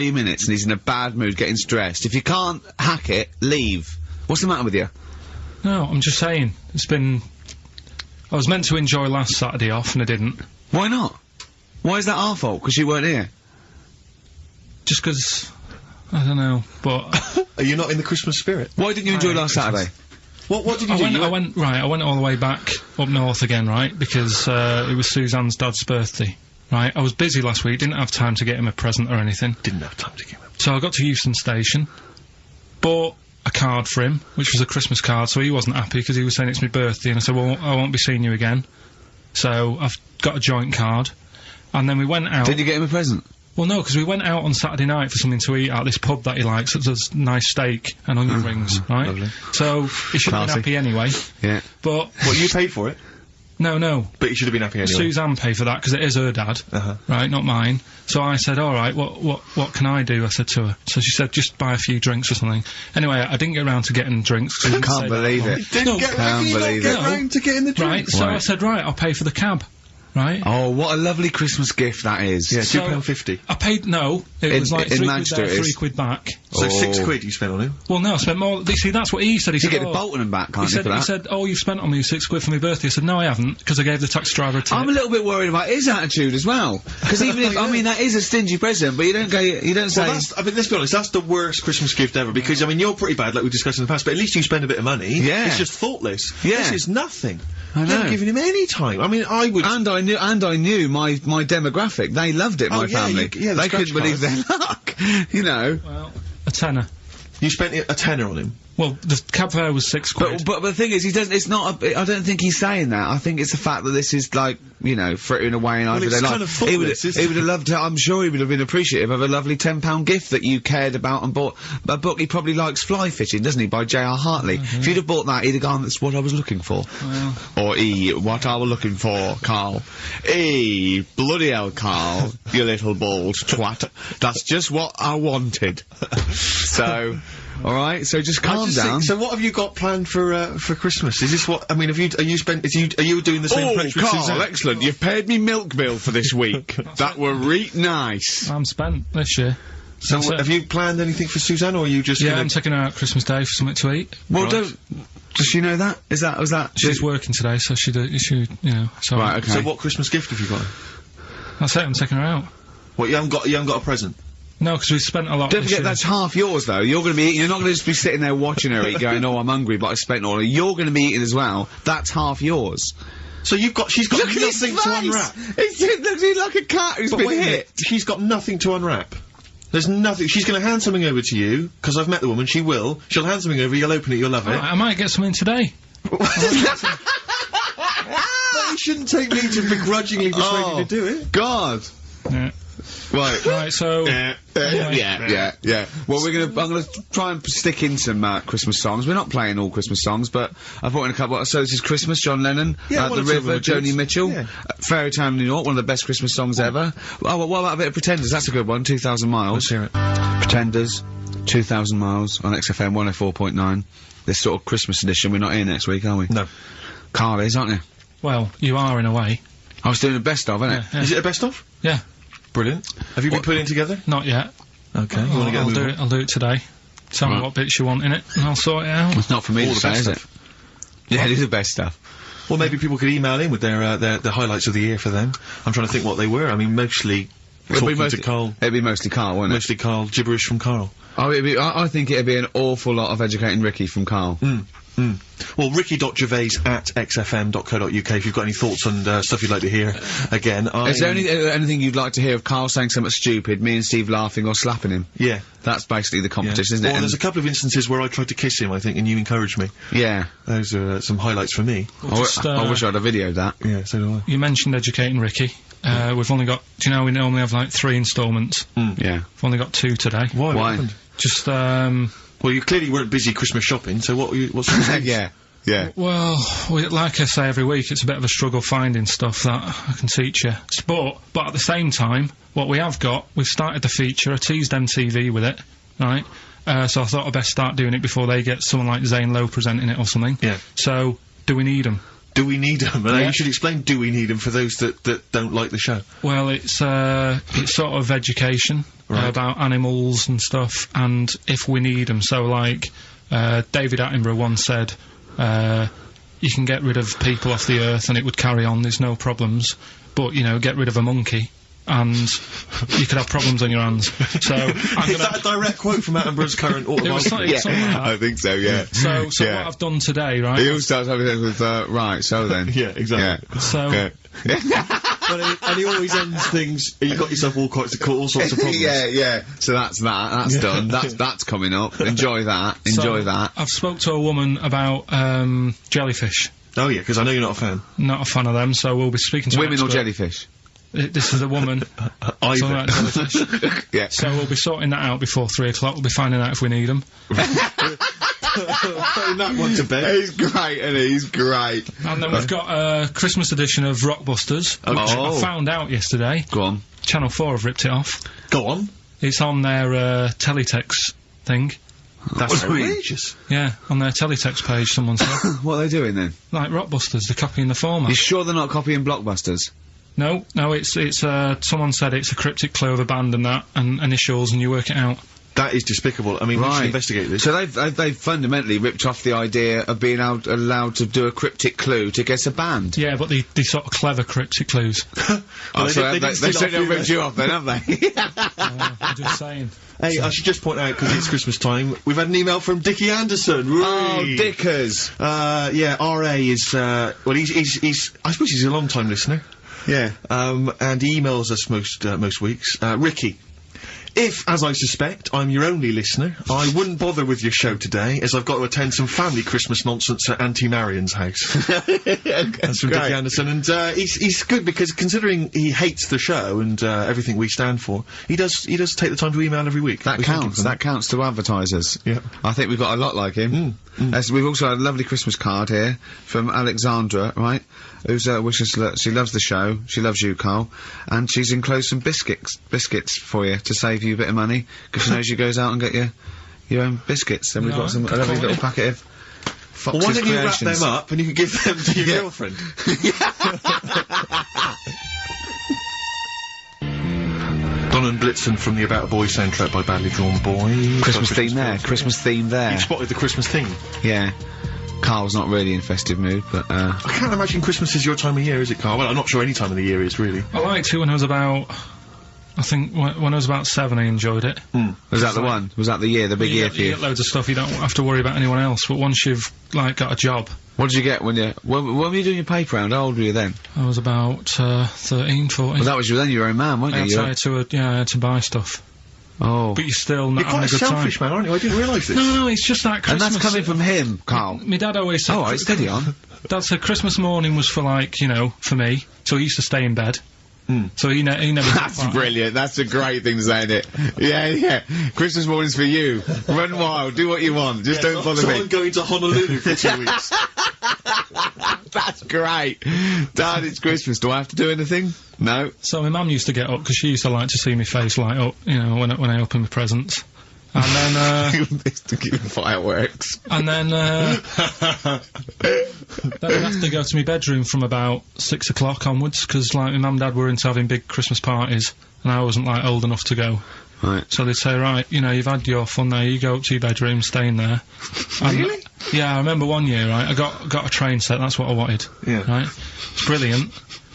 3 minutes and he's in a bad mood, getting stressed. If you can't hack it, leave. What's the matter with you? No, I'm just saying. I was meant to enjoy last Saturday off and I didn't. Why not? Why is that our fault? Because you weren't here? Just 'cause I don't know, but... Are you not in the Christmas spirit? Why didn't you enjoy last Saturday? What did you do? I went all the way back up north again, right? Because, it was Suzanne's dad's birthday, right? I was busy last week, didn't have time to get him a present or anything. Didn't have time to get him. So I got to Euston Station, bought a card for him, which was a Christmas card, so he wasn't happy because he was saying it's my birthday, and I said, well, I won't be seeing you again. So I've got a joint card, and then we went out. Did you get him a present? Well, no, because we went out on Saturday night for something to eat at this pub that he likes. It does nice steak and onion rings, right? Lovely. So he should have been happy anyway. Yeah. But Well, you paid for it, no. but you should have been happy anyway. Suzanne paid for that because it is her dad, right, not mine. So I said, all right, what can I do? I said to her. So she said, just buy a few drinks or something. Anyway, I didn't get around to getting drinks. I can't believe it. Didn't get round to getting the drinks. Right, so I said, right, I'll pay for the cab. Right? Oh, what a lovely Christmas gift that is. Yeah, So, £2.50. I paid, no, it was like in £3 Manchester there, it is. £3 back. So £6 you spent on him? Well, no, I spent more. See, that's what he said. He You said, get the Bolton and back, can't you, for that? He said, oh, you've spent on me £6 for my birthday. I said, no, I haven't, because I gave the taxi driver a tip. I'm a little bit worried about his attitude as well. Because even if, I mean, that is a stingy present, but you don't say... Well, I mean, let's be honest, that's the worst Christmas gift ever, because, I mean, you're pretty bad, like we discussed in the past, but at least you spend a bit of money. Yeah. It's just thoughtless. Yeah. This is nothing. I know. You haven't given him any time. I mean, I would... And I knew my demographic. They loved it, my family. yeah, the they couldn't scratch believe their luck. You know. Well, a tenner. You spent a tenner on him? Well, the cab fare was £6. But the thing is, he doesn't. It's not. I don't think he's saying that. I think it's the fact that this is like, you know, frittering away in everyday it's life. kind of thoughtless, he would have loved to. I'm sure he would have been appreciative of a lovely £10 gift that you cared about and bought. A book he probably likes, Fly Fishing, doesn't he, by J.R. Hartley? If you'd have bought that, he'd have gone, "That's what I was looking for." Well. Or what I was looking for, Carl. Bloody hell, Carl, you little bald twat. That's just what I wanted. So. All right, so just calm down. So what have you got planned for Christmas? Is this what, I mean, are you doing the same approach with Carl, Suzanne? excellent. You've paid me milk bill for this week. That were nice. I'm spent this year. So That's it. have you planned anything for Suzanne, or are you just Yeah, gonna... I'm taking her out Christmas Day for something to eat. Well, Right. does she know that? Was that? She's working today, so she, you know, so... Right, okay. So what Christmas gift have you got? That's it, I'm taking her out. What, you haven't got a present? No, because we've spent a lot Don't this forget, year. that's half yours, though. You're going to be eating. You're not going to just be sitting there watching her eat, going, "Oh, I'm hungry, but I spent all." You're going to be eating as well. That's half yours. So she's got Look at his nothing to unwrap. He looks like a cat who's But been wait a hit. minute, she's got nothing to unwrap. There's nothing. She's going to hand something over to you, because I've met the woman, she will. She'll hand something over, you'll open it, you'll love it. Right, I might get something today. But you shouldn't take me to begrudgingly persuade you to do it. God. Yeah. Right. Right, so... Yeah. Well, I'm gonna try and stick in some Christmas songs. We're not playing all Christmas songs, but I've brought in a couple. So this is Christmas, John Lennon, Yeah, one The or two of them River, are good. Joni Mitchell, Yeah. Fairy Tale New York, one of the best Christmas songs ever. Oh, well, what about a bit of Pretenders? That's a good one. 2,000 Miles. Let's hear it. Pretenders, 2,000 Miles on XFM 104.9. This sort of Christmas edition. We're not here next week, are we? No. KARL is, aren't you? Well, you are in a way. I was doing the best of, innit? Yeah. Is it a best of? Yeah. Brilliant. Have you been putting it together? Not yet. Okay. You want to get a move on? I'll do it today. Tell me Right. what bits you want in it, and I'll sort it out. It's not for me All to the say, best is it? Yeah, it is the best stuff. Well, maybe people could email in with their the highlights of the year for them. I'm trying to think what they were. I mean, mostly talking to Carl. It'd be mostly KARL, wouldn't it? Mostly Carl, gibberish from Carl. Oh, I think it'd be an awful lot of educating Ricky from KARL. Well, ricky.gervais@xfm.co.uk if you've got any thoughts on stuff you'd like to hear. Again, Is there anything you'd like to hear of KARL saying something stupid, me and Steve laughing or slapping him? Yeah. That's basically the Yeah. competition, isn't Well, it? there's a couple of instances where I tried to kiss him, I think, and you encouraged me. Yeah. Those are some highlights for me. I wish I'd have videoed that. Yeah, so do I. You mentioned educating Ricky. We've only got... Do you know we normally have, like, 3 instalments? Yeah. We've only got 2 today. Why? Why? What happened? Just, Well, you clearly weren't busy Christmas shopping, so what's the news? Yeah. well, like I say every week, it's a bit of a struggle finding stuff that I can teach you. But at the same time, what we have got, we've started the feature, I teased MTV with it, right? So I thought I'd best start doing it before they get someone like Zane Lowe presenting it or something. Yeah. So, do we need them? Do we need them? And you should explain do we need them for those that don't like the show. Well, it's sort of education about animals and stuff, and if we need them. So, like, David Attenborough once said, you can get rid of people off the earth and it would carry on, there's no problems, but, you know, get rid of a monkey and you could have problems on your hands. So Is that a direct quote from Attenborough's current autobiography? Something like that. I think so, yeah. So what I've done today, right? He always starts everything with, right, so then. Yeah, exactly. Yeah. So... And he always ends things. You got yourself all sorts of problems. Yeah. So that's that. That's done. That's coming up. Enjoy that. Enjoy that. I've spoke to a woman about jellyfish. Oh yeah, because I know you're not a fan. Not a fan of them, so we'll be speaking to an Women or expert. jellyfish? This is a woman. Either. About jellyfish. Yeah. So we'll be sorting that out before 3 o'clock. We'll be finding out if we need them. Putting that one to bed. He's great, and he's great. And then we've got a Christmas edition of Rockbusters, which I found out yesterday. Go on. Channel 4 have ripped it off. Go on. It's on their teletext thing. That's outrageous. Yeah, on their teletext page, someone said. What are they doing then? Like Rockbusters, they're copying the format. You sure they're not copying Blockbusters? No, it's someone said it's a cryptic clue of a band and that, and initials, and you work it out. That is despicable. I mean, we should investigate this. So they've fundamentally ripped off the idea of being allowed to do a cryptic clue to guess a band. Yeah, but they sort of clever cryptic clues. They certainly ripped you off then, haven't they? I'm just saying. Hey, I should just point out, because it's Christmas time, we've had an email from Dickie Anderson. Oh, Dickers. Yeah, RA is, well, he's, I suppose he's a long-time listener. Yeah. And he emails us most weeks. Ricky. If, as I suspect, I'm your only listener, I wouldn't bother with your show today, as I've got to attend some family Christmas nonsense at Auntie Marion's house. That's from Dickie Anderson, and he's good because considering he hates the show and everything we stand for, he does take the time to email every week. That counts. That counts to advertisers. Yeah. I think we've got a lot like him. We've also had a lovely Christmas card here from Alexandra, right? Who's wishes she loves the show, she loves you, Carl, and she's enclosed some biscuits for you to save you a bit of money because she knows you goes out and get your own biscuits. And we've got a lovely little packet of Fox's Well, why don't you wrap Creations. them up and you can give them to your girlfriend? Don and Blitzen from the About a Boy soundtrack by Badly Drawn Boy. Christmas theme there. Christmas theme there. You've spotted the Christmas theme. Yeah. Carl's not really in festive mood, but I can't imagine Christmas is your time of year, is it, Carl? Well, I'm not sure any time of the year is, really. I liked it when I was about... I think when I was about 7 I enjoyed it. was that the one? Was that the year, the big year for you? You get loads of stuff, you don't have to worry about anyone else, but once you've, like, got a job... What did you get when were you doing your paper round? How old were you then? I was about 13, 14. Well, that was then you were a man, weren't you? I had to buy stuff. Oh. But you're still not You're having quite a a good selfish time. man, aren't you? I didn't realise this. No, it's just that And Christmas... that's coming from him, Carl. My dad always said... Oh, right, steady on. Dad said Christmas morning was for, like, you know, for me, so he used to stay in bed. So he never... That's brilliant. That's a great thing to say, isn't it? Yeah. Christmas morning's for you. Run wild. Do what you want. Just don't bother me. I'm going to Honolulu for 2 weeks. That's great. Dad, it's Christmas. Do I have to do anything? No. So my mum used to get up, because she used to like to see my face light up, you know, when I open my presents. And then, to keep fireworks. and then I'd have to go to my bedroom from about 6 o'clock onwards, because, like, my mum and dad were into having big Christmas parties, and I wasn't, like, old enough to go. Right. So they'd say, right, you know, you've had your fun there, you go up to your bedroom, stay in there. Really? Yeah, I remember one year, right, I got a train set, that's what I wanted. Yeah. Right? It's brilliant.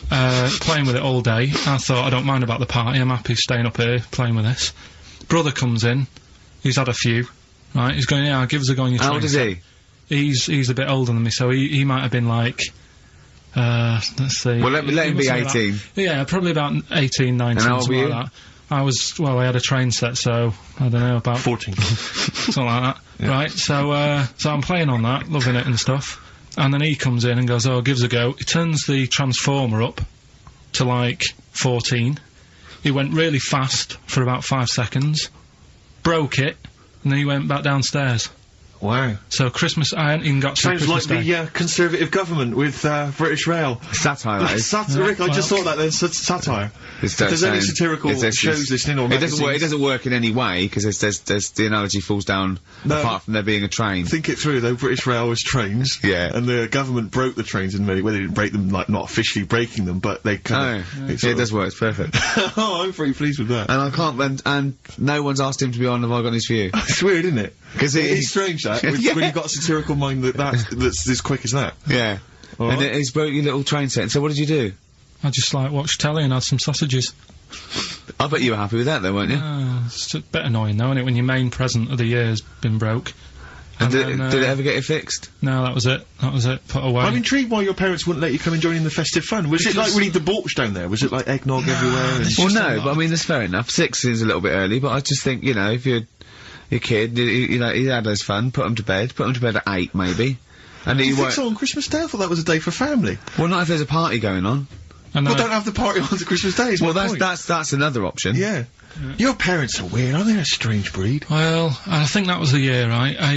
Playing with it all day. I thought, I don't mind about the party, I'm happy staying up here, playing with this. Brother comes in, he's had a few, right, he's going, yeah, give us a go on your train. How old is he? He's a bit older than me, so he might have been like, let's see. Well, let him be must have 18. been yeah, probably about 18, 19, And how old something were like that. I had a train set, so, I don't know, about 14. something like that. Yeah. Right, so I'm playing on that, loving it and stuff, and then he comes in and goes, oh, give us a go. He turns the transformer up to, like, 14. He went really fast for about 5 seconds, broke it, and then he went back downstairs. Wow. So Christmas, I hadn't even got to Sounds Christmas like Day. the Conservative government with British Rail. Satire, that is. Rick, I just thought that then, satire. If there's any satirical shows listening or it doesn't work in any way, because there's the analogy falls down, apart from there being a train. Think it through, though. British Rail was trains. Yeah. And the government broke the trains in many, well, they didn't break them, like, not officially breaking them, but they kind of... It does work, it's perfect. Oh, I'm pretty pleased with that. And I can't, and no one's asked him to be on Have I Got News For You? It's weird, isn't it? Because it's strange, that, when you've got a satirical mind that's as quick as that. Yeah. All right. He's broke your little train set. So what did you do? I just, like, watched telly and had some sausages. I bet you were happy with that, though, weren't you? It's a bit annoying, though, isn't it, when your main present of the year's been broke. And did it ever get it fixed? No, that was it. That was it. Put away. I'm intrigued why your parents wouldn't let you come and join in the festive fun. Was it like really debauched down there? Was it like eggnog everywhere? And Well, no, but I mean, that's fair enough. 6 is a little bit early, but I just think, you know, if you're your kid, you know, he had his fun, put him to bed at 8, maybe. And you think so on Christmas Day? I thought that was a day for family. Well, not if there's a party going on. Well, don't have the party on Christmas Day. Well, that's another option. Yeah. Your parents are weird, aren't they? A strange breed. Well, I think that was the year, right?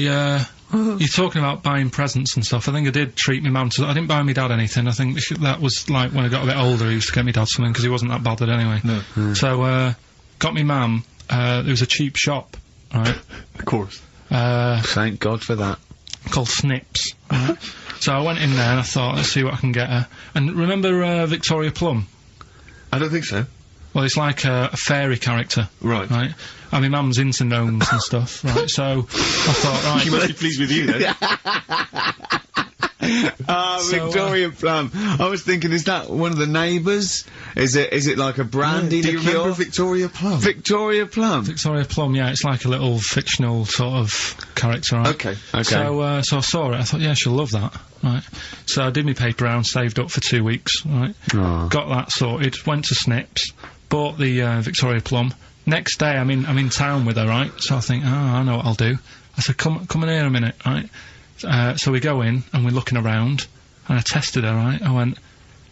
You're talking about buying presents and stuff. I think I did treat my mum to... I didn't buy my dad anything. I think that was, like, when I got a bit older, he used to get me dad something, because he wasn't that bothered anyway. No. So, got me mum, there was a cheap shop, right? Of course. Thank God for that. Called Snips, right? So I went in there and I thought, let's see what I can get her. And remember, Victoria Plum? I don't think so. Well, it's like a fairy character. Right. Right? And my mum's into gnomes and stuff, right? So, I thought, right... She must be pleased with you, then. Victoria Plum. I was thinking, is that one of the neighbours? Is it like a brandy Do you liqueur? remember Victoria Plum? Victoria Plum? Victoria Plum, yeah, it's like a little fictional sort of character, right? Okay. So I saw it, I thought, yeah, she'll love that, right? So I did my paper round, saved up for 2 weeks, right? Oh. Got that sorted, went to Snips, bought the Victoria Plum. Next day, I'm in town with her, right? So I think, I know what I'll do. I said, come in here a minute, right? So we go in, and we're looking around, and I tested her, right? I went,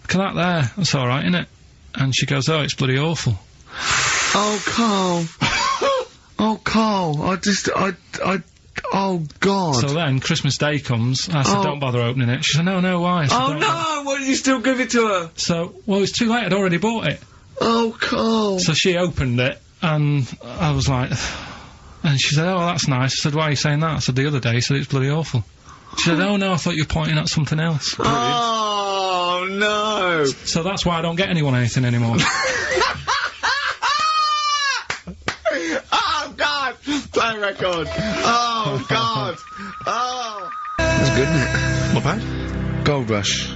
look at that there, that's alright, innit? And she goes, oh, it's bloody awful. Oh, Carl. Oh, Carl, oh, God. So then, Christmas Day comes, I said, don't bother opening it. She said, no, why? I said, Oh, "Don't no, bother." why did you still give it to her? So, well, it's too late, I'd already bought it. Oh, Carl. So she opened it, and I was like... And she said, oh, that's nice. I said, why are you saying that? I said, the other day, you said it's bloody awful. She said, oh, no, I thought you were pointing at something else. Oh, no. So that's why I don't get anyone anything anymore. Oh, God. Play record. Oh, God. Oh. That's good, isn't it? Not bad. Gold Rush.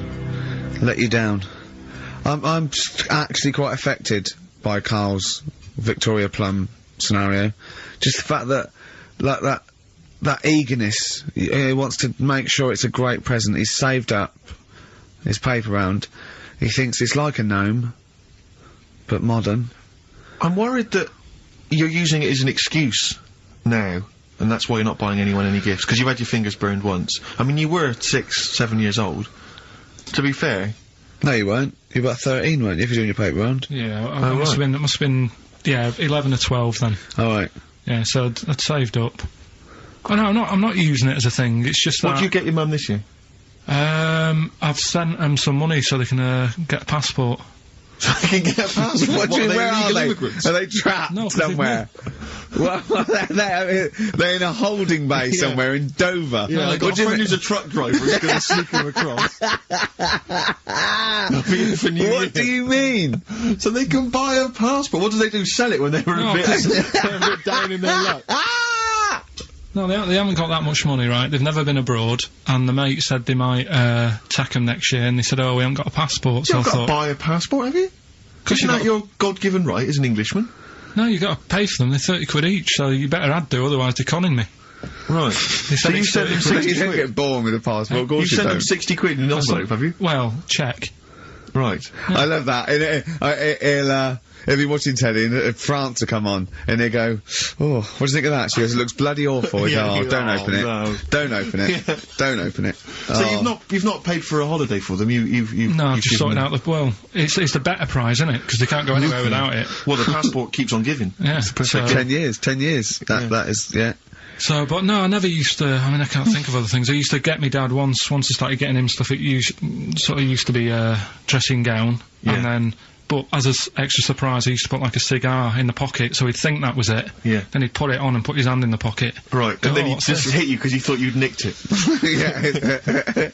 Let you down. I'm actually quite affected by Carl's Victoria Plum scenario. Just the fact that, like, that eagerness, he wants to make sure it's a great present. He's saved up his paper round. He thinks it's like a gnome, but modern. I'm worried that you're using it as an excuse now, and that's why you're not buying anyone any gifts, because you've had your fingers burned once. I mean, you were 6, 7 years old. To be fair. No, you weren't. You were about 13, weren't you, if you're doing your paper round? Yeah, it must have been, yeah, 11 or 12 then. Alright. Yeah, so I'd saved up. Oh no, I'm not using it as a thing, it's just What that... did you get your mum this year? I've sent them some money so they can, get a passport. So they can get a passport? What do you mean, where are they? Immigrants? Are they trapped No, 'cause somewhere? Well, they're in a holding bay somewhere in Dover. Yeah, I got a friend who's a truck driver who's going to sneak them across. What do you mean? So they can buy a passport. What do they do? Sell it when they were a bit down in their luck? No, they haven't got that much money, right? They've never been abroad, and the mate said they might, take them next year, and they said, oh, we haven't got a passport, so I You've got thought... to buy a passport, have you? Isn't that your God-given right as an Englishman? No, you got to pay for them, they're 30 quid each, so you better add do, otherwise they're conning me. Right. So you sent them You 60 don't quid? get born with a passport, of course You you sent them don't. 60 quid in an envelope, have you? Well, check. Right. I love that. he'll be watching telly and France will come on, and he'll go, "Oh, what do you think of that?" She goes, "It looks bloody awful." He goes, "Oh, don't open it. no. Don't open it. Don't open it." So you've not paid for a holiday for them. You've No, I've just given sorted them- out the, well, it's the better prize, isn't it? Because they can't go anywhere without it. Well, the passport keeps on giving. Yeah, so, 10 years. That is, yeah. so, but no, I never used to, I mean, I can't think of other things. I used to get me dad once I started getting him stuff, it sort of used to be a dressing gown, and then, but as an extra surprise, I used to put like a cigar in the pocket, so he'd think that was it. Yeah. Then he'd put it on and put his hand in the pocket. Right, and then he what's just this? hit you because he thought you'd nicked it. Yeah.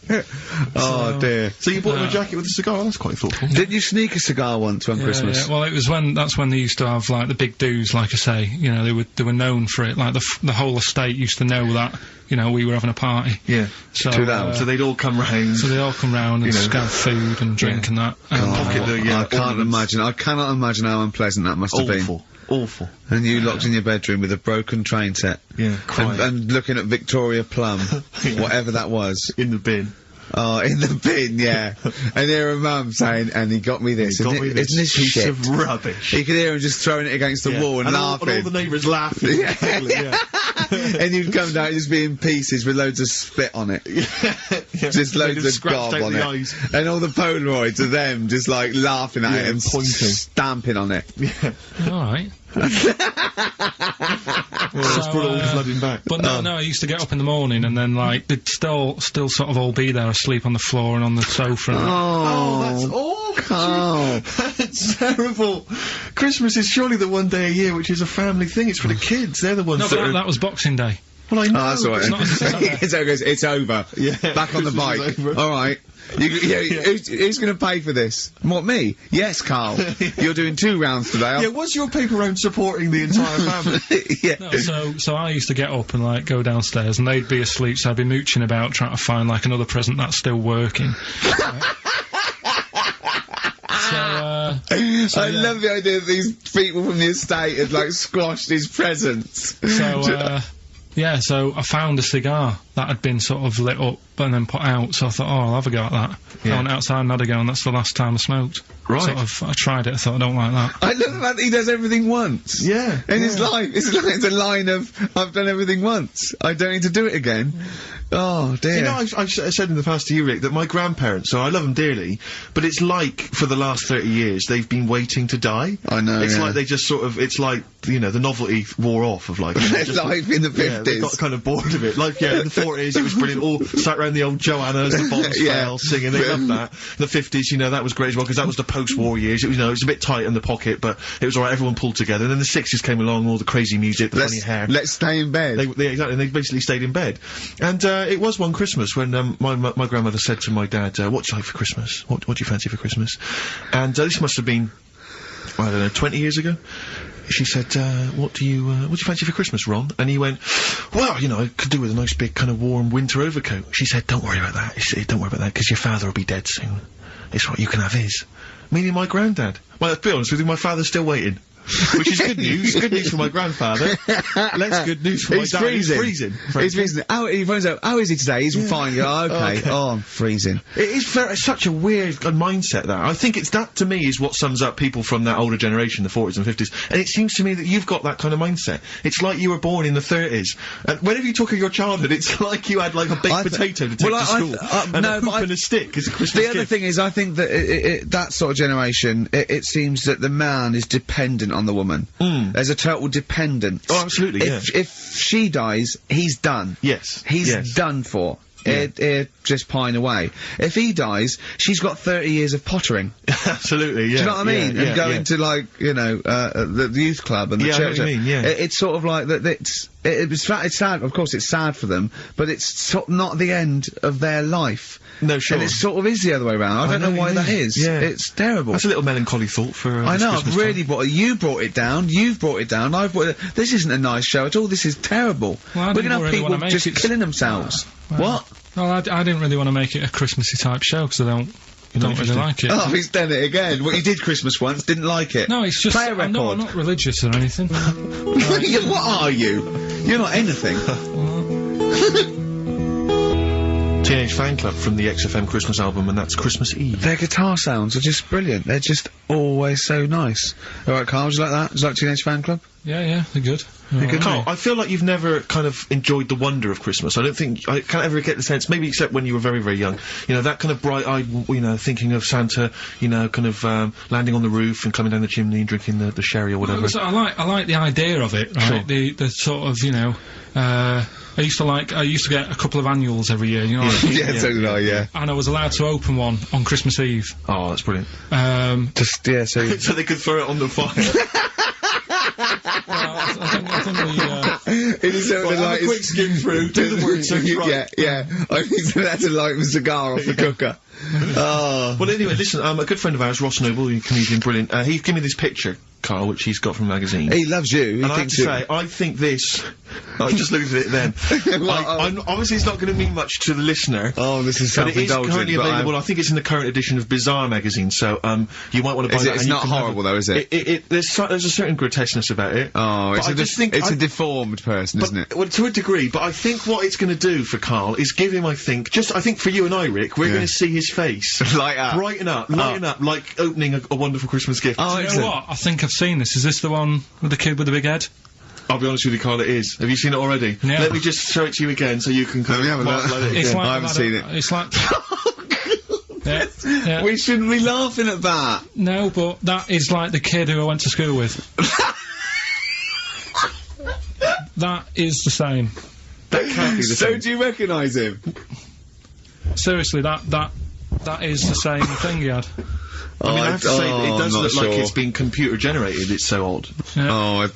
Oh dear. So you bought him a jacket with a cigar? That's quite thoughtful. Did you sneak a cigar once on Christmas? Yeah, well, it was that's when they used to have like the big do's, like I say. You know, they were known for it. Like the whole estate used to know that. You know, we were having a party. Yeah. So, So they'd all come round. so they all come round and have food and drink and that. And, pocket the, I can't ornaments. imagine. I cannot imagine how unpleasant that must have been. Awful. And you locked in your bedroom with a broken train set. Yeah, crying. And looking at Victoria Plum, whatever that was. In the bin. Oh, in the bin, yeah. And hear a mum saying, "And he got me this." Got Isn't me it- this isn't this piece shit? of rubbish. You could hear him just throwing it against the wall and laughing. And all the neighbours laughing. Yeah. And you'd come down just be in pieces with loads of spit on it. Just loads of scratched gob out on the it. eyes. And all the Polaroids of them just like laughing at it and pointing. stamping on it. Alright. Well, let's put it all flooding back. But no, I used to get up in the morning and then like they'd still sort of all be there asleep on the floor and on the sofa. And Oh, that's awful. Carl. That's terrible. Christmas is surely the one day a year which is a family thing. It's for the kids. They're the ones no, that but are... that was Boxing Day. Well, I know. Oh, that's all right. It's not- It's over. It's over. Yeah, Back on the Christmas bike. is over. All right. Who's going to pay for this? What, me? Yes, Carl. You're doing 2 rounds today. Yeah, was your paper round supporting the entire family? Yeah. No, so I used to get up and like go downstairs and they'd be asleep, so I'd be mooching about trying to find like another present that's still working. I love the idea that these people from the estate had like squashed his presents. Yeah, so I found a cigar that had been sort of lit up and then put out, so I thought, oh, I'll have a go at that. Yeah. I went outside and had a go, and that's the last time I smoked. Right. Sort of, I tried it, I thought, I don't like that. I love the fact that he does everything once. Yeah. In his life. It's a line of, I've done everything once. I don't need to do it again. Oh, dear. You know, I've said in the past to you, Rick, that my grandparents, so I love them dearly, but it's like, for the last 30 years, they've been waiting to die. I know, It's yeah. like they just sort of, it's like, you know, the novelty wore off of like... Their just- life in the 50s. Yeah, they got kind of bored of it. Like, yeah, in the 40s, it was brilliant. All sat around the old Joannas, the bombs Yeah. fell, singing. They loved that. The 50s, you know, that was great as well, because that was the post-war years. It was, you know, it was a bit tight in the pocket, but it was alright, everyone pulled together. And then the 60s came along, all the crazy music, the funny hair. Let's stay in bed. Exactly, and they basically stayed in bed. And, it was one Christmas when, my grandmother said to my dad, what do you like for Christmas? What do you fancy for Christmas? And, this must have been, I don't know, 20 years ago. She said, what do you fancy for Christmas, Ron? And he went, well, you know, I could do with a nice big kind of warm winter overcoat. She said, don't worry about that. She said, don't worry about that, because your father will be dead soon. It's right, you can have his. Meaning my granddad. Well, to be honest with you, my father's still waiting. Which is good news. Good news for my grandfather. Less good news for my dad. freezing. He's freezing. He's freezing. He phones out, how is he today? He's fine. Yeah, okay. Oh, I'm freezing. It is it's such a weird mindset, that. I think it's that, to me, is what sums up people from that older generation, the 40s and 50s. And it seems to me that you've got that kind of mindset. It's like you were born in the 30s. And whenever you talk of your childhood, it's like you had, like, a baked potato to take to school. And a hoop and a stick as a Christmas The other gift. thing is, I think that that sort of generation, it seems that the man is dependent on the woman. There's a total dependence. Oh, absolutely, If she dies, he's done. Yes. He's yes. done for. Yeah. Just pine away. If he dies, she's got 30 years of pottering. Absolutely, yeah. Do you know what I mean? Yeah, And going to, like, you know, the youth club and the Yeah, I know church. what you mean, yeah. It's sort of like that. It's sad. Of course, it's sad for them, but it's not the end of their life. No, sure. And it sort of is the other way around. I don't know why that is. Yeah. It's terrible. That's a little melancholy thought for I this know, Christmas I've really time. brought it. You brought it down. You've brought it down. I've brought it. This isn't a nice show at all. This is terrible. Well, I We're didn't gonna have really people wanna make just it killing themselves. What? Well, I didn't really want to make it a Christmassy type show because I don't really interested? like it. Oh, he's done it again. What you did Christmas once, didn't like it. No, it's just Play a I'm record. not religious or anything. What are you? You're not anything. Teenage Fan Club from the XFM Christmas album, and that's Christmas Eve. Their guitar sounds are just brilliant. They're just always so nice. All right, Carl, do you like that? Do you like Teenage Fan Club? Yeah, they're good. Carl, I feel like you've never kind of enjoyed the wonder of Christmas. I don't think I can't ever get the sense, maybe except when you were very, very young. You know, that kind of bright-eyed, you know, thinking of Santa, you know, kind of landing on the roof and coming down the chimney and drinking the sherry or whatever. I like the idea of it, right? Sure. The sort of, you know, I used to get a couple of annuals every year, you know. Yeah, so did I, yeah. And I was allowed to open one on Christmas Eve. Oh, that's brilliant. Just, yeah, so... So they could throw it on the fire. I think it is something like... a quick skim through, do the word search right. Yeah. I think that's to light a cigar off the cooker. Oh. Well, anyway, listen, a good friend of ours, Ross Noble, a comedian, brilliant, he gave me this picture, Carl, which he's got from a magazine. He loves you. And I have to say, I think this... I just looked at it then. Obviously, it's not going to mean much to the listener. Oh, this is but it is self-indulgent. currently available. I think it's in the current edition of Bizarre magazine, so you might want to buy that. It's not horrible, though, is it? There's a certain grotesqueness about it. Oh, it's a deformed person, isn't it? Well, to a degree, but I think what it's going to do for Carl is give him, I think for you and I, Rick, we're going to see his face light up, brighten up, lighten up, like opening a wonderful Christmas gift. Oh, you know what? I think I've seen this. Is this the one with the kid with the big head? I'll be honest with you, Carl, it is. Have you seen it already? Yeah. Let me just show it to you again so you can kind of it again. I haven't seen it. It's like... yeah. We shouldn't be laughing at that. No, but that is like the kid who I went to school with. That is the same. That can't be the same. So do you recognise him? Seriously, that is the same thing he had. I mean, I have to say, it does look like it's been computer generated. It's so odd. Yeah.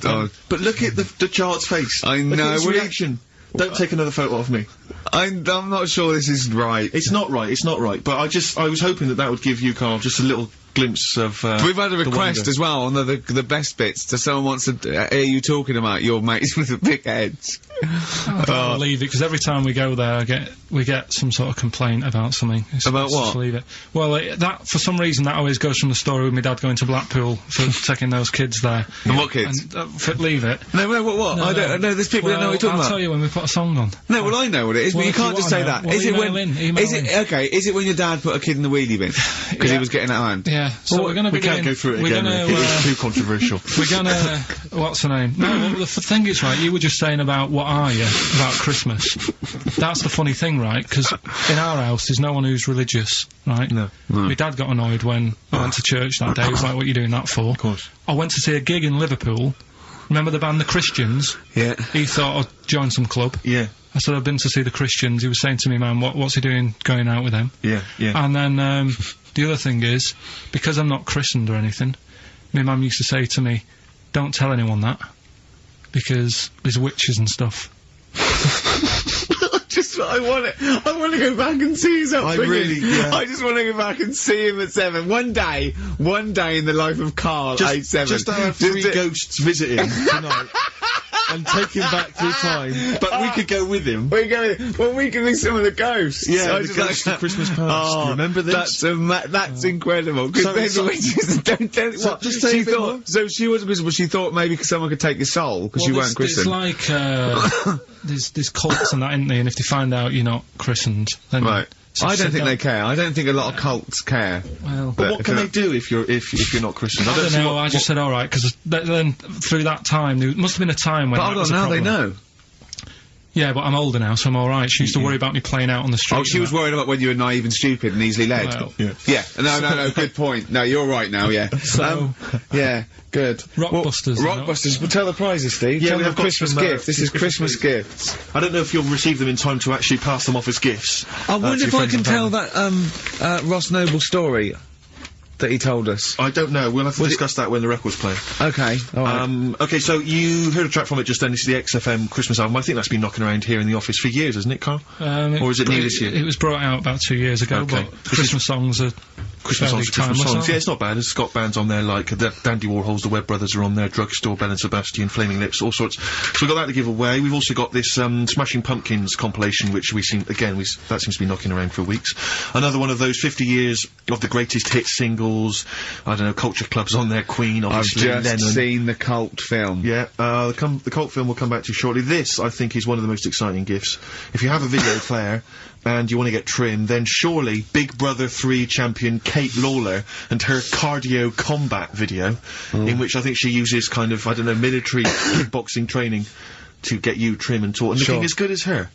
But look at the child's face. I know. Look at his reaction. Don't take another photo of me. I'm not sure this is right. It's not right. It's not right. But I was hoping that would give you, Carl, just a little glimpse of. We've had a request as well on the best bits. So someone wants to hear you talking about your mates with the big heads. I don't believe it, because every time we go there, we get some sort of complaint about something. About what? Just leave it. Well, that for some reason that always goes from the story with my dad going to Blackpool for taking those kids there. And what kids? And, leave it. No, what? No, I don't know. There's people that know what you're talking I'll about. tell you when we put a song on. No, well I know what it is, but you can't just say that. Well, is it when? Email in. Okay? Is it when your dad put a kid in the wheelie bin because he was getting out of hand? Yeah. So we're gonna. We can't go through it again. It's too controversial. We're gonna. What's the name? No, well, the thing is, right, you were just saying about what are you about Christmas. That's the funny thing, right? Because in our house there's no one who's religious, right? No. My dad got annoyed when I went to church that day. He was like, what are you doing that for? Of course. I went to see a gig in Liverpool. Remember the band The Christians? Yeah. He thought I'd join some club. Yeah. I said, I've been to see The Christians. He was saying to me, man, what's he doing going out with them? Yeah, yeah. And then, the other thing is, because I'm not christened or anything, my mum used to say to me, don't tell anyone that, because there's witches and stuff. I want to go back and see his upbringing. I just want to go back and see him at 7. One day in the life of Carl, age 7. Just have 3 ghosts visit him tonight. And take him back through time. But we could go with him. We can be some of the ghosts. Yeah, the ghosts of Christmas past. Oh, remember this? That's incredible. Because don't tell what. Just say so she wasn't visible. She thought maybe someone could take your soul because you weren't christened. It's like there's cults and that, isn't there? And if they find out you're not christened, then right. I don't think they care. I don't think a lot of cults care. Well, but what can they do if you're not christened? I don't know. I just said all right, because then through that time there must have been a time when. But hold on, now they know. Yeah, but I'm older now, so I'm all right. She used to worry about me playing out on the street. Oh, she was worried about when you were naive and stupid and easily led. Well, yeah. No. Good point. No, you're right now. Yeah. So. Yeah. Good. Rockbusters. Rockbusters. Well, tell the prizes, Steve. Yeah, tell we them have Christmas gift. This is Christmas gifts. I don't know if you'll receive them in time to actually pass them off as gifts. I wonder if I can tell that Ross Noble story that he told us. I don't know. We'll have to discuss that when the record's playing. Okay. All right. Okay, so you heard a track from it just then. This is the XFM Christmas album. I think that's been knocking around here in the office for years, hasn't it, Carl? Or is it new this year? It was brought out about 2 years ago, Okay. but Christmas songs are Christmas songs. Yeah, it's not bad. There's Scott bands on there, like Dandy Warhols, the Webb Brothers are on there, Drugstore, Bell and Sebastian, Flaming Lips, all sorts. So we've got that to give away. We've also got this Smashing Pumpkins compilation, which that seems to be knocking around for weeks. Another one of those 50 years of the greatest hit singles. I don't know, Culture Club's on there, Queen, obviously, I've just seen the cult film. Yeah, the cult film will come back to you shortly. This, I think, is one of the most exciting gifts. If you have a video player, and you want to get trim, then surely Big Brother 3 champion Kate Lawler and her cardio combat video, in which I think she uses kind of, I don't know, military kickboxing training to get you trim and taut and looking as good as her.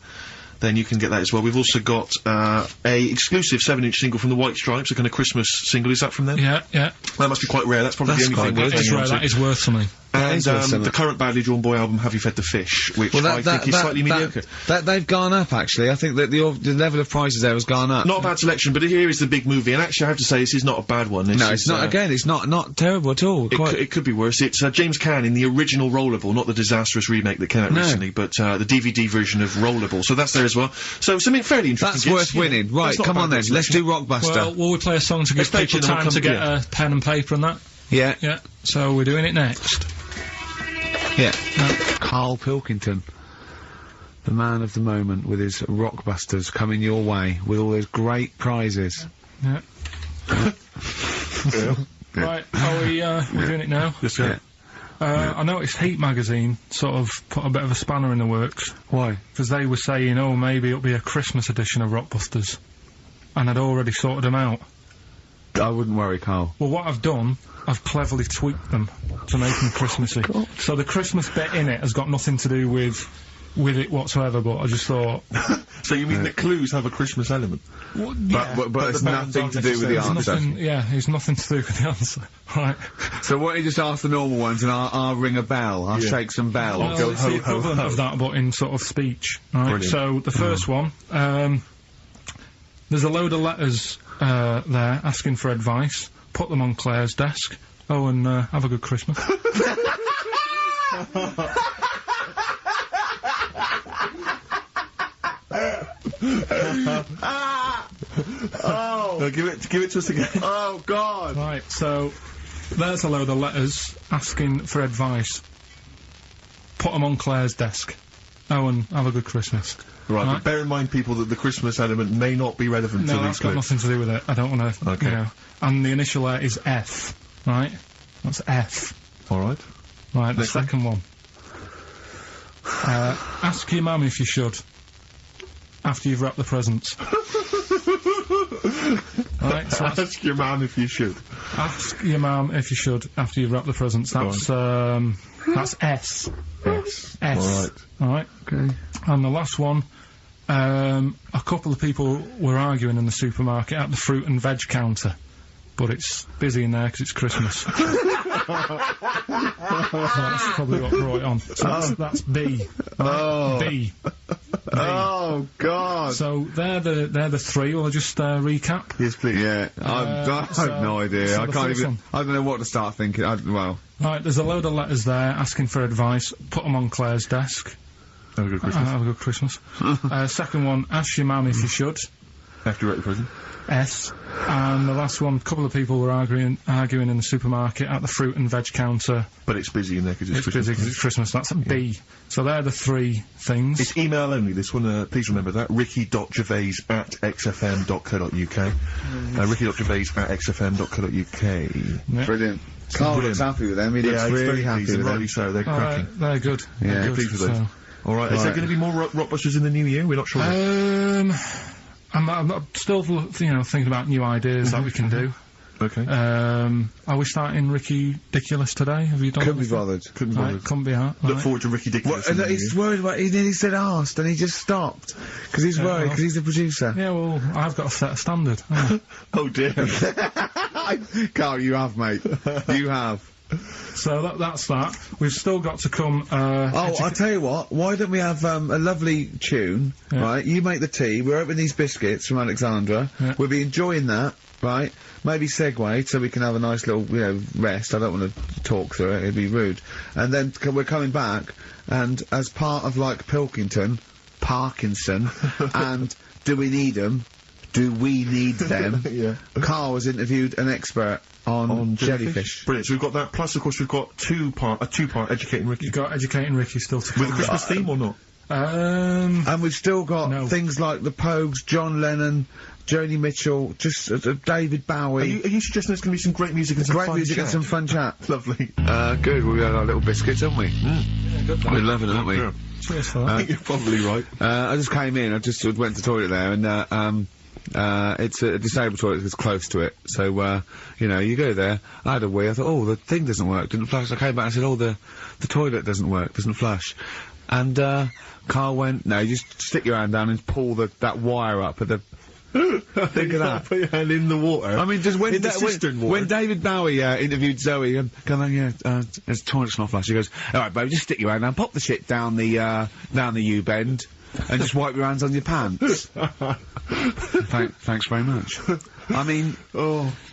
Then you can get that as well. We've also got a exclusive 7-inch single from the White Stripes, a kind of Christmas single. Is that from them? Yeah. That must be quite rare. That's probably the only thing That is rare. That is worth something. And the current Badly Drawn Boy album, Have You Fed the Fish, which I think is slightly mediocre. They've gone up, actually. I think that the level of prices there has gone up. Not a bad selection, but here is the big movie, and actually I have to say this is not a bad one. No, it's not, again, it's not terrible at all. It could be worse. It's James Caan in the original Rollerball, not the disastrous remake that came out recently, but the DVD version of Rollerball, so that's there as well. So something fairly interesting. That's worth winning. Right, come on then, let's do Rockbuster. Well, will we play a song to give people time to get a pen and paper and that? Yeah. Yeah, so we're doing it next. Yeah. KARL Pilkington, the man of the moment, with his Rockbusters coming your way with all those great prizes. Yeah. Right, we're doing it now? Yes, yeah. I noticed Heat magazine sort of put a bit of a spanner in the works. Why? Because they were saying, oh, maybe it'll be a Christmas edition of Rockbusters. And I'd already sorted them out. I wouldn't worry, Carl. Well, what I've done, I've cleverly tweaked them to make them Christmassy. So the Christmas bit in it has got nothing to do with it whatsoever, but I just thought... So you mean the clues have a Christmas element? Well, yeah, but it's nothing to do with the answer. It's nothing to do with the answer. Right. So why don't you just ask the normal ones and I'll ring a bell, I'll shake some bells. Well, go it's the equivalent of that, but in sort of speech. Right. Brilliant. So the first one, there's a load of letters there asking for advice. Put them on Claire's desk. Oh, and have a good Christmas. No, give it to us again. Oh, God! Right, so there's a load of letters asking for advice. Put them on Claire's desk. Oh, and have a good Christmas. Right, but bear in mind, people, that the Christmas element may not be relevant to these that's got nothing to do with it. I don't want to, Okay. you know. And the initial there is F, right? That's F. Alright. Right, the Next one. second one. Ask your mum if you should. After you've wrapped the presents. Right, so Ask your man if you should. ask your mum if you should after you've wrapped the presents. That's S. Yes. S. Alright. Alright. Okay. And the last one, a couple of people were arguing in the supermarket at the fruit and veg counter. But it's busy in there because it's Christmas. So that's probably what brought it on. So that's B. Oh. B. Oh, God! So they're the three. Will I just recap? Yes, please. Yeah, I have no idea. so I the can't first even... one. I don't know what to start thinking. Well... Right, there's a load of letters there asking for advice. Put them on Claire's desk. Have a good Christmas. Have a good Christmas. Second one, ask your mum if you should. After you write the present. S. And the last one, a couple of people were arguing in the supermarket at the fruit and veg counter. But it's busy in there because it's Christmas. Busy because it's Christmas. That's a B. So they're the three things. It's email only, this one, please remember that. ricky.gervais@xfm.co.uk. ricky.gervais@xfm.co.uk. Yeah. Brilliant. Carl looks happy with them. He looks really happy with them. Rightly so, they're cracking. They're good. Yeah. They're good. Pleased with those. So. Alright, is there going to be more Rockbusters in the new year? We're not sure. I'm still, thinking about new ideas that we can do. Okay. Are we starting Ricky Ridiculous today? Have you done Couldn't be anything? bothered. Couldn't be Right, bothered. couldn't be hard. Look Right. forward to Ricky Ridiculous. in the new He's year. worried about... He nearly said asked, and he just stopped. Because he's worried, because he's the producer. Yeah, well, I've got to set a standard. haven't Oh dear. Carl, you have, mate. You have. I? So that's that. We've still got to come. I'll tell you what, why don't we have a lovely tune, right? You make the tea, we're opening these biscuits from Alexandra, we'll be enjoying that, right? Maybe segue so we can have a nice little, rest. I don't want to talk through it, it'd be rude. And then we're coming back, and as part of, like, Parkinson, and Do We Need 'Em? Do we need them? Yeah. Carl has interviewed an expert on jellyfish. Brilliant. So we've got that. Plus, of course, we've got a two-part Educating Ricky. You've got Educating Ricky still to come. With a Christmas theme or not? And we've still got No. things like the Pogues, John Lennon, Joni Mitchell, just David Bowie. Are you suggesting there's going to be some great music and some Great fun music chat? and some fun chat. Lovely. Good. We had our little biscuits, haven't we? We're loving it, aren't we? Yeah. Cheers for that. I think you're probably right. I just came in. I just went to the toilet there, and it's a disabled toilet that's close to it. So you go there. I had a wee. I thought, oh, the thing doesn't work. Didn't flush. I came back and said, oh, the toilet doesn't work. Doesn't flush. And Carl went, no, you just stick your hand down and pull that wire up at the. Think of that. Put your hand in the water. I mean, just when in the cistern water. when David Bowie interviewed Zoe, come on, there's toilet's not flush. He goes, all right, babe, just stick your hand down, pop the shit down the U-bend, and just wipe your hands on your pants. Thanks very much. I mean,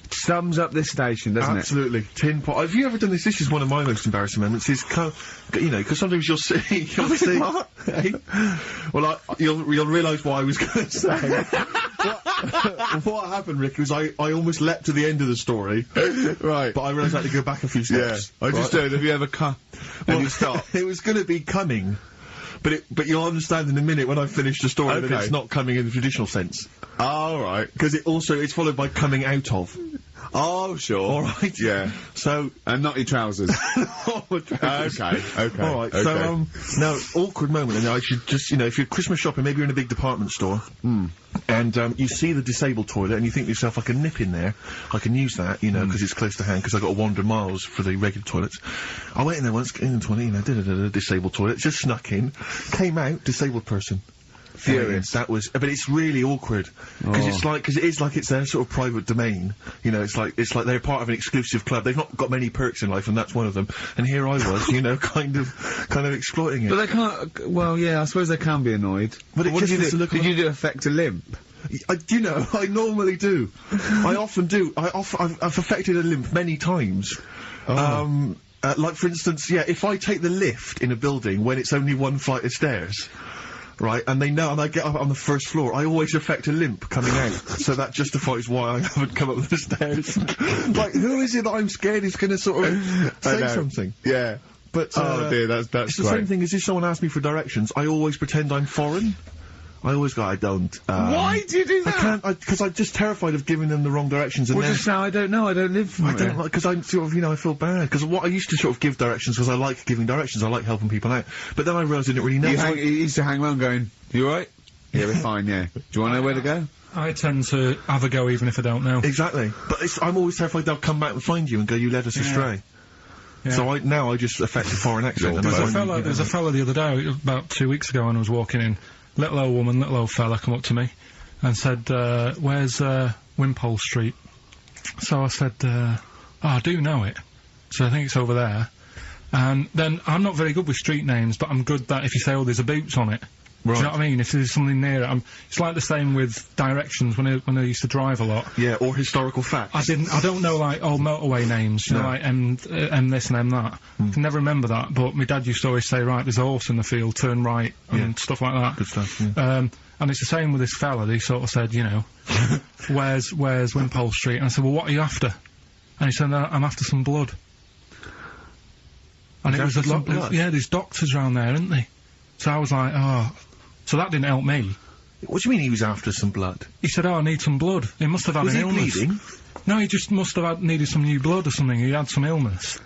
sums up this station, doesn't Absolutely. Tin pot. Have you ever done this? This is one of my most embarrassing moments. Is because sometimes you'll see. Hey? Well, you'll realise what I was going to say. What happened, Rick, was I almost leapt to the end of the story. Right. But I realised I had to go back a few steps. I just did. Have you ever and you stopped? It was going to be coming. But you'll understand in a minute when I finish the story that Okay. it's not coming in the traditional sense. All right. Because it's followed by coming out of. Oh, sure. All right. Yeah. So. And not your trousers. Okay. All right. Okay. So now awkward moment, and I should just if you're Christmas shopping, maybe you're in a big department store, and you see the disabled toilet, and you think to yourself, I can nip in there, I can use that, because it's close to hand, because I got to wander miles for the regular toilets. I went in there once, in the toilet, disabled toilet, just snuck in, came out, disabled person. Furious. That was, but it's really awkward because it's their sort of private domain. It's like they're part of an exclusive club. They've not got many perks in life, and that's one of them. And here I was, kind of exploiting it. But they can't. Well, yeah, I suppose they can be annoyed. But what did you do? Did you affect a limp? I normally do. I often do. I've affected a limp many times. Like for instance, if I take the lift in a building when it's only one flight of stairs. Right, and they know, and I get up on the first floor, I always affect a limp coming out, so that justifies why I haven't come up the stairs. Like, who is it that I'm scared is going to sort of say something? Yeah. But, oh dear, that's it's the same thing as if someone asks me for directions, I always pretend I'm foreign. I always go, I don't. Why do you do that? I can't, because I'm just terrified of giving them the wrong directions. And well, just now, I don't know, I don't live from I don't like, because I'm sort of, I feel bad. Because what I used to sort of give directions was I like giving directions, I like helping people out. But then I realised I didn't really know. You used to hang around going, you alright? Yeah, we're fine, yeah. Do you want to know where to go? I tend to have a go even if I don't know. Exactly. But I'm always terrified they'll come back and find you and go, you led us astray. Yeah. So I just affect a foreign accent. There's a fella the other day, about 2 weeks ago, when I was walking in. Little old woman, little old fella come up to me and said, where's Wimpole Street? So I said, I do know it. So I think it's over there. And then I'm not very good with street names, but I'm good that if you say, oh, there's a Boots on it. Right. Do you know what I mean? If there's something near it, it's like the same with directions when I used to drive a lot. Yeah, or historical facts. I don't know like old motorway names, you know, like M this and M that. I can never remember that, but my dad used to always say, right, there's a horse in the field, turn right, and stuff like that. Good stuff, yeah. And it's the same with this fella, he sort of said, where's Wimpole Street? And I said, well, what are you after? And he said, I'm after some blood. And it was a lot, yeah, there's doctors around there, isn't they? So I was like, oh. So that didn't help me. What do you mean he was after some blood? He said, oh, I need some blood. He must have had an illness. Bleeding? No, he just must have needed some new blood or something. He had some illness.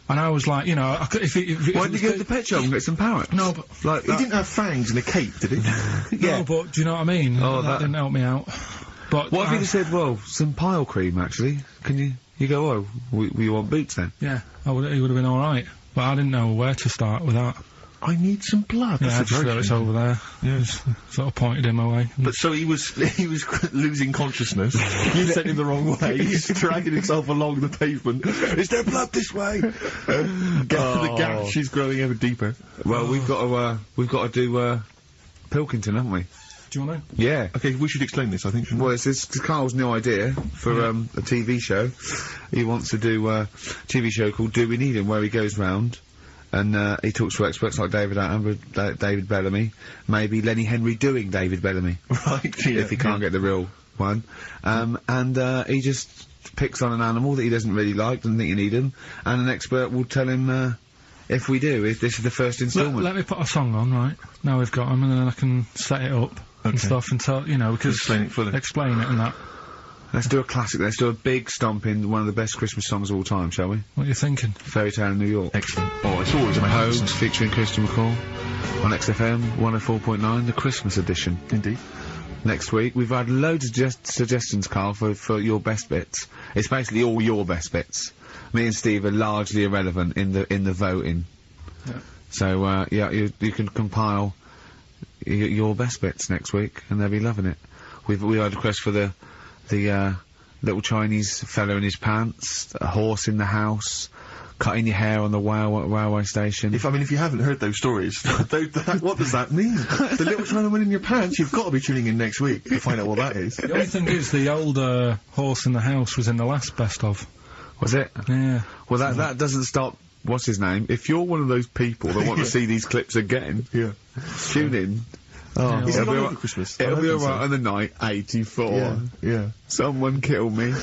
And I was like, why did he go to the pet shop and get some parrots? No, but like he didn't have fangs and a cape, did he? Yeah. No, but do you know what I mean? Oh, that didn't help me out. But what if he just said, well, some pile cream, actually? Can you go, oh, we want Boots then? Yeah, he would have been alright. But I didn't know where to start with that. I need some blood. Yeah, just it's over there. Yeah, just sort of pointed him away. But so he was losing consciousness. You sent him the wrong way. He's dragging himself along the pavement. Is there blood this way? The gash is growing ever deeper. Well, we've got to do Pilkington, haven't we? Do you want to? Yeah. Okay, we should explain this, I think. Well, it's Carl's new idea for a TV show. He wants to do a TV show called Do We Need Him, where he goes round and he talks to experts like David Attenborough, David Bellamy, maybe Lenny Henry doing David Bellamy. Right, yeah. If he can't get the real one. And he just picks on an animal that he doesn't really like, doesn't think you need him, and an expert will tell him, if we do, if this is the first instalment. Let me put a song on, right? Now we've got him, and then I can set it up. and stuff, and tell, you know, because Explain it fully. Explain it and that. Let's do a classic. Let's do a big stomp in one of the best Christmas songs of all time, shall we? What are you thinking? Fairy Tale in New York. Excellent. Oh, it's always amazing. Hoax featuring Christian McCall on XFM 104.9, the Christmas edition. Indeed. Next week, we've had loads of suggestions, Carl, for your best bits. It's basically all your best bits. Me and Steve are largely irrelevant in the voting. Yeah. So, yeah, you can compile your best bits next week, and they'll be loving it. We had a request for the little Chinese fella in his pants, a horse in the house, cutting your hair on the railway station. If you haven't heard those stories, what does that mean? The little Chinaman in your pants, you've got to be tuning in next week to find out what that is. The only thing is, the old horse in the house was in the last best of. Was it? Yeah. Well, that doesn't stop. What's his name? If you're one of those people that want to see these clips again, Yeah. tune in. Oh, Is it It'll be long all- over Christmas? It'll I be don't think alright on the night 84. so. Yeah. Someone kill me.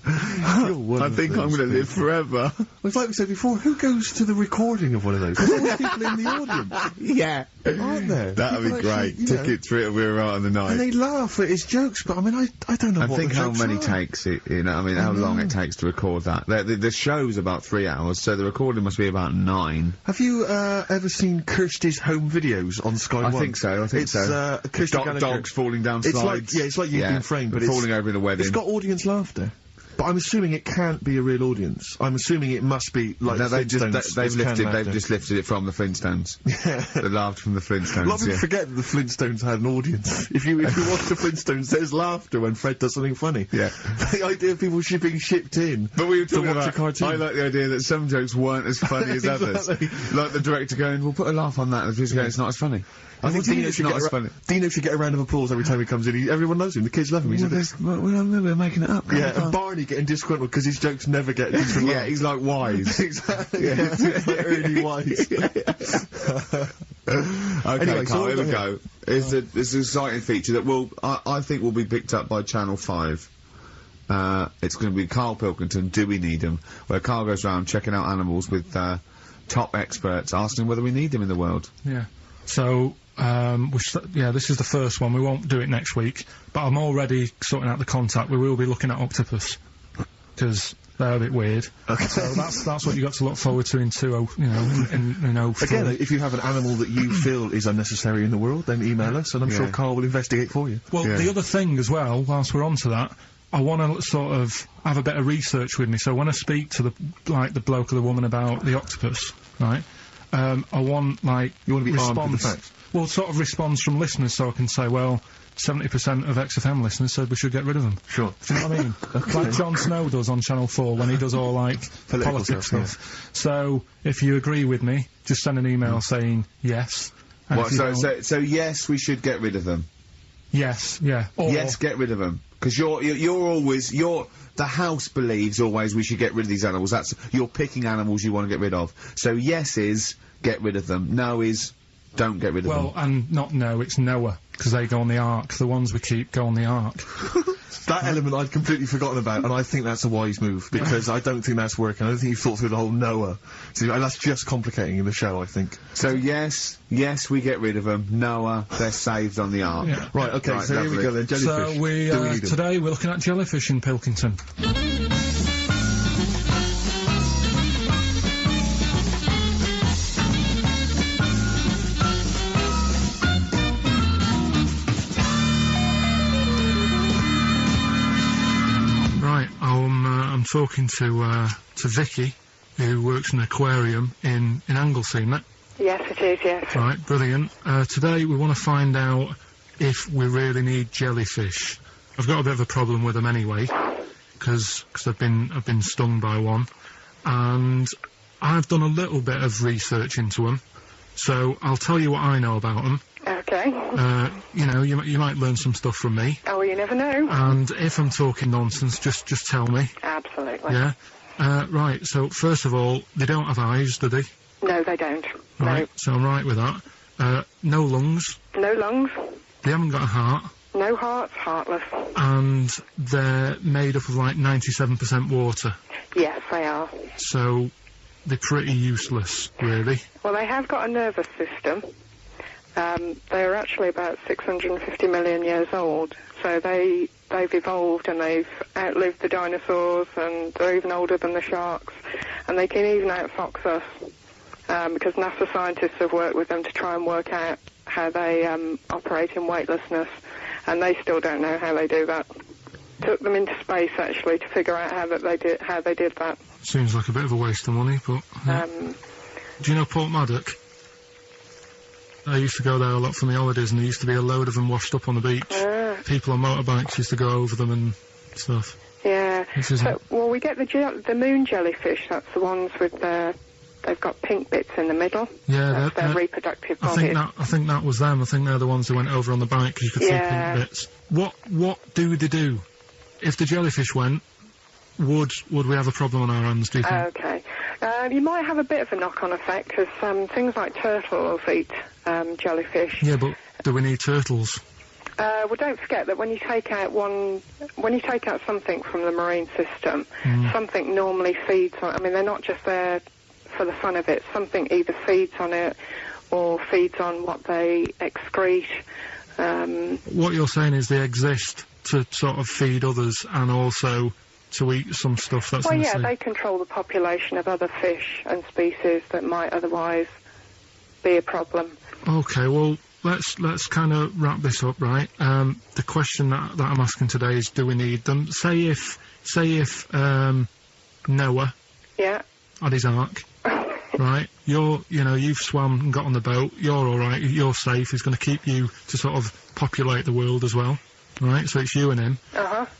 I think I'm gonna live forever. It's like we said before, who goes to the recording of one of those? There's always people in the audience, Yeah. aren't there? That'd be People great. actually, you know, Tickets for It'll Be Alright on the night. and they laugh at his jokes, but I mean, I don't know I what think the how jokes many are. takes it, you know, I mean, how long it takes to record that. The show's about 3 hours, so the recording must be about 9. Have you ever seen Kirsty's home videos on Sky I One? think so, It's Kirsty Gallagher. dogs falling down It's slides. like you've been framed, but falling over in a wedding. it's got audience laughter. But I'm assuming it can't be a real audience. I'm assuming it must be like No, they've Flintstones. they've just lifted it from the Flintstones. Yeah. They laughed from the Flintstones. A lot of people yeah. forget that the Flintstones had an audience. If you watch the Flintstones, there's laughter when Fred does something funny. Yeah. The idea of people being shipped in. But we were to talking watch a about, cartoon. I like the idea that some jokes weren't as funny as others. Exactly. Like the director going, we'll put a laugh on that, and the producer going, it's not as funny. I think Dino it's should not get as a funny. Dino should get a round of applause every time he comes in. Everyone loves him. The kids love him. He's a bit- We're making it up. yeah, and Barney getting disgruntled because his jokes never get a decent Yeah, laugh. he's like wise. Exactly. Yeah, he's like early wise. Okay, Anyway, so Carl, here we yeah. go. It's an exciting feature that I think will be picked up by Channel 5. It's going to be Carl Pilkington, Do We Need 'Em? Where Carl goes around checking out animals with top experts, asking whether we need them in the world. Yeah. So, this is the first one. We won't do it next week, but I'm already sorting out the contact. We will be looking at octopus, because they're a bit weird. Okay. So that's what you got to look forward to in 20, in 04. Again, if you have an animal that you feel is unnecessary in the world, then email us, and I'm sure Yeah. Carl will investigate for you. Well, Yeah. the other thing as well, whilst we're on to that, I want to sort of have a bit of research with me. So when I speak to the bloke or the woman about the octopus, right, I want, You want to be armed with the facts. Well, sort of response from listeners, so I can say, well, 70% of XFM listeners said we should get rid of them. Sure. Do you know what I mean? Like Jon Snow does on Channel 4 when he does all, like, Political politics stuff, stuff. So, if you agree with me, just send an email saying yes. And What, if you don't- so yes, we should get rid of them. yes, yeah. Or, Yes, get rid of them. Because the house believes always we should get rid of these animals. You're picking animals you want to get rid of. So yes is, get rid of them. No is, don't get rid of them. well, and not no, it's Noah, because they go on the Ark. The ones we keep go on the Ark. That element I'd completely forgotten about, and I think that's a wise move, because I don't think that's working. I don't think you thought through the whole Noah. So that's just complicating the show, I think. So yes, we get rid of them. Noah, they're saved on the ark. Yeah. Right, okay, Right, so here we lovely. go then, jellyfish. So Do we need 'em? today we're looking at jellyfish in Pilkington. Right, I'm talking to Vicky, who works in an aquarium in Anglesey, isn't it? Yes, it is, yes. Right, brilliant. Today we want to find out if we really need jellyfish. I've got a bit of a problem with them anyway, because I've been stung by one, and I've done a little bit of research into them. So I'll tell you what I know about them. Okay. You might learn some stuff from me, Oh, well, you never know. and if I'm talking nonsense, just tell me. Absolutely. Yeah. Right. So first of all, they don't have eyes, do they? No, they don't. Right. So I'm right with that. No lungs. No. No lungs. They haven't got a heart. No hearts, heartless. And they're made up of like 97% water, Yes, they are. so they're pretty useless, really. Well, they have got a nervous system. they're actually about 650 million years old. So they've evolved and they've outlived the dinosaurs, and they're even older than the sharks, and they can even outfox us, because NASA scientists have worked with them to try and work out how they operate in weightlessness, and they still don't know how they do that. Took them into space actually to figure out how they did that. Seems like a bit of a waste of money, but... Do you know Port Maddock? I used to go there a lot for my holidays, and there used to be a load of them washed up on the beach. People on motorbikes used to go over them and stuff. Yeah. Well, we get the moon jellyfish. That's the ones with they've got pink bits in the middle. Yeah, that's their reproductive bodies. I think that was them. I think they're the ones who went over on the bike because you could see pink bits. What do they do? If the jellyfish went, would we have a problem on our hands, do you think? Okay. You might have a bit of a knock-on effect, because things like turtles eat jellyfish. Yeah, but do we need turtles? Well, don't forget that when you take out something from the marine system, something normally feeds on. I mean, they're not just there for the fun of it. Something either feeds on it or feeds on what they excrete. What you're saying is they exist to sort of feed others and also to eat some stuff that's in the sea. They control the population of other fish and species that might otherwise be a problem. Okay, well, let's kind of wrap this up, right? The question that I'm asking today is, do we need them? Say if Noah had his ark, right? You've swum and got on the boat, you're alright, you're safe, he's going to keep you to sort of populate the world as well. Right, so it's you and him.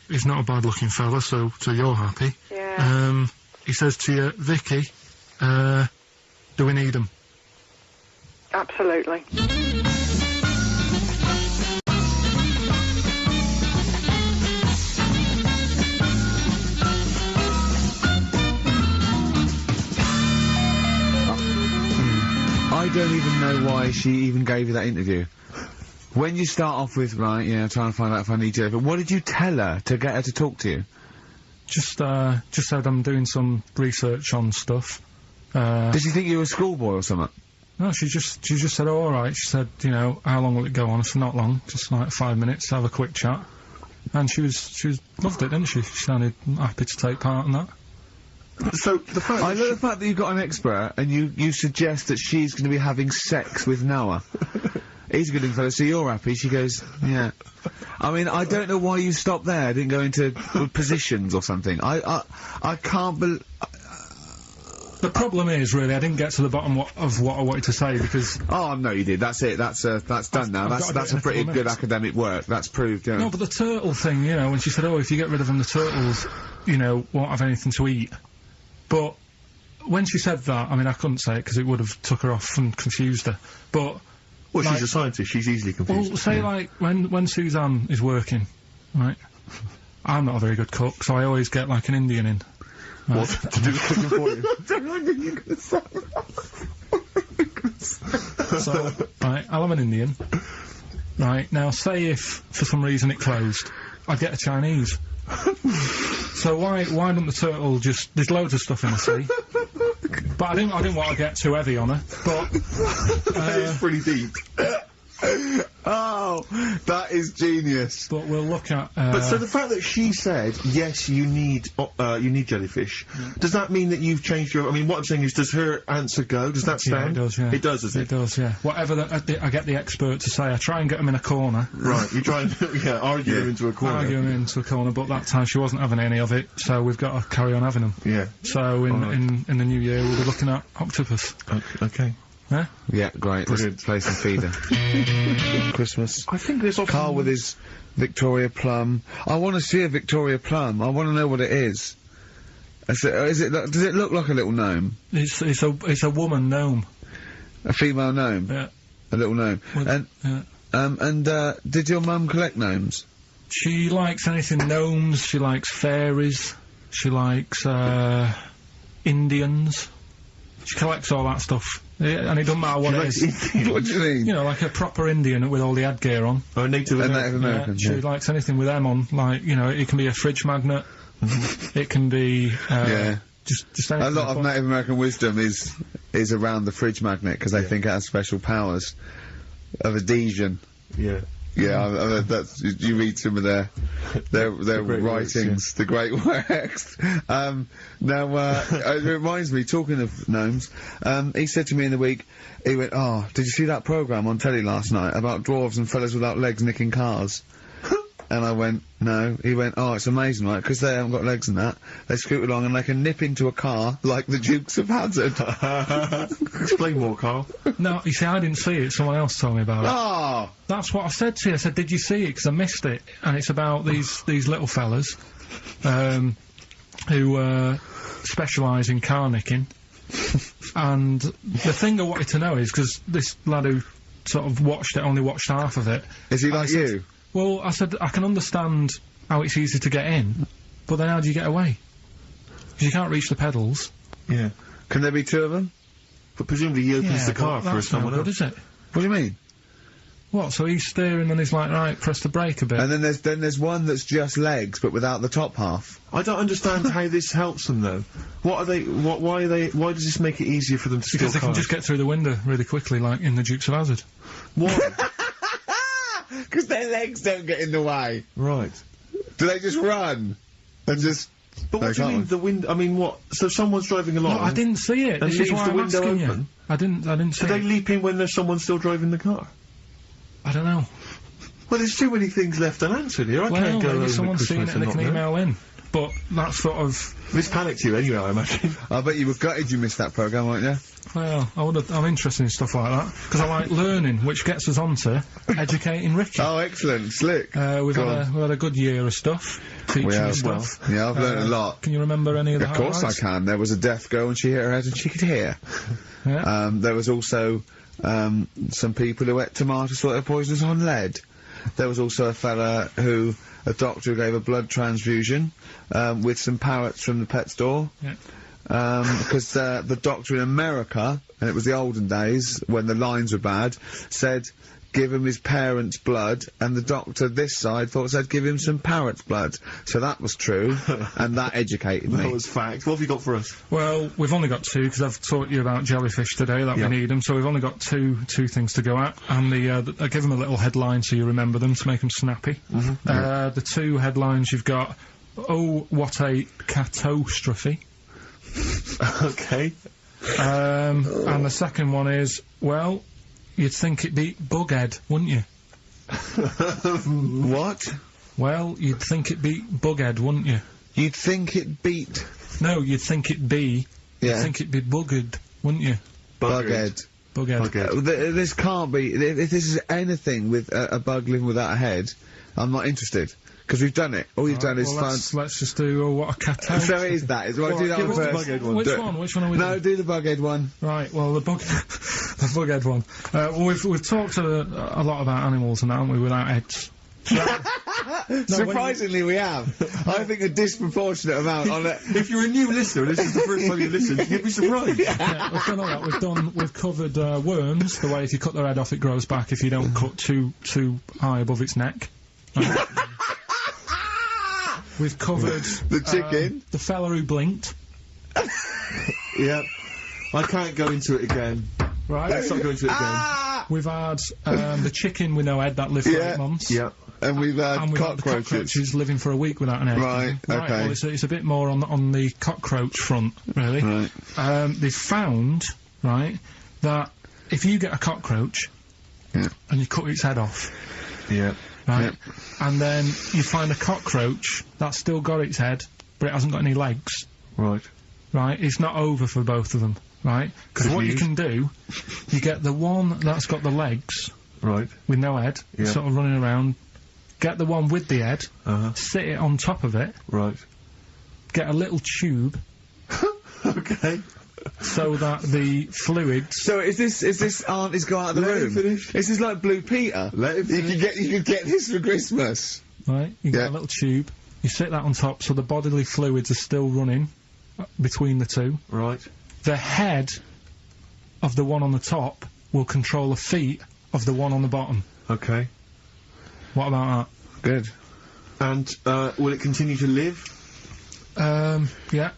He's not a bad-looking fella, so you're happy. Yeah. He says to you, Vicky, do we need him? Absolutely. I don't even know why she even gave you that interview. When you start off with, right, trying to find out if I need you, but what did you tell her to get her to talk to you? Just said I'm doing some research on stuff. Did she think you were a schoolboy or something? No, she just said, oh, alright. She said, how long will it go on? I said, not long, just like 5 minutes to have a quick chat. And she loved it, didn't she? She sounded happy to take part in that. So, the fact I love the fact that you've got an expert and you suggest that she's going to be having sex with Noah. He's a good fella, so you're happy. She goes, yeah. I mean, I don't know why you stopped there. I didn't go into positions or something. I can't believe... The problem is, really, I didn't get to the bottom of what I wanted to say, because... Oh, no, you did. That's it. That's done now. That's a pretty good academic work. That's proved, No, but the turtle thing, when she said, oh, if you get rid of them, the turtles, won't have anything to eat. But when she said that, I mean, I couldn't say it because it would have took her off and confused her. But... Well, she's a scientist. She's easily confused. Well, say, like, when Suzanne is working, right, I'm not a very good cook, so I always get, like, an Indian in. Right? What? To do the cooking for you? So, right, I'll have an Indian. Right, now, say if, for some reason, it closed, I'd get a Chinese. So why don't the turtle just... There's loads of stuff in the sea. But I didn't want to get too heavy on her, but... It's pretty deep. Oh, that is genius. But we'll look at... But so the fact that she said, yes, you need jellyfish, does that mean that you've changed your... I mean, what I'm saying is, does her answer go? Does that stand? Yeah, it does, yeah. It does, does it? It does, yeah. Whatever I get the expert to say, I try and get him in a corner. Right, you try and, argue him into a corner. Argue him into a corner, but that time she wasn't having any of it, so we've got to carry on having them. Yeah. So in the new year, we'll be looking at octopus. Okay. Yeah? Yeah, great. Brilliant. Let's play some feeder. Christmas. I think there's often... Carl with his Victoria Plum. I want to see a Victoria Plum. I want to know what it is. Does it look like a little gnome? It's a woman gnome. A female gnome? Yeah. A little gnome. Did your mum collect gnomes? She likes anything gnomes, she likes fairies, she likes, Indians. She collects all that stuff. And it doesn't matter what it is. What do you mean? Like a proper Indian with all the headgear on. Oh, Native American. Yeah, she likes anything with them on. Like, it can be a fridge magnet. It can be, just anything. A lot of Native American wisdom is around the fridge magnet, because they think it has special powers. of adhesion. Yeah. Yeah, that's you read some of their great writings, the great works. It reminds me, talking of gnomes, he said to me in the week, he went, "Oh, did you see that programme on telly last night about dwarves and fellas without legs nicking cars?" And I went, "No." He went, "Oh, it's amazing, right? Because they haven't got legs and that. They scoot along and they can nip into a car like the Dukes of Hazzard." Explain more, Carl. No, you see, I didn't see it. Someone else told me about it. Oh! That's what I said to you. I said, "Did you see it?" Because I missed it. And it's about these little fellas, who specialise in car nicking. And the thing I wanted to know is, because this lad who sort of only watched half of it. Is he like you? Well, I said, I can understand how it's easy to get in, but then how do you get away? Because you can't reach the pedals. Yeah. Can there be two of them? But presumably he opens the car for someone else. Is it? What do you mean? What, so he's steering and he's like, right, press the brake a bit. And then there's one that's just legs, but without the top half. I don't understand how this helps them, though. Why does this make it easier for them to steal Because they can cars? just get through the window really quickly, like in the Dukes of Hazzard. Why? Because their legs don't get in the way. Right. Do they just run? And just... But what do you mean, the window... I mean, what? So someone's driving along... No, I didn't see it. And This is leaves why the I'm window asking open? you. I didn't see Do they it. leap in when there's someone still driving the car? I don't know. Well, there's too many things left unanswered here. I can't go maybe over someone's seen Christmas it and they and can not know. email in. But that's sort of... This panicked you anyway, I imagine. I bet you were gutted you missed that programme, weren't you? Well, I'm interested in stuff like that. Because I like learning, which gets us on to educating Ricky. Oh, excellent. Slick. We've had a good year of stuff. Teaching We have, stuff. Yeah, I've learned a lot. Can you remember any of the Of course I highlights? can. There was a deaf girl and she hit her head and she could hear. Yeah. There was also some people who ate tomatoes thought they were poisonous on lead. There was also a doctor who gave a blood transfusion with some parrots from the pet store. Yeah. Because the doctor in America, and it was the olden days when the lines were bad, said give him his parents' blood, and the doctor this side thought said give him some parrot's blood. So that was true, and that educated me. That was fact. What have you got for us? Well, we've only got two, because I've taught you about jellyfish today, that we need them, so we've only got two things to go at, and I give them a little headline so you remember them to make them snappy. The two headlines you've got, oh, what a catastrophe. Okay. And the second one is, well, you'd think it beat Bughead, wouldn't you? What? Well, you'd think it beat Bughead, wouldn't you? You'd think it beat... No, you'd think it be... Yeah. You'd think it'd be Buggered, wouldn't you? Bughead. Bughead. This can't be... If this is anything with a bug living without a head, I'm not interested. Because we've done it. All you've done is let's just do, oh, what a catastrophe. So is that. Do that give one us the first. Bughead one. Which one are we doing? No, do the Bughead one. Right, well, the Bughead one. Well, we've talked a lot about animals and that, haven't we, without heads. Surprisingly, we have. I think a disproportionate amount on it. If you're a new listener, this is the first time you listen, you'd be surprised. Yeah, we've done all that. We've covered worms, the way if you cut their head off it grows back if you don't cut too high above its neck. We've covered... The chicken. The fella who blinked. Yeah. I can't go into it again. Right. Let's not go into it again. We've had the chicken with no head that lived for 8 months. Yeah. And we've had And we've had the cockroaches. cockroaches living for a week without an head. Right, okay. Well, it's a bit more on the cockroach front, really. Right. They've found, right, that if you get a cockroach and you cut its head off, right, and then you find a cockroach that's still got its head, but it hasn't got any legs, right, it's not over for both of them, right? Because what you can do, you get the one that's got the legs, right, with no head, sort of running around. Get the one with the head, sit it on top of it, right, get a little tube, okay, so that the fluids... So is this auntie's go out of the Let him room? finish. This is like Blue Peter. Let him You could get this for Christmas. Right, you get a little tube, you sit that on top so the bodily fluids are still running between the two. Right. The head of the one on the top will control the feet of the one on the bottom. Okay. What about Good. And, will it continue to live? that? Yeah.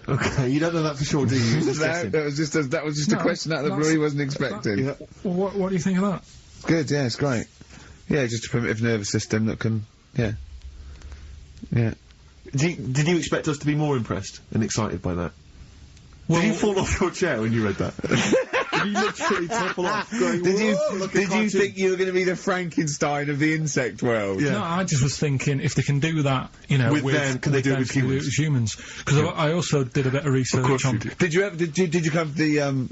Okay, you don't know that for sure, do you? That was just a question out of the blue he wasn't expecting. Yeah. Well, what do you think of that? Good, yeah, it's great. Yeah, just a primitive nervous system that can, yeah. Yeah. Did you expect us to be more impressed and excited by that? Well, did you fall off your chair when you read that? Did you literally topple off? Going, Did you cartoon? think you were going to be the Frankenstein of the insect world? Yeah. No, I just was thinking if they can do that, you know, With them, can they do it with can humans? Humans. Because I also did a bit of research course on. you did. Did you come to the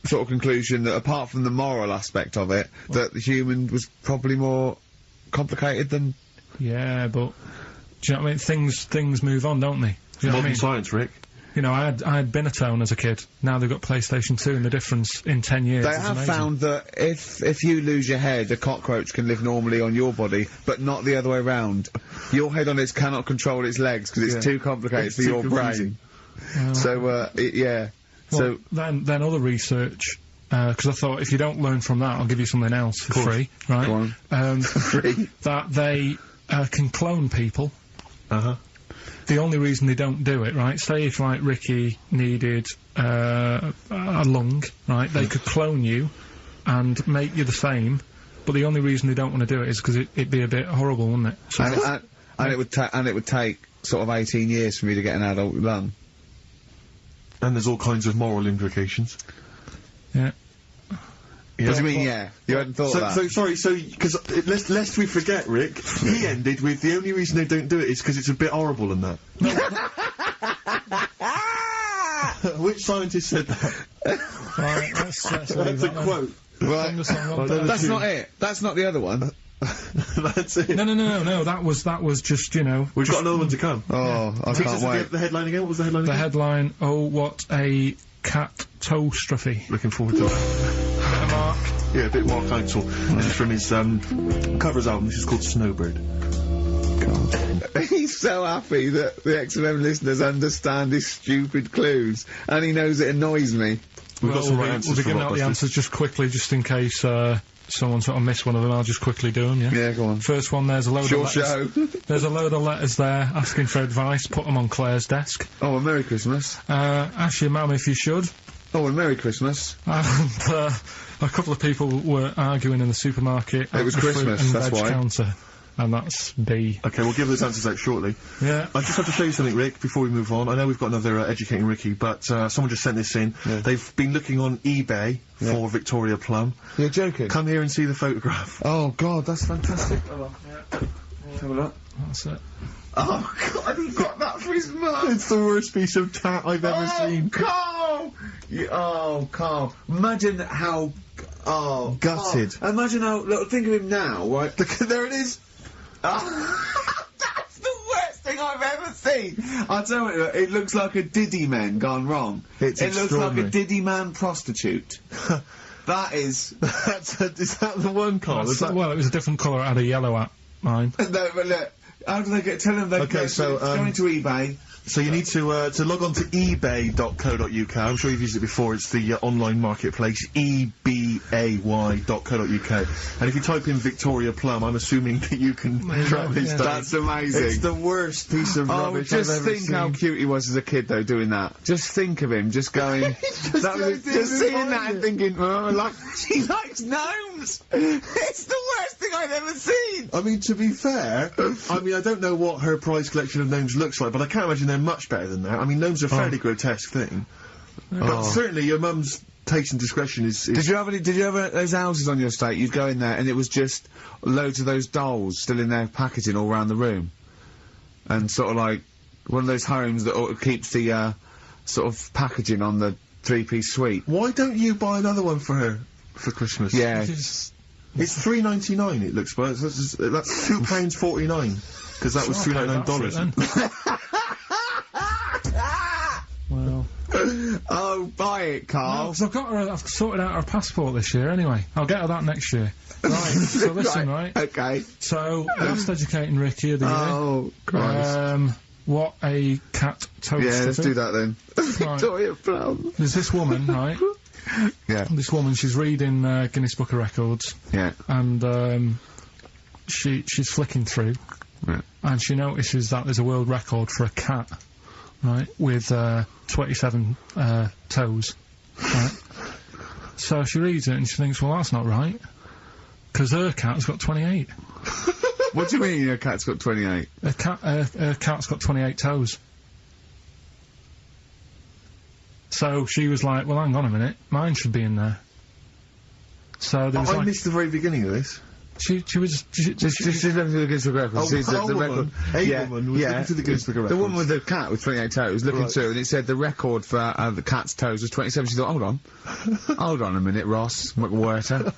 sort of conclusion that apart from the moral aspect of it, that the human was probably more complicated than? Yeah, but do you know what I mean? Things move on, don't they? Do you know what I Modern mean? science, Rick. You know, I had Binatone as a kid. Now they've got PlayStation 2, and the difference in 10 years They is have amazing. found that if you lose your head, a cockroach can live normally on your body, but not the other way round. Your head on it cannot control its legs because it's Yeah. too complicated It's for too your confusing. brain. So, yeah. Well, then other research, because I thought if you don't learn from that, I'll give you something else for free, right? Go on. Free. That they can clone people. Uh-huh. The only reason they don't do it, right? Say if, like, Ricky needed a lung, right? They could clone you and make you the same, but the only reason they don't want to do it is because it'd be a bit horrible, wouldn't it? So And it would take sort of 18 years for me to get an adult lung. And there's all kinds of moral implications. yeah. What do you mean, yeah? You hadn't thought of that? Because lest we forget, Rick, he ended with the only reason they don't do it is because it's a bit horrible and that. Which scientist said that? Right, let's leave That's a that then. quote. Right. That's two. not it. That's not the other one. That's it. No, that was just, you know, We've got another one to come. Oh, I Read can't us wait. the headline again. What was the headline the again? headline, oh, what a catastrophe. Looking forward to it. Mark. Yeah, a bit more counsel. This is from his covers album. This is called Snowbird. He's so happy that the XFM listeners understand his stupid clues, and he knows it annoys me. We've got some right We'll answers be for giving out the Rockbusters. answers just quickly, just in case someone sort of missed one of them. I'll just quickly do them, yeah? Yeah, go on. First one, there's a load Your of letters. show. There's a load of letters there asking for advice. Put them on Claire's desk. Oh, and Merry Christmas. Ask your mum if you should. Oh, and Merry Christmas. And a couple of people were arguing in the supermarket. It was at the fruit Christmas, and that's veg why. counter. And that's B. Okay, we'll give those answers out shortly. Yeah. I just have to show you something, Rick, before we move on. I know we've got another Educating Ricky, but someone just sent this in. Yeah. They've been looking on eBay for Victoria Plum. You're joking? Come here and see the photograph. Oh, God, that's fantastic. Have a look. That's it. Oh, God, he got that for his mum. It's the worst piece of tat I've ever seen. Carl! Carl. Imagine how... Oh, Gutted. Carl. Imagine how... Look, think of him now, right? There it is. That's the worst thing I've ever seen. I'll tell you, it looks like a Diddy man gone wrong. It's it looks like a extraordinary. Diddy man prostitute. That is... Is that the one, Carl? Is that... Well, it was a different colour. It had a yellow at mine. No, but look, how do they get... Tell them they Okay, so, go into eBay. So you need to log on to ebay.co.uk. I'm sure you've used it before. It's the online marketplace, ebay.co.uk. And if you type in Victoria Plum, I'm assuming that you can track this down. That's amazing. It's the worst piece of Oh, rubbish I've just ever think seen. how cute he was as a kid, though, doing that. Just think of him, just going... just seeing that and thinking, oh, like, she likes gnomes! It's the worst thing I've ever seen! I mean, to be fair, I mean, I don't know what her prize collection of gnomes looks like, but I can't imagine they're much better than that. I mean, gnomes are a fairly grotesque thing. But certainly your mum's taste and discretion is... Did you have those houses on your estate? You'd go in there and it was just loads of those dolls still in their packaging all around the room. And sort of like one of those homes that keeps the sort of packaging on the three-piece suite. Why don't you buy another one for her for Christmas? Yeah. It's $3.99 it looks, but that's £2.49 because that was $3.99. Well, Oh, buy it, Carl. because I've sorted out her passport this year anyway. I'll get her that next year. Right, so listen, right? Okay. So, last Educating Ricky of the year. Oh, Christ. What a cat toast. Yeah, let's do that then. Victoria Plum. There's this woman, right? Yeah. This woman, she's reading Guinness Book of Records, Yeah. and she's flicking through, Yeah. and she notices that there's a world record for a cat, right, with 27 toes, right? So she reads it and she thinks, well, that's not right. Because her cat's got 28. What do you mean your cat's got 28? Her cat's got 28 toes. So she was like, well, hang on a minute, mine should be in there. So there was I missed the very beginning of this. She's Just looking to the Guinness Book of Records. Oh, She's the woman. record. A woman was looking to the Guinness Book of The Records. woman with the cat with 28 toes looking through, and it said the record for the cat's toes was 27. She thought, hold on. Hold on a minute, Ross McWhirter.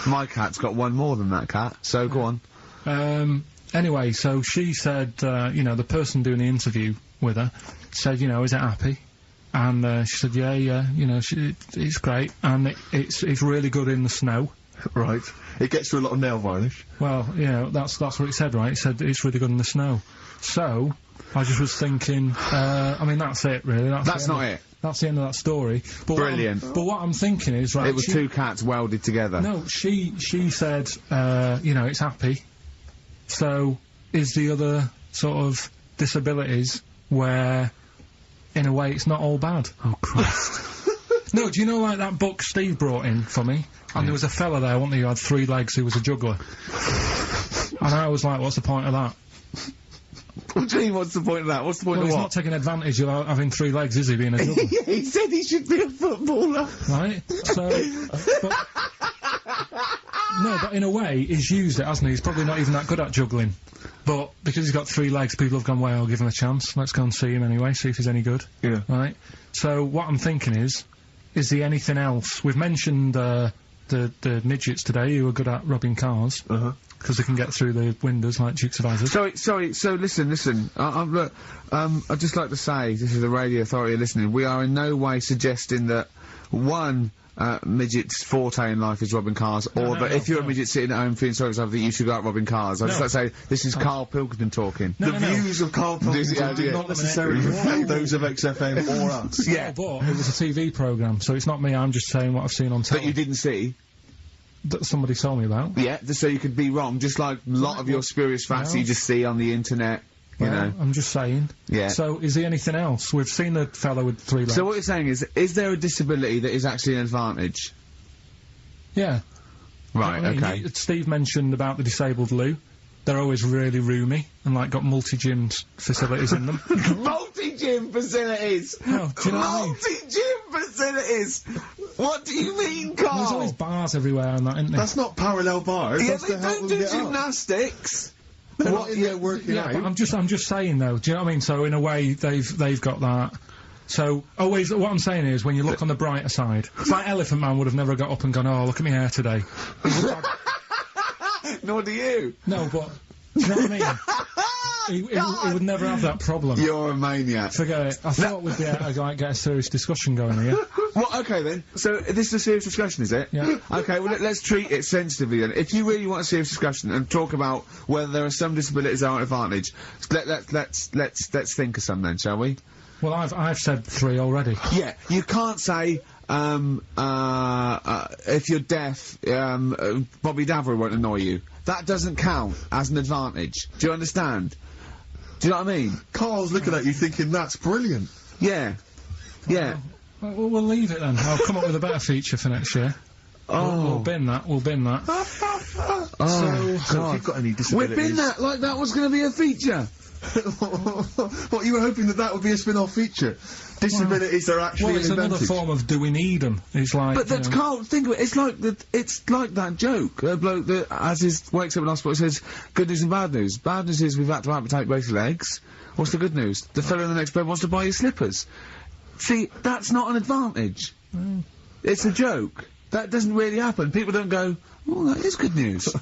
My cat's got one more than that cat, so go on. Anyway, so she said, you know, the person doing the interview with her said, you know, is it happy? And she said, yeah, you know, it's great, and it's really good in the snow. Right. It gets through a lot of nail varnish. Well, you know, that's what it said, right? It said it's really good in the snow. So, I just was thinking, I mean, that's it, really. That's not it. That's the end of that story. But Brilliant. But what I'm thinking is, right... It was two cats welded together. No, she said, you know, it's happy. So, is the other sort of disabilities where, in a way, it's not all bad? Oh, Christ. No, do you know, like, that book Steve brought in for me? And there was a fella there, wasn't there, who had 3 legs who was a juggler. And I was like, what's the point of that? What do you mean, what's the point of that? What's the point Well, of he's what? not taking advantage of having 3 legs, is he, being a juggler? Yeah, he said he should be a footballer. Right? So... No, but in a way, he's used it, hasn't he? He's probably not even that good at juggling. But because he's got 3 legs, people have gone, well, I'll give him a chance. Let's go and see him anyway, see if he's any good. Yeah. Right? So, what I'm thinking is he anything else? We've mentioned, the midgets today who are good at robbing cars. Because they can get through the windows like Dukes of Hazzard. Sorry, so listen, look, I'd just like to say, this is the Radio Authority listening, we are in no way suggesting that, one, midget's forte in life is robbing cars, or that if you're a midget sitting at home feeling sorry for yourself, that you should go out robbing cars. I'd just like to say, this is KARL Pilkington talking. The views of KARL Pilkington do not necessarily reflect those of XFM or us. Yeah, but it was a TV programme, so it's not me, I'm just saying what I've seen on telly. That you didn't see? That somebody told me about. Yeah, just so you could be wrong, just like a lot of your spurious facts that you just see on the internet, you know. I'm just saying. Yeah. So, is there anything else? We've seen the fellow with 3 legs. So what you're saying is there a disability that is actually an advantage? Yeah. Right, I mean, okay. Steve mentioned about the disabled loo. They're always really roomy, and like got multi-gym facilities in them. Multi-gym facilities! No, do you know what I mean? Multi-gym facilities! What do you mean, Carl? There's always bars everywhere and that, isn't there? That's not parallel bars. Yeah, That's they to help don't them do get up. gymnastics! They're not in there working Yeah, out. but I'm just saying though, do you know what I mean? So in a way, they've got that. So, always, what I'm saying is, when you look on the brighter side, it's like Elephant Man would have never got up and gone, oh, look at my hair today. Nor do you. No, but, do you know what I mean? He would never have that problem. You're a maniac. Forget it. I thought we'd be able to like, get a serious discussion going here. Well, okay then. So, this is a serious discussion, is it? Yeah. Okay, well, let's treat it sensitively then. If you really want a serious discussion and talk about whether there are some disabilities that are an advantage, let's think of some then, shall we? Well, I've said 3 already. Yeah, you can't say, if you're deaf, Bobby Davro won't annoy you. That doesn't count as an advantage. Do you understand? Do you know what I mean? Carl's looking at you thinking, that's brilliant. Yeah. Yeah. Well, we'll leave it then. I'll come up with a better feature for next year. We'll bin that. Oh, So if you've got any disabilities... We've been that, like that was going to be a feature. What, you were hoping that would be a spin-off feature? Disabilities are actually Well, it's an another advantage. form of do we need them? It's like... But that's Carl, think of it, it's like that joke, a bloke that, wakes up in hospital, says, good news and bad news. Bad news is we've had to amputate both your legs. What's the good news? The fellow in the next bed wants to buy you slippers. See, that's not an advantage. It's a joke. That doesn't really happen. People don't go, oh, that is good news.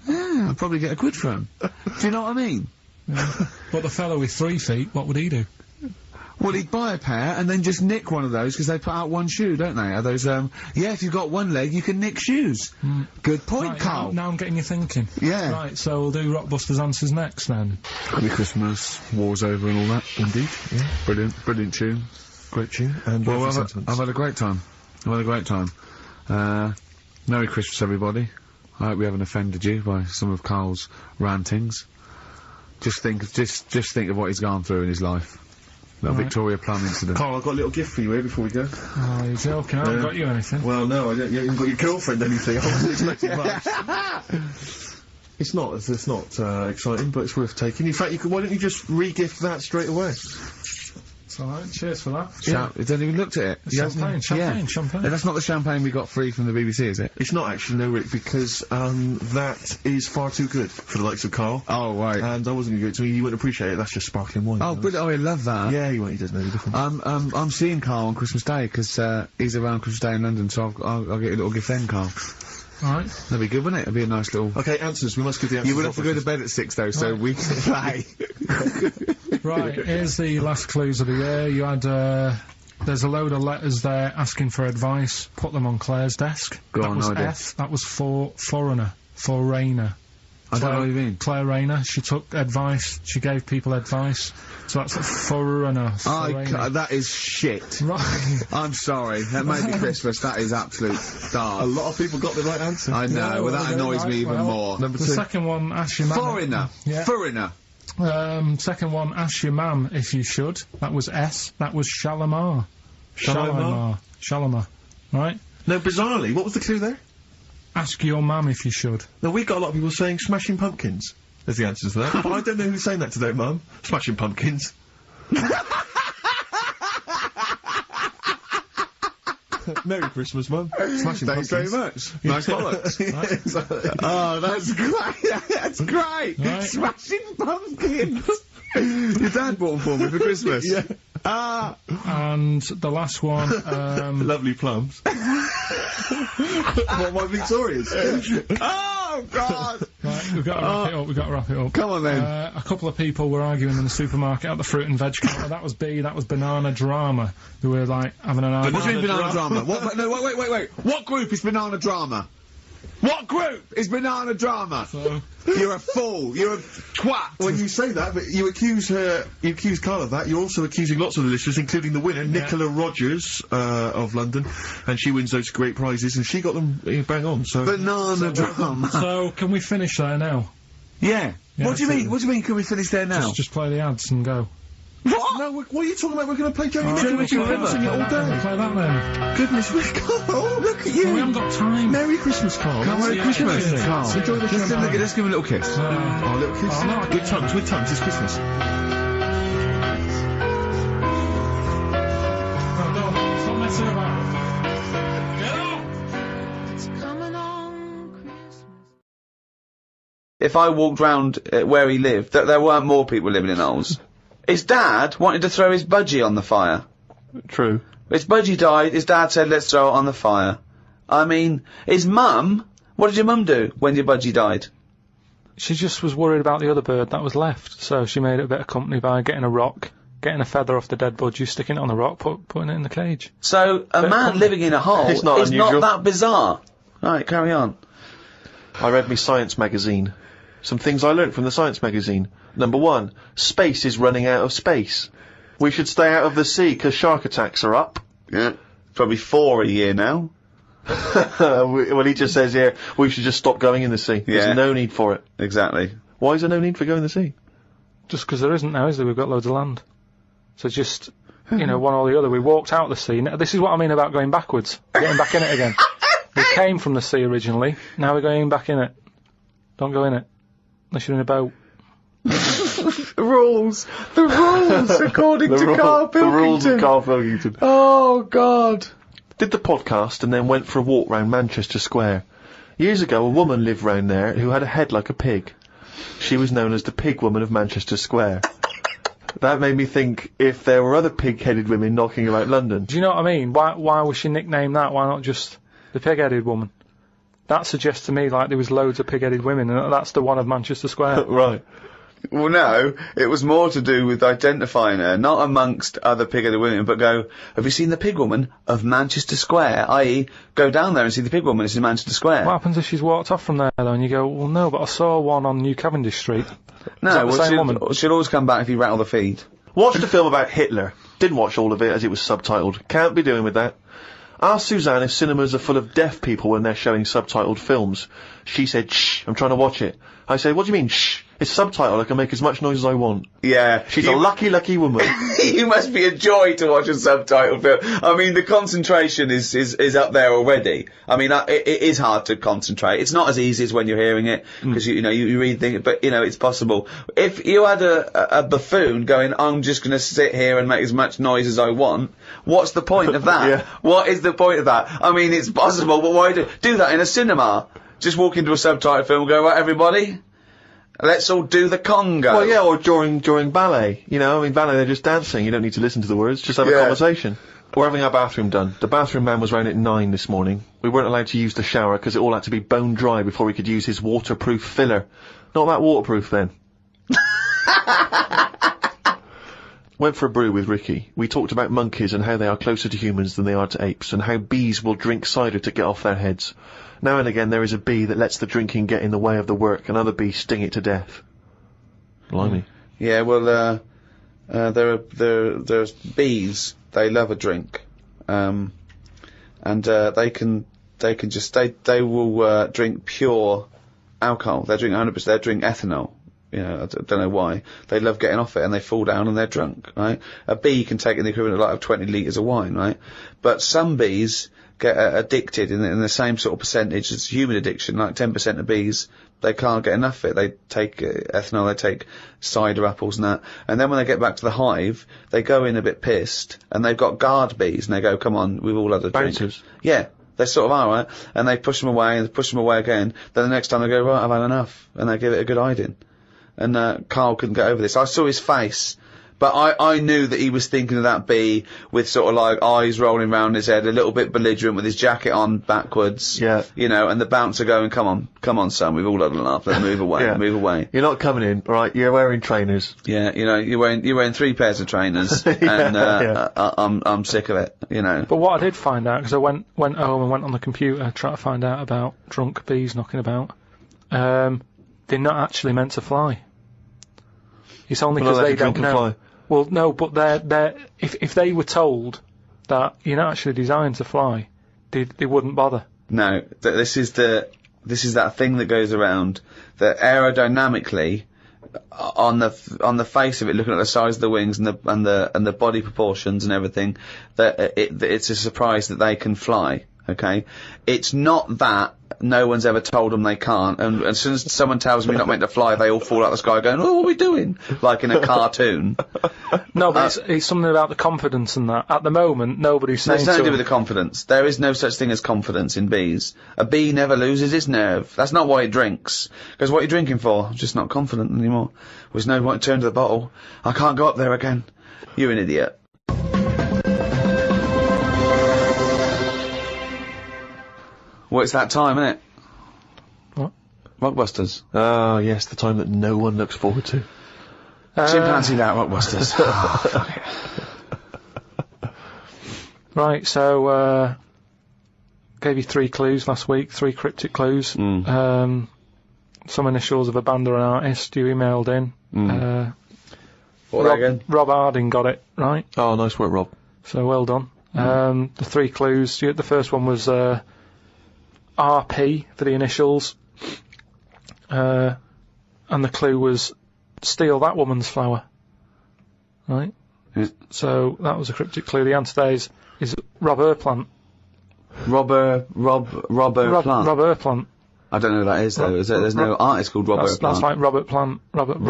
Yeah, I'll probably get a quid for him. Do you know what I mean? But the fellow with 3 feet, what would he do? Well, he'd buy a pair and then just nick one of those because they put out one shoe, don't they? Are those, yeah, if you've got one leg, you can nick shoes. Good point, Right, Carl. now I'm getting you thinking. Yeah. Right, so we'll do Rockbusters Answers next then. Happy Christmas, war's over and all that. Indeed, yeah. Brilliant tune. Great tune. And Well, beautiful I've sentiments. had a great time. Merry Christmas, everybody. I hope we haven't offended you by some of Carl's rantings. Just think of what he's gone through in his life. Little Victoria Plum incident. Carl, I've got a little gift for you here before we go. Oh, you're joking. I haven't got you anything. Well, no, I don't. You haven't got your girlfriend anything. I wasn't expecting much. It's not exciting, but it's worth taking. In fact, why don't you just re-gift that straight away? It's alright, cheers for that. He hasn't even looked at it. Champagne. That's not the champagne we got free from the BBC, is it? It's not actually, no, Rick, because that is far too good for the likes of Carl. Oh, right. And I wasn't going to give it to him. You wouldn't appreciate it. That's just sparkling wine. Oh, brilliant. Oh, I love that. Yeah, he won't. He doesn't know the difference. I'm seeing Carl on Christmas Day, because he's around Christmas Day in London, so I'll get you a little gift then, Carl. Alright. That'd be good, wouldn't it? It'd be a nice little... Okay, answers. We must give the answers. You would have to go to bed at 6, though, so we can play. Right, here's the last clues of the year. You had, there's a load of letters there asking for advice. Put them on Claire's desk. That was F. That was for foreigner. For Rayner. I don't know what you mean. Claire Rayner. She took advice. She gave people advice. So that's a foreigner. That is shit. Right. I'm sorry. That may be Christmas. That is absolute stars. A lot of people got the right answer. I know. Well, that annoys me even more. Number The 2. second one, ask your mum. Foreigner. Yeah. Foreigner. Second one, ask your mum if you should. That was S. That was Shalimar. Shalimar. Right? No, bizarrely, what was the clue there? Ask your mum if you should. No, we got a lot of people saying Smashing Pumpkins as the answers to that. But I don't know who's saying that today, Mum. Smashing Pumpkins. Merry Christmas, Mum. Smashing Thanks Pumpkins. very much. Nice bollocks. Yeah, exactly. Oh, that's great. That's great. Right. Smashing Pumpkins. Your dad bought them for me for Christmas. Yeah. Ah. And the last one, Lovely plums. What, my Victorias? Oh, God. right, we've got to wrap it up. Come on, then. A couple of people were arguing in the supermarket at the fruit and veg counter. That was B, that was Banana Drama. Who were, like, having an argument. What do you mean Banana Drama? What? No, wait. What group is Banana Drama? What group is Banana Drama? So, You're a fool. You're a twat. When you say that, but you accuse Carl of that, you're also accusing lots of the listeners, including the winner, Nicola Rogers, of London, and she wins those great prizes, and she got them bang on, so... Banana Drama. so can we finish there now? Yeah. Yeah, What do you mean? What do you mean? Can we finish there now? Just play the ads and go. What? No, what are you talking about? We're going to play Joey Joey Nicholson. We've been River. singing it all day. Play that then. Goodness me, Carl, look at you. We haven't got time. Merry Christmas, Carl. Merry Yeah, Christmas, yeah. Carl. Enjoy the Let's champagne. give him a little kiss. Oh, little kiss. Oh, no, I With tongues, it's Christmas. No, stop messing about. Get off! If I walked round where he lived, there weren't more people living in Knowles. His dad wanted to throw his budgie on the fire. True. His budgie died, his dad said, let's throw it on the fire. I mean, his mum, what did your mum do when your budgie died? She just was worried about the other bird that was left, so she made it a bit of company by getting a rock, getting a feather off the dead budgie, sticking it on the rock, putting it in the cage. So, a man living in a hole It's not is unusual. not that bizarre. Right, carry on. I read me science magazine. Some things I learnt from the science magazine. Number 1, space is running out of space. We should stay out of the sea 'cause shark attacks are up. Yeah. Probably 4 a year now. Well, he just says here, we should just stop going in the sea. Yeah. There's no need for it. Exactly. Why is there no need for going in the sea? Just because there isn't now, is there? We've got loads of land. So just, you know, one or the other. We walked out the sea. Now, this is what I mean about going backwards. Getting back in it again. We came from the sea originally. Now we're going back in it. Don't go in it. Unless you're in a boat. The rules, according to Carl The rules of Pilkington. Carl Pilkington. Oh, God. Did the podcast and then went for a walk round Manchester Square. Years ago, a woman lived round there who had a head like a pig. She was known as the Pig Woman of Manchester Square. That made me think if there were other pig-headed women knocking about London. Do you know what I mean? Why was she nicknamed that? Why not just the pig-headed woman? That suggests to me like there was loads of pig-headed women, and that's the one of Manchester Square. Right. Well, no, it was more to do with identifying her, not amongst other pig-headed women, but go, have you seen the pig woman of Manchester Square? I.e., go down there and see the pig woman, it's in Manchester Square. What happens if she's walked off from there, though, and you go, well, no, but I saw one on New Cavendish Street. No, that the well, same woman? she'll always come back if you rattle the feed. Watched a film about Hitler. Didn't watch all of it as it was subtitled. Can't be doing with that. Asked Suzanne if cinemas are full of deaf people when they're showing subtitled films. She said, shh, I'm trying to watch it. I said, what do you mean, shh? It's subtitled. I can make as much noise as I want. Yeah. She's a lucky, lucky woman. You must be a joy to watch a subtitle film. I mean, the concentration is up there already. I mean, it is hard to concentrate. It's not as easy as when you're hearing it, because you read things, but it's possible. If you had a buffoon going, I'm just gonna sit here and make as much noise as I want, what's the point of that? Yeah. What is the point of that? I mean, it's possible, but why do that in a cinema? Just walk into a subtitle film and go, right, everybody? Let's all do the conga. Well, yeah, or during ballet. Ballet, they're just dancing. You don't need to listen to the words. Just have a conversation. We're having our bathroom done. The bathroom man was round at 9 this morning. We weren't allowed to use the shower because it all had to be bone dry before we could use his waterproof filler. Not that waterproof, then. Went for a brew with Ricky. We talked about monkeys and how they are closer to humans than they are to apes, and how bees will drink cider to get off their heads. Now and again there is a bee that lets the drinking get in the way of the work, and other bees sting it to death. Blimey. Yeah, well, there's bees. They love a drink, and they will drink pure alcohol. They drink 100%. They drink ethanol. I don't know why. They love getting off it, and they fall down and they're drunk, right? A bee can take in the equivalent of 20 litres of wine, right? But some bees get addicted in the same sort of percentage as human addiction, like 10% of bees, they can't get enough of it. They take ethanol, they take cider apples and that, and then when they get back to the hive, they go in a bit pissed, and they've got guard bees, and they go, come on, we've all had a drink. Bouncers. Yeah. They sort of are, right? And they push them away, and push them away again, then the next time they go, right, I've had enough, and they give it a good hiding. And Karl couldn't get over this. I saw his face, but I knew that he was thinking of that bee with sort of like eyes rolling round his head, a little bit belligerent with his jacket on backwards. Yeah. And the bouncer going, come on, son, we've all had enough. Let's move away, move away. You're not coming in, right? You're wearing trainers. Yeah, you're wearing 3 pairs of trainers, and I'm sick of it. But what I did find out, because I went home and went on the computer trying to find out about drunk bees knocking about, they're not actually meant to fly. It's only because they don't know. Fly. Well, no, but if they were told that you're not actually designed to fly, they wouldn't bother. No, this is that thing that goes around that aerodynamically, on the face of it, looking at the size of the wings and the body proportions and everything, that it's a surprise that they can fly. Okay, it's not that no one's ever told them they can't, and as soon as someone tells me you're not meant to fly, they all fall out of the sky going, oh, what are we doing? Like in a cartoon. No, but it's something about the confidence and that. At the moment, nobody's saying it's nothing to do with the confidence. There is no such thing as confidence in bees. A bee never loses its nerve. That's not why it drinks. Because what are you drinking for? I'm just not confident anymore. There's no point to turn to the bottle. I can't go up there again. You're an idiot. Well, it's that time, isn't it? What? Rockbusters. Oh, yes, the time that no one looks forward to. Chimpanzee that, Rockbusters. Oh, fuck it. Right, so, gave you 3 clues last week, 3 cryptic clues. Some initials of a band or an artist you emailed in. What again? Rob Harding got it, right? Oh, nice work, Rob. So, well done. The 3 clues, the first one was, RP for the initials, and the clue was steal that woman's flower, right? So that was a cryptic clue. The answer there is Rob Plant. Rob Plant. Rob Plant. I don't know who that is though. There's no artist called Robert Plant. That's like Robert Plant. Robert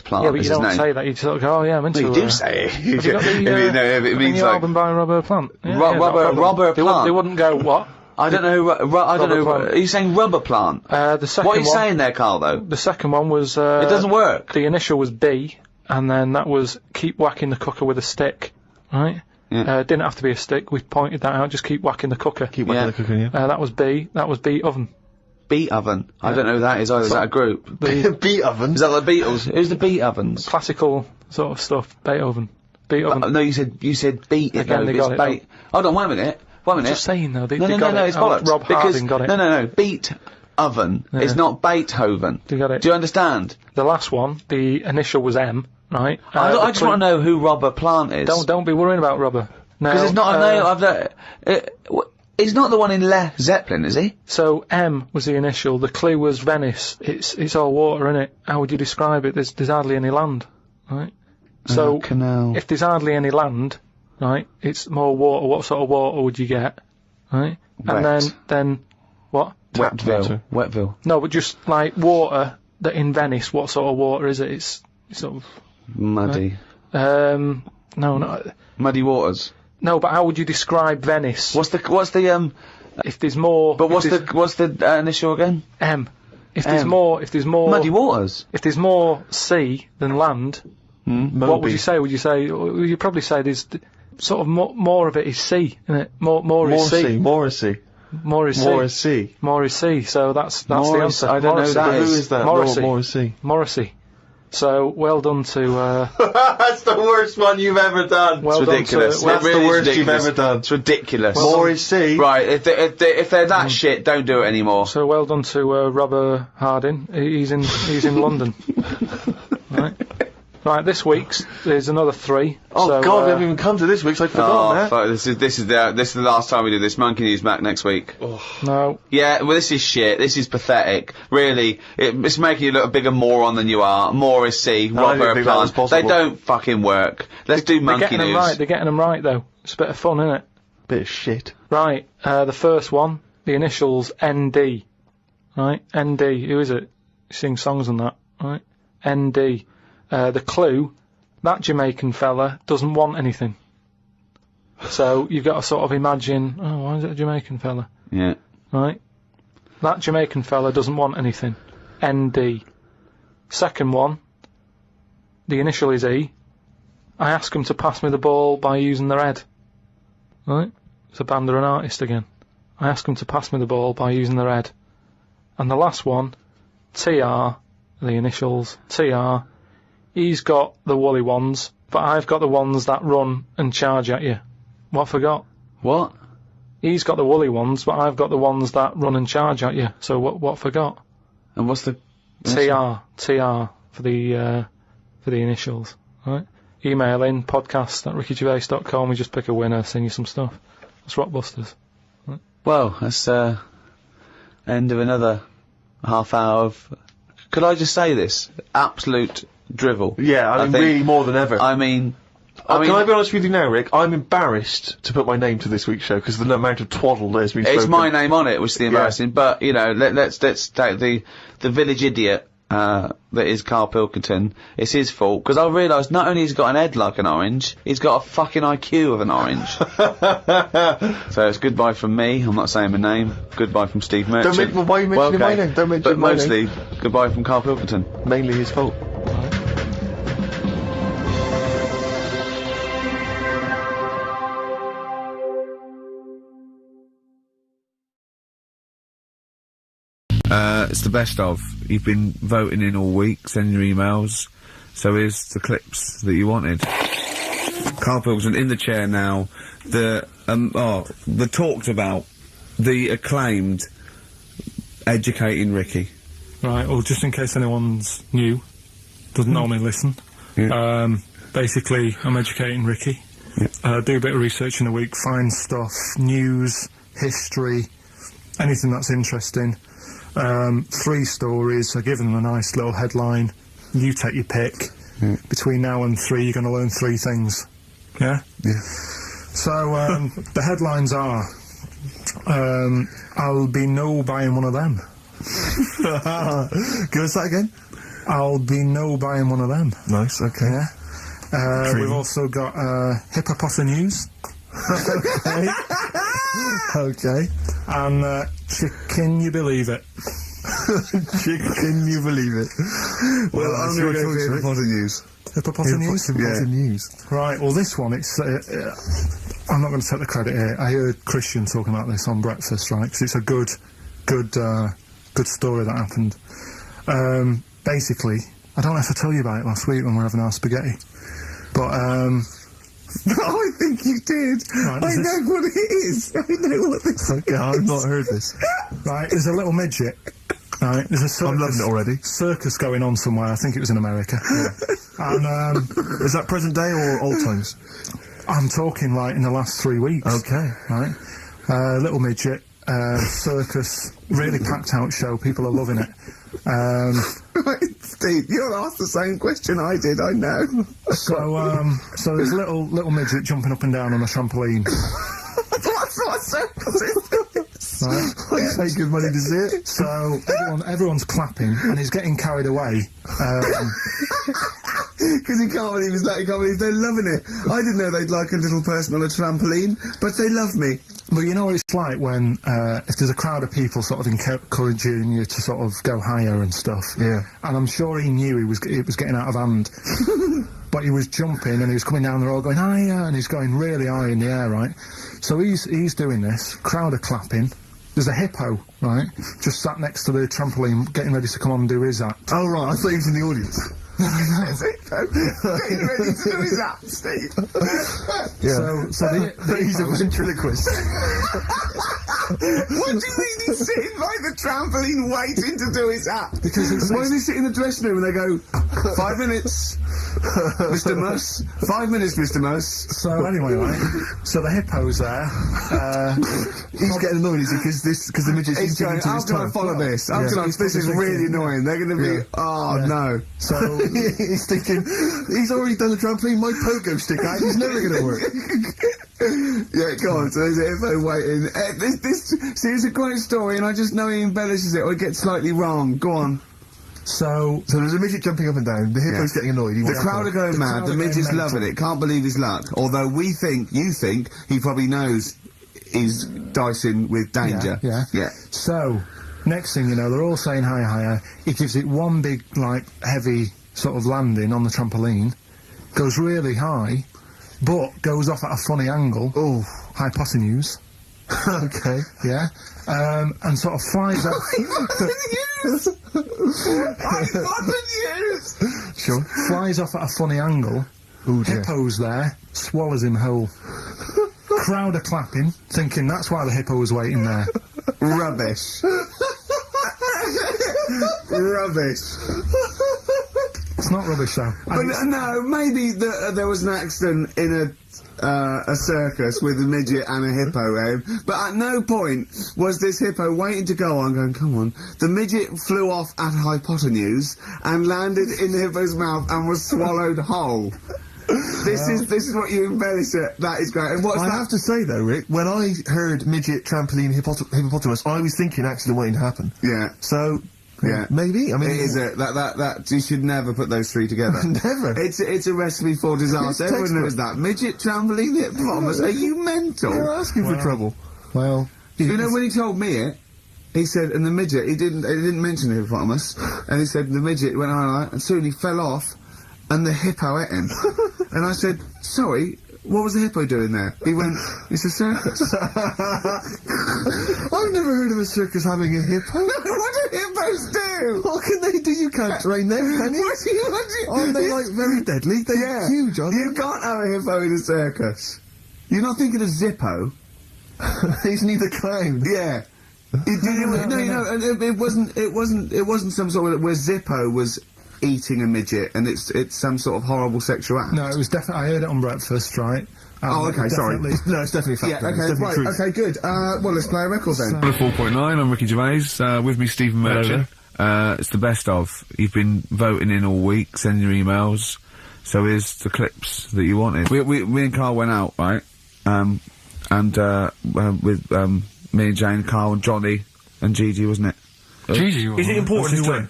Plant. Yeah, but you don't say that. You sort of go, oh yeah, I'm into. Well, you do say it. Have you got the, it means new like album by Robert Plant. Yeah, Robert Plant. They wouldn't go what? I don't know. I don't know. Are you saying rubber plant? The second. What are you saying there, Karl? Though the second one was. It doesn't work. The initial was B, and then that was keep whacking the cooker with a stick, right? Yeah. Didn't have to be a stick. We pointed that out. Just keep whacking the cooker. Keep whacking the cooker. Yeah. That was B. That was Beat Oven. Beat Oven. Yeah. I don't know who that is either. Is that a group? Beat Oven. Is that the Beatles? Who's the Beat Ovens? Classical sort of stuff. Beethoven. Beat Oven. No, you said beat. Again, they got it. Hold on, wait a minute. I'm just saying though, no, it's bollocks. Rob Harding got it. No, Beat Oven. Yeah. It's not Beethoven. You got it. Do you understand? The last one, the initial was M, right? I just want to know who Robert Plant is. Don't be worrying about Robert. Because it's not a name. He's not the one in Led Zeppelin, is he? So M was the initial. The clue was Venice. It's all water, innit? How would you describe it? There's hardly any land, right? So canal. if there's hardly any land, right, it's more water. What sort of water would you get, right? Wet. And then what? Wetville. No, but just like water that in Venice. What sort of water is it? It's sort of Muddy. no, not Muddy waters. no. But how would you describe Venice? What's the If there's more. But what's the initial again? M? If there's M. more. Muddy waters. If there's more sea than land, what would you say? Would you probably say there's sort of more of it is sea, isn't it? More is sea. More is sea. More is sea. More is sea. More is sea. So that's the answer. I don't know who that But who is. is that? Morrissey. More is sea. Morrissey. So well done to. That's the worst one you've ever done. Well It's done ridiculous. to. That's the really is worst you've ridiculous. ever done. It's ridiculous. More is sea. Right, if they're that shit, don't do it anymore. So well done to Robert Harding. He's in London. Right, this week's there's another 3. Oh so, God, we haven't even come to this week's. I'd forgotten that. Fuck, this is the last time we do this. Monkey News back next week. No. Yeah, well, this is shit. This is pathetic. Really, it's making you look a bigger moron than you are. More is C. I Robert didn't think that was Plant. possible. They don't fucking work. Let's do They're Monkey getting News. them right. They're getting them right though. It's a bit of fun, isn't it? Bit of shit. Right. The first one, the initials ND. Right. ND. Who is it? Sing songs and that. Right. ND. The clue. That Jamaican fella doesn't want anything. So you've got to sort of imagine, oh, why is it a Jamaican fella? Yeah. Right? That Jamaican fella doesn't want anything. ND. Second one, the initial is E. I ask him to pass me the ball by using their head. Right? It's a band or an artist again. I ask him to pass me the ball by using their head. And the last one, TR, the initials, TR. He's got the woolly ones, but I've got the ones that run and charge at you. What forgot? What? He's got the woolly ones, but I've got the ones that run and charge at you. So what forgot? And what's the TR for the initials. Right? Email in podcast@rickygervais.com. We just pick a winner, sing you some stuff. That's Rockbusters. Right? Well, that's end of another half hour of. Could I just say this? Absolute drivel. Yeah, I mean, think. really more than ever. I mean, can I be honest with you now, Rick? I'm embarrassed to put my name to this week's show because of the amount of twaddle that has been spoken. it's my name on it, which is the embarrassing. But you know, let's take the village idiot that is KARL Pilkington. It's his fault because I realised not only has he got an head like an orange, he's got a fucking IQ of an orange. So it's goodbye from me. I'm not saying my name. Goodbye from Steve Merchant. Why are you mentioning my name? Don't mention But my mostly, name. goodbye from KARL Pilkington. Mainly his fault. It's the best of. You've been voting in all week, sending your emails. So here's the clips that you wanted. KARL Pilkington in the chair now. The talked about, the acclaimed Educating Ricky. Right, well, just in case anyone's new, doesn't normally listen. Yeah. Basically, I'm educating Ricky. Yeah. Do a bit of research in a week, find stuff, news, history, anything that's interesting. 3 stories, I give them a nice little headline. You take your pick. Yeah. Between now and 3, you're going to learn 3 things. Yeah? Yeah. So, the headlines are, I'll be no buying one of them. Give us that again. I'll be no buying one of them. Nice, okay. Yeah. We've also got Hippopotamus News. Okay. And can you believe it? Can you believe it? Well, I'm going to go for Hippopotamus News. Hippopotamus News? News. Right, well this one, it's... I'm not going to take the credit here. I heard Christian talking about this on breakfast, right? Because it's a good story that happened. Basically, I don't know if I told you about it last week when we were having our spaghetti. But, I think you did. Right, I know what it is. I know what this is. Okay, I've not heard this. right, there's a little midget. Right, there's a circus, I'm loving it already. circus going on somewhere. I think it was in America. And Is that present day or old times? I'm talking like in the last 3 weeks. Okay. Right. Little midget, circus, really packed out show. People are loving it. Right, Steve, you'll ask the same question I did, I know. So there's a little midget jumping up and down on a trampoline. What circus is this? Right. I pay good money to see it. So everyone's clapping and he's getting carried away. Because he can't believe they're loving it. I didn't know they'd like a little person on a trampoline, but they love me. But you know what it's like when, if there's a crowd of people sort of encouraging you to sort of go higher and stuff. Yeah. And I'm sure he knew it was getting out of hand. But he was jumping and he was coming down the road going higher, and he's going really high in the air, right? So he's doing this, crowd are clapping. There's a hippo, right, just sat next to the trampoline getting ready to come on and do his act. Oh, right, I thought he was in the audience. There's a hippo getting ready to do his act, Steve. Yeah. So he's a ventriloquist. What do you mean he's sitting by the trampoline waiting to do his act? Because why does he sit in the dressing room and they go, 5 minutes, Mr. Muss, 5 minutes, Mr. Muss. So anyway, right, so the hippo's there. He's getting annoyed, is he, because the midget's going, how can I follow this? This is really annoying. They're going to be, no. So he's thinking, he's already done the trampoline, my pogo stick out, he's never going to work. Yeah, go on, so there's a hippo waiting. See, it's a great story, and I just know he embellishes it, or it gets slightly wrong. Go on. So there's a midget jumping up and down, the hippo's getting annoyed. The crowd are going mad, the midget's loving it, can't believe his luck. Although you think, he probably knows he's dicing with danger. Yeah. So, next thing you know, they're all saying higher. He gives it one big, like, heavy sort of landing on the trampoline, goes really high, but goes off at a funny angle. Oh, hypotenuse. Okay. Yeah. And sort of flies up. Hypotenuse! Sure. Flies off at a funny angle. Ooh, dear. Hippo's there, swallows him whole. Crowd are clapping, thinking that's why the hippo was waiting there. Rubbish. Rubbish. It's not rubbish though. But no, maybe there was an accident in a circus with a midget and a hippo, but at no point was this hippo waiting to go on, going, come on. The midget flew off at hypotenuse and landed in the hippo's mouth and was swallowed whole. This is what you embellish it. That is great. And I have to say though, Rick, when I heard midget, trampoline, hippopotamus, I was thinking accident waiting to happen. Yeah. So. Yeah, maybe. I mean, it is that you should never put those three together. Never. It's a recipe for disaster. Everyone knows that. Midget, trampoline, hippopotamus. Are you mental? You're asking for trouble. Well, you know when he told me it, he said, and the midget, he didn't mention the hippopotamus, and he said the midget went on, and soon he fell off, and the hippo ate him. And I said, sorry. What was the hippo doing there? He went, it's a circus. I've never heard of a circus having a hippo. What do hippos do? What can they do? You can't train them, can you? Aren't they, like, very deadly? They're huge, aren't You can't have a hippo in a circus. You're not thinking of Zippo. they? Isn't he the clown? Yeah. It wasn't some sort of where Zippo was eating a midget, and it's some sort of horrible sexual act. No, it was definitely. I heard it on breakfast, right? Oh, okay, sorry. No, it's definitely fact. Yeah, okay, right, okay, good. Well, let's play a record then. 4.9, I'm Ricky Gervais, with me Stephen Merchant. It's the best of. You've been voting in all week, sending your emails, so here's the clips that you wanted. Me and Carl went out, right? With me and Jane, Carl and Johnny and Gigi, wasn't it? Gigi, Is it important who went?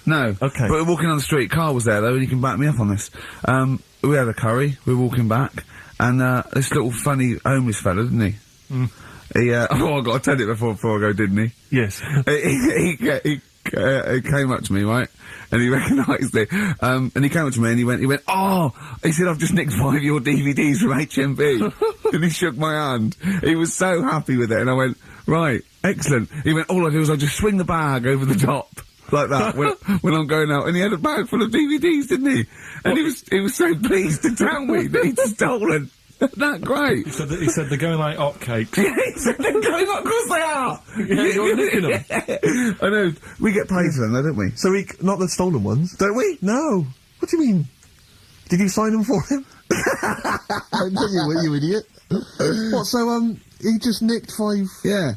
No. Okay. But we're walking on the street, Carl was there though, and he can back me up on this. We had a curry, we were walking back, and this little funny homeless fella, didn't he? Mm. He, I got to tell it before I go, didn't he? Yes. He came up to me, right? And he recognised it. And he came up to me and he went, oh! He said, I've just nicked 5 of your DVDs from HMV. And he shook my hand. He was so happy with it. And I went, right, excellent. He went, all I do is I just swing the bag over the top. Like that, when I'm going out. And he had a bag full of DVDs, didn't he? And he was so pleased to tell me that he'd stolen. Isn't that great? He said they're going like hotcakes. Yeah, he said they're going up, of course they are! Yeah, you're nicking them. I know. We get paid for them, though, don't we? So not the stolen ones? Don't we? No. What do you mean? Did you sign them for him? I know you idiot. What, so, He just nicked 5... Yeah.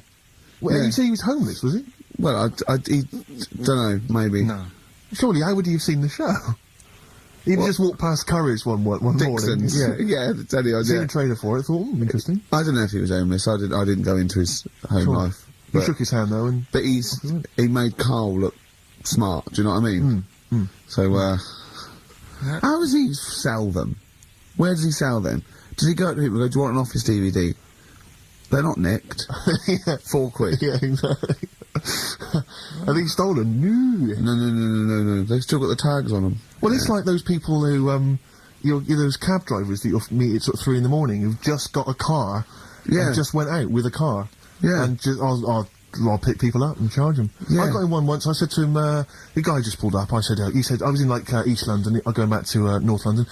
Well, Yeah. you say he was homeless, was he? Well, he don't know, maybe. No. Surely, how would he have seen the show? He'd What? just walked past Curry's one morning. Dixon's. Yeah. Yeah, tell you, Seen yeah. a trailer for it, thought, interesting. I don't know if he was homeless. I didn't go into his home Sure. life. He But, shook his hand, though, and... but he made KARL look smart, do you know what I mean? So, how does he sell them? Where does he sell them? Does he go to people and go, do you want an Office DVD? They're not nicked. yeah. £4. Yeah, exactly. Are they stolen? No. No. They've still got the tags on them. Well, it's like those people who, you're those cab drivers that you'll meet at sort of 3 in the morning who've just got a car Yeah. and just went out with a car. Yeah. And just, I'll pick people up and charge them. Yeah. I got in one once, I said to him, the guy just pulled up, I said, he said, I was in like East London, I'm going back to North London.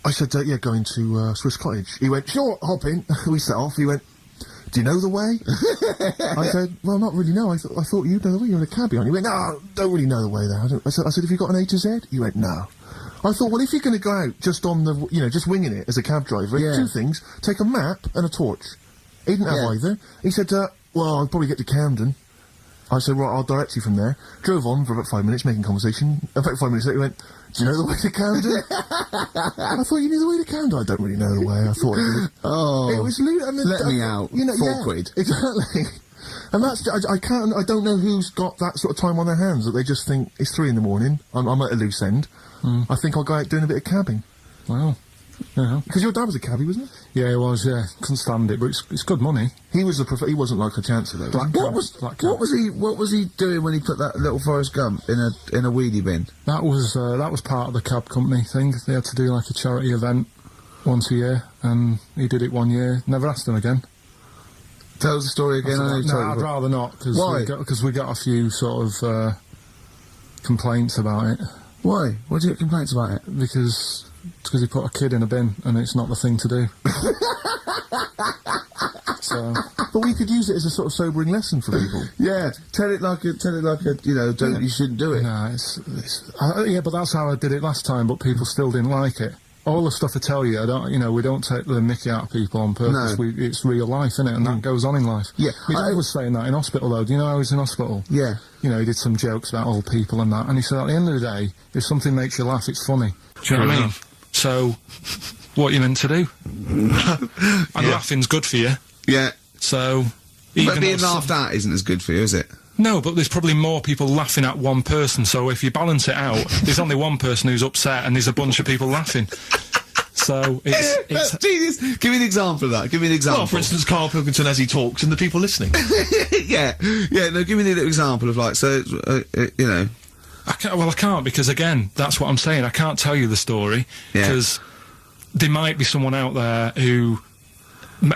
I said, yeah, going to Swiss Cottage. He went, sure, hop in. We set off, he went, do you know the way? I said, well, not really, no. I thought you'd know the way. You're in a cabbie, aren't you? He went, no, don't really know the way there. I said, have you got an A to Z? He went, no. I thought, well, if you're going to go out just on the, just winging it as a cab driver, Yeah. 2 things, take a map and a torch. He didn't have Yeah. either. He said, well, I'll probably get to Camden. I said, right, I'll direct you from there. Drove on for about 5 minutes, making conversation. About 5 minutes later, he went, do you know the way to Camden? I thought you knew the way to Camden. I don't really know the way. I thought it was Let me out. £4. Exactly. And that's, I don't know who's got that sort of time on their hands that they just think it's 3 in the morning. I'm at a loose end. I think I'll go out doing a bit of cabbing. Wow. Yeah. Because your dad was a cabbie, wasn't he? Yeah, it was, yeah. Couldn't stand it, but it's good money. He was he wasn't like a chancer though. What was he doing when he put that little Forrest Gump in a weedy bin? That was part of the cab company thing. They had to do like a charity event once a year, and he did it one year. Never asked him again. Tell us the story again. I know you No, told I'd it, rather not, because Why? we got a few sort of complaints about it. Why? What do you get complaints about it? Because he put a kid in a bin, and it's not the thing to do. So, But we could use it as a sort of sobering lesson for people. Yeah, tell it like a, you shouldn't do it. no, yeah, but that's how I did it last time, but people still didn't like it. All the stuff I tell you, we don't take the mickey out of people on purpose. No. It's real life, isn't it? And that goes on in life. Yeah, My dad was saying that in hospital, though. Do you know how he's in hospital? Yeah. He did some jokes about old people and that, and he said at the end of the day, if something makes you laugh, it's funny. Do you know what I mean? So, what you meant to do? And laughing's good for you. Yeah. So, But being laughed at isn't as good for you, is it? No, but there's probably more people laughing at one person, so if you balance it out, there's only one person who's upset and there's a bunch of people laughing. So, it's That's genius. Give me an example of that. Give me an example. Well, for instance, Carl Pilkington as he talks and the people listening. yeah. No, give me an example of I can't, because again, that's what I'm saying. I can't tell you the story, Yeah. because there might be someone out there who...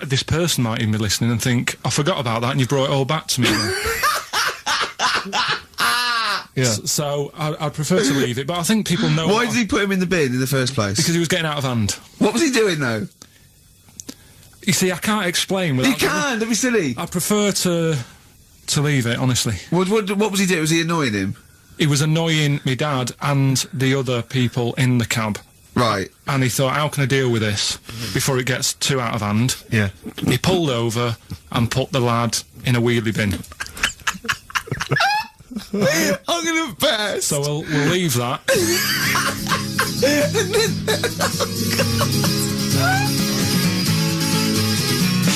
This person might even be listening and think, I forgot about that and you brought it all back to me now. Yeah. So I'd prefer to leave it, but I think people know... Why did he put him in the bin in the first place? Because he was getting out of hand. What was he doing, though? You see, I can't explain without... He can, don't be silly. I prefer to leave it, honestly. What was he doing? Was he annoying him? He was annoying my dad and the other people in the cab. Right. And he thought, how can I deal with this before it gets too out of hand? Yeah. He pulled over and put the lad in a wheelie bin. I'm gonna burst. So we'll leave that.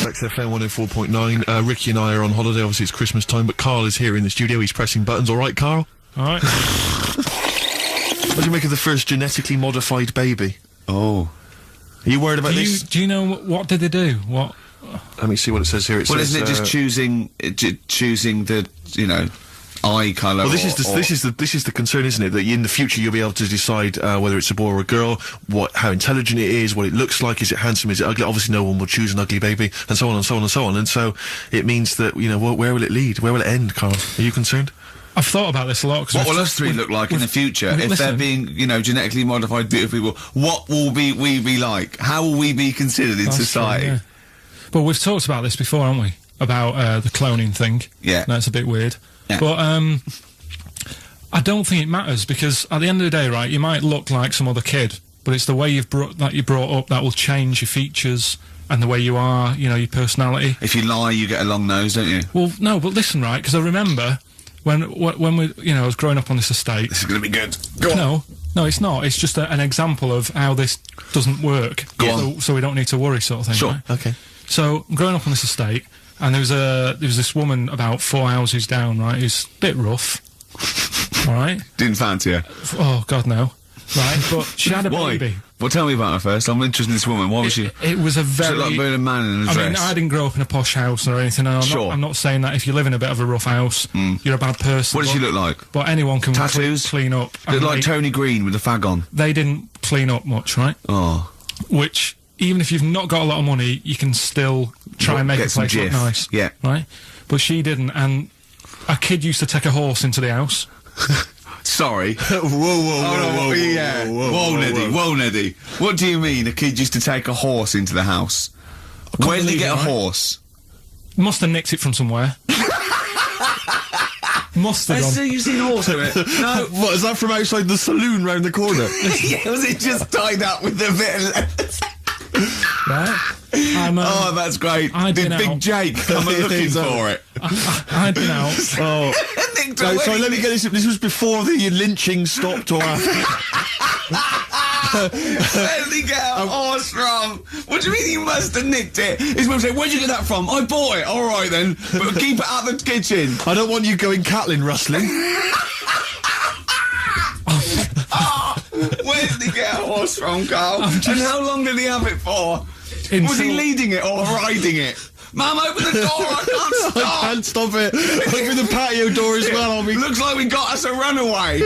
XFM 104.9. Ricky and I are on holiday. Obviously, it's Christmas time, but Carl is here in the studio. He's pressing buttons. All right, Carl? All right. What do you make of the first genetically modified baby? Oh. Are you worried about this? Do you know what did they do? What? Let me see what it says here. It Well, says, isn't it just choosing the eye colour? Well, this is the concern, isn't it? That in the future you'll be able to decide whether it's a boy or a girl, how intelligent it is, what it looks like, is it handsome, is it ugly? Obviously, no one will choose an ugly baby, and so on and so on and so on. And so it means that where will it lead? Where will it end, Carl? Are you concerned? I've thought about this a lot. What will us three look like in the future if they're being, genetically modified beautiful people? What will we be like? How will we be considered in society? True, yeah. But we've talked about this before, haven't we? About the cloning thing. Yeah. That's a bit weird. Yeah. But I don't think it matters, because at the end of the day, right, you might look like some other kid, but it's the way you're brought up that will change your features and the way you are, you know, your personality. If you lie, you get a long nose, don't you? Well, no, but listen, right, because I remember when we, you know, I was growing up on this estate. This is going to be good. Go on. No, it's not. It's just an example of how this doesn't work. Go on. So we don't need to worry, sort of thing. Sure. Right? Okay. So I'm growing up on this estate, and there was this woman about 4 houses down, right, who's a bit rough. All right. Didn't fancy her. Oh God, no. Right, but she had a Why? baby. Well, tell me about her first. I'm interested in this woman. Why was she? It was a She very. looked like being a man in a I dress. mean, I didn't grow up in a posh house or anything. And I'm not saying that if you live in a bit of a rough house, you're a bad person. What does she look like? But anyone can Tattoos? clean up. Look And like Tony Green with a fag on. they didn't clean up much, right? Oh. Which, even if you've not got a lot of money, you can still try and make Get a some place look jiff. nice. Yeah. Right? But she didn't, and a kid used to take a horse into the house. Sorry. Whoa, Yeah. Whoa, Neddy. What do you mean a kid used to take a horse into the house? Where did he believe get it, a right? horse? Must have nicked it from somewhere. Must have done. you've seen a horse in it? No. What, is that from outside the saloon round the corner? Yeah, was it just tied up with a bit of leather? Right? Oh, that's great. I'd Did been Big out. Jake come looking for it? I'd been out. Oh. Nicked No, away. sorry, let me get this. This was before the lynching stopped or after. Where did he get a horse from? What do you mean he must have nicked it? His mum said, where'd you get that from? I bought it. All right then, but keep it out of the kitchen. I don't want you going Catlin rustling. Where did he get a horse from, Carl? And how long did he have it for? Was he Until- leading it or riding it? Mum, open the door, I can't I stop! can't stop it. Open the patio door as well. I'll be. Looks like we got us a runaway.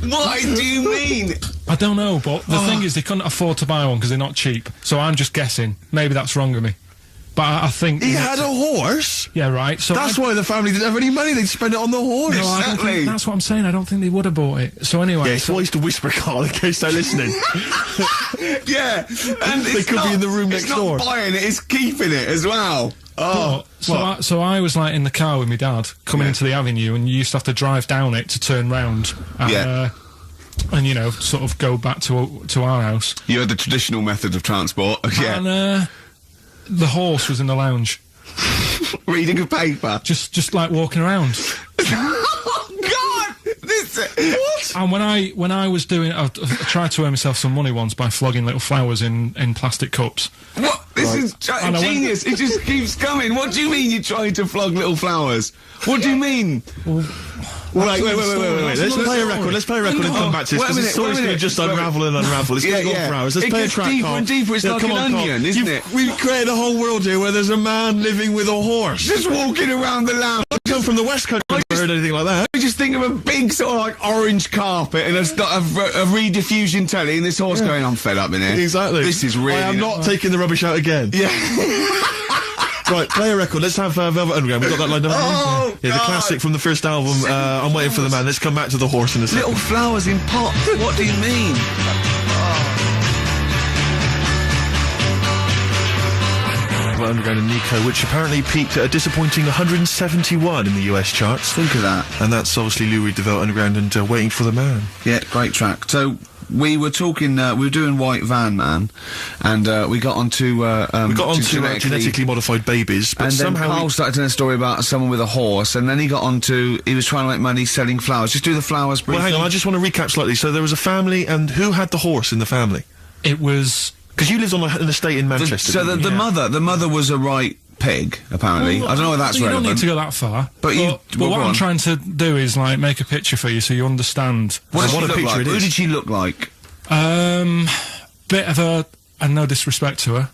What do you mean? I don't know, but the thing is, they couldn't afford to buy one because they're not cheap. So I'm just guessing. Maybe that's wrong of me. But I think... He had a horse. Yeah, right. So That's why the family didn't have any money. They'd spend it on the horse. No, I don't Exactly. think, that's what I'm saying. I don't think they would have bought it. So anyway... Yeah, it's wise to whisper, Carl, in case they're listening. Yeah, and They could be in the room next door. It's not buying it, it's keeping it as well. Oh, so I was like in the car with my dad coming into the avenue, and you used to have to drive down it to turn round. And, Yeah. and you know, sort of go back to our house. You had the traditional method of transport. Yeah. And the horse was in the lounge, Reading a paper. just like walking around. Oh, God! What? And when I was doing, I tried to earn myself some money once by flogging little flowers in plastic cups. What? This is And I went- genius. It just keeps coming. What do you mean you're trying to flog little flowers? What do you mean? Wait. Let's play a record. Let's play a record and come back to this. Wait a Because the minute, story's wait a going to minute. just unravel and unravel. It's going to go on for hours. Let's It play a gets track, deeper Carl. and deeper. It's like come an on, Carl. onion, isn't it? We've created a whole world here where there's a man living with a horse. Just walking around the lounge. I come from the West Country. I've never heard anything like that. I just think of a big sort of like orange carpet and a rediffusion telly and this horse going, I'm fed up in here. Exactly. This is really... I am not taking the rubbish out again. Yeah. Right, play a record. Let's have Velvet Underground. We've got that lined up. Oh, yeah, the God. classic from the first album. I'm waiting for the man. Let's come back to the horse in a second. Little flowers in pots. What do you mean? Velvet Underground and Nico, which apparently peaked at a disappointing 171 in the US charts. Think of that. And that's obviously Lou Reed, the Velvet Underground, and Waiting for the Man. Yeah, great track. So we were talking, we were doing White Van Man, and we got onto We got on to genetically modified babies, but and then somehow Carl started telling a story about someone with a horse, and then he got onto, he was trying to make money selling flowers. Just do the flowers briefly. Well, hang on, I just want to recap slightly. So there was a family, and who had the horse in the family? It was... Because you lived on an estate in Manchester. So didn't you? the mother was a right pig, apparently. I don't know whether that's you relevant. don't need to go that far. But you- But well, what go I'm on. trying to do is like make a picture for you so you understand. What did What she a look picture like? it Who is. did she look like? Bit of a, and no disrespect to her,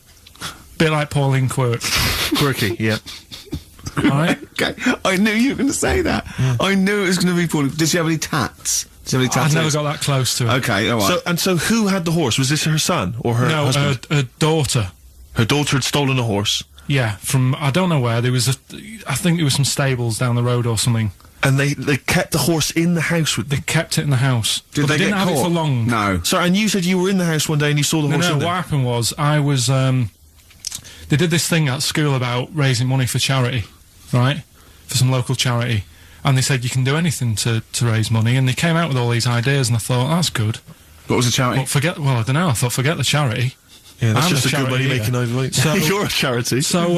bit like Pauline Quirk. Quirky, yeah. Right? Okay, I knew you were going to say that. I knew it was going to be Pauline. Did she have any tats? Did she have any I've tattoos? never got that close to her. Okay, all right. So who had the horse? Was this her son or her No, husband? her daughter. Her daughter had stolen a horse, Yeah, from, I don't know where, there was I think there was some stables down the road or something. and they kept the horse in the house with They them. kept it in the house. Did But they didn't get have caught? it for long. No. Sorry, and you said you were in the house one day and you saw the horse No, in there. what happened was, I was, they did this thing at school about raising money for charity, right? For some local charity. And they said you can do anything to raise money, and they came out with all these ideas, and I thought, that's good. What was the charity? But I don't know, I thought, forget the charity. Yeah, that's I'm just a a good money charity making overweight. So- You're a charity. So,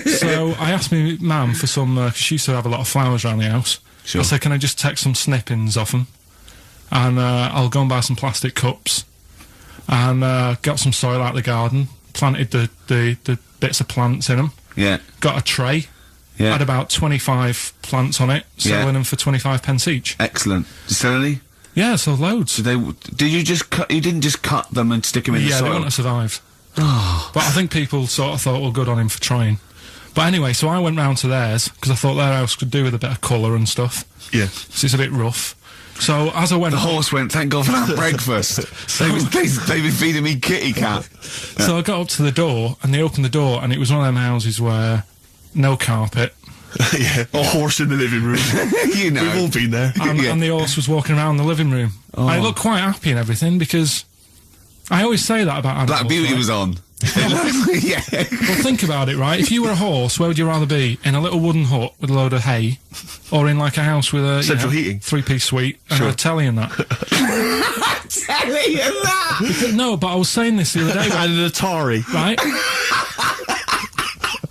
so I asked my mum for some, 'cause she used to have a lot of flowers around the house. Sure. I said, can I just take some snippings off them? And I'll go and buy some plastic cups. And got some soil out of the garden, planted the bits of plants in them. Yeah. Got a tray, Yeah. had about 25 plants on it, selling Yeah. them for 25p each. Excellent. Did you sell any? Yeah, sold loads. Did you just cut? You didn't just cut them and stick them in the Yeah, they soil. wouldn't have survived. But I think people sort of thought, well, good on him for trying. But anyway, so I went round to theirs, because I thought their house could do with a bit of colour and stuff. Yeah. So it's a bit rough. So as I went The horse went, thank God for that breakfast. They've been feeding me kitty cat. So I got up to the door, and they opened the door, and it was one of them houses where no carpet, Yeah. A horse in the living room. You know. We've all been there. and the horse was walking around the living room. I looked quite happy and everything, because I always say that about animals. Black Beauty right? was on. Yeah. Well, think about it, right? If you were a horse, where would you rather be? In a little wooden hut with a load of hay, or in like a house with a Central heating. 3-piece suite and a telly and that? Telling you that. No, but I was saying this the other day, And an Atari. right?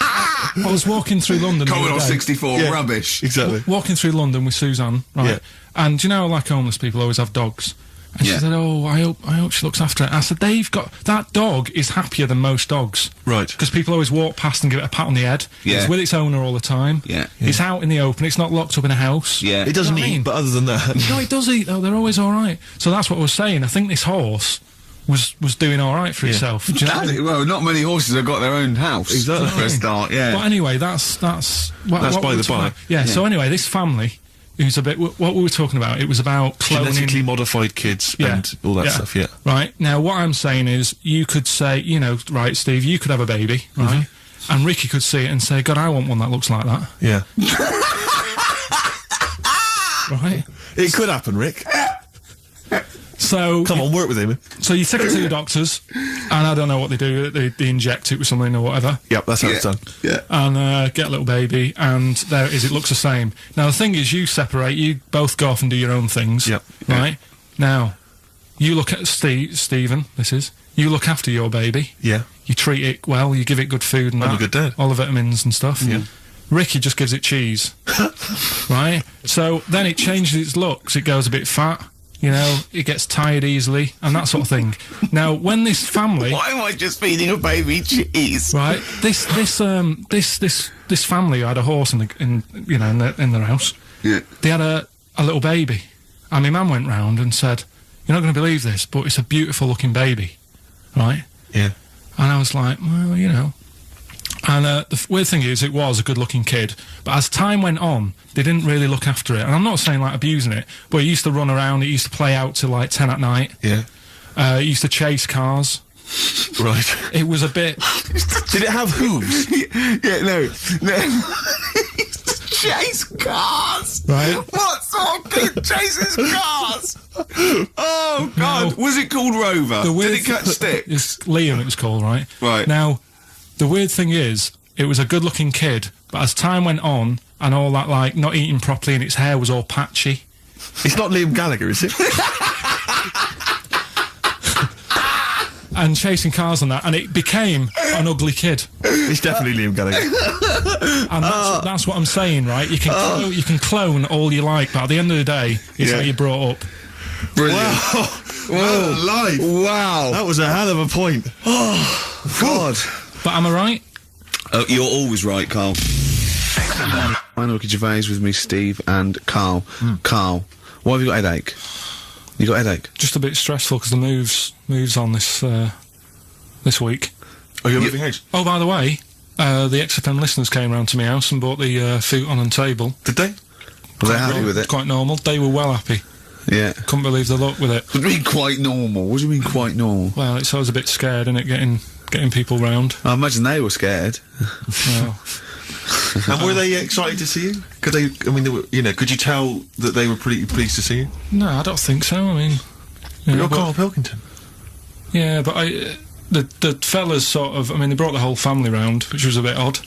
I was walking through London. the other Commodore day. 64, Yeah. rubbish. Exactly. Walking through London with Suzanne, right? Yeah. And do you know, like homeless people always have dogs. And Yeah. she said, "Oh, I hope she looks after it." I said, "They've got that dog is happier than most dogs, Right. because people always walk past and give it a pat on the head. Yeah. It's with its owner all the time. Yeah. It's out in the open. It's not locked up in a house. Yeah. It doesn't You know what I eat, mean? but other than that. No, it does eat though. They're always all right. So that's what I was saying. I think this horse was doing all right for itself. Do you know what I mean? Well, not many horses have got their own house. Exactly. For a start, yeah. But anyway, that's what That's what by we the were talking by. about. Yeah. So anyway, this family, who's a bit what we were talking about. It was about cloning. Genetically modified kids and all that stuff, yeah. Right. Now, what I'm saying is, you could say, you know, right, Steve, you could have a baby, right? And Ricky could see it and say, God, I want one that looks like that. Yeah. Right? It could happen, Rick. So, Come on, work with him. so you take it to your doctors, and I don't know what they do, they inject it with something or whatever, Yep, that's how it's done. Yeah. and get a little baby, and there it is, it looks the same. Now, the thing is, you separate, you both go off and do your own things, Yep. right? Now, you look at Stephen, you look after your baby, Yeah. you treat it well, you give it good food and I'm a that, good dad. all the vitamins and stuff. Yeah. Ricky just gives it cheese, right? So then it changes its looks, it goes a bit fat, you know, it gets tired easily, and that sort of thing. Now, when this family... Why am I just feeding a baby cheese? Right, this family had a horse in their house. Yeah. They had a little baby, and my mum went round and said, "You're not going to believe this, but it's a beautiful looking baby," right? Yeah. And I was like, well, you know. And the weird thing is, it was a good-looking kid, but as time went on, they didn't really look after it. And I'm not saying, like, abusing it, but it used to run around, it used to play out till, like, 10 at night. Yeah. It used to chase cars. Right. It was a bit... Did it have hooves? Yeah, no. Chase cars! Right. What sort of kid chases cars? Oh, God. No. Was it called Rover? Did it catch stick? It's Liam, it was called, right? Right. Now, the weird thing is, it was a good-looking kid, but as time went on, and all that, like, not eating properly, and its hair was all patchy. It's not Liam Gallagher, is it? And chasing cars and that, and it became an ugly kid. It's definitely Liam Gallagher. And that's what I'm saying, right? You can clone all you like, but at the end of the day, it's Yeah. how you're brought up. Brilliant. Wow. Well, live. Wow. That was a hell of a point. Oh, God. But am I right? Oh, you're always right, Carl. I'm Ricky Gervais with me, Steve, and Carl. Carl, why have you got a headache? You got a headache? Just a bit stressful because the moves on this week. Oh, you're moving house? Oh, by the way, the XFM listeners came round to my house and bought the futon and table. Did they? Were they happy with it? Quite normal. They were well happy. Yeah. Couldn't believe the luck with it. What do you mean quite normal? What do you mean quite normal? Well, I was a bit scared, innit, getting people round. I imagine they were scared. Well, And were they excited to see you? Could they? I mean, they were, you know, could you tell that they were pretty pleased to see you? no, I don't think so. I mean, you know, You're but- Carl Pilkington. yeah, but the fellas sort of, I mean, they brought the whole family round, which was a bit odd.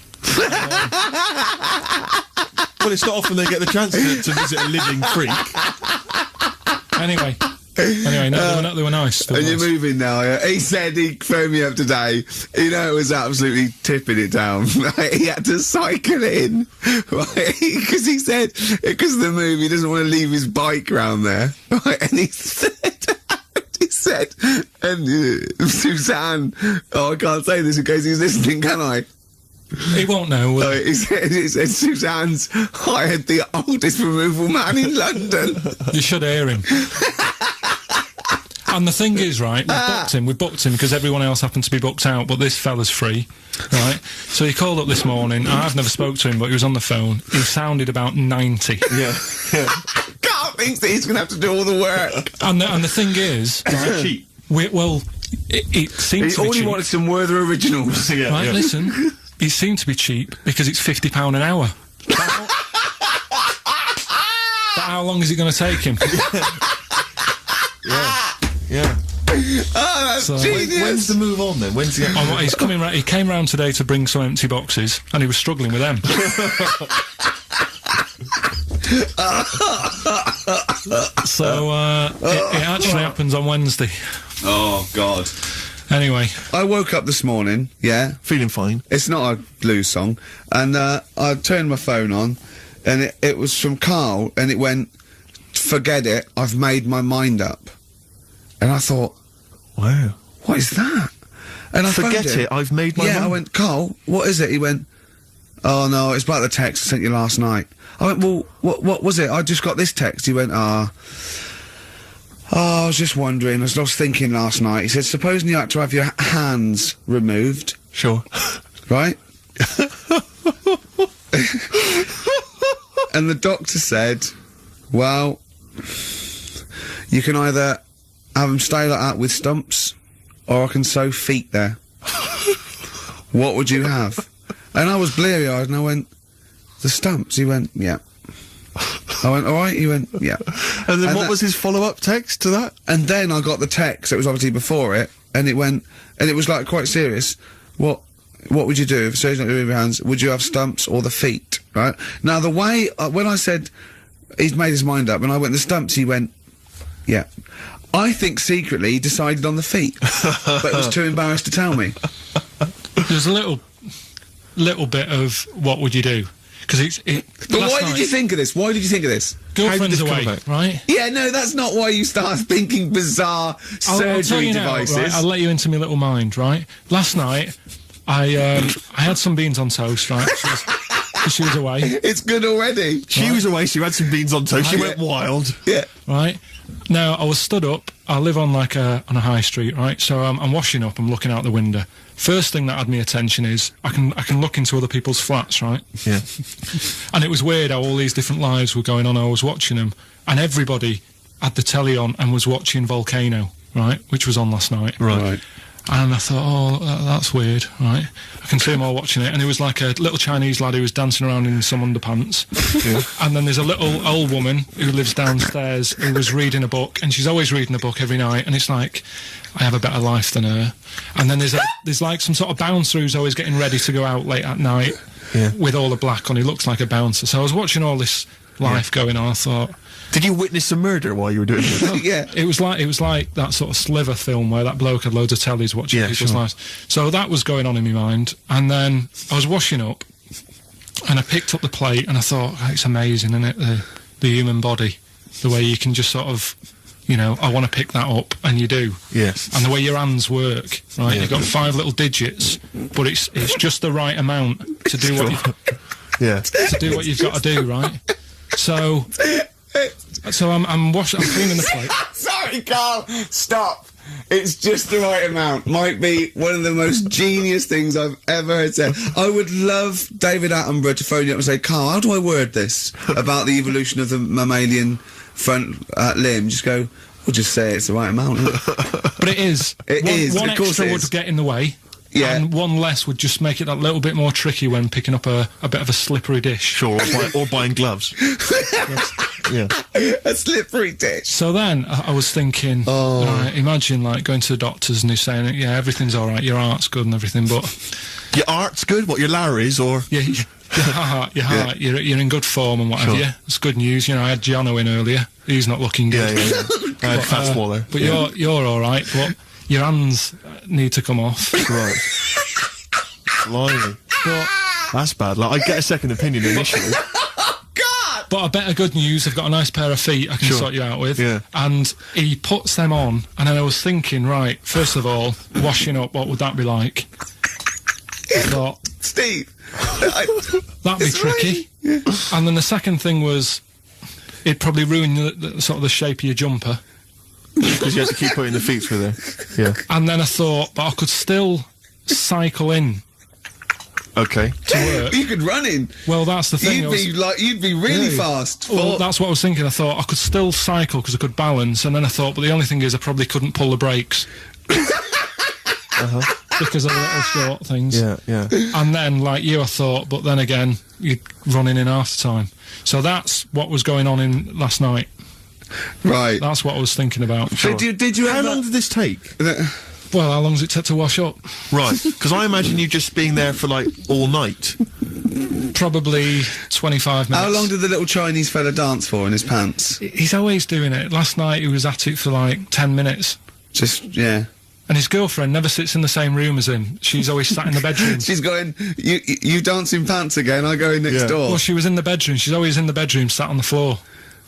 Well, it's not often they get the chance to visit a living freak. Anyway, Anyway, no, they were nice. And you're moving now, yeah? He said he phoned me up today. You know, it was absolutely tipping it down. Right? He had to cycle in, right? Because he said, because of the move, he doesn't want to leave his bike round there. Right? And he said, and Suzanne, oh, I can't say this in case he's listening, can I? He won't know. He said Suzanne's hired the oldest removal man in London. You should hear him. And the thing is, right, we booked him because everyone else happened to be booked out, but this fella's free, right? So he called up this morning. I've never spoke to him, but he was on the phone. He sounded about 90. Yeah. Can't think that he's going to have to do all the work. And the thing is, right, cheap. It seems to be All he cheap. wanted some Werther originals. Yeah, Right, yeah. listen, it seemed to be cheap because it's £50 an hour. But how long is it going to take him? Yeah. Oh, that's So- genius. When's the move on then? When's the Oh, he's coming round. He came round today to bring some empty boxes, and he was struggling with them. So it actually happens on Wednesday. Oh, God. Anyway, I woke up this morning, yeah. feeling fine? It's not a blues song. And I turned my phone on, and it was from KARL, and it went, forget it, I've made my mind up. And I thought, Wow. what is that? And I Forget phoned him. it, I've made my Yeah, I mind. went, KARL, what is it? He went, oh no, it's about the text I sent you last night. I went, well, what was it? I just got this text. He went, I was just wondering, I was thinking last night. He said, supposing you had to have your hands removed, Sure. right? And the doctor said, well, you can either have them stay like that with stumps, or I can sew feet there. What would you have? And I was bleary-eyed, and I went, the stumps? He went, yeah. I went, alright? He went, yeah. And then And what that- was his follow-up text to that? And then I got the text, it was obviously before it, and it went, and it was like quite serious. What would you do if surgeon's not doing your hands? Would you have stumps or the feet, right? Now the way, when I said he's made his mind up, and I went the stumps, he went, yeah. I think secretly he decided on the feet, but was too embarrassed to tell me. there's a little bit of what would you do? Because But why did you think of this? Why did you think of this? girlfriend's How did this come away, about? right? Yeah, no, that's not why you start thinking bizarre I'll tell surgery you now, devices. right? I'll let you into my little mind, right? Last night, I had some beans on toast, right? She was away, It's good already. She was away, she had some beans on toast, she Yeah. went wild. Yeah. right? Now, I was stood up. I live on on a high street, right? So I'm washing up. I'm looking out the window. First thing that had my attention is I can look into other people's flats, right? Yeah. And it was weird how all these different lives were going on. I was watching them, and everybody had the telly on and was watching Volcano, right? Which was on last night. Right. And I thought, oh, that's weird, right? I can see them all watching it. And it was like a little Chinese lad who was dancing around in some underpants. And then there's a little old woman who lives downstairs who was reading a book, and she's always reading a book every night. And it's like, I have a better life than her. And then there's like some sort of bouncer who's always getting ready to go out late at night with all the black on. He looks like a bouncer. So I was watching all this life going on. I thought, Did you witness a murder while you were doing this? Yeah. it was like that sort of Sliver film where that bloke had loads of tellies watching Yeah, people's sure. lives. So that was going on in my mind, and then I was washing up, and I picked up the plate, and I thought, oh, it's amazing, isn't it? The human body, the way you can just sort of, I want to pick that up, and you do. Yes. And the way your hands work, right? Yeah. You've got 5 little digits, but it's just the right amount to do what Yeah. to do what you've got to do, right? So I'm cleaning the plate. Sorry, Carl. Stop. It's just the right amount. Might be one of the most genius things I've ever heard said. I would love David Attenborough to phone you up and say, Carl, how do I word this about the evolution of the mammalian front limb? Just go, we'll just say it's the right amount. Isn't it? But it is. It is, One of course extra it would is. get in the way. Yeah. And one less would just make it that little bit more tricky when picking up a bit of a slippery dish. Sure, or buying gloves. Yeah. A slippery dish. So then I was thinking, right, imagine like going to the doctors and he's saying, yeah, everything's all right, your heart's good and everything, but Your art's good, what, your Larry's, or... yeah, your heart, you're in good form and what have Sure. you. It's good news. I had Giano in earlier. He's not looking good. Yeah. I had fat swallow. But you're all right. But your hands need to come off. Right. Blimey. That's bad. Like, I'd get a second opinion initially. But I better good news, I've got a nice pair of feet I can sort you out with. Yeah. And he puts them on, and then I was thinking, right, first of all, washing up, what would that be like? I thought, Steve! that'd be tricky. And then the second thing was, it'd probably ruin the sort of the shape of your jumper. Because you have to keep putting the feet through there. Yeah. And then I thought, but I could still cycle in Okay. to work. You could run in. Well, that's the thing. You'd be really fast. Well, that's what I was thinking. I thought I could still cycle because I could balance, and then I thought, but the only thing is I probably couldn't pull the brakes. Because of the little short things. Yeah, yeah. And then, like you, I thought, but then again, you'd run in half the time. So that's what was going on in last night. Right. That's what I was thinking about. So did you How ever... long did this take? Well, how long does it take to wash up? Right, because I imagine you just being there for, like, all night. Probably 25 minutes. How long did the little Chinese fella dance for in his pants? He's always doing it. Last night he was at it for like 10 minutes. Yeah. And his girlfriend never sits in the same room as him. She's always sat in the bedroom. She's going, you dance in pants again, I go in next door. Well, she was in the bedroom. She's always in the bedroom, sat on the floor,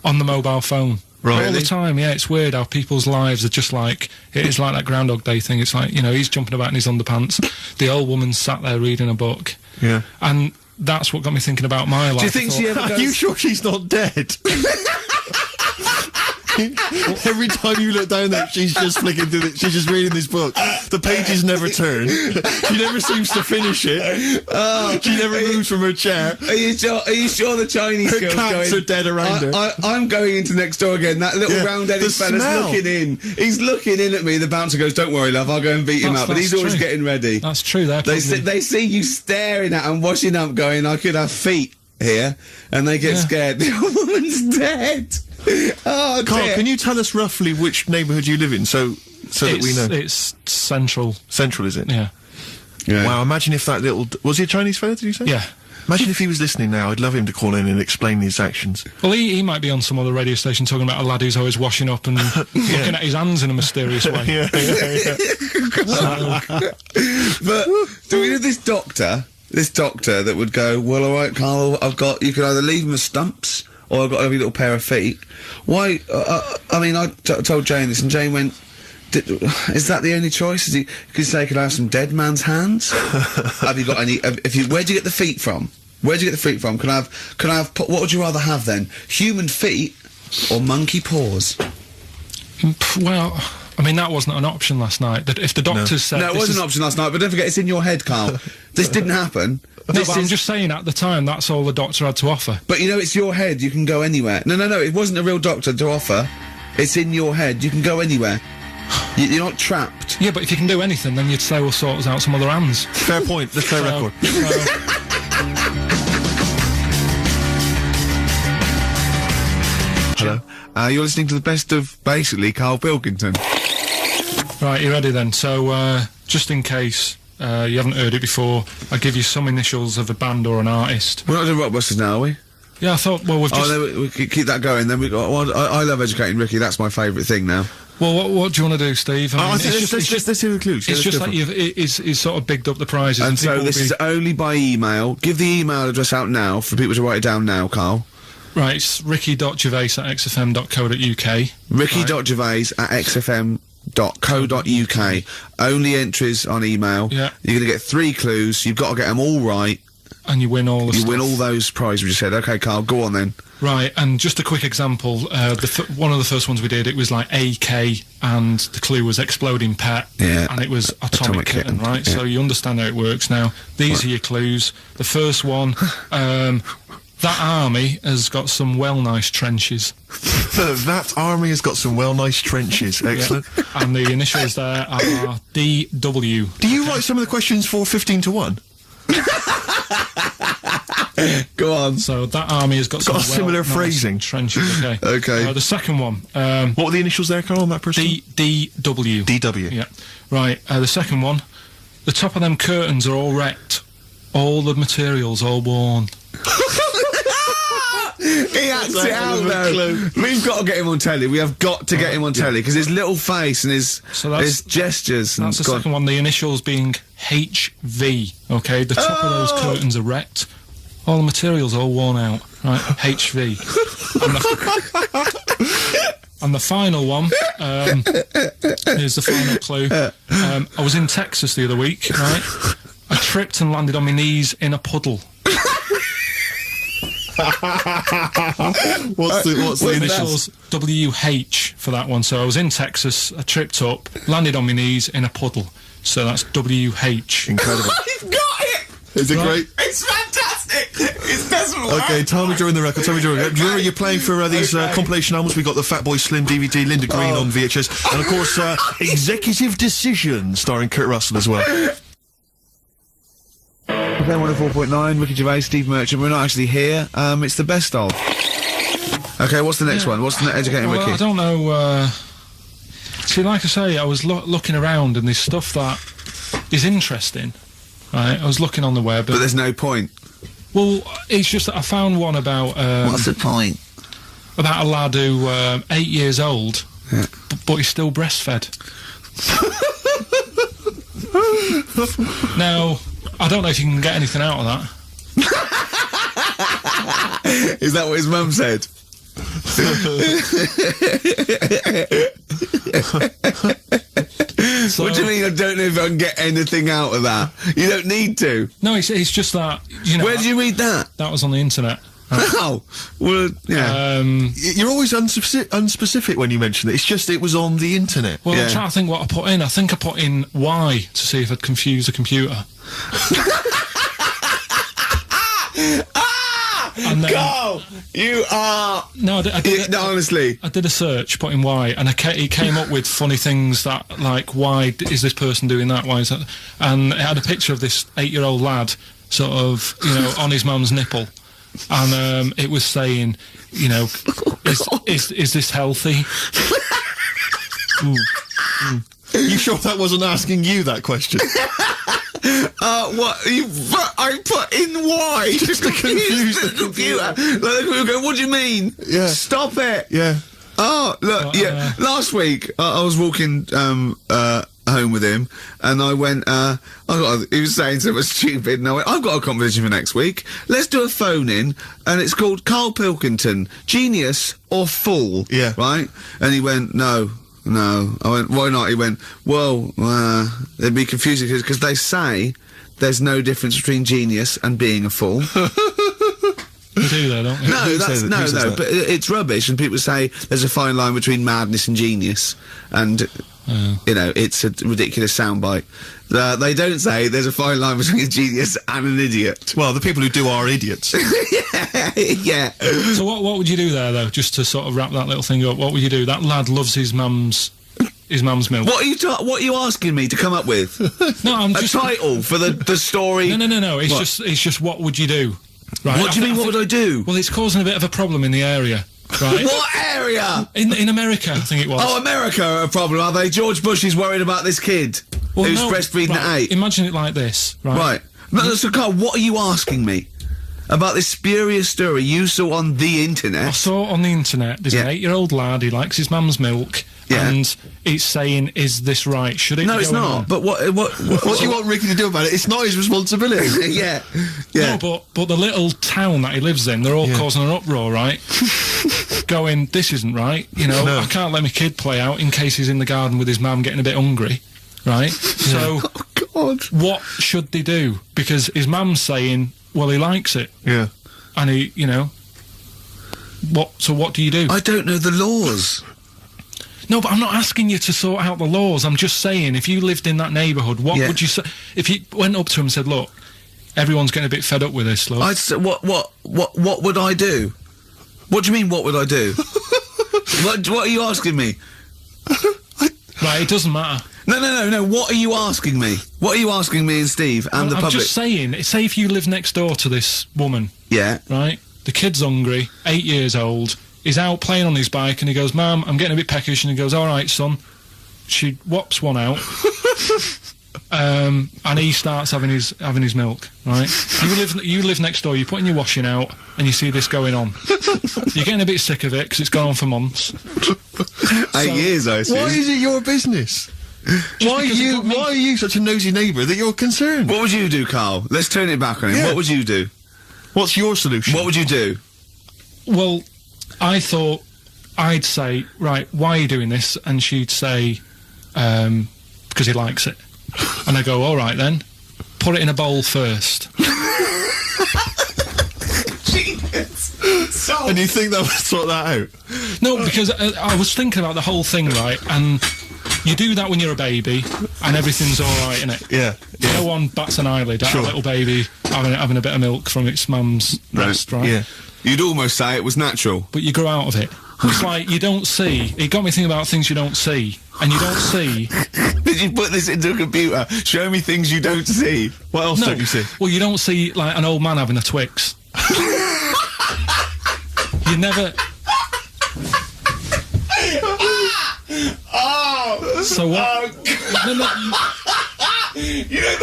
on the mobile phone. Right. All the time, yeah. It's weird how people's lives are just like, it is like that Groundhog Day thing. It's like, you know, he's jumping about in his underpants. The old woman's sat there reading a book. Yeah. And that's what got me thinking about my life. Do you think she ever Are goes... you sure she's not dead? Every time you look down there, she's just flicking through she's just reading this book. The pages never turn. She never seems to finish it. She never moves from her chair. Are you sure the Chinese Her girl's cats going... are dead around her. I'm going into next door again. That little Yeah, round-headed the fella's smell. looking in. He's looking in at me. The bouncer goes, "Don't worry, love, I'll go and beat him up." But he's always true. getting ready. That's true. They see you staring at and washing up, going, "I could have feet here," and they get scared. The old woman's dead. Oh, Carl, dear. can you tell us roughly which neighbourhood you live in, so that we know? It's central. Central, is it? Yeah. Wow, imagine if that little... Was he a Chinese fella, did you say? Yeah. Imagine if he was listening now. I'd love him to call in and explain his actions. Well, he might be on some other radio station talking about a lad who's always washing up and looking at his hands in a mysterious way. Yeah. But do we know this doctor that would go, "Well, all right, Carl, you can either leave them as stumps, or I've got every little pair of feet." Why? I mean, I told Jane this, and Jane went, "Is that the only choice? Could you say, could I have some dead man's hands? Have you got any? Where'd you get the feet from? Where'd you get the feet from? Can I have? What would you rather have then? Human feet or monkey paws?" Well, I mean, that wasn't an option last night. That if the doctors said... No, it wasn't an option last night, but don't forget, it's in your head, Carl. This didn't happen. No, but I'm just saying, at the time, that's all the doctor had to offer. But you know, it's your head, you can go anywhere. No, it wasn't a real doctor to offer. It's in your head, you can go anywhere. You're not trapped. Yeah, but if you can do anything, then you'd say we'll sort us out some other hands. Fair point. That's fair record. Hello. You're listening to the best of, basically, Carl Pilkington. Right, you ready then? So, just in case you haven't heard it before, I'll give you some initials of a band or an artist. We're not doing Rockbusters now, are we? Yeah, I thought, well, we've just... Oh, then we keep that going, then we got... Well, I love educating Ricky, that's my favourite thing now. Well, what do you want to do, Steve? I mean, Let's hear the clues. It's just like he's sort of bigged up the prizes. And so this is only by email. Give the email address out now for people to write it down now, Carl. Right, it's ricky.gervais@xfm.co.uk. ricky.gervais@xfm.co.uk. Only entries on email. Yeah. You're going to get 3 clues. You've got to get them all right. And you win all the stuff. You win all those prizes we just said. Okay, Carl, go on then. Right, and just a quick example, one of the first ones we did, it was like AK, and the clue was exploding pet, and it was atomic kitten, right? Yeah. So you understand how it works now. These are your clues. The first one, that army has got some nice trenches. That army has got some nice trenches. Excellent. Yeah. And the initials there are DW. Do you write some of the questions for 15 to 1? Go on. So that army has got some similar phrasing. Trenches, okay. Okay. The second one. What were the initials there, Carl, on that person? DW. DW. Yeah. Right, the second one. The top of them curtains are all wrecked. All the materials all worn. He acts it out though. We've got to get him on telly. We have got to get him on telly because his little face and his gestures. That's the second one. The initials being HV. Okay, the top of those curtains are wrecked. All the material's all worn out. Right, HV. And the final one is the final clue. I was in Texas the other week. Right, I tripped and landed on my knees in a puddle. What's the initials? WH for that one. So I was in Texas, I tripped up, landed on my knees in a puddle. So that's WH. Incredible. You've got it! Is it great? It's fantastic! It doesn't work! Okay, time during the record, Remember you're playing for these compilation albums. We got the Fatboy Slim DVD, Linda Green on VHS, and of course, Executive Decision, starring Kurt Russell as well. Okay, 104.9, Ricky Gervais, Steve Merchant. We're not actually here. It's the best of. Okay, what's the next one? What's the Educating Ricky? I don't know, see, like I say, I was looking around and there's stuff that is interesting. Right, I was looking on the web. But there's no point. Well, it's just that I found one about, what's the point? About a lad who, 8 years old, but he's still breastfed. Now, I don't know if you can get anything out of that. Is that what his mum said? What do you mean I don't know if I can get anything out of that? You don't need to. No, it's just that, you know... Where did you read that? That was on the internet. Oh, well, yeah. You're always unspecific when you mention it. It's just it was on the internet. Well, I'm trying to think what I put in. I think I put in Y to see if I'd confuse the computer. And then, Carl, you are... No, I did no, honestly. I did a search, put in Y, and it came up with funny things that, like, why is this person doing that? Why is that? And it had a picture of this 8-year-old lad, sort of, you know, on his mum's nipple. And it was saying, you know, is this healthy? You sure that wasn't asking you that question? What? I put in Y just to confuse the computer. Like, the computer go, what do you mean? Yeah. Stop it. Yeah. Oh, look, yeah. Last week, I was walking, home with him, and I went, he was saying something stupid, and I went, I've got a competition for next week. Let's do a phone-in, and it's called KARL Pilkington, Genius or Fool. Yeah. Right? And he went, No. I went, why not? He went, well, it'd be confusing because they say there's no difference between genius and being a fool. You do though, don't you? No, but it's rubbish, and people say there's a fine line between madness and genius, and, you know, it's a ridiculous soundbite. They don't say there's a fine line between a genius and an idiot. Well, the people who do are idiots. Yeah. So what would you do there, though, just to sort of wrap that little thing up? What would you do? That lad loves his mum's milk. What are you asking me to come up with? No, I'm just... A title for the story? No. It's just what would you do? Right? What do you mean, what would I do? Well, it's causing a bit of a problem in the area, right? What area? In America, I think it was. Oh, America are a problem, are they? George Bush is worried about this kid who's breastfeeding at 8. Imagine it like this, right? Right. No, so, Carl, what are you asking me? About this spurious story you saw on the internet? I saw it on the internet. There's an 8-year-old lad, he likes his mum's milk, and it's saying, is this right? Should it No, be it's going not. on? But what do you want Ricky to do about it? It's not his responsibility. Yeah. No, but the little town that he lives in, they're all causing an uproar, right? Going, this isn't right, you know, I can't let my kid play out in case he's in the garden with his mum getting a bit hungry, right? So, Oh, God. what should they do? Because his mum's saying, well, he likes it. Yeah. And he, you know, so what do you do? I don't know the laws. No, but I'm not asking you to sort out the laws. I'm just saying, if you lived in that neighbourhood, what would you say? If you went up to him and said, look, everyone's getting a bit fed up with this, look. I'd say, what would I do? What do you mean, what would I do? What are you asking me? Right, it doesn't matter. No, what are you asking me? What are you asking me and Steve and the public? I'm just saying, say if you live next door to this woman. Yeah. Right? The kid's hungry, 8 years old, he's out playing on his bike and he goes, Mum, I'm getting a bit peckish, and he goes, alright, son. She whops one out. and he starts having his milk, right? You live next door, you're putting your washing out, and you see this going on. You're getting a bit sick of it, because it's gone on for months. 8 years, I assume. Why is it your business? Why are you such a nosy neighbour that you're concerned? What would you do, Carl? Let's turn it back on him. Yeah. What would you do? What's your solution? What would you do? Well, I thought I'd say, right, why are you doing this? And she'd say, because he likes it. And I go, all right then, put it in a bowl first. And you think that would sort that out? No, because I was thinking about the whole thing, right? And you do that when you're a baby, and everything's all right, innit? Yeah. No one bats an eyelid at a little baby having a bit of milk from its mum's breast, right? Yeah. You'd almost say it was natural. But you grow out of it. It's like you don't see. It got me thinking about things you don't see, and you don't see. Did you put this into a computer? Show me things you don't see. What else don't you see? Well, you don't see like an old man having a Twix. You never. So what? You know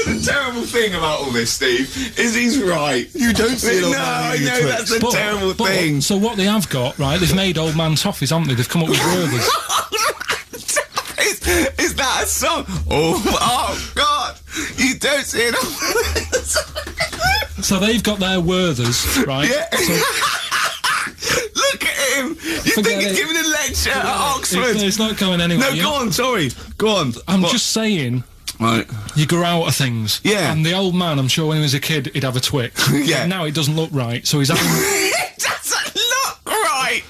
the terrible thing about all this, Steve, is he's right. You don't see it. No, I know that's the terrible thing. So what they have got, right? They've made old man toffees, haven't they? They've come up with Werther's. Is that a song? Oh God! You don't see it. So they've got their Werther's, right? Yeah. So, look at him! You think he's giving a lecture at Oxford? It's not going anywhere. No, go on, sorry. Go on. I'm just saying. Right. You grow out of things. Yeah. And the old man, I'm sure when he was a kid, he'd have a Twix. Yeah. But now it doesn't look right, so he's having... It doesn't look right!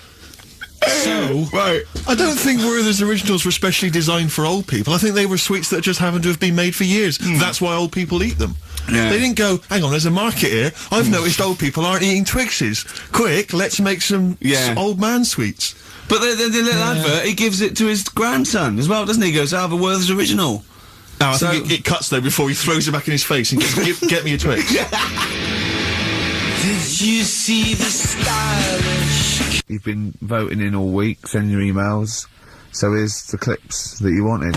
So... Right. I don't think Werther's originals were specially designed for old people. I think they were sweets that just happened to have been made for years. That's why old people eat them. Yeah. They didn't go, hang on, there's a market here. I've noticed old people aren't eating Twixes. Quick, let's make some old man sweets. But the little advert, he gives it to his grandson as well, doesn't he? He goes, I have a Werther's original. Oh, I think it cuts though before he throws it back in his face and goes, get me a Twix. Did you see the stylish? You've been voting in all week, sending your emails. So here's the clips that you wanted.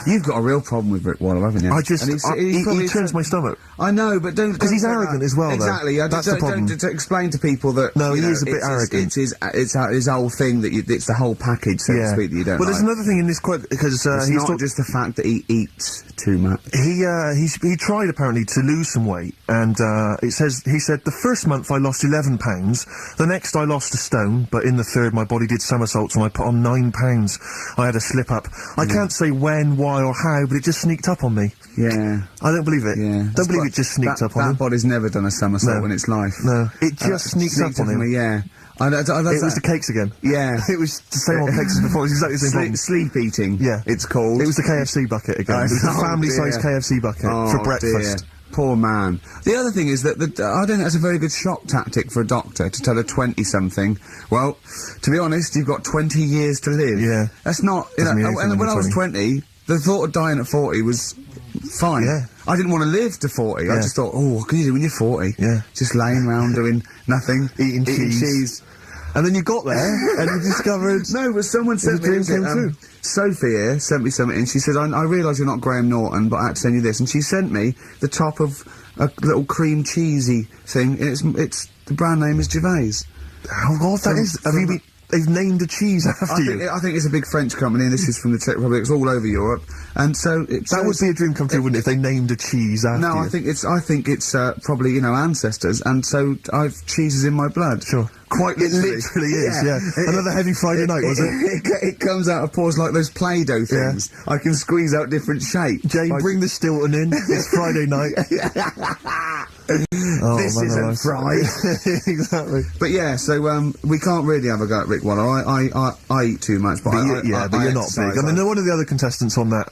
You've got a real problem with Rick Waller, haven't you? I just, And he turns my stomach. I know, but don't... Because he's arrogant as well, though. Exactly. That's the problem. Don't explain to people that... No, he you know, is a bit arrogant. It's his whole thing that it's the whole package, so to speak, that you don't Well, like. there's another thing in this quote, because it's not just the fact that he eats too much. He tried apparently to lose some weight, and he said the first month I lost 11 pounds, the next I lost a stone, but in the third my body did somersaults and I put on 9 pounds. I had a slip up. I can't say when, why, or how, but it just sneaked up on me. Yeah. I don't believe it. Yeah. Don't believe it just sneaked up on him. That body's never done a somersault in its life. No, it just sneaked up on him. Yeah. It was the cakes again. Yeah. It was the same old cakes as before. It was exactly the same problem. Sleep eating. Yeah. It's called. It was the KFC bucket again. It was the family-sized KFC bucket for breakfast. Dear. Poor man. The other thing is that I don't think that's a very good shock tactic for a doctor to tell a 20-something, well, to be honest, you've got 20 years to live. Yeah. That's not, you know, and when I was 20, the thought of dying at 40 was fine. Yeah. I didn't want to live to 40. I just thought, oh, what can you do when you're 40? Yeah. Just laying around doing nothing. Eating cheese. And then you got there, and you discovered... No, but someone sent me... Sophie here sent me something, and she said, I realise you're not Graham Norton, but I had to send you this. And she sent me the top of a little cream cheesy thing, and it's the brand name is Gervais. How odd that is. They've named a cheese after you. I think it's a big French company, and this is from the Czech Republic. It's all over Europe, and so that would be a dream come true, wouldn't it? If they named a cheese after you? No, I think it's probably ancestors, and so cheese is in my blood. Sure, quite literally. It literally is. Yeah. Another heavy Friday night, was it? It comes out of pores like those Play-Doh things. Yeah. I can squeeze out different shapes. Jane, bring the Stilton in. It's Friday night. This isn't fried. Exactly. But yeah, so we can't really have a go at Rick Waller. I eat too much, but but you're not big. I mean, one of the other contestants on the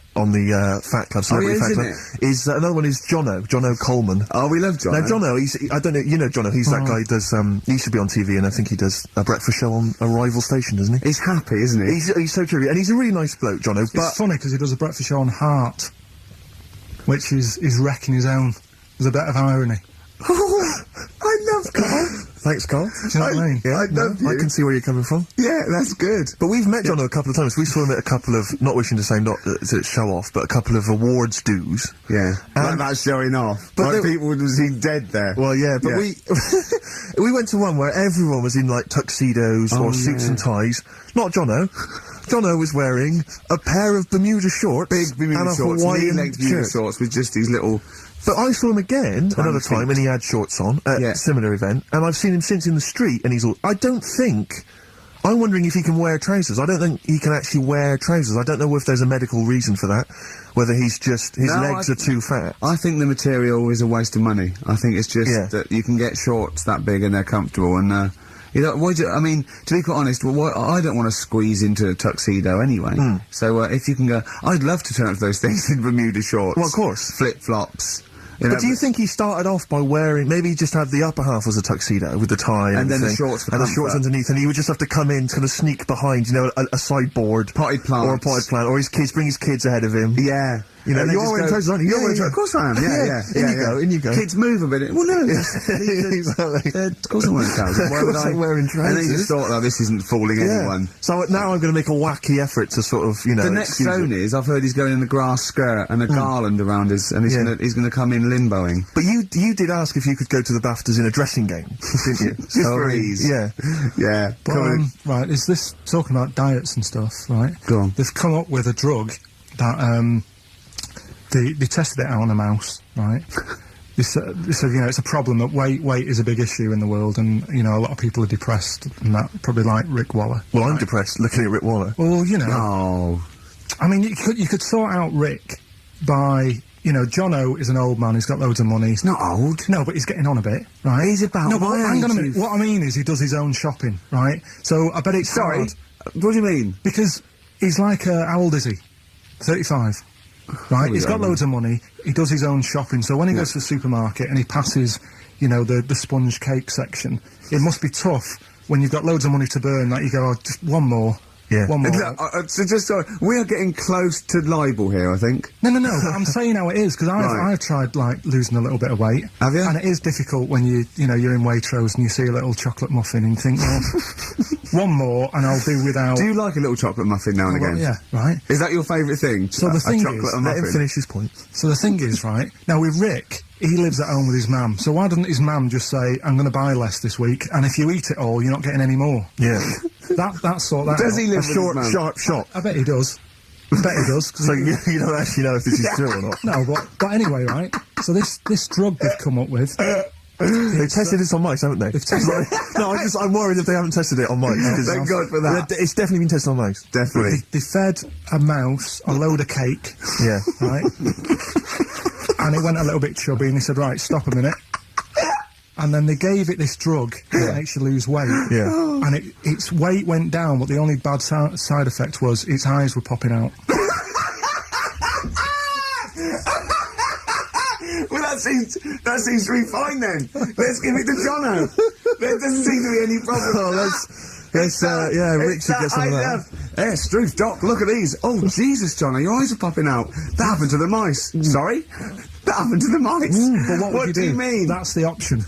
Fat Club, Celebrity Fat Club, is another one is Jono Coleman. Oh, we love Jono. Now Jono, I don't know, you know Jono. He's that guy who does. He used to be on TV, and I think he does a breakfast show on a rival station, doesn't he? He's happy, isn't he? He's so true, and he's a really nice bloke, Jono. But it's funny because he does a breakfast show on Heart, which is wrecking his own. There's a bit of irony. I love Carl. Thanks, Carl. Do you know what I mean? Yeah, I love you. I can see where you're coming from. Yeah, that's good. But we've met Jono a couple of times. We saw him at a couple of, not wishing to say not to show off, but a couple of awards dues. Yeah. Like And- that's showing off. But Like they- people would have seen dead there. Well, yeah, but Yeah. we went to one where everyone was in like tuxedos or suits and ties. Not Jono. Jono was wearing a pair of Bermuda shorts, Big Bermuda and a shorts, Hawaiian knee-length Bermuda shirt. shorts with just these little... But I saw him again another feet. time, and he had shorts on at Yeah. a similar event, and I've seen him since in the street, and he's all. I'm wondering if he can wear trousers. I don't think he can actually wear trousers. I don't know if there's a medical reason for that. Whether he's just his No, legs are too fat. I think the material is a waste of money. I think it's just Yeah. that you can get shorts that big and they're comfortable and, you know, I mean, to be quite honest, I don't want to squeeze into a tuxedo anyway. So, if you can go, I'd love to turn up to those things in Bermuda shorts. Well, of course. Flip-flops. But do you think he started off by wearing, maybe he just had the upper half was a tuxedo with the tie And then the everything, shorts for and the comfort. shorts underneath, and he would just have to come in, kind of sneak behind, you know, a sideboard. Potted plants. Or a potted plant, or his kids, bring his kids ahead of him. Yeah. You know, And they you are just wearing go, trousers, aren't you? You're Yeah, wearing yeah. trousers. Of course I am, yeah. In you go. Kids move a bit. Well, no. Exactly. Of course I'm wearing trousers. Why would course I? I'm wearing And then you trousers. just thought, oh, this isn't fooling anyone. So now I'm going to make a wacky effort to sort of, you know. The next excuse zone it. is, I've heard he's going in a grass skirt and a garland around his, and he's gonna come in limboing. But you did ask if you could go to the BAFTAs in a dressing gown, didn't you? Just for ease. Yeah. Yeah. But, right, is this talking about diets and stuff, right? Go on. They've come up with a drug that, they tested it out on a mouse, right? They said, you know, it's a problem that weight is a big issue in the world, and, you know, a lot of people are depressed, and that, probably like Rick Waller. Well, I'm depressed looking at Rick Waller. Well, you know, Oh. I mean, you could sort out Rick by, you know, Jono is an old man, he's got loads of money. He's not old. No, but he's getting on a bit, right? He's about No, but my hang on a age, minute. you- What I mean is he does his own shopping, right? So I bet it's Sorry. hard. What do you mean? Because he's like, how old is he? 35. Right? He's got loads of money. He does his own shopping. So when he goes to the supermarket and he passes, you know, the sponge cake section, it must be tough when you've got loads of money to burn that you go, oh, just one more. Yeah. One more. So just sorry, we are getting close to libel here, I think. No, but I'm saying how it is, because Right. I've tried, like, losing a little bit of weight. Have you? And it is difficult when you know, you're in Waitrose and you see a little chocolate muffin and you think, well, one more and I'll do without... Do you like a little chocolate muffin now and Well, again? yeah, right. Is that your favourite thing? So the A thing chocolate is, and Let him muffin? finish his point. So the thing is, right, now with Rick, he lives at home with his mum, so why doesn't his mum just say, I'm going to buy less this week, and if you eat it all, you're not getting any more? Yeah. That sort that Does out. he live A with his short, mum? sharp shot. I bet he does. I bet he does. 'Cause So you don't actually know if this is true or not. no, but anyway, right, so this drug they've come up with, They've tested this on mice, haven't they? They've tested No, I'm worried if they haven't tested it on mice. because Thank God for that. It's definitely been tested on mice. Definitely. they fed a mouse a load of cake, Yeah. right, and it went a little bit chubby, and he said, right, stop a minute. And then they gave it this drug that makes you lose weight. Yeah. And its weight went down, but the only bad side effect was its eyes were popping out. Well, that seems to be fine then. Let's give it to Jono. There doesn't seem to be any problem. Oh, yeah, Rick should get some of that. Yeah, Struth, Doc, look at these. Oh, Jesus, Jono, your eyes are popping out. That happened to the mice. Sorry? That happened to the mice. But what would do you mean? That's the option.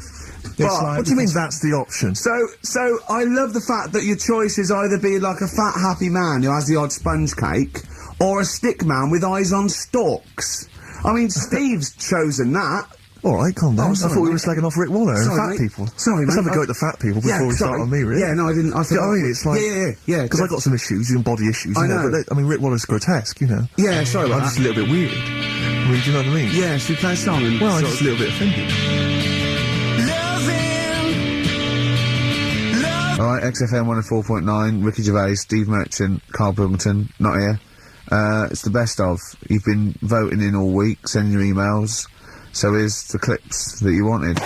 What do you mean that's the option? So I love the fact that your choice is either be like a fat, happy man who has the odd sponge cake, or a stick man with eyes on stalks. I mean, Steve's chosen that. All right, calm down. Oh, I sorry, thought we were mate. slagging off Rick Waller and Sorry, fat mate. people. Sorry, Let's mate. have a go at the fat people before we start sorry. on me, really. Yeah, no, I didn't. I Do you know what I mean? It's like... Yeah. Because I got some issues, and body issues, I you know. know. But I mean, Rick Waller's grotesque, you know. Yeah, sorry I'm about just that. a little bit weird. I mean, do you know what I mean? Yeah, should we play a song? And Well, I'm sort just of- a little bit offended. Alright, XFM 104.9, Ricky Gervais, Steve Merchant, KARL Pilkington, not here. It's the best of. You've been voting in all week, sending your emails. So here's the clips that you wanted.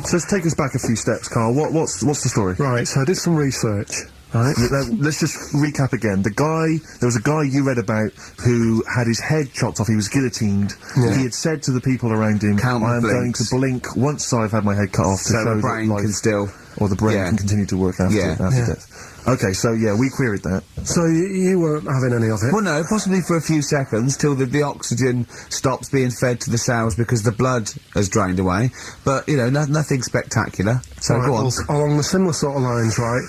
So let's take us back a few steps, Carl. What's the story? Right, so I did some research. Right. Let's just recap again. There was a guy you read about who had his head chopped off. He was guillotined. He had said to the people around him, Count the I am going blinks. to blink once I've had my head cut off to So show the brain that life, can still... or the brain Yeah. can continue to work after Yeah. death. Okay, so yeah, we queried that. So you weren't having any of it? Well, no, possibly for a few seconds till the oxygen stops being fed to the cells because the blood has drained away. But, you know, nothing spectacular. So Right, go on. well, along the similar sort of lines, right?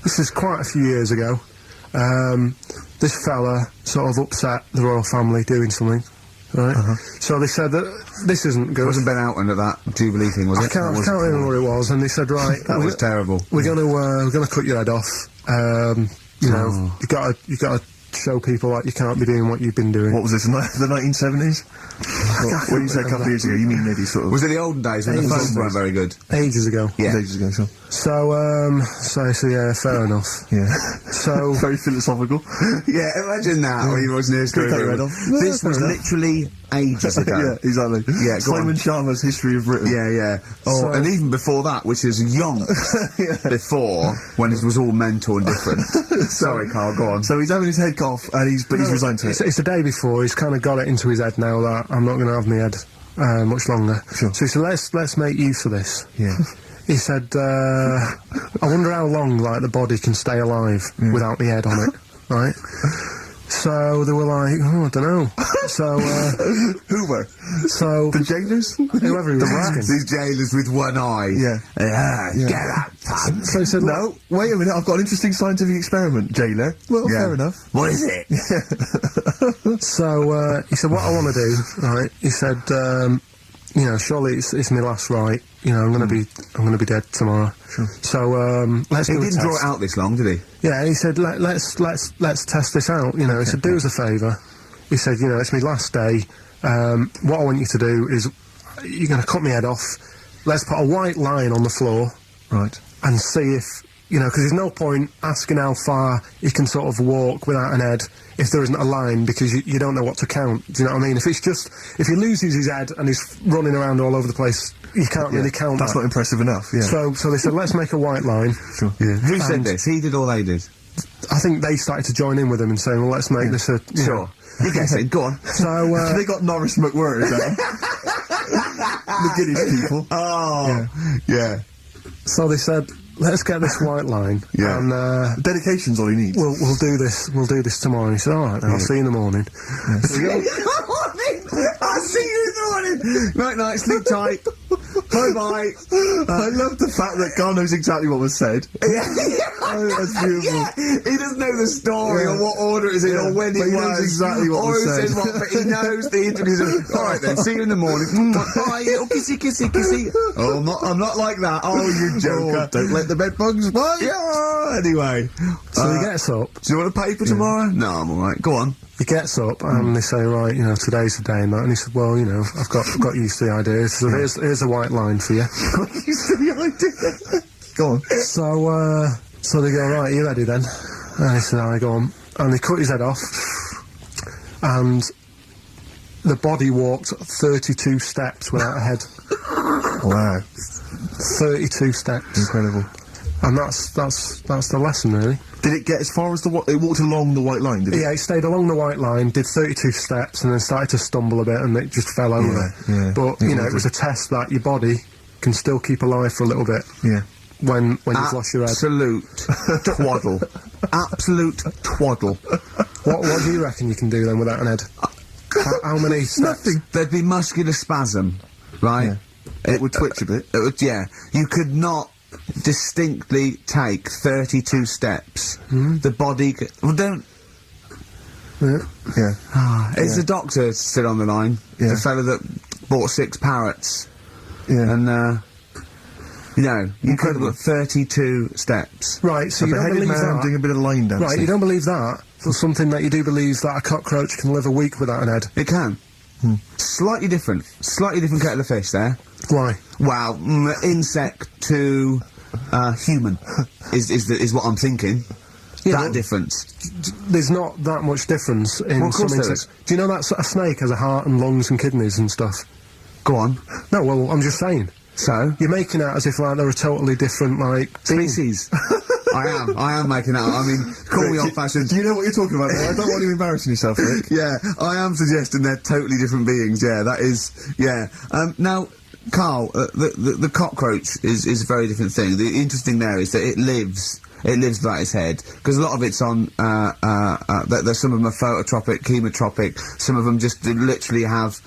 This is quite a few years ago. This fella sort of upset the royal family doing something, right? So they said that this isn't good. It wasn't Ben Alton at that Jubilee thing, was I it? can't remember what it was, and they said, right, That was terrible. we're gonna cut your head off. You know, you gotta show people like you can't be doing what you've been doing. What was this, the 1970s? When you say a couple of years ago, you mean maybe sort of... Was it the olden days when the phones weren't very good? Ages ago. Yeah. Ages ago, sure. So yeah, fair enough. Yeah. So Very philosophical. Yeah, imagine that when he was near Cut your head off. No, This fair was enough. literally ages ago. Yeah, exactly. Yeah, go Simon on. Sharma's History of Britain. Yeah, yeah. Oh, and even before that, which is yonks before, when it was all mental and different. Sorry, Carl, go on. So he's having his head cough, and he's resigned to it. it's the day before. He's kind of got it into his head now that I'm not going to have my head much longer. Sure. So he said, let's make use of this. Yeah. He said, I wonder how long, like, the body can stay alive without the head on it, right? So they were like, oh, I don't know. So, Who were? so The jailers? whoever he was asking. These jailers with one eye. Yeah. Get that pun. So he said, no, wait a minute, I've got an interesting scientific experiment, jailer. Well, Yeah. fair enough. What is it? So, he said, what I want to do, right, he said, you know, surely it's my last right. You know, I'm gonna be dead tomorrow. Sure. So, let's He do a didn't draw test. it out this long, did he? Yeah, he said, let's test this out. You know, he said, do us a favour. He said, you know, it's my last day. What I want you to do is, you're going to cut my head off. Let's put a white line on the floor. Right. And see if, you know, because there's no point asking how far he can sort of walk without an head if there isn't a line, because you don't know what to count. Do you know what I mean? If he loses his head and he's running around all over the place, you can't really count That's that. not impressive enough, yeah. So they said, let's make a white line. Sure. Yeah. Who said And- this? He did or they did? I think they started to join in with him and saying, well, let's make this a... you know. You guess it. Go on. So, They got Norris McWhirter down. The Guinness people. Oh. Yeah. so they said, let's get this white line. Yeah. And, Dedication's all he needs. we'll do this tomorrow. And he said, all right, then, I'll see you in the morning. I'll see you in the morning. Night, night, sleep tight. Bye-bye. I love the fact that Carl knows exactly what was said. Oh, that's beautiful. Yeah, he doesn't know the story or what order it is in or when But it he was. knows exactly what or was who said. said what, but he knows the introduction. All right then, see you in the morning. Bye, little kissy, kissy, kissy. Oh, I'm not like that. Oh, you joker. Don't let the bed bugs bite. Yeah, anyway. So he gets up. Do you want a paper tomorrow? No, I'm alright. Go on. He gets up and they say, right, you know, today's the day and that. And he said, well, you know, I've got used to the idea. So here's a white line for you. Used to the idea. Go on. So they go, right, are you ready then? And he said, I go on. And they cut his head off. And the body walked 32 steps without a head. Wow. 32 steps. Incredible. And that's the lesson, really. Did it get as far as it walked along the white line, did it? Yeah, he stayed along the white line, did 32 steps, and then started to stumble a bit, and it just fell over. yeah. But, you know, it was a test that your body can still keep alive for a little bit Yeah. when you've lost your head. Absolute twaddle. Absolute twaddle. What do you reckon you can do then without an head? How many steps? Nothing. There'd be muscular spasm, right? It would twitch a bit. It would, yeah. You could not distinctly take 32 steps. The body well, don't... Yeah. Is the doctor still on the line? Yeah. The fellow that bought 6 parrots. Yeah. And, you know, you could Incredible. have got 32 steps. Right, so A you don't beheaded believe man that? doing a bit of line dancing. Right, you don't believe that? For something that you do believe that a cockroach can live a week without an head? It can. Slightly different kettle of fish there. Why? Wow, insect to human is what I'm thinking. Yeah, that well, difference. There's not that much difference in Well, of some course there insects. Do you know that a snake has a heart and lungs and kidneys and stuff? Go on. No, well, I'm just saying. So? You're making out as if, like, they're a totally different, like... Species. I am making out. I mean, call me old-fashioned. Do you know what you're talking about? I don't want you embarrassing yourself, Rick. Yeah, I am suggesting they're totally different beings. Yeah, that is. Yeah. Now, Carl, the cockroach is a very different thing. The interesting there is that it lives It lives without its head. Because a lot of it's on, there's some of them are phototropic, chemotropic, some of them just literally have,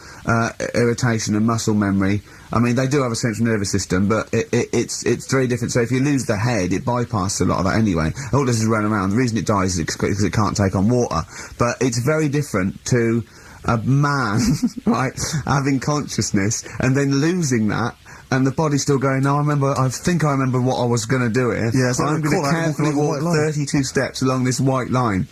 irritation and muscle memory. I mean, they do have a central nervous system, but it's very different. So if you lose the head, it bypasses a lot of that anyway. All it does is run around. The reason it dies is because it can't take on water. But it's very different to a man, right, having consciousness and then losing that, and the body's still going, no, I think I remember what I was going to do here. Yeah, so I'm going to carefully walk 32 steps along this white line.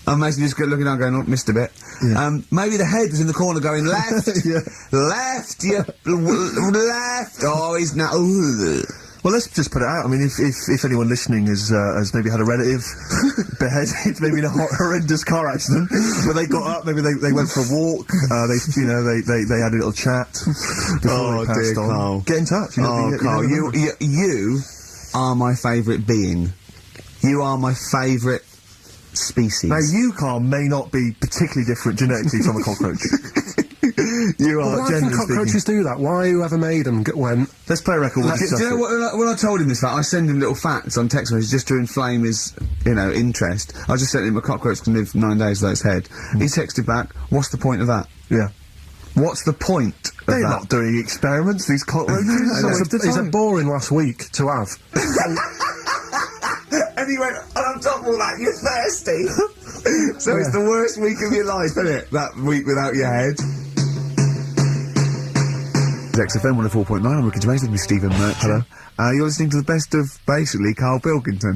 I'm basically just looking down going, oh, missed a bit. Yeah. Maybe the head was in the corner going, left, Yeah. left, left, oh, he's now, Well, let's just put it out. I mean, if anyone listening has maybe had a relative beheaded, maybe in a horrendous car accident, where they got up, maybe they went for a walk, they had a little chat before they passed on. Carl. Get in touch. Carl, you are my favourite being. You are my favourite species. Now, you, Carl, may not be particularly different genetically from a cockroach. You are, Why can generally cockroaches speaking. do that? Why whoever made them went... Let's play a record with Do you know Suffolk. what, when I told him this fact, I send him little facts on text messages just to inflame his, interest. I just sent him a cockroach can live 9 days without its head. He texted back, what's the point of that? Yeah. What's the point of They're that? not doing experiments, these cockroaches. Is it boring last week to have? And he went, and on top of all that, you're thirsty. So it's the worst week of your life, isn't it? That week without your head. XFM 104.9, I'm Ricky Gervais, with me Stephen Merchant. Hello. You're listening to the best of, basically, KARL Pilkington.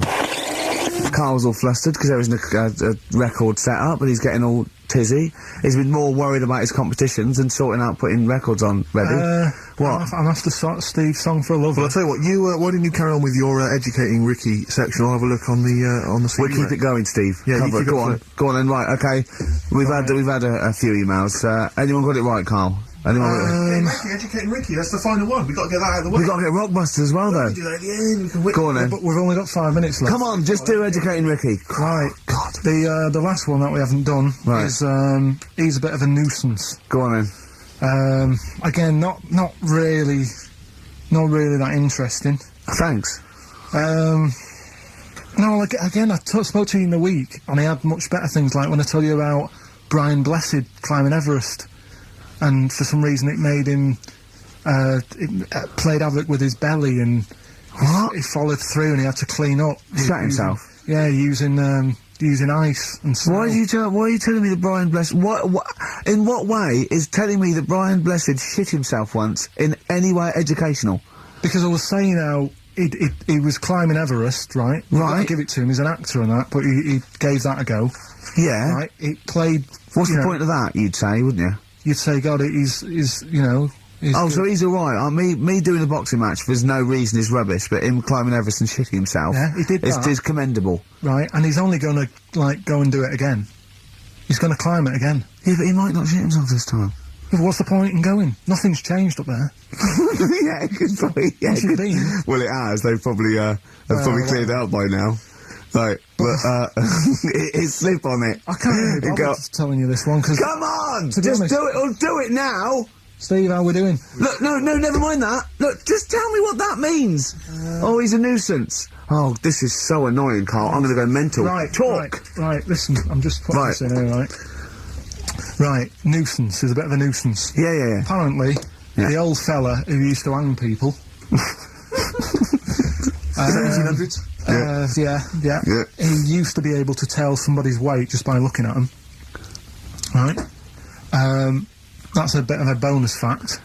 Carl's all flustered because there isn't a record set up, but he's getting all tizzy. He's been more worried about his competitions and sorting out putting records on ready. What? I'm after Steve's Song for a Lover. Well, I'll tell you what, why didn't you carry on with your educating Ricky section? I'll have a look on the CD. We'll keep it going, Steve. Yeah, you Cover it. keep Go it on. Go on then, right, okay. We've had a few emails. Anyone got it right, Carl? Anyone got it? Educating Ricky, that's the final one. We've got to get that out of the way. We've got to get Rockbusters as well, though. We do that at the end, we can whip Go on then. But we've only got 5 minutes left. Come on, just do Educating Ricky. Right. God. The last one that we haven't done Right. is, he's a bit of a nuisance. Go on then. Again, not really that interesting. Thanks. No, like, again, I spoke to you in the week, and he had much better things, like when I tell you about Brian Blessed climbing Everest, and for some reason it made him, played havoc with his belly, and What? he followed through, and he had to clean up. Shut himself. Yeah, using ice and snow. Why are you telling me that Brian Blessed... in what way is telling me that Brian Blessed shit himself once in any way educational? Because I was saying how he was climbing Everest, right? You've got to give it to him, he's an actor and that, but he gave that a go. Yeah. Right? It played... What's the point of that, you'd say, wouldn't you? You'd say, God, he's he's Oh, so he's alright. Me doing a boxing match for no reason is rubbish, but him climbing Everest and shitting himself Yeah, he did that. is commendable. Right, and he's only gonna, like, go and do it again. He's gonna climb it again. Yeah, but he might not shit himself this time. Yeah, but what's the point in going? Nothing's changed up there. Yeah, good point. Yeah, What's it been? Well, it has. They've probably cleared it out by now. Right, but it's slip on it. I can't be bothered telling you this one, because... Come on! To be Just honest- do it, or do it now! Steve, how we doing? Look, no, never mind that. Look, just tell me what that means. Oh, he's a nuisance. Oh, this is so annoying, Carl. I'm gonna go mental. Right, Talk! Right, listen, I'm just putting this in here, right? Right, nuisance is a bit of a nuisance. Yeah. Apparently, Yeah. the old fella who used to hang people... 1800s? Yeah. Yeah. He used to be able to tell somebody's weight just by looking at them. Right? That's a bit of a bonus fact.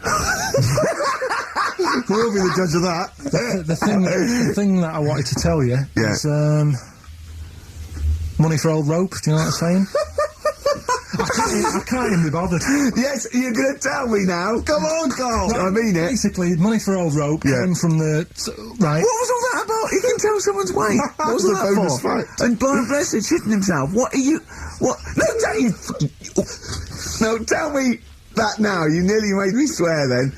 We'll be the judge of that. The thing that I wanted to tell you Yeah. is, money for old rope, do you know what I'm saying? I can't even be bothered. Yes, you're gonna tell me now. Come on, Carl. I mean it. Basically, money for old rope came from the... right. What was all that about? He can tell someone's weight. What was The that bonus for? fact. And Brian Blessed shitting himself. What are you... What? No, no, tell me that now. You nearly made me swear then.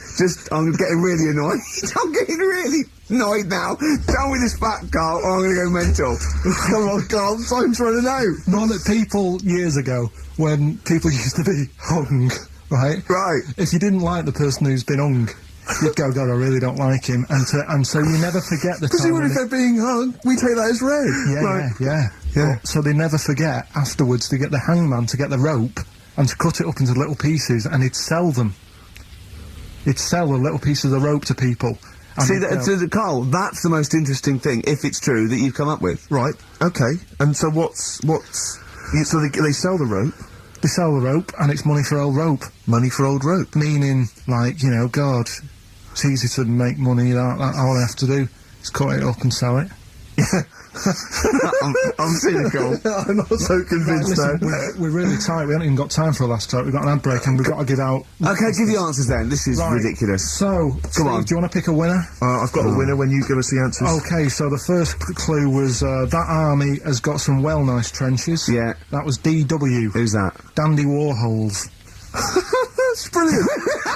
I'm getting really annoyed. I'm getting really annoyed now. Tell me this fact, Carl, or I'm gonna go mental. Come on, Carl, time's running out. Not that people, years ago, when people used to be hung, right? Right. If you didn't like the person who's been hung, you'd go, God, I really don't like him, and so you never forget the time. Presumably if they're being hung, we take that as read. Yeah. So they never forget, afterwards, they get the hangman to get the rope, and to cut it up into little pieces, and he'd sell them. He'd sell the little pieces of rope to people. See, Carl, that's the most interesting thing, if it's true, that you've come up with. Right, okay. And so so they sell the rope? They sell the rope, and it's money for old rope. Money for old rope? Meaning, like, you know, God, it's easy to make money, all I have to do is cut it up and sell it. Yeah. I'm cynical. I'm not so convinced right, listen, now. We're really tight. We haven't even got time for a last talk. We've got an ad break and we've got to give out... Okay, give the answers then. This is ridiculous. So, come on. Do you want to pick a winner? I've got a winner when you give us the answers. Okay, so the first clue was, that army has got some well nice trenches. Yeah. That was DW. Who's that? Dandy Warhols. That's brilliant.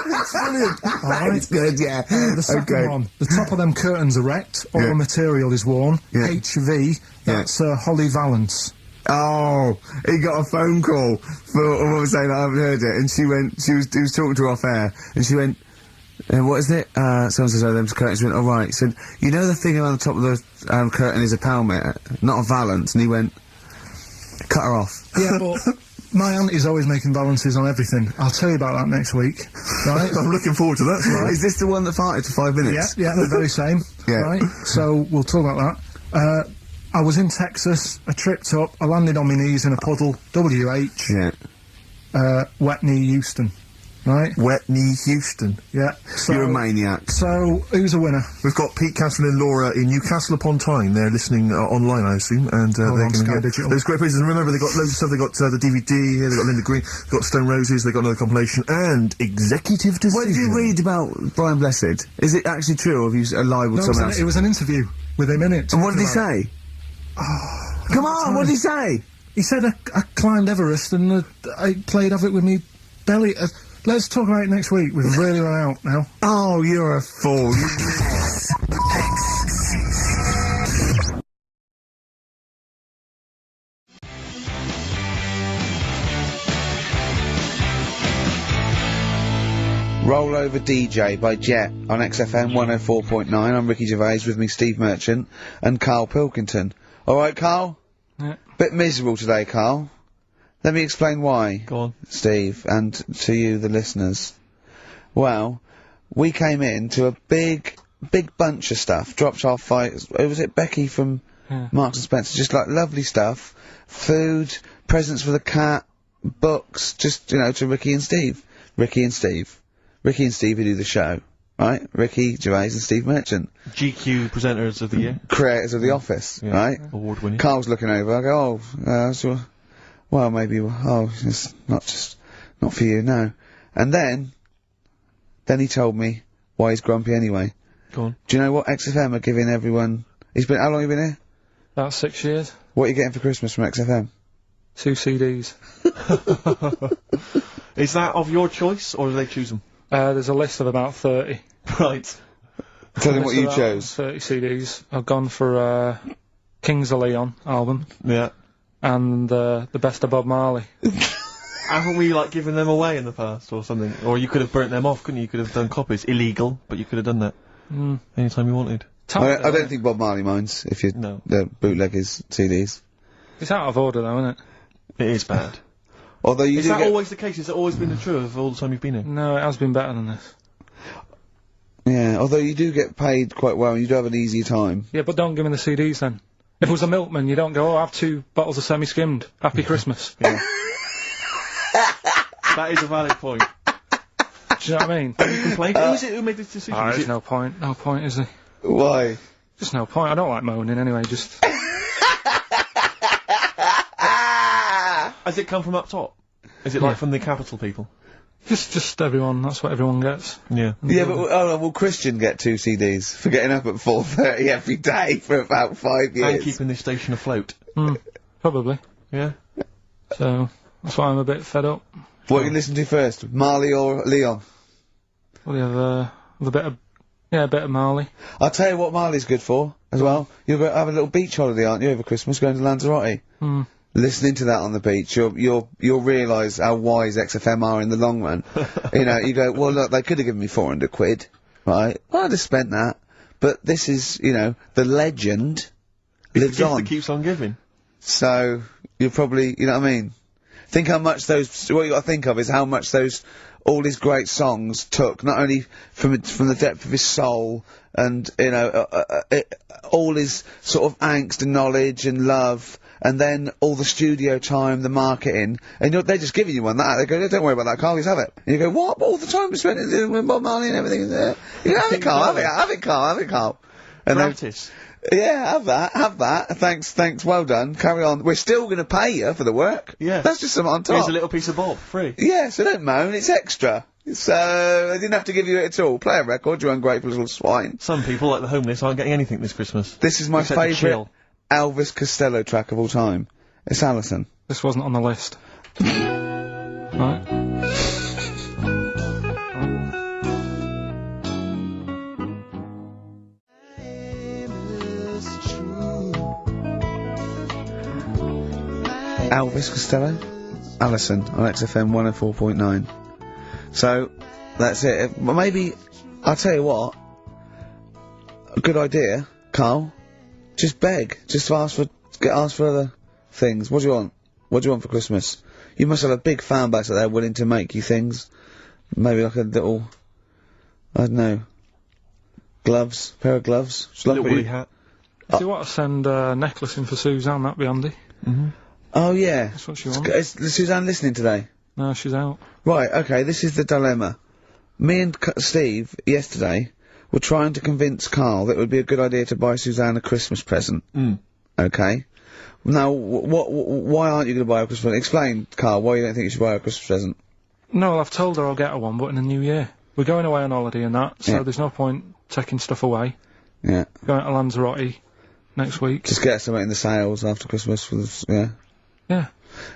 That's brilliant. That's good, yeah. The second one. The top of them curtains are wrecked. All the material is worn. Yeah. HV. That's Holly Valance. Oh, he got a phone call for a woman saying I haven't heard it, and he was talking to her off air, and she went, what is it? Someone says, oh, them curtains. She went, oh, right. He said, you know the thing around the top of the curtain is a palmet, not a valance, and he went, cut her off. Yeah, but my auntie's always making balances on everything. I'll tell you about that next week, right? I'm looking forward to that. Right. Is this the one that farted for 5 minutes? Yeah, the very same. Yeah. Right? So, we'll talk about that. I was in Texas, I tripped up, I landed on my knees in a puddle, WH, wet knee Houston, right? Wet knee Houston. Yeah. So, you're a maniac. So, who's a winner? We've got Pete, Catherine and Laura in Newcastle upon Tyne. They're listening online, I assume, and they're going to get those great places. And remember, they've got loads of stuff. They've got the DVD here, they've got Linda Green, they've got Stone Roses, they've got another compilation, and Executive Decision. What did you read about Brian Blessed? Is it actually true, or have you libelled someone else? It was an interview with him in it. And what did he say? Come on, what did he say? He said I climbed Everest and I played of it with me belly. Let's talk about it next week. We've really run out now. Oh, you're a fool. Roll Over DJ by Jet on XFM 104.9. I'm Ricky Gervais, with me Steve Merchant and KARL Pilkington. Alright, KARL? Yeah. Bit miserable today, KARL. Let me explain why. Go on. Steve, and to you, the listeners. Well, we came in to a big bunch of stuff. Dropped off fights. Was it Becky from Marks and Spencer? Just like lovely stuff. Food, presents for the cat, books, just, you know, to Ricky and Steve. Ricky and Steve who do the show, right? Ricky Gervais and Steve Merchant. GQ presenters of the year. Creators of The Office, right? Award winning. KARL's looking over, I go, well, maybe, it's not for you, no. And then he told me why he's grumpy anyway. Go on. Do you know what XFM are giving everyone? How long have you been here? About 6 years. What are you getting for Christmas from XFM? 2 CDs. Is that of your choice, or do they choose them? There's a list of about 30. Right. Tell them what you chose. 30 CDs. I've gone for Kings of Leon album. Yeah. And the best of Bob Marley. Haven't we, like, given them away in the past or something? Or you could have burnt them off, couldn't you? You could have done copies. Illegal, but you could have done that. Anytime you wanted. I don't think Bob Marley minds if you the bootleggers CDs. It's out of order though, isn't it? It is bad. Although you Is that always the case? Has it always been the truth of all the time you've been here? No, it has been better than this. Yeah, although you do get paid quite well and you do have an easier time. Yeah, but don't give me the CDs then. If it was a milkman, you don't go, oh, I have 2 bottles of semi-skimmed. Happy Christmas. Yeah. That is a valid point. Do you know what I mean? Have you complained? Who is it who made this decision? There's no point. No point, is there? Why? Just no point. I don't like moaning anyway, just... Has it come from up top? Is it like from the capital people? Just everyone, that's what everyone gets. Yeah. Yeah, but will Christian get 2 CDs for getting up at 4:30 every day for about 5 years? And keeping this station afloat. Probably. Yeah. So, that's why I'm a bit fed up. What you listen to first, Marley or Leon? Well, you have a bit of Marley. I'll tell you what Marley's good for, as well. You'll go have a little beach holiday, aren't you, over Christmas, going to Lanzarote? Listening to that on the beach, you'll realise how wise XFM are in the long run. You know, you go, well look, they could have given me 400 quid. right? Well, I'd have spent that. But this is, you know, the legend lives on. That keeps on giving. So, you're probably, you know what I mean? Think how much what you gotta think of is how much all these great songs took, not only from the depth of his soul, and, you know, all his sort of angst and knowledge and love, and then all the studio time, the marketing, and they're just giving you one that. They go, don't worry about that, Carl, just have it. And you go, what? All the time we spent with Bob Marley and everything. You go, have it, Carl, have it, Carl. And Practice. Yeah, have that. Thanks, well done. Carry on. We're still gonna pay you for the work. Yeah. That's just something on top. Here's a little piece of Bob, free. Yeah, so don't moan, it's extra. So, I didn't have to give you it at all. Play a record, you ungrateful little swine. Some people, like the homeless, aren't getting anything this Christmas. This is my Except the favourite chill. Elvis Costello track of all time. It's Alison. This wasn't on the list. Right. Elvis Costello, Alison on XFM 104.9. So, that's it. Well, maybe, I'll tell you what, a good idea, Carl, just beg, just ask for other things. What do you want? What do you want for Christmas? You must have a big fan base out there willing to make you things. Maybe like a little, I don't know, pair of gloves. Just a little woolly hat. If you want to send a necklace in for Suzanne, that'd be handy. Oh yeah. That's what she wants. Is Suzanne listening today? No, she's out. Right, okay, this is the dilemma. Me and Steve, yesterday, were trying to convince Carl that it would be a good idea to buy Suzanne a Christmas present. Okay? Now, why aren't you going to buy her a Christmas present? Explain, Carl, why you don't think you should buy her a Christmas present. No, well, I've told her I'll get her one, but in the new year. We're going away on holiday and that, so Yeah. there's no point taking stuff away. Yeah. Going to Lanzarote next week. Just get something in the sales after Christmas, yeah? Yeah.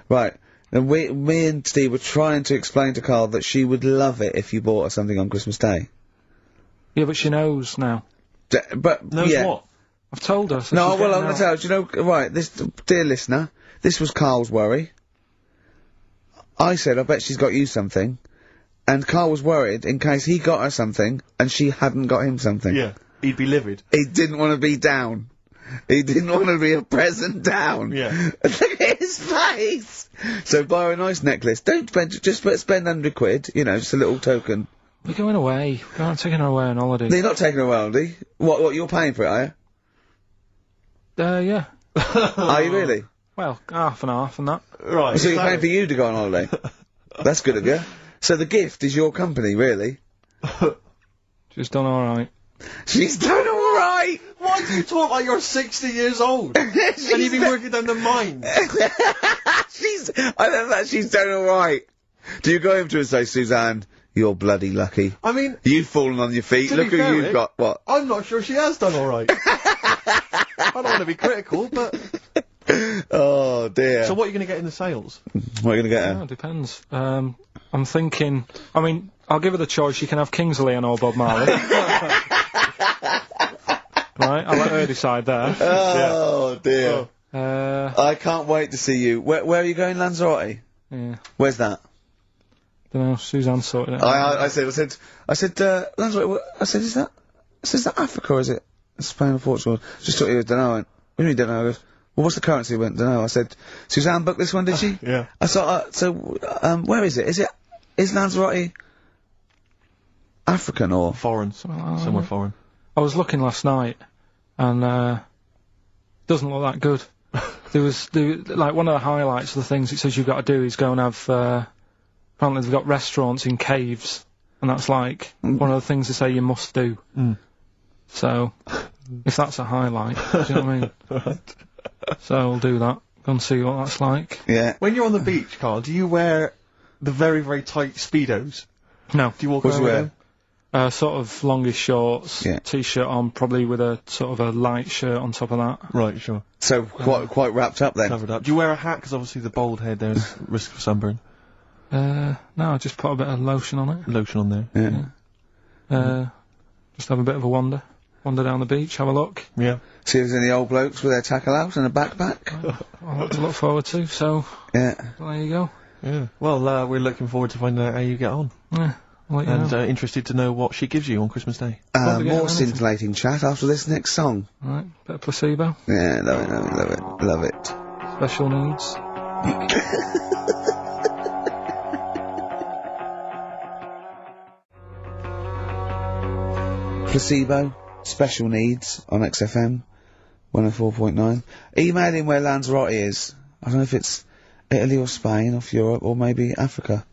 Right. And me and Steve were trying to explain to Carl that she would love it if you bought her something on Christmas Day. Yeah, but she knows now. But, Knows yeah. what? I've told her. So No, she's well, getting I'm going out. to tell you, do you know, right, this, dear listener, this was Carl's worry. I said, I bet she's got you something. And Carl was worried in case he got her something and she hadn't got him something. Yeah. He'd be livid. He didn't want to be down. He didn't want to be a present down. Yeah. Look at his face! So buy her a nice necklace. Don't spend, just spend £100, you know, just a little token. We're going away. I'm taking her away on holiday. You're not taking her away, are you? What, you're paying for it, are you? Yeah. Are you really? Well, half and half and that. Right. So you're paying for you to go on holiday? That's good of you. So the gift is your company, really? She's done alright. She's done alright! Why do you talk like you're 60 years old? And you've been working down the mines. I love that she's done alright. Do you go over to her and say, Suzanne, you're bloody lucky. I mean, You've fallen on your feet. to Look be who fair, you've Rick, got. What? I'm not sure she has done alright. I don't want to be critical, but... Oh, dear. So what are you going to get in the sales? What are you going to get Oh, her? it depends. I'm thinking... I mean, I'll give her the choice. She can have Kingsley and or Bob Marley. Right, I'll let her decide there. Oh, dear. I I can't wait to see you. Where are you going, Lanzarote? Yeah. Where's that? Don't know, Suzanne sorted it out. I said, Lanzarote, is that Africa or is it Spain or Portugal? Just thought he was, dunno, I went, what do you mean, dunno? I goes, well, what's the currency? He went, dunno. I said, Suzanne booked this one, did she? Yeah. I thought, where is it? Is Lanzarote African or? Foreign. Somewhere foreign. I was looking last night, and, doesn't look that good. Like, one of the highlights of the things it says you've got to do is go and have, apparently they've got restaurants in caves, and that's like one of the things they say you must do. So, if that's a highlight, do you know what I mean? Right. So I'll do that. Go and see what that's like. Yeah. When you're on the beach, Carl, do you wear the very, very tight Speedos? No. Do you walk What do around you with wear? them? Sort of longish shorts, Yeah. t-shirt on, probably with a sort of a light shirt on top of that. Right, sure. So, quite wrapped up then. Covered up. Do you wear a hat? Because obviously the bald head, there's risk of sunburn. No, I just put a bit of lotion on it. Lotion on there. Yeah. Just have a bit of a wander down the beach, have a look. Yeah. See if there's any old blokes with their tackle out and a backpack. A lot to look forward to, so Yeah. there you go. Yeah. Well, we're looking forward to finding out how you get on. Yeah. I'll let you And know. interested to know what she gives you on Christmas Day. More scintillating chat after this next song. Right, bit of Placebo. Yeah, love it, love it. Special Needs. Placebo, Special Needs on XFM 104.9. Email in where Lanzarote is. I don't know if it's Italy or Spain, off Europe, or maybe Africa.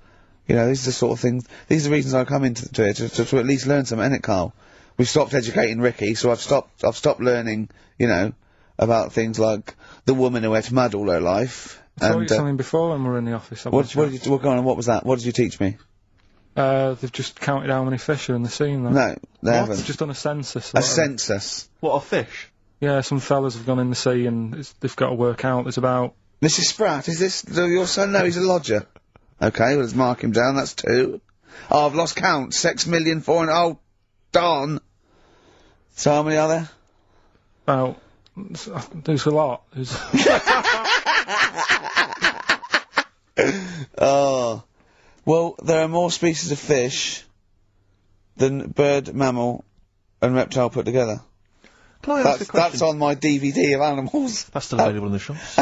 You know, these are the sort of things, these are the reasons I come into it, to at least learn something, innit, Carl? We've stopped educating Ricky, so I've stopped learning, you know, about things like the woman who ate mud all her life. I told you something before when we were in the office. What was that? What did you teach me? They've just counted how many fish are in the sea and that. No, they haven't. They've just done a census. A census? What, of fish? Yeah, some fellas have gone in the sea and they've got to work out. There's about... Mrs. Spratt, is this your son? No, he's a lodger. Okay, well, let's mark him down, that's 2. Oh, I've lost count. 6 million, 4 and... Oh, darn. So how many are there? About... There's a lot. There's... Oh. Well, there are more species of fish than bird, mammal and reptile put together. Can I ask a question? That's on my DVD of animals. That's still available in the shops.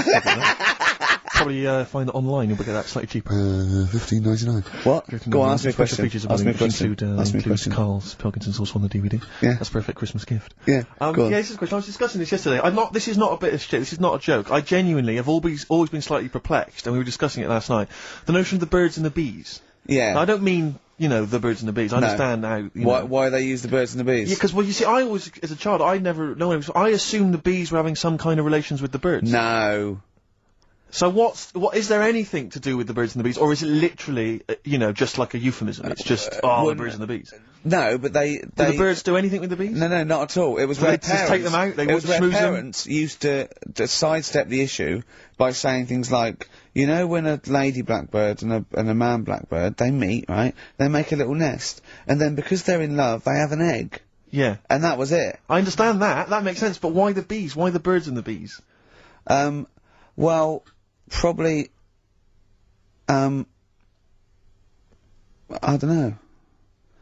Probably find it online, you'll get that slightly cheaper. $15.99. What? Go on, ask me a question. Ask me a question. Includes KARL's Pilkington sauce on the DVD. Yeah. That's a perfect Christmas gift. Yeah. Yeah, this is a question. I was discussing this yesterday. This is not a bit of shit. This is not a joke. I genuinely have always been slightly perplexed, and we were discussing it last night. The notion of the birds and the bees. Yeah. Now, I don't mean, you know, the birds and the bees. I understand how, Why they use the birds and the bees? Yeah, because, well, you see, I always, as a child, I assumed the bees were having some kind of relations with the birds. No. So what is there anything to do with the birds and the bees, or is it literally, just like a euphemism? It's just, the birds and the bees. No, but do the birds do anything with the bees? No, not at all. It was where parents just take them out. They where schmooze parents used to sidestep the issue by saying things like, you know, when a lady blackbird and a man blackbird they meet, right? They make a little nest, and then because they're in love, they have an egg. Yeah. And that was it. I understand that. That makes sense. But why the bees? Why the birds and the bees? Well, probably. I don't know.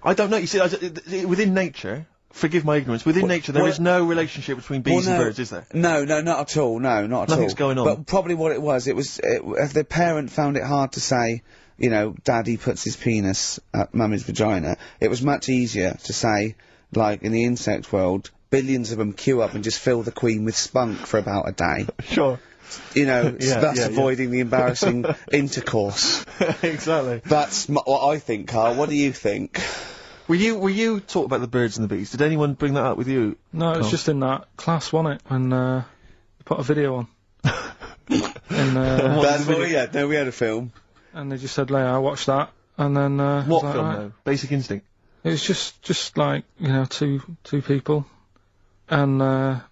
I don't know. You see, within nature, forgive my ignorance, within nature there is no relationship between bees and birds, is there? No, not at all. No, not at all. Nothing's going on. But probably what it was, if the parent found it hard to say, you know, Daddy puts his penis at Mummy's vagina, it was much easier to say, like, in the insect world, billions of them queue up and just fill the queen with spunk for about a day. Sure. You know, thus avoiding the embarrassing intercourse. Exactly. That's what I think, Carl. What do you think? Were you talking about the birds and the bees? Did anyone bring that up with you? No, it was just in that class, wasn't it? When they put a video on. That's what we had. No, we had a film. And they just said, I watched that. And then what film though? Basic Instinct. It was just like, you know, two people, and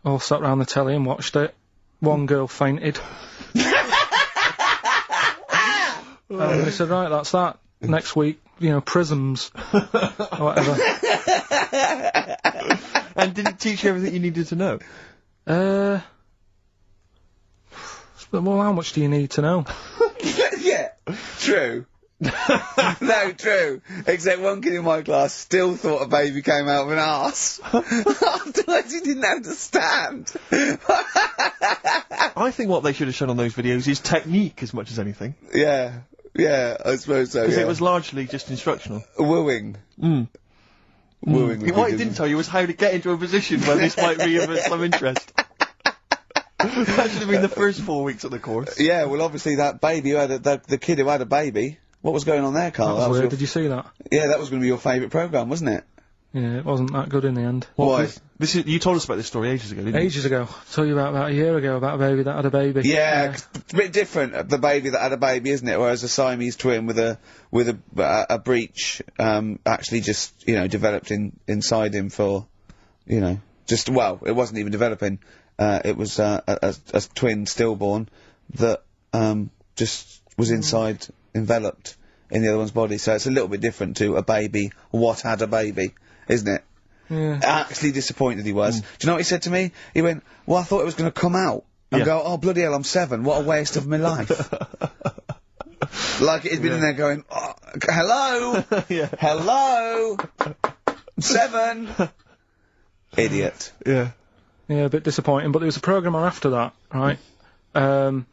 all sat round the telly and watched it. One girl fainted. And they said, right, that's that. Next week, you know, prisms. Or whatever. And did it teach you everything you needed to know? Well, how much do you need to know? Yeah, true. No, true. Except one kid in my class still thought a baby came out of an arse. Afterwards he didn't understand. I think what they should have shown on those videos is technique as much as anything. Yeah, I suppose so, Because it was largely just instructional. Wooing. Wooing. What it didn't tell you was how to get into a position where this might be of some interest. That should have been the first 4 weeks of the course. Yeah, well obviously that baby who had the kid who had a baby. What was going on there, Carl? That was weird. Did you see that? Yeah, that was going to be your favourite programme, wasn't it? Yeah, it wasn't that good in the end. Why? You told us about this story ages ago, didn't you? Ages ago. I told you about a year ago, about a baby that had a baby. Yeah, it's a bit different, the baby that had a baby, isn't it? Whereas a Siamese twin with a breech, actually just, you know, developed inside him for, you know, it wasn't even developing. It was, a twin stillborn that, just was inside, enveloped in the other one's body, so it's a little bit different to a baby what had a baby, isn't it? Yeah. Actually disappointed he was. Do you know what he said to me? He went, well, I thought it was going to come out and go, oh bloody hell, I'm 7, what a waste of my life. Like he'd been in there going, oh, Hello? Yeah. Hello? 7. Idiot. Yeah. Yeah, a bit disappointing, but there was a programme on after that, right? At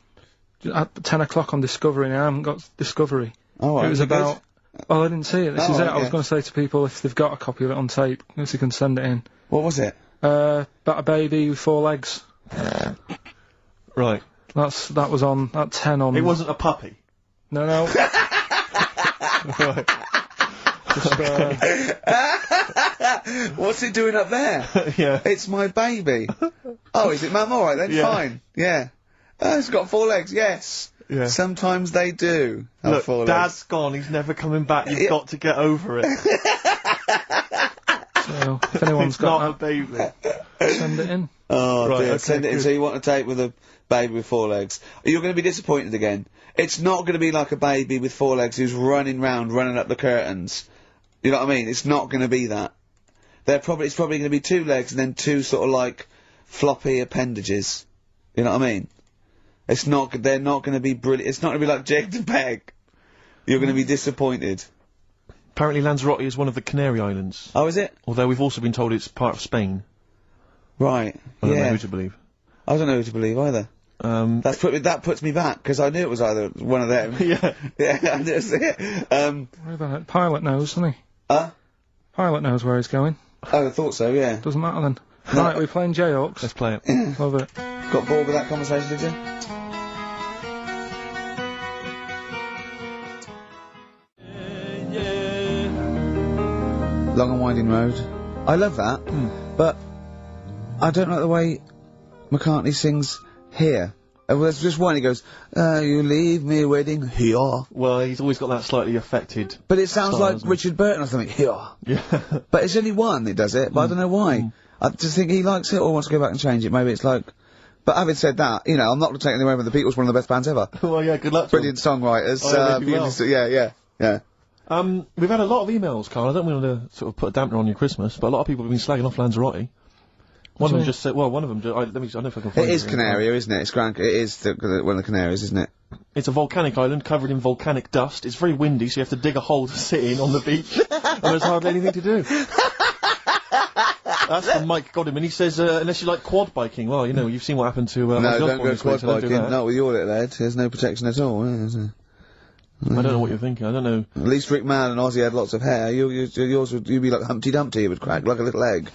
10 o'clock on Discovery, and I haven't got Discovery. Oh, right. It was about... Oh, I didn't see it. This is it. right, I was going to say to people, if they've got a copy of it on tape, if they can send it in. What was it? About a baby with 4 legs. Right. That was on, at 10 on... It wasn't a puppy. No, no. Right. Just, What's it doing up there? Yeah. It's my baby. Oh, is it, Mum? All right then, Yeah. fine. Yeah. It's got 4 legs, yes. Yeah. Sometimes they do have Look, 4 Dad's legs. gone, he's never coming back, you've got to get over it. so, if anyone's It's not a got baby. that, send it in. Oh, Right, dear. okay, Send it in. good. So you want to tape with a baby with 4 legs. You're going to be disappointed again. It's not going to be like a baby with 4 legs who's running up the curtains. You know what I mean? It's not going to be that. It's probably going to be 2 legs and then 2 sort of like floppy appendages. You know what I mean? They're not going to be brilliant. It's not going to be like Jake the Peg. You're going to be disappointed. Apparently Lanzarote is one of the Canary Islands. Oh, is it? Although we've also been told it's part of Spain. Right. I don't know Yeah. who to believe. I don't know who to believe either. That puts me back, because I knew it was either one of them. Yeah. Yeah, I knew it was it. Worry about it. Pilot knows, doesn't he? Pilot knows where he's going. Oh, I thought so, yeah. Doesn't matter then. Right, we're playing Jayhawks. Let's play it. Love it. Got bored with that conversation, did you? Long and Winding Road. I love that, but I don't like the way McCartney sings here. There's just one, he goes, you leave me waiting here. Well, he's always got that slightly affected. But it sounds style, like doesn't it? Richard Burton or something, here. Yeah. But it's only one that does it, but I don't know why. I just think he likes it or wants to go back and change it. Maybe it's like... But having said that, you know, I'm not taking away from the Beatles, one of the best bands ever. Well, yeah, good luck to Brilliant songwriters. Oh, yeah, they do well. Yeah. We've had a lot of emails, Carl. I don't want to sort of put a dampener on your Christmas, but a lot of people have been slagging off Lanzarote. One of them just said, well, one of them, I don't know if I can find It is Canaria, isn't it? It's it is one of the Canaries, isn't it? It's a volcanic island covered in volcanic dust. It's very windy, so you have to dig a hole to sit in on the beach, and there's hardly anything to do. That's from Mike Godham, and he says, unless you like quad biking, well, you know, you've seen what happened to, no, Ozzy don't Osbourne go this week, quad so don't do biking. that. Not with your little head. There's no protection at all, is there? I don't know what you're thinking, I don't know. At least Rick Mann and Ozzy had lots of hair. Yours would, you'd be like Humpty Dumpty, it would crack like a little egg.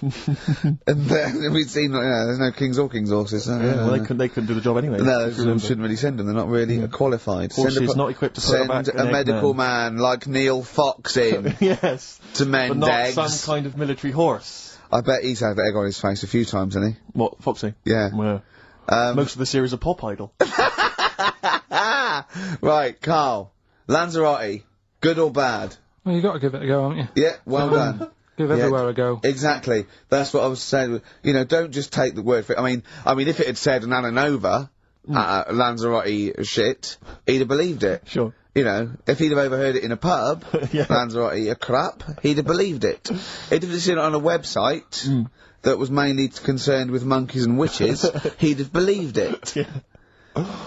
And we'd seen, there's no kings or kings horses. So, Yeah, well, they couldn't do the job anyway. No, shouldn't really send them. They're not really qualified. Horses not equipped to put back Send an a egg medical man like Neil Fox in Yes. to mend But not eggs. some kind of military horse. I bet he's had the egg on his face a few times, hasn't he? What, Foxy? Yeah. Well, most of the series are Pop Idol. Right, Carl. Lanzarote. Good or bad? Well, you got to give it a go, haven't you? Yeah, well done. Give everywhere a go. Exactly. That's what I was saying. You know, don't just take the word for it. I mean, if it had said an Ananova, Lanzarote shit, he'd have believed it. Sure. You know, if he'd have overheard it in a pub, Yeah. Lanzarote a crap, he'd have believed it. If he'd seen it on a website that was mainly concerned with monkeys and witches, he'd have believed it. Yeah.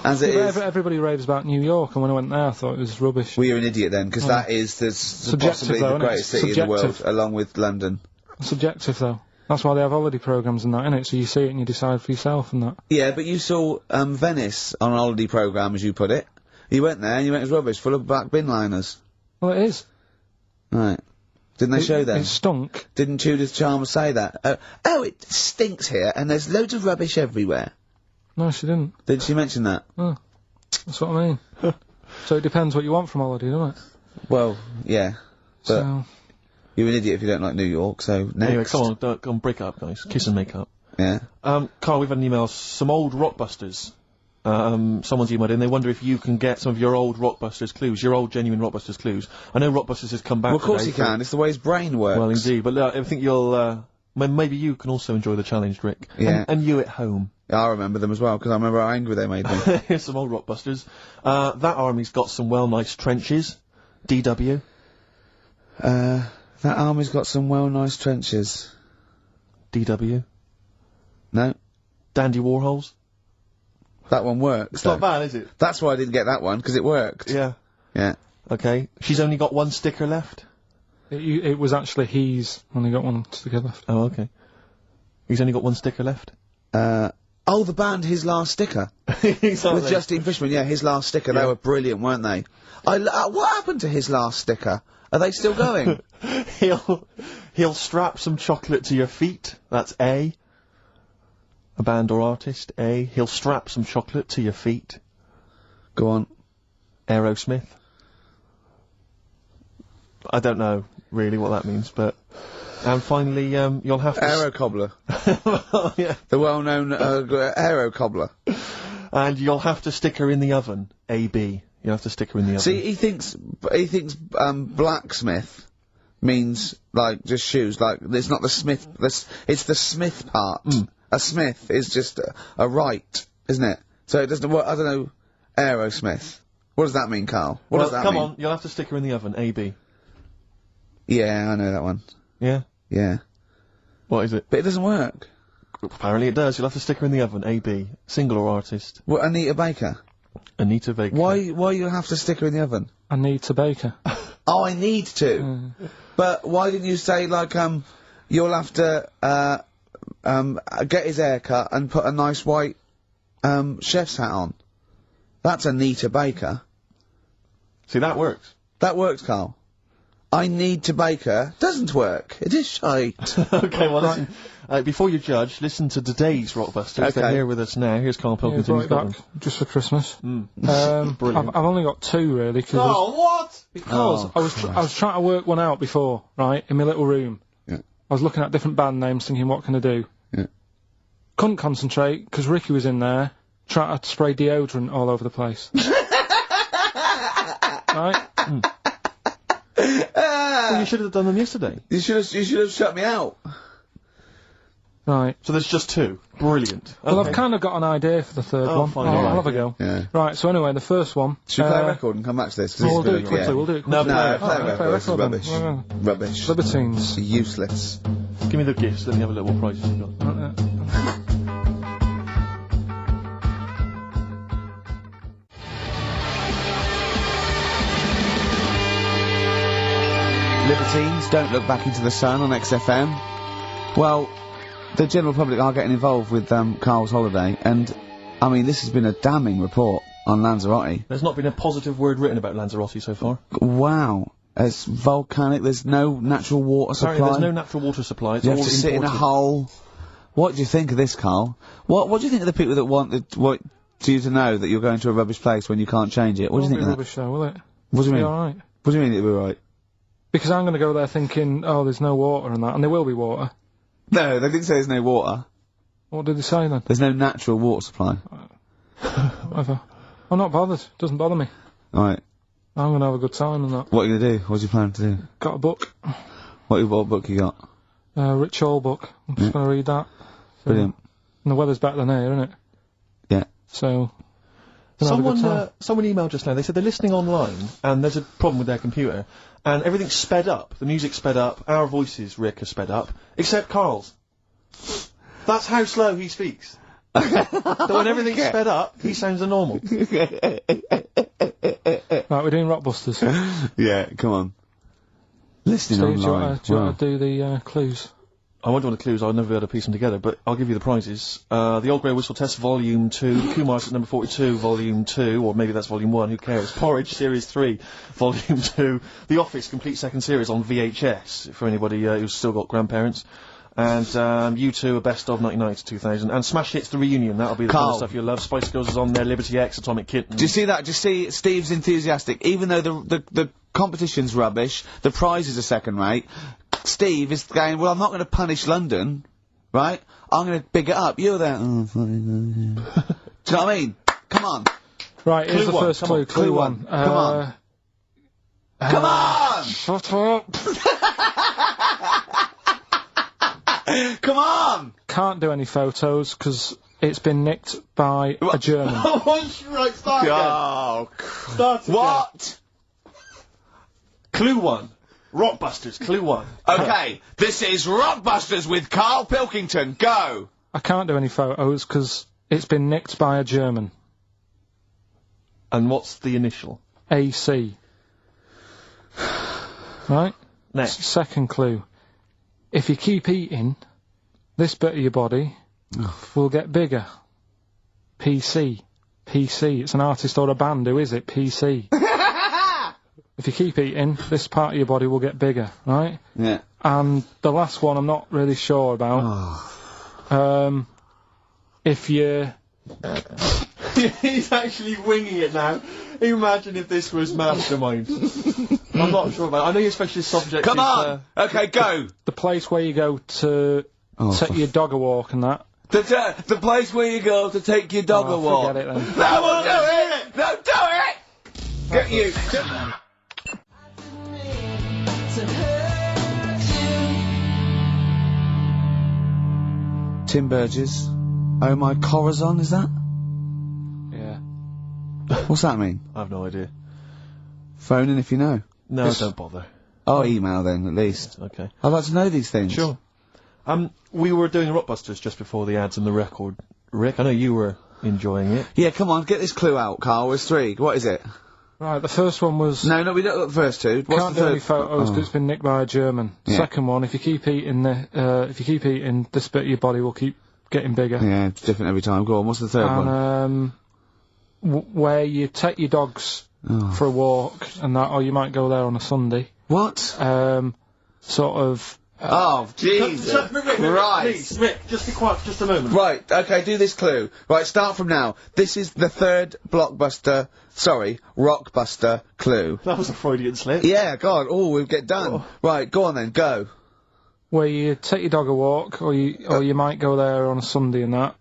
As it is. Everybody raves about New York, and when I went there, I thought it was rubbish. Well, you're an idiot then, because that is possibly though, the isn't it? greatest city in the world, Subjective. along with London. Subjective, though. That's why they have holiday programmes and that, innit? So you see it and you decide for yourself and that. Yeah, but you saw Venice on a holiday programme, as you put it. You went there and you went, it was rubbish, full of black bin liners. Well, it is. Right. Didn't they show that? It stunk. Didn't Judith Chalmers say that? Oh, it stinks here, and there's loads of rubbish everywhere. No, she didn't. Did she mention that? Oh. That's what I mean. So it depends what you want from holiday, doesn't it? Well, yeah. But So... you're an idiot if you don't like New York, so next. Anyway, come on, break up, guys. Kiss and make up. Yeah. Carl, we've had an email, some old Rockbusters. Someone's emailed in, they wonder if you can get some of your old Rockbusters clues, your old genuine Rockbusters clues. I know Rockbusters has come back Well, of course today, he can, it's the way his brain works. Well, indeed, but I think you'll, maybe you can also enjoy the challenge, Rick. Yeah. And you at home. I remember them as well, because I remember how angry they made me. Here's some old Rockbusters. That army's got some nice trenches. DW. That army's got some nice trenches. DW. No? Dandy Warhols. That one works. It's not bad, is it? That's why I didn't get that one, because it worked. Yeah. Yeah. Okay. She's only got one sticker left? It was actually he's only got one sticker left. Oh, okay. He's only got one sticker left? Oh, the band His Last Sticker. With Justine Fishman, yeah, His Last Sticker. They were brilliant, weren't they? What happened to His Last Sticker? Are they still going? He'll strap some chocolate to your feet. That's A. A band or artist, A. He'll strap some chocolate to your feet. Go on. Aerosmith. I don't know really what that means, but... And finally, you'll have to... Aero Cobbler. Yeah. The well-known, Aero Cobbler. And you'll have to stick her in the oven. AB. You'll have to stick her in the oven. See, he thinks, blacksmith means, like, just shoes. Like, it's not the smith, it's the smith part. A smith is just a right, isn't it? So it doesn't work, I don't know, Aerosmith. What does that mean, Carl? What does that mean? Come on, you'll have to stick her in the oven. AB. Yeah, I know that one. Yeah? Yeah. What is it? But it doesn't work. Apparently it does. You'll have to stick her in the oven. AB. Single or artist? What, Anita Baker? Anita Baker. Why you have to stick her in the oven? Anita Baker. Oh, I need to. But why didn't you say, like, you'll have to, get his hair cut and put a nice white, chef's hat on? That's Anita Baker. See, that works. That works, Carl. I need to Baker doesn't work. It is shite. Okay, well, listen, before you judge, listen to today's Rockbusters. Okay. They're here with us now. Here's KARL Pilkington. Brought it back just for Christmas. Brilliant. I've only got two really. Cause what? Because I was trying to work one out before, right, in my little room. Yeah. I was looking at different band names, thinking, what can I do? Yeah. Couldn't concentrate because Ricky was in there trying to spray deodorant all over the place. Right. Well, you should have done them yesterday. You should have shut me out. Right. So there's just two. Brilliant. Well, Okay. I've kind of got an idea for the third one. fine, I'll alright. have a go. Yeah. Right, so anyway, the first one... Should we play a record and come back to this? 'Cause We'll this do is it quickly, we'll do it quickly. No, play a play a record. This is record rubbish. then. Rubbish. Libertines. Useless. Give me the gifts. Let me have a look what prizes you've got. Libertines, Don't Look Back Into the Sun on XFM. Well, the general public are getting involved with Carl's holiday, and, I mean, this has been a damning report on Lanzarote. There's not been a positive word written about Lanzarote so far. Wow. It's volcanic, there's no natural water supply. Apparently there's no natural water supply. It's You all have to sit in a imported. hole. What do you think of this, Carl? What do you think of the people that want you to know that you're going to a rubbish place when you can't change it? What do you think of that? Rubbish though, will it? What do you mean? Alright. What do you mean it'll be right? Because I'm going to go there thinking, oh, there's no water and that, and there will be water. No, they didn't say there's no water. What did they say then? There's no natural water supply. Whatever. I'm not bothered. Doesn't bother me. Alright. I'm going to have a good time and that. What are you going to do? What's your plan to do? Got a book. What book you got? Rich Hall book. I'm just going to read that. So, Brilliant. And the weather's better than here, isn't it? Yeah. So... gonna have a good time. Someone emailed just now. They said they're listening online, and there's a problem with their computer, and everything's sped up. The music's sped up. Our voices, Rick, are sped up, except Carl's. That's how slow he speaks. So when everything's sped up, he sounds normal. Right, we're doing Rockbusters. Yeah, come on. Listening Steve, online. do you want to do the clues? I won't do the clues, I'll never be able to piece them together, but I'll give you the prizes. The Old Grey Whistle Test Volume 2, Kumar's at number 42, Volume 2, or maybe that's Volume 1, who cares? Porridge Series 3, Volume 2, The Office Complete Second Series on VHS, for anybody who's still got grandparents, and U2, a Best of 99 to 2000, and Smash Hits The Reunion, that'll be the kind Carl. of stuff you'll love. Spice Girls is on there, Liberty X, Atomic Kitten. Do you see that? Do you see Steve's enthusiastic? Even though the competition's rubbish, the prizes are second rate, Steve is going, well, I'm not going to punish London, right? I'm going to big it up. You're there. Do you know what I mean? Come on. Right, here's Clue the one, first come clue. on, Clue clue one. Come on. Come on! Shut up! Come on! Can't do any photos because it's been nicked by a German. Right, start again. Oh, Start again. what? Clue 1. Rockbusters, Clue 1. Okay, this is Rockbusters with KARL Pilkington. Go! I can't do any photos because it's been nicked by a German. And what's the initial? AC. Right? Next. Second clue. If you keep eating, this bit of your body will get bigger. PC. PC. It's an artist or a band. Who is it? PC. If you keep eating, this part of your body will get bigger, right? Yeah. And the last one I'm not really sure about. If you... He's actually winging it now. Imagine if this was Mastermind. I'm not sure about it. I know your specialist subject Come is, on! Okay, go! The place where you go to take your dog a walk and that. The place where you go to take your dog a walk. Forget it then. No, we'll do it! No, do it! Get you. Tim Burgess. Oh my Corazon, is that? Yeah. What's that mean? I have no idea. Phone in if you know. No, don't bother. Oh, email then, at least. Okay. I'd like to know these things. Sure. We were doing Rockbusters just before the ads and the record. Rick, I know you were enjoying it. Yeah, come on, get this clue out, Carl. There's 3. What is it? Right, the first one was... No, we don't got the first 2. What's Can't the do third? any photos because it's been nicked by a German. Yeah. Second one, if you keep eating, this bit of your body will keep getting bigger. Yeah, it's different every time. Go on, what's the third one? And, where you take your dogs for a walk and that, or you might go there on a Sunday. What? Sort of... Oh, Jesus Christ. Rick, just be quiet for just a moment. Right, okay, do this clue. Right, start from now. This is the 3rd Rockbuster clue. That was a Freudian slip. Yeah, God, we'll get done. Oh. Right, go on then, go. Where you take your dog a walk, or you might go there on a Sunday and that.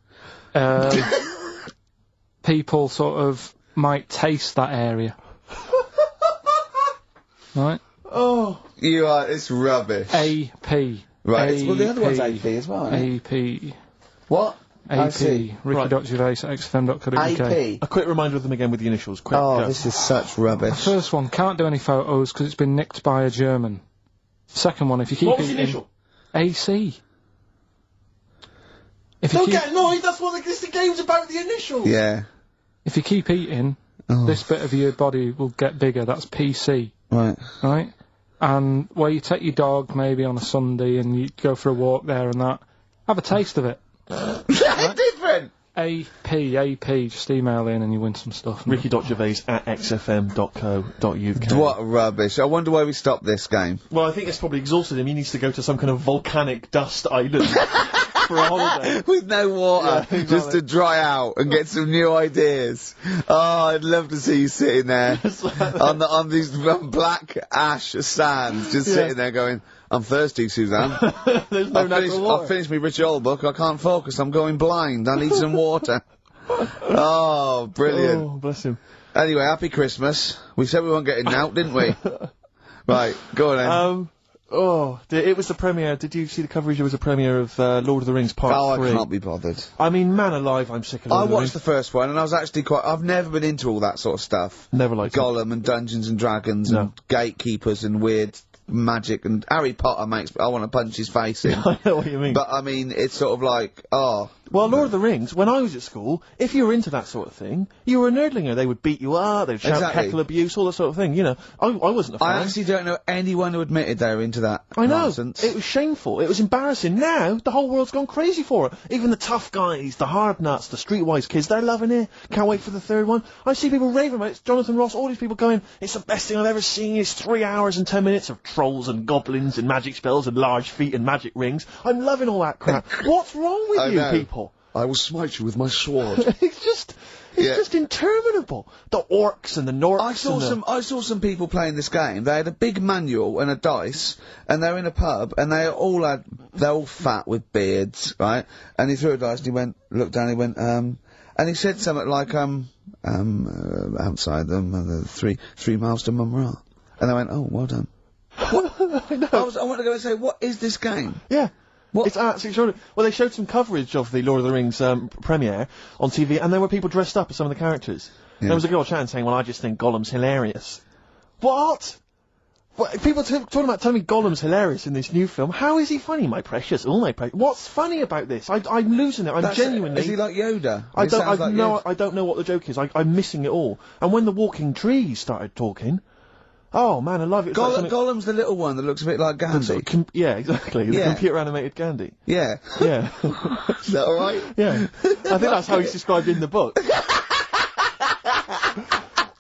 People sort of might taste that area. Right? Oh. It's rubbish. AP. Right, well the other one's AP as well. AP. What? AP. Ricky.Gervais at XFM.co.uk. AP. A quick reminder of them again with the initials. Quick, go. This is such rubbish. The first one, can't do any photos because it's been nicked by a German. Second one, if you keep What was the eating... initial? AC. If you Don't keep... get annoyed, that's what the game's about, the initials! Yeah. If you keep eating, this bit of your body will get bigger. That's PC. Right. Right? And where you take your dog maybe on a Sunday and you go for a walk there and that, have a taste of it. Right? Different! AP, just email in and you win some stuff. Ricky.Gervais at xfm.co.uk. What rubbish. I wonder why we stopped this game. Well, I think it's probably exhausted him. He needs to go to some kind of volcanic dust island for a holiday. With no water, Yeah, exactly. just to dry out and get some new ideas. Oh, I'd love to see you sitting there on these black ash sands, just sitting there going, I'm thirsty, Suzanne. There's no natural water. I've finished my Rich Old book, I can't focus, I'm going blind, I need some water. Oh, brilliant. Oh, bless him. Anyway, happy Christmas. We said we weren't getting out, didn't we? Right, go on then. It was the premiere. Did you see the coverage? It was a premiere of Lord of the Rings Part 3. I can't be bothered. I mean, man alive, I'm sick of Lord I of the watched Rings. the first one, and I was actually I've never been into all that sort of stuff. Never liked it. Gollum and Dungeons and Dragons and gatekeepers and weird magic and Harry Potter I want to punch his face in. I know what you mean. But I mean, it's sort of like, Well, Lord of the Rings, when I was at school, if you were into that sort of thing, you were a nerdlinger. They would beat you up, they'd shout heckle abuse, all that sort of thing, you know. I wasn't a fan. I actually don't know anyone who admitted they were into that nonsense. It was shameful. It was embarrassing. Now, the whole world's gone crazy for it. Even the tough guys, the hard nuts, the streetwise kids, they're loving it. Can't wait for the 3rd one. I see people raving about it. It's Jonathan Ross, all these people going, it's the best thing I've ever seen. It's 3 hours and 10 minutes of trolls and goblins and magic spells and large feet and magic rings. I'm loving all that crap. What's wrong with you people? I will smite you with my sword. It's just interminable. The orcs and the Norks. I saw some people playing this game. They had a big manual and a dice, and they're in a pub, and they're all fat with beards, right? And he threw a dice, and he looked down, he went, and he said something like, outside them, 3 miles to Mumra. And they went, oh, well done. What? I know. I wanted to go and say, what is this game? Yeah. What? It's absolutely extraordinary. Well, they showed some coverage of the Lord of the Rings premiere on TV, and there were people dressed up as some of the characters. Yeah. There was a girl chatting saying, well, I just think Gollum's hilarious. What? People talking about telling me Gollum's hilarious in this new film. How is he funny, my precious? Oh, my precious. What's funny about this? I'm losing it. I'm genuinely... Is he like Yoda? I don't know what the joke is. I'm missing it all. And when the walking trees started talking... Oh man, I love it. It's like something- Gollum's the little one that looks a bit like Gandhi. sort of yeah, exactly. The Yeah. computer animated Gandhi. Yeah. Yeah. Is that alright? Yeah. I think that's how he's described in the book.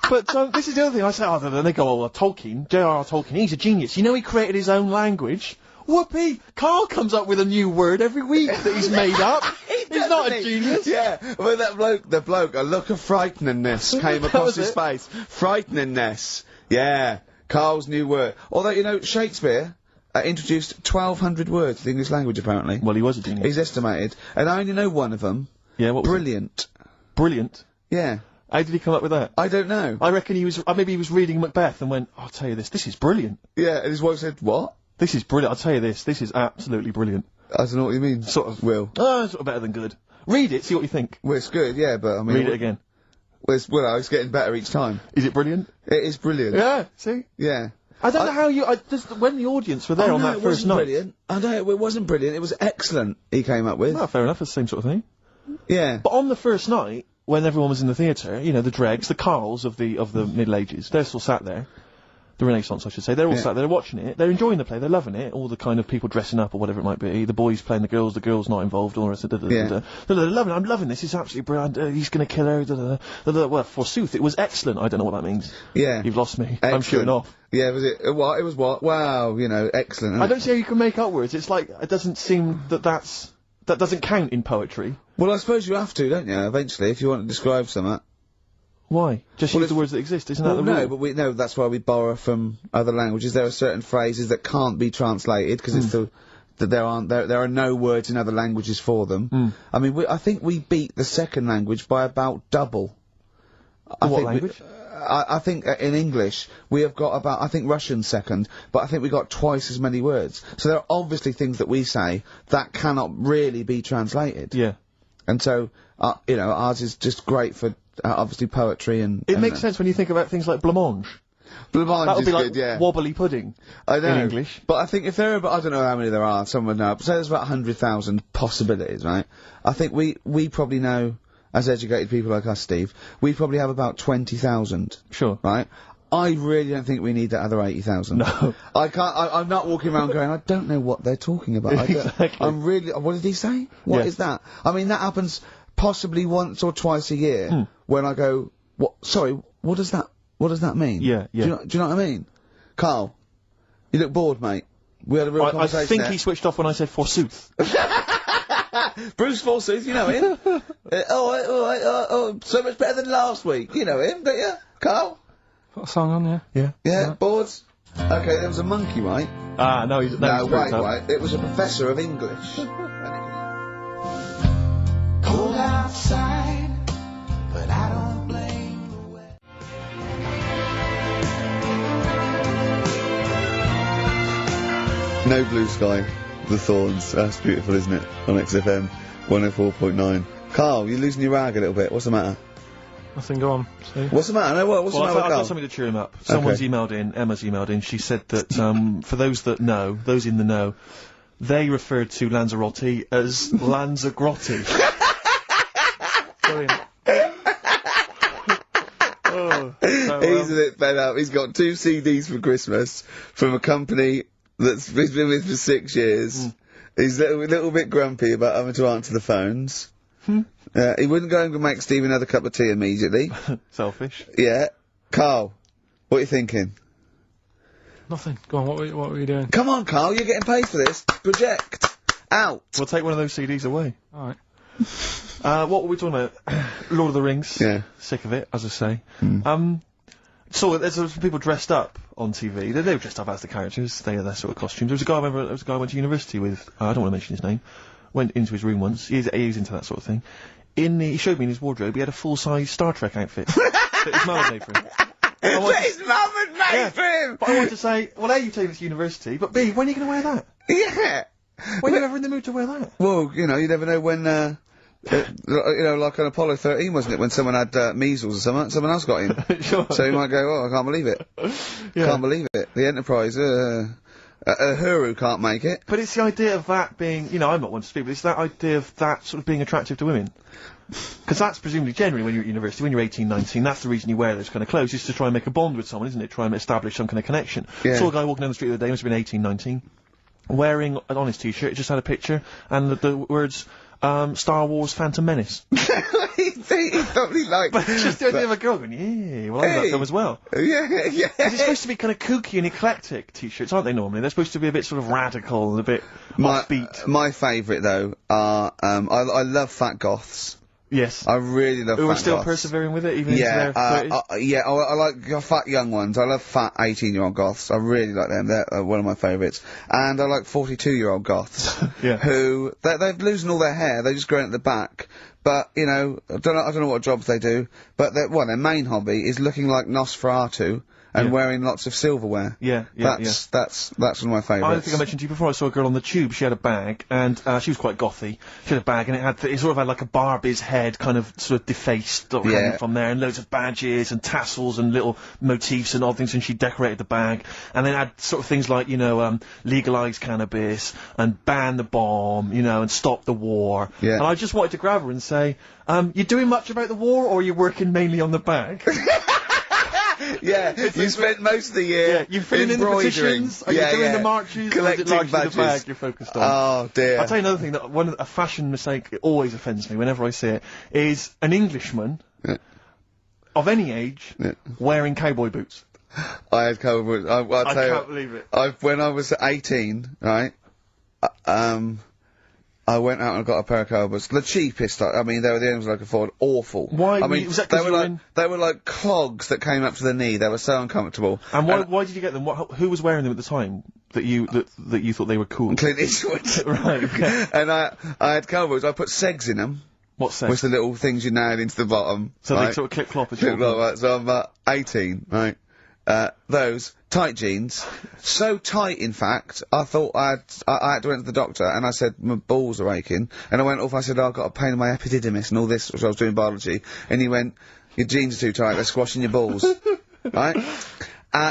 But this is the other thing I say, then they go, oh, Tolkien, J.R.R. Tolkien, he's a genius. You know he created his own language? Whoopee! Karl comes up with a new word every week that he's made up. He's not a genius. Yeah, well, the bloke, a look of frighteningness came across his face. Frighteningness. Yeah. Karl's new word. Although, you know, Shakespeare introduced 1,200 words to the English language, apparently. Well, he was a genius. He's estimated. And I only know one of them. Yeah, what was Brilliant. it? Brilliant? Yeah. How did he come up with that? I don't know. I reckon he was, maybe he was reading Macbeth and went, I'll tell you this is brilliant. Yeah, and his wife said, what? This is brilliant, I'll tell you this is absolutely brilliant. I don't know what you mean. Sort of. Will. Sort of better than good. Read it, see what you think. Well, it's good, yeah, but I mean... Read it again. Well, it's getting better each time. Is it brilliant? It is brilliant. Yeah, see? Yeah. I don't know how you, when the audience were there on that first night. Brilliant. I know, it wasn't brilliant, it was excellent, he came up with. Well, fair enough, it's the same sort of thing. Yeah. But on the first night, when everyone was in the theatre, you know, the dregs, the Karls of the Middle Ages, they're still sat there. The Renaissance, I should say. They're all sat there watching it. They're enjoying the play. They're loving it. All the kind of people dressing up or whatever it might be. The boys playing the girls not involved. All the rest of They're loving it. I'm loving this. It's absolutely brilliant. He's going to kill her. Well, forsooth, it was excellent. I don't know what that means. Yeah. You've lost me. Excellent. I'm shooting off. Yeah, was it? What? It was what? Wow, you know, excellent. I don't see how you can make up words. It's like, it doesn't seem that doesn't count in poetry. Well, I suppose you have to, don't you, eventually, if you want to describe something. Why? Just use the words that exist, isn't that the rule? No, but that's why we borrow from other languages. There are certain phrases that can't be translated because it's that there are no words in other languages for them. I mean, I think we beat the second language by about double. What language? I think in English we have got about, I think Russian's second, but I think we got twice as many words. So there are obviously things that we say that cannot really be translated. Yeah. And so, you know, ours is just great for obviously poetry and... It makes sense when you think about things like blancmange. Blancmange that would is be like good, yeah. wobbly pudding. I know. In English. But I think if there are, I don't know how many there are, someone know, say there's about 100,000 possibilities, right? I think we probably know, as educated people like us, Steve, we probably have about 20,000. Sure. Right? I really don't think we need that other 80,000. No. I'm not walking around going, I don't know what they're talking about. Exactly. I'm really, what did he say? What is that? I mean, that happens possibly once or twice a year when I go, sorry, what does that mean? Yeah, yeah. Do you know what I mean? Karl, you look bored, mate. We had a real conversation I think there. he switched off when I said forsooth. Bruce Forsooth, you know him. So much better than last week. You know him, don't you, Karl? Got a song on, yeah? Yeah. Yeah, boards. Okay, there was a monkey, right? No, he's No, wait. It was a professor of English. Cold outside, but I don't blame the weather. No Blue Sky, The Thorns. That's beautiful, isn't it? On XFM 104.9. Karl, you're losing your rag a little bit. What's the matter? Nothing, go on. See? What's the matter? No, what's the matter with I've Karl? got something to cheer him up. Someone's emailed in, Emma's emailed in, she said that, for those that know, those in the know, they referred to Lanzarote as Lanzagrotte. Brilliant. He's a bit fed up. He's got 2 CDs for Christmas from a company that's he's been with for 6 years. He's a little bit grumpy about having to answer the phones. He wouldn't go and make Steve another cup of tea immediately. Selfish. Yeah. Karl, what are you thinking? Nothing. Go on, what were you doing? Come on, Karl, you're getting paid for this. Project. Out. We'll take one of those CDs away. Alright. What were we talking about? Lord of the Rings. Yeah. Sick of it, as I say. So there's some people dressed up on TV. They were dressed up as the characters. They had their sort of costumes. There was a guy I went to university with. I don't want to mention his name. Went into his room once. He's into that sort of thing. He showed me in his wardrobe. He had a full-size Star Trek outfit that his mum had made for him. His mum had made for him. But I wanted to say, well, A, you've taken it to university, but B, when are you going to wear that? Yeah. When are you ever in the mood to wear that? Well, you know, you never know when, you know, like on Apollo 13, wasn't it, when someone had measles or something, someone else got him. Sure. So you might go, oh, I can't believe it. Yeah. Can't believe it. The Enterprise, Huru can't make it. But it's the idea of that being, you know, I'm not one to speak, but it's that idea of that sort of being attractive to women. Because that's presumably generally when you're at university, when you're 18, 19, that's the reason you wear those kind of clothes, is to try and make a bond with someone, isn't it? Try and establish some kind of connection. Yeah. Saw a guy walking down the street the other day, must have been 18, 19, wearing on his t-shirt, it just had a picture, and the words, Star Wars Phantom Menace. he probably like. But just the idea of a girl going, yeah, well, I love that film as well. Yeah. Because it's supposed to be kind of kooky and eclectic t-shirts, aren't they, normally? They're supposed to be a bit sort of radical and a bit offbeat. My favourite, though, are, I love fat goths. Yes. I really love Who fat are still goths. persevering with it, even into their 30s? I like fat young ones. I love fat 18-year-old goths. I really like them. They're one of my favourites. And I like 42-year-old goths. Yeah. Who, they're losing all their hair. They're just growing at the back. But, you know, I don't know what jobs they do. But their main hobby is looking like Nosferatu and wearing lots of silverware. That's one of my favourites. I think I mentioned to you before, I saw a girl on the tube, she had a bag, and she was quite gothy. She had a bag, and it sort of had like a Barbie's head, kind of sort of defaced from there, and loads of badges and tassels and little motifs and odd things, and she decorated the bag. And then had sort of things like, you know, legalise cannabis, and ban the bomb, you know, and stop the war. Yeah. And I just wanted to grab her and say, you doing much about the war, or are you working mainly on the bag? Yeah, you spent most of the year you're filling in the petitions, are you doing the marches, collecting or is it largely badges. the bag you're focused on? Oh dear. I'll tell you another thing, that a fashion mistake that always offends me whenever I see it, is an Englishman of any age wearing cowboy boots. I had cowboy boots. I can't believe it. When I was 18, right, I went out and got a pair of cowboy boots. The cheapest, I mean, they were the only ones I could afford. Awful. Why? I mean, was that 'cause they were like clogs that came up to the knee. They were so uncomfortable. And why did you get them? Who was wearing them at the time that you thought they were cool? Clint Eastwood. Right. Okay. And I had cowboy boots. I put segs in them. What segs? Which the little things you nailed into the bottom. So right? they sort of clip-clop as Clip-clop, well. right. So I'm 18, right? Those tight jeans, so tight in fact, I thought I had to went to the doctor and I said my balls are aching, and I went off. I said I've got a pain in my epididymis and all this, which I was doing biology, and he went, your jeans are too tight, they're squashing your balls, right?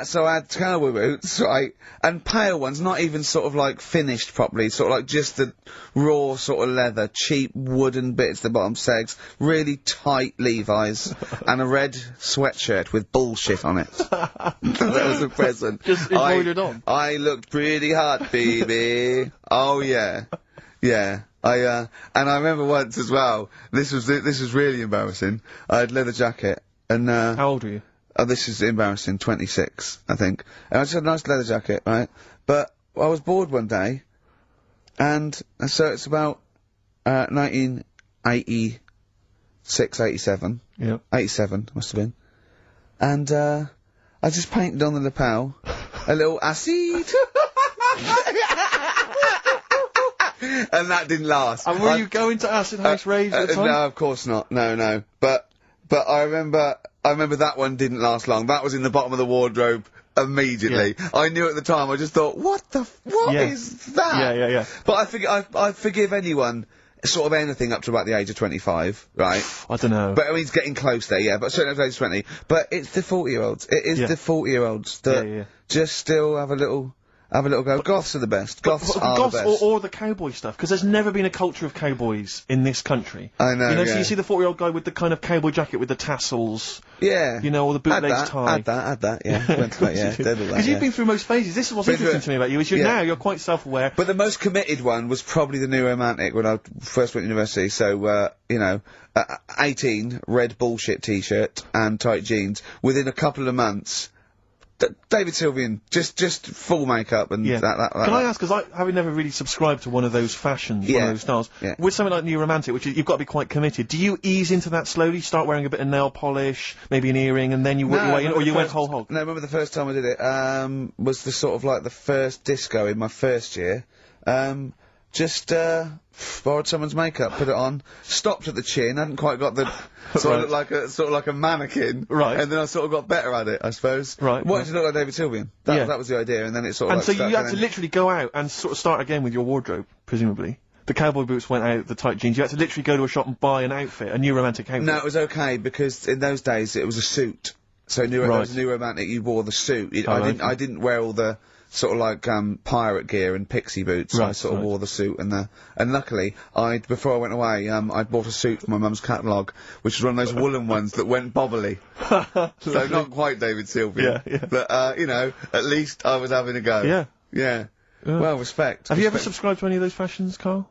So I had cowboy boots, right, and pale ones, not even sort of like finished properly, sort of like just the raw sort of leather, cheap wooden bits at the bottom, segs, really tight Levi's, and a red sweatshirt with bullshit on it. That was a present. Just embroidered on. I looked pretty hot, baby. Oh yeah. Yeah. And I remember once as well, this was really embarrassing. I had leather jacket, and how old were you? Oh, this is embarrassing, 26, I think. And I just had a nice leather jacket, right? But I was bored one day, and so it's about 1986, 87. Yeah. 87, must have been. And I just painted on the lapel a little acid. And that didn't last. And were you going to acid house raves at the time? No, of course not. No. But I remember that one didn't last long. That was in the bottom of the wardrobe immediately. Yeah. I knew at the time, I just thought, what is that? Yeah. But I forgive anyone, sort of anything up to about the age of 25, right? I don't know. But I mean, it's getting close there, yeah, but certainly up to the age of 20. But it's the 40-year-olds. It is the 40-year-olds that just still have a little go. Goths are the best. Goths are the best. Or the cowboy stuff, because there's never been a culture of cowboys in this country. I know, You know, so you see the 40-year-old guy with the kind of cowboy jacket with the tassels. Yeah. You know, or the bootleg tie. Add that, yeah. Went to that, yeah. Because you've been through most phases. This is what's interesting to me about you, is you're quite self-aware. But the most committed one was probably the New Romantic when I first went to university, so, 18, red bullshit t-shirt and tight jeans. Within a couple of months, David Sylvian, just full makeup and that. Can I ask, because having never really subscribed to one of those fashions, one of those styles, with something like New Romantic, which you've got to be quite committed, do you ease into that slowly, start wearing a bit of nail polish, maybe an earring, and then you work your way in, or you went whole hog? No, I remember the first time I did it, was the sort of like the first disco in my first year, just borrowed someone's makeup, put it on, stopped at the chin, hadn't quite got the sort of like a mannequin, right? And then I sort of got better at it, I suppose. Right. Wanted to look like David Sylvian. That was the idea, and then it sort of. And so you had to literally go out and sort of start again with your wardrobe, presumably. The cowboy boots went out, the tight jeans. You had to literally go to a shop and buy an outfit, a New Romantic outfit. No, it was okay because in those days it was a suit. So there was a New Romantic, you wore the suit. I didn't wear all the sort of like, pirate gear and pixie boots. I sort of wore the suit and luckily, before I went away, I bought a suit from my mum's catalogue, which was one of those woolen ones that went bobbly. So not quite David Sylvian. Yeah. But, you know, at least I was having a go. Yeah. Yeah. Well, respect. Have you ever subscribed to any of those fashions, Carl?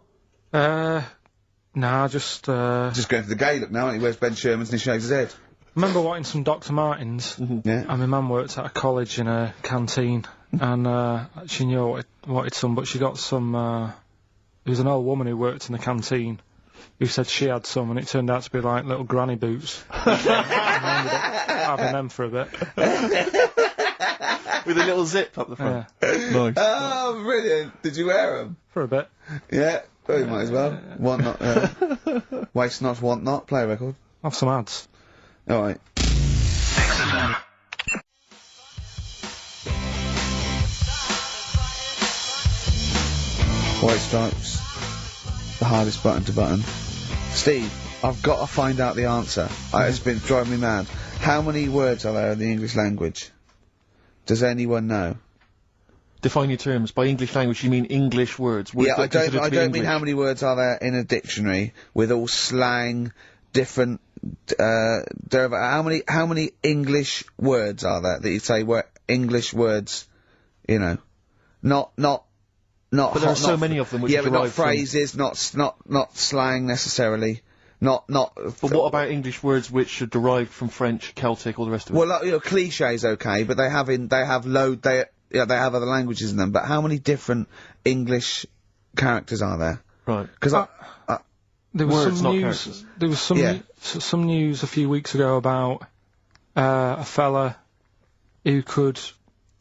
Nah, just going for the gay look now, and he wears Ben Sherman's and he shaves his head. I remember wanting some Dr. Martens, and my mum worked at a college in a canteen, and she knew I wanted some, but she got some, it was an old woman who worked in the canteen, who said she had some, and it turned out to be like little granny boots. And I ended up having them for a bit. With a little zip up the front. Yeah. Nice. Oh, brilliant. Did you wear them? For a bit. Yeah. Well, you might as well. Want not, waste not, want not. Play a record. Have some ads. Alright. XFM. White Stripes. The hardest button to button. Steve, I've got to find out the answer. It's been driving me mad. How many words are there in the English language? Does anyone know? Define your terms. By English language, you mean English words. Yeah, I don't mean how many words are there in a dictionary with all slang, different, how many English words are there that you say were English words, you know? Not But there are so many of them which but not derive from- phrases, not slang necessarily. But what about English words which are derived from French, Celtic, all the rest of it? Well, like, you know, cliches, okay, but they have other languages in them. But how many different English characters are there? Right. Because there was words, some not news. characters. There was some news a few weeks ago about a fella who could,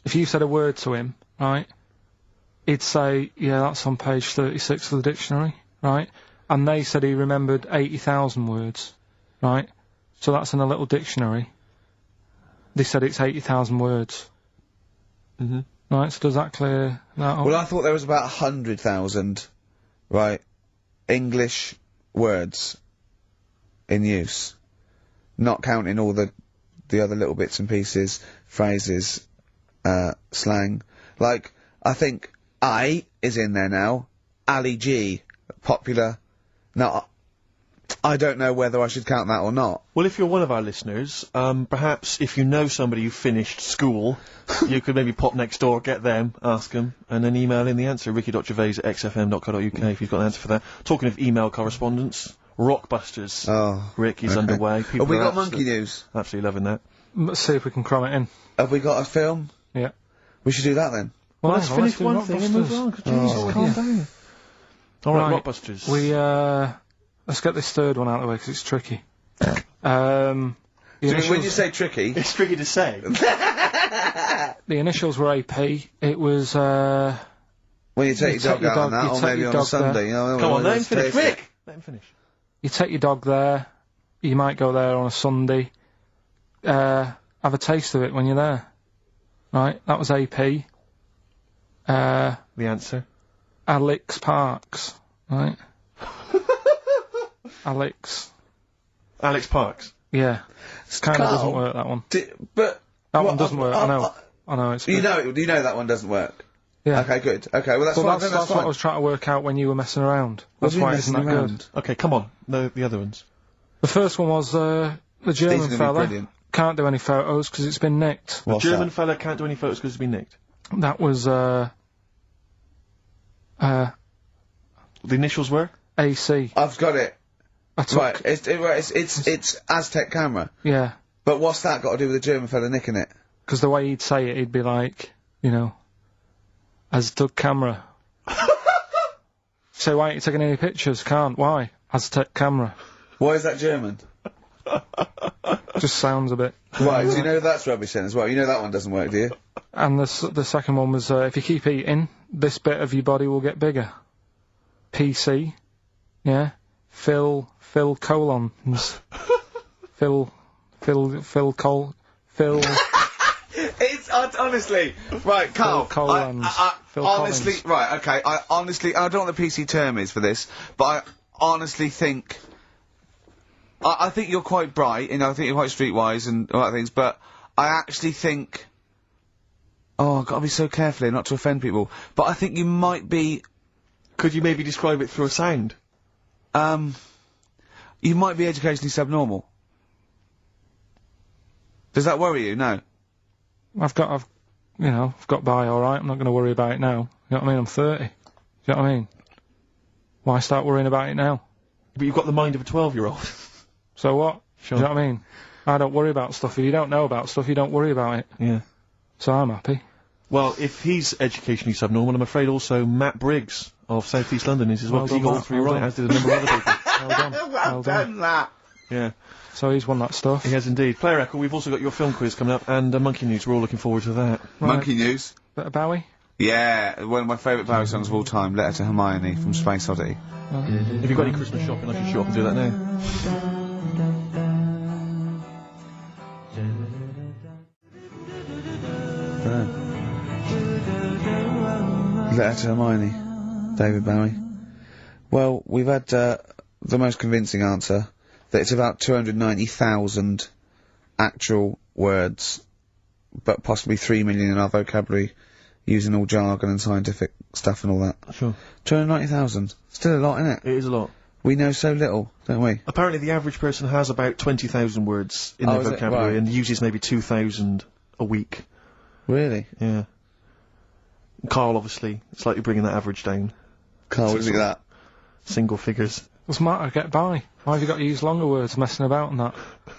if you said a word to him, right, he'd say, "Yeah, that's on page 36 of the dictionary," right? And they said he remembered 80,000 words, right? So that's in a little dictionary. They said it's 80,000 words. Mm-hmm. Right, so does that clear that up? Well, I thought there was about 100,000, right, English words in use. Not counting all the other little bits and pieces, phrases, slang. Like, I think I is in there now. Ali G, popular. Now, I don't know whether I should count that or not. Well, if you're one of our listeners, perhaps if you know somebody who finished school, you could maybe pop next door, get them, ask them, and then email in the answer, ricky.gervais@xfm.co.uk if you've got an answer for that. Talking of email correspondence, Rockbusters. Oh. Rick is okay. underway. People Have we are got monkey news? Absolutely loving that. Let's see if we can cram it in. Have we got a film? Yeah. We should do that then. Well, let's finish do one thing and move Rockbusters. on. Jesus, calm down. Alright, Rockbusters. Let's get this third one out of the way because it's tricky. When you say tricky... It's tricky to say. The initials were AP. It was, when you take your dog out on that, or maybe on a Sunday, you know... Come on, let him finish. Rick! Let him finish. You take your dog there. You might go there on a Sunday. Have a taste of it when you're there. Right? That was AP. The answer? Alex Parks. Right? Alex Parks? Yeah. Kind of doesn't work, that one. That one doesn't work, I know. I know, it's... You know that one doesn't work? Yeah. Okay, good. Okay, well that's fine. That's what I was trying to work out when you were messing around. That's why it's not good. Okay, come on. The other ones. The first one was, the German fella. Can't do any photos because it's been nicked. The German fella can't do any photos because it's been nicked. That was, the initials were? AC. I've got it. Right, it's Aztec camera. Yeah. But what's that got to do with the German fella nicking it? Because the way he'd say it, he'd be like, you know, Aztec camera. So why aren't you taking any pictures? Can't. Why? Aztec camera. Why is that German? Just sounds a bit... Right, do you know that's rubbish then as well? You know that one doesn't work, do you? And the second one was, if you keep eating, this bit of your body will get bigger. PC. Yeah. Phil colons. Phil. It's honestly right, Carl. Phil Collins. Phil honestly, Collins. right, okay. I don't know what the PC term is for this, but I honestly think I think you're quite bright, and I think you're quite streetwise and all that things. But I actually think... Oh, I've got to be so careful here not to offend people. But I think you might be... Could you maybe describe it through a sound? You might be educationally subnormal. Does that worry you? No. I've got by alright, I'm not gonna worry about it now. You know what I mean? I'm 30. You know what I mean? Why start worrying about it now? But you've got the mind of a 12-year-old. So what? Sure. Do you know what I mean? I don't worry about stuff. If you don't know about stuff, you don't worry about it. Yeah. So I'm happy. Well, if he's educationally subnormal, I'm afraid also Matt Briggs of South East London is as well, Well because he done, got all Matt. three Well right, done. as did a number of other people. Well done. Well done. that. Yeah. So he's won that stuff. He has indeed. Player Echo, we've also got your film quiz coming up, and Monkey News, we're all looking forward to that. Right. Monkey News. Bit of Bowie? Yeah, one of my favourite Bowie songs of all time, Letter to Hermione from Space Oddity. If you've got any Christmas shopping, I should show up and do that now. Letter to Hermione, David Bowie. Well, we've had the most convincing answer, that it's about 290,000 actual words, but possibly 3 million in our vocabulary, using all jargon and scientific stuff and all that. Sure. 290,000. Still a lot, isn't it? It is a lot. We know so little, don't we? Apparently the average person has about 20,000 words in their is it? vocabulary, Right. and uses maybe 2,000 a week. Really? Yeah. Carl, obviously, slightly bringing that average down. Carl, what do you think of that? Single figures. Doesn't matter, get by. Why have you got to use longer words messing about and that?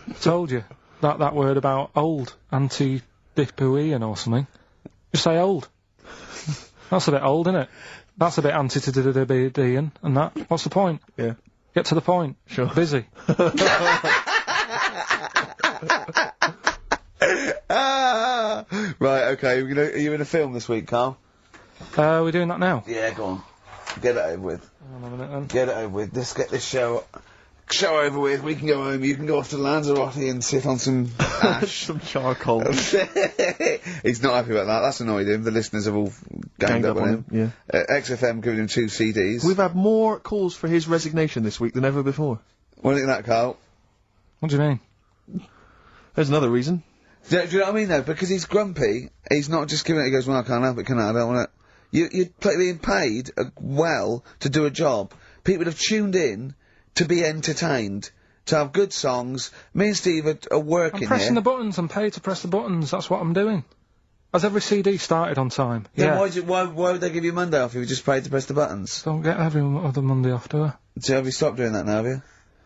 I told you. That word about old. Anti-dipuian or something. Just say old. That's a bit old, isn't it? That's a bit anti-dipuian and that. What's the point? Yeah. Get to the point. Sure. Busy. Right, okay, are you in a film this week, Carl? We're doing that now. Yeah, go on. Get it over with. Hang on a minute then. Get it over with. Let's get this show over with. We can go home. You can go off to Lanzarote and sit on some ash. Some charcoal. He's not happy about that. That's annoyed him. The listeners have all ganged up on him. Yeah. XFM giving him 2 CDs. We've had more calls for his resignation this week than ever before. What do you think of that, Carl? What do you mean? There's another reason. Do you know what I mean, though? Because he's grumpy, he's not just giving it, he goes, well, I can't help it, can I? I don't want it. You're being paid well to do a job. People have tuned in to be entertained, to have good songs. Me and Steve are working I'm pressing here. the buttons. I'm paid to press the buttons. That's what I'm doing. Has every CD started on time? Then Yeah. why would they give you Monday off if you just paid to press the buttons? Don't get every other Monday off, do I? So have you stopped doing that now, have you?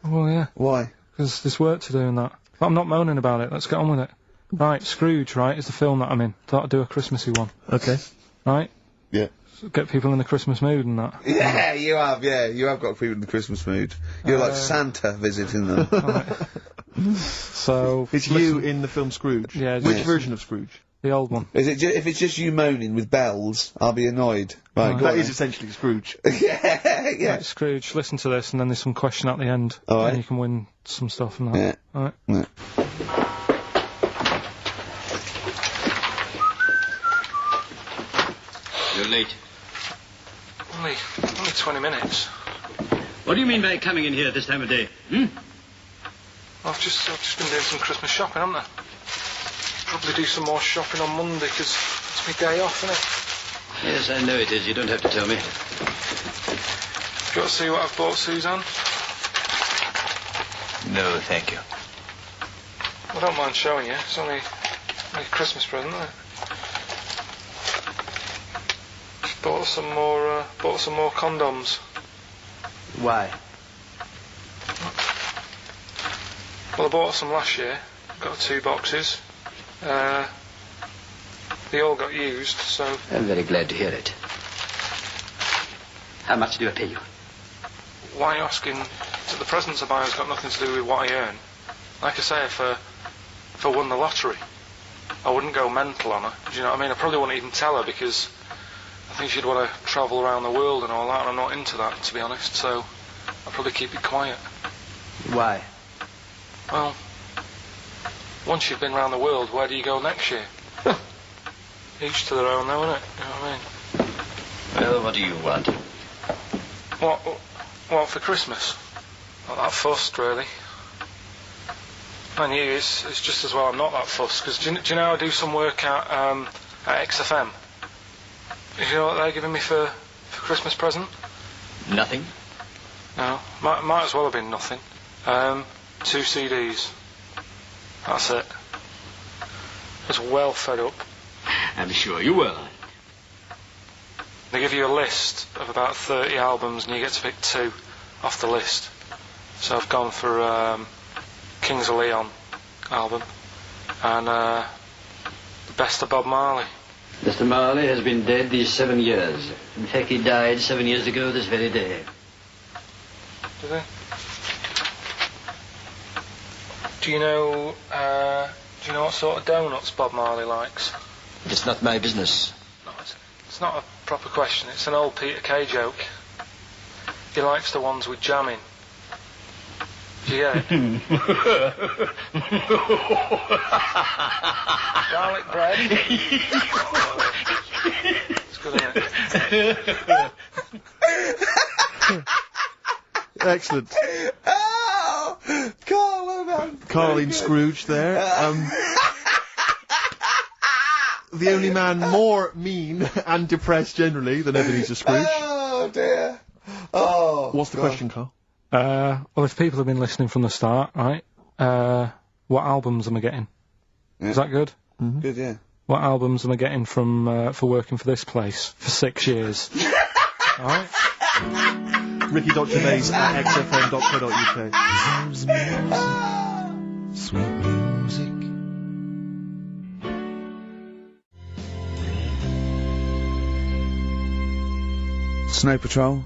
Well, yeah. Why? Because there's work to do in that. But I'm not moaning about it. Let's get on with it. Right, Scrooge, right, is the film that I'm in. Thought I'd do a Christmassy one. Okay. Right? Yeah. So get people in the Christmas mood and that. Yeah, you have got people in the Christmas mood. You're like Santa visiting them. So... It's you in the film Scrooge. Yeah, Which yes. version of Scrooge? The old one. Is it if it's just you moaning with bells, I'll be annoyed. Right, go That on is then. essentially Scrooge. yeah. Right, Scrooge, listen to this and then there's some question at the end. All right. And you can win some stuff and that. Yeah. Alright. Yeah. You're late. Only 20 minutes. What do you mean by coming in here at this time of day? Hmm? I've just been doing some Christmas shopping, haven't I? Probably do some more shopping on Monday because it's my day off, isn't it? Yes, I know it is. You don't have to tell me. Got to see what I've bought Suzanne? No, thank you. I don't mind showing you. It's only a Christmas present, isn't it? Bought some more condoms. Why? Well, I bought some last year. Got 2 boxes. They all got used, so... I'm very glad to hear it. How much do I pay you? Why are you asking? The presents I buy has got nothing to do with what I earn. Like I say, if I won the lottery, I wouldn't go mental on her. Do you know what I mean? I probably wouldn't even tell her because I think she'd want to travel around the world and all that, and I'm not into that, to be honest, so I'd probably keep it quiet. Why? Well, once you've been around the world, where do you go next year? Each to their own, though, innit? You know what I mean? Well, what do you want? What for Christmas? Not that fussed, really. Man, it's just as well I'm not that fussed, because do you know I do some work at XFM? Do you know what they're giving me for Christmas present? Nothing. No, might as well have been nothing. 2 CDs. That's it. I was well fed up. I'm sure you will. They give you a list of about 30 albums and you get to pick 2 off the list. So I've gone for Kings of Leon album and the best of Bob Marley. Mr. Marley has been dead these 7 years. In fact, he died 7 years ago this very day. Did he? Do you know what sort of donuts Bob Marley likes? It's not my business. No, it's not a proper question. It's an old Peter Kay joke. He likes the ones with jam in. Do you get it? Garlic bread. It's good, isn't it? Excellent. Oh! Carl, well done. Carl in Scrooge there. The only man more mean and depressed generally than Ebenezer Scrooge. Oh, dear. Oh. What's the question, Carl? Well, if people have been listening from the start, right, what albums am I getting? Yeah. Is that good? Mm-hmm. Good, yeah. What albums am I getting from, for working for this place for 6 years? Alright? Ricky.Gervais at XFM.co.uk. Sweet music. Snow Patrol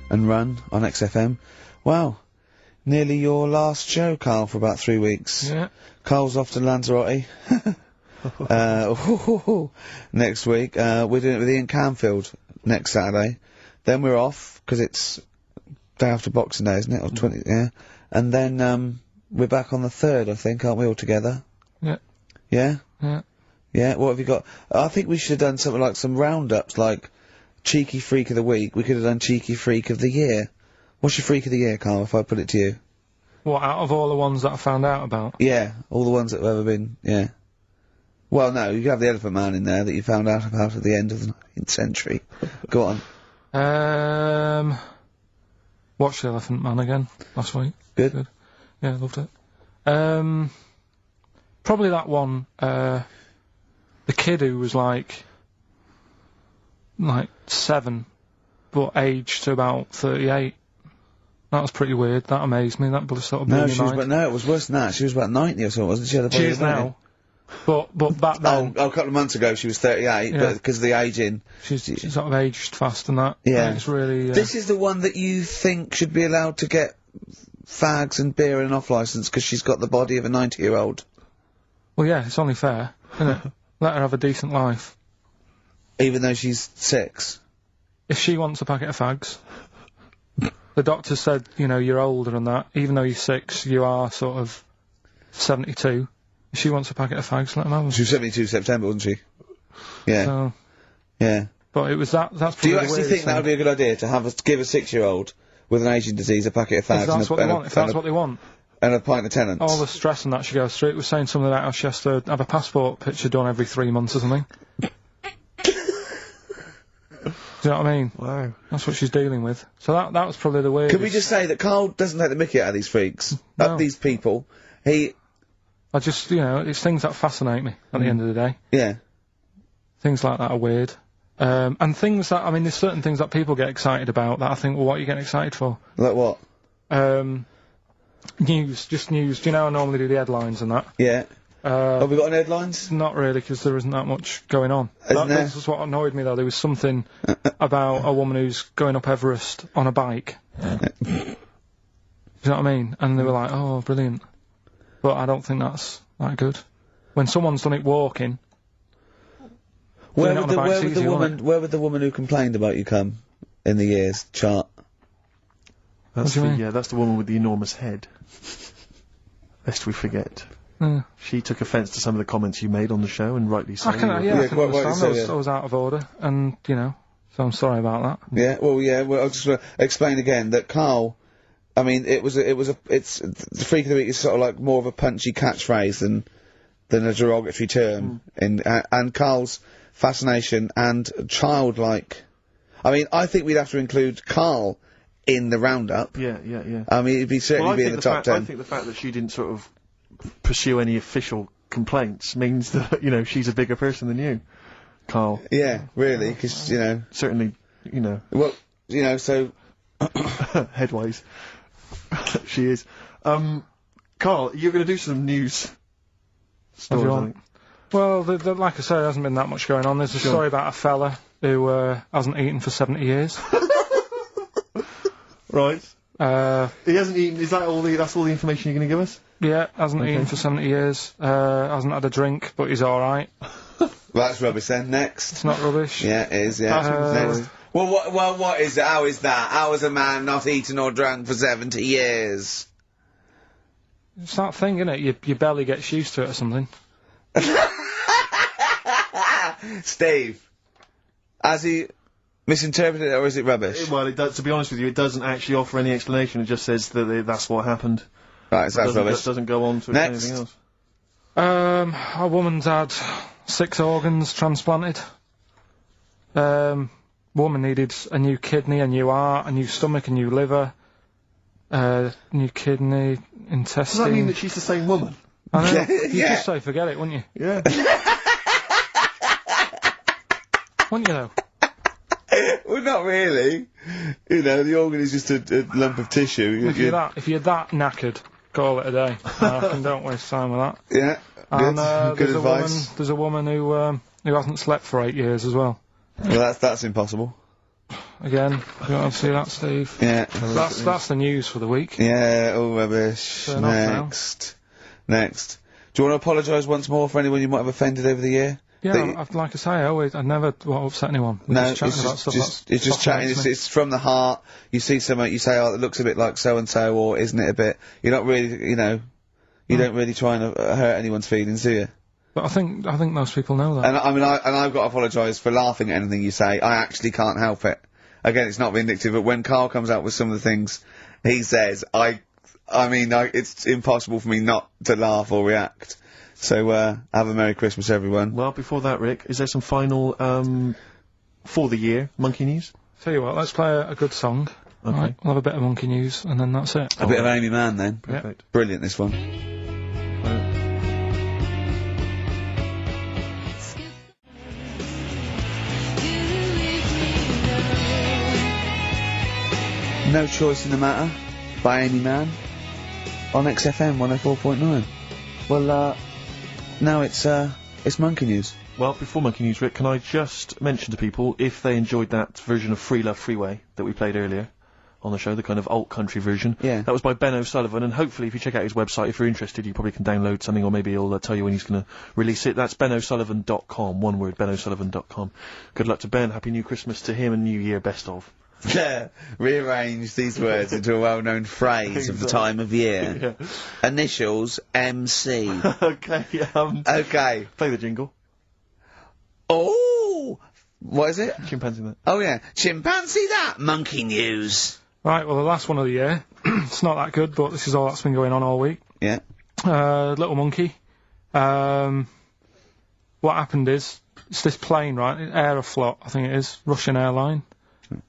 and Run on XFM. Wow. Nearly your last show, Carl, for about 3 weeks. Yeah. Carl's off to Lanzarote. Next week. We're doing it with Ian Canfield next Saturday. Then we're off, because it's day after Boxing Day, isn't it? Or 20, yeah. And then, we're back on the 3rd, I think, aren't we, all together? Yeah. Yeah? Yeah. Yeah, what have you got? I think we should have done something like some roundups, like Cheeky Freak of the Week. We could have done Cheeky Freak of the Year. What's your Freak of the Year, Carl, if I put it to you? What, out of all the ones that I found out about? Yeah, all the ones that have ever been, yeah. Well, no, you could have the Elephant Man in there that you found out about at the end of the 19th century. Go on. Watched The Elephant Man again last week. Good. Yeah, loved it. Probably that one, the kid who was like 7, but aged to about 38. That was pretty weird. That amazed me. That sort of blew my mind. No, it was worse than that. She was about 90 or something, wasn't she? She is now. But back then... Oh, a couple of months ago she was 38, Yeah. but because of the ageing... She's sort of aged fast and that. Yeah. It's really... This is the one that you think should be allowed to get fags and beer and an off-licence because she's got the body of a 90-year-old. Well, yeah, it's only fair, isn't it? Let her have a decent life. Even though she's 6. If she wants a packet of fags... The doctor said, you know, you're older and that. Even though you're 6, you are sort of 72. If she wants a packet of fags, let them have them. She was 72 September, wasn't she? Yeah. So, yeah. but it was that's probably Do you the actually weirdest think that would be a good idea, to give a 6-year-old with an aging disease a packet of fags If that's what they want. If that's what they want. And a pint of Tennant's? All the stress and that she goes through. It was saying something about how she has to have a passport picture done every 3 months or something. Do you know what I mean? Wow. That's what she's dealing with. So that was probably the weirdest. Can we just say that Carl doesn't take the mickey out of these freaks? No. These people. I just, you know, it's things that fascinate me at the end of the day. Yeah. Things like that are weird. And things that, I mean, there's certain things that people get excited about that I think, well, what are you getting excited for? Like what? News, just news. Do you know I normally do the headlines and that? Yeah. Have we got any headlines? Not really, because there isn't that much going on. Isn't there? This was what annoyed me, though. There was something about a woman who's going up Everest on a bike. Do you know what I mean? And they were like, oh, brilliant. But I don't think that's that good. When someone's done it walking... Where would the woman who complained about you come in the years chart? That's that's the woman with the enormous head. Lest we forget. She took offence to some of the comments you made on the show, and rightly so. I can understand. I was out of order, and, you know, so I'm sorry about that. Yeah, well, I'll just explain again that Carl I mean, it's the freak of the week is sort of like more of a punchy catchphrase than a derogatory term. And Karl's fascination and childlike. I mean, I think we'd have to include KARL in the roundup. Yeah. I mean, it'd certainly be in the top 10. I think the fact that she didn't sort of pursue any official complaints means that, you know, she's a bigger person than you, KARL. Yeah, really, because, you know... Certainly, you know... Well, you know, so... Headways. She is. KARL, you're going to do some news stories, I think. Well, like I say, there hasn't been that much going on. There's a story about a fella who hasn't eaten for 70 years. Right. He hasn't eaten. Is that all? That's all the information you're going to give us? Yeah, hasn't eaten for 70 years. Hasn't had a drink, but he's all right. Well, that's rubbish then. Next. It's not rubbish. Yeah, it is. Yeah. Next. Well, what is it? How is that? How is a man not eaten or drunk for 70 years? It's that thing, isn't it? Your belly gets used to it or something. Steve, has he misinterpreted it or is it rubbish? Well, it does, to be honest with you, it doesn't actually offer any explanation. It just says that that's what happened. Right, so that's rubbish. It doesn't go on to anything else. A woman's had 6 organs transplanted. Woman needed a new kidney, a new heart, a new stomach, a new liver, new kidney, intestine. Does that mean that she's the same woman? I know. You'd just say forget it, wouldn't you? Yeah. Wouldn't you, though? Well, not really. You know, the organ is just a lump of tissue. If you're that knackered, call it a day. Don't waste time with that. Yeah. And good advice. There's a woman who hasn't slept for 8 years as well. Well, that's impossible. Again, you want to see that, Steve? Yeah. That's the news for the week. Yeah, all rubbish. Next. Do you want to apologise once more for anyone you might have offended over the year? Yeah, like I say, I never upset anyone. No, it's just chatting. It's from the heart. You see something, you say, oh, it looks a bit like so and so, or isn't it a bit? You're not really, you know, you don't really try and hurt anyone's feelings, do you? But I think most people know that. And I mean, I've got to apologise for laughing at anything you say. I actually can't help it. Again, it's not vindictive, but when KARL comes out with some of the things he says, it's impossible for me not to laugh or react. So, have a Merry Christmas, everyone. Well, before that, Rick, is there some final, for the year, Monkey News? Tell you what, let's play a good song. Okay. Right, we'll have a bit of Monkey News, and then that's it. A bit of Amy Mann, then. Perfect. Yep. Brilliant, this one. No Choice in the Matter by Amy Mann on XFM 104.9. Well, now it's Monkey News. Well, before Monkey News, Rick, can I just mention to people, if they enjoyed that version of Free Love Freeway that we played earlier on the show, the kind of alt-country version. Yeah. That was by Ben O'Sullivan, and hopefully if you check out his website, if you're interested, you probably can download something, or maybe he'll tell you when he's going to release it. That's BenO'Sullivan.com, one word, BenO'Sullivan.com. Good luck to Ben, Happy New Christmas to him, and New Year, best of. Yeah, rearrange these words into a well-known phrase of the time of year. Yeah. Initials, MC. Okay, Okay. Play the jingle. Oh! What is it? Chimpanzee that. Oh yeah, Chimpanzee that! Monkey News! Right, well, the last one of the year. It's not that good, but this is all that's been going on all week. Yeah. Little monkey. What happened is, it's this plane, right? Aeroflot, I think it is. Russian airline.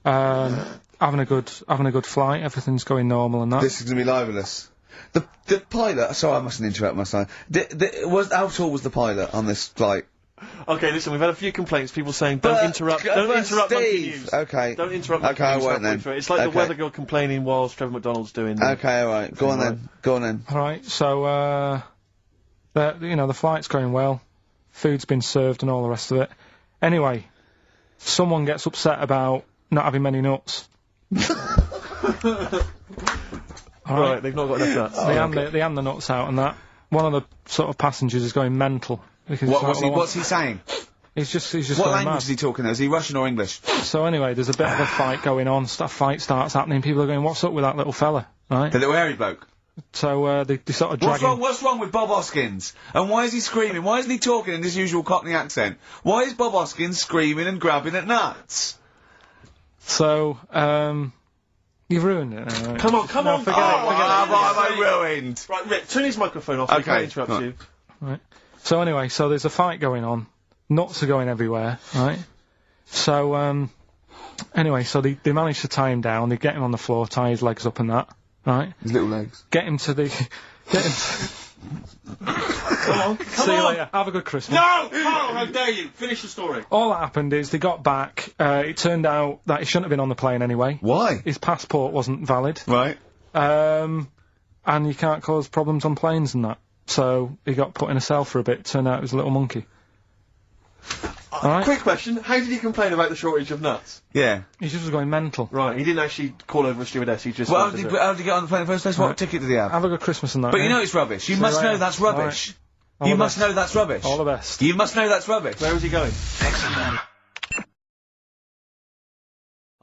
Having a good flight, everything's going normal and that. This is gonna be libelous. The pilot, sorry I mustn't interrupt my son. How tall was the pilot on this flight? Okay, listen, we've had a few complaints, people saying, don't interrupt Monkey News. Okay. Don't interrupt Monkey News. Okay, I won't then. It's like the weather girl complaining whilst Trevor McDonald's doing... Okay, alright, go on then. Go on then. Alright, so, the flight's going well, food's been served and all the rest of it. Anyway, someone gets upset about not having many nuts. Right, they've not got enough nuts. They hand the nuts out and that. One of the sort of passengers is going mental. Because what's he saying? He's just what language is he talking? Is he Russian or English? So anyway, there's a bit of a fight going on. Fight starts happening. People are going, "What's up with that little fella?" Right? The little hairy bloke. So they sort of drag him. What's wrong with Bob Hoskins? And why is he screaming? Why isn't he talking in his usual Cockney accent? Why is Bob Hoskins screaming and grabbing at nuts? So You've ruined it. Right. Come on, forget it. What have I ruined? Right, Rick, turn his microphone off. I Okay. can't interrupt you. Right. So anyway, so there's a fight going on. Nuts are going everywhere, right? So, anyway, so they manage to tie him down. They get him on the floor, tie his legs up and that, right? His little legs. Get him to the... Get him Come on, come See you on. later. Have a good Christmas. No! Carl, how dare you? Finish the story. All that happened is they got back. It turned out that he shouldn't have been on the plane anyway. Why? His passport wasn't valid. Right. And you can't cause problems on planes and that. So he got put in a cell for a bit. Turned out it was a little monkey. Alright? Quick question, how did he complain about the shortage of nuts? Yeah. He just was going mental. Right, he didn't actually call over a stewardess, he just... Well, wanted how did he get on the plane in the first place? What ticket did he have? Have a good Christmas and that. But you yeah? know it's rubbish. You See must you know later. that's rubbish. All You the must best. know that's rubbish. All the best. You must know that's rubbish. Where was he going?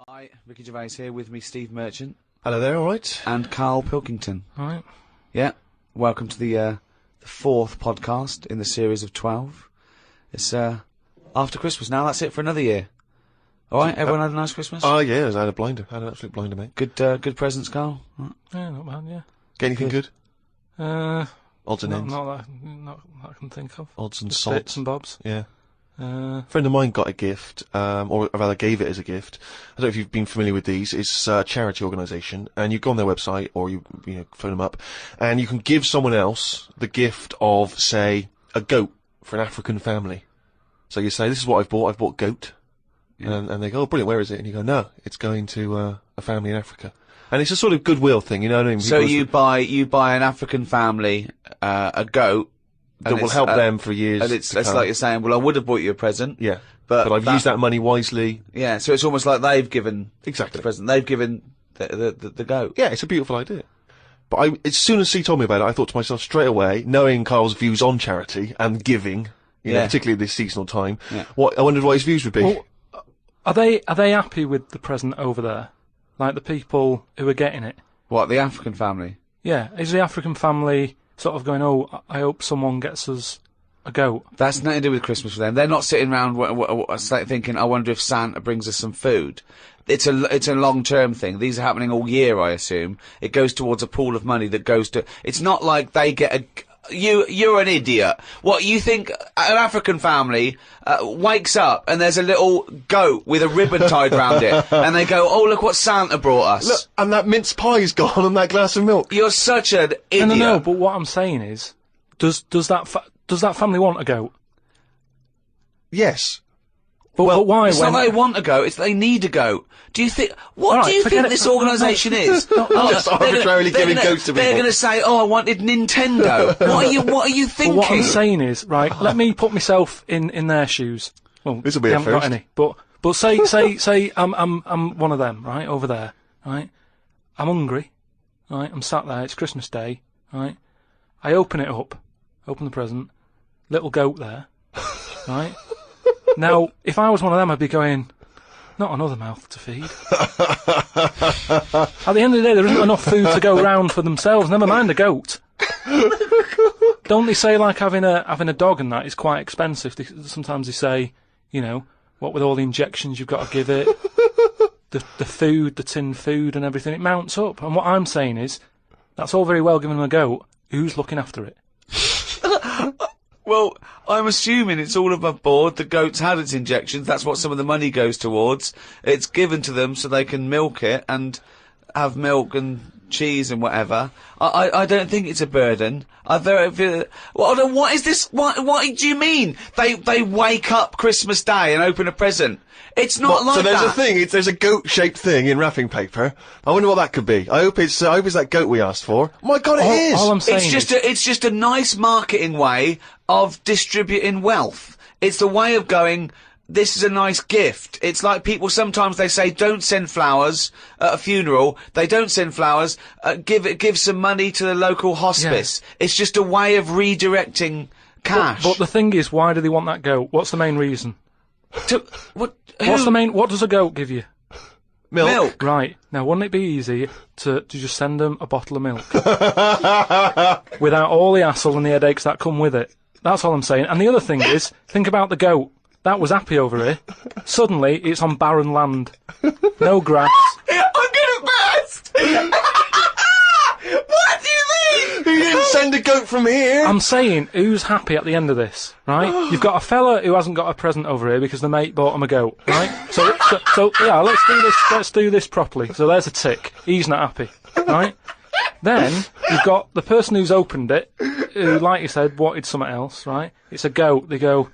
Hi, Ricky Gervais here with me, Steve Merchant. Hello there, alright? And KARL Pilkington. Alright. Yeah. Welcome to the fourth podcast in the series of 12. It's, after Christmas now, that's it for another year. Alright, everyone had a nice Christmas? Oh, yeah, I had a blinder. I had an absolute blinder, mate. Good presents, KARL? Right. Yeah, not bad, yeah. Get anything good? Odds and ends. Not that I can think of. Odds and Just sods. bits and bobs. Yeah. A friend of mine got a gift, or rather gave it as a gift. I don't know if you've been familiar with these. It's a charity organisation, and you go on their website, or you phone them up, and you can give someone else the gift of, say, a goat for an African family. So you say, this is what I've bought goat. Yeah. And they go, oh, brilliant, where is it? And you go, no, it's going to a family in Africa. And it's a sort of goodwill thing, you know what I mean? So Because you buy an African family, a goat, that will help them for years. and it's to come. like you're saying, well, I would have bought you a present. Yeah. But I've used that money wisely. Yeah, so it's almost like they've given Exactly. the present. They've given the goat. Yeah, it's a beautiful idea. But as soon as he told me about it, I thought to myself straight away, knowing Carl's views on charity and giving, you know, Yeah. particularly this seasonal time, Yeah. I wondered what his views would be. Well, are they happy with the present over there? Like the people who are getting it? What, the African family? Yeah. Is the African family sort of going, oh, I hope someone gets us a goat? That's nothing to do with Christmas for them. They're not sitting around thinking, I wonder if Santa brings us some food. It's a long-term thing. These are happening all year, I assume. It goes towards a pool of money that goes to... It's not like they get a... You're an idiot. What, you think an African family wakes up and there's a little goat with a ribbon tied round it, and they go, oh, look what Santa brought us. Look, and that mince pie's gone and that glass of milk. You're such an idiot. No, but what I'm saying is, does that family want a goat? Yes. But why? It's not they want a goat, it's they need a goat. Do you think... What All do right, you forget think it. this organisation is? Just arbitrarily giving goats to They're people. going to say, oh, I wanted Nintendo. What are you thinking? But what I'm saying is, right, let me put myself in their shoes. Well, This'll be they a haven't got first. any. But say I'm one of them, right, over there, right? I'm hungry, right? I'm sat there, it's Christmas Day, right? I open it up, open the present, little goat there, right? Now, if I was one of them, I'd be going, not another mouth to feed. At the end of the day, there isn't enough food to go round for themselves, never mind a goat. Don't they say, like, having a dog and that is quite expensive? Sometimes they say, you know, what with all the injections you've got to give it, the food, the tin food and everything, it mounts up. And what I'm saying is, that's all very well giving them a goat, who's looking after it? Well, I'm assuming it's all above board. The goat's had its injections. That's what some of the money goes towards. It's given to them so they can milk it and have milk and cheese and whatever. I don't think it's a burden. What is this? What do you mean? They wake up Christmas Day and open a present. It's not like so there's that. a thing, there's a goat-shaped thing in wrapping paper. I wonder what that could be. I hope it's that goat we asked for. My God, it is! All I'm saying It's just a nice marketing way of distributing wealth. It's the way of going, this is a nice gift. It's like people, sometimes they say, don't send flowers at a funeral. They don't send flowers. Give some money to the local hospice. Yeah. It's just a way of redirecting cash. But the thing is, why do they want that goat? What's the main reason? What does a goat give you? Milk. Right. Now, wouldn't it be easy to just send them a bottle of milk? Without all the hassle and the headaches that come with it. That's all I'm saying. And the other thing is, think about the goat. That was happy over here. Suddenly, it's on barren land. No grass. I'm good at best! send a goat from here. I'm saying, who's happy at the end of this, right? You've got a fella who hasn't got a present over here because the mate bought him a goat, right? So yeah, let's do this properly. So there's a tick. He's not happy, right? Then you've got the person who's opened it, who, like you said, wanted something else, right? It's a goat. They go,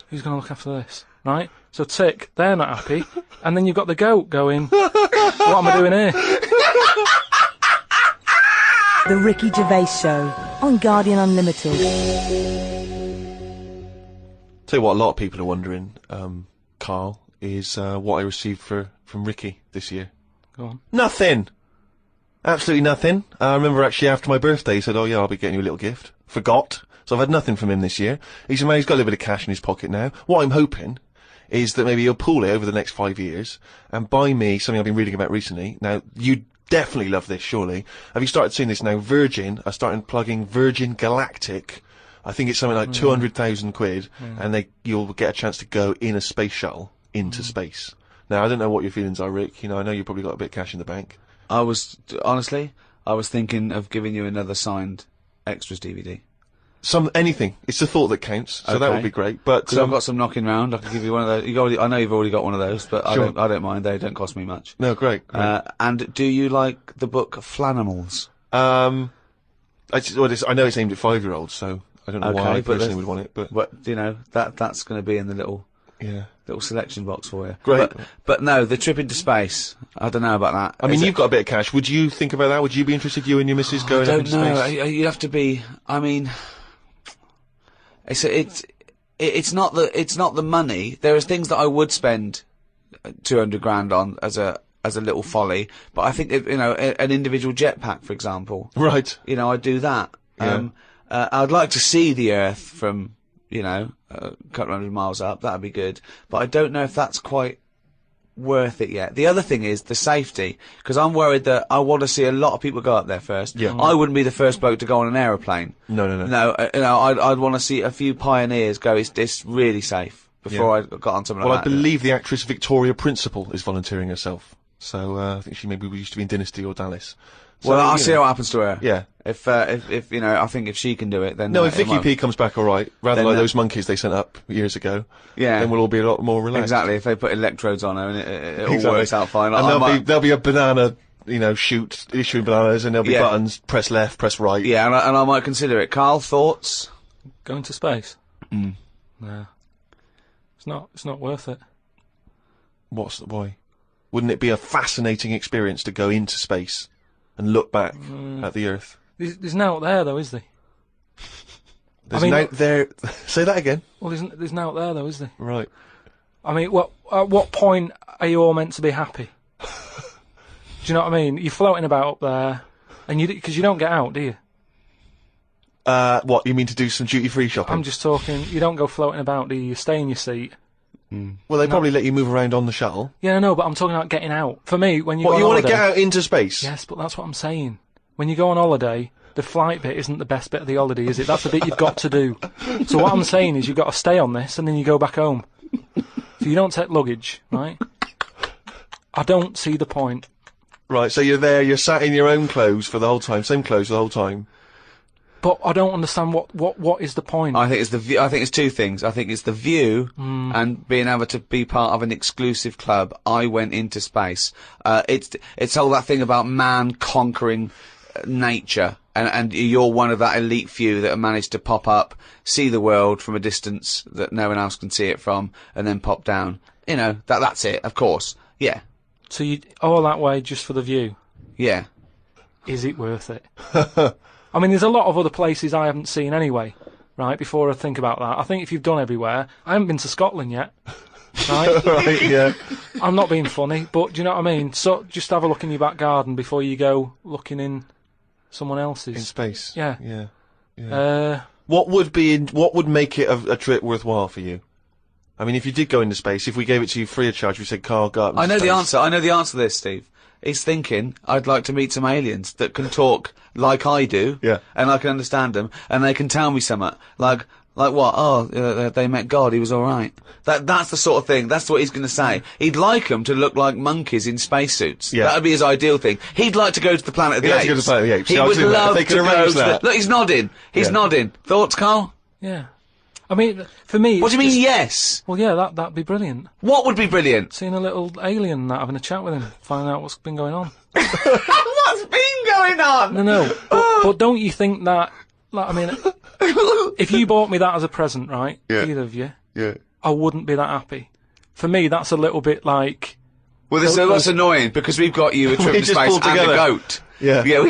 who's going to look after this, right? So tick, they're not happy. And then you've got the goat going, what am I doing here? The Ricky Gervais Show on Guardian Unlimited. Tell you what, a lot of people are wondering, Carl, is what I received from Ricky this year. Go on. Nothing. Absolutely nothing. I remember actually after my birthday, he said, "Oh yeah, I'll be getting you a little gift." Forgot. So I've had nothing from him this year. He said, "Man, he's got a little bit of cash in his pocket now." What I'm hoping is that maybe he'll pool it over the next 5 years and buy me something I've been reading about recently. Now, you definitely love this, surely. Have you started seeing this now? Virgin are starting plugging Virgin Galactic. I think it's something like 200,000 quid, and you'll get a chance to go in a space shuttle into space. Now, I don't know what your feelings are, Rick. You know, I know you've probably got a bit of cash in the bank. Honestly, I was thinking of giving you another signed extras DVD. Anything. It's the thought that counts, so that would be great. But because I've got some knocking round, I can give you one of those. I know you've already got one of those, but Sure. I don't mind. They don't cost me much. No, great. And do you like the book Flanimals? I know it's aimed at 5-year-olds, so I don't know why I personally would want it, but you know that's going to be in the little selection box for you. Great. But no, the trip into space. I don't know about that. I mean, you've got a bit of cash. Would you think about that? Would you be interested, you and your missus, going up into space? I don't know. You'd have to be. I mean, it's not the money. There are things that I would spend 200 grand on as a little folly, but I think an individual jetpack, for example. Right. You know, I'd do that. Yeah. I'd like to see the Earth from a couple hundred miles up. That'd be good, but I don't know if that's quite worth it yet. The other thing is the safety, because I'm worried that I want to see a lot of people go up there first. Yeah. I wouldn't be the first bloke to go on an aeroplane. No. I'd want to see a few pioneers go. It's really safe before I got on something like that. Well, I believe the actress Victoria Principal is volunteering herself. So I think she maybe used to be in Dynasty or Dallas. So, well, I'll see what happens to her. Yeah. If I think if she can do it, then no. If Vicky P comes back all right, rather like those monkeys they sent up years ago, then we'll all be a lot more relaxed. Exactly. If they put electrodes on her and it all works out fine. And there'll be a banana, chute issuing bananas, and there'll be buttons. Press left, press right. Yeah, and I might consider it. Carl, thoughts? Going to space? No. It's not worth it. Why? Wouldn't it be a fascinating experience to go into space and look back at the Earth? There's no out there, though, is there? There's no there. Say that again. Well, there's no out there, though, is there? Right. I mean, at what point are you all meant to be happy? Do you know what I mean? You're floating about up there, and because you don't get out, do you? What, you mean to do some duty-free shopping? I'm just talking, you don't go floating about, do you? You stay in your seat. Well, they probably let you move around on the shuttle. Yeah, I know, but I'm talking about getting out. For me, when you go on you want to holiday, get out into space? Yes, but that's what I'm saying. When you go on holiday, the flight bit isn't the best bit of the holiday, is it? That's the bit you've got to do. So what I'm saying is you've got to stay on this, and then you go back home. So you don't take luggage, right? I don't see the point. Right, so you're there, you're sat in your own clothes for the whole time, same clothes the whole time. But I don't understand what is the point. I think it's the view. I think it's two things. I think it's the view and being able to be part of an exclusive club. I went into space. It's all that thing about man conquering nature, and you're one of that elite few that have managed to pop up, see the world from a distance that no one else can see it from, and then pop down. You know, that's it. Of course, yeah. So you all that way just for the view? Yeah. Is it worth it? I mean, there's a lot of other places I haven't seen anyway, right, before I think about that. I think if you've done everywhere, I haven't been to Scotland yet, right? Right, yeah. I'm not being funny, but do you know what I mean? So just have a look in your back garden before you go looking in someone else's. In space? Yeah. Yeah. What would make it a trip worthwhile for you? I mean, if you did go into space, if we gave it to you free of charge, we said, Carl, go up into space. I know the answer to this, Steve. He's thinking, I'd like to meet some aliens that can talk like I do, and I can understand them, and they can tell me something. Like, Like what? Oh, they met God, he was alright. That's the sort of thing, that's what he's gonna say. He'd like them to look like monkeys in spacesuits. Yeah. That'd be his ideal thing. He'd like to go to the Planet of the Apes. He'd like to go to the Planet of the Apes. He Yeah, I was would doing that. love If they to could go arrange to the... that. Look, he's nodding. He's nodding. Thoughts, Carl? Yeah. I mean, for me... What do you mean, yes? Well, yeah, that'd be brilliant. What would be brilliant? Seeing a little alien and that, having a chat with him, finding out what's been going on. What's been going on? No. But don't you think that... Like, I mean, if you bought me that as a present, right? Yeah. Either of you. Yeah. I wouldn't be that happy. For me, that's a little bit like... Well, that's annoying, because we've got you a trip to just space pulled and a together. goat. Yeah. Yeah,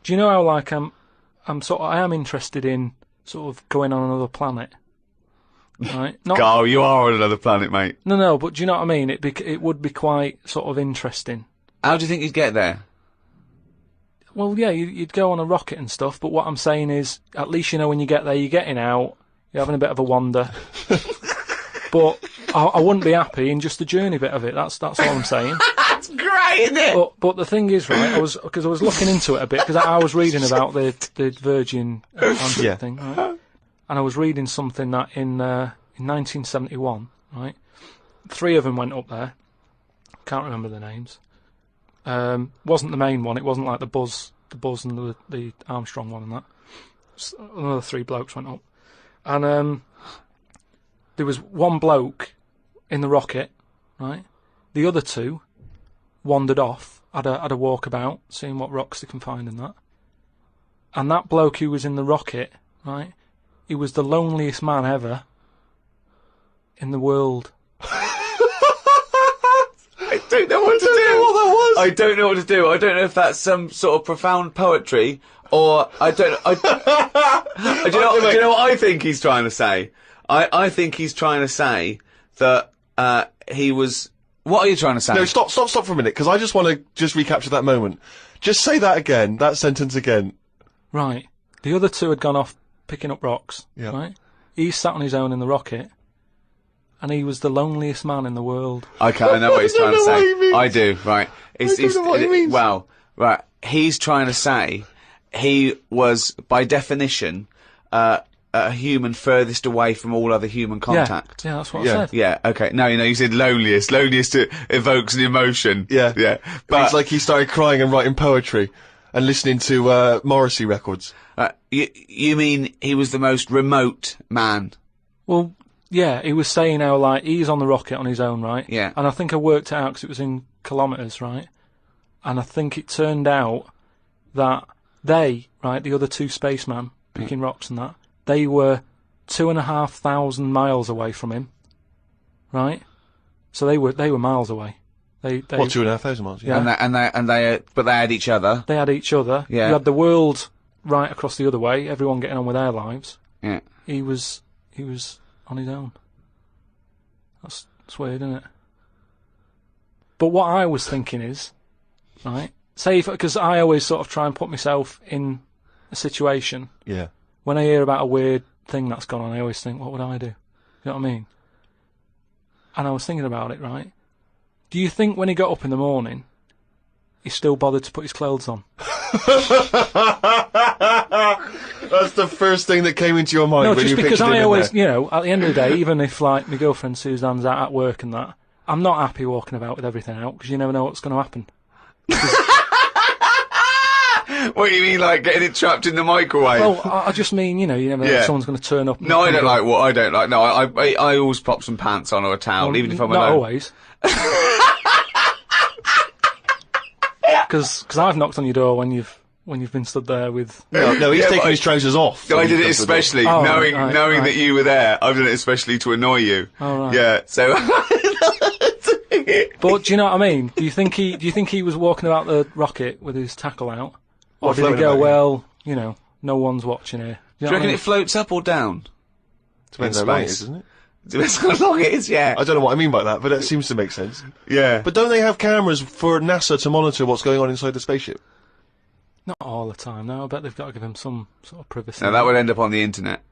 Do you know how, like, I am interested in sort of going on another planet. Right? Not, Carl, you are on another planet, mate. No, but do you know what I mean? It would be quite sort of interesting. How do you think you'd get there? Well, yeah, you'd go on a rocket and stuff, but what I'm saying is, at least you know when you get there, you're getting out, you're having a bit of a wander. But I wouldn't be happy in just the journey bit of it, that's all I'm saying. That's great, isn't it? But the thing is, right, because I was looking into it a bit, because I was reading about the Virgin Atlantic thing, right? And I was reading something that in 1971, right, 3 of them went up there, can't remember the names. Wasn't the main one. It wasn't like the Buzz and the Armstrong one and that. Just another 3 blokes went up, and there was one bloke in the rocket, right? The other 2 wandered off, had a walkabout, seeing what rocks they can find and that. And that bloke who was in the rocket, right? He was the loneliest man ever in the world. I don't know what to do. What that was. I don't know what to do. I don't know if that's some sort of profound poetry, or I don't know. Do you know what I think he's trying to say? I think he's trying to say that he was. What are you trying to say? No, stop for a minute, because I just want to just recapture that moment. Just say that again, that sentence again. Right. The other 2 had gone off picking up rocks. Yeah. Right. He sat on his own in the rocket, and he was the loneliest man in the world. Okay, I know what he's trying to say. what he means. I do, right. I don't know what he means. Well, right. He's trying to say he was, by definition, a human furthest away from all other human contact. Yeah, that's what I said. Yeah, okay. No, you said loneliest. Loneliest evokes an emotion. Yeah. Yeah. But it's like he started crying and writing poetry and listening to Morrissey records. You mean he was the most remote man? Well, yeah, he was saying how, like, he's on the rocket on his own, right? Yeah. And I think I worked it out because it was in kilometres, right? And I think it turned out that they, right, the other 2 spacemen picking rocks and that, they were 2,500 miles away from him, right? So they were miles away. They 2,500 miles? Yeah. But they had each other. They had each other. Yeah. You had the world right across the other way. Everyone getting on with their lives. Yeah. He was on his own. That's weird, isn't it? But what I was thinking is, right? Say, because I always sort of try and put myself in a situation. Yeah. When I hear about a weird thing that's gone on, I always think, what would I do? You know what I mean? And I was thinking about it, right? Do you think when he got up in the morning, he still bothered to put his clothes on? That's the first thing that came into your mind. No, when just you because pictured him I in always, there. you know, at the end of the day, even if, like, my girlfriend Suzanne's out at work and that, I'm not happy walking about with everything out, because you never know what's going to happen. What do you mean, like getting it trapped in the microwave? Well, I just mean, you know, you never know if someone's going to turn up. No, I don't like what I don't like. No, I always pop some pants on or a towel, Well, even if I'm not alone. always. Because I've knocked on your door when you've been stood there with. No, he's taking his trousers off. I did it especially, knowing that you were there. I've done it especially to annoy you. Oh, right. Yeah, so. But do you know what I mean? Do you think he was walking about the rocket with his tackle out, or did he go, well, you know, no one's watching here? Do you reckon it floats up or down? Depends how long it is, doesn't it? Depends how long it is, yeah. I don't know what I mean by that, but it seems to make sense. Yeah. But don't they have cameras for NASA to monitor what's going on inside the spaceship? Not all the time, no. I bet they've got to give him some sort of privacy. No, that would end up on the internet.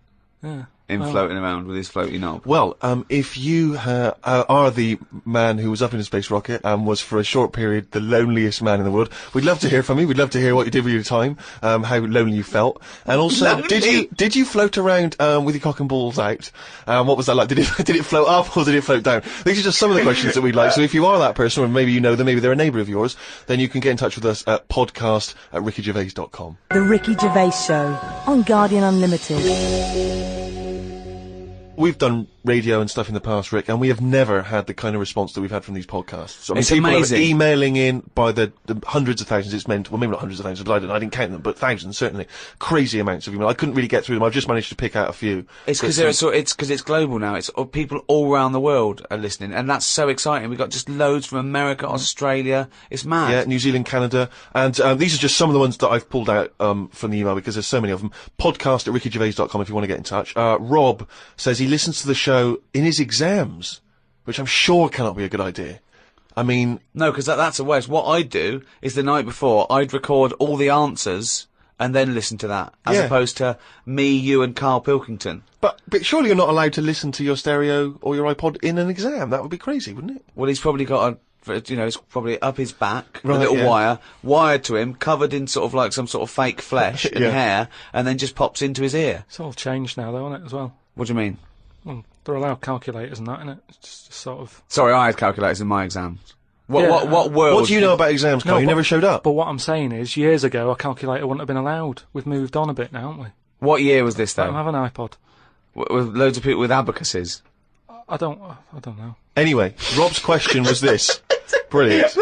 Yeah. in floating around with his floaty knob. Well, if you are the man who was up in a space rocket and was for a short period the loneliest man in the world, we'd love to hear from you. We'd love to hear what you did with your time, how lonely you felt, and also did you float around with your cock and balls out? What was that like? Did it float up or did it float down? These are just some of the questions that we'd like. So if you are that person, or maybe you know them, maybe they're a neighbour of yours, then you can get in touch with us at podcast@rickygervais.com. The Ricky Gervais Show on Guardian Unlimited. We've done radio and stuff in the past, Rick, and we have never had the kind of response that we've had from these podcasts. I mean, It's people amazing. are emailing in by the hundreds of thousands. It's meant, well, maybe not hundreds of thousands, but I didn't count them, but thousands, certainly. Crazy amounts of email. I couldn't really get through them. I've just managed to pick out a few. It's because it's global now. It's people all around the world are listening, and that's so exciting. We've got just loads from America, Australia. It's mad. Yeah, New Zealand, Canada, and these are just some of the ones that I've pulled out from the email because there's so many of them. Podcast@rickygervais.com if you want to get in touch. Rob says he listens to the show in his exams, which I'm sure cannot be a good idea. I mean, no, because that's a waste. What I'd do is the night before I'd record all the answers and then listen to that, as opposed to me, you, and KARL Pilkington. But surely you're not allowed to listen to your stereo or your iPod in an exam. That would be crazy, wouldn't it? Well, he's probably got it's probably up his back, a little wire, wired to him, covered in sort of like some sort of fake flesh and hair, and then just pops into his ear. It's all changed now, though, isn't it, as well? What do you mean? Well, they're allowed calculators and that, innit? It's just sort of... Sorry, I had calculators in my exams. What world... What do you know about exams, Carl? You never showed up. But what I'm saying is, years ago, a calculator wouldn't have been allowed. We've moved on a bit now, haven't we? What year was this, though? I don't have an iPod. With loads of people with abacuses? I don't know. Anyway, Rob's question was this. Brilliant.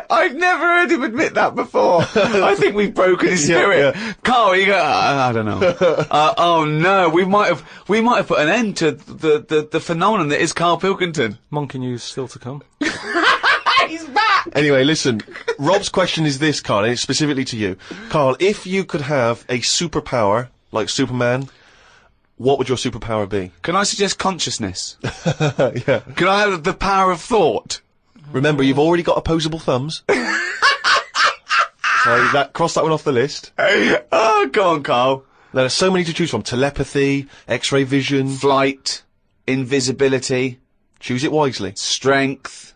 I've never heard him admit that before. I think we've broken his spirit. Yeah. KARL, you go, I don't know. Oh no, we might have put an end to the phenomenon that is KARL Pilkington. Monkey news still to come. He's back! Anyway, listen, Rob's question is this, KARL, and it's specifically to you. KARL, if you could have a superpower, like Superman, what would your superpower be? Can I suggest consciousness? Yeah. Can I have the power of thought? Remember, you've already got opposable thumbs. So cross that one off the list. Oh, go on, KARL. There are so many to choose from. Telepathy, X-ray vision. Flight, invisibility. Choose it wisely. Strength,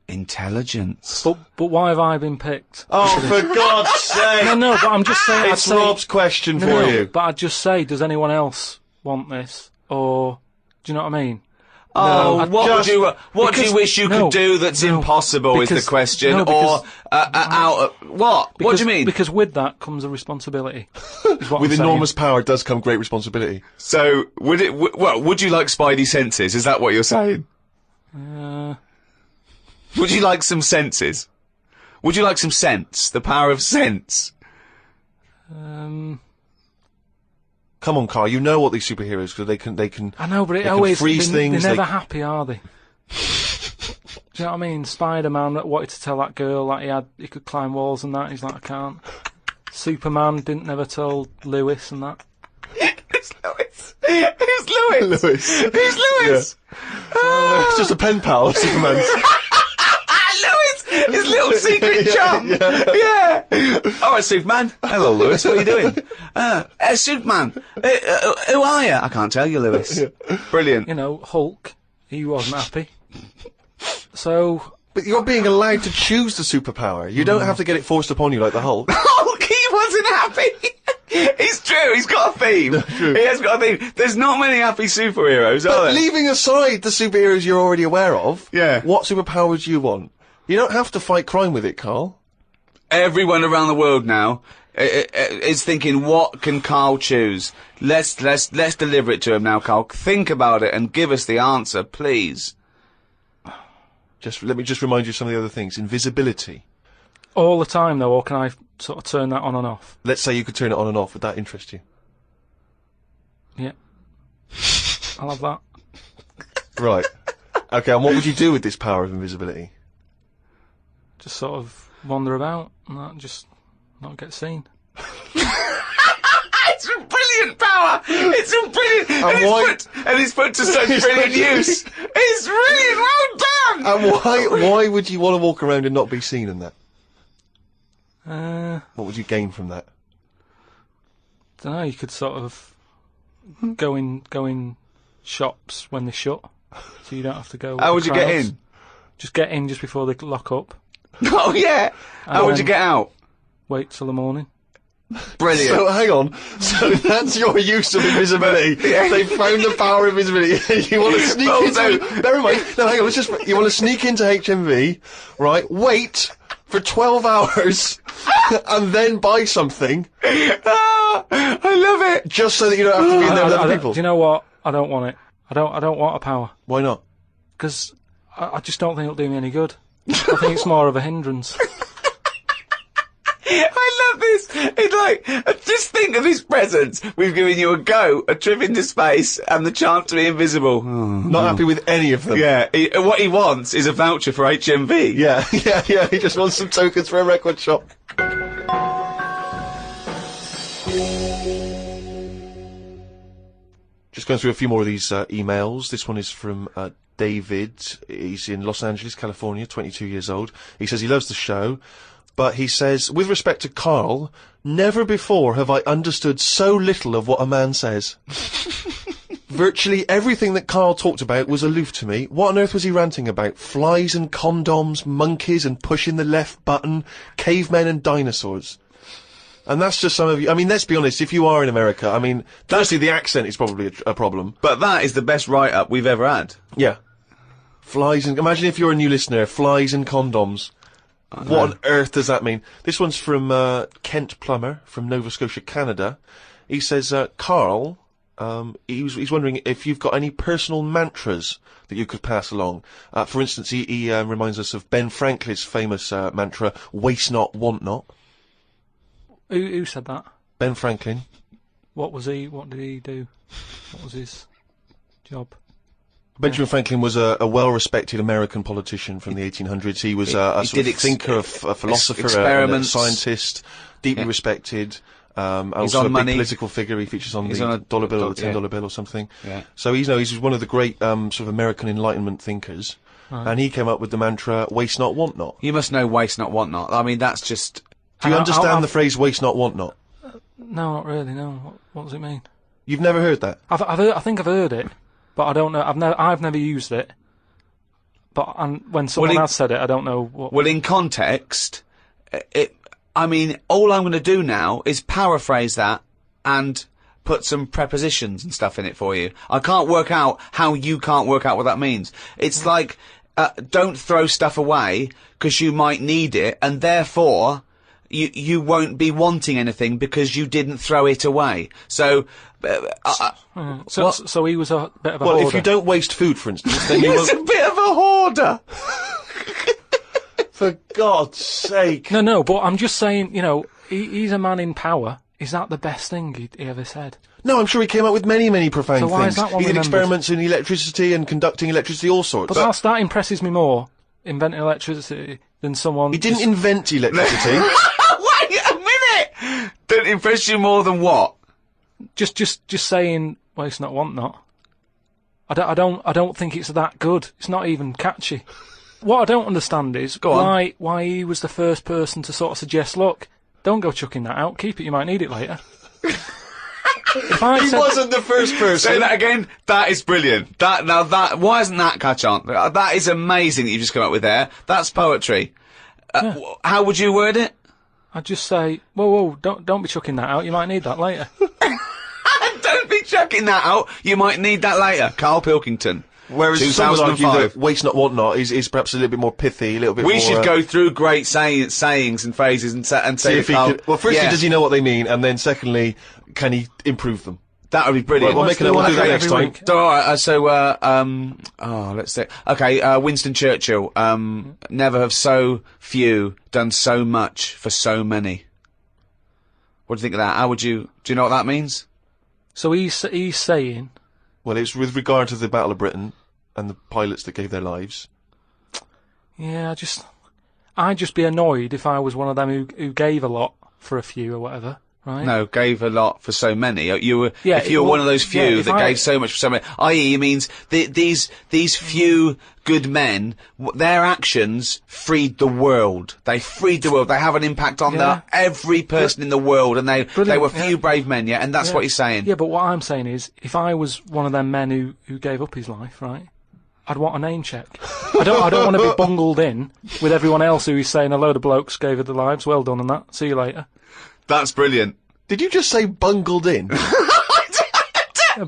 intelligence. But why have I been picked? Oh, for God's sake! No, but I'm just saying... It's Rob's question for you. But I'd just say, does anyone else want this? Or, do you know what I mean? Oh, no, what do you wish you could do that's impossible is the question, what? What do you mean? Because with that comes a responsibility. With enormous power does come great responsibility. So, would you like spidey senses? Is that what you're saying? Would you like some senses? Would you like some sense? The power of sense? Come on, KARL, you know what these superheroes, because they can. I know, but it always freeze things. They're never happy, are they? Do you know what I mean? Spider-Man that wanted to tell that girl that he could climb walls and that. He's like, I can't. Superman never told Lewis and that. Who's Lewis? Who's Lewis? Who's Lewis? Yeah. It's just a pen pal of Superman's. Lewis! His little secret chum! Yeah! Alright, Superman. Hello, Lewis. What are you doing? Superman. Who are you? I can't tell you, Lewis. Brilliant. You know, Hulk. He wasn't happy. So... But you're being allowed to choose the superpower. You don't have to get it forced upon you like the Hulk. Hulk, he wasn't happy! It's true, he's got a theme. He has got a theme. There's not many happy superheroes, are there? Leaving aside the superheroes you're already aware of, yeah. What superpower would you want? You don't have to fight crime with it, KARL. Everyone around the world now is thinking, what can KARL choose? Let's deliver it to him now, KARL. Think about it and give us the answer, please. Let me remind you of some of the other things. Invisibility. All the time, though, or can I sort of turn that on and off? Let's say you could turn it on and off. Would that interest you? Yeah. I'll have that. Right. Okay, and what would you do with this power of invisibility? Just sort of wander about and that, just not get seen. It's a brilliant power! It's a brilliant... And it's put to such brilliant use! It's brilliant! Well done! And why would you want to walk around and not be seen in that? What would you gain from that? Don't know, you could sort of go in shops when they shut, so you don't have to go. How would you get in? Just get in just before they lock up. Oh yeah. How would you get out? Wait till the morning. Brilliant. So hang on. So that's your use of invisibility. They found the power of invisibility. You want to sneak into. Bear in mind. No, hang on. You want to sneak into HMV, right? Wait for 12 hours, and then buy something. I love it. Just so that you don't have to be in there with other people. Do you know what? I don't want it. I don't want a power. Why not? Because I just don't think it'll do me any good. I think it's more of a hindrance. I love this. It's like, just think of his presents. We've given you a trip into space, and the chance to be invisible. Not happy with any of them. Yeah, what he wants is a voucher for HMV. Yeah. He just wants some tokens for a record shop. Just going through a few more of these emails. This one is from David. He's in Los Angeles, California, 22 years old. He says he loves the show. But he says, with respect to KARL, never before have I understood so little of what a man says. Virtually everything that KARL talked about was aloof to me. What on earth was he ranting about? Flies and condoms, monkeys and pushing the left button, cavemen and dinosaurs. And that's just some of you. I mean, let's be honest, if you are in America, I mean, firstly, the accent is probably a problem. But that is the best write-up we've ever had. Yeah. Flies and... Imagine if you're a new listener, flies and condoms. What on earth does that mean? This one's from Kent Plummer from Nova Scotia, Canada. He says, KARL, he's wondering if you've got any personal mantras that you could pass along. For instance, he reminds us of Ben Franklin's famous mantra, waste not, want not. Who said that? Ben Franklin. What did he do? What was his job? Benjamin Franklin was a well-respected American politician from the 1800s. He was a sort of thinker, a philosopher, a scientist, deeply respected. Also a big political figure. He features on the dollar bill or the $10 bill or something. Yeah. So he's one of the great sort of American Enlightenment thinkers. Right. And he came up with the mantra, waste not, want not. You must know waste not, want not. I mean, that's just... Do you understand the phrase waste not, want not? No, not really, no. What does it mean? You've never heard that? I think I've heard it. But I don't know. I've never used it. But when someone has said it, I don't know what. Well, in context, I mean, all I'm going to do now is paraphrase that and put some prepositions and stuff in it for you. I can't work out how you can't work out what that means. It's like, don't throw stuff away because you might need it, and therefore you won't be wanting anything because you didn't throw it away. So. So he was a bit of a hoarder. Well, if you don't waste food, for instance, then you He's a bit of a hoarder! For God's sake. No, but I'm just saying, you know, he's a man in power. Is that the best thing he ever said? No, I'm sure he came up with many, many profane things. Why is that one he did experiments in electricity and conducting electricity, all sorts. But that impresses me more, inventing electricity, than someone... He didn't invent electricity. Wait a minute! Didn't impress you more than what? Just saying, waste not, want not. I don't think it's that good. It's not even catchy. What I don't understand is why he was the first person to sort of suggest, look, don't go chucking that out. Keep it. You might need it later. He wasn't the first person. Say that again. That is brilliant. Why hasn't that catch on? That is amazing that you've just come up with there. That's poetry. How would you word it? I'd just say, whoa, don't be chucking that out. You might need that later. Don't be chucking that out. You might need that later. KARL Pilkington. Whereas some would argue that waste not, want not is perhaps a little bit more pithy, a little bit more... We should go through great sayings and phrases and say if he could... Well, firstly, does he know what they mean? And then secondly, can he improve them? That would be brilliant. We'll make it. We'll do that next time. Alright, let's see. Okay, Winston Churchill. Never have so few done so much for so many. What do you think of that? Do you know what that means? So he's saying... Well, it's with regard to the Battle of Britain and the pilots that gave their lives. Yeah, I'd just be annoyed if I was one of them who gave a lot for a few or whatever. right? No, gave a lot for so many. You were, Yeah, if you were one of those few yeah, that gave so much for so many, i.e. it means these few good men, their actions freed the world. They freed the world. They have an impact on every person in the world, and they were few brave men, and that's what he's saying. Yeah, but what I'm saying is, if I was one of them men who gave up his life, right, I'd want a name check. I don't want to be bungled in with everyone else who is saying a load of blokes gave it their lives. Well done on that. See you later. That's brilliant. Did you just say bungled in?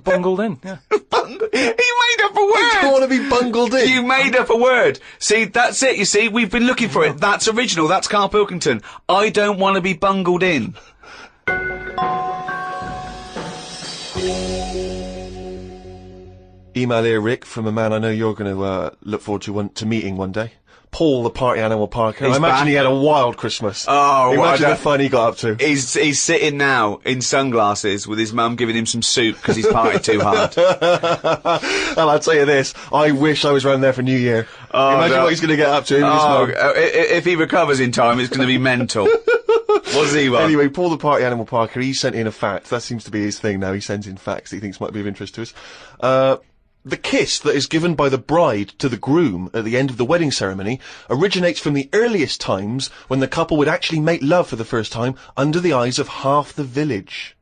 Bungled in, yeah. He made up a word! You don't want to be bungled in. You made up a word. See, that's it, you see, we've been looking for it. That's original, that's KARL Pilkington. I don't want to be bungled in. Email here, Rick, from a man I know you're going to look forward to meeting one day. Paul, the party animal Parker. I imagine he had a wild Christmas. Oh, imagine the fun he got up to. He's sitting now in sunglasses with his mum giving him some soup because he's partied too hard. And I'll tell you this, I wish I was round there for New Year. Imagine what he's going to get up to. If he recovers in time, it's going to be mental. What's he want? Anyway, Paul, the party animal Parker, he sent in a fact. That seems to be his thing now. He sends in facts that he thinks might be of interest to us. The kiss that is given by the bride to the groom at the end of the wedding ceremony originates from the earliest times when the couple would actually make love for the first time under the eyes of half the village.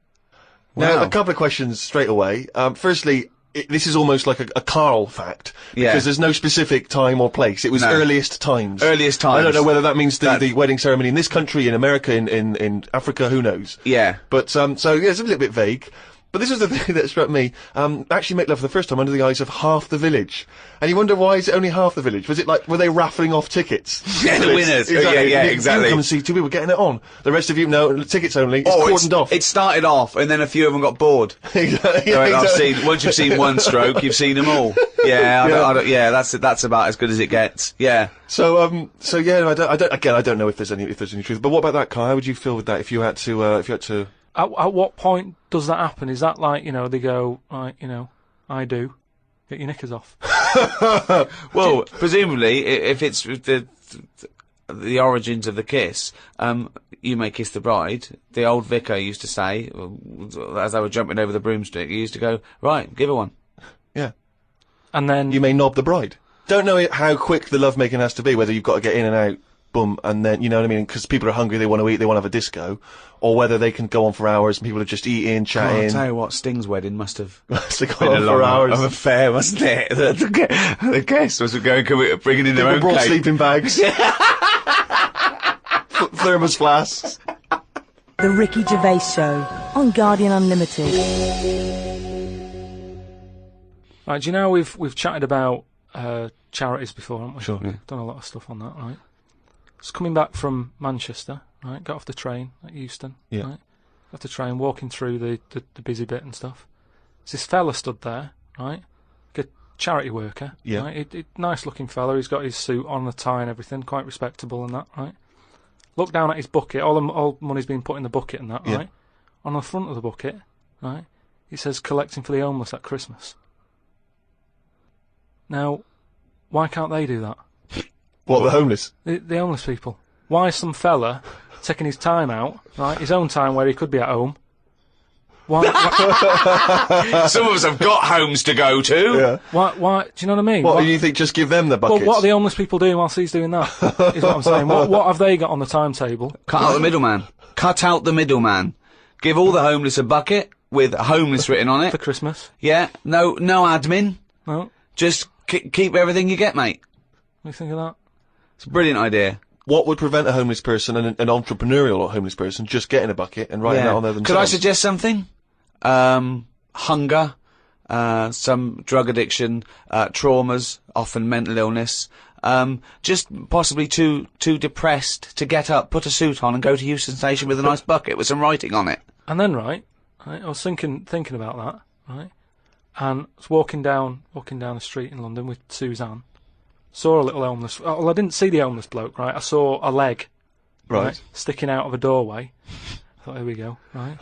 Wow. Now, a couple of questions straight away. Firstly, this is almost like a KARL fact, because there's no specific time or place. It was earliest times. Earliest times. I don't know whether that means the wedding ceremony in this country, in America, in Africa, who knows. Yeah. But, so, yeah, it's a little bit vague. But this was the thing that struck me. Actually make love for the first time under the eyes of half the village. And you wonder, why is it only half the village? Was it like, were they raffling off tickets? Yeah, the winners. Exactly. Exactly. You come and see two people getting it on. The rest of you, no, tickets only. It's cordoned off. It started off, and then a few of them got bored. Once you've seen one stroke, you've seen them all. Yeah, that's about as good as it gets. Yeah. So yeah, I don't know if there's any truth. But what about that, Kai? How would you feel with that if you had to, At what point does that happen? Is that like, they go, right, I do. Get your knickers off. Well, presumably, if it's the origins of the kiss, you may kiss the bride. The old vicar used to say, as they were jumping over the broomstick, he used to go, right, give her one. Yeah. And then... You may knob the bride. Don't know how quick the lovemaking has to be, whether you've got to get in and out, boom, and then, you know what I mean, because people are hungry, they want to eat, they want to have a disco, or whether they can go on for hours and people are just eating, chatting. I'll tell you what, Sting's wedding must have been a long hours of affair, wasn't it? The guests was going, bringing in their own brought cake. sleeping bags. Thermos flasks. The Ricky Gervais Show on Guardian Unlimited. Right, do you know we've chatted about charities before, haven't we? Sure. Yeah. Done a lot of stuff on that, right? Just coming back from Manchester, right? Got off the train at Euston, yeah. Right? Got off the train, walking through the busy bit and stuff. There's this fella stood there, right? Like a charity worker, yeah. Right? Nice looking fella. He's got his suit on, the tie and everything, quite respectable and that, right? Look down at his bucket. All money's been put in the bucket and that, yeah. Right? On the front of the bucket, right? It says collecting for the homeless at Christmas. Now, why can't they do that? What, the homeless? The homeless people. Why is some fella taking his time out, right? His own time where he could be at home. Why? Some of us have got homes to go to. Yeah. Why? Do you know what I mean? What do you think? Just give them the buckets? Well, what are the homeless people doing whilst he's doing that? Is what I'm saying. What have they got on the timetable? Cut out the middleman. Cut out the middleman. Give all the homeless a bucket with homeless written on it for Christmas. Yeah. No admin. No. Just keep everything you get, mate. What do you think of that? It's a brilliant idea. What would prevent a homeless person and an entrepreneurial homeless person just getting a bucket and writing that on there themselves? Could I suggest something? Hunger, some drug addiction, traumas, often mental illness, just possibly too depressed to get up, put a suit on and go to Euston Station with a nice bucket with some writing on it. And then, right, I was thinking about that, right, and I was walking down the street in London with Suzanne. Saw a little homeless... Well, I didn't see the homeless bloke, right? I saw a leg, right, sticking out of a doorway. I thought, here we go, right?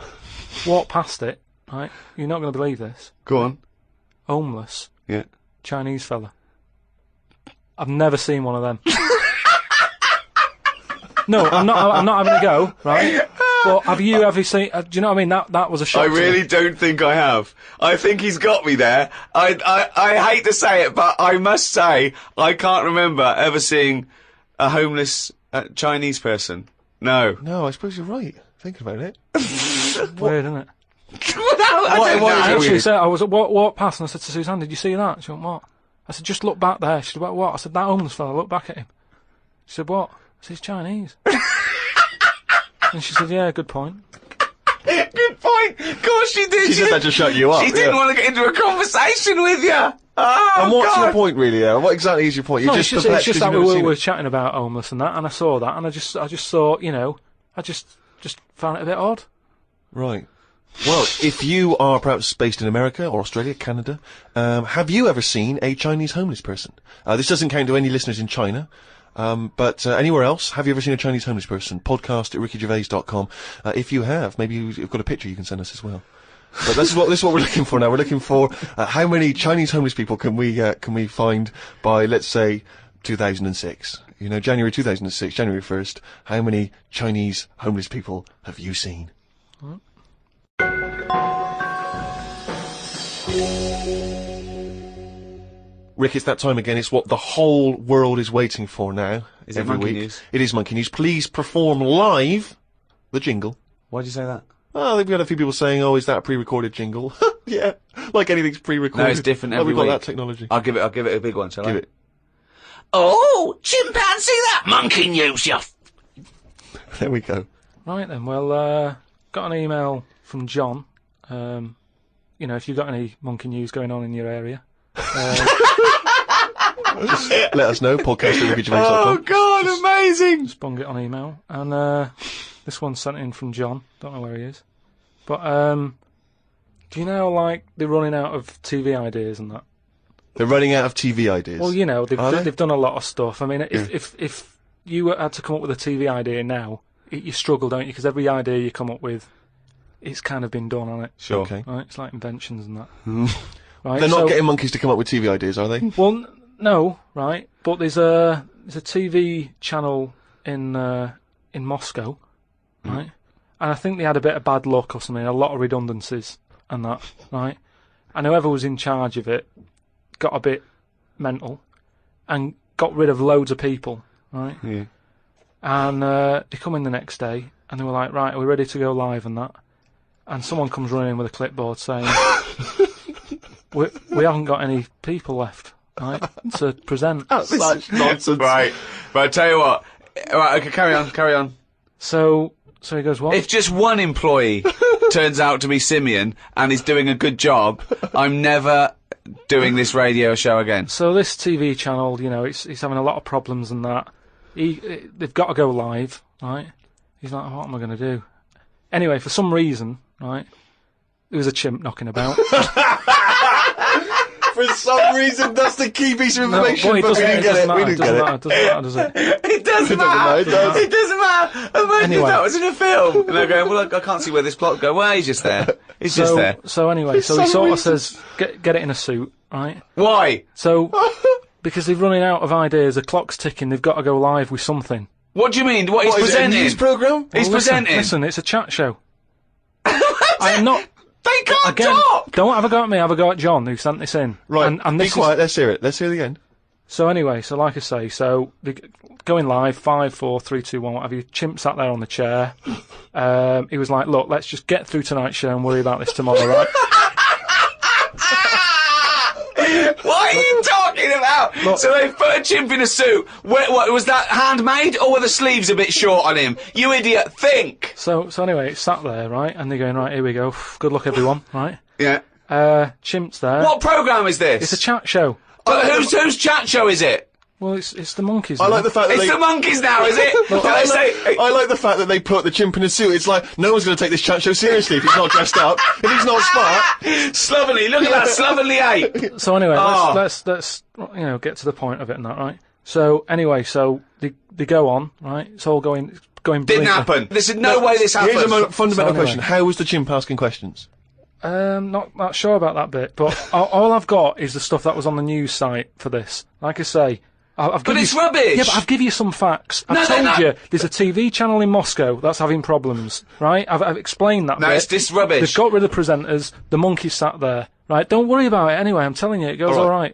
Walked past it, right? You're not going to believe this. Go on. Homeless. Yeah. Chinese fella. I've never seen one of them. No, I'm not having a go, right? But have you seen? Do you know what I mean? That was a shock. I to me. really don't think I have. I think he's got me there. I hate to say it, but I must say I can't remember ever seeing a homeless Chinese person. No. No, I suppose you're right. Thinking about it. Weird, isn't it? I don't know. Actually, so I was walked past and I said to Suzanne, "Did you see that?" She went, "What?" I said, "Just look back there." She said, "What?" I said, "That homeless fella. Look back at him." She said, "What?" I said, "He's Chinese." And she said, "Yeah, good point." Good point. Of course she did. She said that to shut you up. She didn't want to get into a conversation with you. Oh, And what's God. your point, really? What exactly is your point? You're No, just it's perplexed just 'cause that you've never we seen were it. chatting about homeless and that, and I saw that, and I just thought, you know, I just found it a bit odd. Right. Well, if you are perhaps based in America or Australia, Canada, have you ever seen a Chinese homeless person? This doesn't count to any listeners in China. But anywhere else, have you ever seen a Chinese homeless person? Podcast at rickygervais.com. If you have, maybe you've got a picture you can send us as well. But this is what we're looking for now. We're looking for how many Chinese homeless people can we find by, let's say, 2006. You know, January 2006, January 1st. How many Chinese homeless people have you seen? Rick, it's that time again. It's what the whole world is waiting for now. Is it every Monkey week. News? It is Monkey News. Please perform live the jingle. Why'd you say that? Oh, we've had a few people saying, "Oh, is that a pre-recorded jingle?" Yeah, like anything's pre-recorded. No, it's different every we've got week. that technology. I'll give it a big one, shall I? Give it. Oh, chimpanzee that Monkey News, you There we go. Right then, well, got an email from John. You know, if you've got any monkey news going on in your area, Let us know. Podcast at rickygervais.com. Oh, God, amazing! just bung it on email. And this one's sent in from John. Don't know where he is. But do you know, like, they're running out of TV ideas and that? They're running out of TV ideas. Well, you know, Are they? they've done a lot of stuff. I mean, if you had to come up with a TV idea now, you struggle, don't you? Because every idea you come up with, it's kind of been done on it. Sure. Okay. Right? It's like inventions and that. Right? They're not so- getting monkeys to come up with TV ideas, are they? Well, no, right? But there's a TV channel in Moscow, right? And I think they had a bit of bad luck or something, a lot of redundancies and that, right? And whoever was in charge of it got a bit mental and got rid of loads of people, right? Yeah. And they come in the next day and they were like, "Right, are we ready to go live?" and that. And someone comes running in with a clipboard saying, we haven't got any people left, right, to present. Such nonsense. Right. But I tell you what. Right, okay, carry on. So he goes, "What?" If just one employee turns out to be Simeon and is doing a good job, I'm never doing this radio show again. So this TV channel, you know, it's having a lot of problems and that. They've got to go live, right? He's like, "What am I going to do?" Anyway, for some reason, right, there was a chimp knocking about. For some reason, that's the key piece of No, information, boy, it but we doesn't, didn't it get doesn't it. We matter, didn't get it. doesn't matter, does it? It doesn't matter. It does. It doesn't matter. Imagine Anyway. if that was in a film. And they're going, well, I can't see where this plot go. Well, he's just there. He's just there. So anyway, so he sort of says, get it in a suit, right? Why? So, because they're running out of ideas, the clock's ticking, they've got to go live with something. What do you mean? What he's What, is it a presenting? news programme? He's Well, listen, presenting. Listen, it's a chat show. I'm not... They can't Again, talk! don't have a go at me, have a go at John, who sent this in. Right, And be this quiet, let's hear it. Let's hear the end. So anyway, so like I say, so going live, 5, 4, 3, 2, 1, whatever. Chimp sat there on the chair. He was like, "Look, let's just get through tonight's show and worry about this tomorrow, right?" What are you talking about? Look. So they put a chimp in a suit. What was that handmade, or were the sleeves a bit short on him? You idiot! Think. So anyway, it's sat there, right? And they're going, "Right, here we go. Good luck, everyone." Right? Yeah. Chimp's there. What programme is this? It's a chat show. But whose chat show is it? Well, it's the monkeys. I now. like the fact that It's they... the monkeys now, is it? Did I I say? like the fact that they put the chimp in a suit. It's like, no one's going to take this chat show seriously if he's not dressed up, if he's not smart. Slovenly, look at that slovenly ape. So anyway, Oh. let's get to the point of it and that, right? So anyway, so they go on, right? It's all going Didn't brilliantly. happen. There's no way this happened. Here's a fundamental So anyway. question. How was the chimp asking questions? Not sure about that bit, but all I've got is the stuff that was on the news site for this. Like I say, I've But it's rubbish! Yeah, but I've give you some facts. I've told you, there's a TV channel in Moscow that's having problems, right? I've explained that No, bit. it's this rubbish. They've got rid of the presenters, the monkey sat there, right? Don't worry about it anyway, I'm telling you, it goes alright.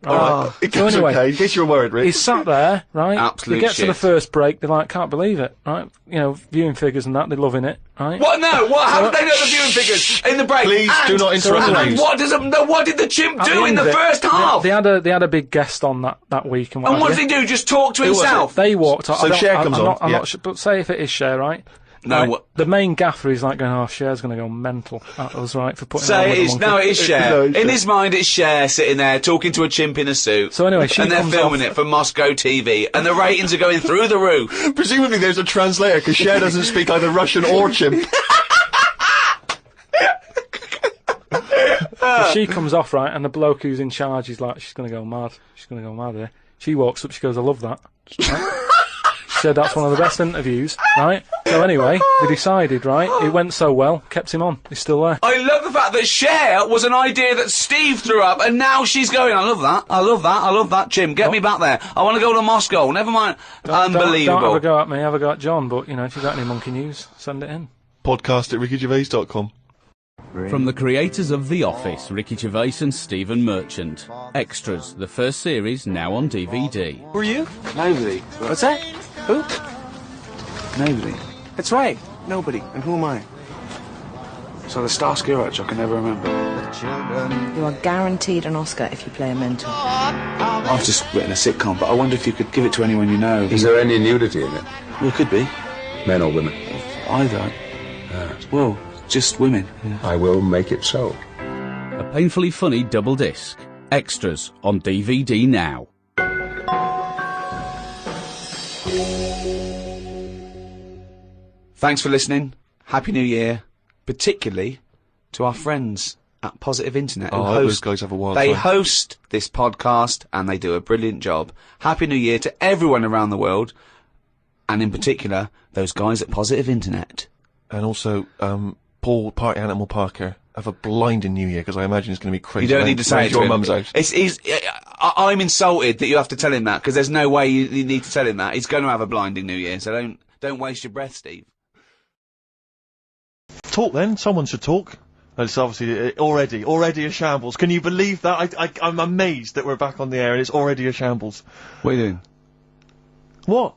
It goes okay, in case you're worried, Rick. He's sat there, right? Absolute He gets to shit. the first break, they're like, can't believe it, right? You know, viewing figures and that, they're loving it, right? What? No, what? How did they know the viewing figures in the break? Please do not interrupt the And news. what did the chimp At do in end the of it, first half? They had a big guest on that week and what And have what you. did he do? Just talk to himself? They walked off. So Cher comes on, I'm yeah. not but say if it is Cher, right? No, Right, what- the main gaffer is like going, oh, Cher's going to go mental at us, right, for putting Say on it with the is. monkey. No, it is Cher. No, it's In Cher. his mind, it's Cher sitting there talking to a chimp in a suit. So anyway, she and they're comes filming off- it for Moscow TV, and the ratings are going through the roof. Presumably there's a translator, because Cher doesn't speak either Russian or chimp. So she comes off, right, and the bloke who's in charge is like, she's going to go mad. She's going to go mad here. She walks up, she goes, I love that. Right? She said that's one of the best interviews, right? So anyway, they decided, right, it went so well, kept him on. He's still there. I love the fact that Cher was an idea that Steve threw up, and now she's going, I love that, I love that, I love that, Jim, get me back there. I want to go to Moscow, never mind. Unbelievable. Don't have a go at me, have a go at John, but, you know, if you've got any monkey news, send it in. Podcast at rickygervais.com. From the creators of The Office, Ricky Gervais and Stephen Merchant. Extras, the first series, now on DVD. Who are you? Nobody. What's that? Who? Nobody. That's right. Nobody. And who am I? So the Starsky Hutch, I can never remember. You are guaranteed an Oscar if you play a mentor. I've just written a sitcom, but I wonder if you could give it to anyone you know. Is there any nudity in it? Well, it could be. Men or women? Either. Well, just women. Yeah. I will make it so. A painfully funny double disc. Extras on DVD now. Thanks for listening. Happy New Year. Particularly to our friends at Positive Internet. who Oh, host, those guys have a wild They time. host this podcast and they do a brilliant job. Happy New Year to everyone around the world. And in particular, those guys at Positive Internet. And also, Paul Party Animal Parker have a blinding New Year, because I imagine it's going to be crazy. You don't need to say it to your him. mum's house. I'm insulted that you have to tell him that, because there's no way you need to tell him that. He's going to have a blinding New Year, so don't waste your breath, Steve. Talk then. Someone should talk. It's obviously already a shambles. Can you believe that? I'm amazed that we're back on the air and it's already a shambles. What are you doing? What?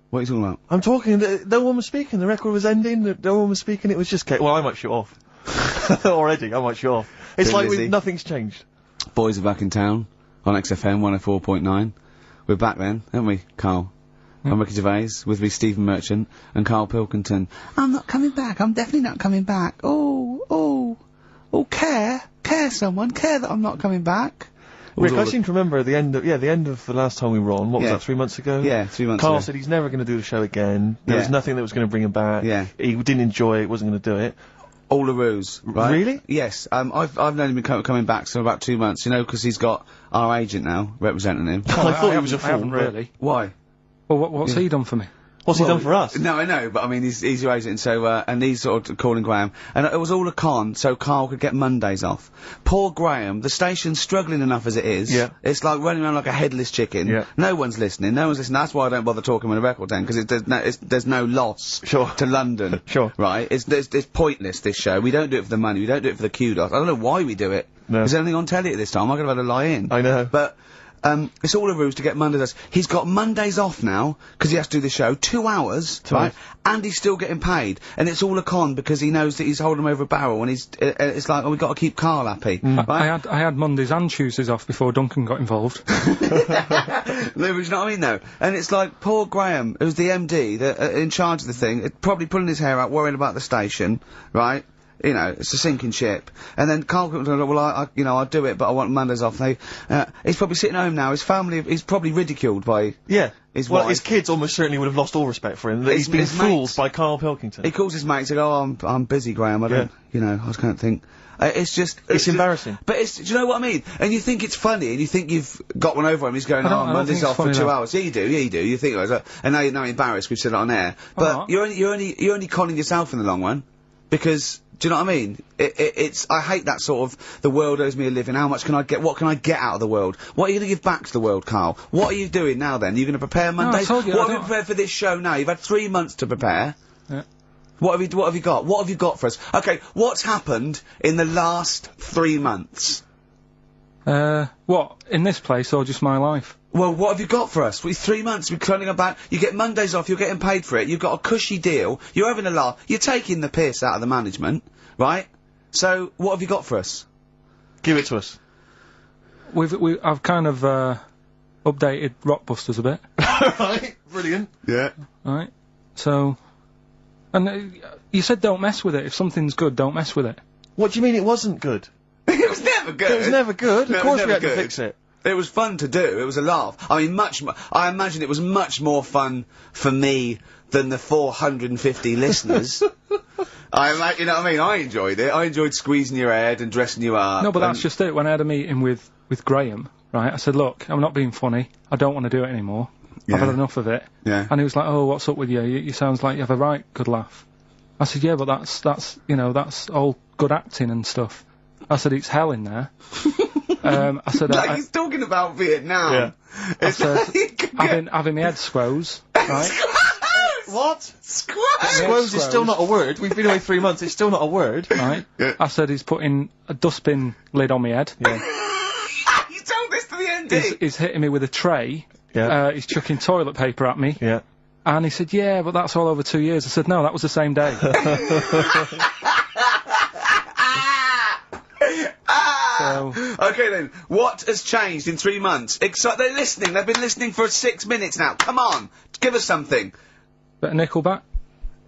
What are you talking about? I'm talking. No one was speaking. The record was ending. No one was speaking. It was just. Well, I might shut off. Already, I might shut off. It's Been like busy. nothing's changed. Boys are back in town on XFM 104.9. We're back then, aren't we, Carl? I'm Ricky Gervais, with me Stephen Merchant and KARL Pilkington. I'm not coming back, I'm definitely not coming back. Oh, care someone, care that I'm not coming back. Rick, I seem to remember the end of the last time we were on. What was Yeah. that? 3 months ago. Yeah, 3 months KARL ago. said he's never going to do the show again. There was Yeah. nothing that was going to bring him back. Yeah. He didn't enjoy it. Wasn't going to do it. All a ruse, right? Really? Yes. I've known him coming back for about 2 months, you know, because he's got our agent now representing him. I thought he was a I fool. haven't really. Why? Well, what's he done for me? What's he done for us? No, I know, but I mean, he's your agent, so, and he's sort of calling Graham. And it was all a con, so KARL could get Mondays off. Poor Graham, the station's struggling enough as it is. Yeah. It's like running around like a headless chicken. Yeah. No one's listening, That's why I don't bother talking with a record then, because there's no loss to London. Sure. Right? It's pointless, this show. We don't do it for the money, we don't do it for the kudos. I don't know why we do it. No. There's anything on telly at this time, I could have had a lie in. I know. But, it's all a ruse to get Mondays. He's got Mondays off now, because he has to do the show, 2 hours, right? And he's still getting paid. And it's all a con, because he knows that he's holding him over a barrel, and it's like, oh, we've got to keep KARL happy. Right? I had Mondays and Tuesdays off before Duncan got involved. No, but you know what I mean, though? And it's like, poor Graham, who's the MD, in charge of the thing, probably pulling his hair out, worrying about the station, right? You know, it's a sinking ship. And then KARL comes along, well, I'll do it, but I want Mondays off. He's probably sitting home now, his family, he's probably ridiculed by his wife. His kids almost certainly would have lost all respect for him. That he's been his fooled mates. by KARL Pilkington. He calls his mates and goes, oh, I'm busy, Graham, I don't, I just can't think. It's just... It's embarrassing. But do you know what I mean? And you think it's funny, and you think you've got one over him, he's going, I don't Monday's think off it's for funny 2 enough. hours. Yeah, you do. You think, and now you're embarrassed, we've said it on air. But not. you're only conning yourself in the long run. Because Do you know what I mean? It's, I hate that sort of, the world owes me a living, how much can I get, what can I get out of the world? What are you gonna give back to the world, Carl? What are you doing now then? You're gonna prepare Mondays? told you, What have you prepared for this show now? You've had 3 months to prepare. Yeah. What have you got? What have you got for us? Okay, what's happened in the last 3 months? What? In this place or just my life? Well, what have you got for us? 3 months, we're cloning about, you get Mondays off, you're getting paid for it, you've got a cushy deal, you're having a laugh, you're taking the piss out of the management, right? So, what have you got for us? Give it to us. I've kind of, updated Rockbusters a bit. Right, brilliant. Yeah. Right? So, and you said don't mess with it. If something's good, don't mess with it. What do you mean it wasn't good? It was never good. It was never good. No, Of course it was we had never to good. fix it. It was fun to do. It was a laugh. I mean, I imagine it was much more fun for me than the 450 listeners. You know what I mean? I enjoyed it. I enjoyed squeezing your head and dressing you up. No, but that's just it. When I had a meeting with Graham, right, I said, look, I'm not being funny. I don't want to do it anymore. Yeah. I've had enough of it. Yeah. And he was like, oh, what's up with you? You sounds like you have a right good laugh. I said, yeah, but that's, you know, that's all good acting and stuff. I said, it's hell in there. I said, like he's talking about Vietnam. Yeah. I said, having my head squoze, right? What? Squoze! Squoze is still not a word. We've been away 3 months, it's still not a word. Right? Yeah. I said, he's putting a dustbin lid on my head. Yeah. You told this to the MD! He's hitting me with a tray. Yeah. He's chucking toilet paper at me. Yeah. And he said, yeah, but that's all over 2 years. I said, no, that was the same day. So, okay then, what has changed in 3 months? They're listening, they've been listening for 6 minutes now. Come on, give us something. bit of Nickelback.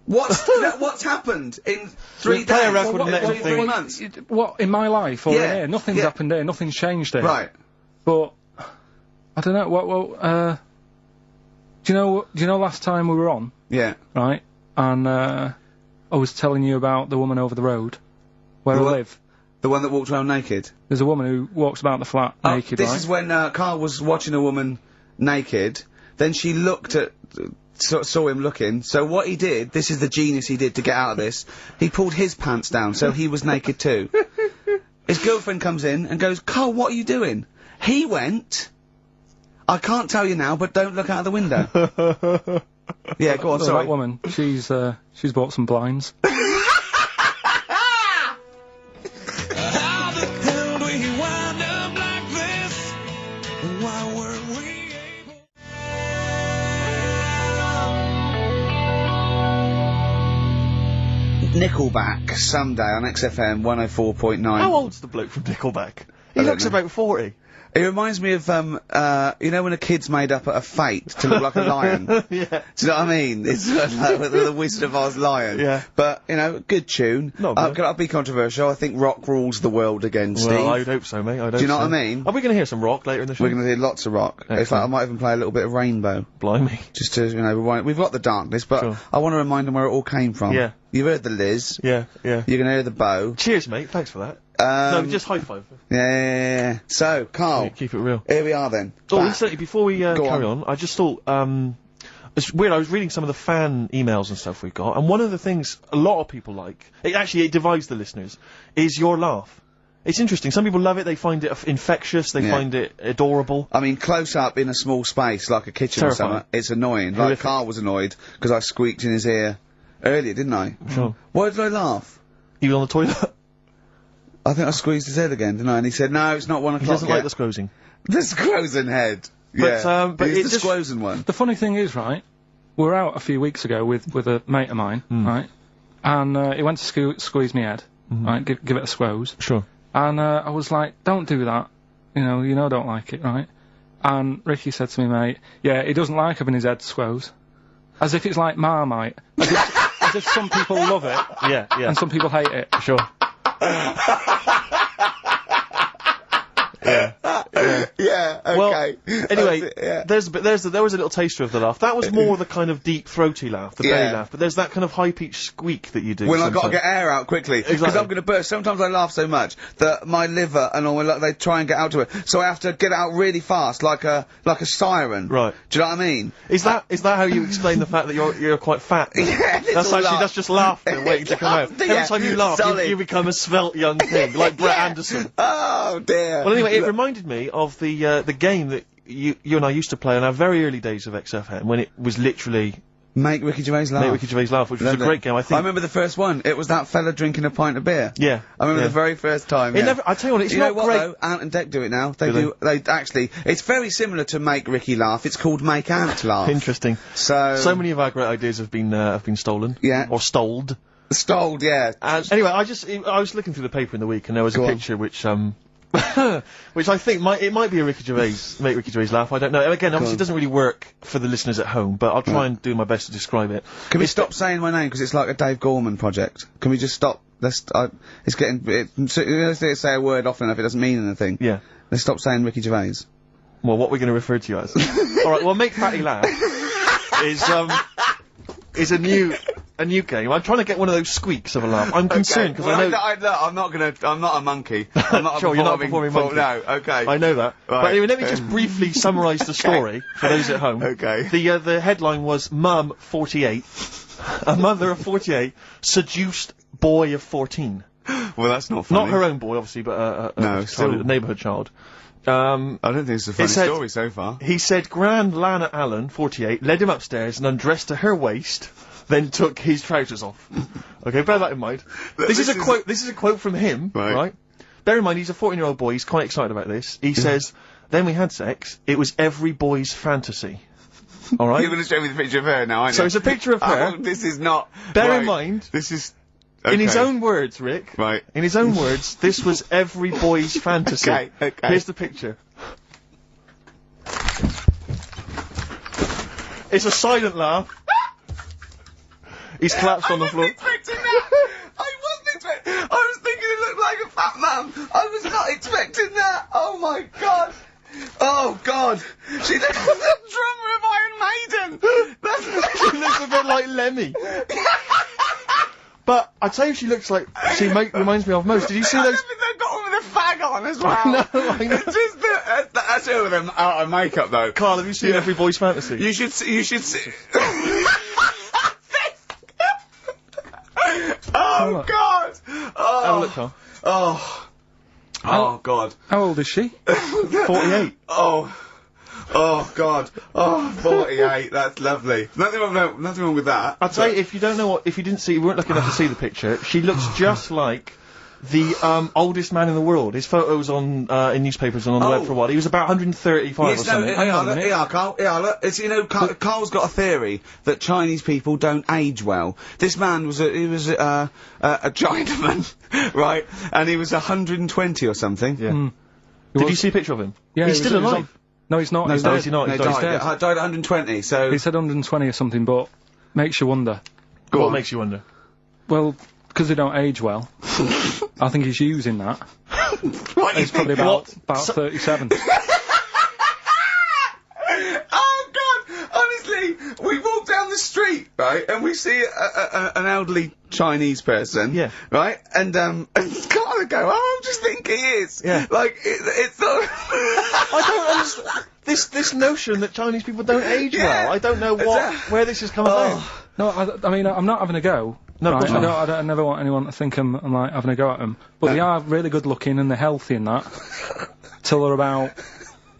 What's happened in 3 days? Play a record and let What, them 3 think. months? What, in my life or Yeah, in here? Nothing's yeah. happened here, nothing's changed here. Right. But, I don't know, do you know last time we were on? Yeah. Right? And, I was telling you about the woman over the road, where I live. The one that walked around naked? There's a woman who walks about the flat naked, This right? is when, Carl was watching a woman naked, then she looked at, saw him looking, so what he did, this is the genius he did to get out of this, he pulled his pants down, so he was naked too. His girlfriend comes in and goes, Carl, what are you doing? He went, I can't tell you now, but don't look out of the window. Yeah, go on, sorry. That woman, she's bought some blinds. Nickelback, Sunday on XFM 104.9. How old's the bloke from Nickelback? He looks about 40. It reminds me of, you know when a kid's made up a fate to look like a lion? Yeah. Do you know what I mean? It's like the Wizard of Oz lion. Yeah. But, you know, good tune. Not bad. I'll be controversial. I think rock rules the world again, Steve. Well, I'd hope so, mate. I'd hope so. Do you know what I mean? Are we going to hear some rock later in the show? We're going to hear lots of rock. In fact, I might even play a little bit of Rainbow. Blimey. Just to, you know, rewind. We've got the darkness, but Sure. I want to remind them where it all came from. Yeah. You've heard the Liz. Yeah, yeah. You're going to hear the bow. Cheers, mate. Thanks for that. No, just high five. Yeah. So, Carl. Yeah, keep it real. Here we are then. Oh, Back. incidentally, before we carry on, I just thought, it's weird, I was reading some of the fan emails and stuff we've got, and one of the things a lot of people like, it divides the listeners, is your laugh. It's interesting, some people love it, they find it infectious, they find it adorable. I mean, close up in a small space, like a kitchen or something, it's annoying. Like, Horrific. Carl was annoyed, because I squeaked in his ear earlier, didn't I? Sure. Why did I laugh? You were on the toilet? I think I squeezed his head again, didn't I? And he said, no, it's not 1 o'clock He doesn't yet. like the squoozing. The squozen head. But, yeah. but It's it the just- squozen one. The funny thing is, right, we were out a few weeks ago with a mate of mine, right, and he went to squeeze me head, right, give it a squoze. Sure. And I was like, don't do that, you know I don't like it, right? And Ricky said to me, mate, yeah, he doesn't like having his head squoze. As if it's like Marmite. As if some people love it, Yeah, yeah. and some people hate it. Sure. Yeah. Yeah, okay. Well, anyway, That's it, yeah. there was a little taster of the laugh. That was more the kind of deep, throaty laugh, the belly laugh. But there's that kind of high-pitched squeak that you do. When I've got to sometimes. get air out quickly, because Exactly. I'm going to burst. Sometimes I laugh so much that my liver and all my they try and get out to it, so I have to get it out really fast, like a siren. Right. Do you know what I mean? Is that how you explain the fact that you're quite fat? Yeah, that's just laughter waiting to come out. Yeah, Every time you laugh, you become a svelte young thing, like Brett Anderson. Oh dear. Well, anyway, it reminded me of the game that you and I used to play in our very early days of XFM, when it was literally Make Ricky Gervais laugh. Make Ricky Gervais laugh, which was a great game. I remember the first one. It was that fella drinking a pint of beer. Yeah. I remember the very first time. It never. I tell you what, it's you not know what, great. Though? Ant and Dec do it now. They actually. It's very similar to Make Ricky laugh. It's called Make Ant laugh. Interesting. So many of our great ideas have been stolen. Yeah. Or stoled. Stoled, yeah. Anyway, I was looking through the paper in the week, and there was a picture which which I think might be a Ricky Gervais, Make Ricky Gervais laugh. I don't know. Again, obviously it doesn't really work for the listeners at home, but I'll try and do my best to describe it. Can we stop saying my name, because it's like a Dave Gorman project? Can we just stop? It's getting. Let's say a word often enough, it doesn't mean anything. Yeah. Let's stop saying Ricky Gervais. Well, what we're going to refer to you as. Alright, well, Make Fatty Laugh is a new game. I'm trying to get one of those squeaks of a laugh. I'm concerned, because I know... I'm not a monkey. I'm not sure, you're not a performing monkey. No, okay. I know that. Right. But anyway, let me just briefly summarise the story for those at home. Okay. The headline was Mum 48, a mother of 48, seduced boy of 14. Well, that's not funny. Not her own boy, obviously, but a neighbourhood child. I don't think it's a funny story so far. He said Grand Lana Allen, 48, led him upstairs and undressed to her waist, then took his trousers off. Okay, bear that in mind. This is a quote from him, right? Bear in mind, he's a 14-year-old boy, he's quite excited about this. He says, then we had sex, it was every boy's fantasy. Alright? You're going to show me the picture of her now, aren't you? So it's a picture of her. Oh, this is not... Bear in mind... This is... Okay. In his own words, Rick. Right. In his own words, this was every boy's fantasy. Okay. Here's the picture. It's a silent laugh. He's collapsed on the floor. I wasn't expecting that. I was thinking it looked like a fat man. I was not expecting that. Oh my god. Oh god. She looks like the drummer of Iron Maiden. She looks a bit like Lemmy. But I tell you, she looks like reminds me of most. Did you see those? They've got one with a fag on as well. I know. It's just that's her with them out of makeup though. Carl, have you seen Every Boy's Fantasy? You should see. Oh god! Oh. Have a look, Carl. Oh god. How old is she? 48. Oh god. Oh, 48. That's lovely. Nothing wrong with that. I'll tell you, if you weren't lucky enough to see the picture, she looks just like the oldest man in the world. His photos on in newspapers and on the web for a while. He was about 135 or something. Hang on a minute. Carl. It's, Carl's got a theory that Chinese people don't age well. This man was a Chinaman, right? And he was 120 or something. Yeah. Did you see a picture of him? Yeah, he's still alive. No, he's not. No, He's he's not. He He's died dead. at 120, so... He said 120 or something, but makes you wonder. What makes you wonder? Well, because they don't age well. I think he's using that. He's probably about 37. Oh god! Honestly, we walk down the street, right, and we see an elderly Chinese person, right, and Carl would go, "Oh, I'm just thinking he is." Yeah. Like it's not. I don't understand this notion that Chinese people don't age well. I don't know where this has come about. No, I mean, I'm not having a go. No, right? I never want anyone to think I'm like having a go at them. But they are really good looking and they're healthy and that. Till they're about.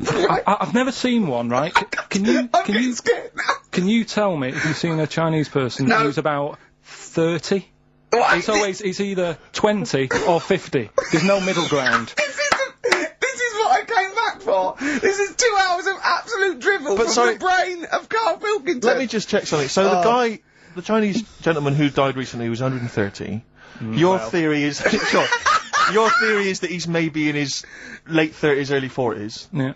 I've never seen one, right? Can you tell me if you've seen a Chinese person who's about 30? It's either 20 or 50. There's no middle ground. This is what I came back for. This is 2 hours of absolute drivel from the brain of Karl Pilkington. Let me just check something. So the Chinese gentleman who died recently was 130. Your theory is sure. Your theory is that he's maybe in his late 30s, early 40s. Yeah.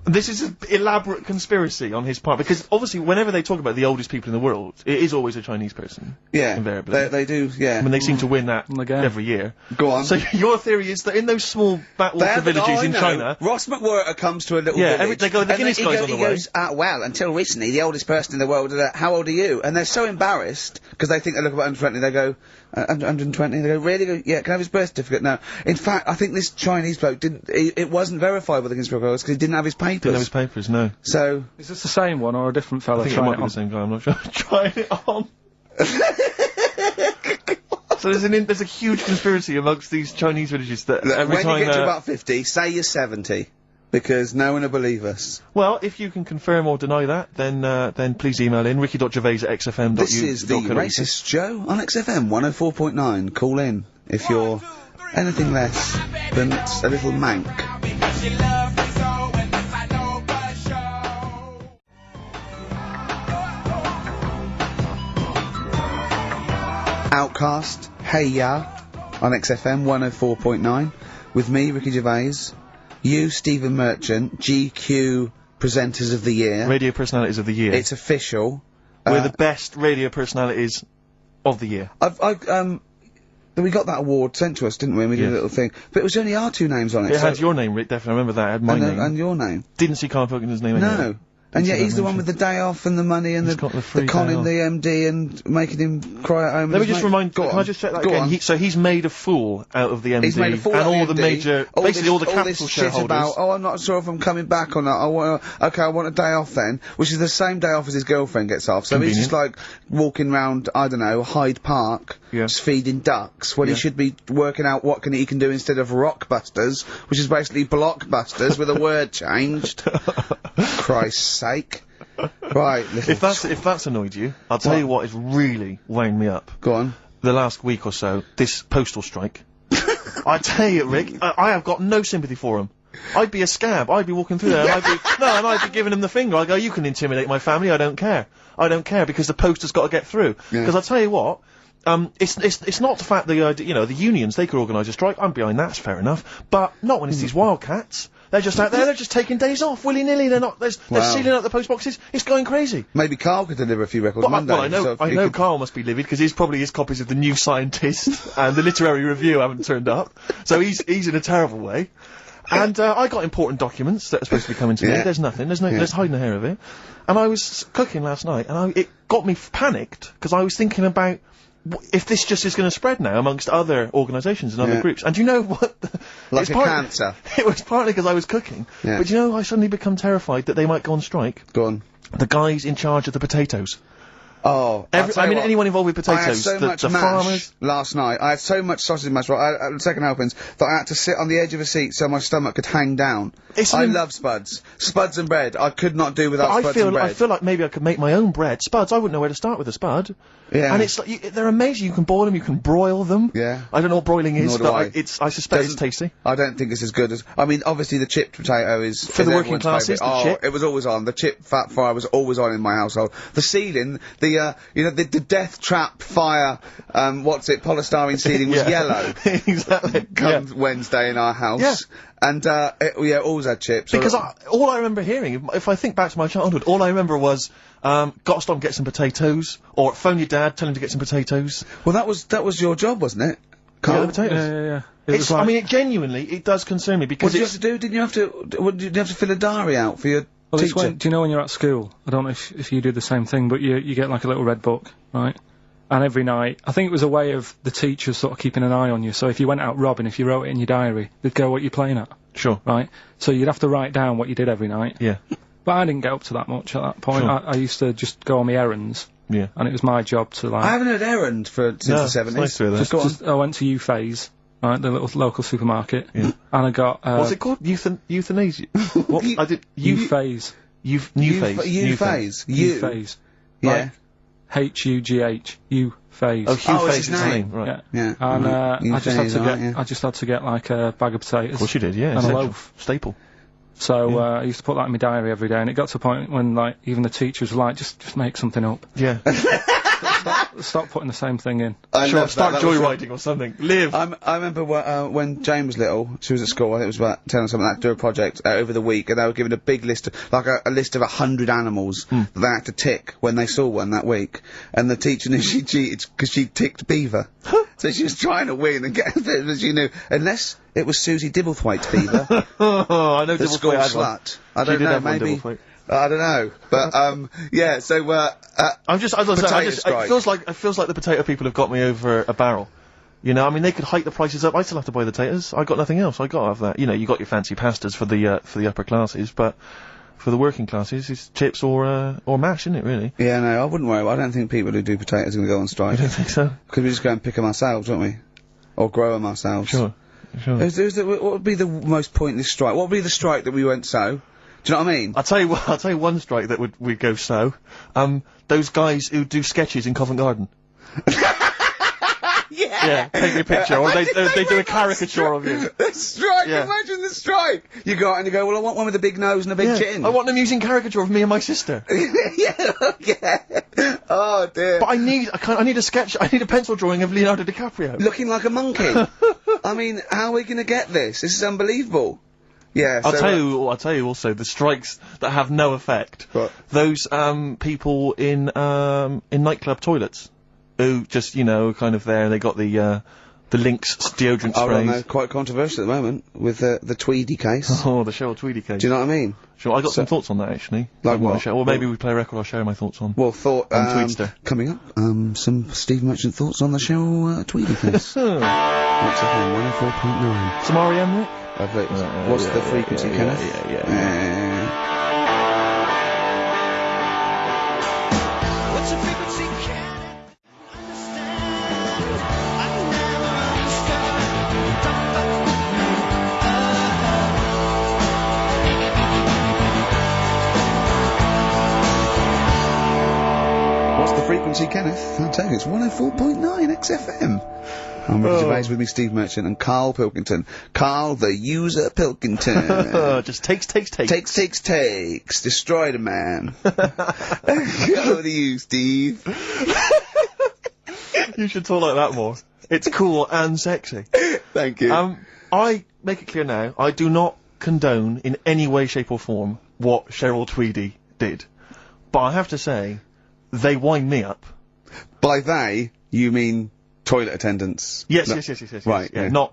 This is an elaborate conspiracy on his part, because obviously whenever they talk about the oldest people in the world, it is always a Chinese person. Yeah. Invariably. They do, yeah. I mean, they seem to win that every year. Go on. So your theory is that in those small backwater villages in China... Ross McWhirter comes to a little village. They go, the Guinness guy's on the way. He goes, well, until recently, the oldest person in the world, how old are you? And they're so embarrassed, because they think they look about 120, they go, 120, they go, really? They go, yeah, can I have his birth certificate now? In fact, I think this Chinese bloke didn't, it wasn't verified with the conspiracy because he didn't have his papers. Didn't have his papers, no. So... Is this the same one or a different fella I think it might be the same guy, I'm not sure. Trying it on. So there's a huge conspiracy amongst these Chinese villages that every when time... you get to about 50, say you're 70. Because no one will believe us. Well, if you can confirm or deny that, then please email in ricky.gervais@xfm.uk. This is the Racist Joe on XFM 104.9. Call in if you're anything less than a little mank. Outcast, Hey Ya, on XFM 104.9, with me, Ricky Gervais, you, Stephen Merchant, GQ Presenters of the Year. Radio Personalities of the Year. It's official. We're the best radio personalities of the year. We got that award sent to us, didn't we? We did a little thing. But it was only our two names on it. It had your name, Rick, definitely, I remember that, it had my name. And your name. Didn't see Carl Pilkington's name anywhere. No. And yet he's the one with the day off and the money and the conning the MD and making him cry at home. Let me just remind, can I just check that again? So he's made a fool out of the MD. He's made a fool and out all of the major, basically all the capital shareholders. About, I'm not sure if I'm coming back or not. I want a day off then, which is the same day off as his girlfriend gets off. So he's just like walking round, I don't know, Hyde Park, just feeding ducks, when he should be working out what he can do instead of Rockbusters, which is basically Blockbusters with a word changed. Christ's sake. Right, if that's annoyed you, I'll tell you what is really weighing me up. Go on. The last week or so, this postal strike. I tell you, Rick, I have got no sympathy for him. I'd be a scab. I'd be walking through there, and I'd be giving him the finger. I'd go, you can intimidate my family. I don't care. I don't care because the post has got to get through. Because I tell you what. It's not the fact that the unions, they could organise a strike. I'm behind that. It's fair enough. But not when it's these wildcats. They're just out there, they're just taking days off, willy-nilly, they're sealing out the post boxes, it's going crazy. Maybe Carl could deliver a few records Monday. Well, I know Carl must be livid, because his copies of The New Scientist and The Literary Review haven't turned up, so he's in a terrible way. And, I got important documents that are supposed to be coming to me, there's nothing, there's hiding a hair of it. And I was cooking last night, and it got me panicked, because I was thinking about, if this just is going to spread now amongst other organisations and other groups. And do you know what? Like a cancer. It was partly because I was cooking. But you know, I suddenly become terrified that they might go on strike. Go on. The guys in charge of the potatoes. Oh, anyone involved with potatoes. I had so much mash farmers. Last night. I had so much sausage mash, right, second helpings, that I had to sit on the edge of a seat so my stomach could hang down. I love spuds. Spuds and bread. I could not do without spuds and bread. I feel like maybe I could make my own bread. Spuds, I wouldn't know where to start with a spud. Yeah. And it's like, they're amazing. You can boil them, you can broil them. Yeah. I don't know what broiling is, but I suspect it's tasty. I don't think it's as good as, I mean, obviously the chipped potato is... For the working classes, the chip. It was always on. The chip fat fire was always on in my household. The ceiling, the death trap fire, polystyrene ceiling was yellow. Exactly. Come Wednesday in our house. Yeah. And, always had chips. Because all I remember hearing, if I think back to my childhood, all I remember was, gotta stop and get some potatoes, or phone your dad, tell him to get some potatoes. Well, that was your job, wasn't it? Carl? The potatoes. Yeah. I mean, genuinely, it does concern me, because what did you have to do? Didn't you have to fill a diary out for your teacher? Do you know when you're at school, I don't know if you do the same thing, but you get like a little red book, right? And every night, I think it was a way of the teachers sort of keeping an eye on you. So if you went out robbing, if you wrote it in your diary, they'd go, what you're playing at. Sure. Right? So you'd have to write down what you did every night. Yeah. But I didn't get up to that much at that point. Sure. I used to just go on my errands. Yeah. And it was my job to, like... I haven't had errand since the 70s. Nice to hear that. I went to U-Phase, right, the little local supermarket. Yeah. And I got, what's it called? Euthanasia? What? I did... U-Phase. U-Phase. U-Phase. Yeah. H-U-G-H. U-Phase. Oh, Hugh Phase is his name, right. Yeah. And, I just had to get, like, a bag of potatoes. Of course you did, yeah. And a loaf. Staple. So, I used to put that in my diary every day, and it got to a point when, like, even the teachers were like, just make something up. Yeah. stop putting the same thing in. Sure, start joyriding or something. Live. I remember when Jane was little, she was at school, I think it was about 10 or something like that, to do a project over the week, and they were given a big list of, like a list of 100 animals that they had to tick when they saw one that week. And the teacher knew she cheated because she ticked beaver. So she was trying to win and get it, but she knew, unless it was Susie Dibblethwaite's beaver. I know the school slut. I don't know, maybe. I don't know, but yeah. So I'm just, as I say, it feels like the potato people have got me over a barrel. You know, I mean, they could hike the prices up. I still have to buy the taters. I got nothing else. I got to have that. You know, you got your fancy pastas for the upper classes, but for the working classes, it's chips or mash, isn't it? Really? Yeah, no, I wouldn't worry. I don't think people who do potatoes are going to go on strike. You don't think so? Because we just go and pick them ourselves, don't we? Or grow them ourselves. Sure. What would be the most pointless strike? What would be the strike that we went so? Do you know what I mean? I'll tell you one strike that would go so. Those guys who do sketches in Covent Garden. Yeah, take me a picture, or they do a caricature of you. The strike, imagine the strike! You go out and you go, well, I want one with a big nose and a big chin. I want them using caricature of me and my sister. Oh dear. But I need a sketch, I need a pencil drawing of Leonardo DiCaprio. Looking like a monkey. I mean, how are we gonna get this? This is unbelievable. Yeah, I'll tell you also, the strikes that have no effect. What? Those, people in nightclub toilets. Who just, you know, kind of there, they got the Lynx deodorant sprays. Oh, no, quite controversial at the moment, with the Tweedy case. Oh, the Cheryl Tweedy case. Do you know what I mean? Sure, I got some thoughts on that, actually. Like what? Well, maybe we play a record, I'll share my thoughts on. Well, on Tweedster. Coming up, some Steve Merchant thoughts on the Cheryl Tweedy case. What's FM 104.9. Some R.E.M., Rick? What's the frequency, Kenneth? Yeah. Frequency, Kenneth. I'll tell you, it's 104.9 XFM. I'm Ricky Gervais, with me, Steve Merchant, and KARL Pilkington. KARL, the user Pilkington. Just takes. Takes. Destroy the man. Over to you, Steve. You should talk like that more. It's cool and sexy. Thank you. I make it clear now, I do not condone in any way, shape or form what Cheryl Tweedy did. But I have to say, they wind me up. By they, you mean toilet attendants? Yes. Right, yeah. Not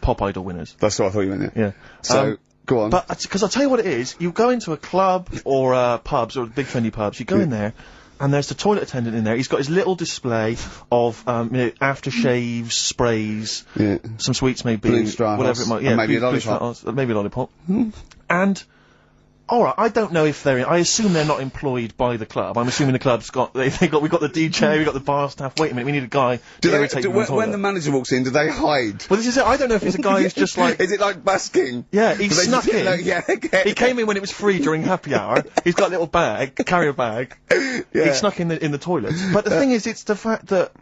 Pop Idol winners. That's what I thought you meant, yeah. So, go on. But, because I'll tell you what it is, you go into a club, or, pubs, or big trendy pubs, you go in there, and there's the toilet attendant in there, he's got his little display of, aftershaves, sprays, some sweets maybe, whatever it might, and maybe a lollipop. Maybe a lollipop. And, alright, I don't know if I assume they're not employed by the club. I'm assuming the club's got, we've got the DJ, we've got the bar staff, wait a minute, we need a guy to irritate you on the toilet. When the manager walks in, do they hide? Well, this is it, I don't know if he's a guy who's just like... Is it like busking? Yeah, he snuck in. He came in when it was free during happy hour, he's got a little bag, carrier bag, he snuck in the toilet. But the thing is, it's the fact that...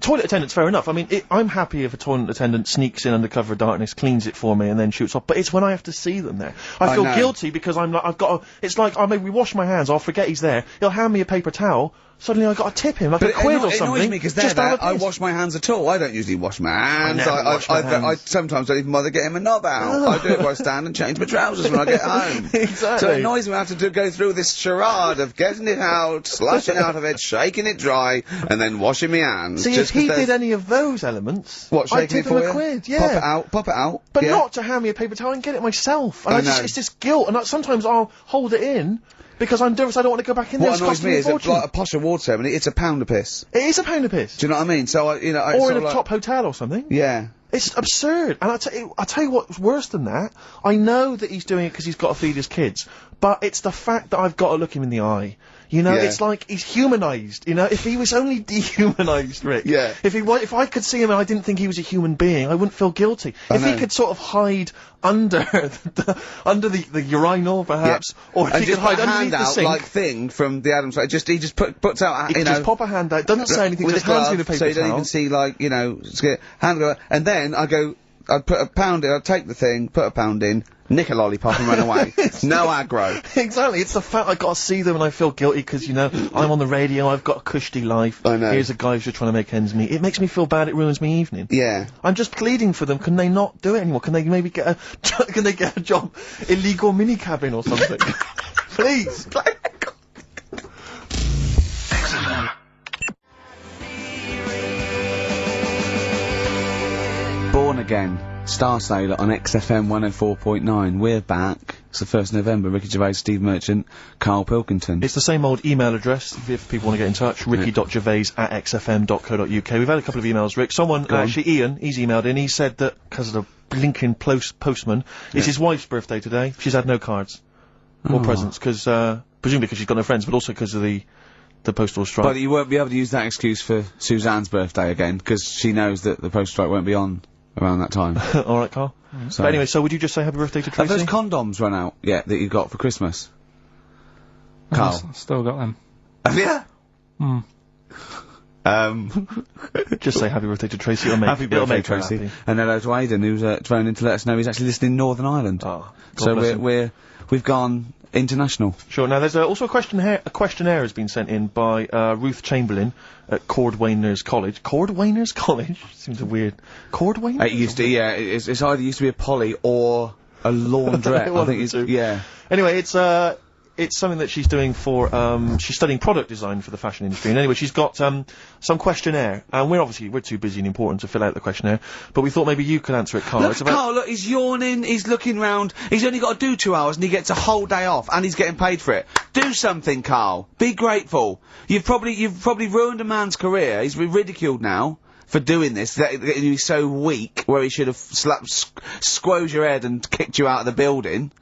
toilet attendants, fair enough. I mean, I'm happy if a toilet attendant sneaks in under cover of darkness, cleans it for me, and then shoots off. But it's when I have to see them there. I feel guilty because it's like, I maybe wash my hands, I'll forget he's there, he'll hand me a paper towel, suddenly I've got to tip him, like a quid or something. It annoys me because I wash my hands at all. I don't usually wash my hands. I sometimes don't even bother getting my knob out. I do it while I stand and change my trousers when I get home. Exactly. So it annoys me I have to go through this charade of getting it out, slushing out of it, shaking it dry, and then washing my hands. See, if he did any of those elements, I'd tip him a quid, yeah. Pop it out. But not to hand me a paper towel and get it myself. And it's this guilt, and sometimes I'll hold it in, because I'm nervous I don't want to go back in there. What annoys me is that, like a posh award ceremony, it's £1 a piss. It is £1 a piss. Do you know what I mean? So, or in a top hotel or something. Yeah. It's absurd. And I'll tell you what's worse than that. I know that he's doing it because he's got to feed his kids. But it's the fact that I've got to look him in the eye. You know, it's like he's humanised. You know, if he was only dehumanised, Rick. Yeah. If I could see him and I didn't think he was a human being, I wouldn't feel guilty. If he could sort of hide under the urinal, perhaps, or if he could hide underneath the sink, like Thing from the Addams Family. He just puts out. He could just pop a hand out. Doesn't say anything. Just hands me the paper so you don't towel. even see, like, hand go. And then I go, I'd put a pound in, I'd take the thing, put a pound in, nick a lollipop and run away. No aggro. Exactly, it's the fact I gotta see them and I feel guilty because, you know, I'm on the radio, I've got a cushy life. I know. Here's a guy who's just trying to make ends meet. It makes me feel bad, it ruins my evening. Yeah. I'm just pleading for them, can they not do it anymore? Can they maybe get a, can they get a job, illegal mini-cabbing or something? Please! Born Again, Star Sailor on XFM 104.9. We're back. It's the 1st of November. Ricky Gervais, Steve Merchant, KARL Pilkington. It's the same old email address if people want to get in touch. ricky.gervais@xfm.co.uk. We've had a couple of emails, Rick. Someone, actually Ian, he's emailed in. He said that because of the blinking postman, it's his wife's birthday today. She's had no cards or presents because presumably because she's got no friends, but also because of the postal strike. But you won't be able to use that excuse for Suzanne's birthday again because she knows that the postal strike won't be on around that time. All right, Carl. So but anyway, so would you just say happy birthday to Tracy? Have those condoms run out yet that you got for Christmas? Carl? I've still got them. Have you? Just say happy birthday to Tracy. Happy birthday, her Tracy. happy. And hello to Aidan, who's phoned in to let us know he's actually listening in Northern Ireland. Oh, so we've gone international. Sure. Now there's also a questionnaire has been sent in by Ruth Chamberlain at Cordwainers College. Cordwainers College seems a weird. Cordwainers. It used to, yeah. It's either used to be a poly or a laundrette. I think it's yeah. Anyway, it's something that she's doing for, she's studying product design for the fashion industry. And anyway, she's got, some questionnaire. And we're too busy and important to fill out the questionnaire. But we thought maybe you could answer it, Carl. Look, Carl, look, he's yawning, he's looking round, he's only got to do 2 hours and he gets a whole day off, and he's getting paid for it. Do something, Carl. Be grateful. You've probably ruined a man's career. He's been ridiculed now for doing this, that he's so weak, where he should have squoze your head and kicked you out of the building.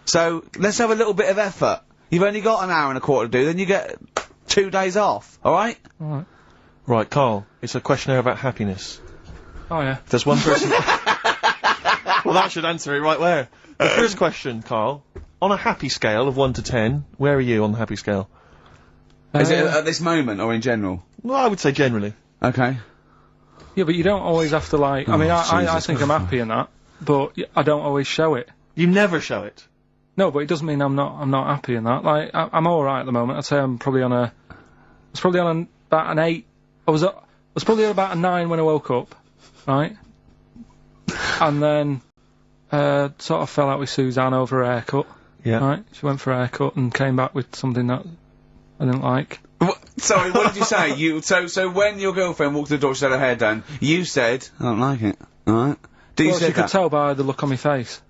So, let's have a little bit of effort. You've only got an hour and a quarter to do, then you get 2 days off, alright? Alright. Right, Carl, it's a questionnaire about happiness. Oh, yeah. If there's one person... well, that should answer it right where. The first question, Carl, on a happy scale of 1 to 10, where are you on the happy scale? Is it at this moment, or in general? Well, I would say generally. Okay. Yeah, but you don't always have to, like... I mean, I think I'm happy in that, but I don't always show it. You never show it? No, but it doesn't mean I'm not happy in that. Like, I'm alright at the moment. I'd say I'm probably on about an 8. I was probably on about a 9 when I woke up, right? And then, sort of fell out with Suzanne over her haircut. Yeah. Right? She went for a haircut and came back with something that I didn't like. Sorry, what did you say? So when your girlfriend walked to the door, she had her hair done, you said, I don't like it, alright? Well, she could tell by the look on my face.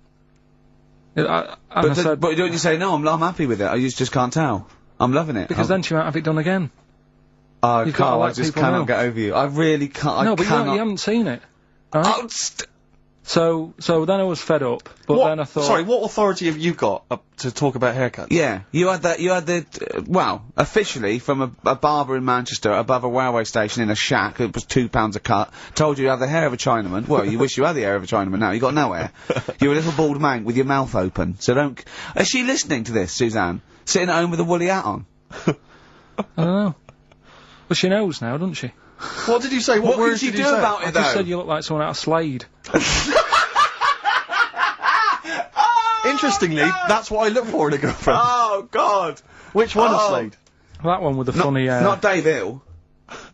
But don't you say, no, I'm happy with it, I just can't tell. I'm loving it. Because then she might have it done again. Oh, Carl, I just cannot get over you. I really can't, No, but you haven't seen it. Right? Oh, so then I was fed up, but then I thought... Sorry, what authority have you got to talk about haircuts? Yeah, you had well, officially from a barber in Manchester above a railway station in a shack, it was £2 a cut, told you had the hair of a Chinaman. Well, you wish you had the hair of a Chinaman now, you got no hair. You're a little bald man with your mouth open, so don't... Is she listening to this, Suzanne? Sitting at home with a woolly hat on? I don't know. But she knows now, doesn't she? What did you say? What words did you do say? about it, I though? just said you look like someone out of Slade. Interestingly, that's what I look for in a girlfriend. Oh, God! Which one is Slade? That one with the funny, Not Dave Hill.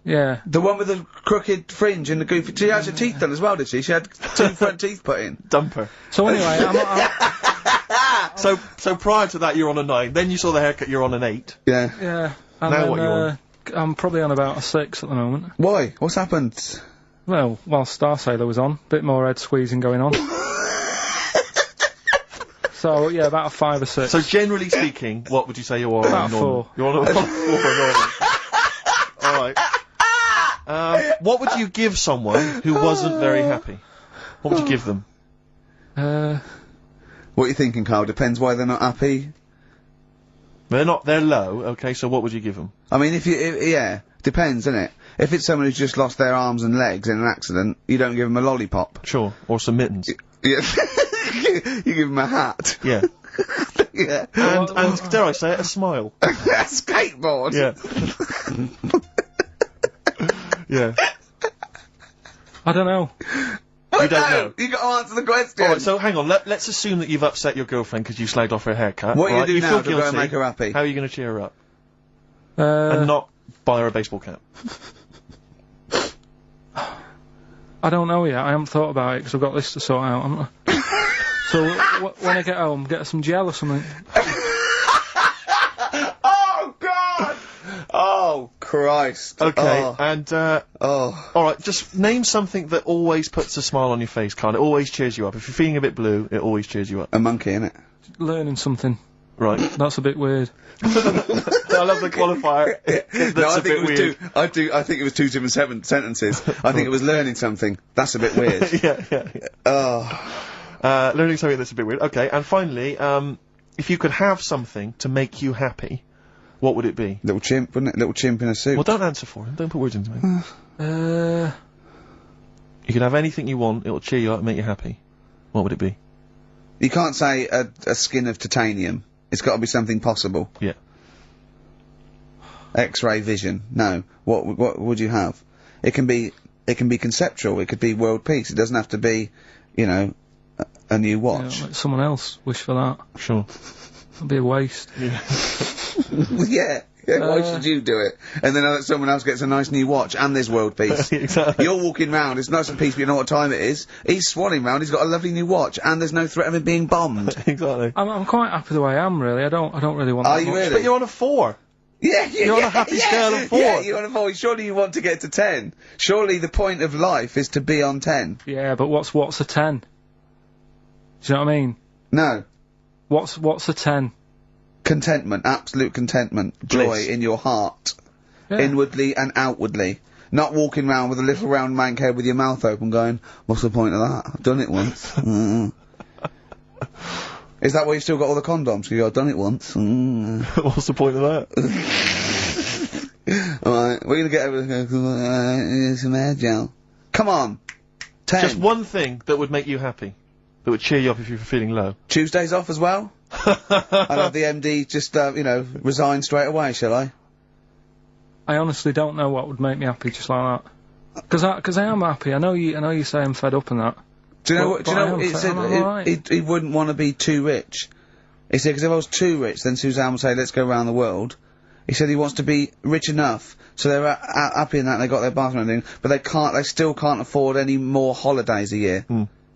Yeah. The one with the crooked fringe and the goofy... She had her teeth done as well, did she? She had 2 front teeth put in. Dumper. So anyway, So prior to that, you're on a 9. Then you saw the haircut, you're on an 8. Yeah. Yeah. And now then, what you're on? I'm probably on about a 6 at the moment. Why? What's happened? Well, while Star Sailor was on, bit more head squeezing going on. So, yeah, about a 5 or 6. So generally speaking, what would you say you are about on normal? 4. You're on a 4 normal. Alright. What would you give someone who wasn't very happy? What would you give them? What are you thinking, Carl? Depends why they're not happy. They're low, okay, so what would you give them? I mean, yeah, depends, innit? If it's someone who's just lost their arms and legs in an accident, you don't give them a lollipop. Sure, or some mittens. Yeah. You give them a hat. Yeah. Yeah. And dare I say it, a smile. A skateboard. Yeah. Yeah. I don't know. You don't know. You got to answer the question. Alright, so hang on, let's assume that you've upset your girlfriend because you slagged off her haircut. What are you right? doing You now feel to go and guilty. make her happy? How are you going to cheer her up? And not buy her a baseball cap. I don't know yet. I haven't thought about it because I've got this to sort out, haven't I? So when I get home, get her some gel or something. Oh God! Oh Christ! Okay, Oh. and alright, just name something that always puts a smile on your face, Carl. It always cheers you up. If you're feeling a bit blue, it always cheers you up. A monkey, innit? Learning something. Right. That's a bit weird. I love the qualifier. No, I think it was I think it was 2 different sentences. I think it was learning something. That's a bit weird. yeah. Oh. Learning something that's a bit weird. Okay, and finally, if you could have something to make you happy, what would it be? Little chimp, wouldn't it? Little chimp in a suit. Well, don't answer for him. Don't put words into me. You could have anything you want. It'll cheer you up and make you happy. What would it be? You can't say a skin of titanium. It's got to be something possible. Yeah. X-ray vision. No. What would you have? It can be conceptual. It could be world peace. It doesn't have to be, you know, a new watch. Yeah, let someone else wish for that. Sure. That'd be a waste. Yeah. Why should you do it? And then someone else gets a nice new watch and there's world peace. Exactly. You're walking round, it's nice and peaceful, you know what time it is. He's swanning round, he's got a lovely new watch and there's no threat of him being bombed. Exactly. I'm quite happy the way I am, really. I don't really want Are that you much. really? But you're on a 4. Yeah, You're on a happy scale of 4. Yeah, you're on a 4. Surely you want to get to 10. Surely the point of life is to be on 10. Yeah, but what's a 10? Do you know what I mean? No. What's a 10? Contentment, absolute contentment, joy in your heart, inwardly and outwardly. Not walking round with a little round mank head with your mouth open going, what's the point of that? I've done it once. Is that why you've still got all the condoms? You go, I've done it once. What's the point of that? Alright, we're gonna get over some hair gel. Come on! 10. Just one thing that would make you happy. That would cheer you up if you were feeling low. Tuesdays off as well? I'll have the MD just, you know, resign straight away, shall I? I honestly don't know what would make me happy just like that. Because I am happy. I know you say I'm fed up and that. Do you know what? Do you know what? He said he wouldn't want to be too rich. He said because if I was too rich, then Suzanne would say, "Let's go around the world." He said he wants to be rich enough so they're happy in that and they got their bathroom and everything, but they still can't afford any more holidays a year.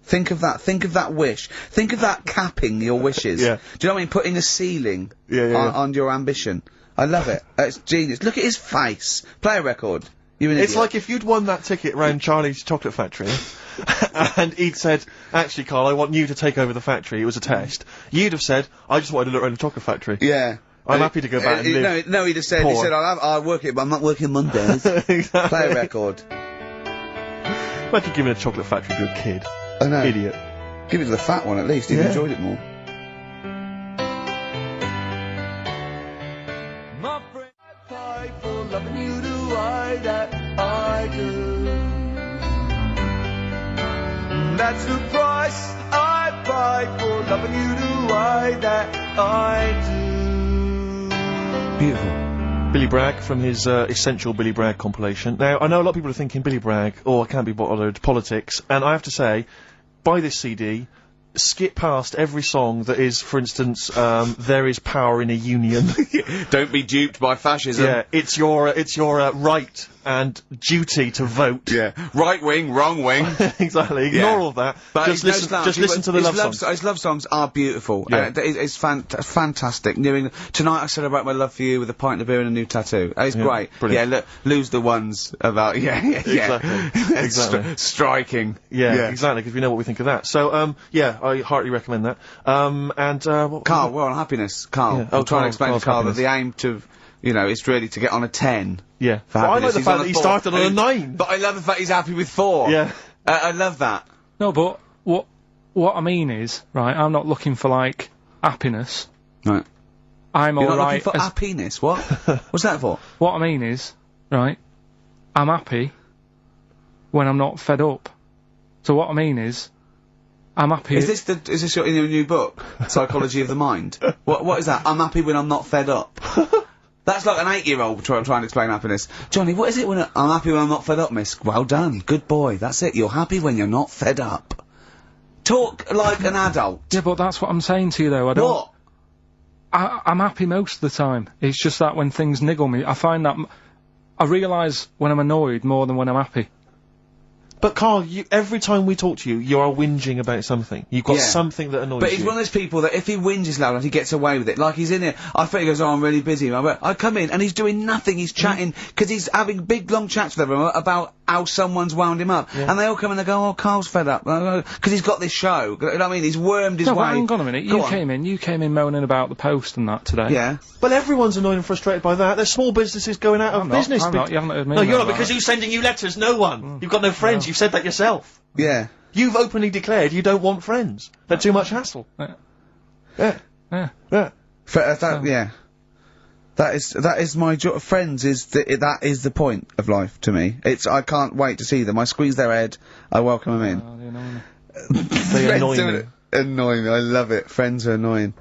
Think of that. Think of that wish. Think of that capping your wishes. Yeah. Do you know what I mean? Putting a ceiling on your ambition. I love it. It's genius. Look at his face. Play a record. You're an idiot. It's like if you'd won that ticket round Charlie's Chocolate Factory, and he'd said, actually, Carl, I want you to take over the factory, it was a test. You'd have said, I just wanted to look around the chocolate factory. Yeah. I'm happy to go back and live. No, he'd have said, poor. I'll work it, but I'm not working Mondays. Exactly. Play a record. Imagine giving a chocolate factory to a kid. I know. Idiot. Give it to the fat one at least, he'd enjoyed it more. My friend, I pay for loving you the way that I do. That's the price I pay for loving you the way that I do. Beautiful. Billy Bragg from his Essential Billy Bragg compilation. Now, I know a lot of people are thinking Billy Bragg, I can't be bothered, politics, and I have to say, buy this CD, skip past every song that is, for instance, there is power in a union. Don't be duped by fascism. Yeah, it's your right and duty to vote. Yeah. Right wing, wrong wing. Exactly. Ignore all that. But just listen to the love songs. His love songs are beautiful. Yeah. It's fantastic. Tonight I celebrate my love for you with a pint of beer and a new tattoo. It's great. Brilliant. Yeah, lose the ones about, Exactly. Striking. Yeah, exactly, because we know what we think of that. So, yeah, I heartily recommend that. Carl, we're on happiness. Carl. Yeah. I'm trying to explain to Carl happiness. that the aim to, is really to get on a 10. Yeah. For But I like happiness. the He's fact on that he 4. started on a 9. But I love the fact he's happy with 4. Yeah. I love that. No, but what I mean is, right, I'm not looking for, like, happiness. Right. I'm You're not alright. looking for happiness? What? What's that for? What I mean is, right, I'm happy when I'm not fed up. So what I mean is, I'm happy. Is this in your new book, Psychology of the Mind? What is that? I'm happy when I'm not fed up. That's like an 8-year-old trying to explain happiness. Johnny, what is it when I'm happy when I'm not fed up, miss? Well done. Good boy. That's it. You're happy when you're not fed up. Talk like an adult. Yeah, but that's what I'm saying to you, though. I don't... What? I'm happy most of the time. It's just that when things niggle me, I find that... I realise when I'm annoyed more than when I'm happy. But Carl, every time we talk to you, you are whinging about something. You've got something that annoys you. But he's one of those people that if he whinges loud enough, he gets away with it. Like he's in here, I think he goes, oh, I'm really busy. I come in and he's doing nothing. He's chatting because he's having big long chats with everyone about how someone's wound him up. And they all come in and they go, oh, Carl's fed up because he's got this show. You know what I mean? He's wormed his way. Hang on a minute. You came in moaning about the Post and that today. Yeah. Well, everyone's annoyed and frustrated by that. There's small businesses going out of business. I'm not. You haven't heard me. No, you're not, that. because who's sending you letters? No one. You've got no friends. You've said that yourself. Yeah. You've openly declared you don't want friends. They're too much hassle. Yeah. Yeah. That is my job. Friends that is the point of life to me. I can't wait to see them. I squeeze their head. I welcome them in. They annoy me. Annoy me. I love it. Friends are annoying.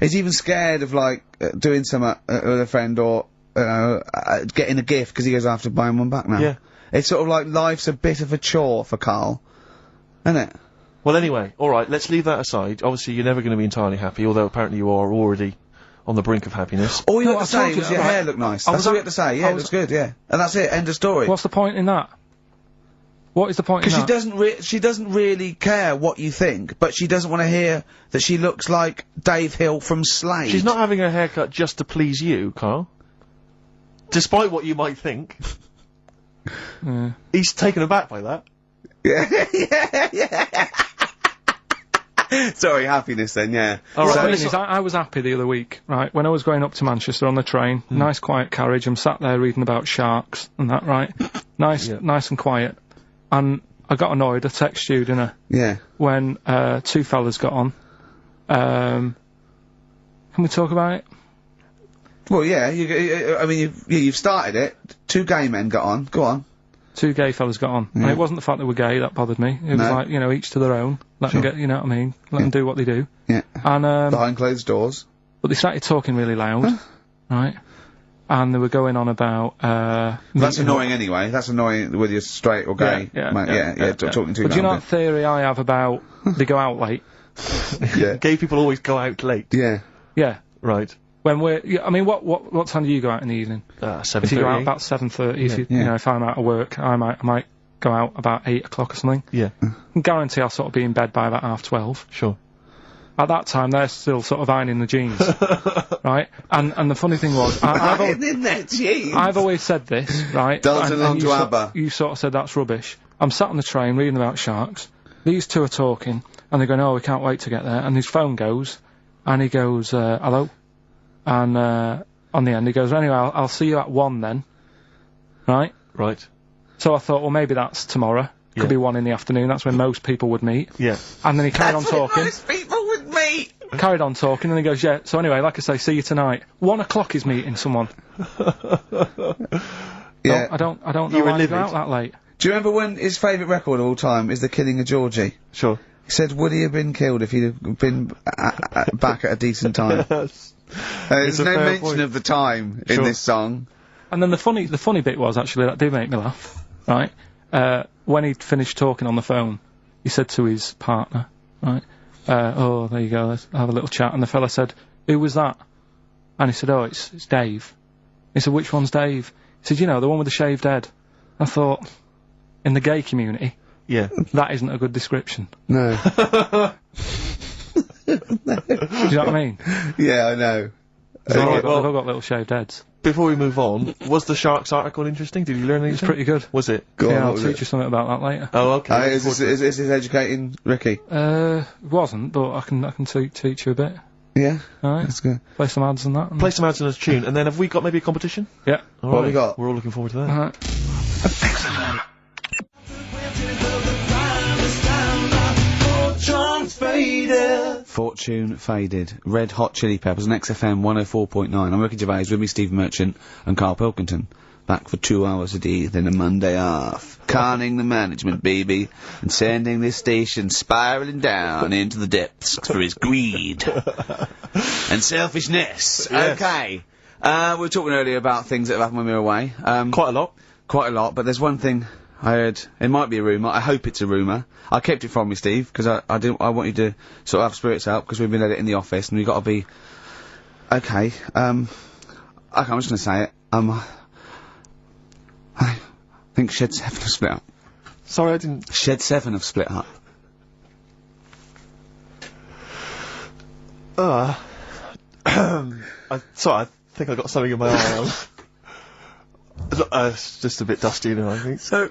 He's even scared of like doing something with a friend or getting a gift because he goes after buying one back now. Yeah. It's sort of like life's a bit of a chore for Carl, isn't it? Well, anyway, all right. Let's leave that aside. Obviously, you're never going to be entirely happy, although apparently you are already on the brink of happiness. All you had to say was your hair looked nice. That's all you had to say. Yeah, it looks good. Yeah, and that's it. End of story. What's the point in that? What is the point in that? Because she doesn't really care what you think, but she doesn't want to hear that she looks like Dave Hill from Slade. She's not having her haircut just to please you, Carl. Despite what you might think. He's taken aback by that. Yeah. Sorry, happiness then, yeah. All right, I was happy the other week, right? When I was going up to Manchester on the train, nice quiet carriage, I'm sat there reading about sharks and that, right? Nice and quiet. And I got annoyed, I text you, didn't I? Yeah. When, two fellas got on. Can we talk about it? Well, yeah, you've started it. Two gay men got on. Go on. Two gay fellas got on. And it wasn't the fact they were gay that bothered me. It was like, you know, each to their own. Let them get, you know what I mean? Let them do what they do. Yeah. And, behind closed doors. But they started talking really loud. Right? And they were going on about, that's annoying anyway. That's annoying whether you're straight or gay. Talking too loud. But do you know what theory I have about they go out late? Yeah. Gay people always go out late. Yeah. Yeah. Right. When I mean, what time do you go out in the evening? 7:30. If you go out about 7:30, if you know, if I'm out of work, I might go out about 8 o'clock or something. Yeah. I can guarantee I'll sort of be in bed by about 12:30. Sure. At that time, they're still sort of ironing the jeans, right? And the funny thing was, I've always said this, right? Dalton on to ABBA. You sort of said that's rubbish. I'm sat on the train reading about sharks. These two are talking, and they're going, "Oh, we can't wait to get there." And his phone goes, and he goes, "Hello." And, on the end, he goes, anyway, I'll see you at 1 then. Right? Right. So I thought, well, maybe that's tomorrow. Could be 1 in the afternoon, that's when most people would meet. Yeah. And then he carried on talking. Most people would meet! Carried on talking, and he goes, yeah, so anyway, like I say, see you tonight. 1 o'clock is meeting someone. Yeah. I don't know why you go out that late. Do you remember when his favourite record of all time is The Killing of Georgie? Sure. He said, would he have been killed if he'd have been back at a decent time? There's no mention of the time in this song. And then the funny bit was, actually, that did make me laugh, right? When he'd finished talking on the phone, he said to his partner, right, oh, there you go, let's have a little chat. And the fella said, who was that? And he said, oh, it's Dave. He said, which one's Dave? He said, you know, the one with the shaved head. I thought, in the gay community, that isn't a good description. No. Do you know what I mean? Yeah, I know. They've all got little shaved heads. Before we move on, was the Sharks article interesting? Did you learn anything? It's pretty good. Was it? I'll teach you something about that later. Oh, okay. Is this educating Ricky? It wasn't, but I can teach you a bit. Yeah? Alright. That's good. Play some ads and that. Play some ads and a tune, and then have we got maybe a competition? Yeah. What have we got? We're all looking forward to that. Alright. XFM. Fortune Faded. Red Hot Chili Peppers on XFM 104.9. I'm Ricky Gervais, with me Steve Merchant and KARL Pilkington. Back for 2 hours a day, then a Monday off. Conning the management, baby, and sending this station spiraling down into the depths for his greed and selfishness. Yes. Okay. We were talking earlier about things that have happened when we were away. Quite a lot. Quite a lot, but there's one thing I heard. It might be a rumour. I hope it's a rumour. I kept it from you, Steve, because I want you to sort of have spirits up, because we've been at it in the office, and we've got to be... Okay, I'm just gonna say it. I think Shed 7 have split up. Sorry, I didn't... Shed 7 have split up. Sorry, I think I got something in my eye. It's just a bit dusty, you know, I think. So,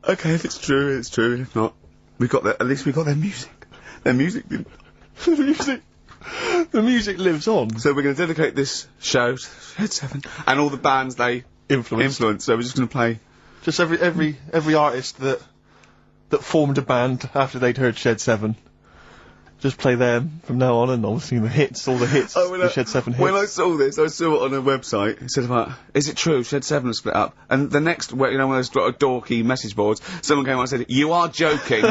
okay, if it's true, it's true. If not, at least we got their music. Their music didn't. The music lives on. So we're going to dedicate this show to Shed 7 and all the bands they influenced. So we're just going to play just every artist that formed a band after they'd heard Shed 7. Just play them from now on, and obviously the hits, all the hits, the Shed 7 hits. When I saw this, I saw it on a website. It said about, is it true Shed 7 have split up? And the next, you know, one of those dorky message boards, someone came on and said, "You are joking."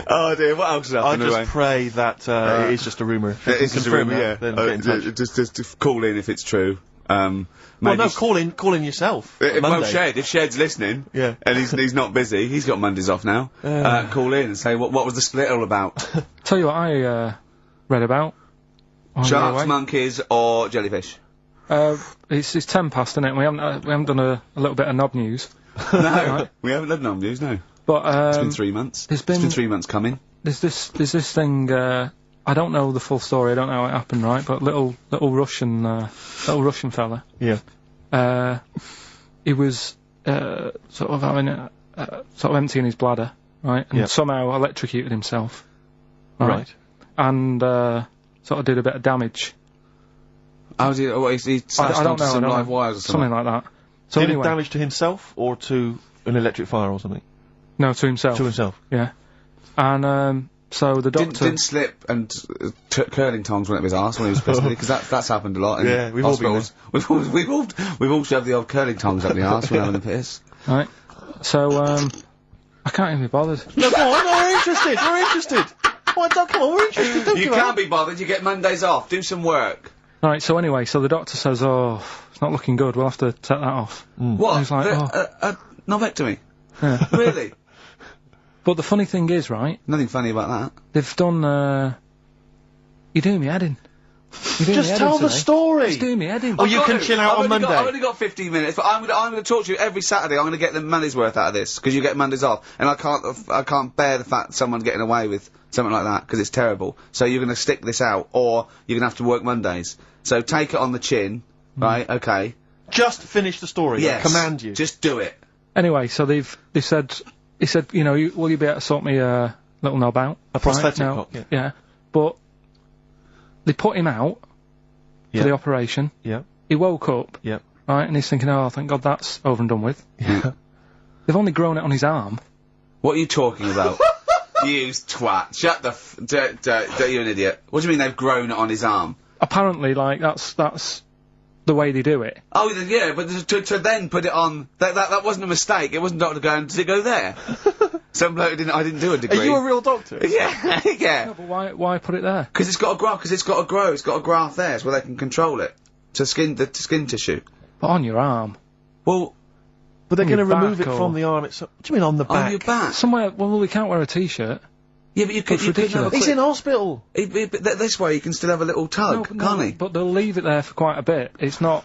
Oh dear, what else has happened? I just pray that it is just a rumour. It is just a rumour, yeah. Then get in touch. Just call in if it's true. Well, no, call in yourself. Well, Shed, if Shed's listening, yeah, and he's not busy, he's got Mondays off now. Call in and say what was the split all about? Tell you what I read about. Sharks, monkeys, or jellyfish? It's 10 past, isn't it? We haven't done a little bit of knob news. No, right? We haven't done knob news, no. But it's been 3 months. It's been 3 months coming. There's this thing. I don't know the full story. I don't know how it happened, right? But little Russian fella. Yeah. He was sort of having sort of emptying his bladder, right? And somehow electrocuted himself. Right. And sort of did a bit of damage. How did he slashed onto some live wires or something? Something like that. So did anyway, it damage to himself or to an electric fire or something? No, to himself. To himself. Yeah. And so the doctor didn't slip and curling tongs went up his arse when he was pissing, because that's happened a lot. In yeah, we've hospitals. all been there. We've all shoved the old curling tongs up the arse when having a piss. Right. So I can't even be bothered. No, come on, we're interested. We're interested. Come on, we're interested. Don't you can't be bothered. You get Mondays off. Do some work. Right. So anyway, so the doctor says, "Oh, it's not looking good. We'll have to take that off." What? And he's like, Novectomy. Yeah. Really? But the funny thing is, right? Nothing funny about that. They've done, you're doing me head in. Just tell the story! Just doing me head in. Well, you can chill out on Monday. I've only got 15 minutes, but I'm gonna talk to you every Saturday. I'm gonna get the money's worth out of this, because you get Mondays off. And I can't bear the fact that someone's getting away with something like that, because it's terrible. So you're gonna stick this out, or you're gonna have to work Mondays. So take it on the chin, right? Okay. Just finish the story. Yes. Command you. Just do it. Anyway, so they said, he said, you know, will you be able to sort me a little knob out? A prosthetic cock, yeah. Yeah. But they put him out for the operation. Yeah. He woke up. Yeah. Right, and he's thinking, oh, thank God that's over and done with. Yeah. They've only grown it on his arm. What are you talking about? You twat. Shut the you're an idiot. What do you mean they've grown it on his arm? Apparently, like, that's the way they do it. Oh, yeah, but to then put it on, that wasn't a mistake. It wasn't Doctor going, did it go there? Some bloke I didn't do a degree. Are you a real doctor? Yeah, yeah. No, but why put it there? Because it's got to grow, it's got a graft there, so they can control it. To skin tissue. But on your arm. Well, but they're going to remove it from the arm itself. What do you mean on the back? On your back? Somewhere, well, we can't wear a t-shirt. Yeah, but you could. He's in hospital. This way, you can still have a little tug, can't he? But they'll leave it there for quite a bit. It's not.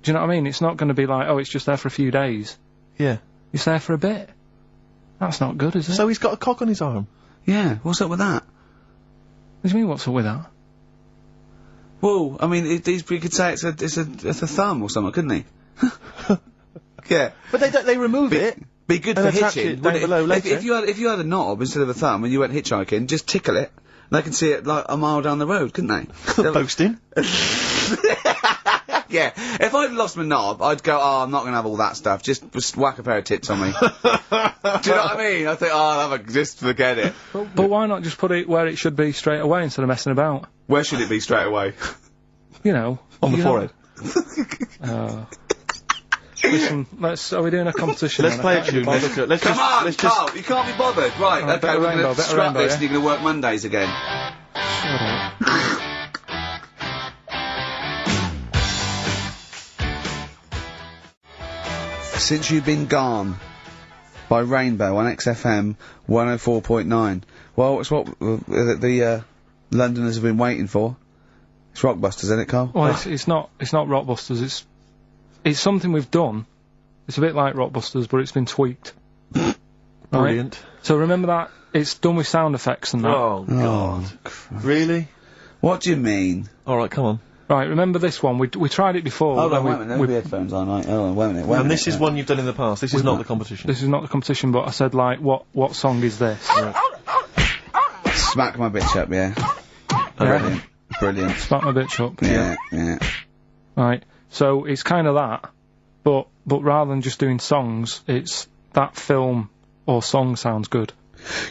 Do you know what I mean? It's not going to be like, oh, it's just there for a few days. Yeah. It's there for a bit. That's not good, is it? So he's got a cock on his arm. Yeah. What's up with that? What do you mean? What's up with that? Well, I mean, he could say it's a thumb or something, couldn't he? Yeah. But they remove it. Be good for hitching. Down below later. If you had a knob instead of a thumb and you went hitchhiking, just tickle it. They can see it like a mile down the road, couldn't they? Posting. Yeah. If I'd lost my knob, I'd go, oh, I'm not going to have all that stuff. Just whack a pair of tits on me. Do you know what I mean? I think, oh, just forget it. But why not just put it where it should be straight away instead of messing about? Where should it be straight away? You know. On the forehead. Listen, are we doing a competition? Let's play a tune. Come on, Carl, you can't be bothered. Right, okay, we're going to scrap this and you're going to work Mondays again. Shut up. Since You've Been Gone by Rainbow on XFM 104.9. Well, it's what the Londoners have been waiting for. It's Rockbusters, isn't it, Carl? Well, it's not Rockbusters. It's something we've done. It's a bit like Rockbusters, but it's been tweaked. Brilliant. Right? So remember that it's done with sound effects and that. Oh God! Really? What do you mean? All right, come on. Right, remember this one? We tried it before. Hold on, wait a minute. There'll be headphones on, right? Hold on, wait a minute. And this is one you've done in the past. This is not the competition. This is not the competition, but I said, like, what song is this? Smack My Bitch Up, yeah. Brilliant. Brilliant. Smack My Bitch Up. Yeah. Right, so it's kind of that, but rather than just doing songs, it's that film or song sounds good.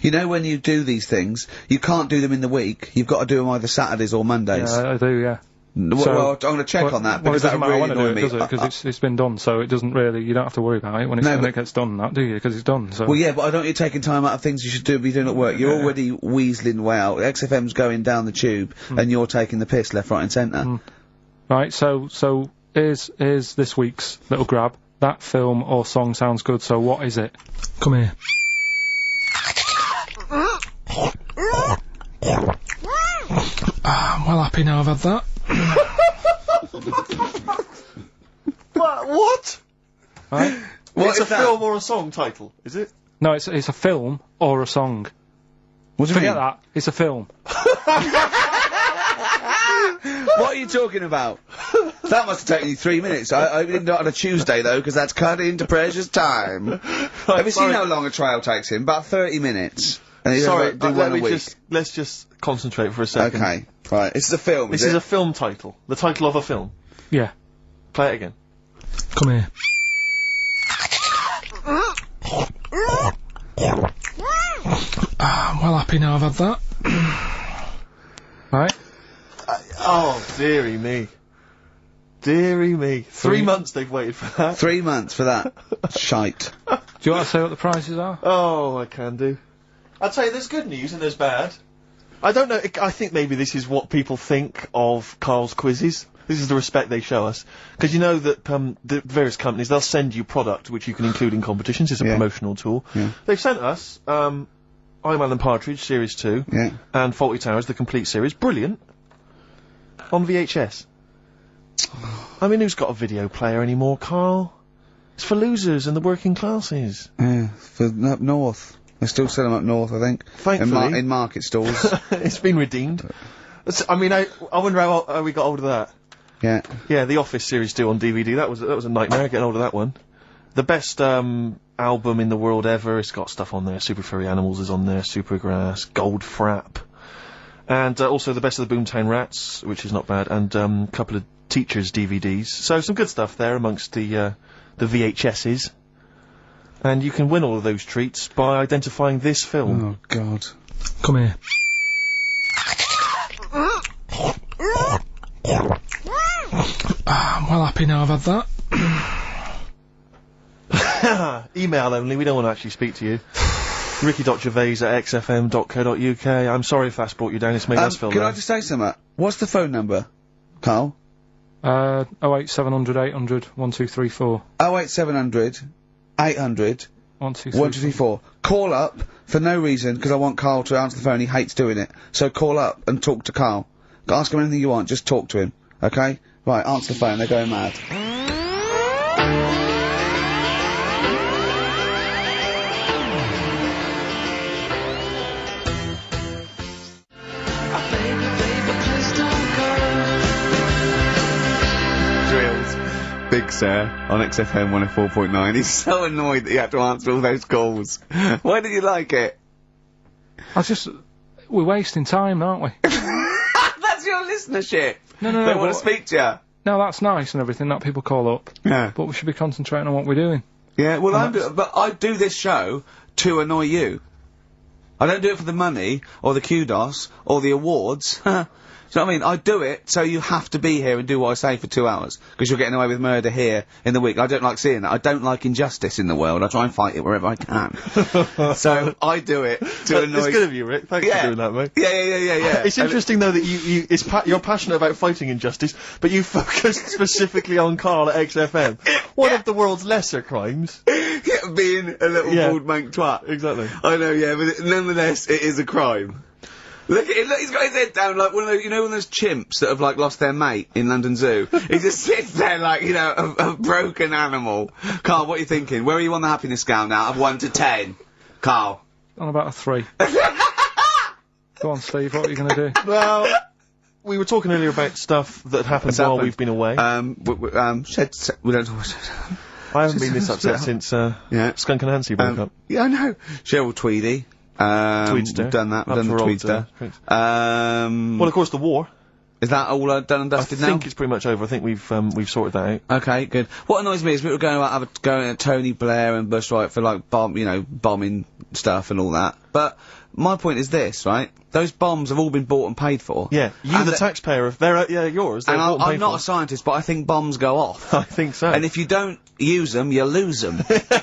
You know, when you do these things, you can't do them in the week. You've got to do them either Saturdays or Mondays. Yeah, I do, yeah. Well, I'm going to check on that, because that really annoyed me. Because it's been done, so it doesn't really, you don't have to worry about it when it gets done, that, do you? Because it's done, so. Well, yeah, but I don't want you taking time out of things you should be doing at work. You're already weaseling way out. XFM's going down the tube, and you're taking the piss left, right and centre. Right, so here's this week's little grab. That film or song sounds good, so what is it? Come here. I'm well happy now I've had that. What? Right? It's a film or a song title, is it? No, it's a film or a song. What do you mean? Forget that. It's a film. What are you talking about? That must have taken you 3 minutes. I didn't do it on a Tuesday, though, because that's cut into precious time. Have you seen how long a trial takes him? About 30 minutes. And Sorry, do one a week. let's just concentrate for a second. Okay, right. This is a film, This is a film title. The title of a film. Yeah. Play it again. Come here. I'm well happy now I've had that. Right? Oh, dearie me. Dearie me. 3 months they've waited for that. 3 months for that. Shite. Do you want to say what the prices are? Oh, I can do. I'll tell you, there's good news and there's bad. I don't know, I think maybe this is what people think of Carl's quizzes. This is the respect they show us. Because you know that, the various companies, they'll send you product which you can include in competitions. It's a promotional tool. Yeah. They've sent us, I'm Alan Partridge, Series 2. Yeah. And Fawlty Towers, the complete series. Brilliant. On VHS. I mean, who's got a video player anymore, Carl? It's for losers and the working classes. Yeah, for up north. They still sell them up north, I think. Thankfully. In market stalls. It's been redeemed. I mean, I wonder how we got hold of that. Yeah. Yeah, The Office Series 2 on DVD. That was a nightmare getting hold of that one. The best album in the world ever. It's got stuff on there. Super Furry Animals is on there. Supergrass, Gold Frap, and also the best of the Boomtown Rats, which is not bad, and a couple of Teachers DVDs. So some good stuff there amongst the VHSs. And you can win all of those treats by identifying this film. Oh God! Come here. I'm well happy now I've had that. Email only, we don't want to actually speak to you. Ricky.Gervais@xfm.co.uk. I'm sorry if that's brought you down, it's made us feel Can bad. I just say something? What's the phone number, Carl? 08700 800 1234. 08700 800 1234. Call up for no reason, because I want Carl to answer the phone. He hates doing it. So call up and talk to Carl. Ask him anything you want, just talk to him. Okay? Right, answer the phone, they're going mad. Big Sir on XFM 104.9. He's so annoyed that you have to answer all those calls. Why did you like it? We're wasting time, aren't we? That's your listenership. No. They want to speak to you. No, that's nice and everything that people call up. Yeah. But we should be concentrating on what we're doing. Yeah, well, but I do this show to annoy you. I don't do it for the money, or the kudos, or the awards. Do you know what I mean? I do it so you have to be here and do what I say for 2 hours because you're getting away with murder here in the week. I don't like seeing that. I don't like injustice in the world. I try and fight it wherever I can. So I do it to annoy. It's good of you, Rick. Thanks for doing that, mate. Yeah. It's interesting though that you're passionate about fighting injustice, but you focus specifically on KARL at XFM. One of the world's lesser crimes. Being a little bald mank twat. Exactly. I know, yeah, but nonetheless, it is a crime. Look at it, look, he's got his head down like one of those, you know, one of those chimps that have, like, lost their mate in London Zoo? He just sits there like, you know, a broken animal. KARL, what are you thinking? Where are you on the happiness scale now, of 1 to 10? KARL? On about a 3. Go on, Steve, what are you gonna do? Well, we were talking earlier about stuff that happened while we've been away. We don't talk I haven't been this upset since, Skunk and Nancy broke up. Yeah, I know. Cheryl Tweedy. Tweedster. We've done that. We've done the Tweedster. Well, of course, the war. Is that all done and dusted now? I think it's pretty much over. I think we've sorted that out. Okay, good. What annoys me is we were going at Tony Blair and Bush, right, for like bombing stuff and all that. But my point is this, right? Those bombs have all been bought and paid for. Yeah, you, the taxpayer, they're yours. And I'm not a scientist, but I think bombs go off. I think so. And if you don't use them, you lose them.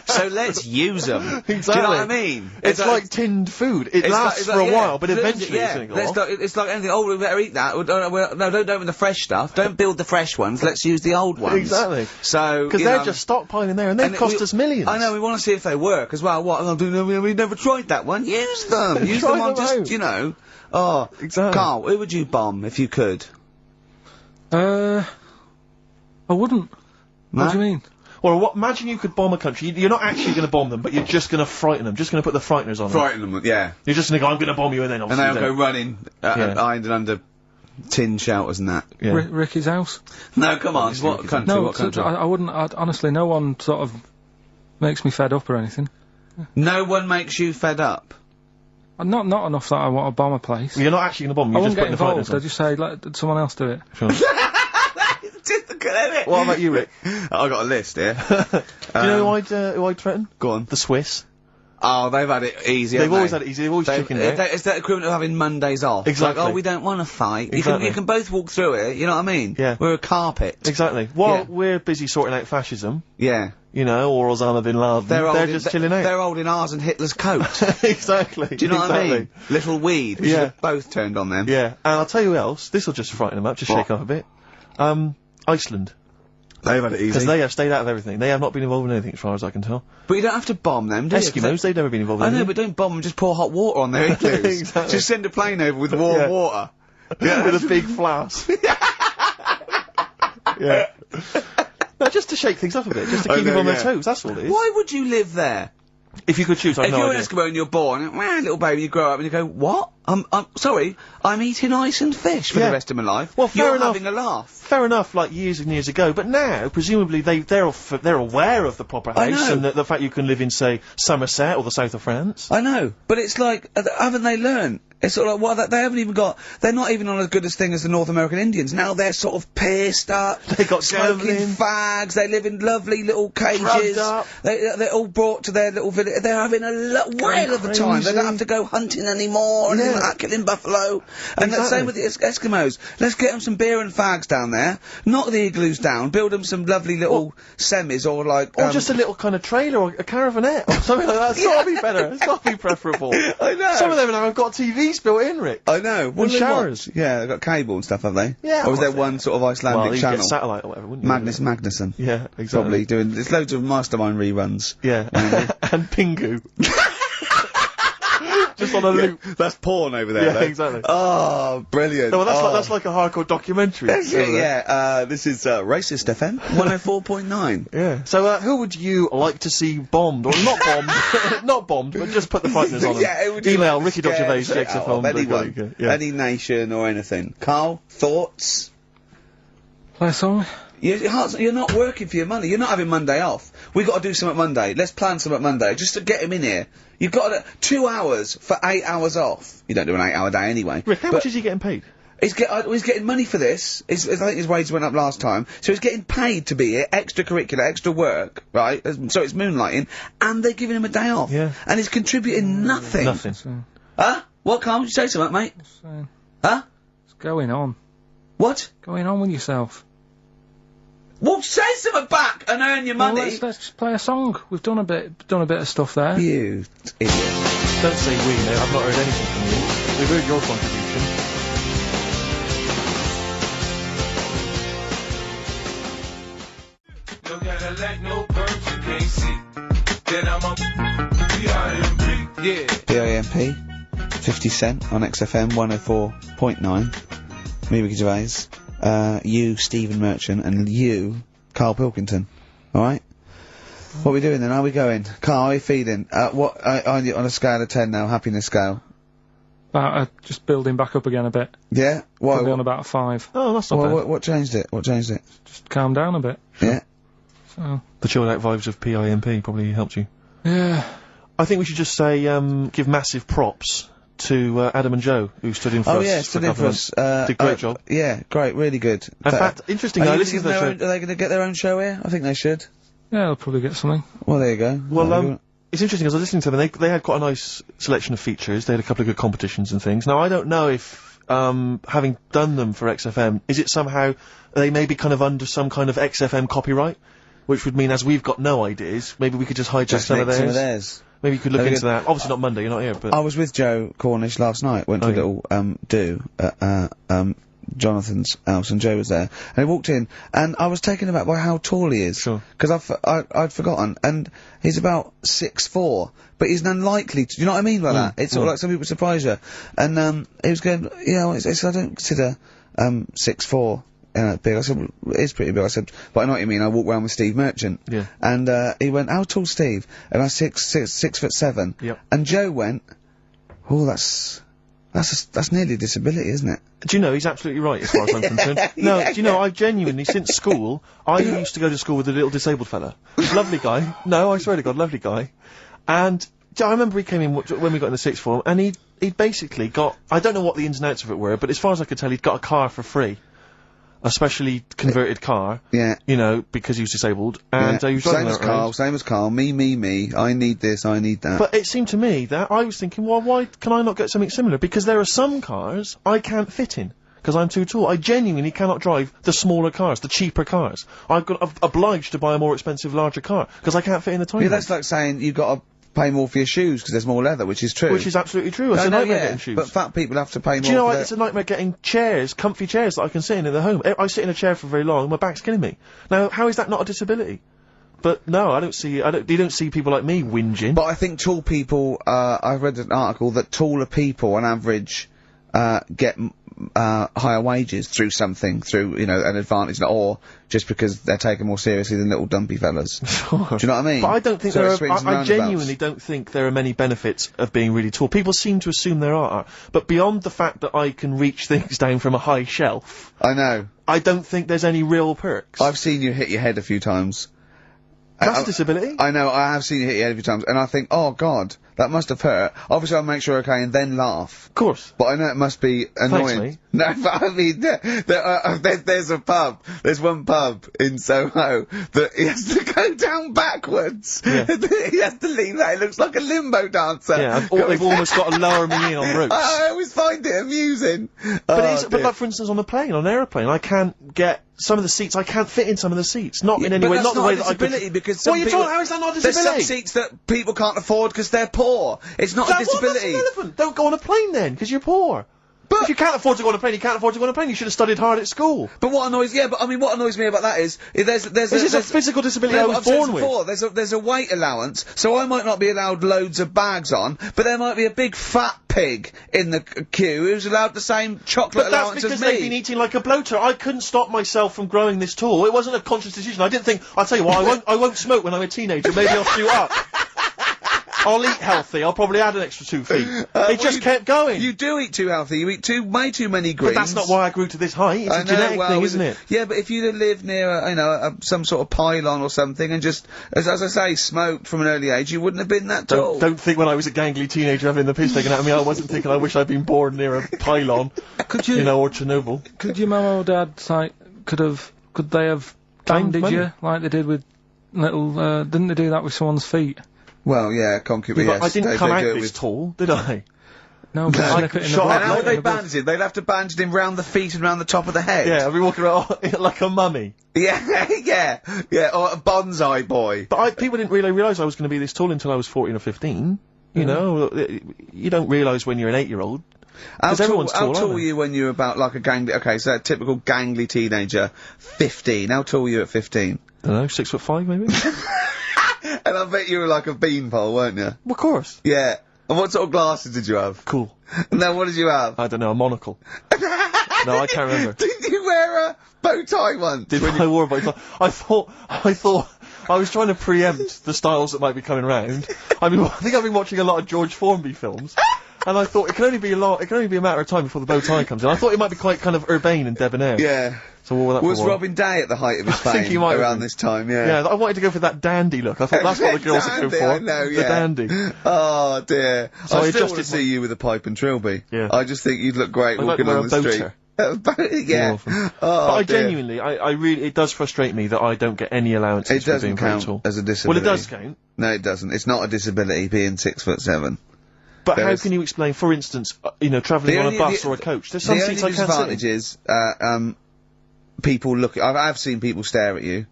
So let's use them. Exactly. Do you know what I mean? It's like tinned food. It lasts for a while, but eventually it's like anything. Oh, we better eat that. No, don't open the fresh stuff. Don't build the fresh ones. Let's use the old ones. Exactly. So because they're just stockpiling there, and they cost us millions. I know. We want to see if they work as well. What? We've never tried that one. Use them. Use them on just, you know. Oh, exactly. KARL, who would you bomb if you could? I wouldn't. No? What do you mean? Well, imagine you could bomb a country. You're not actually going to bomb them, but you're just going to frighten them. Just going to put the frighteners on them. Frighten them, yeah. You're just going to go, I'm going to bomb you, and then obviously... And they'll go running, behind and under tin shelters and that. Yeah. Ricky's house? No, come on, what country? No, what country? I wouldn't, honestly, no one sort of makes me fed up or anything. No one makes you fed up? Not enough that I want to bomb a place. You're not actually going to bomb, you're just putting the frighteners on. I just say, let someone else do it. Sure. What about you, Rick? I got a list here. Do you know who I'd threaten? Go on. The Swiss. Oh, they've had it easy, They've always had it easy, they've always chickened out. It's that equivalent of having Mondays off. Exactly. Like, oh, we don't want to fight. Exactly. You can both walk through it, you know what I mean? Yeah. We're a carpet. Exactly. While we're busy sorting out fascism. Yeah. You know, or Osama bin Laden. They're just chilling out. They're holding ours and Hitler's coat. Exactly. Do you know what I mean? Little weed. We should have both turned on them. Yeah. And I'll tell you who else. This will just frighten them up, just shake up a bit. Iceland. They've had it easy. Because they have stayed out of everything. They have not been involved in anything, as far as I can tell. But you don't have to bomb them, do you? Eskimos, they've never been involved in anything. I know, but don't bomb them, just pour hot water on their igloos. Exactly. Just send a plane over with warm water. Yeah, with a big flask. Yeah. No, just to shake things up a bit, just to keep them on their toes, that's all it is. Why would you live there? If you could choose, I If you're an Eskimo and you're born, little baby, you grow up and you go, what? I'm sorry, I'm eating ice and fish for the rest of my life. Well, fair you're enough. having a laugh. Fair enough, like years and years ago, but now, presumably, they're aware of the proper house and the fact you can live in, say, Somerset or the south of France. I know, but it's like, haven't they learned? It's sort of like, well, they haven't even got, they're not even on as good a thing as the North American Indians. Now they're sort of pissed up. They got smoking fags, they live in lovely little cages. They're all brought to their little village. They're having a whale of a time. They don't have to go hunting anymore and like killing buffalo. And the same with the Eskimos. Let's get them some beer and fags down there, knock the igloos down, build them some lovely little semis or like... Or just a little kind of trailer or a caravanette or something like that. It's gotta be better. It's gotta be preferable. I know. Some of them now have got TVs built in, Rick. I know. And showers. Yeah, they've got cable and stuff, have they? Yeah. Or was there one sort of Icelandic channel? Get satellite or whatever, wouldn't you? Magnus Magnusson. Yeah, exactly. Probably doing... There's loads of Mastermind reruns. Yeah. And Pingu. Just on a loop. That's porn over there, Yeah, though. exactly. Oh, brilliant. No, well, that's like a hardcore documentary. This is Racist FM 104.9. Yeah. So, who would you like to see bombed? Or not bombed, not bombed, but just put the frighteners on them. Yeah, it would Email Ricky.Gervais at XFM. Anyone. Any nation or anything. KARL, thoughts? Play a song? You're not working for your money. You're not having Monday off. We've got to do something Monday. Let's plan something Monday, just to get him in here. You've got 2 hours for 8 hours off. You don't do an 8-hour day anyway. Rick, how much is he getting paid? He's getting money for this. I think his wage went up last time. So he's getting paid to be here, extracurricular, extra work, right? So it's moonlighting, and they're giving him a day off. Yeah. And he's contributing nothing. Nothing. Huh? What, KARL? You say something, mate? Saying. Huh? What's going on? What? Going on with yourself? Well, say something back and earn your money. Well, let's just play a song. We've done a bit of stuff there. You idiot. Don't say we, mate. I've not heard anything from you. We've heard your contribution. No Cadillac, no perks, you can't see. Then I'm a PIMP. Yeah. PIMP, 50 Cent on XFM 104.9. Me, Ricky Gervais. You, Stephen Merchant, and you, KARL Pilkington. Alright? What are we doing then? How are we going? KARL, how are you feeling? On a scale of 10 now, happiness scale? Just building back up again a bit. Yeah? Why? Probably on about a 5. Oh, that's not bad. What changed it? What changed it? Just calm down a bit. Yeah. So. The chilled out vibes of PIMP probably helped you. Yeah. I think we should just say, give massive props to Adam and Joe, who stood in for us. Oh yeah, stood in for us. Did a great job. Yeah, great, really good. In fact, interesting. Are they going to get their own show here? I think they should. Yeah, they'll probably get something. Well, there you go. Well, it's interesting, as I was listening to them, they had quite a nice selection of features. They had a couple of good competitions and things. Now, I don't know if, having done them for XFM, is it somehow, they may be kind of under some kind of XFM copyright? Which would mean, as we've got no ideas, maybe we could just hijack some of theirs. Maybe you could look into that. Obviously not Monday, you're not here, but... I was with Joe Cornish last night, went to a little, do at, Jonathan's house, and Joe was there, and he walked in, and I was taken aback by how tall he is. Sure. Because I'd forgotten, and he's about 6'4", but he's unlikely to, do you know what I mean by that? It's sort of like some people surprise you. And, he was going, you know, I don't consider, 6'4", big. I said, well, it is pretty big. I said, but I know what you mean. I walk around with Steve Merchant. Yeah. And, he went, how tall's Steve? And I was 6'7". Yep. And Joe went, oh, that's nearly a disability, isn't it? Do you know, he's absolutely right, as far as I'm concerned. No, do you know, I genuinely, since school, I used to go to school with a little disabled fella. Lovely guy. No, I swear to God, lovely guy. And, I remember he came in when we got in the sixth form, and he'd basically got, I don't know what the ins and outs of it were, but as far as I could tell, he'd got a car for free. A specially converted car. Yeah. You know, because he was disabled. And he was driving that around. Same as KARL. Me. I need this, I need that. But it seemed to me that I was thinking, well, why can I not get something similar? Because there are some cars I can't fit in. Because I'm too tall. I genuinely cannot drive the smaller cars, the cheaper cars. I'm obliged to buy a more expensive, larger car. Because I can't fit in the tiny one. That's like saying you've got to pay more for your shoes because there's more leather, which is true. Which is absolutely true. It's a nightmare getting shoes. But fat people have to pay more. Do you know what? It's a nightmare getting chairs, comfy chairs that I can sit in the home. I sit in a chair for very long, my back's killing me. Now, how is that not a disability? But no, you don't see people like me whinging. But I think tall people, I've read an article that taller people on average, get, higher wages through something, you know, an advantage, or just because they're taken more seriously than little dumpy fellas. Sure. Do you know what I mean? But I don't think I genuinely don't think there are many benefits of being really tall. People seem to assume there are, but beyond the fact that I can reach things down from a high shelf. I know. I don't think there's any real perks. I've seen you hit your head a few times. That's a disability. I know, I have seen you hit your head a few times, and I think, oh god, that must have hurt. Obviously I'll make sure okay and then laugh. Of course. But I know it must be annoying. Thanks, mate. No, but I mean, there's a pub, there's one pub in Soho that he has to go down backwards. Yeah. He has to lean that, it looks like a limbo dancer. Yeah, they've almost got to lower me in on ropes. I always find it amusing. But like for instance on a plane, on an aeroplane, I can't get some of the seats, I can't fit in some of the seats. Not in any way, not the way that I could. Because What are you talking, how is that not a disability? There's some seats that people can't afford because they're poor. It's not a disability. That's irrelevant. Don't go on a plane then, because you're poor. But if you can't afford to go on a plane, you can't afford to go on a plane. You should have studied hard at school. But what annoys me about that is there's a physical disability I was born with. There's a weight allowance, so I might not be allowed loads of bags on, but there might be a big fat pig in the queue who's allowed the same chocolate allowance as me. But that's because they've been eating like a bloater. I couldn't stop myself from growing this tall. It wasn't a conscious decision. I didn't think, I'll tell you what, I won't smoke when I'm a teenager. Maybe I'll shoot up. I'll eat healthy. I'll probably add an extra 2 feet. It just kept going. You do eat too healthy. You eat way too many greens. But that's not why I grew to this height. It's a genetic thing, isn't it? Yeah, but if you'd lived near, some sort of pylon or something and just, as I say, smoked from an early age, you wouldn't have been that tall. Don't think when I was a gangly teenager having the piss taken out of me, I wasn't thinking I wish I'd been born near a pylon. Could you know, or Chernobyl. Could your mum or dad, could they have banded you like they did with little, didn't they do that with someone's feet? Well, yeah, concubine, yes. I didn't come out this tall, did I? No, but slip it in the And blood. how would they bandage him? They'd have to bandage him round the feet and round the top of the head. Yeah, I'd be walking around like a mummy. Yeah, yeah, or a bonsai boy. But people didn't really realise I was going to be this tall until I was 14 or 15. You know, you don't realise when you're an 8-year-old. How everyone's tall tall, were you when you were about like a gangly? Okay, so a typical gangly teenager, 15. How tall were you at 15? I don't know, 6'5" maybe. And I bet you were like a beanpole, weren't you? Of course. Yeah. And what sort of glasses did you have? Cool. Now, what did you have? I don't know, a monocle. No, I can't remember. Didn't you wear a bow tie once? I wore a bow tie? I thought I was trying to preempt the styles that might be coming round. I think I've been watching a lot of George Formby films. And I thought it can only be a matter of time before the bow tie comes in. I thought it might be quite kind of urbane and debonair. Yeah. So what that was for a while. Robin Day at the height of his fame I think he might around this time, yeah. Yeah, I wanted to go for that dandy look. I thought that's what the girls would go for. I know, the yeah. dandy. Oh, dear. So I I still want to adjusted see you with a pipe and trilby. Yeah. I just think you'd look great I'd like walking to wear on a the boater. street. Yeah. But Oh, I dear. genuinely, I really, it does frustrate me that I don't get any allowances It for doesn't being very count tall. as a disability. Well, it does count. No, it doesn't. It's not a disability being 6'7". But how can you explain, for instance, travelling on a bus or a coach? There's some seats I can't sit in. The only disadvantage is, people look. I've seen people stare at you,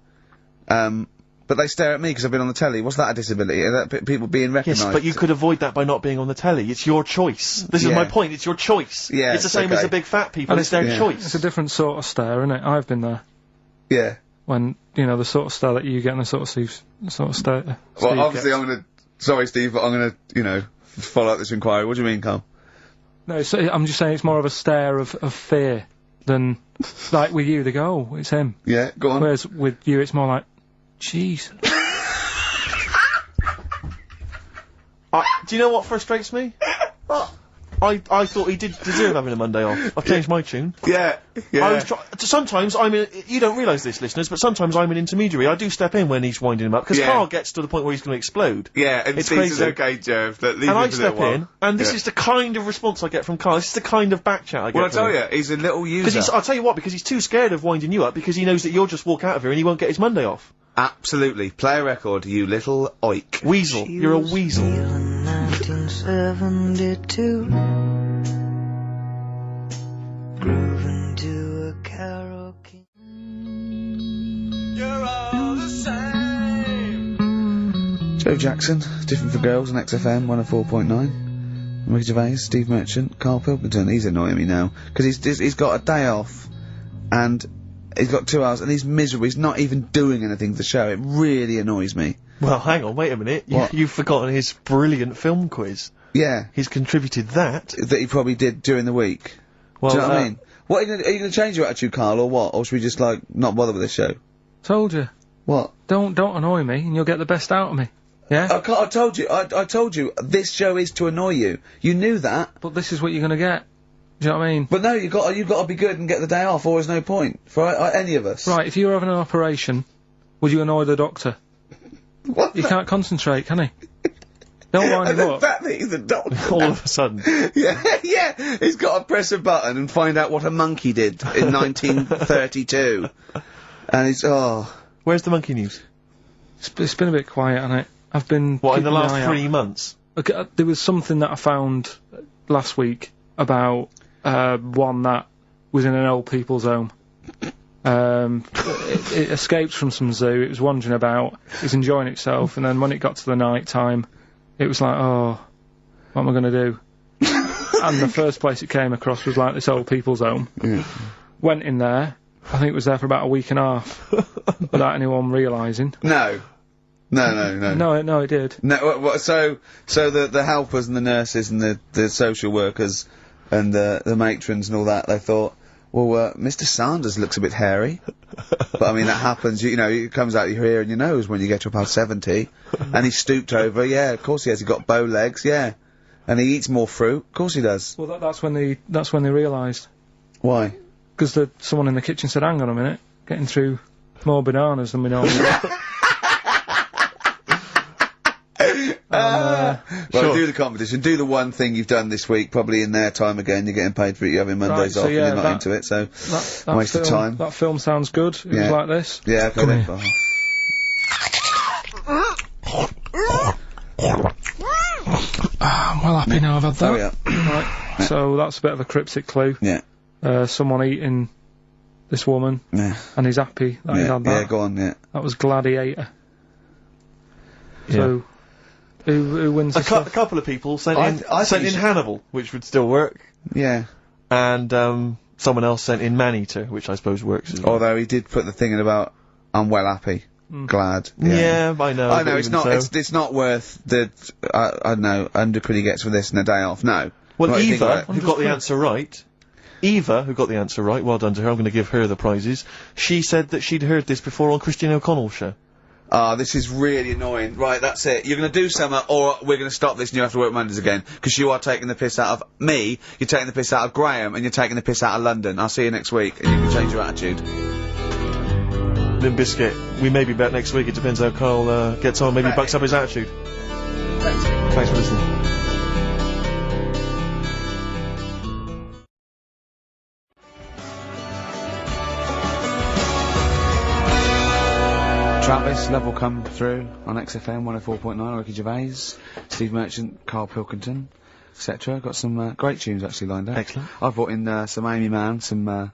but they stare at me because I've been on the telly. What's that a disability? Are that people being recognised? Yes, but you could avoid that by not being on the telly. It's your choice. This is my point. It's your choice. Yeah, it's the same as the big fat people. And it's their choice. It's a different sort of stare, isn't it? I've been there. Yeah. When the sort of stare that you get and the sort of stare. Well, obviously, sorry, Steve, but I'm gonna, follow up this inquiry. What do you mean, Carl? No, I'm just saying it's more of a stare of fear than, like with you, they go, oh, it's him. Yeah, go on. Whereas with you, it's more like, jeez. Do you know what frustrates me? I thought he did deserve having a Monday off. I've changed my tune. Yeah. Sometimes you don't realise this, listeners, but sometimes I'm an intermediary. I do step in when he's winding him up, because Carl gets to the point where he's going to explode. Yeah, and it's Steve crazy. says, okay, Jerv, leave and him I for a little step while. in, and this is the kind of response I get from Carl. This is the kind of back chat I get Well, I from tell him. you, he's a little user. I'll tell you what, because he's too scared of winding you up, because he knows that you'll just walk out of here and he won't get his Monday off. Absolutely. Play a record, you little oik. Weasel. You're a weasel. 1972. Grooving to a karaoke. You're all the same. Joe Jackson, Different for Girls on XFM 104.9. Ricky Gervais, Steve Merchant, Carl Pilkington. He's annoying me now because he's got a day off and he's got 2 hours and he's miserable. He's not even doing anything to the show. It really annoys me. Well, hang on, wait a minute. You've forgotten his brilliant film quiz. Yeah. He's contributed that. That he probably did during the week. Well, do you know what I mean? What are you going to change your attitude, Carl, or what? Or should we just, not bother with this show? Told you. What? Don't annoy me and you'll get the best out of me. Yeah? I told you, I told you, this show is to annoy you. You knew that. But this is what you're going to get. Do you know what I mean? But no, you've got to be good and get the day off, or there's no point. For any of us. Right, if you were having an operation, would you annoy the doctor? What? You can't concentrate, can he? Don't wind him up. The fact that he's a doctor. All of a sudden. Yeah, he's got to press a button and find out what a monkey did in 1932. And he's, Where's the monkey news? It's been a bit quiet, hasn't it? I've been... What, in the keeping an last eye 3 out. months? Okay, there was something that I found last week about, one that was in an old people's home. It escaped from some zoo, it was wandering about, it was enjoying itself, and then when it got to the night time, it was like, oh, what am I going to do? And the first place it came across was like this old people's home. Went in there, I think it was there for about a week and a half, without anyone realising. No, No, it did. No, so the helpers and the nurses and the social workers and the matrons and all that, they thought, well, Mr. Sanders looks a bit hairy. But I mean, that happens, it comes out your ear and your nose when you get to about 70. And he stooped over, yeah, of course he has, he got bow legs, yeah. And he eats more fruit, of course he does. Well, that's when they realised. Why? Because someone in the kitchen said, hang on a minute, getting through more bananas than we normally do. Right, do the competition. Do the one thing you've done this week, probably in their time again. You're getting paid for it. You're having Mondays off, and you're not into it, so that waste of time. That film sounds good. It was like this. Yeah, okay then. I'm well happy now I've had that. Oh yeah. Right. So that's a bit of a cryptic clue. Yeah. Someone eating this woman. Yeah. And he's happy that he had that. Yeah, go on, yeah. That was Gladiator. So, who wins A this stuff? couple of people sent I in think you should- Hannibal, which would still work, Yeah. and someone else sent in Maneater, which I suppose works as well. Although he did put the thing in about, I'm well happy. Glad. Yeah, I know. I know, but it's even not, so. it's not worth the, I don't know, 100 quid he gets for this and a day off. No. Well, What do you think Eva, about it? who got the answer right, well done to her, I'm going to give her the prizes, she said that she'd heard this before on Christine O'Connell's show. Ah, this is really annoying. Right, that's it. You're going to do something, or we're going to stop this and you have to work Mondays again. Because you are taking the piss out of me, you're taking the piss out of Graham, and you're taking the piss out of London. I'll see you next week, and you can change your attitude. Limp Bizkit, we may be back next week, it depends how Carl gets on, maybe he bucks up his attitude. Thanks for listening. Travis, Love Will Come Through on XFM 104.9, Ricky Gervais, Steve Merchant, KARL Pilkington, etc. Got some great tunes actually lined up. Excellent. I've brought in some Amy Mann, some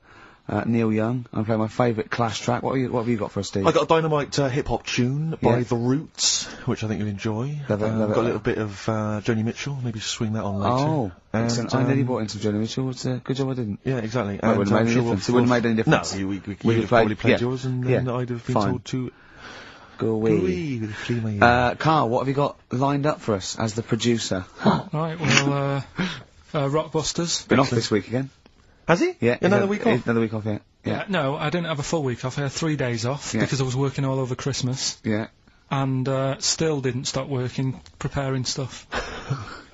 Neil Young. I'm playing my favourite Clash track. What have you got for us, Steve? I got a dynamite hip-hop tune by The Roots, which I think you'll enjoy. Love it. Got a little bit of Joni Mitchell, maybe swing that on later. Oh, excellent. I nearly brought in some Joni Mitchell. It's good job I didn't. Yeah, exactly. Well, it wouldn't have made any difference. It wouldn't have made any difference. No, you'd We'd have probably played yours, and then I'd have been told to go away. with a flea in my ear. Carl, what have you got lined up for us as the producer? Right, well, Rockbusters. Been off this week again. Has he? Yeah. Another week off? Another week off, yeah. Yeah, no, I didn't have a full week off. I had 3 days off because I was working all over Christmas. Yeah. And still didn't stop working, preparing stuff.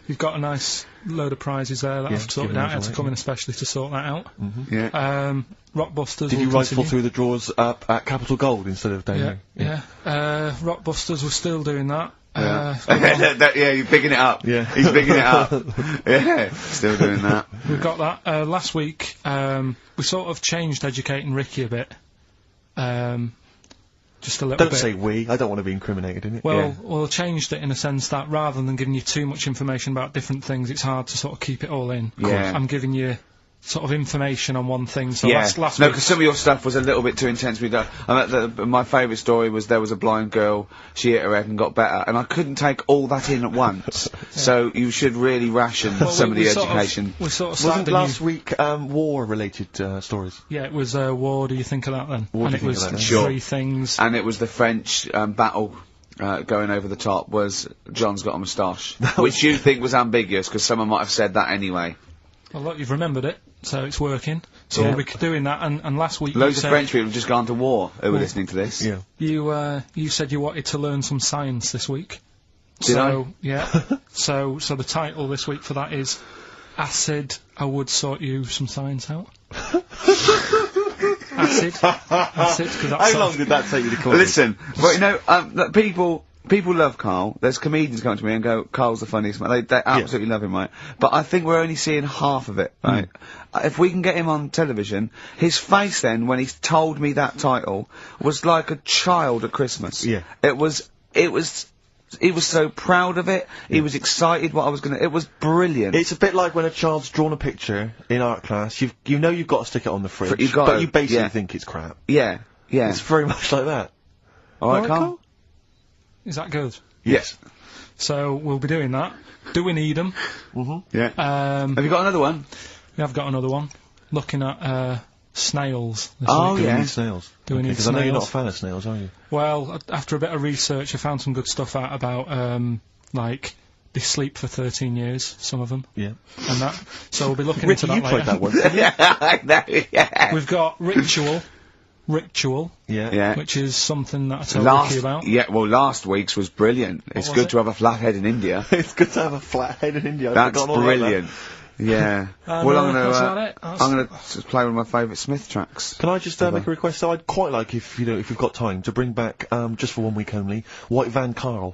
You've got a nice load of prizes there that I've sorted out. I had to come in especially to sort that out. Yeah. Rockbusters. Did you rifle through the drawers up at Capital Gold instead of down here? Yeah. Rockbusters, we're still doing that. Yeah, you're picking it up. Yeah. He's picking it up. Yeah, still doing that. We've got that. Last week, we sort of changed Educating Ricky a bit. Just a little bit. Don't say we. I don't want to be incriminated in it. Well, changed it in a sense that rather than giving you too much information about different things, it's hard to sort of keep it all in. Yeah. I'm giving you sort of information on one thing. So Yeah. last No, week. because some of your stuff was a little bit too intense for me. My favourite story was there was a blind girl, she hit her head and got better, and I couldn't take all that in at once. So you should really ration some of the education. We sort of Wasn't started last week war-related stories? Yeah, it was what do you think of that then? What and do it you was think of that? Sure. 3 things. And it was the French battle. Going over the top was John's got a moustache, which you think was ambiguous because someone might have said that anyway. Well, look, you've remembered it, so it's working. So we'll be doing that. And last week Loads you of said French people have just gone to war who were listening to this. Yeah. you said you wanted to learn some science this week. Did I? Yeah. so the title this week for that is Acid. I would sort you some science out. Acid. Cause that's How long did that take you to call? Listen, but you know, people love Carl. There's comedians come to me and go, Carl's the funniest man. They absolutely love him, right? But I think we're only seeing half of it, right? If we can get him on television, his face then, when he told me that title, was like a child at Christmas. Yeah. He was so proud of it. He was excited what I was it was brilliant. It's a bit like when a child's drawn a picture in art class, you know you've got to stick it on the fridge, you basically think it's crap. Yeah. It's very much like that. Alright, Carl? Is that good? Yes. So we'll be doing that. Do we need them? Yeah. Have you got another one? We have got another one. Looking at snails this Oh, week. yeah. Do we need snails? Do we need Because I know you're not a snails? fan of snails, are you? Well, after a bit of research, I found some good stuff out about, like, they sleep for 13 years, some of them. Yeah. And that. So we'll be looking Ricky, into that you later. tried that one. I know, yeah. We've got Ritual, Yeah. which is something that I told Ricky about. Yeah, well, last week's was brilliant. It's was good it? to have a flathead in India. It's good to have a flat head in India. I'd That's forgotten all about brilliant. Yeah. And, well, I'm that's gonna, about it. I'm gonna play one of my favourite Smith tracks. Can I just make a request? So I'd quite like, if you've got time, to bring back, just for 1 week only, White Van KARL.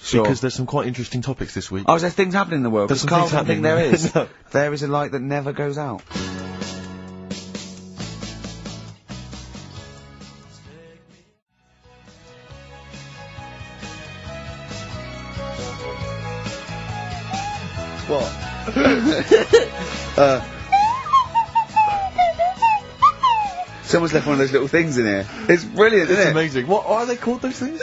Sure. Because there's some quite interesting topics this week. Oh, is there things happening in the world? There's Because some Carl things don't think happening. there is. No. There is a light that never goes out. What? Someone's left one of those little things in here. It's brilliant, isn't it? It's amazing. What are they called, those things?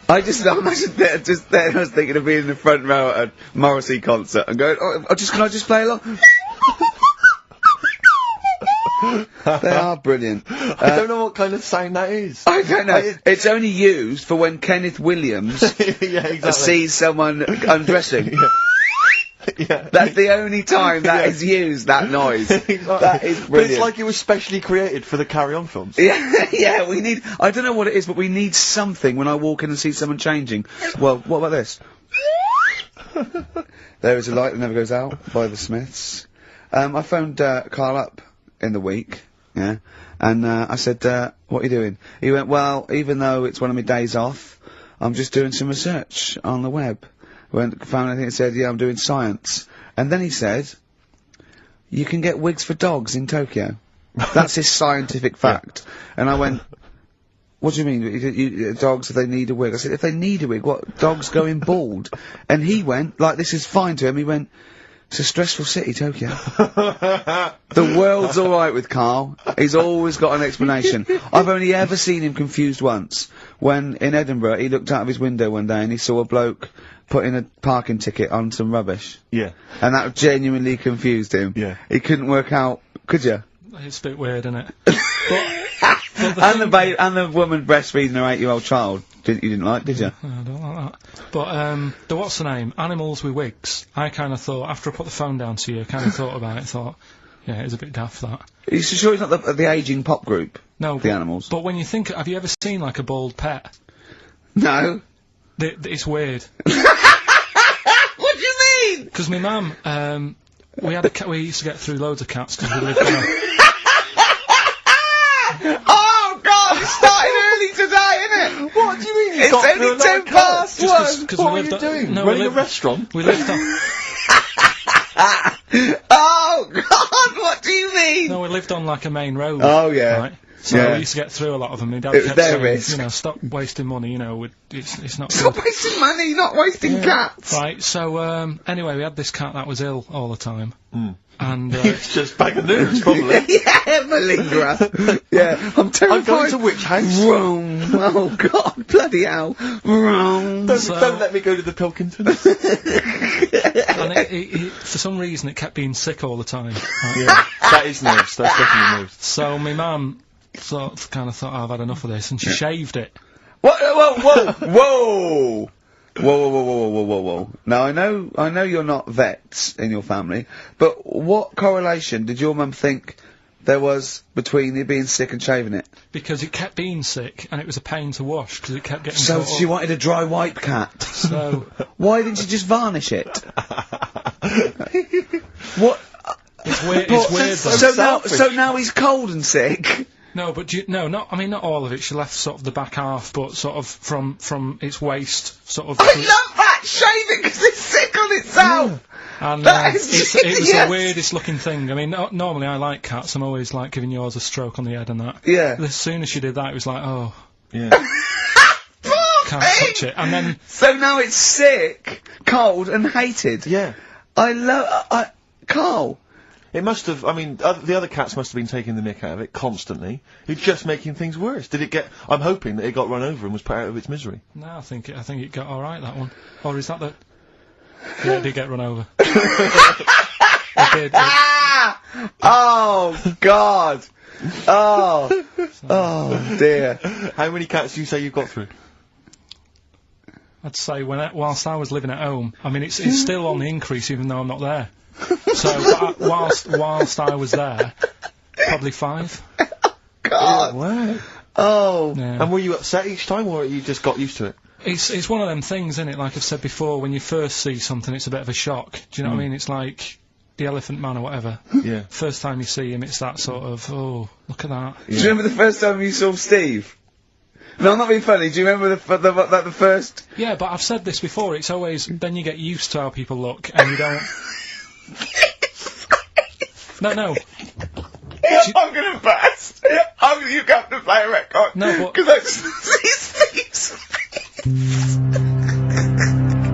I just imagine that just then I was thinking of being in the front row at a Morrissey concert and going, can I just play along? They are brilliant. I don't know what kind of sound that is. I don't know. It's only used for when Kenneth Williams yeah, exactly. sees someone undressing. Yeah. That's the only time that is used, that noise. That is brilliant. But it's like it was specially created for the Carry On films. Yeah, we need, I don't know what it is, but we need something when I walk in and see someone changing. Well, what about this? There is a light that never goes out by the Smiths. I phoned KARL up in the week, yeah, and I said, what are you doing? He went, well, even though it's one of my days off, I'm just doing some research on the web. Found anything that said, yeah, I'm doing science. And then he said, you can get wigs for dogs in Tokyo. That's his scientific fact. And I went, what do you mean? Dogs, if they need a wig? I said, if they need a wig, what? Dogs going bald? And he went, like, this is fine to him, he went, it's a stressful city, Tokyo. The world's alright with KARL. He's always got an explanation. I've only ever seen him confused once. When, in Edinburgh, he looked out of his window one day and he saw a bloke putting a parking ticket on some rubbish. Yeah. And that genuinely confused him. Yeah. He couldn't work out, could you? It's a bit weird, isn't it? And the woman breastfeeding her 8-year-old child. You didn't like, did you? I don't like that. But, the what's the name? Animals with wigs. I kind of thought, after I put the phone down to you, I kind of thought about it, thought, yeah, it's a bit daft, that. Are you sure it's not the ageing pop group? No. The Animals? But when you think, have you ever seen, like, a bald pet? No. It's weird. What do you mean? Because my mum, we had a cat, we used to get through loads of cats because we lived in a... Oh God, it started early today, innit? What do you mean? It's only 10 past 1. What are you doing? No, running a restaurant? We lived on... Oh God, what do you mean? No, we lived on like a main road. Oh yeah. Right? So yeah. we used to get through a lot of them. My dad It was kept their saying, risk. you know, stop wasting money, you know, it's not Stop good. wasting money, not wasting cats. Right, so, anyway, we had this cat that was ill all the time. And, It's just bag of news, probably. Yeah, malingerer. Yeah, I'm terrified. I'm going to which house? Rome. Oh God, bloody hell. Rome. Don't let me go to the Pilkingtons. And it, for some reason, it kept being sick all the time. Right? Yeah, that is nerves. That's definitely nerves. So my mum kind of thought, I've had enough of this, and she shaved it. What? Whoa! Whoa! Whoa! Now I know you're not vets in your family, but what correlation did your mum think there was between you being sick and shaving it? Because it kept being sick, and it was a pain to wash, because it kept getting So caught she up. wanted a dry wipe cat. So... Why didn't you just varnish it? What? It's weird, it's weird though. So now he's cold and sick. No, but I mean, not all of it. She left sort of the back half, but sort of from its waist, sort of. I love that! Shave it because it's sick on itself! And That is it was yes. the weirdest looking thing. I mean, normally I like cats. I'm always like giving yours a stroke on the head and that. Yeah. As soon as she did that, it was like, oh, Yeah. can't touch it. And then So now it's sick, cold, and hated. Yeah. I love. KARL. It must have, I mean, the other cats must have been taking the mick out of it constantly. It's just making things worse. Did it get, I'm hoping that it got run over and was put out of its misery. no, I think it got all right, that one. Or is that the? Yeah, it did get run over. It did. Oh, God. Oh dear. How many cats do you say you've got through? I'd say whilst I was living at home, I mean, it's still on the increase even though I'm not there. So whilst I was there, probably 5. God. Wow. Oh. Yeah. And were you upset each time, or you just got used to it? It's one of them things, isn't it? Like I've said before, when you first see something, it's a bit of a shock. Do you know what I mean? It's like the Elephant Man or whatever. Yeah. First time you see him, it's that sort of, oh, look at that. Do you remember the first time you saw Steve? No, I'm not being funny. Do you remember the first? Yeah, but I've said this before. It's always then you get used to how people look, and you don't. No. I'm gonna burst. You have to play a record. No, but because I just see Steve's.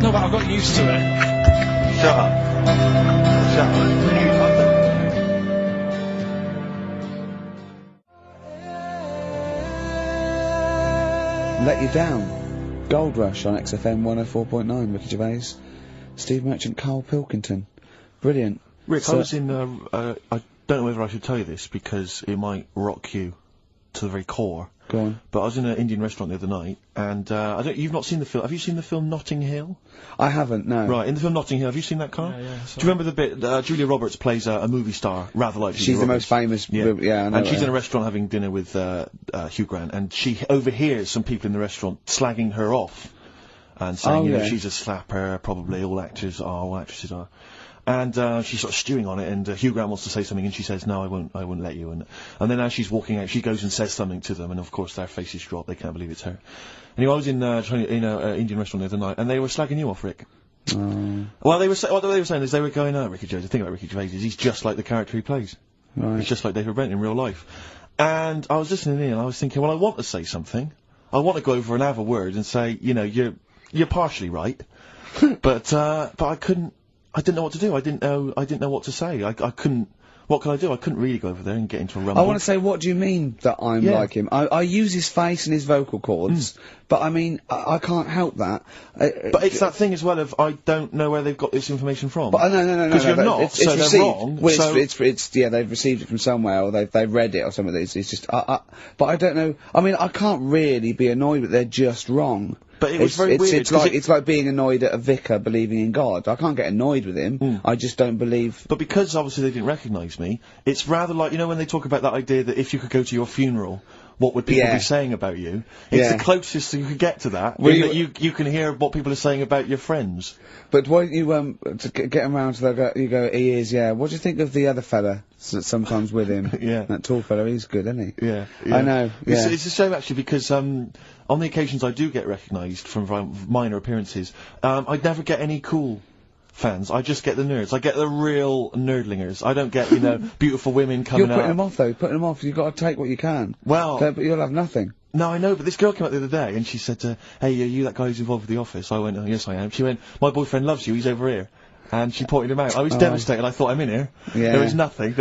No, but I got used to it. Shut up. Let You Down. Gold Rush on XFM 104.9. Ricky Gervais, Steve Merchant, KARL Pilkington. Brilliant. Rick, So- I was in, I don't know whether I should tell you this because it might rock you to the very core. Go on. But I was in an Indian restaurant the other night, and you've not seen the film. Have you seen the film Notting Hill? I haven't, no. Right, in the film Notting Hill, have you seen that, Carl? Yeah, yeah. Do you remember the bit, Julia Roberts plays a movie star, rather like She's Julia the Roberts. most famous, Yeah, I know and she's her. in a restaurant having dinner with Hugh Grant, and she overhears some people in the restaurant slagging her off, and saying, you know, she's a slapper, probably all actresses are. And she's sort of stewing on it, and Hugh Grant wants to say something, and she says, "No, I won't let you." And then as she's walking out, she goes and says something to them, and of course their faces drop. They can't believe it's her. Anyway, I was in an Indian restaurant the other night, and they were slagging you off, Rick. Well, what they were saying is they were going, "Oh, Ricky Gervais. The thing about Ricky Gervais is he's just like the character he plays. Right. He's just like David Brent in real life." And I was listening in, and I was thinking, well, I want to say something. I want to go over and have a word and say, you know, you're partially right, but I couldn't. I didn't know what to do. I didn't know what to say. I couldn't. What could I do? I couldn't really go over there and get into a rumble. I want to say, what do you mean that I'm like him? I use his face and his vocal cords, but I mean, I can't help that. But it's that thing as well of, I don't know where they've got this information from. But no. Because you're not, it's so received. they're wrong. Well, so it's they've received it from somewhere, or they've read it or something. It's just, but I don't know. I mean, I can't really be annoyed that they're just wrong. But it was very weird. It's like being annoyed at a vicar believing in God. I can't get annoyed with him. I just don't believe. But because obviously they didn't recognise me, it's rather like, you know, when they talk about that idea that if you could go to your funeral, what would people be saying about you? It's the closest you could get to that. Well, that you can hear what people are saying about your friends. But won't you to get him round to that? You go, he is, yeah. What do you think of the other fella that's sometimes with him? That tall fella, he's good, isn't he? Yeah. I know. Yeah. It's a shame actually because on the occasions I do get recognised from minor appearances, I'd never get any cool fans. I just get the nerds. I get the real nerdlingers. I don't get, you know, beautiful women coming out. You're putting them off though. Putting them off. You've got to take what you can. Well, but you'll have nothing. No, I know, but this girl came up the other day and she said, "Hey, are you that guy who's involved with The Office?" I went, "Oh, yes, I am." She went, "My boyfriend loves you. He's over here." And she pointed him out. I was devastated. I thought, I'm in here. Yeah. There was nothing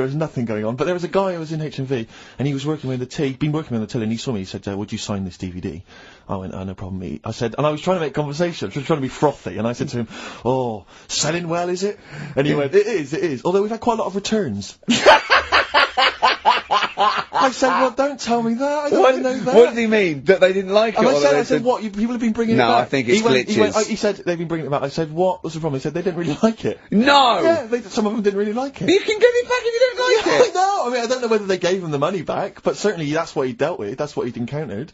going on. But there was a guy who was in HMV, and he was working with the till. He'd been working with the till, and he saw me. He said, "Would you sign this DVD?" I went, "Oh, no problem." I said, and I was trying to make conversation. I was trying to be frothy, and I said to him, "Oh, selling well, is it?" And he went, It is. Although we've had quite a lot of returns." I said, "Well, don't tell me that. I don't want to know that." What did he mean? That they didn't like it? And I said, "What? People have been bringing it back." No, I think it's glitches. He said they've been bringing it back. I said, "What was the problem?" He said they didn't really like it. No. Yeah, some of them didn't really like it. You can get it back if you don't like it. I know. I mean, I don't know whether they gave him the money back, but certainly that's what he dealt with. That's what he'd encountered.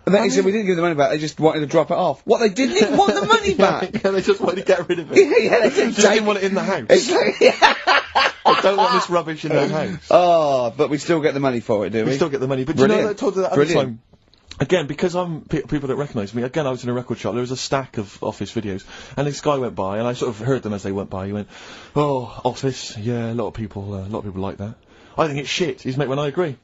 And then he said, "We didn't give the money back. They just wanted to drop it off." What? They didn't even want the money back. Yeah, they just wanted to get rid of it. They just didn't want it in the house. It's like, I don't want this rubbish in their house. Oh, but we still get the money for it, do we? We still get the money. But Brilliant. you know, I told you that other time. Again, because people don't recognise me, again, I was in a record shop, there was a stack of Office videos, and this guy went by, and I sort of heard them as they went by. He went, "Oh, Office, yeah, a lot of people like that. I think it's shit." He's mate when I agree.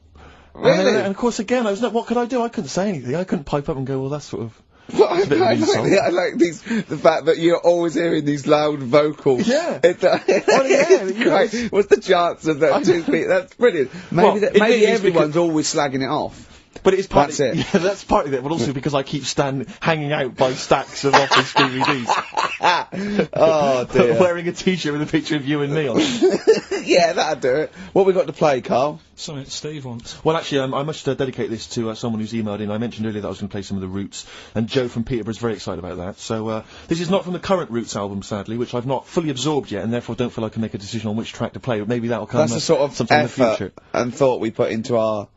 Really? And of course, again, what could I do? I couldn't say anything. I couldn't pipe up and go, "Well, that's sort of." Well, I like the fact that you're always hearing these loud vocals. Yeah. Great. What's the chance of that? That's brilliant. Maybe everyone's always slagging it off. But it's part That's it. Yeah, that's part of it, but also because I keep hanging out by stacks of Office DVDs. Oh dear. Wearing a t-shirt with a picture of you and me on it. Yeah, that'd do it. What we got to play, Carl? Something that Steve wants. Well, actually, I must dedicate this to someone who's emailed in. I mentioned earlier that I was going to play some of the Roots, and Joe from Peterborough's very excited about that. So, this is not from the current Roots album, sadly, which I've not fully absorbed yet, and therefore don't feel I can make a decision on which track to play, but maybe that'll come That's the sort of sometime in the effort future. and thought we put into our,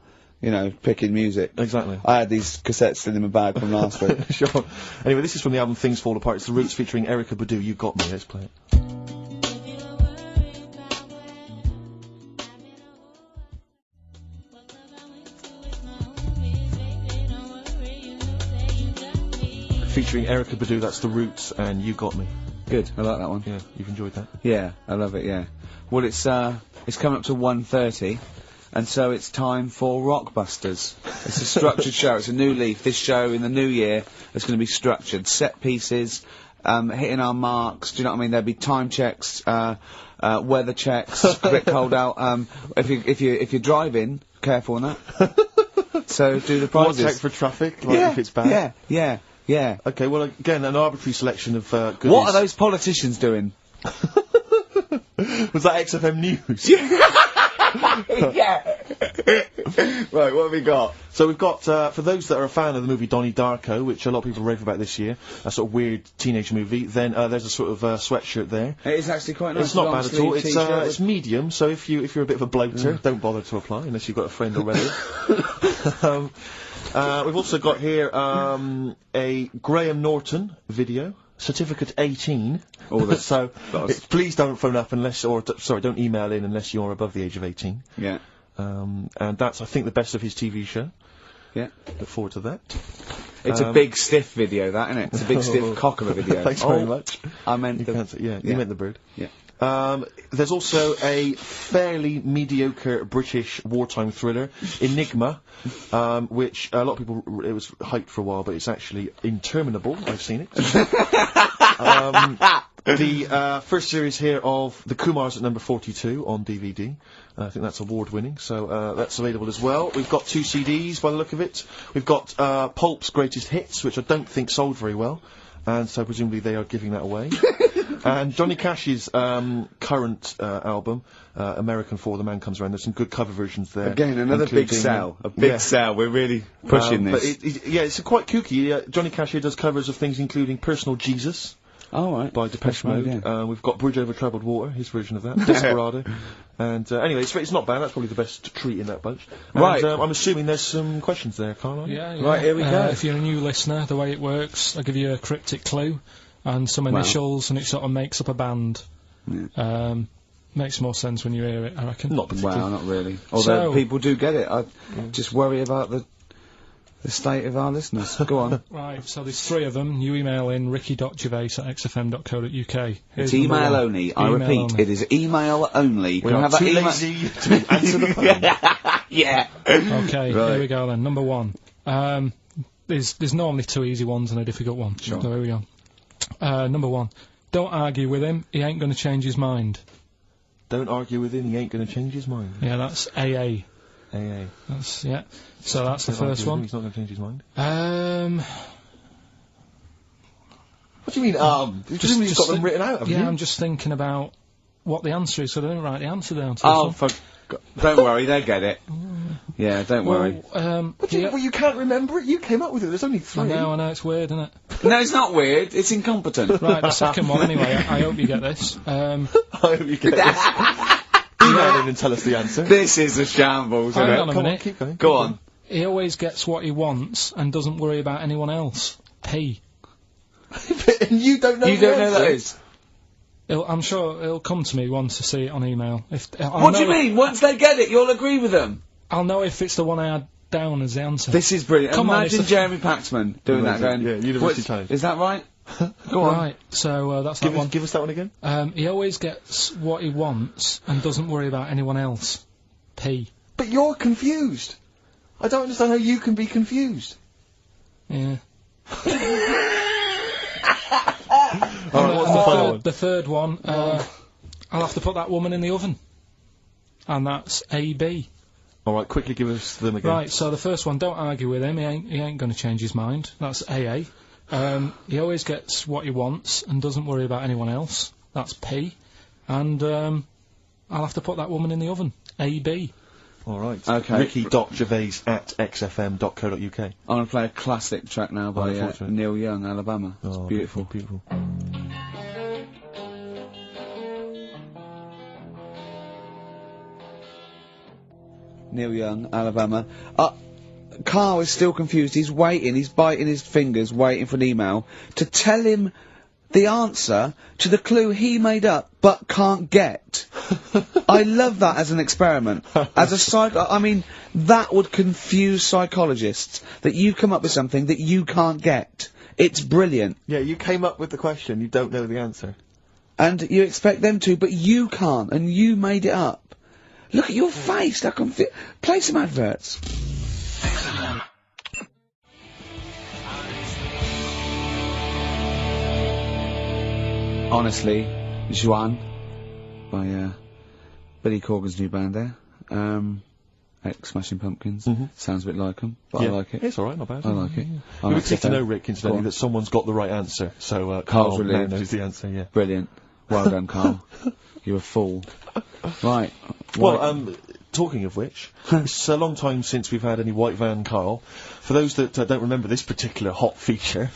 you know, picking music. Exactly. I had these cassettes still in my bag from last week. Sure. Anyway, this is from the album Things Fall Apart. It's the Roots featuring Erykah Badu. You Got Me. Let's play it. Featuring Erykah Badu, that's the Roots, and You Got Me. Good, I like that one. Yeah, you've enjoyed that. Yeah, I love it. Yeah. Well, it's coming up to 1:30, and so it's time for Rockbusters. It's a structured show. It's a new leaf. This show in the new year is going to be structured. Set pieces, hitting our marks. Do you know what I mean? There'll be time checks, weather checks, quick hold out. If you're driving, careful on that. So do the Watch prizes. out for traffic, like if it's bad. Yeah. Okay, well, again, an arbitrary selection of goodies. What are those politicians doing? Was that XFM News? Yeah. Right, what have we got? So we've got, for those that are a fan of the movie Donnie Darko, which a lot of people rave about this year, a sort of weird teenage movie, then there's a sort of sweatshirt there. It is actually quite nice. It's not bad at all. Long-sleeve It's t-shirt it's medium, so if you're a bit of a bloater, don't bother to apply unless you've got a friend already. We've also got here a Graham Norton video. Certificate 18. Oh, that's so please don't phone up unless, sorry, don't email in unless you're above the age of 18. Yeah. And that's, I think, the best of his TV show. Yeah. Look forward to that. It's a big stiff video, that, isn't it? It's a big stiff cock of a video. Thanks very much. I meant you meant the bird. Yeah. There's also a fairly mediocre British wartime thriller, Enigma, which a lot of people, it was hyped for a while, but it's actually interminable. I've seen it. The first series here of The Kumars at number 42 on DVD. I think that's award-winning, so that's available as well. We've got 2 CDs by the look of it. We've got Pulp's Greatest Hits, which I don't think sold very well, and so presumably they are giving that away. And Johnny Cash's current album, American For the Man Comes Around. There's some good cover versions there. Again, another big sell. A big sell. We're really pushing this. But it's quite kooky. Johnny Cash here does covers of things including Personal Jesus. Oh, right. By Depeche Mode. We've got Bridge Over Troubled Water, his version of that. Desperado. And anyway, it's not bad. That's probably the best treat in that bunch. Right. And, I'm assuming there's some questions there, Carl. Yeah. Right, here we go. If you're a new listener, the way it works, I'll give you a cryptic clue and some initials, and it sort of makes up a band. Yeah. Makes more sense when you hear it, I reckon. Not particularly. Well, not really. Although people do get it. I just worry about the state of our listeners. Go on. Right, so there's 3 of them. You email in ricky.gervais@xfm.co.uk. It's email only. I repeat, it is email only. We are too lazy to answer the phone. Yeah. Okay, here we go then. Number 1. There's normally 2 easy ones and a difficult one. Sure. So here we go. Number 1. Don't argue with him, he ain't gonna change his mind. Don't argue with him, he ain't gonna change his mind. Yeah, that's AA. AA. That's, yeah. So that's the first one. He's not gonna change his mind. What do you mean, Presumably you've got them written out, haven't you? Yeah, I'm just thinking about what the answer is, so I don't write the answer down to don't worry, they get it. Yeah, don't worry. Well, you can't remember it? You came up with it, there's only 3. I know, it's weird, isn't it? No, it's not weird, it's incompetent. Right, the second one anyway, I hope you get this. I hope you get this. Email in and tell us the answer. This is a shambles, isn't it? Hang on a minute. Keep going. Go on. He always gets what he wants and doesn't worry about anyone else. P. And you don't know You don't know that is? I'm sure it'll come to me once I see it on email. What do you mean? Once they get it, you'll agree with them? I'll know if it's the one I had down as the answer. This is brilliant. Come Imagine on, Jeremy Paxman doing that, going, yeah, University Times. Is that right? Go on. Right, so that's that one. Give us that one again. He always gets what he wants and doesn't worry about anyone else. P. But you're confused. I don't understand how you can be confused. Yeah. Alright, what's the final one? The third one, I'll have to put that woman in the oven. And that's AB. Alright, quickly give us them again. Right, so the first one, don't argue with him, he ain't gonna change his mind. That's AA. He always gets what he wants and doesn't worry about anyone else. That's P. And, I'll have to put that woman in the oven. AB. Alright. Okay. Ricky.Gervais@xfm.co.uk. I'm gonna play a classic track now by Neil Young, Alabama. It's beautiful. Beautiful. Neil Young, Alabama. Carl is still confused. He's waiting. He's biting his fingers, waiting for an email to tell him the answer to the clue he made up but can't get. I love that as an experiment. As a I mean, that would confuse psychologists, that you come up with something that you can't get. It's brilliant. Yeah, you came up with the question, you don't know the answer. And you expect them to, but you can't, and you made it up. Look at your face, that play some adverts. Honestly, Juan, by Billy Corgan's new band there. Ex-Smashing Pumpkins. Mhm. Sounds a bit like them, but I like it. It's alright, not bad. I like it. It would be good to know, Rick, incidentally, that someone's got the right answer. So, Carl's Carl now relieved. knows the answer, yeah. Brilliant. Well done, Carl. You're a fool. Right. Well, talking of which, it's a long time since we've had any White Van Carl. For those that don't remember this particular hot feature,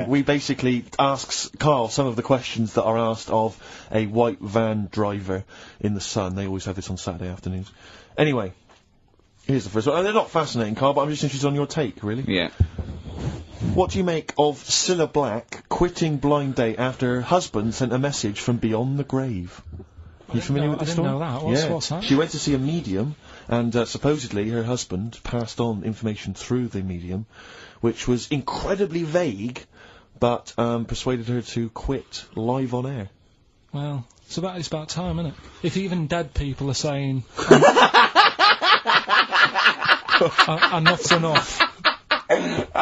we basically ask Carl some of the questions that are asked of a white van driver in the Sun. They always have this on Saturday afternoons. Anyway, here's the first one. And they're not fascinating, Carl, but I'm just interested on your take, really. Yeah. What do you make of Cilla Black quitting Blind Date after her husband sent a message from beyond the grave? Are you familiar with the story? I didn't know that. What's that? She went to see a medium, and supposedly her husband passed on information through the medium, which was incredibly vague, but persuaded her to quit live on air. Well, it's about time, isn't it? If even dead people are saying enough's enough. But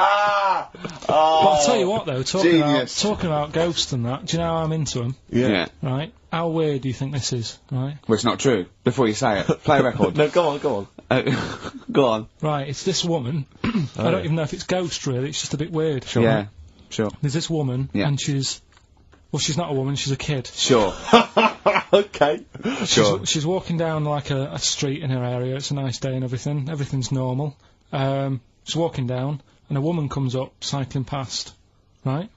I'll tell you what, though, talking about ghosts and that, do you know how I'm into them? Yeah. Right? How weird do you think this is, right? Well, it's not true. Before you say it, play a record. No, go on. Go on. Right, it's this woman. I don't even know if it's ghost, really. It's just a bit weird. Sure. Yeah, sure. There's this woman, and she's not a woman, she's a kid. Sure. Okay. Sure. She's walking down, like, a street in her area. It's a nice day and everything. Everything's normal. She's walking down, and a woman comes up, cycling past, right?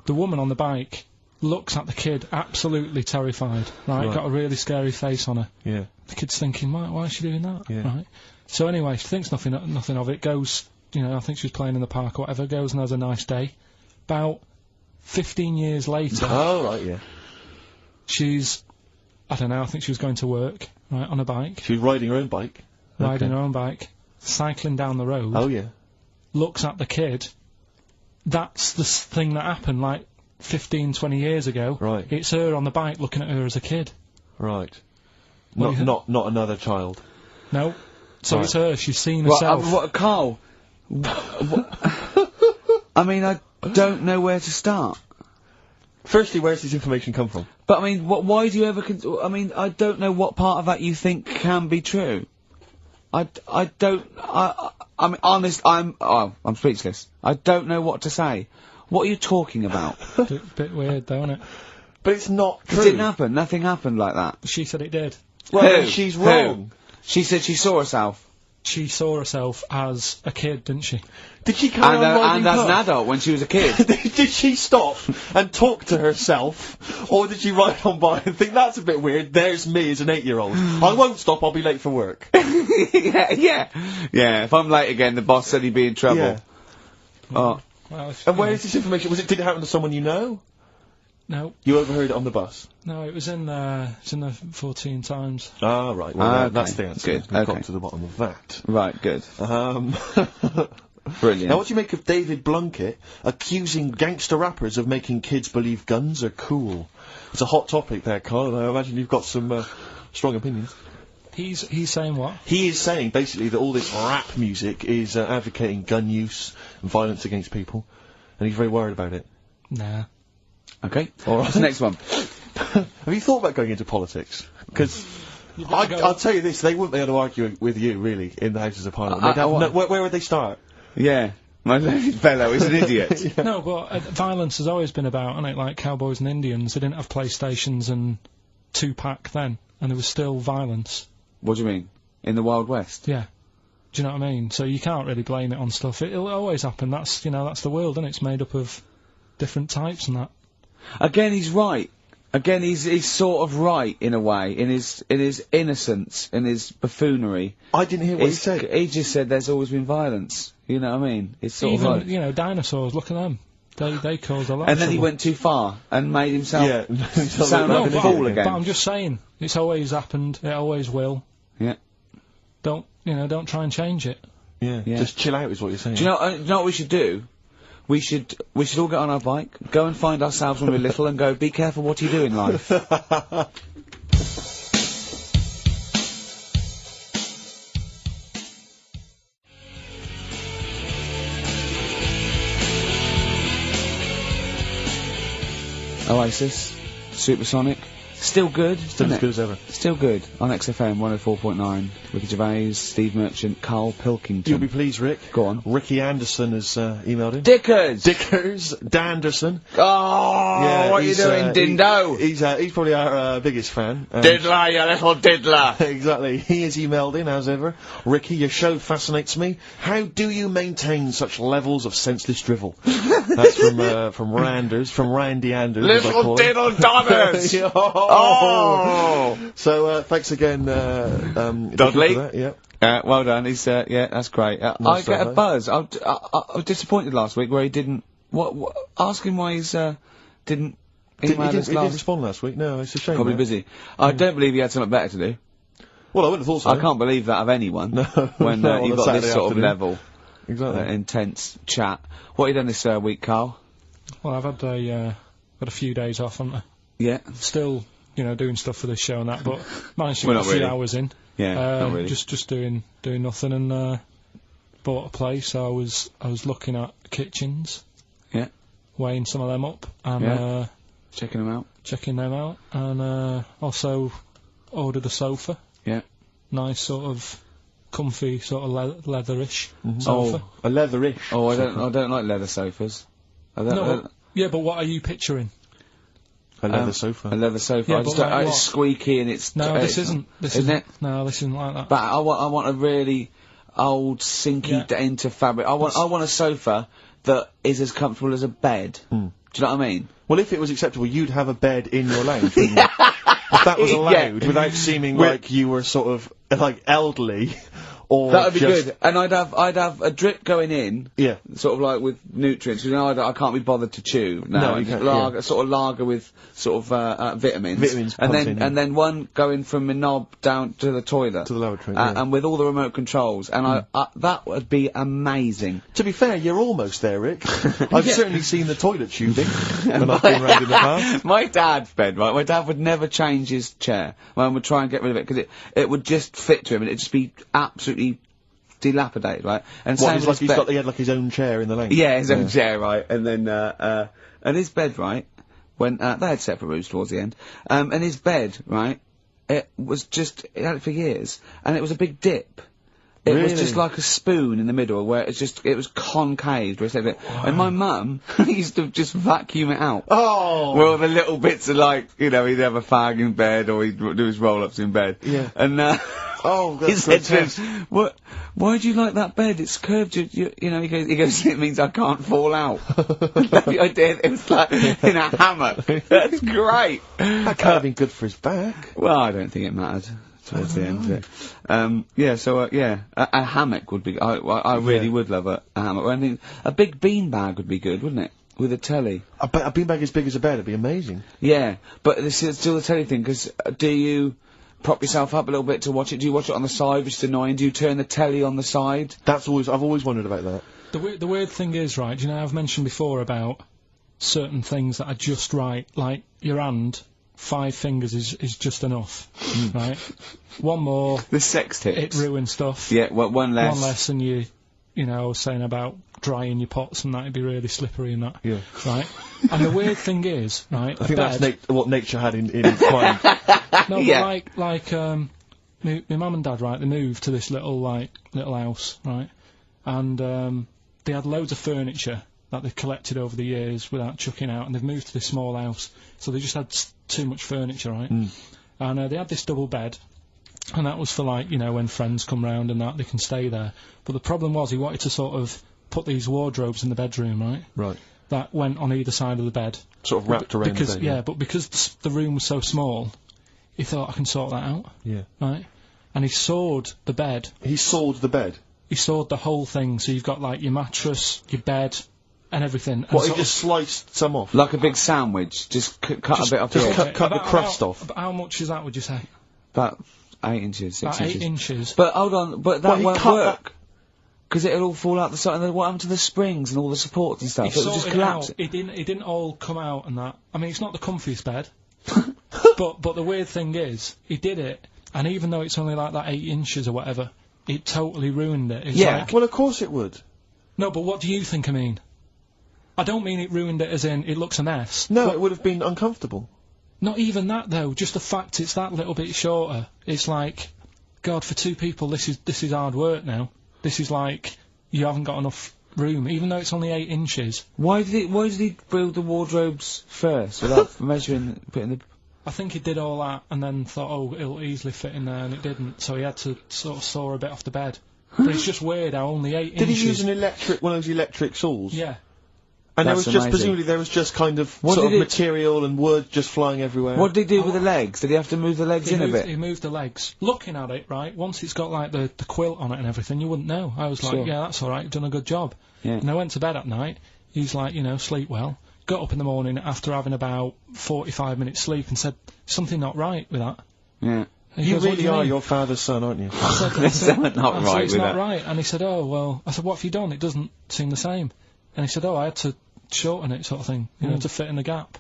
The woman on the bike looks at the kid, absolutely terrified, right? Got a really scary face on her. Yeah. The kid's thinking, why is she doing that? Yeah. Right? So anyway, she thinks nothing of it, goes, I think she was playing in the park or whatever, goes and has a nice day. About 15 years later... Oh, right, yeah. She's, I don't know, I think she was going to work, right, on a bike. She was riding her own bike? Riding her own bike, cycling down the road. Oh, yeah. Looks at the kid. That's the thing that happened, like, 15, 20 years ago. Right. It's her on the bike looking at her as a kid. Right. Not another child. No. So Right. it's her, she's seen herself. Carl? I mean, I don't know where to start. Firstly, where's this information come from? But I mean, why do you ever I mean, I don't know what part of that you think can be true. I mean, honest, I'm speechless. I don't know what to say. What are you talking about? Bit weird, though, isn't it? But it's not true. It didn't happen. Nothing happened like that. She said it did. Well, she's wrong. She said she saw herself. She saw herself as a kid, didn't she? Did she carry on riding and as an past? adult when she was a kid. Did she stop and talk to herself, or did she ride on by and think that's a bit weird? There's me as an 8-year-old. I won't stop. I'll be late for work. yeah. If I'm late again, the boss said he'd be in trouble. Yeah. Oh. Well, And where is this information? Did it happen to someone you know? No. You overheard it on the bus? No, it was in the 14 Times. Ah, right. Well, okay. that's the answer. Good. We've Okay. got to the bottom of that. Right, good. Brilliant. Now, what do you make of David Blunkett accusing gangster rappers of making kids believe guns are cool? It's a hot topic there, Carl, and I imagine you've got some strong opinions. He's saying what? He is saying, basically, that all this rap music is advocating gun use and violence against people, and he's very worried about it. Nah. Okay. All right. What's the next one? Have you thought about going into politics? Because I'll tell you this, they wouldn't be able to argue with you, really, in the Houses of Parliament. They'd have where would they start? Yeah. My fellow is an idiot. No, but violence has always been about, hasn't it? Like cowboys and Indians, they didn't have PlayStations and Tupac then, and there was still violence. What do you mean? In the Wild West? Yeah. Do you know what I mean? So you can't really blame it on stuff. It'll always happen. That's the world, and it's made up of different types and that. Again, he's right. Again, he's sort of right in a way, in his innocence, in his buffoonery. I didn't hear what he said. He just said there's always been violence. You know what I mean? It's sort Even, of like, dinosaurs, look at them. They caused a lot and of then he trouble. went too far and made himself sound No, like a fool again. But I'm just saying, it's always happened, it always will. Yeah. Don't try and change it. Yeah. Just chill out is what you're saying. Do you know what we should do? We should all get on our bike, go and find ourselves when we're little and go, be careful what you do in life. Oasis, Supersonic, Still good. Still as good as ever. Still good. On XFM 104.9. Ricky Gervais, Steve Merchant, KARL Pilkington. You'll be pleased, Rick. Go on. Ricky Anderson has emailed in. Dickers! Danderson. Oh, Yeah, what are you doing, Dindo? He's probably our biggest fan. Diddler, you little diddler! Exactly. He has emailed in, as ever. Ricky, your show fascinates me. How do you maintain such levels of senseless drivel? That's from Randers, from Randy Anders. Little diddle donners! Oh! So, thanks again, Dudley. for that, yeah. Well done. He's, yeah, that's great. I Nice get stuff, a buzz. I was disappointed last week where he didn't. What? Ask him why he's didn't email us He didn't respond last week. No, it's a shame. Probably mate. busy. I don't believe he had something better to do. Well, I wouldn't have thought so. I can't believe that of anyone. No, when no, on you've a got Saturday this sort afternoon. of level, Exactly. intense chat. What have you done this week, KARL? Well, I've had a few days off, haven't I? Yeah. Still, doing stuff for this show and that, but managed to Well, get a not few really. hours in. Yeah, not really. Just doing nothing, and bought a place. So I was looking at kitchens. Yeah. Weighing some of them up and Yeah. Checking them out. And also ordered a sofa. Yeah. Nice sort of comfy sort of leatherish sofa. Oh, a leatherish. Oh, I don't like leather sofas. Yeah, but what are you picturing? A leather sofa. A leather sofa. Yeah, I but just don't, like it's what? squeaky and it's. No, this isn't. This isn't isn't. it? No, this isn't like that. But I want a really old, sinky into fabric. I want a sofa that is as comfortable as a bed. Do you know what I mean? Well, if it was acceptable, you'd have a bed in your lounge, wouldn't you? If that was allowed, without seeming like you were sort of, like, elderly, or that would be just... good. And I'd have a drip going in. Yeah. Sort of like with nutrients. I can't be bothered to chew. No, you can't, lager, sort of lager with sort of, vitamins. Vitamins And then one going from my knob down to the toilet. To the lavatory, yeah. And with all the remote controls. And that would be amazing. To be fair, you're almost there, Rick. I've certainly seen the toilet tubing when I've been round in the past. My dad's bed, right? My dad would never change his chair. Mum would try and get rid of it because it would just fit to him and it'd just be absolutely dilapidated, right? And What, same he's with like, his bed. he had like his own chair in the lane? Yeah, his own chair, right? And then, and his bed, right? When, they had separate rooms towards the end. And his bed, right? It had it for years. And it was a big dip. It was just like a spoon in the middle where it was concaved. And my mum used to just vacuum it out. Oh! Where all the little bits are like, he'd have a fag in bed or he'd do his roll-ups in bed. Yeah. And, oh, he that's said to grotesque. him, why do you like that bed? It's curved, he goes, it means I can't fall out. I did, it was like in a hammock. That's great. That can't have been good for his back. Well, I don't think it mattered towards the end of it. A hammock would be, I really would love a hammock. I think a big beanbag would be good, wouldn't it? With a telly. A beanbag as big as a bed would be amazing. Yeah, but this is still the telly thing, because do you prop yourself up a little bit to watch it? Do you watch it on the side, which is annoying? Do you turn the telly on the side? I've always wondered about that. The weird thing is, right, I've mentioned before about certain things that are just right, like your hand, 5 fingers is just enough, right? One more. The sex tips. It ruins stuff. Yeah, well, one less. One less and I was saying about drying your pots and that'd be really slippery and that. Yeah. Right? And the weird thing is, right, I think that's what nature had in mind. No, but like, my mum and dad, right, they moved to this little house, right? And, they had loads of furniture that they've collected over the years without chucking out, and they've moved to this small house. So they just had too much furniture, right? And they had this double bed, and that was for when friends come round and that, they can stay there. But the problem was he wanted to sort of put these wardrobes in the bedroom, right? Right. That went on either side of the bed. Sort of wrapped around the bed. Yeah, but because the room was so small, he thought, I can sort that out. Yeah. Right? And he sawed the bed. He sawed the bed? He sawed the whole thing, so you've got your mattress, your bed, and everything. And What, he just sliced some off? Like a big sandwich, just cut a bit off the edge. Cut the crust off. About how much is that, would you say? About 8 inches, 6 About inches. 8 inches. But hold on, but that he won't cut work. Because it'll all fall out the side, and then what happened to the springs and all the supports and stuff? He It'll just sorted collapse. It didn't all come out and that. I mean, it's not the comfiest bed. but the weird thing is, he did it, and even though it's only like that 8 inches or whatever, it totally ruined it. It's Yeah, well, of course it would. No, but what do you think I mean? I don't mean it ruined it as in it looks a mess. No, it would have been uncomfortable. Not even that though, just the fact it's that little bit shorter. It's like, God, for 2 people, this is hard work now. This is like, you haven't got enough room, even though it's only 8 inches. Why did he build the wardrobes first, without measuring, putting the... I think he did all that, and then thought, oh, it'll easily fit in there, and it didn't, so he had to sort of saw a bit off the bed. But it's just weird how only 8 inches... Did he use one of those electric saws? Yeah. And That's presumably there was just kind of sort of material and wood just flying everywhere. What did he do with the legs? Did he have to move the legs in a bit? He moved the legs. Looking at it, right, once it's got like the quilt on it and everything, you wouldn't know. I was like, yeah, that's alright, you've done a good job. Yeah. And I went to bed at night, he's like, you know, sleep well. Got up in the morning after having about 45 minutes sleep and said, something not right with that. Yeah. You really are your father's son, aren't you? I said, It's not right it's with not that. right. And he said, oh, well, I said, what have you done? It doesn't seem the same. And he said, oh, I had to shorten it, sort of thing, you know, to fit in the gap.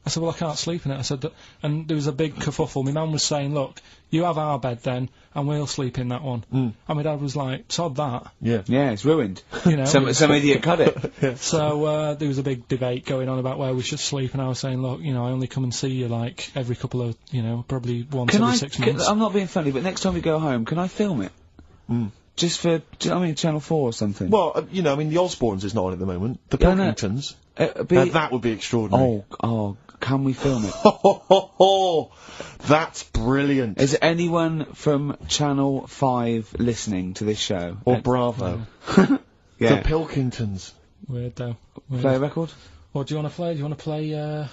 I said, well, I can't sleep in it. I said, and there was a big kerfuffle. My mum was saying, look, you have our bed then, and we'll sleep in that one. And my dad was like, sod that. Yeah. Yeah, it's ruined. You know. Some idiot cut it. So, there was a big debate going on about where we should sleep, and I was saying, look, you know, I only come and see you, like, every couple of, you know, probably once every 6 months. I'm not being funny, but next time we go home, can I film it? Just for, Channel 4 or something? Well, you know, I mean, the Osbournes is not on at the moment. The Pilkingtons. That would be extraordinary. Oh, can we film it? That's brilliant. Is anyone from Channel 5 listening to this show? Or Bravo? Yeah. The Pilkingtons. Weird, though. Weird. Play a record? What do you want to play? Do you want to play, do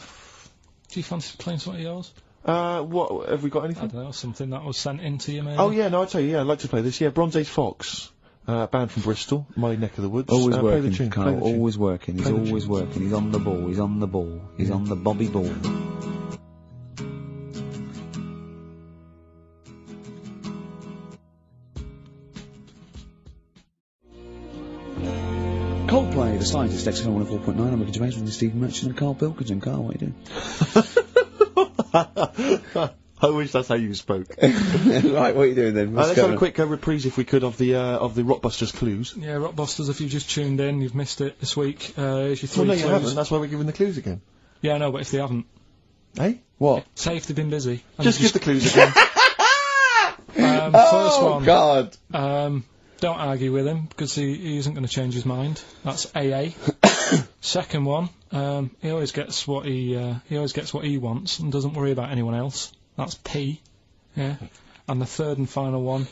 you fancy playing something of yours? What, have we got I anything? don't know, something that was sent in to you, maybe? Oh, yeah, no, I'll tell you, yeah, I'd like to play this. Yeah, Bronze Age Fox. Band from Bristol, my neck of the woods. Always play working, the tune, Carl, play the tune. always working. He's always working. He's on the ball. He's on the ball. He's on the Bobby ball. Coldplay, The Scientist, XFM 104.9. I'm Ricky Gervais with Stephen Merchant and Carl Pilkington. Carl, what are you doing? I wish that's how you spoke. Right, what are you doing then? Let's have a quick reprise, if we could, of the Rockbusters clues. Yeah, Rockbusters, if you've just tuned in, you've missed it this week. Here's your 3 Well, no, clues. you haven't. That's why we're giving the clues again. Yeah, I know, but if they haven't. Eh? What? Say if they've been busy. Just give the clues again. First one. God. Don't argue with him, because he isn't going to change his mind. That's AA. Second one, he always gets what he wants and doesn't worry about anyone else. That's P. Yeah. And the third and final one,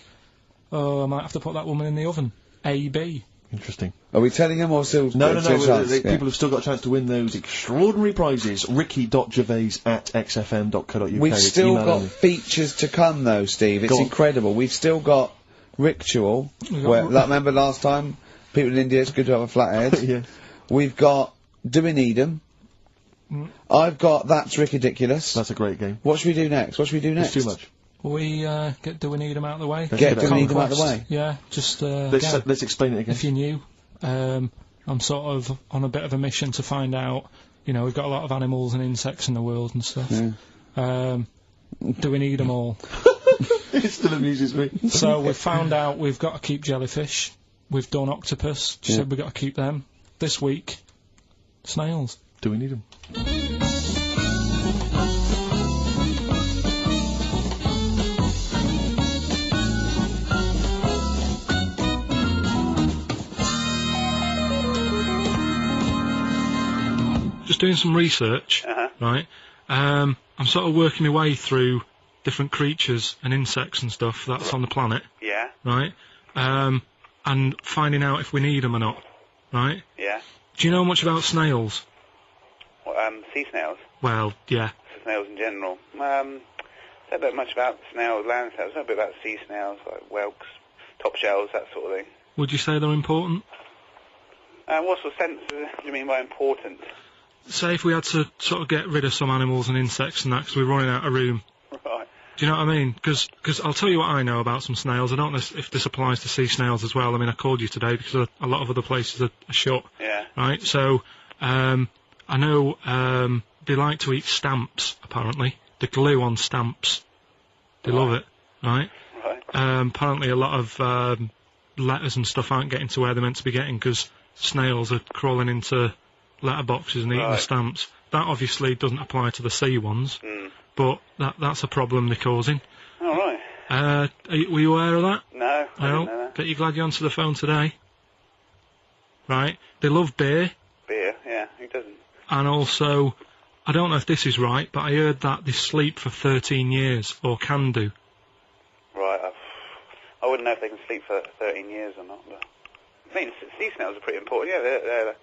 I might have to put that woman in the oven. AB. Interesting. Are we telling him or still? No. People have still got a chance to win those extraordinary prizes. Ricky.gervais@xfm.co.uk. We've still got features to come, though, Steve. It's incredible. We've still got Ritual. Remember last time? People in India, it's good to have a flathead. Yeah. We've got Do We Need 'Em? I've got That's Ridiculous. That's a great game. What should we do next? What should we do next? It's too much. We Do We Need 'Em out of the way? Do We Need 'Em out of the way? Yeah, just let's explain it again. If you're new, I'm sort of on a bit of a mission to find out, you know, we've got a lot of animals and insects in the world and stuff. Yeah. Do we need them all? It still amuses me. So we've found out we've got to keep jellyfish. We've done octopus. She said we've got to keep them. This week, snails. Do we need them? Just doing some research, right? I'm sort of working my way through different creatures and insects and stuff that's on the planet. Yeah. Right? And finding out if we need them or not. Right? Yeah. Do you know much about snails? Well, sea snails? Well, yeah. Snails in general. I don't know much about snails, land snails. I know a bit about sea snails, like whelks, top shells, that sort of thing. Would you say they're important? What sort of sense do you mean by important? Say if we had to sort of get rid of some animals and insects and that because we're running out of room. Right. Do you know what I mean? Because I'll tell you what I know about some snails. I don't know if this applies to sea snails as well. I mean, I called you today because a lot of other places are shut. Yeah. Right? So, I know they like to eat stamps, apparently. The glue on stamps. They love it. Right? Right. Apparently a lot of letters and stuff aren't getting to where they're meant to be getting because snails are crawling into letterboxes and eating the stamps. That obviously doesn't apply to the sea ones. but that's a problem they're causing. All right. Were you aware of that? No, I didn't know that. Bet you're glad you answered the phone today. Right. They love beer. Beer, yeah, who doesn't? And also, I don't know if this is right, but I heard that they sleep for 13 years, or can do. Right, I wouldn't know if they can sleep for 13 years or not, but... I mean, sea snails are pretty important, yeah,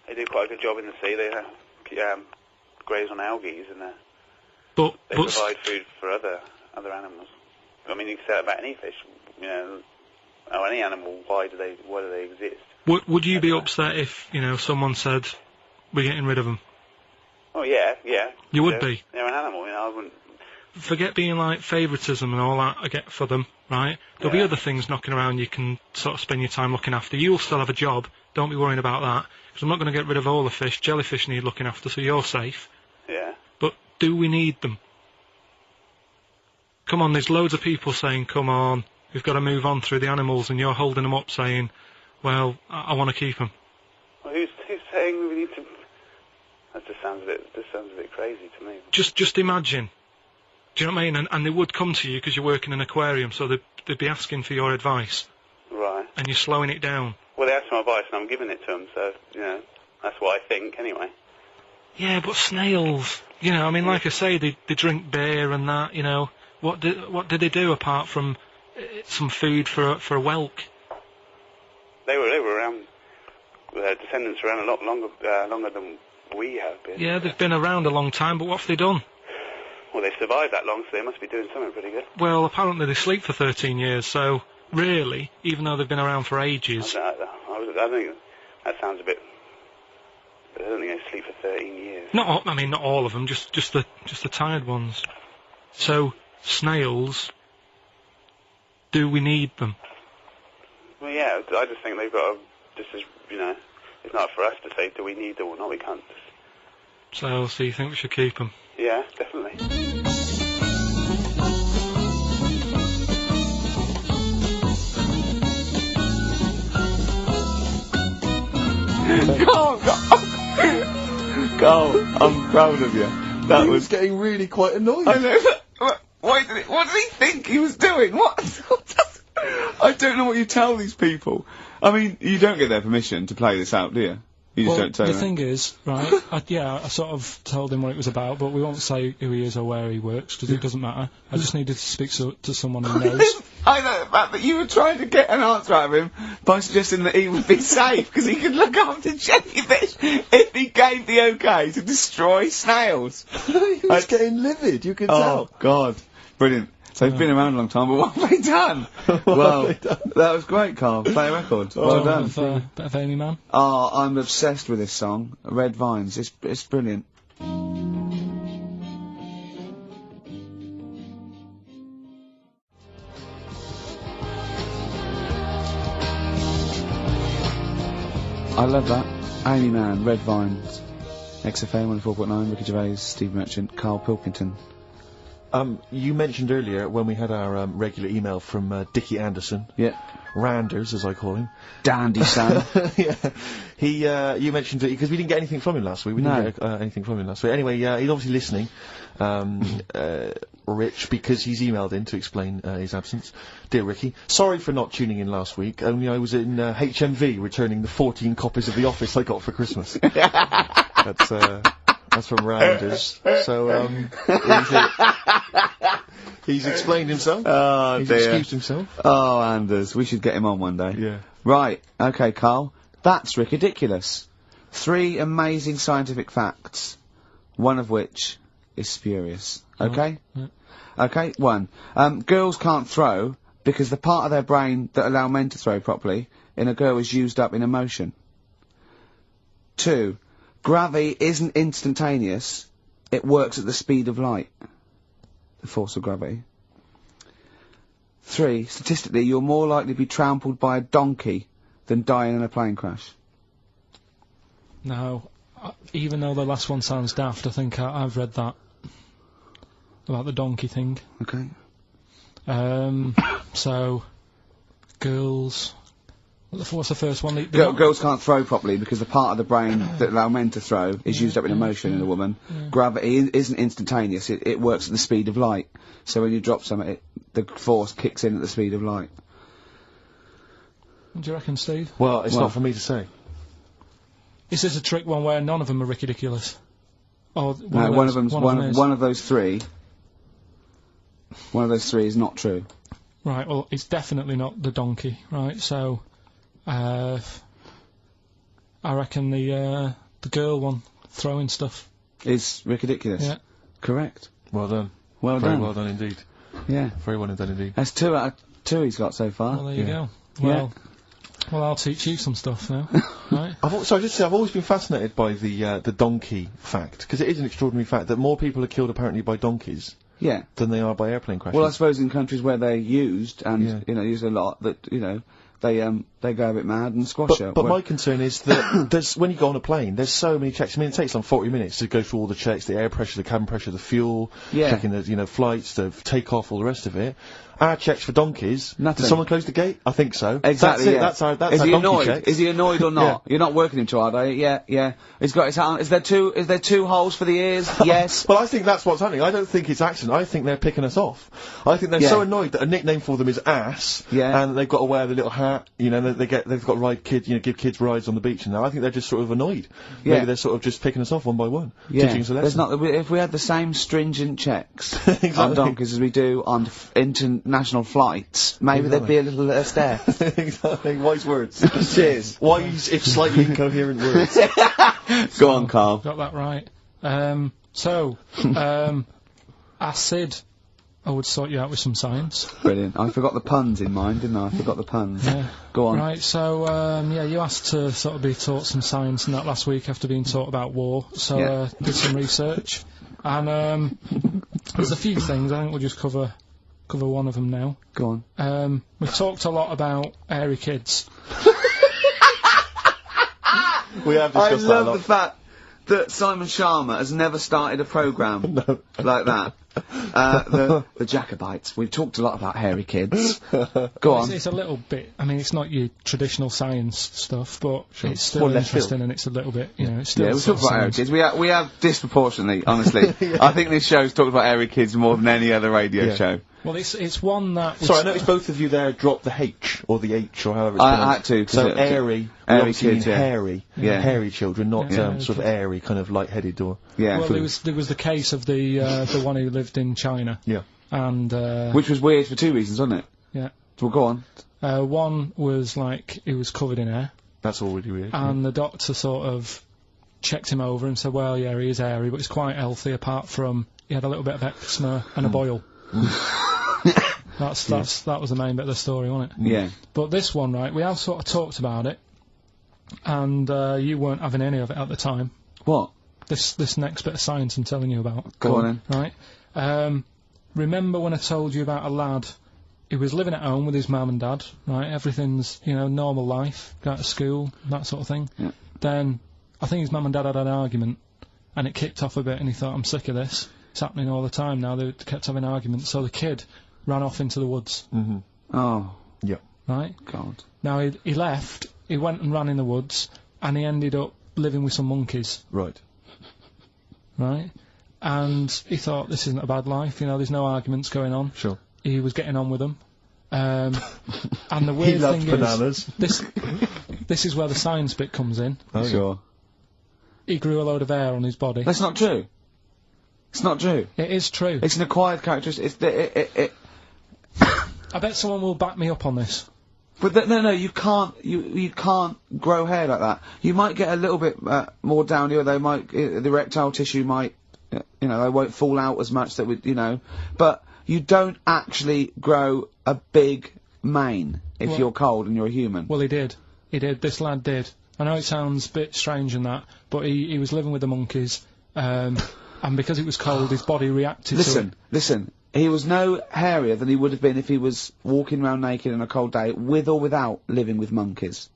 they do quite a good job in the sea, they graze on algae, and they provide food for other animals. I mean, you can say that about any fish, you know, or any animal, why do they exist? Would you be upset if, you know, someone said, we're getting rid of them? Oh, yeah. You would be? They're an animal, you know, I wouldn't... Forget being like favouritism and all that I get for them, right? There'll be other things knocking around you can sort of spend your time looking after. You'll still have a job, don't be worrying about that, because I'm not going to get rid of all the fish. Jellyfish need looking after, so you're safe. Yeah. But do we need them? Come on, there's loads of people saying, come on, we've got to move on through the animals, and you're holding them up saying, well, I want to keep them. Well, who's saying we need to... That just sounds a bit crazy to me. Just imagine. Do you know what I mean? And they would come to you because you work in an aquarium, so they'd be asking for your advice. Right. And you're slowing it down. Well, they asked for my advice and I'm giving it to them, so, you know, that's what I think, anyway. Yeah, but snails, you know, I mean, like I say, they drink beer and that, you know. What did they do apart from some food for a whelk? They were around, their descendants were around a lot longer than we have been. Yeah, they've been around a long time, but what have they done? Well, they've survived that long, so they must be doing something pretty good. Well, apparently they sleep for 13 years, so really, even though they've been around for ages... I think that sounds a bit... I don't think they sleep for 13 years. Not all of them, just the tired ones. So, snails, do we need them? Well, yeah, I just think they've got to... Just as, you know, it's not for us to say, do we need them or not, we can't just... So you think we should keep them? Yeah, definitely. Carl, I'm proud of you. That was getting really quite annoyed. I know. What did he think he was doing? What? I don't know what you tell these people. I mean, you don't get their permission to play this out, do you? You just don't tell the them. thing is, right, I sort of told him what it was about, but we won't say who he is or where he works, because it doesn't matter. I just needed to speak to someone who knows. I know the fact that you were trying to get an answer out of him by suggesting that he would be safe, because he could look after jellyfish if he gave the okay to destroy snails. He was getting livid, you could tell. Oh, God. Brilliant. So he's been around a long time, but what have they done? Well, that was great, Carl. Play a record. Well done. Bit of Amy Man. Oh, I'm obsessed with this song, Red Vines. It's brilliant. I love that. Amy Man, Red Vines. XFM 104.9, Ricky Gervais, Steve Merchant, Carl Pilkington. You mentioned earlier when we had our regular email from Dickie Anderson. Yeah. Randers, as I call him. Dandy son. Yeah. You mentioned it because we didn't get anything from him last week. We didn't get anything from him last week. Anyway, he's obviously listening. Rich, because he's emailed in to explain his absence. Dear Ricky, sorry for not tuning in last week. Only I was in HMV returning the 14 copies of The Office I got for Christmas. That's from Rounders. So, he's explained himself. Oh, he's dear. excused himself. Oh, Anders, we should get him on one day. Yeah. Right, okay, Carl. That's ridiculous. 3 amazing scientific facts, one of which is spurious. Okay? Okay, 1. Girls can't throw because the part of their brain that allow men to throw properly in a girl is used up in emotion. 2. Gravity isn't instantaneous, it works at the speed of light. The force of gravity. 3. Statistically, you're more likely to be trampled by a donkey than dying in a plane crash. No, even though the last one sounds daft, I think I've read that. About the donkey thing. Okay. So, girls What's the first one? Girls can't throw properly because the part of the brain that allow men to throw is used up in emotion in a woman. Gravity isn't instantaneous. It works at the speed of light. So when you drop something, the force kicks in at the speed of light. What do you reckon, Steve? Well, it's not for me to say. Is this a trick one where none of them are ridiculous? Or No, one of those three. One of those three is not true. Right, well, it's definitely not the donkey, right? So, I reckon the girl one, throwing stuff. Is ridiculous. Yeah. Correct. Well done. Well Very done. well done indeed. Yeah. Very well done indeed. That's 2 out of 2 he's got so far. Well, there you go. Well, I'll teach you some stuff now, right? I've always been fascinated by the donkey fact, because it is an extraordinary fact that more people are killed apparently by donkeys. Yeah. Than they are by airplane crashes. Well, I suppose in countries where they're used, and, used a lot, that, they go a bit mad and squash it. But my concern is that when you go on a plane, there's so many checks. I mean, it takes like 40 minutes to go through all the checks, the air pressure, the cabin pressure, the fuel, checking the, flights, the takeoff, all the rest of it. Our checks for donkeys. Nothing. Did someone close the gate? I think so. Exactly. That's our Is he donkey annoyed? check. Is he annoyed or not? You're not working him too hard, are you? Yeah. He's got his hand. Is there two holes for the ears? Yes. Well, I think that's what's happening. I don't think it's accident. I think they're picking us off. I think they're so annoyed that a nickname for them is ass. Yeah. And they've got to wear the little hat. They've got to ride give kids rides on the beach and that. I think they're just sort of annoyed. Yeah. Maybe they're sort of just picking us off one by one. Yeah. Teaching us a lesson. If we had the same stringent checks on donkeys as we do on international flights, maybe there'd be a little less there. Exactly. Wise words. Cheers. Wise, if slightly incoherent words. Go on, Carl. Got that right. Acid. I would sort you out with some science. Brilliant. I forgot the puns in mine, didn't I? I forgot the puns. Yeah. Go on. Right, so, you asked to sort of be taught some science and that last week after being taught about war, so, did some research. And, there's a few things, I think we'll just cover one of them now. Go on. We've talked a lot about hairy kids. We have discussed that a lot. I love the fact that Simon Sharma has never started a programme like that. The Jacobites. We've talked a lot about hairy kids. Go on. It's a little bit, I mean, it's not your traditional science stuff, but it's still interesting and it's a little bit, it's still... Yeah, we talk about hairy kids. We have disproportionately, honestly. I think this show's talked about hairy kids more than any other radio show. Well, it's one that... Sorry, I noticed both of you there dropped the H, or the H, or however it's pronounced. I had to. So airy kids, hairy. Yeah. Hairy children, not sort of airy, kind of light-headed or... Yeah. Well, there was the case of the one who lived in China. Yeah. And, which was weird for 2 reasons, wasn't it? Yeah. Well, go on. One was, he was covered in hair. That's already weird. And the doctor sort of checked him over and said, well, yeah, he is hairy, but he's quite healthy, apart from he had a little bit of eczema and a boil. That was the main bit of the story, wasn't it? Yeah. But this one, right, we have sort of talked about it, and you weren't having any of it at the time. What? This next bit of science I'm telling you about. Go on then. Right? Remember when I told you about a lad who was living at home with his mum and dad, right? Everything's, normal life, go to school, that sort of thing. Yeah. Then, I think his mum and dad had an argument, and it kicked off a bit, and he thought, I'm sick of this. It's happening all the time now, they kept having arguments, so the kid ran off into the woods. Mm-hmm. Oh. Yeah. Right? God. Now, he left, he went and ran in the woods, and he ended up living with some monkeys. Right. Right? And he thought, this isn't a bad life, there's no arguments going on. Sure. He was getting on with them. And the weird thing bananas. is, this is where the science bit comes in. Oh, sure. He grew a load of hair on his body. That's not true. It's not true. It is true. It's an acquired characteristic. I bet someone will back me up on this. But no, you can't. You can't grow hair like that. You might get a little bit more down here. The erectile tissue might, they won't fall out as much. That would, but you don't actually grow a big mane if you're cold and you're a human. Well, he did. This lad did. I know it sounds a bit strange and that, but he was living with the monkeys, and because it was cold, his body reacted to it. Listen. He was no hairier than he would have been if he was walking around naked on a cold day, with or without living with monkeys.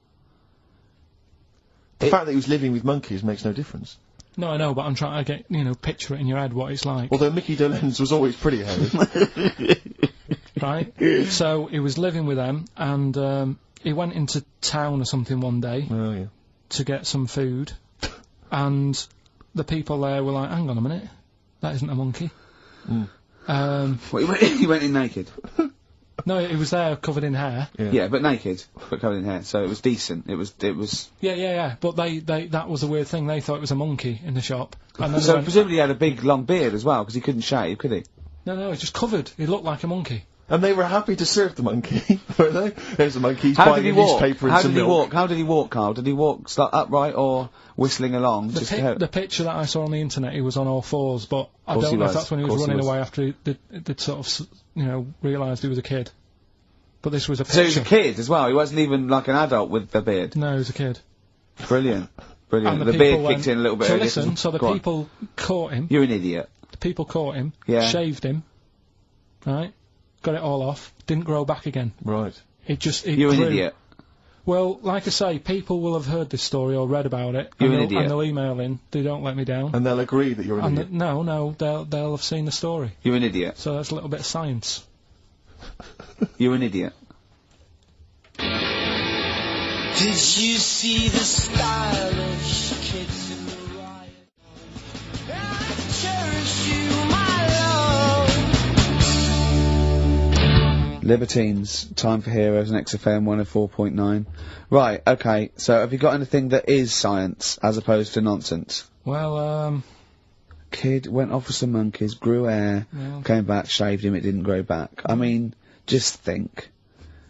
The fact that he was living with monkeys makes no difference. No, I know, but I'm trying to get, picture it in your head what it's like. Although Mickey Dolenz was always pretty hairy. Right? So, he was living with them, and, he went into town or something one day to get some food, and the people there were like, "Hang on a minute, that isn't a monkey." What, he went in naked? No, he was there covered in hair. Yeah, but naked, but covered in hair, so it was decent. It was. Yeah. But that was a weird thing. They thought it was a monkey in the shop. And then So presumably he had a big long beard as well, because he couldn't shave, could he? No, he's just covered. He looked like a monkey. And they were happy to serve the monkey, were they? There's a monkey, he's How buying did he a walk? newspaper and How some did he milk. walk? How did he walk, Carl? Did he walk upright or whistling along? The picture that I saw on the internet, he was on all fours, but I Course don't he know if was. that's when he was Course he running was. away after they'd sort of, realised he was a kid. But this was a picture. So he was a kid as well. He wasn't even like an adult with a beard. No, he was a kid. Brilliant. And The people beard went- kicked in a little bit. So earlier. listen, so the Go on. people caught him. You're an idiot. The people caught him. Yeah. Shaved him. Right. Got it all off. Didn't grow back again. Right. It You're an grew. idiot. Well, like I say, people will have heard this story or read about it. You're and an they'll- idiot. And they'll email in. They don't let me down. And they'll agree that you're an And idiot. no, they'll have seen the story. You're an idiot. So that's a little bit of science. You're an idiot. Did you see the stylish kids in the riot? I cherish you, my love. Libertines, Time for Heroes and XFM 104.9. Right, okay, so have you got anything that is science as opposed to nonsense? Well, Kid went off with some monkeys, grew hair, Yeah. came back, shaved him, it didn't grow back. I mean, just think.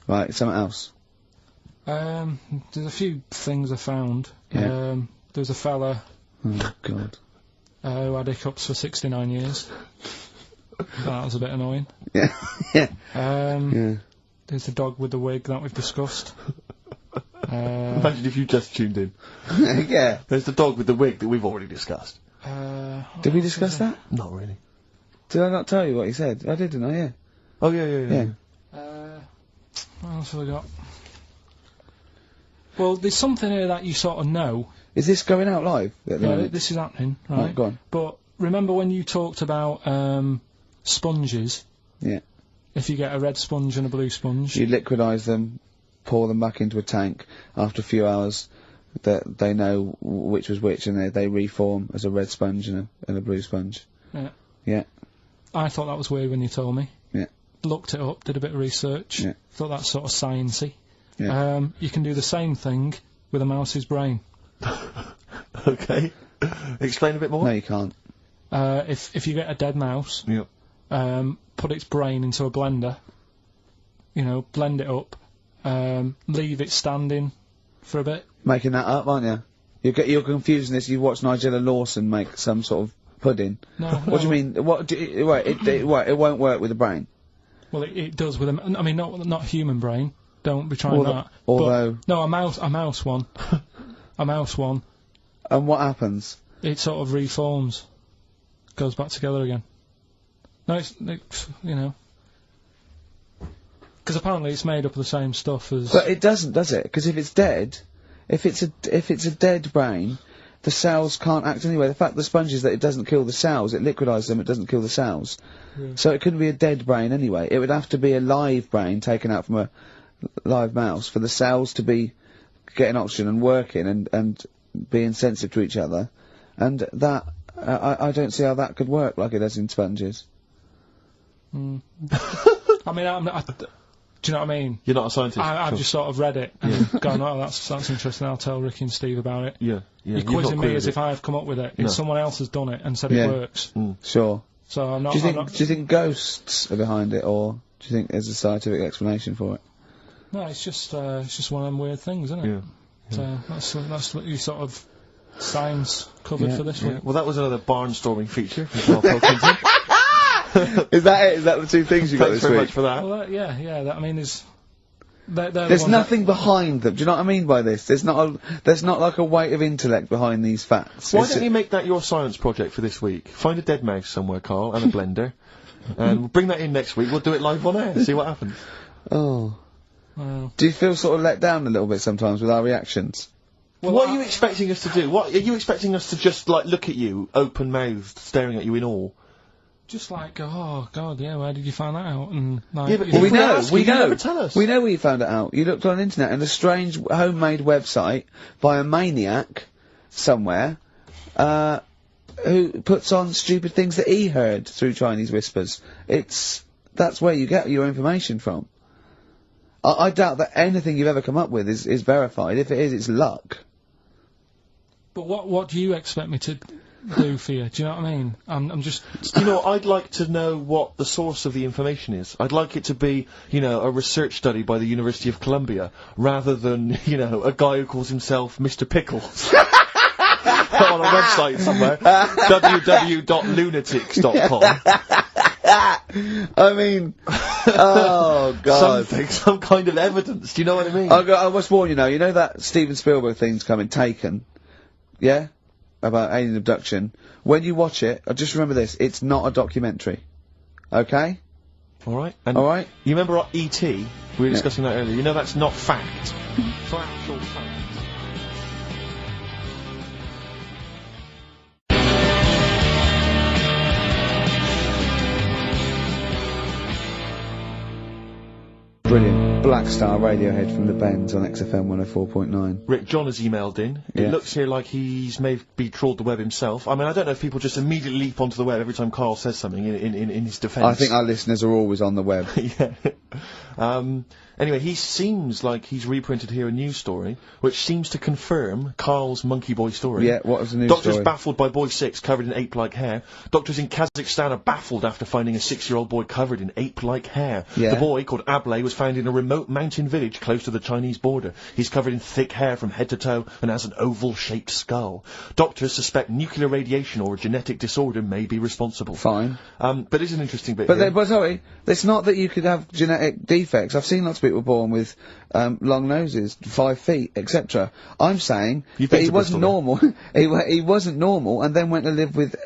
Right, something else. there's a few things I found. Yeah. There's a fella Oh, God. who had hiccups for 69 years. That was a bit annoying. Yeah. Yeah. Yeah. There's the dog with the wig that we've discussed. Imagine if you just tuned in. Yeah. There's the dog with the wig that we've already discussed. Did we discuss that? Not really. Did I not tell you what he said? I did, didn't I? Yeah. Oh, yeah. What else have I got? Well, there's something here that you sort of know. Is this going out live? Yeah, this is happening, right? Right, go on. But remember when you talked about sponges? Yeah. If you get a red sponge and a blue sponge. You liquidise them, pour them back into a tank. After a few hours, that they know which was which, and they reform as a red sponge and a blue sponge. Yeah. Yeah. I thought that was weird when you told me. Yeah. Looked it up, did a bit of research. Yeah. Thought that's sort of sciencey. Yeah. You can do the same thing with a mouse's brain. Okay. Explain a bit more. No, you can't. If you get a dead mouse, put its brain into a blender, blend it up, leave it standing for a bit. Making that up, aren't you? You're confusing this. You watch Nigella Lawson make some sort of pudding. No. What do you mean? It won't work with the brain. Well, it does with I mean, not human brain. Don't be trying that. Although. But, no, a mouse one. A mouse one. And what happens? It sort of reforms. Goes back together again. No, it's because apparently it's made up of the same stuff as. But it doesn't, does it? Because if it's dead, if it's a dead brain, the cells can't act anyway. The fact the sponge is that it doesn't kill the cells, it liquidises them, it doesn't kill the cells. Yeah. So it couldn't be a dead brain anyway. It would have to be a live brain taken out from a live mouse for the cells to be getting oxygen and working and being sensitive to each other. And that, I don't see how that could work like it does in sponges. I mean, do you know what I mean? You're not a scientist. I've just sort of read it and gone, oh, that's interesting. I'll tell Ricky and Steve about it. Yeah. You're quizzing me as if I've come up with it. No. It's someone else has done it and said Yeah. it works. Sure. So I'm not. Do you think ghosts are behind it, or do you think there's a scientific explanation for it? No, it's just one of them weird things, isn't it? Yeah. So that's what you sort of science covered for this week. Well, that was another barnstorming feature from Carl Pilkington. Is that it? Is that the two things you got Thanks this very week? much for that. Well, yeah. I mean, they're the There's ones nothing behind them. Do you know what I mean by this? There's not like a weight of intellect behind these facts. Why don't you make that your science project for this week? Find a dead mouse somewhere, Carl, and a blender, and we'll bring that in next week. We'll do it live on air. See what happens. Oh. Do you feel sort of let down a little bit sometimes with our reactions? Well, what are you expecting us to do? What are you expecting us to just like look at you, open-mouthed, staring at you in awe? just like, oh God, yeah, where did you find that out? And like, Yeah, but you know, we know, we you know. never tell us. We know where you found it out. You looked on the internet and a strange homemade website by a maniac somewhere, who puts on stupid things that he heard through Chinese whispers. That's where you get your information from. I doubt that anything you've ever come up with is verified. If it is, it's luck. But what do you expect me to do for you? Do you know what I mean? I'm just... You know, I'd like to know what the source of the information is. I'd like it to be, you know, a research study by the University of Columbia, rather than, you know, a guy who calls himself Mr. Pickles. On a website somewhere. www.lunatics.com. I mean, oh God. Some kind of evidence, do you know what I mean? I must warn you now, you know that Steven Spielberg thing's coming, Taken? Yeah? About alien abduction. When you watch it, just remember this, it's not a documentary. Okay? Alright. And Alright? you remember E.T.? We were discussing that earlier. You know that's not fact. It's actual fact. Brilliant. Black Star Radiohead from the Bends on XFM 104.9. Rick, John has emailed in. Yeah. It looks here like he's maybe trawled the web himself. I mean, I don't know if people just immediately leap onto the web every time Carl says something in his defence. I think our listeners are always on the web. Yeah. Anyway, he seems like he's reprinted here a news story, which seems to confirm Carl's Monkey Boy story. Yeah, what was the news Doctors story? baffled by boy 6 covered in ape-like hair. Doctors in Kazakhstan are baffled after finding a 6-year-old boy covered in ape-like hair. Yeah. The boy, called Ablay, was found in a remote mountain village close to the Chinese border. He's covered in thick hair from head to toe and has an oval-shaped skull. Doctors suspect nuclear radiation or a genetic disorder may be responsible. Fine. But it's an interesting bit But, here. but sorry, it's not that you could have genetic defects. I've seen lots of people born with long noses, 5 feet, etc. I'm saying that he wasn't normal. he wasn't normal, and then went to live with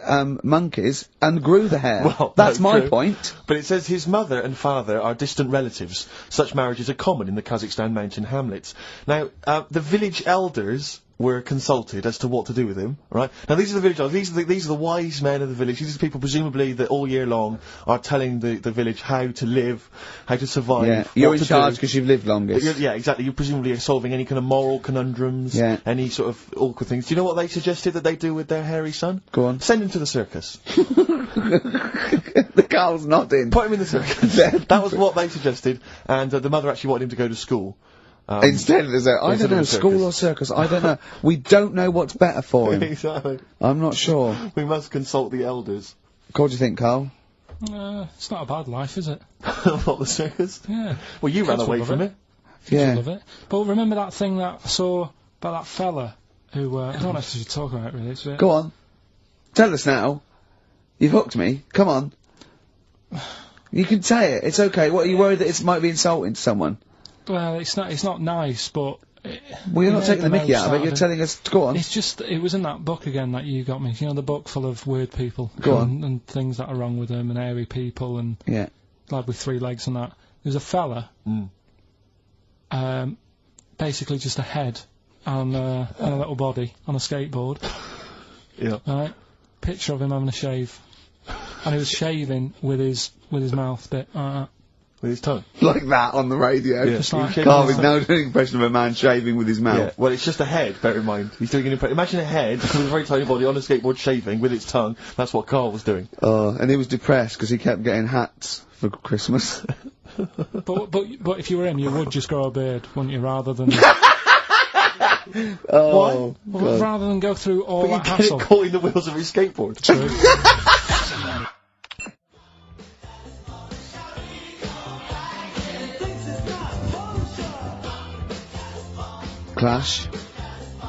monkeys and grew the hair. Well, that's no, my true. point. But it says his mother and father are distant relatives. Such marriages are common in the Kazakhstan mountain hamlets. Now, the village elders were consulted as to what to do with him, right? Now, these are the village elders, these are the wise men of the village, these are the people presumably that all year long are telling the village how to live, how to survive, Yeah, you're in charge because you've lived longest. Yeah, exactly, you're presumably solving any kind of moral conundrums, any sort of awkward things. Do you know what they suggested that they do with their hairy son? Go on. Send him to the circus. The Carl's nodding. Put him in the circus. That was what they suggested, and the mother actually wanted him to go to school. Instead of the I don't know, school or circus, I don't know. We don't know what's better for him. Exactly. I'm not sure. We must consult the elders. What do you think, Carl? It's not a bad life, is it? What, the circus? Yeah. Well, you ran away from it. Yeah. Love it. But remember that thing that I saw about that fella who, I don't know if I should talk about it really. Go on. Tell us now. You've hooked me. Come on. You can say it. It's okay. What, are you worried that it might be insulting to someone? Well, it's not nice, but... Well, you're not taking the mickey out of it, you're telling us to go on. It's just, it was in that book again that you got me. You know, the book full of weird people. Go on. And things that are wrong with them, and hairy people, and... Yeah. Like with 3 legs and that. There's a fella... basically just a head and a little body on a skateboard. Yeah. Right? Picture of him having a shave. And he was shaving with his mouth bit like that. With his tongue? Like that on the radio. Yeah. Just like Carl is now doing an impression of a man shaving with his mouth. Yeah. Well, it's just a head, bear in mind. He's doing an impression. Imagine a head with a very tiny body on a skateboard shaving with its tongue. That's what Carl was doing. Oh, and he was depressed because he kept getting hats for Christmas. But if you were him, you would just grow a beard, wouldn't you, rather than... Oh, Well, rather than go through all But that you get hassle. it caught in the wheels of his skateboard. True. Clash.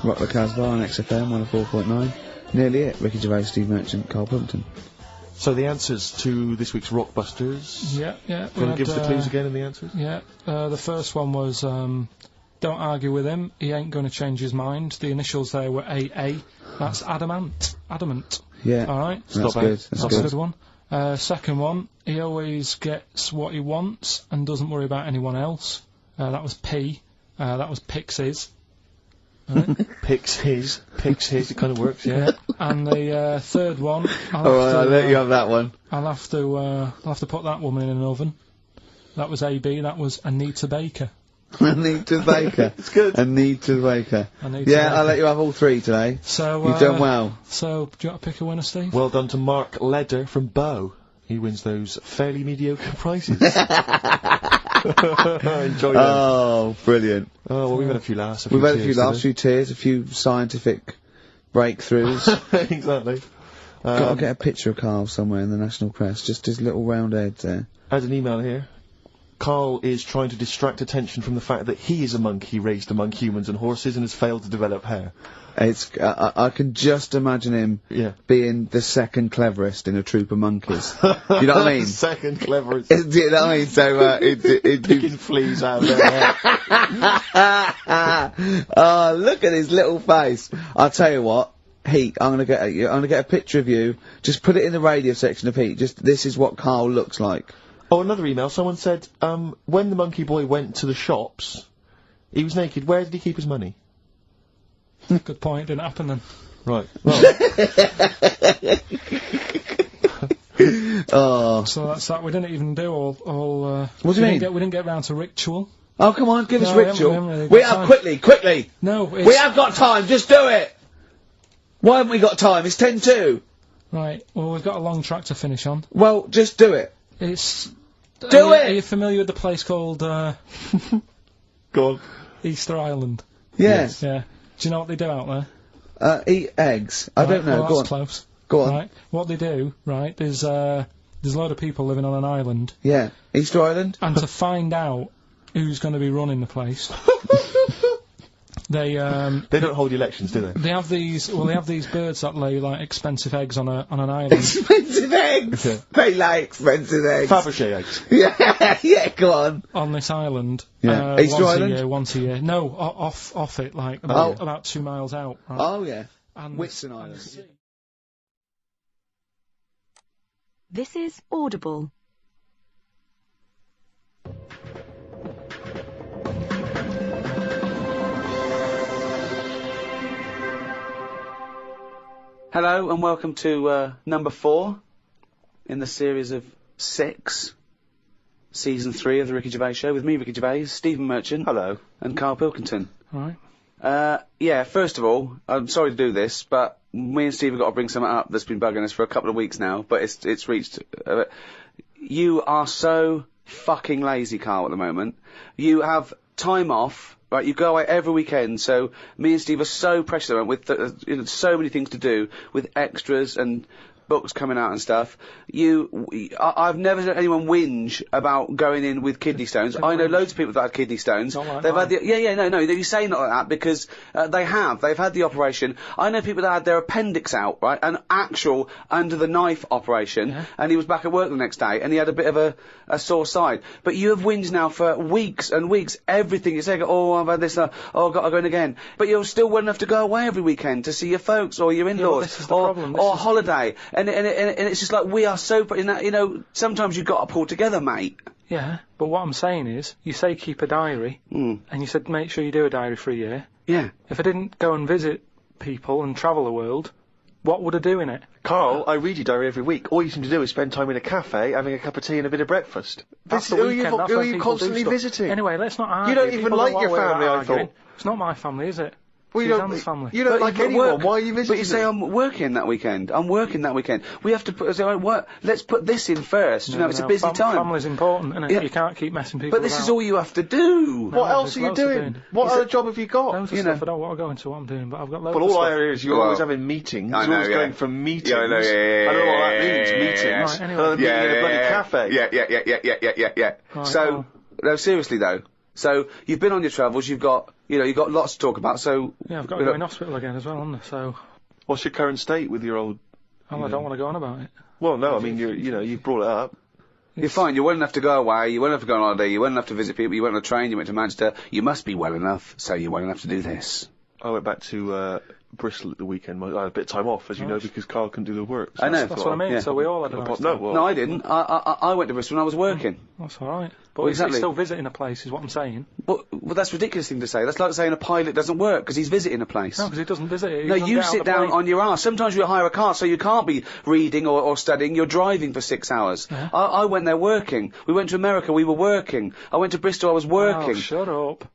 Rock the Casbah on XFM 104.9. Nearly it. Ricky Gervais, Steve Merchant, Carl Plimpton. So the answers to this week's Rockbusters. Yeah. Do you want to give us the clues again and the answers? Yeah. The first one was, don't argue with him. He ain't going to change his mind. The initials there were AA. That's adamant. Adamant. Yeah. Alright. That's good. That's a good one. Second one, he always gets what he wants and doesn't worry about anyone else. That was P. That was Pixies. Right? Picks his. It kind of works, yeah. And the third one. I'll let you have that one. I'll have to put that woman in an oven. That was AB. That was Anita Baker. Anita Baker. It's good. Anita Baker. Anita Yeah, Baker. I'll let you have all three today. So You've done well. So, do you want to pick a winner, Steve? Well done to Mark Leder from Bow. He wins those fairly mediocre prizes. Enjoy them. Oh, brilliant. Oh, well, we've had a few laughs. We've had a few laughs, a few tears, a few scientific breakthroughs. Exactly. Gotta get a picture of Carl somewhere in the national press, just his little round head there. I had an email here. Carl is trying to distract attention from the fact that he is a monkey raised among humans and horses and has failed to develop hair. It's, I can just imagine him being the second cleverest in a troop of monkeys. You know what I mean? Second cleverest. Do you know what I mean? So, picking fleas out of their hair. Oh, look at his little face. I'll tell you what. Heat, I'm gonna get a picture of you. Just put it in the radio section of Heat. Just, this is what Carl looks like. Oh, another email. Someone said, when the monkey boy went to the shops, he was naked. Where did he keep his money? Good point. Didn't happen then. Right. Well. Oh. So that's that. We didn't even do all. What do you mean? We didn't get round to ritual. Oh, come on, give us we ritual. haven't really We got have time. quickly. No, we have got time. Just do it. Why haven't we got time? It's 10:02. Right. Well, we've got a long track to finish on. Well, just do it. It's. Do it. Are you familiar with the place called? Go on. Easter Island. Yes. Yeah. Do you know what they do out there? Eat eggs. I don't know. Well, Go that's on. close. Go on. Right. What they do, right? There's a lot of people living on an island. Yeah. Easter Island. And to find out who's going to be running the place, they don't hold elections, do they? They have these. Well, they have these birds that lay like expensive eggs on an island. Expensive eggs. They lay expensive eggs. Fabergé eggs. Yeah. Yeah. Go on. On this island. Yeah. Easter Island. Once a year. No, off it, like about 2 miles out. Right? Oh yeah. And Whitsun Island. This is Audible. Hello and welcome to number 4 in the series of 6, season 3 of the Ricky Gervais Show with me, Ricky Gervais, Stephen Merchant, hello, and KARL Pilkington. Right. Yeah. First of all, I'm sorry to do this, but me and Steve have got to bring something up that's been bugging us for a couple of weeks now. But it's reached. You are so fucking lazy, KARL, at the moment. You have time off. Right, you go away every weekend, so me and Steve are so precious at the moment with so many things to do, with extras and books coming out and stuff. I've never heard anyone whinge about going in with kidney stones. I know loads of people that had kidney stones. They've had the, no, you say not like that because, they've had the operation. I know people that had their appendix out, right, an actual under the knife operation, and he was back at work the next day, and he had a bit of a sore side. But you have whinged now for weeks and weeks, everything you say, oh, I've had this, I've got to go in again. But you're still well enough to go away every weekend to see your folks, or your in-laws, or a holiday. And it's just like, we are so, sometimes you've got to pull together, mate. Yeah, but what I'm saying is, you say keep a diary, and you said make sure you do a diary for a year. Yeah. If I didn't go and visit people and travel the world, what would I do in it? KARL, I read your diary every week. All you seem to do is spend time in a cafe, having a cup of tea and a bit of breakfast. That's the who weekend, are you constantly visiting? Anyway, let's not argue. You don't even like your family, I thought. It's not my family, is it? Well, Suzanne's family. You don't like anyone. Why are you visiting? But you say I'm working that weekend. We have to put. Let's put this in first. It's a busy time. Family's important, isn't it? Yeah. You can't keep messing people. But this is all you have to do. What else are you doing? What other job have you got? Loads of stuff I don't want to go into what I'm doing, but I've got loads of stuff. Well, all I hear is you're always having meetings. I know, always going from meetings. Yeah, I know, I don't know what that means. Meetings. Right, anyway. Meeting in a bloody cafe. Yeah. Right, so, no, seriously though. So you've been on your travels. You've got lots to talk about. So yeah, I've got to go in hospital again as well, haven't I? So what's your current state with your old? Oh, I don't want to go on about it. Well, no, I mean you've brought it up. You're fine. You're well enough to go away. You're well enough to go on holiday. You're well enough to visit people. You went on a train. You went to Manchester. You must be well enough. So you're well enough to do this. I went back to Bristol at the weekend. I had a bit of time off, as you know, because Carl couldn't do the work. So I know. That's what I mean. Yeah. So we all had a nice No, time. well, No, I didn't. I went to Bristol when I was working. That's all right. But Well, he's exactly. still visiting a place, is what I'm saying. Well, that's a ridiculous thing to say. That's like saying a pilot doesn't work because he's visiting a place. No, because he doesn't visit it. He No, doesn't you get out sit the down plane. on your arse. Sometimes you hire a car, so you can't be reading or studying. You're driving for 6 hours. Yeah. I went there working. We went to America, we were working. I went to Bristol, I was working. Oh, shut up.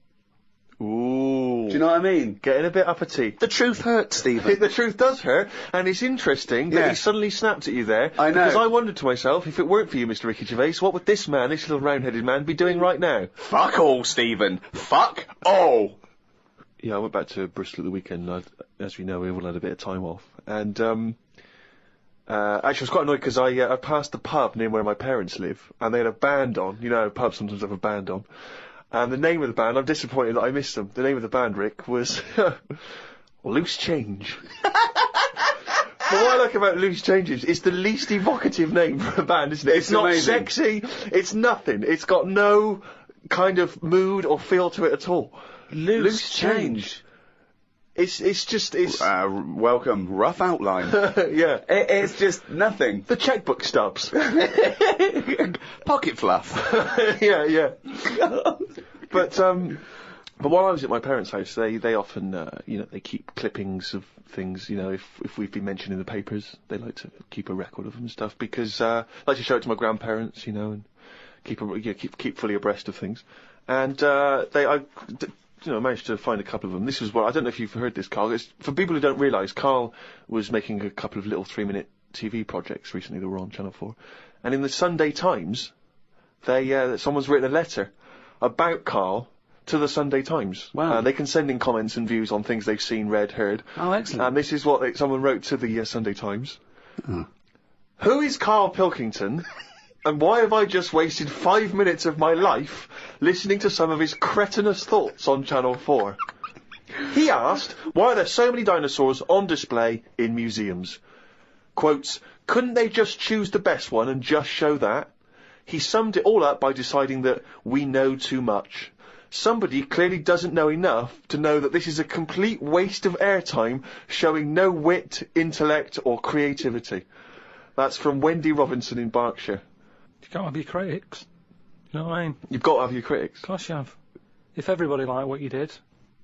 Ooh. Do you know what I mean? Getting a bit uppity. The truth hurts, Stephen. The truth does hurt, and it's interesting that Yeah. he suddenly snapped at you there. I know. Because I wondered to myself, if it weren't for you, Mr. Ricky Gervais, what would this man, this little round-headed man, be doing right now? Fuck all, Stephen. Fuck all. Yeah, I went back to Bristol at the weekend. As we know, we all had a bit of time off. And, actually, I was quite annoyed because I passed the pub near where my parents live, and they had a band on. You know, pubs sometimes have a band on. And the name of the band, I'm disappointed that I missed them. The name of the band, Rick, was Loose Change. But what I like about Loose Change is it's the least evocative name for a band, isn't it? It's not amazing. sexy, it's nothing. It's got no kind of mood or feel to it at all. Loose change. It's just, it's... welcome. Rough outline. yeah. It's just nothing. The checkbook stubs. Pocket fluff. yeah. But while I was at my parents' house, they often, you know, they keep clippings of things, you know, if we've been mentioned in the papers, they like to keep a record of them and stuff, because, I like to show it to my grandparents, you know, and keep fully abreast of things. And, you know, I managed to find a couple of them. This was what, I don't know if you've heard this, Carl. It's, for people who don't realise, Carl was making a couple of little 3-minute TV projects recently that were on Channel 4. And in the Sunday Times, someone's written a letter about Carl to the Sunday Times. Wow. They can send in comments and views on things they've seen, read, heard. Oh, excellent. And this is what someone wrote to the Sunday Times. Who is Karl Pilkington? And why have I just wasted 5 minutes of my life listening to some of his cretinous thoughts on Channel 4? He asked, why are there so many dinosaurs on display in museums? Quotes, couldn't they just choose the best one and just show that? He summed it all up by deciding that we know too much. Somebody clearly doesn't know enough to know that this is a complete waste of airtime, showing no wit, intellect or creativity. That's from Wendy Robinson in Berkshire. You can't have your critics. You know what I mean? You've got to have your critics. Of course you have. If everybody liked what you did,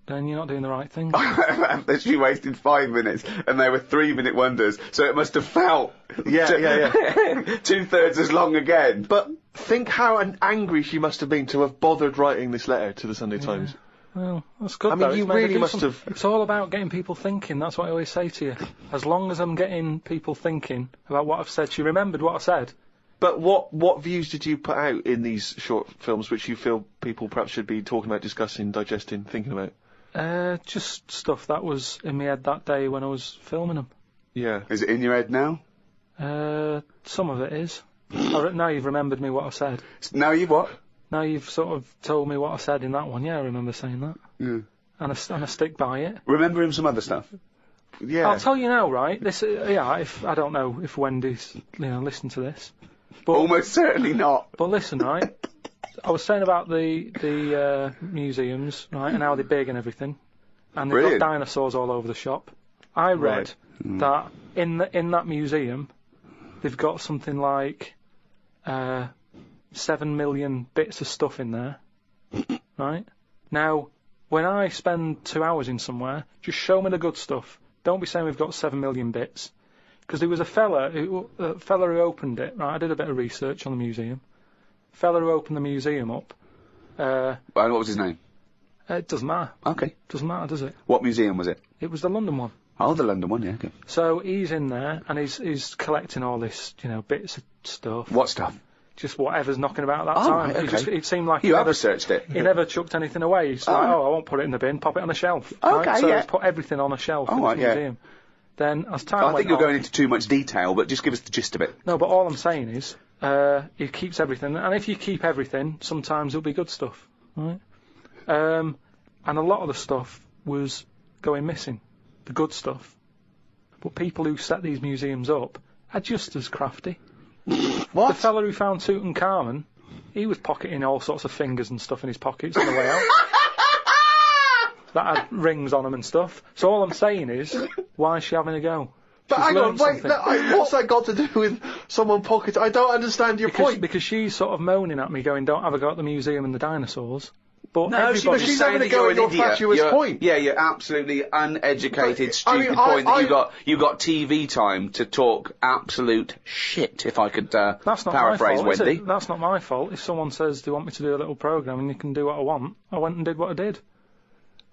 then you're not doing the right thing. I've literally wasted 5 minutes, and they were 3-minute wonders, so it must have felt... Yeah. 2/3 as long again. But think how angry she must have been to have bothered writing this letter to the Sunday Times. Well, that's good. I mean, though. you It's made her really do must something. have- It's all about getting people thinking. That's what I always say to you. As long as I'm getting people thinking about what I've said, she remembered what I said. But what views did you put out in these short films which you feel people perhaps should be talking about, discussing, digesting, thinking about? Just stuff that was in my head that day when I was filming them. Yeah. Is it in your head now? Some of it is. Now you've remembered me what I said. Now you've what? Now you've sort of told me what I said in that one. Yeah, I remember saying that. Yeah. And I stick by it. Remember him some other stuff? Yeah. I'll tell you now, right? This, if I don't know if Wendy's, listen to this. But, Almost certainly not. But listen, right? I was saying about the museums, right, and how they're big and everything, and they've Brilliant. got dinosaurs all over the shop. I read that in that museum, they've got something like 7 million bits of stuff in there, right? Now, when I spend 2 hours in somewhere, just show me the good stuff. Don't be saying we've got 7 million bits. Because there was a fella who opened it, right? I did a bit of research on the museum. Fella who opened the museum up. And what was his name? It doesn't matter. Okay. Doesn't matter, does it? What museum was it? It was the London one. Oh, the London one, yeah, okay. So he's in there and he's collecting all this, bits of stuff. What stuff? Just whatever's knocking about at that Oh, time. right, okay. It seemed like You have researched it. He never chucked anything away. He's like, I won't put it in the bin, pop it on a shelf. Okay, right? So yeah. he's put everything on a shelf in right, the yeah. museum. Then, as time I went think you're on- going into too much detail, but just give us the gist of it. No, but all I'm saying is, he keeps everything, and if you keep everything, sometimes it'll be good stuff, right? And a lot of the stuff was going missing, the good stuff. But people who set these museums up are just as crafty. What? The fella who found Tutankhamun, he was pocketing all sorts of fingers and stuff in his pockets on the way out. that had rings on them and stuff. So all I'm saying is, why is she having a go? But She's hang on, learned wait, something. what's that got to do with someone pocket? I don't understand your point. Because she's sort of moaning at me, going, "Don't have a go at the museum and the dinosaurs." But No, everybody... she's having a go at your fatuous point. Yeah, you're absolutely uneducated, But, stupid point that you got TV time to talk absolute shit, if I could That's not paraphrase my fault, Wendy. is it? That's not my fault. If someone says they want me to do a little programme and you can do what I want, I went and did what I did.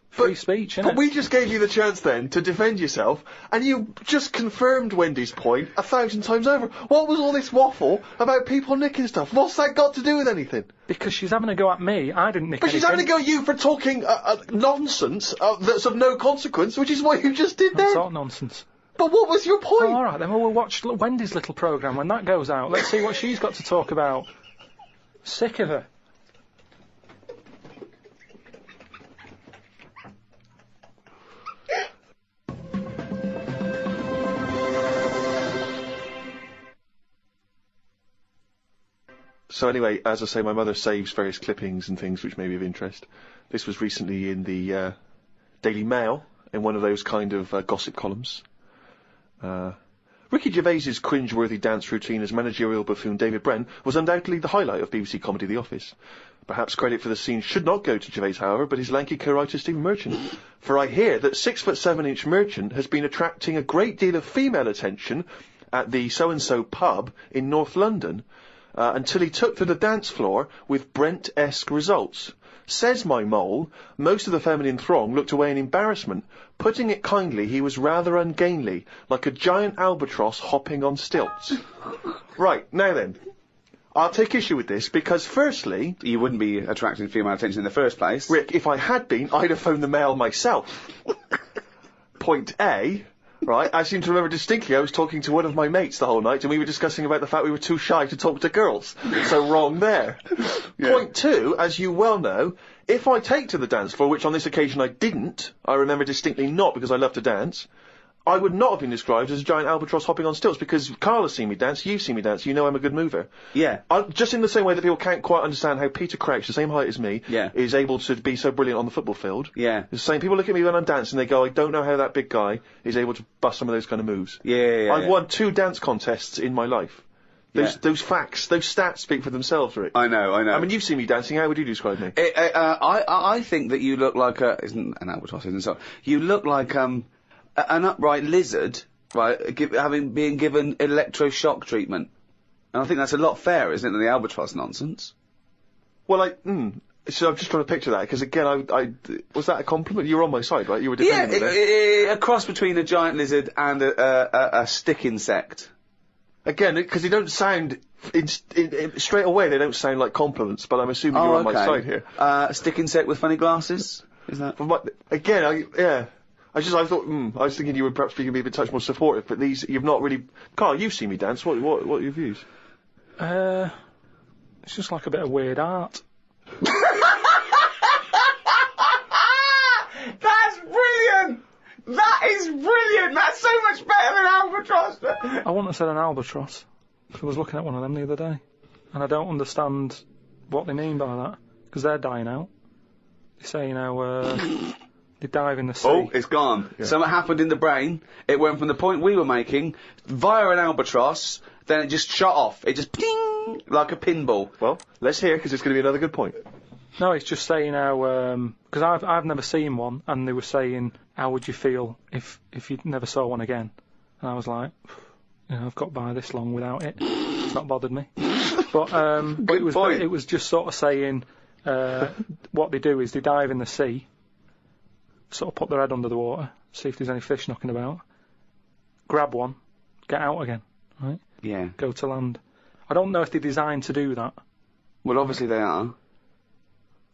Free speech, innit? But we just gave you the chance then to defend yourself, and you just confirmed Wendy's point 1,000 times over. What was all this waffle about people nicking stuff? What's that got to do with anything? Because she's having a go at me. I didn't nick But she's having a go at you for talking nonsense that's of no consequence, which is what you just did then. That's not nonsense. But what was your point? All right, then we'll watch Wendy's little programme when that goes out. Let's see what she's got to talk about. Sick of her. So anyway, as I say, my mother saves various clippings and things which may be of interest. This was recently in the Daily Mail, in one of those kind of gossip columns. Ricky Gervais's cringe-worthy dance routine as managerial buffoon David Bren was undoubtedly the highlight of BBC comedy The Office. Perhaps credit for the scene should not go to Gervais, however, but his lanky co-writer Stephen Merchant. For I hear that 6'7" Merchant has been attracting a great deal of female attention at the so-and-so pub in North London, until he took to the dance floor with Brent-esque results. Says my mole, most of the feminine throng looked away in embarrassment. Putting it kindly, he was rather ungainly, like a giant albatross hopping on stilts. Right, now then. I'll take issue with this, because firstly... You wouldn't be attracting female attention in the first place. Rick, if I had been, I'd have phoned the Mail myself. Point A... Right, I seem to remember distinctly I was talking to one of my mates the whole night and we were discussing about the fact we were too shy to talk to girls. So wrong there. Yeah. Point 2, as you well know, if I take to the dance floor, which on this occasion I didn't, I remember distinctly not because I love to dance, I would not have been described as a giant albatross hopping on stilts because KARL has seen me dance, you've seen me dance, you know I'm a good mover. Yeah. Just in the same way that people can't quite understand how Peter Crouch, the same height as me, is able to be so brilliant on the football field. Yeah. The same, people look at me when I'm dancing, they go, I don't know how that big guy is able to bust some of those kind of moves. Yeah. I've won 2 dance contests in my life. Those facts, those stats speak for themselves, Rick. I know. I mean, you've seen me dancing, how would you describe me? I think that you look like a... Isn't an albatross, isn't it? So, you look like, an upright lizard... Right, being given electroshock treatment. And I think that's a lot fairer, isn't it, than the albatross nonsense? Well, so I'm just trying to picture that, because again, was that a compliment? You were on my side, right? You were defending me. A cross between a giant lizard and a stick insect. Again, because they don't sound, straight away they don't sound like compliments, but I'm assuming you're on my side here. Stick insect with funny glasses? Is that? Again, yeah. I thought, I was thinking you would perhaps be a bit touch more supportive, but you've not really... KARL, you've seen me dance, what are your views? It's just like a bit of weird art. That's brilliant! That is brilliant! That's so much better than albatross! I wouldn't have said an albatross. I was looking at one of them the other day, and I don't understand what they mean by that, because they're dying out. They say, they dive in the sea. Oh, it's gone. Yeah. Something happened in the brain. It went from the point we were making via an albatross, then it just shot off. It just ping like a pinball. Well, let's hear, because it's going to be another good point. No, it's just saying how, because I've never seen one, and they were saying, how would you feel if you never saw one again? And I was like, I've got by this long without it. It's not bothered me. But it was just sort of saying, what they do is they dive in the sea, sort of put their head under the water, see if there's any fish knocking about, grab one, get out again, right? Yeah. Go to land. I don't know if they're designed to do that. Well, obviously they are.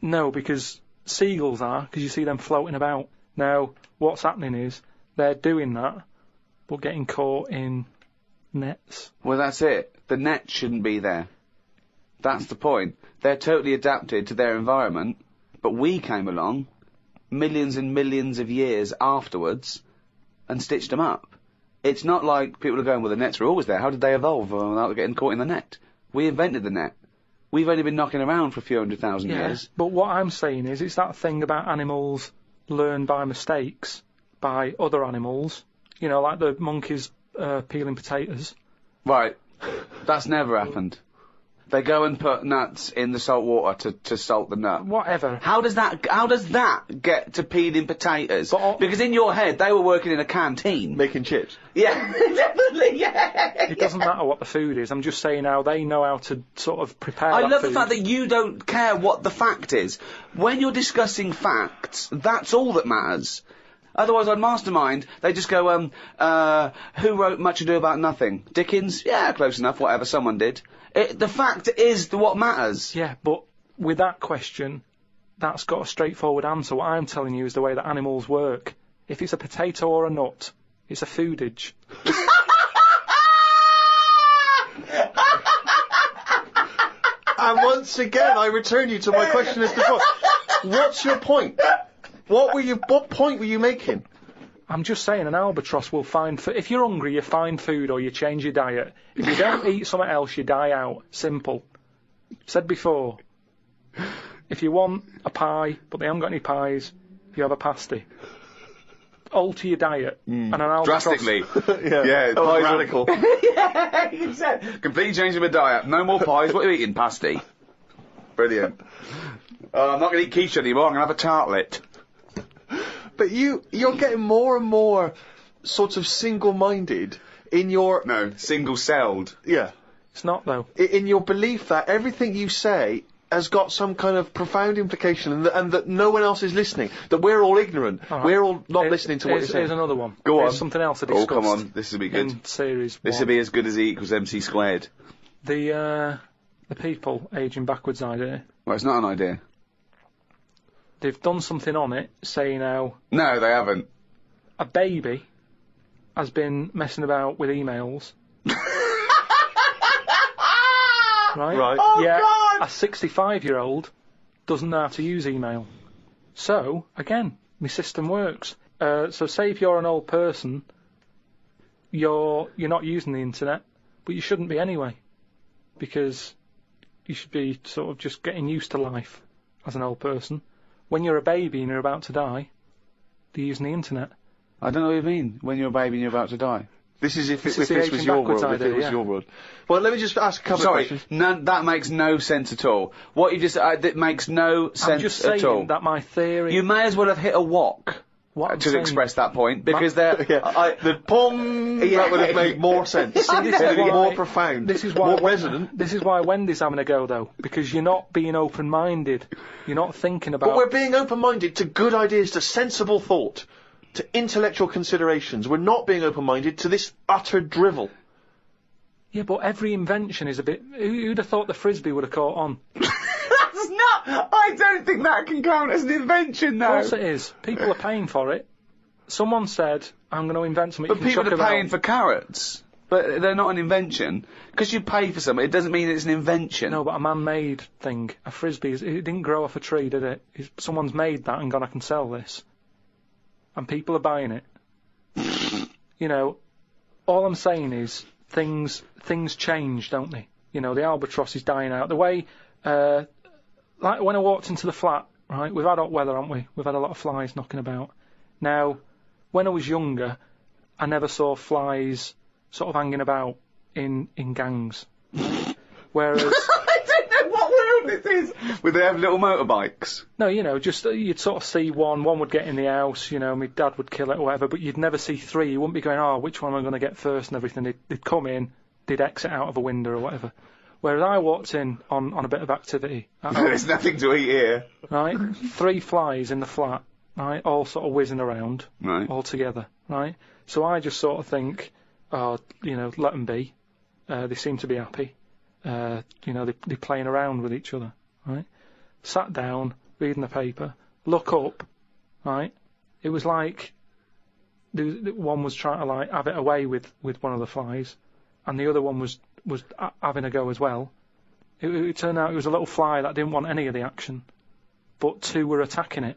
No, because seagulls are, because you see them floating about. Now, what's happening is, they're doing that, but getting caught in nets. Well, that's it. The net shouldn't be there. That's the point. They're totally adapted to their environment, but we came along millions and millions of years afterwards and stitched them up. It's not like people are going, well, the nets were always there. How did they evolve without getting caught in the net? We invented the net. We've only been knocking around for a few 100,000 years. But what I'm saying is, it's that thing about animals learn by mistakes by other animals, you know, like the monkeys peeling potatoes. Right. That's never happened. They go and put nuts in the salt water to salt the nut. Whatever. How does that get to peeling potatoes? Because in your head, they were working in a canteen. Making chips. Yeah, definitely, yeah. It doesn't matter what the food is, I'm just saying how they know how to sort of prepare I that love food. the fact that you don't care what the fact is. When you're discussing facts, that's all that matters. Otherwise, on Mastermind, they just go, who wrote Much Ado About Nothing? Dickens? Yeah, close enough, whatever, someone did. The fact is what matters. Yeah, but with that question, that's got a straightforward answer. What I'm telling you is the way that animals work. If it's a potato or a nut, it's a foodage. And once again, I return you to my question as before. What's your point? What point were you making? I'm just saying an albatross will find if you're hungry, you find food or you change your diet. If you don't eat something else, you die out. Simple. Said before. If you want a pie, but they haven't got any pies, you have a pasty. Alter your diet. And an albatross... Drastically. Yeah, pies radical. Yeah, you said. Completely changing my diet. No more pies. What are you eating? Pasty. Brilliant. I'm not going to eat quiche anymore. I'm going to have a tartlet. But you're getting more and more sort of single-minded in your... No, single-celled. Yeah. It's not, though. In your belief that everything you say has got some kind of profound implication and that no one else is listening, that we're all ignorant. Right. We're all not listening to what you're saying. Here's another one. Go on. Here's something else to discuss. Oh, come on. This will be good. In series This will be as good as E equals MC squared. The people ageing backwards idea. Well, it's not an idea. They've done something on it, saying how... No, they haven't. A baby has been messing about with emails. Right? Oh, yeah, God! A 65-year-old doesn't know how to use email. So, again, my system works. So say if you're an old person, you're not using the internet, but you shouldn't be anyway. Because you should be sort of just getting used to life as an old person. When you're a baby and you're about to die, they're using the internet. I don't know what you mean, when you're a baby and you're about to die. This is if this was aging your backwards world, if idea, it was yeah. your world. Well, let me just ask a couple of questions. That makes no sense at all. What you just, that makes no sense I'm just saying at all. that my theory... You may as well have hit a wok. What I'm to saying- express that point, because they're... the pong, that would have made more sense. See, this It is would be why- more profound, This is why more resonant. This is why Wendy's having a go, though, because you're not being open-minded. You're not thinking about... But we're being open-minded to good ideas, to sensible thought, to intellectual considerations. We're not being open-minded to this utter drivel. Yeah, but every invention is a bit... Who'd have thought the Frisbee would have caught on? That's not... I don't think that can count as an invention, though. Of course it is. People are paying for it. Someone said, I'm going to invent something But you can people chuck are about. paying for carrots. But they're not an invention. Because you pay for something, it doesn't mean it's an invention. No, but a man-made thing. A Frisbee, it didn't grow off a tree, did it? Someone's made that and gone, I can sell this. And people are buying it. You know, all I'm saying is, things change, don't they? You know, the albatross is dying out. The way, like when I walked into the flat, right, we've had hot weather, haven't we? We've had a lot of flies knocking about. Now, when I was younger, I never saw flies sort of hanging about in gangs. Whereas... I don't know what world this is. Would they have little motorbikes? No, you know, just you'd sort of see one would get in the house, you know, my dad would kill it or whatever, but you'd never see three. You wouldn't be going, oh, which one am I going to get first and everything. They'd come in, they'd exit out of a window or whatever. Whereas I walked in on a bit of activity. There's nothing to eat here. Right? 3 flies in the flat, right? All sort of whizzing around. Right. All together, right? So I just sort of think, oh, you know, let them be. They seem to be happy. You know, they're playing around with each other, right? Sat down, reading the paper, look up, right? It was like one was trying to like have it away with one of the flies, and the other one was having a go as well. It turned out it was a little fly that didn't want any of the action, but 2 were attacking it.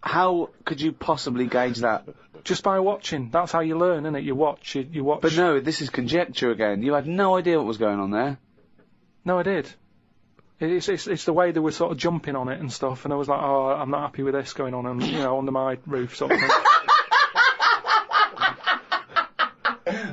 How could you possibly gauge that? Just by watching. That's how you learn, innit? You watch. You watch. But no, this is conjecture again. You had no idea what was going on there. No, I did. It's the way they were sort of jumping on it and stuff, and I was like, oh, I'm not happy with this going on, and under my roof sort of thing.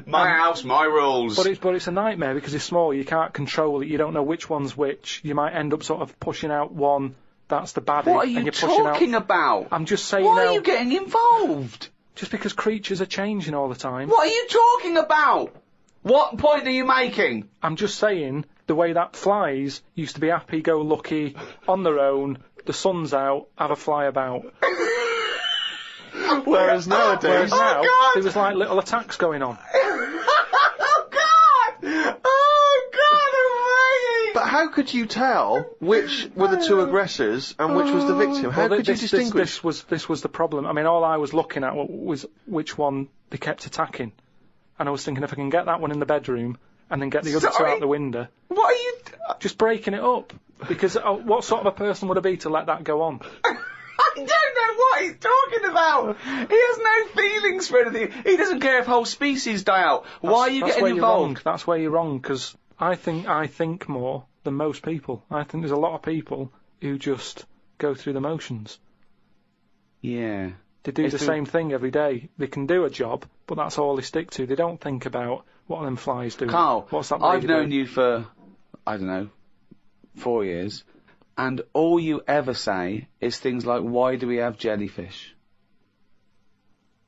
My house, my rules. But it's a nightmare because it's small. You can't control it. You don't know which one's which. You might end up sort of pushing out one. That's the baddie. What are you and you're pushing talking about? I'm just saying. Why are you getting involved? Just because creatures are changing all the time. What are you talking about? What point are you making? I'm just saying the way that flies used to be happy-go-lucky, on their own. The sun's out, have a fly about. Whereas nowadays... now, there was like little attacks going on. But how could you tell which were the two aggressors and which was the victim? How could you distinguish? This was the problem. I mean, all I was looking at was which one they kept attacking. And I was thinking, if I can get that one in the bedroom and then get the other two out the window... What are you... Just breaking it up. Because what sort of a person would it be to let that go on? I don't know what he's talking about. He has no feelings for anything. He doesn't care if whole species die out. Why are you getting involved? That's where you're wrong, because I think more than most people. I think there's a lot of people who just go through the motions. Yeah. They do the same thing every day. They can do a job, but that's all they stick to. They don't think about what them flies do. KARL, what's that I've known you for, I don't know, 4 years, and all you ever say is things like, why do we have jellyfish?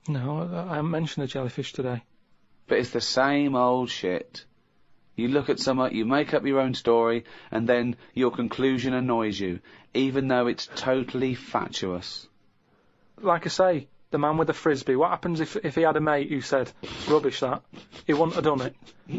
No, I haven't mentioned the jellyfish today. But it's the same old shit. You look at something, you make up your own story, and then your conclusion annoys you, even though it's totally fatuous. Like I say, the man with the frisbee, what happens if he had a mate who said, rubbish that, he wouldn't have done it?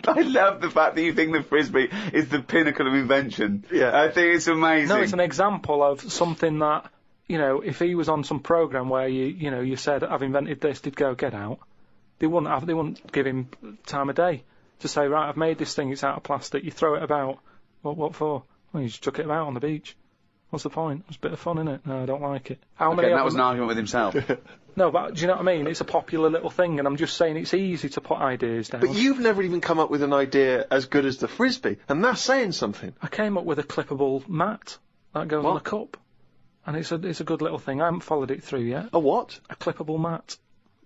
I love the fact that you think the frisbee is the pinnacle of invention. Yeah. I think it's amazing. No, it's an example of something that, if he was on some programme where you said, I've invented this, he'd go, get out. They wouldn't give him time of day to say, right, I've made this thing, it's out of plastic, you throw it about. What for? Well, you just chuck it about on the beach. What's the point? It's a bit of fun, innit? No, I don't like it. That was an argument with himself. No, but do you know what I mean? It's a popular little thing, and I'm just saying it's easy to put ideas down. But you've never even come up with an idea as good as the frisbee, and that's saying something. I came up with a clippable mat that goes on a cup, and it's a good little thing. I haven't followed it through yet. A what? A clippable mat.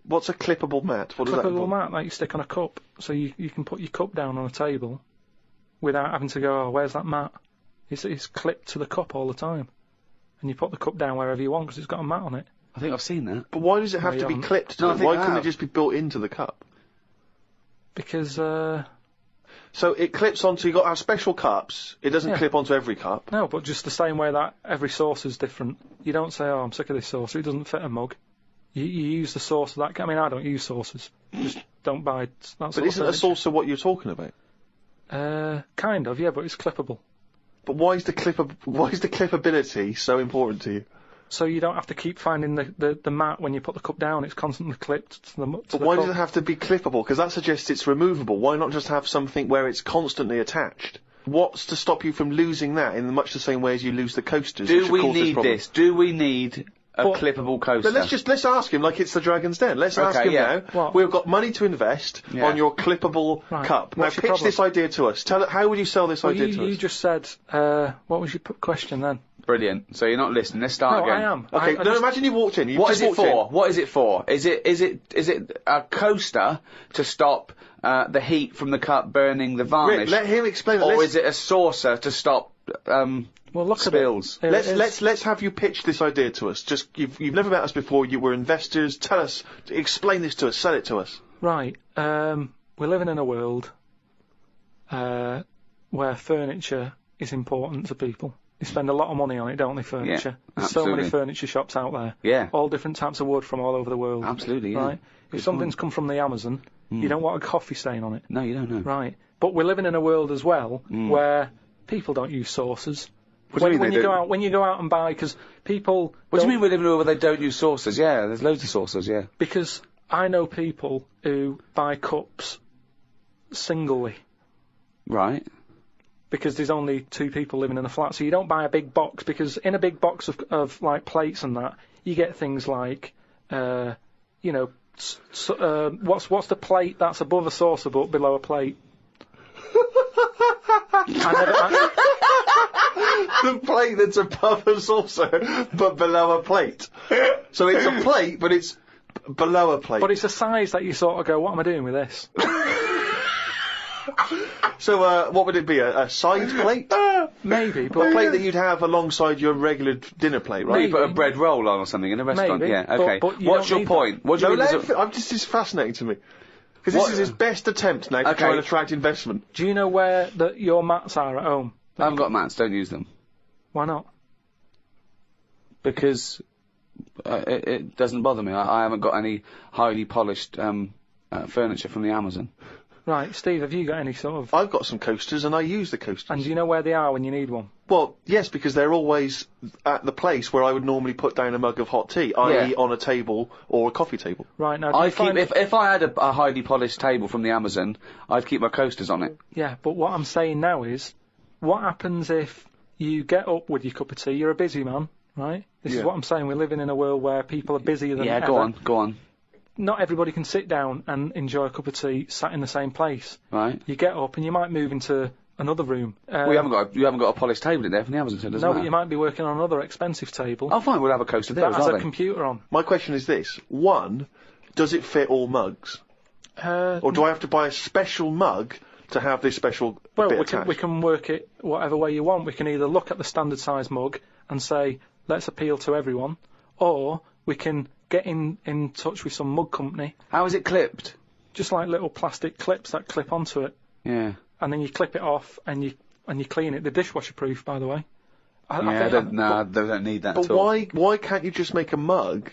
What's a clippable mat? What does that involve? Clippable mat that you stick on a cup, so you can put your cup down on a table without having to go, oh, where's that mat? It's clipped to the cup all the time. And you put the cup down wherever you want because it's got a mat on it. I think I've seen that. But why does it have to be clipped to it? Why couldn't it just be built into the cup? Because, So it clips onto, you've got to have special cups, it doesn't clip onto every cup. No, but just the same way that every saucer's different. You don't say, oh, I'm sick of this saucer, it doesn't fit a mug. You use the saucer that, I mean, I don't use saucers. Just don't buy that sort of But isn't a saucer what you're talking about? Kind of, yeah, but it's clippable. But why is the clippability so important to you? So you don't have to keep finding the mat when you put the cup down, it's constantly clipped to the cup. But why does it have to be clippable? Because that suggests it's removable. Why not just have something where it's constantly attached? What's to stop you from losing that in much the same way as you lose the coasters? Do we need this? Do we need a clippable coaster? But let's ask him like it's the Dragon's Den. Let's ask him now. What? We've got money to invest on your clippable cup. Now pitch this idea to us. How would you sell this idea to us? You just said, what was your question then? Brilliant. So you're not listening. Let's start again. I am. Okay, imagine you walked in. What is it for? What is it for? Is it a coaster to stop the heat from the cup burning the varnish? Rick, let him explain it. Or is it a saucer to stop spills? Let's have you pitch this idea to us. Just you've never met us before. You were investors. Tell us. Explain this to us. Sell it to us. Right. We're living in a world where furniture is important to people. They spend a lot of money on it, don't they, furniture? Yeah, There's so many furniture shops out there. Yeah. All different types of wood from all over the world. Absolutely, yeah. Right? If something's come from the Amazon, you don't want a coffee stain on it. No, you don't know. Right. But we're living in a world as well where people don't use saucers. When you go out and buy, because people... What do you mean we're living in a world where they don't use saucers? Yeah, there's loads of saucers, yeah. Because I know people who buy cups singly. Right. Because there's only 2 people living in a flat, so you don't buy a big box, because in a big box of like plates and that, you get things like, what's the plate that's above a saucer but below a plate? The plate that's above a saucer, but below a plate. So it's a plate, but it's below a plate. But it's a size that you sort of go, what am I doing with this? So, what would it be? A side plate? Maybe, A but... plate that you'd have alongside your regular dinner plate, right? You put a bread roll on or something in a restaurant. Maybe, Yeah, okay. but you What's don't your need point? What do you No, mean? this is fascinating to me. Because this is his best attempt now to try and attract investment. Do you know where your mats are at home? I haven't got mats, don't use them. Why not? Because it doesn't bother me. I haven't got any highly polished furniture from the Amazon. Right, Steve, have you got any sort of... I've got some coasters and I use the coasters. And do you know where they are when you need one? Well, yes, because they're always at the place where I would normally put down a mug of hot tea, i.e. on a table or a coffee table. Right, now, if I had a highly polished table from the Amazon, I'd keep my coasters on it. Yeah, but what I'm saying now is, what happens if you get up with your cup of tea, you're a busy man, right? This is what I'm saying, we're living in a world where people are busier than ever. Yeah, go on. Not everybody can sit down and enjoy a cup of tea sat in the same place. Right. You get up and you might move into another room. You haven't got a polished table in there from the Amazon, so doesn't No, matter. but you might be working on another expensive table. Oh, fine, we'll have a coaster there that has a computer on. My question is this. One, does it fit all mugs? Or do I have to buy a special mug to have this special bit attached? We can work it whatever way you want. We can either look at the standard size mug and say, let's appeal to everyone, or we can get in touch with some mug company. How is it clipped? Just like little plastic clips that clip onto it. Yeah. And then you clip it off and you clean it. They're dishwasher proof, by the way. They don't need that at all. But why can't you just make a mug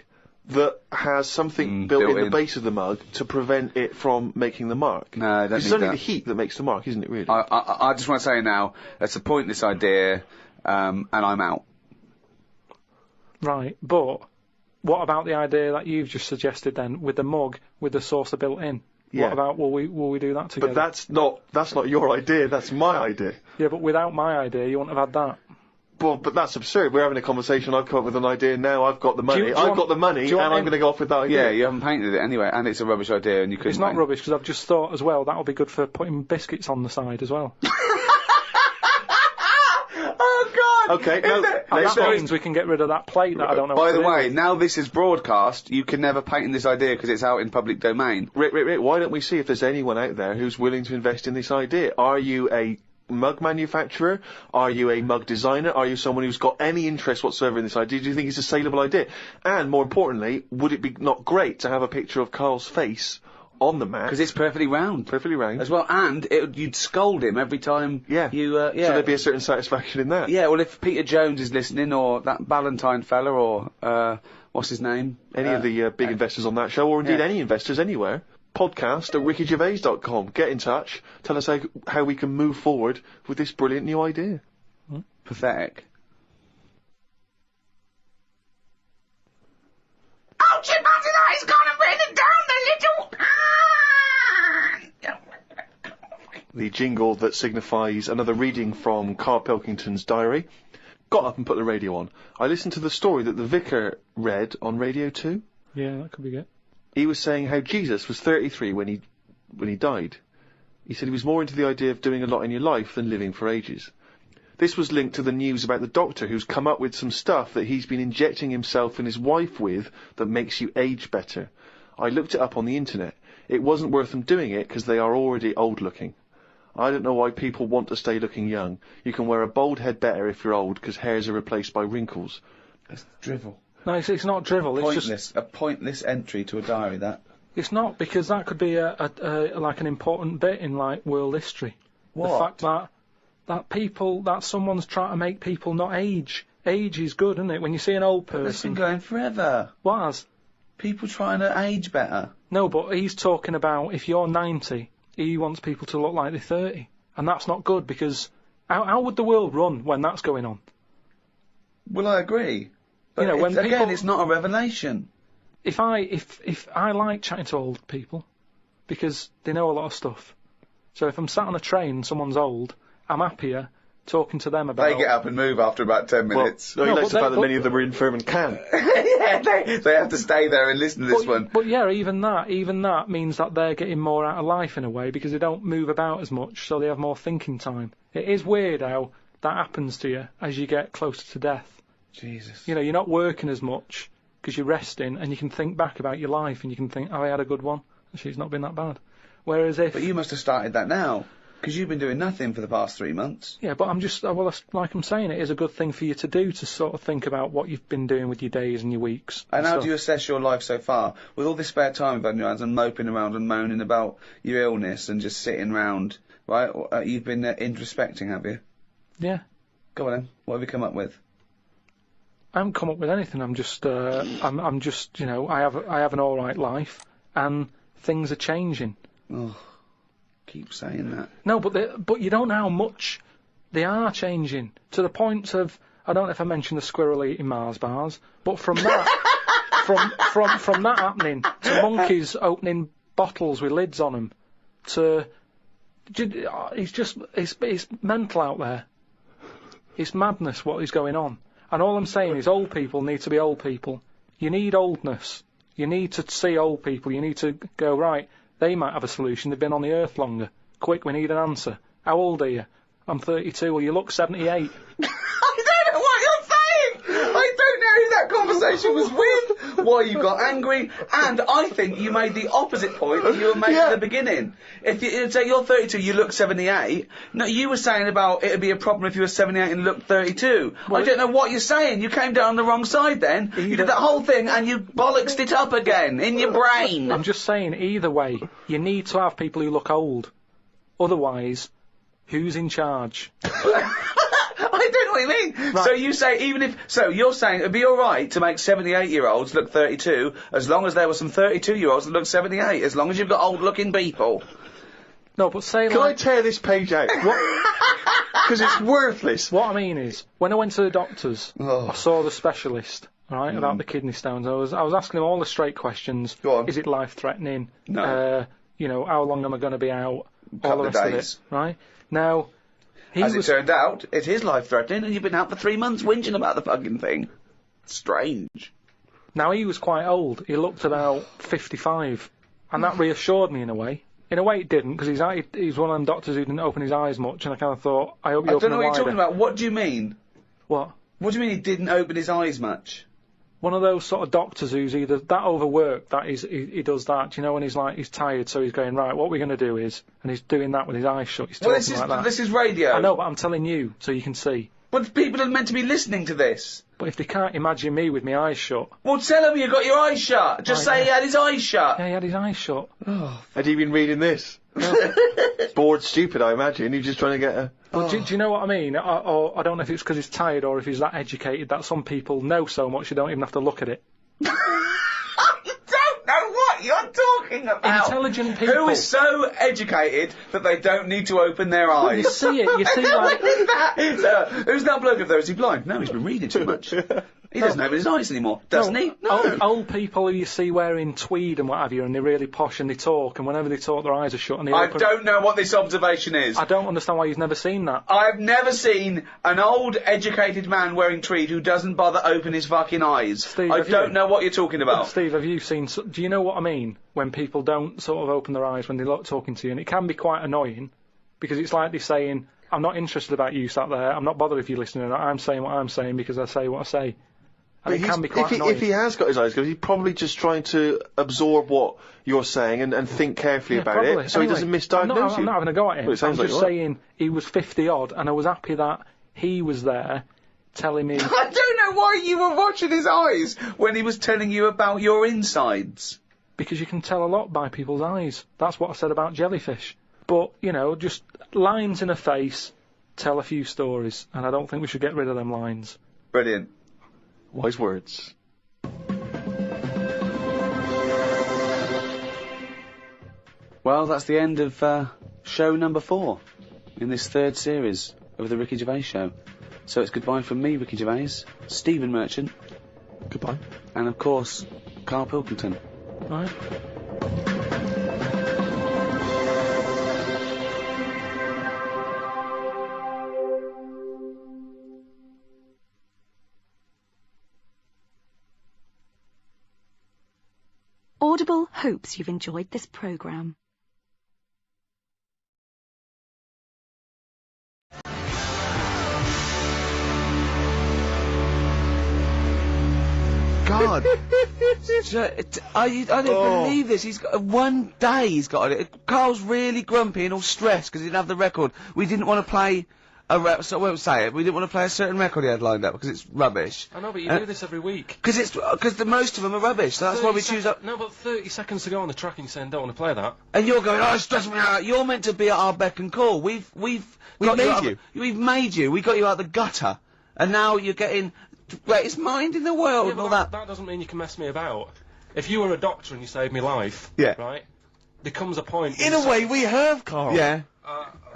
that has something built in the base of the mug to prevent it from making the mark? No, I don't need It's only that. the heat that makes the mark, isn't it, really? I just want to say now, it's a pointless idea, and I'm out. Right, but what about the idea that you've just suggested then, with the mug, with the saucer built in? Yeah. What about, will we do that together? But that's not your idea, that's my idea. Yeah, but without my idea, you wouldn't have had that. Well, but that's absurd. We're having a conversation, I've come up with an idea, now I've got the money. I've got the money, and I'm going to go off with that idea. Yeah, you haven't painted it anyway, and it's a rubbish idea, and you couldn't... It's not rubbish, because I've just thought as well, that'll be good for putting biscuits on the side as well. Oh, God! Okay, no, that means we can get rid of that plate that I don't know By what the to do way, with. now this is broadcast, you can never patent this idea because it's out in public domain. Rick, why don't we see if there's anyone out there who's willing to invest in this idea? Are you a mug manufacturer? Are you a mug designer? Are you someone who's got any interest whatsoever in this idea? Do you think it's a saleable idea? And more importantly, would it be not great to have a picture of Carl's face on the mat? Because it's perfectly round. Perfectly round. As well, and you'd scold him every time you... So there'd be a certain satisfaction in that. Yeah, well, if Peter Jones is listening, or that Ballantyne fella, or, what's his name? Any of the big investors on that show, or indeed any investors anywhere, podcast@rickygervais.com. Get in touch. Tell us how we can move forward with this brilliant new idea. Pathetic. Oh, Chimpanzee, he's gone and written down the little... The jingle that signifies another reading from KARL Pilkington's diary. Got up and put the radio on. I listened to the story that the vicar read on Radio 2. Yeah, that could be good. He was saying how Jesus was 33 when he died. He said he was more into the idea of doing a lot in your life than living for ages. This was linked to the news about the doctor who's come up with some stuff that he's been injecting himself and his wife with that makes you age better. I looked it up on the internet. It wasn't worth them doing it because they are already old looking. I don't know why people want to stay looking young. You can wear a bald head better if you're old because hairs are replaced by wrinkles. That's drivel. No, it's not drivel. Pointless. It's just a pointless entry to a diary, that. It's not, because that could be like an important bit in like world history. What? The fact that someone's trying to make people not age. Age is good, isn't it? When you see an old person. That's been going forever. What has? People trying to age better. No, but he's talking about if you're 90, he wants people to look like they're 30. And that's not good, because how would the world run when that's going on? Well, I agree. But you know, when again, it's not a revelation. If I like chatting to old people, because they know a lot of stuff. So if I'm sat on a train and someone's old, I'm happier talking to them about... They get up and move after about 10 minutes. Well, he likes the fact that many of them are infirm and can. Yeah, they have to stay there and listen to this one. But yeah, even that means that they're getting more out of life in a way, because they don't move about as much, so they have more thinking time. It is weird how that happens to you as you get closer to death. Jesus. You know, you're not working as much because you're resting, and you can think back about your life, and you can think, oh, I had a good one. Actually, it's not been that bad. Whereas if... But you must have started that now, because you've been doing nothing for the past 3 months. Yeah, but I'm just, well, like I'm saying, it is a good thing for you to do, to sort of think about what you've been doing with your days and your weeks. And how do you assess your life so far? With all this spare time you've had in your hands and moping around and moaning about your illness and just sitting round, right? You've been introspecting, have you? Yeah. Go on then. What have you come up with? I haven't come up with anything. I'm just, I'm just, you know, I have an all right life, and things are changing. Oh, keep saying that. No, but you don't know how much they are changing, to the point of, I don't know if I mentioned the squirrel eating Mars bars, but from that, from that happening to monkeys opening bottles with lids on them, to, it's mental out there. It's madness what is going on. And all I'm saying is old people need to be old people. You need oldness. You need to see old people. You need to go, right, they might have a solution. They've been on the earth longer. Quick, we need an answer. How old are you? I'm 32. Well, you look 78. I don't know what you're saying! I don't know who that conversation was with, why you got angry, and I think you made the opposite point that you were making at the beginning. If you say you're 32, you look 78. No, you were saying about it'd be a problem if you were 78 and looked 32. Well, I don't know what you're saying. You came down the wrong side then. You did that whole thing and you bollocksed it up again in your brain. I'm just saying, either way, you need to have people who look old. Otherwise, who's in charge? I don't know what you mean. Right. So you say so you're saying it'd be alright to make 78-year-olds look 32, as long as there were some 32-year-olds that look 78, as long as you've got old-looking people. No, but say Can I tear this page out? Because it's worthless. What I mean is, when I went to the doctors, I saw the specialist, right, about the kidney stones. I was asking him all the straight questions. Go on. Is it life-threatening? No. You know, how long am I going to be out? Couple all the of rest days. of it, right? Now, as it turned out, it is life-threatening, and you've been out for 3 months whinging about the fucking thing. Strange. Now, he was quite old. He looked about 55, and that reassured me in a way. In a way, it didn't, because he's one of them doctors who didn't open his eyes much, and I kind of thought, I hope you open them wider. I don't know what you're talking about. What do you mean? What? What do you mean he didn't open his eyes much? One of those sort of doctors who's either that overworked, that he does that, you know, when he's tired, so he's going, right, what we're going to do is, and he's doing that with his eyes shut, he's talking like that. This is radio. I know, but I'm telling you, so you can see. But people are meant to be listening to this. But if they can't imagine me with my eyes shut... Well, tell him you got your eyes shut. Just say he had his eyes shut. Yeah, he had his eyes shut. Oh. Had he been reading this? Bored stupid, I imagine. He's just trying to get a... Well, do you know what I mean? Or I don't know if it's because he's tired or if he's that educated that some people know so much you don't even have to look at it. You don't know what you're talking about. Intelligent people. Who is so educated that they don't need to open their eyes? Well, you see it. You see, like... What is that? Who's that bloke up there? Is he blind? No, he's been reading too much. He doesn't open his eyes anymore, doesn't he? No. Old people who you see wearing tweed and what have you, and they're really posh and they talk, and whenever they talk their eyes are shut and they I don't know what this observation is. I don't understand why you've never seen that. I've never seen an old, educated man wearing tweed who doesn't bother open his fucking eyes. Steve, I don't know what you're talking about. Steve, have you seen... Do you know what I mean? When people don't sort of open their eyes when they're talking to you, and it can be quite annoying, because it's like they're saying, I'm not interested about you sat there, I'm not bothered if you're listening or not, I'm saying what I'm saying because I say what I say. And it can be quite annoying. If he has got his eyes closed, he's probably just trying to absorb what you're saying and think carefully about it, so he doesn't misdiagnose you. I'm not having a go at him. Well, I'm just saying he was 50 odd, and I was happy that he was there telling me... I don't know why you were watching his eyes when he was telling you about your insides. Because you can tell a lot by people's eyes. That's what I said about jellyfish. But, you know, just lines in a face tell a few stories, and I don't think we should get rid of them lines. Brilliant. Wise words. Well, that's the end of show number 4 in this 3rd series of the Ricky Gervais Show. So it's goodbye from me, Ricky Gervais, Stephen Merchant. Goodbye. And, of course, KARL Pilkington. Right. Audible hopes you've enjoyed this programme. God. I don't believe this. He's got one day he's got it. Carl's really grumpy and all stressed because he didn't have the record. We didn't want to play so I won't say it. We didn't want to play a certain record he had lined up because it's rubbish. I know, but you do this every week. Because the most of them are rubbish. So that's why we choose up. No, but 30 seconds to go on the track and you're saying don't want to play that. And you're going, oh, it's stressing me out. You're meant to be at our beck and call. We've made you. We've made you. We got you out the gutter, and now you're getting greatest mind in the world and all that. That doesn't mean you can mess me about. If you were a doctor and you saved me life, right? There comes a point. In a way, we have, Carl. Yeah.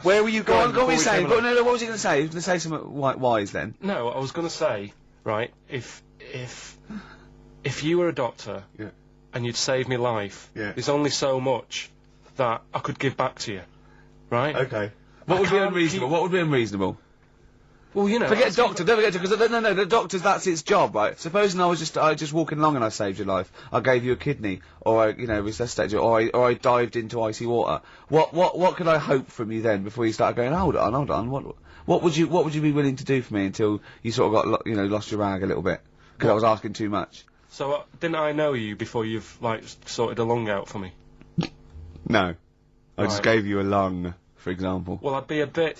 Where were you going? Go on, what were you saying? No, what was he going to say? He was going to say something wise then. No, I was going to say, right, if you were a doctor and you'd saved me life, there's only so much that I could give back to you, right? Okay. What would be unreasonable? What would be unreasonable? Well, you know. Forget doctor, don't forget because no, the doctor's, that's its job, right? Supposing I was just walking along and I saved your life, I gave you a kidney, or I, resuscitated you, or I dived into icy water. What could I hope from you then before you started going, hold on, what would you be willing to do for me until you sort of got, lost your rag a little bit? Because I was asking too much. So, didn't I know you before you've, sorted a lung out for me? No. I just gave you a lung, for example. Well, I'd be a bit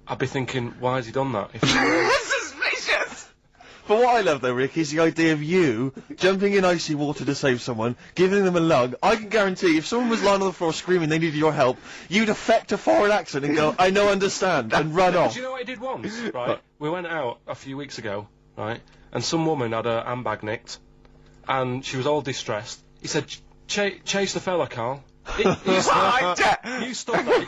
I'd be thinking, why has he done that? Suspicious! But what I love though, Rick, is the idea of you jumping in icy water to save someone, giving them a lung. I can guarantee if someone was lying on the floor screaming they needed your help, you'd affect a foreign accent and go, I know, understand, and run off. Do you know what I did once, right? We went out a few weeks ago, right? And some woman had her handbag nicked, and she was all distressed. He said, chase the fella, Carl. You stopped me.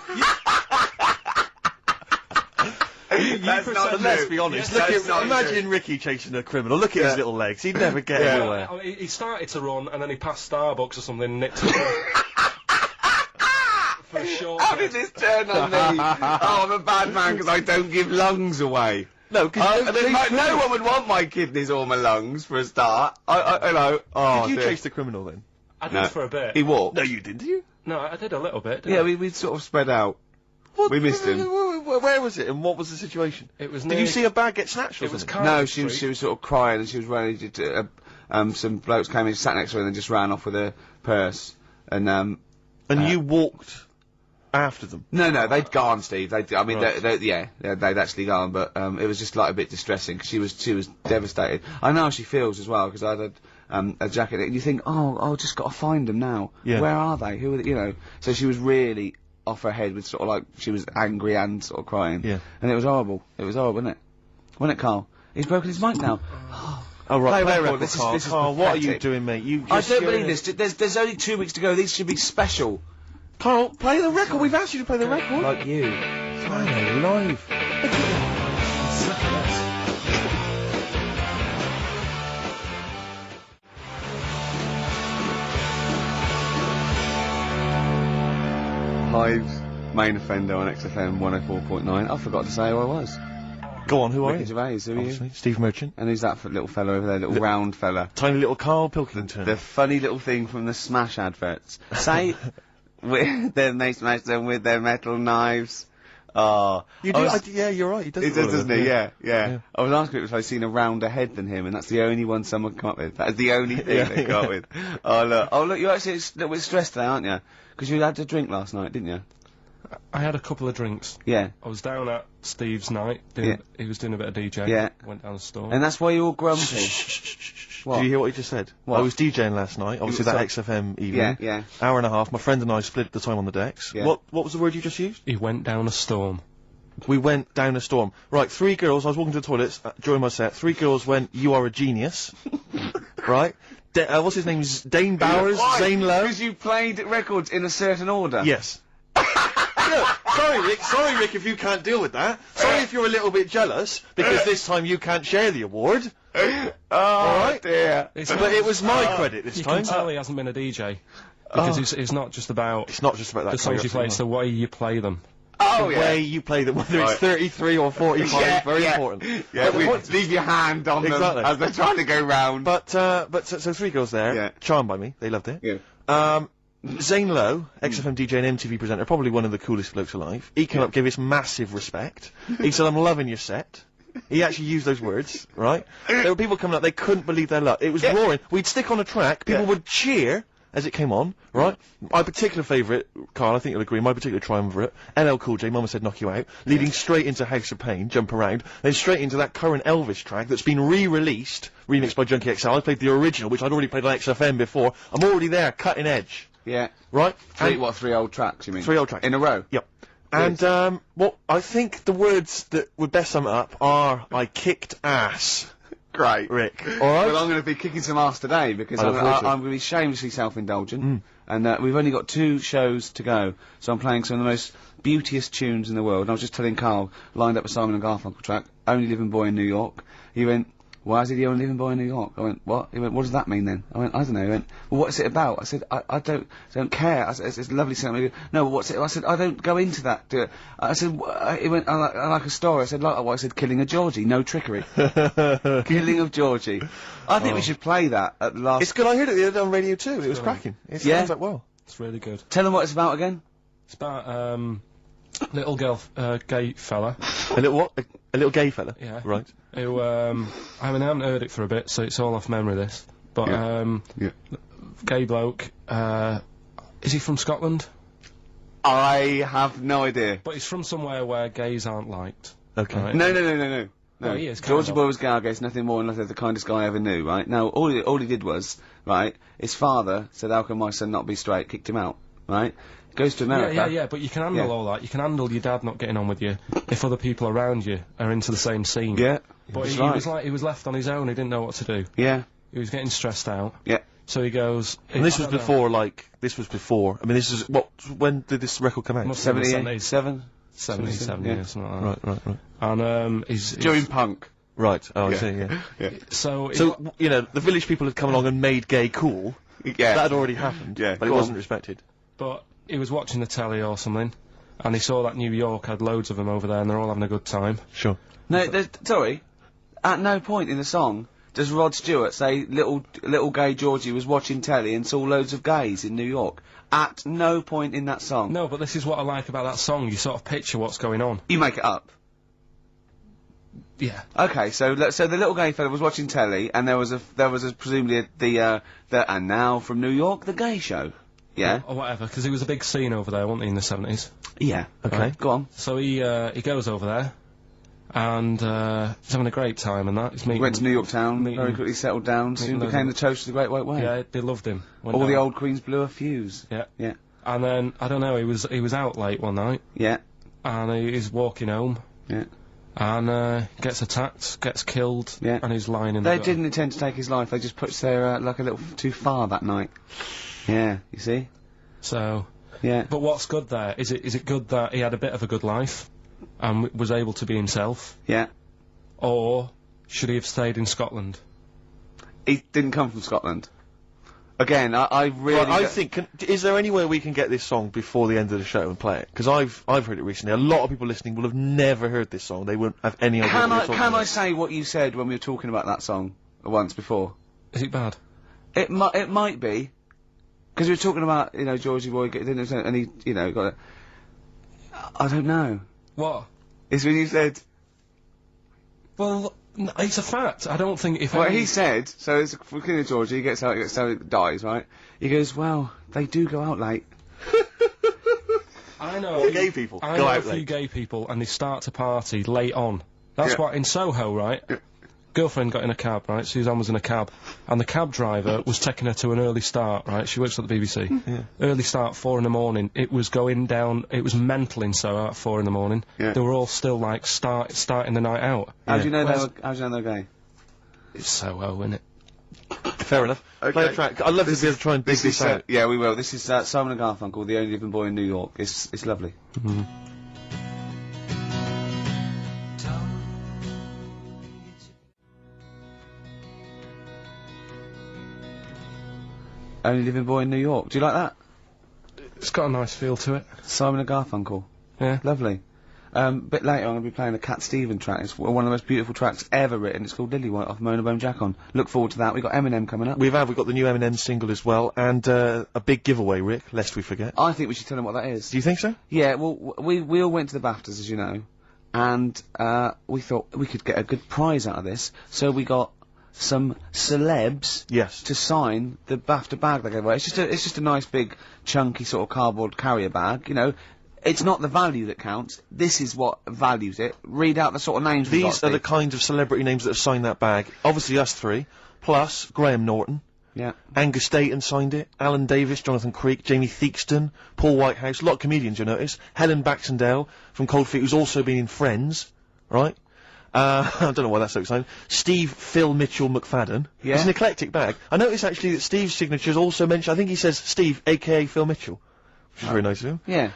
That's not true. Let's be honest. Imagine Ricky chasing a criminal. Look at his little legs. He'd never get anywhere. He started to run, and then he passed Starbucks or something and nicked it. For a short How did this turn on me? Oh, I'm a bad man because I don't give lungs away. No, because no one would want my kidneys or my lungs for a start. Did you chase the criminal then? I did for a bit. He walked. No, you didn't, did you? No, I did a little bit. Yeah, we sort of spread out. We missed him. Where was it, and what was the situation? It was. Did you see a bag get snatched? Or something? No, she was sort of crying, and she was running. Some blokes came in, sat next to her, and then just ran off with her purse. And you walked after them? No, they'd gone, Steve. They'd actually gone, but it was just a bit distressing because she was devastated. I know how she feels as well because I had a jacket, and you think, I've just got to find them now. Yeah. Where are they? Who are they? So she was really off her head with she was angry and sort of crying. Yeah. And it was horrible. It was horrible, wasn't it? Wasn't it, Carl? He's broken his mic now. Oh, right. Play record, this Carl. is Carl, what are you doing, mate? I don't believe this. There's only 2 weeks to go. These should be special. Carl, play the record. We've asked you to play the record. Like you. Friday, live. Hive's main offender on XFM 104.9. I forgot to say who I was. Go on, who are you? Ricky Gervais, who are you? Steve Merchant. And who's that little fella over there, little round fella? Tiny little Carl Pilkington. The funny little thing from the Smash adverts. Say, then they smash them with their metal knives. Oh. You do? Yeah, you're right. He does, doesn't he? Yeah. I was asking if I'd seen a rounder head than him, and that's the only one someone come up with. That's the only thing they come up with. Oh, look, you're actually a little bit stressed today, aren't you? Because you had a drink last night, didn't you? I had a couple of drinks. Yeah. I was down at Steve's night. He was doing a bit of DJ. Yeah. Went down the store. And that's why you're all grumpy. What? Did you hear what he just said? What? I was DJing last night, obviously that XFM evening. Yeah. Hour and a half. My friend and I split the time on the decks. Yeah. What was the word you just used? He went down a storm. We went down a storm. Right, 3 girls, I was walking to the toilets during my set, 3 girls went, you are a genius. Right? What's his name? Dane Bowers? Zane Lowe? Because you played records in a certain order. Yes. Sorry, Rick, if you can't deal with that. Sorry if you're a little bit jealous, because this time you can't share the award. Alright? Dear. But it was my credit this time. You can tell he hasn't been a DJ. Because it's not just about... It's not just about that. The songs you play, it's the way you play them. The way you play them, whether it's 33 or 45, very important. Yeah, leave your hand on them as they're trying to go round. But so 3 girls there, charmed by me, they loved it. Yeah. Zane Lowe, XFM DJ and MTV presenter, probably one of the coolest blokes alive. He came up, gave us massive respect. He said, I'm loving your set. He actually used those words, right? There were people coming up, they couldn't believe their luck. It was roaring. We'd stick on a track, people would cheer as it came on, right? My particular favourite, Carl, I think you'll agree, my particular triumvirate, LL Cool J, Mama Said Knock You Out, leading straight into House of Pain, Jump Around, then straight into that current Elvis track that's been re-released, remixed by Junkie XL. I played the original, which I'd already played on XFM before. I'm already there, cutting edge. Yeah. Right? Three old tracks, you mean? 3 old tracks. In a row? Yep. And, well, I think the words that would best sum it up are, I kicked ass. Great. Rick. Alright? Well, I'm going to be kicking some ass today, because I I'm look forward to it. going to be shamelessly self-indulgent. And, we've only got 2 shows to go, so I'm playing some of the most beauteous tunes in the world. And I was just telling Carl, lined up a Simon and Garfunkel track, Only Living Boy in New York. He went, why is he the only living boy in New York? I went, what? He went, what does that mean then? I went, I don't know. He went, well, what's it about? I said, I don't care. I said, it's a lovely song. He went, no, but what's it? I said, I don't go into that. I said, he went, I like a story. I said, like what? I said, killing a Georgie, no trickery. Killing of Georgie. I think we should play that at the last. It's good, I heard it the other day on Radio 2, it was cracking. It sounds like well. It's really good. Tell them what it's about again. It's about, little girl, gay fella. A little what? A little gay fella? Yeah. Right. Who, I mean, I haven't heard it for a bit, so it's all off memory, this. But, gay bloke, is he from Scotland? I have no idea. But he's from somewhere where gays aren't liked. Okay. Right? No. No, he is. Georgie Boy was gay, he's nothing more than the kindest guy I ever knew, right? Now, all he did was, right, his father said, how can my son not be straight, kicked him out, right? Goes to America. Yeah, but you can handle all that. You can handle your dad not getting on with you if other people around you are into the same scene. Yeah. But he was left on his own, he didn't know what to do. Yeah. He was getting stressed out. Yeah. So he goes... And this was before, I mean, this is, when did this record come out? 77? 77, yeah, something like that. Right. And, he's... During punk. Right, I see, yeah. So, you know, the village people had come along and made gay cool. Yeah. That had already happened. Yeah. But it wasn't respected. But he was watching the telly or something, and he saw that New York had loads of them over there, and they're all having a good time. Sure. No, sorry. At no point in the song does Rod Stewart say little gay Georgie was watching telly and saw loads of gays in New York. At no point in that song. No, but this is what I like about that song. You sort of picture what's going on. You make it up. Yeah. Okay, so the little gay fella was watching telly, and there was presumably and now from New York, the gay show. Yeah. Or whatever, because it was a big scene over there, wasn't he, in the 70s? Yeah. Okay. Right. Go on. So he goes over there, and he's having a great time and that. He's meeting... He went to New York Town, very quickly settled down, soon became the toast of the Great White Way. Yeah, they loved him. All the old queens blew a fuse. Yeah. Yeah. And then, I don't know, he was out late one night. Yeah. And he's walking home. Yeah. And, gets attacked, gets killed. Yeah. And he's lying in the They gutter. didn't intend to take his life, they just pushed their luck a little too far that night. Yeah, you see? So... Yeah. But what's good there? Is it good that he had a bit of a good life and was able to be himself? Yeah. Or should he have stayed in Scotland? He didn't come from Scotland. Again, I really... Right, I think, is there any way we can get this song before the end of the show and play it? Because I've heard it recently. A lot of people listening will have never heard this song. They wouldn't have any idea what we're talking Can about. I say what you said when we were talking about that song once before? Is it bad? It might be. Because we were talking about, you know, Georgie Boy, and he, you know, got I don't know. What? It's when you said... Well, it's a fact. I don't think if Well, he said, so it's for King of Georgie, he gets out, dies, right? He goes, well, they do go out late. I know. All gay people I go know out a few late. gay people, and they start to party late on. That's Yeah. what, in Soho, right? Yeah. Girlfriend got in a cab, right? Suzanne was in a cab, and the cab driver was taking her to an early start, right? She works at the BBC. Yeah. Early start, 4 in the morning. It was going down, it was mental in Soho at 4 in the morning. Yeah. They were all still, like, starting the night out. How do you know they're gay? It's Soho, innit? Fair enough. Play a track. I'd love to be able to try and dig this out. Yeah, we will. This is Simon and Garfunkel, The Only Living Boy in New York. It's lovely. Only Living Boy in New York. Do you like that? It's got a nice feel to it. Simon and Garfunkel. Yeah. Lovely. Bit later I'm going to be playing a Cat Stevens track. It's one of the most beautiful tracks ever written. It's called Lily White off Mona Bone Jack On. Look forward to that. We've got Eminem coming up. We've got the new Eminem single as well, and a big giveaway, Rick, lest we forget. I think we should tell them what that is. Do you think so? Yeah, well, we all went to the BAFTAs, as you know, and we thought we could get a good prize out of this, so we got some celebs to sign the BAFTA bag they gave away. It's just a nice big chunky sort of cardboard carrier bag, you know. It's not the value that counts. This is what values it. Read out the sort of names we got. These are the kinds of celebrity names that have signed that bag. Obviously us three, plus Graham Norton. Yeah. Angus Dayton signed it. Alan Davis, Jonathan Creek, Jamie Theakston, Paul Whitehouse, a lot of comedians you'll notice. Helen Baxendale from Cold Feet, who's also been in Friends, right? I don't know why that's so exciting. Steve Phil Mitchell McFadden. Yeah. It's an eclectic bag. I noticed actually that Steve's signature is also mentioned. I think he says Steve, aka Phil Mitchell. Which is very nice of him. Yeah.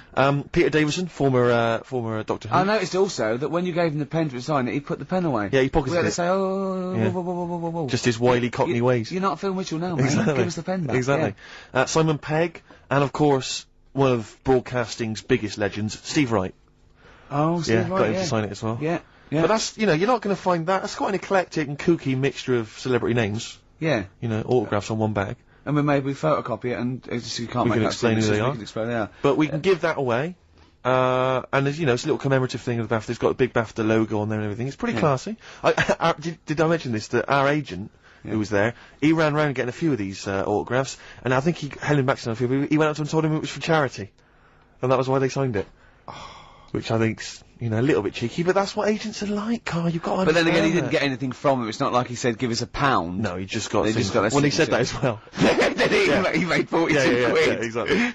Peter Davison, former Doctor Who. I noticed also that when you gave him the pen to sign it, he put the pen away. Yeah, he pocketed we had it. to say, oh, Yeah. whoa, whoa, whoa, whoa, whoa, whoa. Just his wily Cockney ways. You're not Phil Mitchell now, mate. Exactly. Give us the pen back. Exactly. Yeah. Simon Pegg, and of course, one of broadcasting's biggest legends, Steve Wright. Oh, Steve Wright, got him to sign it as well. Yeah, yeah. But that's, you know, you're not going to find that. That's quite an eclectic and kooky mixture of celebrity names. Yeah. You know, autographs on one bag. And we maybe photocopy it, and it's just, you can't We make can out explain who signatures, they we are. can explain they are. But we can give that away. And there's, you know, it's a little commemorative thing of the BAFTA. It's got a big BAFTA logo on there and everything. It's pretty classy. Did I mention this? That our agent, who was there, he ran around getting a few of these autographs, and I think Helen Baxter, he went up to him and told him it was for charity. And that was why they signed it. Which I think's, you know, a little bit cheeky, but that's what agents are like, Carl. You've got to But then again, he understand didn't get anything from it. It's not like he said, give us £1. No, he just got. They just got a well, he said signature. that as well. Then he made 42 quid. Yeah, exactly.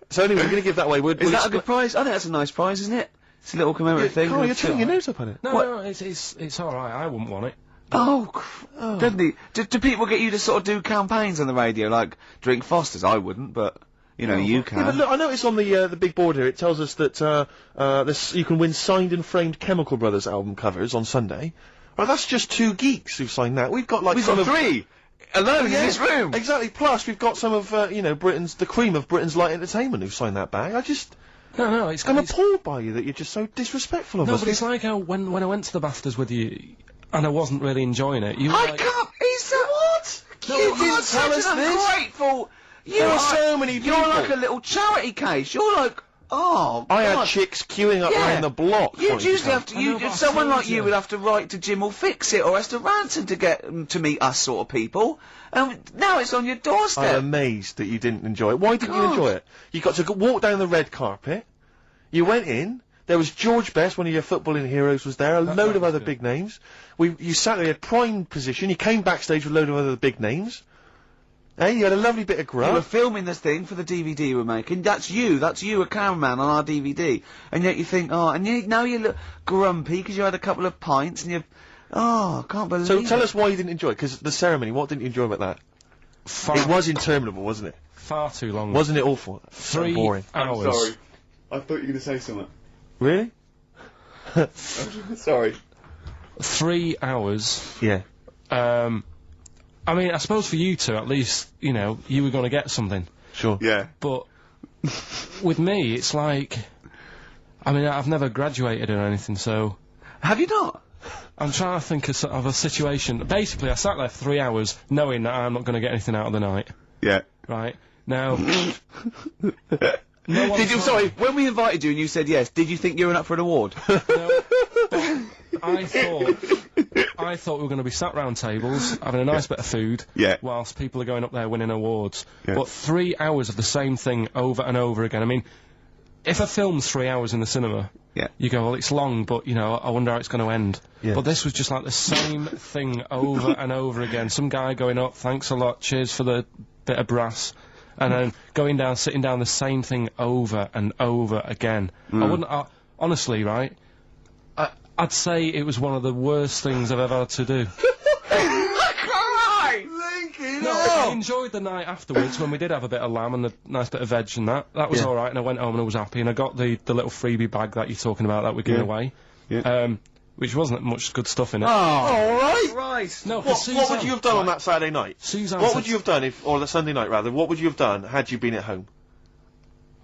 So anyway, we're going to give that away. Is that a good prize? I think that's a nice prize, isn't it? It's a little commemorative thing. Carl, you're turning your nose up on it. No, it's alright, I wouldn't want it. Doesn't he? Do people get you to sort of do campaigns on the radio, like drink Fosters? I wouldn't, but you know, you can. Yeah, but look, I noticed on the big board here, it tells us that you can win signed and framed Chemical Brothers album covers on Sunday. Well, that's just 2 geeks who've signed that. We've got like We've got 3 alone in this room. Exactly. Plus, we've got some of you know, the cream of Britain's light entertainment who've signed that bag. No, I'm appalled by you that you're just so disrespectful of us. No, but it's like how when I went to the BAFTAs with you, and I wasn't really enjoying it. You were like, can't. He's what? No, you he didn't are tell such us an this. ungrateful. There are so many people. You're like a little charity case. You're like, oh, I had God. chicks queuing up around the block. You'd wanting usually to have to. come. Someone like you would have to write to Jim or Fix It or Esther Ranson to get to meet us sort of people. And now it's on your doorstep. I'm amazed that you didn't enjoy it. Why didn't you enjoy it? You got to walk down the red carpet. You went in. There was George Best, one of your footballing heroes, was there. A load of other big names. You sat there at prime position. You came backstage with a load of other big names. Hey, you had a lovely bit of grub. You were filming this thing for the DVD we're making. That's you, a cameraman on our DVD. And yet you think, now you look grumpy because you had a couple of pints and I can't believe So tell us why you didn't enjoy it, because the ceremony, what didn't you enjoy about that? It was interminable, wasn't it? Far too long. Wasn't it awful? 3 boring. hours. I'm sorry. I thought you were going to say something. Really? Sorry. 3 hours. Yeah. I mean, I suppose for you two, at least, you know, you were going to get something. Sure. Yeah. But with me, it's like, I mean, I've never graduated or anything, so. Have you not? I'm trying to think of a situation. Basically, I sat there for 3 hours knowing that I'm not going to get anything out of the night. Yeah. Right? Now. Sorry, when we invited you and you said yes, did you think you were up for an award? No, I thought we were going to be sat round tables, having a nice bit of food, whilst people are going up there winning awards. Yeah. But 3 hours of the same thing over and over again. I mean, if a film's 3 hours in the cinema, you go, well, it's long, but, you know, I wonder how it's going to end. Yeah. But this was just like the same thing over and over again. Some guy going up, thanks a lot, cheers for the bit of brass. And then going down, sitting down, the same thing over and over again. Honestly, right, I'd say it was one of the worst things I've ever had to do. I enjoyed the night afterwards when we did have a bit of lamb and a nice bit of veg and that. That was alright, and I went home and I was happy, and I got the little freebie bag that you're talking about that we're giving away. Which wasn't much good stuff in it. Oh, alright! Right. No, What would you have done on that Saturday night? Suzanne What said- would you have done or the Sunday night rather, what would you have done had you been at home?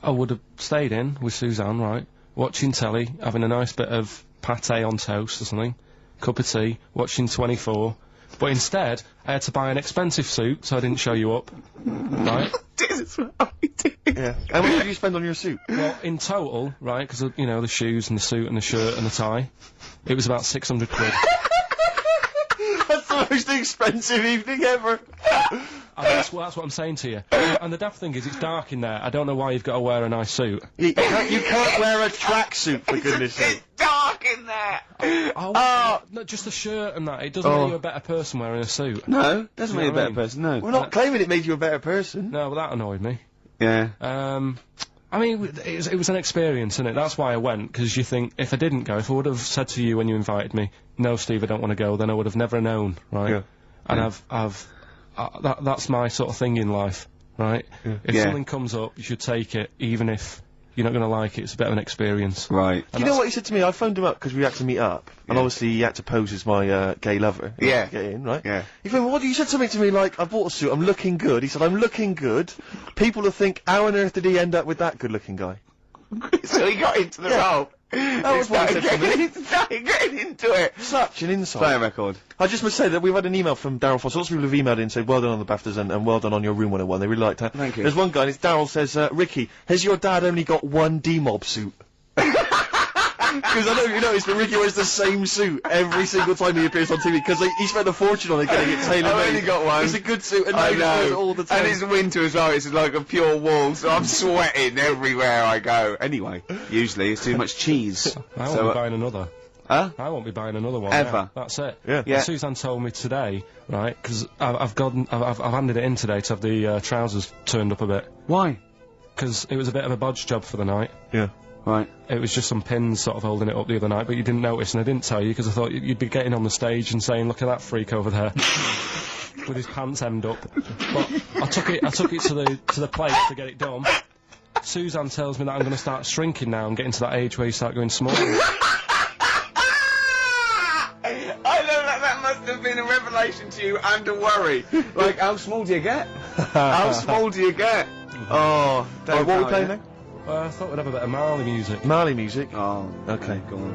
I would have stayed in with Suzanne, right, watching telly, having a nice bit of pate on toast or something, cup of tea, watching 24, but instead, I had to buy an expensive suit so I didn't show you up, right? This is what I did. Yeah. How much did you spend on your suit? Well, in total, right, because, you know, the shoes and the suit and the shirt and the tie, it was about 600 quid. That's the most expensive evening ever. And that's what I'm saying to you. And the daft thing is, it's dark in there. I don't know why you've got to wear a nice suit. You can't wear a tracksuit, for goodness sake. It's dark in there! No, just the shirt and that. It doesn't make you a better person wearing a suit. No, doesn't make you a better person, no. We're not claiming it made you a better person. No, well, that annoyed me. Yeah. I mean, it was an experience, innit? That's why I went, because you think, if I didn't go, if I would have said to you when you invited me, no, Steve, I don't want to go, then I would have never known, right? Yeah. And that's my sort of thing in life, right? Yeah. If something comes up, you should take it, even if you're not going to like it. It's a bit of an experience. Right. You know what he said to me? I phoned him up because we had to meet up, and obviously he had to pose as my gay lover. Yeah. To get in, right? Yeah. He phoned, what? You said something to me like, I bought a suit, I'm looking good. He said, I'm looking good. People will think, how on earth did he end up with that good-looking guy? So he got into the role. That was what he said to me. Started getting into it. Such an insight. Play a record. I just must say that we've had an email from Daryl Foss. Lots of people have emailed in and said, well done on the BAFTAs and well done on your Room 101. They really liked that. Thank you. There's one guy, and it's Daryl says, Ricky, has your dad only got one D-Mob suit? Because I know you noticed, but Ricky wears the same suit every single time he appears on TV, because he spent a fortune on it getting it tailor-made. I've only got one. It's a good suit, and I he wears it all the time. And it's winter as well, it's like a pure wool, so I'm sweating everywhere I go. Anyway, usually it's too much cheese. I won't be buying another. Huh? I won't be buying another one. Ever. Yeah, that's it. Yeah. Suzanne told me today, right, because I've handed it in today to have the trousers turned up a bit. Why? Because it was a bit of a bodge job for the night. Yeah. Right. It was just some pins sort of holding it up the other night, but you didn't notice, and I didn't tell you because I thought you'd be getting on the stage and saying, "Look at that freak over there," with his pants hemmed up. But I took it to the place to get it done. Suzanne tells me that I'm going to start shrinking now and getting to that age where you start going small. I know that must have been a revelation to you and a worry. Like, how small do you get? How small do you get? Oh, what are we playing now? I thought we'd have a bit of Marley music. Marley music? Oh, okay. Go on.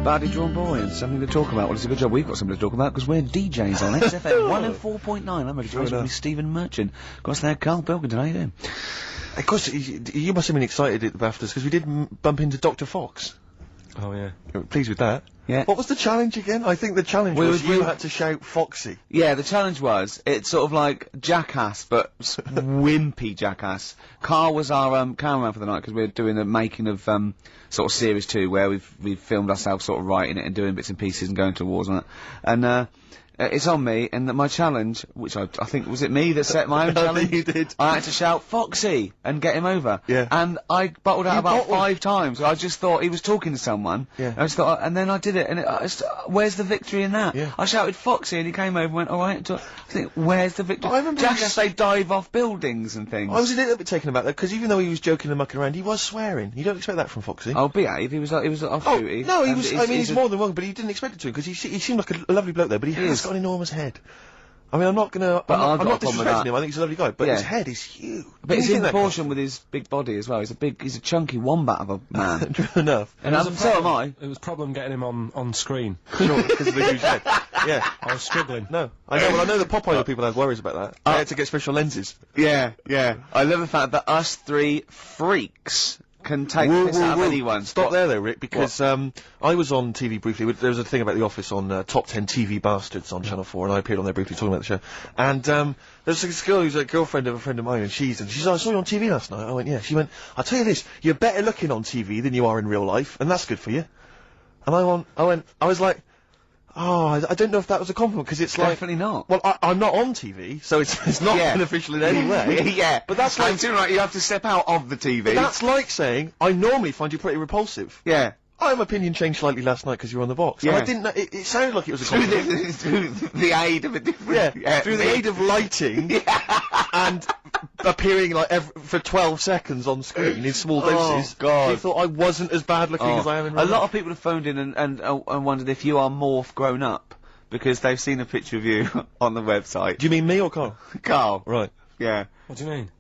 Badly drawn boy and something to talk about. Well, it's a good job we've got something to talk about because we're DJs on XFM 104.9. I'm Ricky Gervais with Stephen Merchant. Of course, there, KARL Pilkington. How you doing? Of course, you must have been excited at the BAFTAs because we did bump into Dr. Fox. Oh, yeah. Pleased with that. Yeah. What was the challenge again? I think the challenge was you had to shout Foxy. Yeah, the challenge was, it's sort of like Jackass, but wimpy Jackass. KARL was our cameraman for the night because we were doing the making of sort of series 2 where we've filmed ourselves sort of writing it and doing bits and pieces and going to wars on it. And it's on me, and my challenge, which I think, was it me that set my own challenge? You did. I had to shout Foxy and get him over. Yeah. And I bottled out about 5 times. I just thought he was talking to someone. Yeah. I just thought, and then I did it, and where's the victory in that? Yeah. I shouted Foxy, and he came over and went, alright. I think, where's the victory? I remember Jackass, they dive off buildings and things. I was a little bit taken aback that because even though he was joking and mucking around, he was swearing. You don't expect that from Foxy. Oh, behave. He was off duty. No, he was. I mean, he's more than wrong, but he didn't expect it to because he seemed like a lovely bloke there, but he has got an enormous head. I mean, I'm not gonna. I'm not disrespecting him. I think he's a lovely guy, but his head is huge. But it's in proportion with his big body as well. He's a chunky wombat of a man. True enough. And so am I. It was a problem getting him on screen. Sure, because of the huge head. Yeah. I was struggling. No, I know. Well, I know the Popeye people have worries about that. They had to get special lenses. Yeah, yeah. I love the fact that us 3 freaks can take this out of anyone. Stop there though, Rick, because I was on TV briefly. There was a thing about The Office on Top 10 TV Bastards on Channel 4, and I appeared on there briefly talking about the show. And there's this girl who's a girlfriend of a friend of mine, and she's like, I saw you on TV last night. I went, yeah. She went, I'll tell you this, you're better looking on TV than you are in real life, and that's good for you. And I was like, oh, I don't know if that was a compliment, because it's like... Definitely not. Well, I'm not on TV, so it's not beneficial in any way. Yeah. But that's like... too right, you have to step out of the TV. But that's like saying, I normally find you pretty repulsive. Yeah. My opinion changed slightly last night because you were on the box. Yeah. And I didn't know... It sounded like it was a compliment. through the aid of a different... through the aid of lighting and appearing like for 12 seconds on screen in small doses. Oh, God. You thought I wasn't as bad looking as I am in real life. A lot of people have phoned in and wondered if you are Morph grown up, because they've seen a picture of you on the website. Do you mean me or KARL? KARL. Right. Yeah. What do you mean?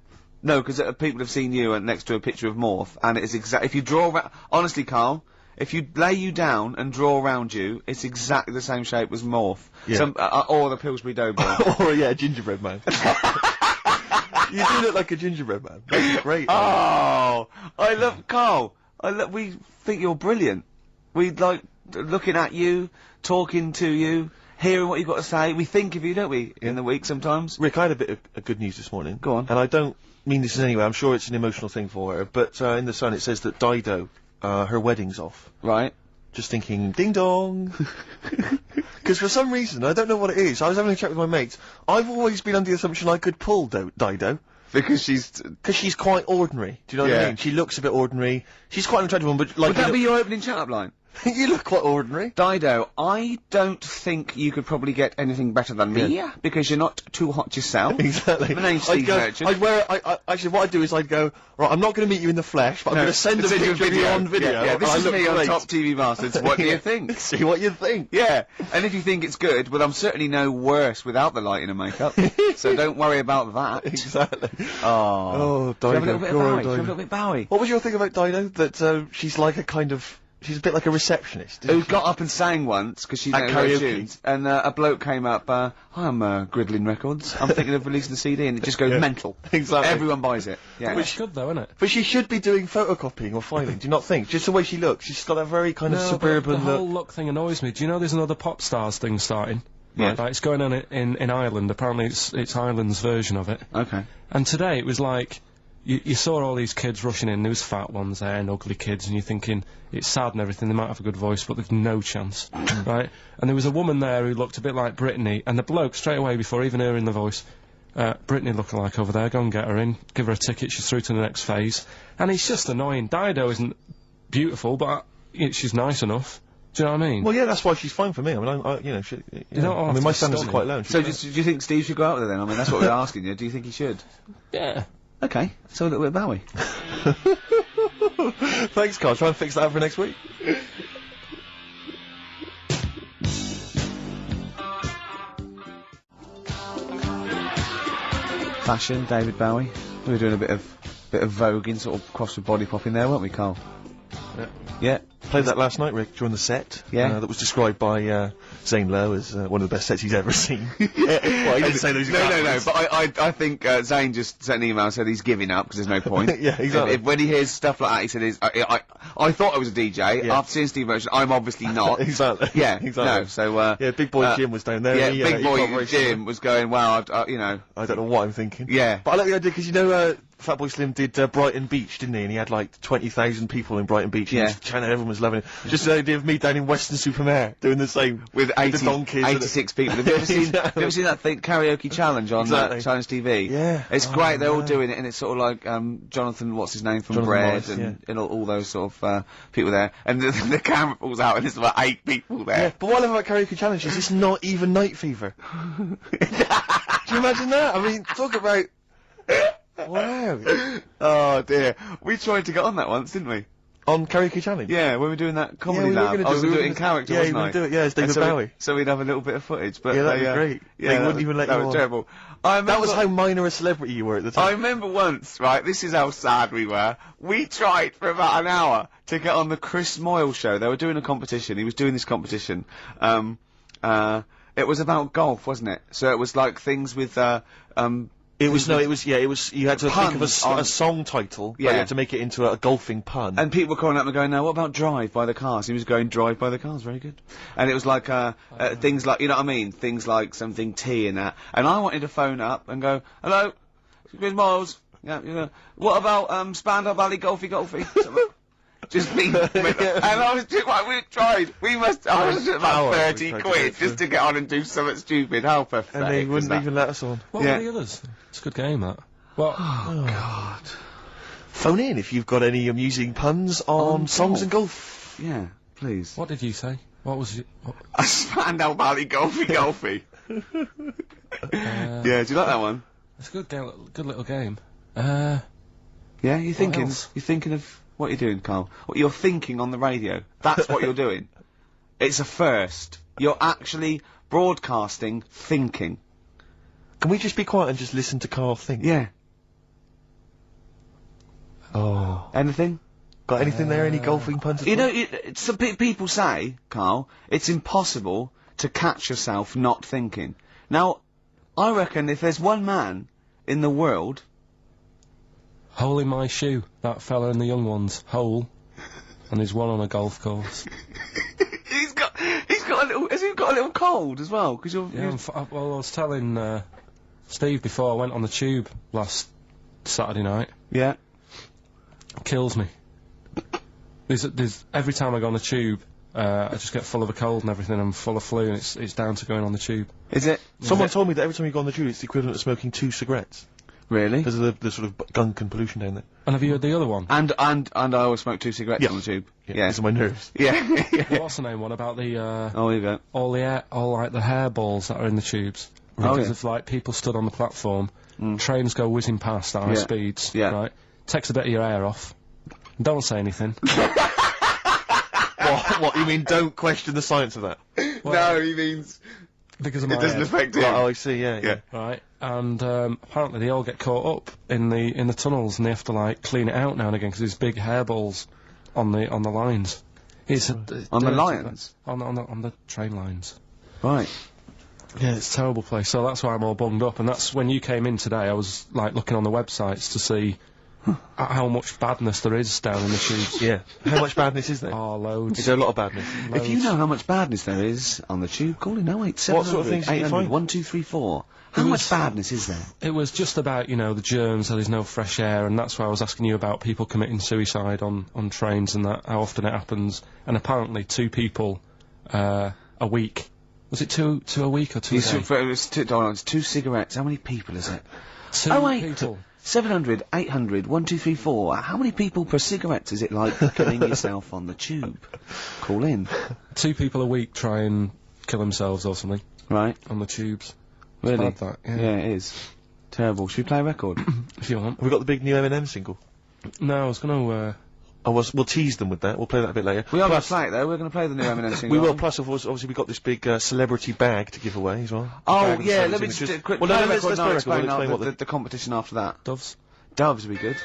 No, because people have seen you next to a picture of Morph, and it's if you draw honestly, KARL, if you lay you down and draw around you, it's exactly the same shape as Morph. Yeah. Or the Pillsbury Doughboy. Or, yeah, gingerbread man. You do look like a gingerbread man. That's great. Oh, I love Carl. We think you're brilliant. We like looking at you, talking to you, hearing what you've got to say. We think of you, don't we, in the week sometimes? Rick, I had a bit of good news this morning. Go on. And I don't mean this in any way. I'm sure it's an emotional thing for her. But in the Sun it says that Dido, her wedding's off. Right. Just thinking, ding dong. Because for some reason, I don't know what it is, I was having a chat with my mates, I've always been under the assumption I could pull Dido. Because she's quite ordinary. Do you know what I mean? She looks a bit ordinary. She's quite an attractive one, but like... Would that be your opening chat-up line? You look quite ordinary. Dido, I don't think you could probably get anything better than me, because you're not too hot yourself. Exactly. My name's Steve Merchant. Actually, what I'd do is I'd go, right, I'm not going to meet you in the flesh, but I'm going to send a picture of you on video. Yeah, this is me on great. Top TV Masters. What do you think? See what you think. Yeah, and if you think it's good, well, I'm certainly no worse without the lighting and makeup, so don't worry about that. Exactly. Oh, Dido. Have a little bit of Bowie. Have a little bit of Bowie. What was your thing about Dido? That, she's like a kind of... She's a bit like a receptionist. Who got up and sang once, because she's at karaoke. And a bloke came up, hi, I'm Gridlin Records. I'm thinking of releasing a CD, and it just goes mental. Exactly. Everyone buys it. Yeah. It's good though, isn't it? But she should be doing photocopying or filing, do you not think? Just the way she looks. She's got that very kind of suburban the look. whole look thing annoys me. Do you know there's another pop stars thing starting? Yeah. Like, it's going on in Ireland. Apparently it's Ireland's version of it. Okay. And today it was like, you saw all these kids rushing in, there was fat ones there and ugly kids, and you're thinking, it's sad and everything, they might have a good voice, but there's no chance, right? And there was a woman there who looked a bit like Britney, and the bloke, straight away, before even hearing the voice, Britney lookalike over there, go and get her in, give her a ticket, she's through to the next phase. And it's just annoying. Dido isn't beautiful, but she's nice enough. Do you know what I mean? Well, yeah, that's why she's fine for me. I mean, I mean, my standards are quite low. So, do you think Steve should go out with her then? I mean, that's what we're asking you. Do you think he should? Yeah. Okay, so a little bit of Bowie. Thanks, Carl. Try and fix that for next week. Fashion, David Bowie. We were doing a bit of voguing, sort of cross with body popping there, weren't we, Carl? Yeah. Played that last night, Rick, during the set. Yeah. That was described by Zane Lowe as one of the best sets he's ever seen. Well, he didn't say those. No, but I think Zane just sent an email and said he's giving up because there's no point. Yeah, exactly. When he hears stuff like that, he said, I thought I was a DJ. Yeah. After seeing Steve Merchant, I'm obviously not. Exactly. Yeah, exactly. No, so, yeah, Big Boy Jim was down there. Yeah, he, Big he got Boy very Jim was going, wow, you know. I don't know what I'm thinking. Yeah. But I like the idea, because you know, Fatboy Slim did Brighton Beach, didn't he? And he had like 20,000 people in Brighton Beach. Yeah. And everyone was loving it. Just the idea of me down in Western-super-Mare doing the same. With 86 people. Have you ever seen that thing, Karaoke Challenge on Challenge TV? Yeah. It's great, they're all doing it, and it's sort of like, Jonathan, what's his name, from Jonathan Bread, Morris, and all those sort of, people there. And the camera falls out, and there's about 8 people there. Yeah, but what I love about Karaoke Challenge is it's not even night fever. Do you imagine that? I mean, talk about... Wow. Oh dear. We tried to get on that once, didn't we? On Karaoke Challenge? Yeah, when we were doing that comedy we were lab. gonna I was do- going we to do were it in gonna- character, yeah, wasn't you I? were gonna do it, yeah, as David And Bowie. So we'd have a little bit of footage, but Yeah, that'd be great. Yeah, They wouldn't even let that you was on. terrible. That was how minor a celebrity you were at the time. I remember once, right, this is how sad we were. We tried for about an hour to get on the Chris Moyle show. They were doing a competition. He was doing this competition. It was about golf, wasn't it? So it was like things with, you had to think of a song title, but Yeah. you had to make it into a golfing pun. And people were calling up and going, now what about Drive by the Cars? He was going, Drive by the Cars, very good. And it was like, things like, you know what I mean? Things like something T and that. And I wanted to phone up and go, hello, Chris Miles. Yeah, what about, Spandau Valley Golfy? Just me. And I was just like, we tried. I was just about 30 quid just to get on and do something stupid. How pathetic. And they wouldn't even let us on. What were the others? It's a good game, that. What? Oh, God. Phone in if you've got any amusing puns on songs and golf. Yeah, please. What did you say? What was it? A Spandau Valley Golfy. Yeah, do you like that one? It's a good little game. Yeah, you're thinking else? of what you're doing, Carl. What you're thinking on the radio. That's what you're doing. It's a first. You're actually broadcasting thinking. Can we just be quiet and just listen to Carl think? Yeah. Oh. Anything? Got anything there? Any golfing puns? You know, some people say, Carl, it's impossible to catch yourself not thinking. Now, I reckon if there's one man in the world... Hole in my shoe, that fella in the young ones. Hole. And there's one on a golf course. He's got a little, has he got a little cold as well? Cause you're... Yeah, well, I was telling, Steve before I went on the tube last Saturday night. Yeah. It kills me. There's every time I go on the tube, I just get full of a cold and everything. I'm full of flu, and it's down to going on the tube. Is it? Someone told me that every time you go on the tube, it's the equivalent of smoking 2 cigarettes. Really? Because of the sort of gunk and pollution down there. And have you heard the other one? And I always smoke 2 cigarettes on the tube. Yeah. These are my nerves. Yeah. What's the name one about the? Oh, here you go. All like the hairballs that are in the tubes. Because of like people stood on the platform, trains go whizzing past at high speeds. Yeah. Right. Takes a bit of your hair off. Don't say anything. What, you mean don't question the science of that? No, he means... Because of my it doesn't head. affect him. Oh, I see, yeah. Right, and apparently they all get caught up in the tunnels, and they have to like clean it out now and again because there's big hairballs on the lines. It's on the lines? On the train lines. Right. Yeah, it's a terrible place. So that's why I'm all bunged up, and that's when you came in today. I was like looking on the websites to see how much badness there is down in the tubes. Yeah. How much badness is there? Oh, loads. Is there a lot of badness? If you know how much badness there is on the tube, call in 08700 What sort of things do you find? 1234. How much badness is there? It was just about, you know, the germs, so there's no fresh air, and that's why I was asking you about people committing suicide on trains and that, how often it happens. And apparently 2 people, a week. Was it two a week or 2 a day? It's 2 cigarettes. How many people is it? 2 people. 700, 800, 1234. How many people per cigarette is it like killing yourself on the tube? Call in. 2 people a week try and kill themselves or something. Right. On the tubes. Really? It's bad, that, yeah, it is. Terrible. Should we play a record? If you want. Have we got the big new Eminem single? No, I was gonna, we'll tease them with that. We'll play that a bit later. We are going to play it, though. We're going to play the new Eminem single. We will. Plus, obviously, we've got this big celebrity bag to give away as well. Oh, yeah, let me just do a quick... Well, no, let's play a record. Explain the competition after that. Doves. Doves would be good.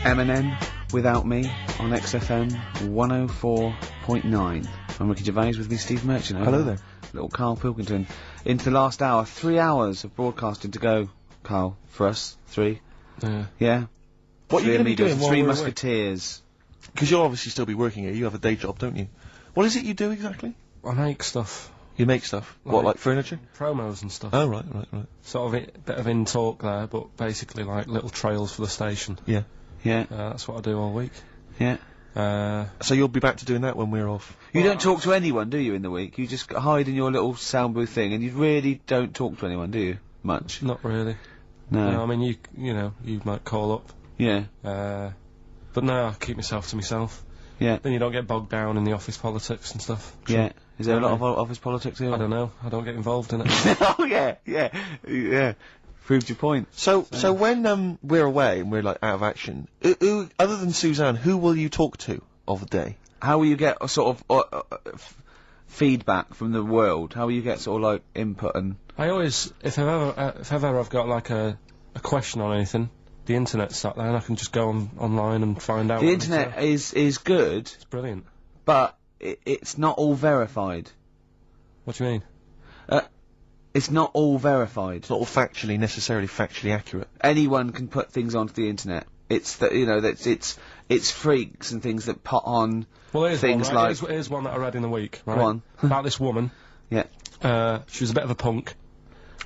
Eminem, Without Me, on XFM 104.9. I'm Ricky Gervais, with me Steve Merchant. Hello there. Little KARL Pilkington. Into the last hour, 3 hours of broadcasting to go, KARL, for us. 3. Yeah? What are you going to be doing while 3 we're Musketeers. Because you'll obviously still be working here. You have a day job, don't you? What is it you do exactly? I make stuff. You make stuff? What, like furniture? Promos and stuff. Oh, right. Sort of bit of in-talk there, but basically like little trails for the station. Yeah. That's what I do all week. Yeah. So you'll be back to doing that when we're off? You don't talk to anyone, do you, in the week? You just hide in your little sound booth thing, and you really don't talk to anyone, do you? Much? Not really. No. I mean, you know, you might call up. Yeah. But no, I keep myself to myself. Yeah. Then you don't get bogged down in the office politics and stuff. Yeah. Is there a lot of office politics here? I don't know. I don't get involved in it. Oh, yeah. Proved your point. So when we're away and we're like out of action, who other than Suzanne, who will you talk to of the day? How will you get a sort of feedback from the world? How will you get sort of like input and? I always, if ever I've got like a question on anything, the internet's sat there and I can just go online and find out. The internet is good. It's brilliant. But it's not all verified. What do you mean? It's not all verified. It's not all necessarily factually accurate. Anyone can put things onto the internet. It's that, you know, that it's freaks and things that put on things one, right? like... Here's one that I read in the week, right? Go on. About this woman. Yeah. She was a bit of a punk.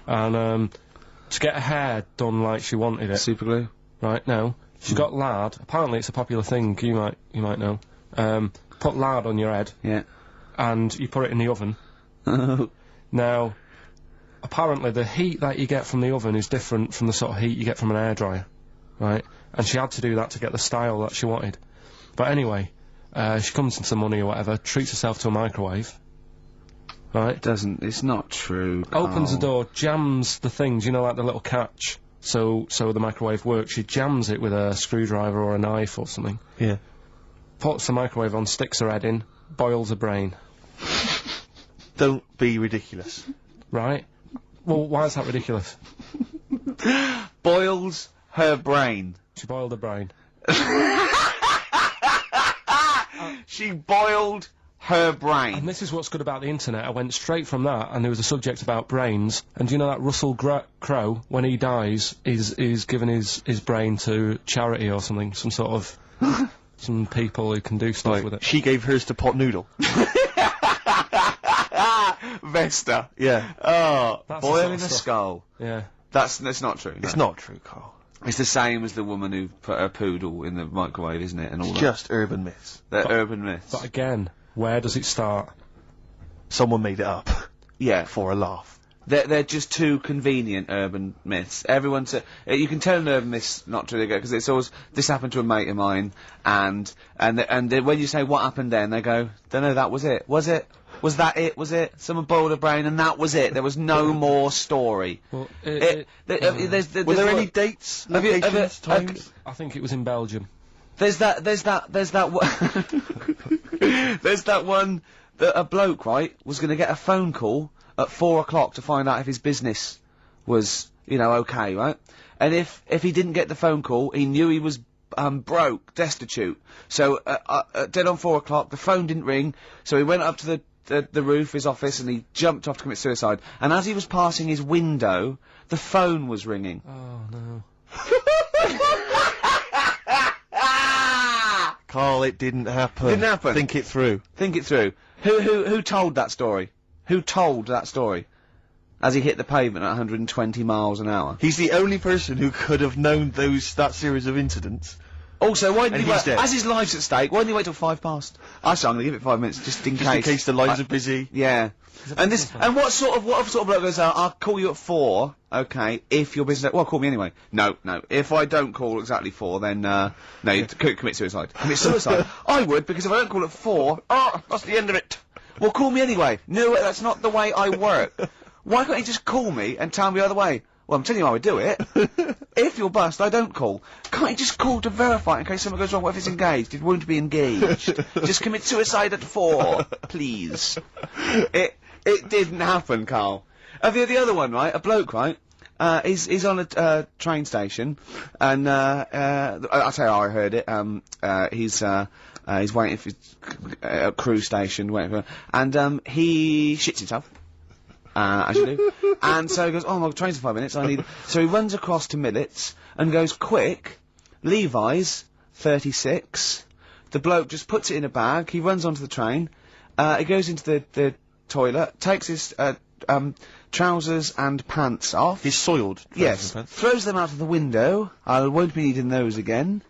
And, to get her hair done like she wanted it. Super glue? Right, no. She got lard. Apparently it's a popular thing, you might know. Put lard on your head. Yeah. And you put it in the oven. Now... Apparently the heat that you get from the oven is different from the sort of heat you get from an hairdryer, right? And she had to do that to get the style that she wanted. But anyway, she comes into money or whatever, treats herself to a microwave, right? It's not true, Carl. Opens the door, jams the things, you know, like the little catch, so the microwave works. She jams it with a screwdriver or a knife or something. Yeah. Puts the microwave on, sticks her head in, boils her brain. Don't be ridiculous. Right. Well, why is that ridiculous? Boils her brain. She boiled her brain. She boiled her brain. And this is what's good about the internet. I went straight from that, and there was a subject about brains. And do you know that Russell Crowe, when he dies, is given his brain to charity or something, some sort of some people who can do stuff with it. She gave hers to Pot Noodle. Vesta. Yeah. Oh, That's boiling the a sort of skull. Yeah. That's not true. It's not true, Carl. It's the same as the woman who put her poodle in the microwave, isn't it? And all that. Just urban myths. They're urban myths. But again, where does it start? Someone made it up. Yeah. For a laugh. They're just too convenient urban myths. Everyone's you can tell an urban myth's not true because it's always this happened to a mate of mine, and when you say what happened then, they go, don't know, that was it. Was it? Was that it? Was it? Someone boiled a brain and that was it. There was no more story. Well, Were there any dates? Locations, times? I think it was in Belgium. There's that one that a bloke, right, was going to get a phone call at 4 o'clock to find out if his business was, okay, right? And if he didn't get the phone call, he knew he was broke, destitute. So dead on 4 o'clock, the phone didn't ring, so he went up to the roof, his office, and he jumped off to commit suicide. And as he was passing his window, the phone was ringing. Oh no. Carl, it didn't happen. Didn't happen. Think it through. Think it through. Who told that story? Who told that story? As he hit the pavement at 120 miles an hour. He's the only person who could have known that series of incidents. Also, why didn't he wait? dead. As his life's at stake, why didn't he wait till 5 past? Actually, I'm gonna give it 5 minutes, just in case the lines are busy. Yeah. And what sort of bloke goes out, I'll call you at 4, okay, if your business, well, call me anyway. No. If I don't call exactly 4, then, no, you commit suicide. Commit suicide? I would, because if I don't call at 4, that's the end of it. Well, call me anyway. No, that's not the way I work. Why can't you just call me and tell me the other way? Well, I'm telling you how I do it. If you're bust, I don't call. Can't you just call to verify in case something goes wrong? What if it's engaged? It won't be engaged. Just commit suicide at 4, please. It didn't happen, Carl. The other one, right? A bloke, right? He's on a train station, and I'll tell you how I heard it. He's waiting for a cruise station, waiting for, and he shits himself. As you do. And so he goes, oh, my train's in 5 minutes, so he runs across to Millets, and goes, quick, Levi's, 36. The bloke just puts it in a bag, he runs onto the train, he goes into the toilet, takes his, trousers and pants off. His soiled trousers Yes. and pants. Throws them out of the window, I won't be needing those again.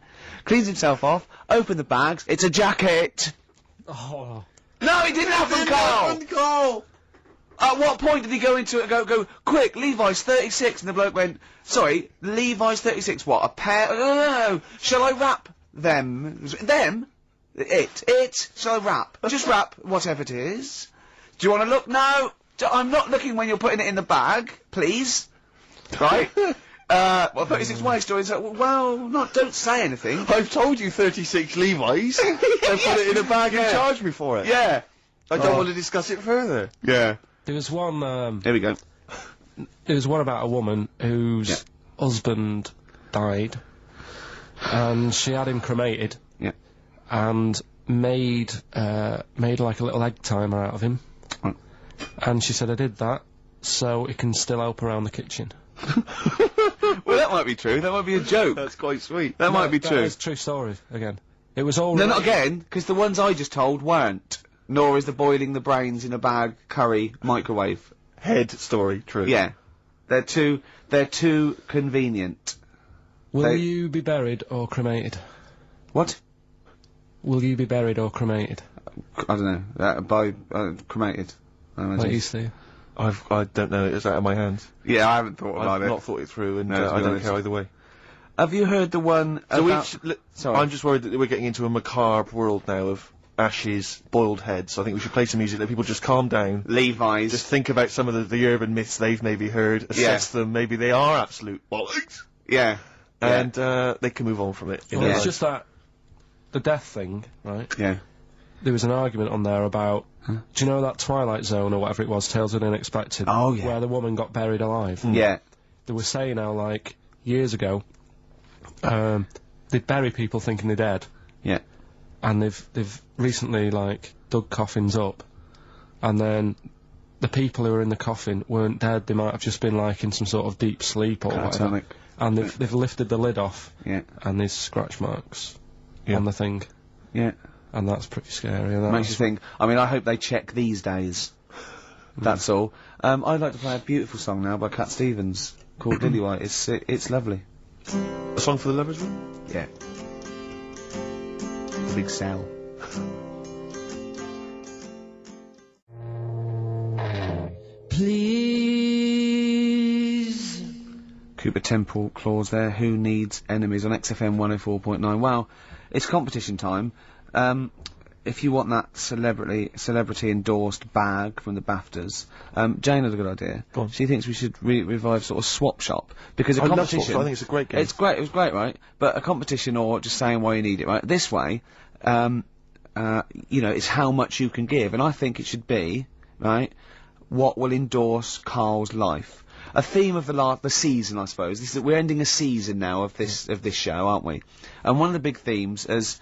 Cleans himself off, open the bags, it's a jacket! Oh. No, it didn't happen, Carl! At what point did he go into it and go, quick, Levi's 36, and the bloke went, sorry, Levi's 36, what, a pair? No, shall I wrap them? Them? It, shall I wrap? Just wrap, whatever it is. Do you want to look? No, I'm not looking when you're putting it in the bag, please. Right? Well, 36 way story, so, well, don't say anything. I've told you 36 Levi's. And put it in a bag and charge me for it. Yeah. I don't want to discuss it further. Yeah. There was one, Here we go. There was one about a woman whose husband died, and she had him cremated. Yeah. And made like a little egg timer out of him. Right. And she said, I did that, so it can still help around the kitchen. Well, that might be true. That might be a joke. That's quite sweet. That might be true. That is true story, again. It was all No, right. not again, because the ones I just told weren't. Nor is the boiling the brains in a bag, curry, microwave. Head story true. Yeah. They're too convenient. Will you be buried or cremated? What? Will you be buried or cremated? I don't know. Cremated. I imagine. Like you see. I don't know, it's out of my hands. Yeah, I haven't thought about I've it. not thought it through, and No, to I be don't honest. care either way. Have you heard the one So about... Sorry. I'm just worried that we're getting into a macabre world now of ashes, boiled heads. I think we should play some music, let people just calm down. Levi's. Just think about some of the urban myths they've maybe heard, assess them, maybe they are absolute bollocks. Yeah. And, they can move on from it. Well, it's just that, the death thing, right? Yeah. there was an argument on there about, do you know that Twilight Zone or whatever it was, Tales of the Unexpected? Oh, yeah. Where the woman got buried alive. Yeah. They were saying how, like, years ago, they'd bury people thinking they're dead. Yeah. And they've recently, like, dug coffins up, and then the people who were in the coffin weren't dead, they might have just been, like, in some sort of deep sleep or whatever. And they've lifted the lid off. Yeah. And there's scratch marks on the thing. Yeah. And that's pretty scary. And Makes you think. I mean, I hope they check these days. That's all. I'd like to play a beautiful song now by Cat Stevens called Lillywhite. It's lovely. A song for the lovers room? Yeah. The big cell. Please. Cooper Temple Clause there. Who needs enemies on XFM 104.9? Well, it's competition time. If you want that celebrity endorsed bag from the BAFTAs, Jane had a good idea. Go on. She thinks we should revive sort of Swap Shop because a I love competition. Swap Shop. I think it's a great game. It's great. It was great, right? But a competition or just saying why you need it, right? This way, you know, it's how much you can give, and I think it should be right. What will endorse Karl's life? A theme of the season, I suppose. We're ending a season now of this show, aren't we? And one of the big themes is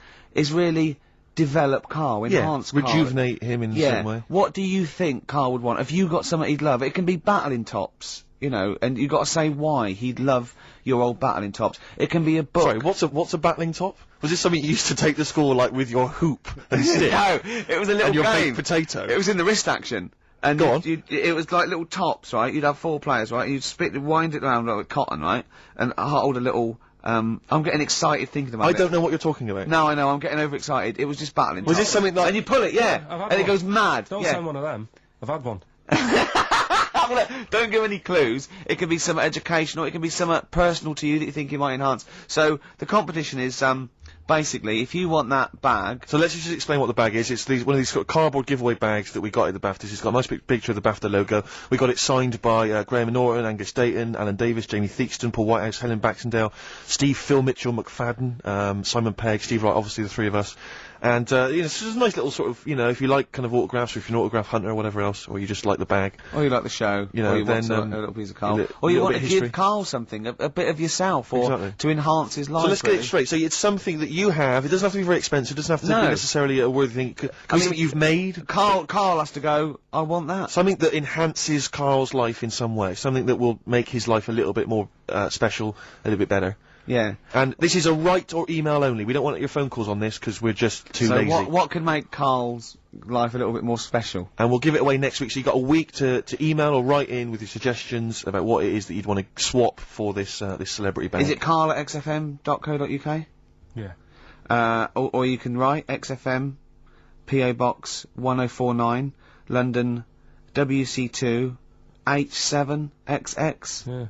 really develop Karl, enhance Karl. Rejuvenate him in some way. What do you think Karl would want? Have you got something he'd love? It can be battling tops, you know, and you've got to say why he'd love your old battling tops. It can be a book. Sorry, what's a battling top? Was this something you used to take to school, like, with your hoop and stick? No, it was a little and your game. baked potato? It was in the wrist action. And Go on. it was like little tops, right? You'd have 4 players, right? You'd wind it around like with cotton, right? And hold a little, I'm getting excited thinking about it. I don't know what you're talking about. No, I know, I'm getting overexcited. It was just battling. Was this something like... And you pull it, yeah. I've had And it one. goes mad. Don't yeah. send one of them. I've had one. Don't give any clues. It can be some educational, it can be some personal to you that you think you might enhance. So, the competition is, basically, if you want that bag... So let's just explain what the bag is. It's one of these sort of cardboard giveaway bags that we got at the BAFTAs. It's got a nice big picture of the BAFTA logo. We got it signed by Graham Norton, Angus Dayton, Alan Davis, Jamie Theakston, Paul Whitehouse, Helen Baxendale, Steve, Phil Mitchell, McFadden, Simon Pegg, Steve Wright, obviously the 3 of us. And, you know, it's just a nice little sort of, you know, if you like kind of autographs, or if you're an autograph hunter or whatever else, or you just like the bag. Or you like the show. You know, or you then, want a little piece of Karl. Or you want to give Karl something, a bit of yourself, or to enhance his life. So let's get it straight. So it's something that you have. It doesn't have to be very expensive. It doesn't have to be necessarily a worthy thing. Could be something you've made. Karl has to go, I want that. Something that enhances Karl's life in some way. Something that will make his life a little bit more, special, a little bit better. Yeah. And this is a write or email only. We don't want your phone calls on this because we're just too lazy. So what could make Karl's life a little bit more special? And we'll give it away next week. So you've got a week to email or write in with your suggestions about what it is that you'd want to swap for this this celebrity bag. Is it Karl at xfm.co.uk? Yeah. Or you can write XFM, PO Box 1049, London, WC2, H7XX. Yeah.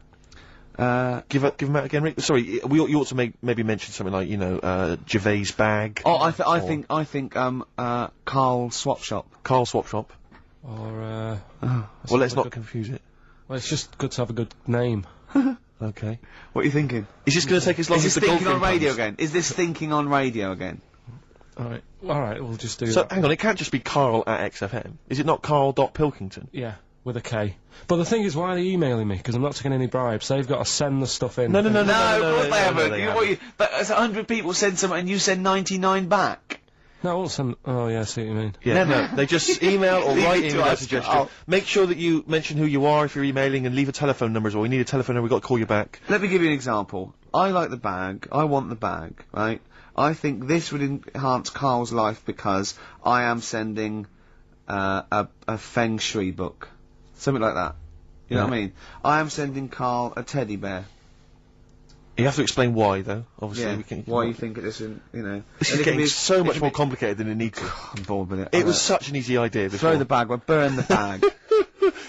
Give him out again, Rick. Sorry, you ought to maybe mention something like, you know, Gervais bag. Oh, I think KARL Swap Shop. KARL Swap Shop. Or, well, let's not confuse it. Well, it's just good to have a good name. Okay. What are you thinking? Is this going to take as long as the thinking on radio puns? again? Is this thinking on radio again? Alright, we'll just do So, that. hang on, it can't just be KARL at XFM. Is it not KARL.Pilkington? Yeah. With a K. But the thing is, why are they emailing me? Because I'm not taking any bribes. They've got to send the stuff in. No, of course they haven't. But as 100 people send something and you send 99 back. No, I won't send... Oh, yeah, I see what you mean. Yeah, no, they just email or write in with a suggestion. Oh. Make sure that you mention who you are if you're emailing and leave a telephone number as well. We need a telephone number, we've got to call you back. Let me give you an example. I like the bag. I want the bag, right? I think this would enhance Karl's life because I am sending a Feng Shui book. Something like that. You know what I mean? I am sending Karl a teddy bear. You have to explain why, though. Obviously, we can. Why you think it is, you know? This is getting so much more complicated than it needs to. I'm bored with it. It was such an easy idea before. Throw the bag. Well, burn the bag.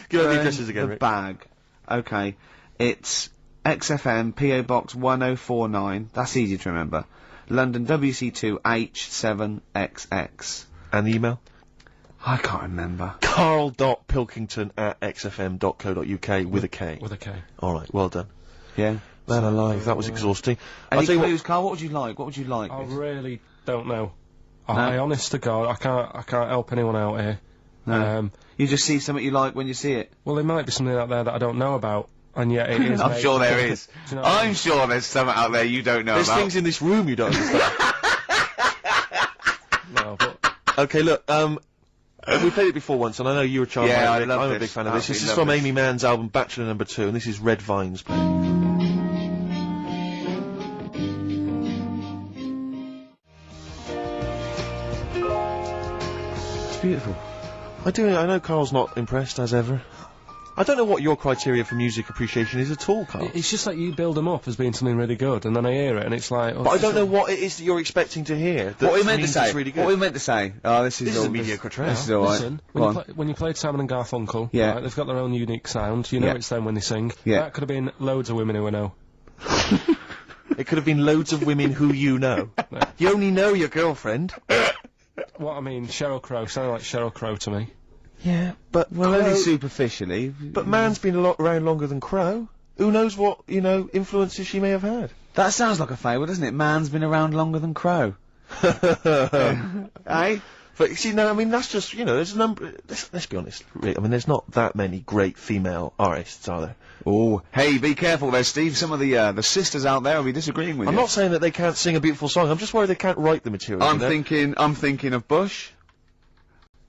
Give out the addresses again, the Rick. bag. Okay. It's XFM, PO Box 1049. That's easy to remember. London, WC2, H7XX. And the email? I can't remember. KARL.Pilkington at xfm.co.uk with a K. With a K. Alright, well done. Yeah. Man alive, that was exhausting. Any I'll tell you clues, Karl? What would you like? What would you like? I really don't know. honest to God, I can't help anyone out here. No. You just see something you like when you see it. Well, there might be something out there that I don't know about, and yet it is. I'm sure there is. Do you know what I mean? I'm sure there's something out there you don't know There's about. things in this room you don't understand. No, but Okay, look, we played it before once, and I know you're a child. Yeah, I Rick. love I'm a this. big fan of this. This is Absolutely from love Amy Mann's album Bachelor No. 2, and this is Red Vines playing. It's beautiful. I know Carl's not impressed, as ever. I don't know what your criteria for music appreciation is at all, Carl. it's just like you build them up as being something really good, and then I hear it, and it's like. Oh, But I don't know what it is that you're expecting to hear. What we meant to means say? it's really good. What we meant to say? Oh, this This is a mediocre track. This is alright. Listen, when you played Simon and Garfunkel, Yeah. right, they've got their own unique sound. You know Yeah. it's them when they sing. Yeah. That could have been loads of women who I know. It could have been loads of women who you know. You only know your girlfriend. What I mean, Sheryl Crow sounded like Sheryl Crow to me. Yeah, but Well, only superficially. But Man's been around longer than Crow. Who knows what, influences she may have had. That sounds like a fable, doesn't it? Man's been around longer than Crow. Eh? But, that's just, there's a number, let's be honest, Rick, there's not that many great female artists, are there? Oh, hey, be careful there, Steve. Some of the sisters out there will be disagreeing with I'm you. not saying that they can't sing a beautiful song, I'm just worried they can't write the material. I'm thinking of Bush.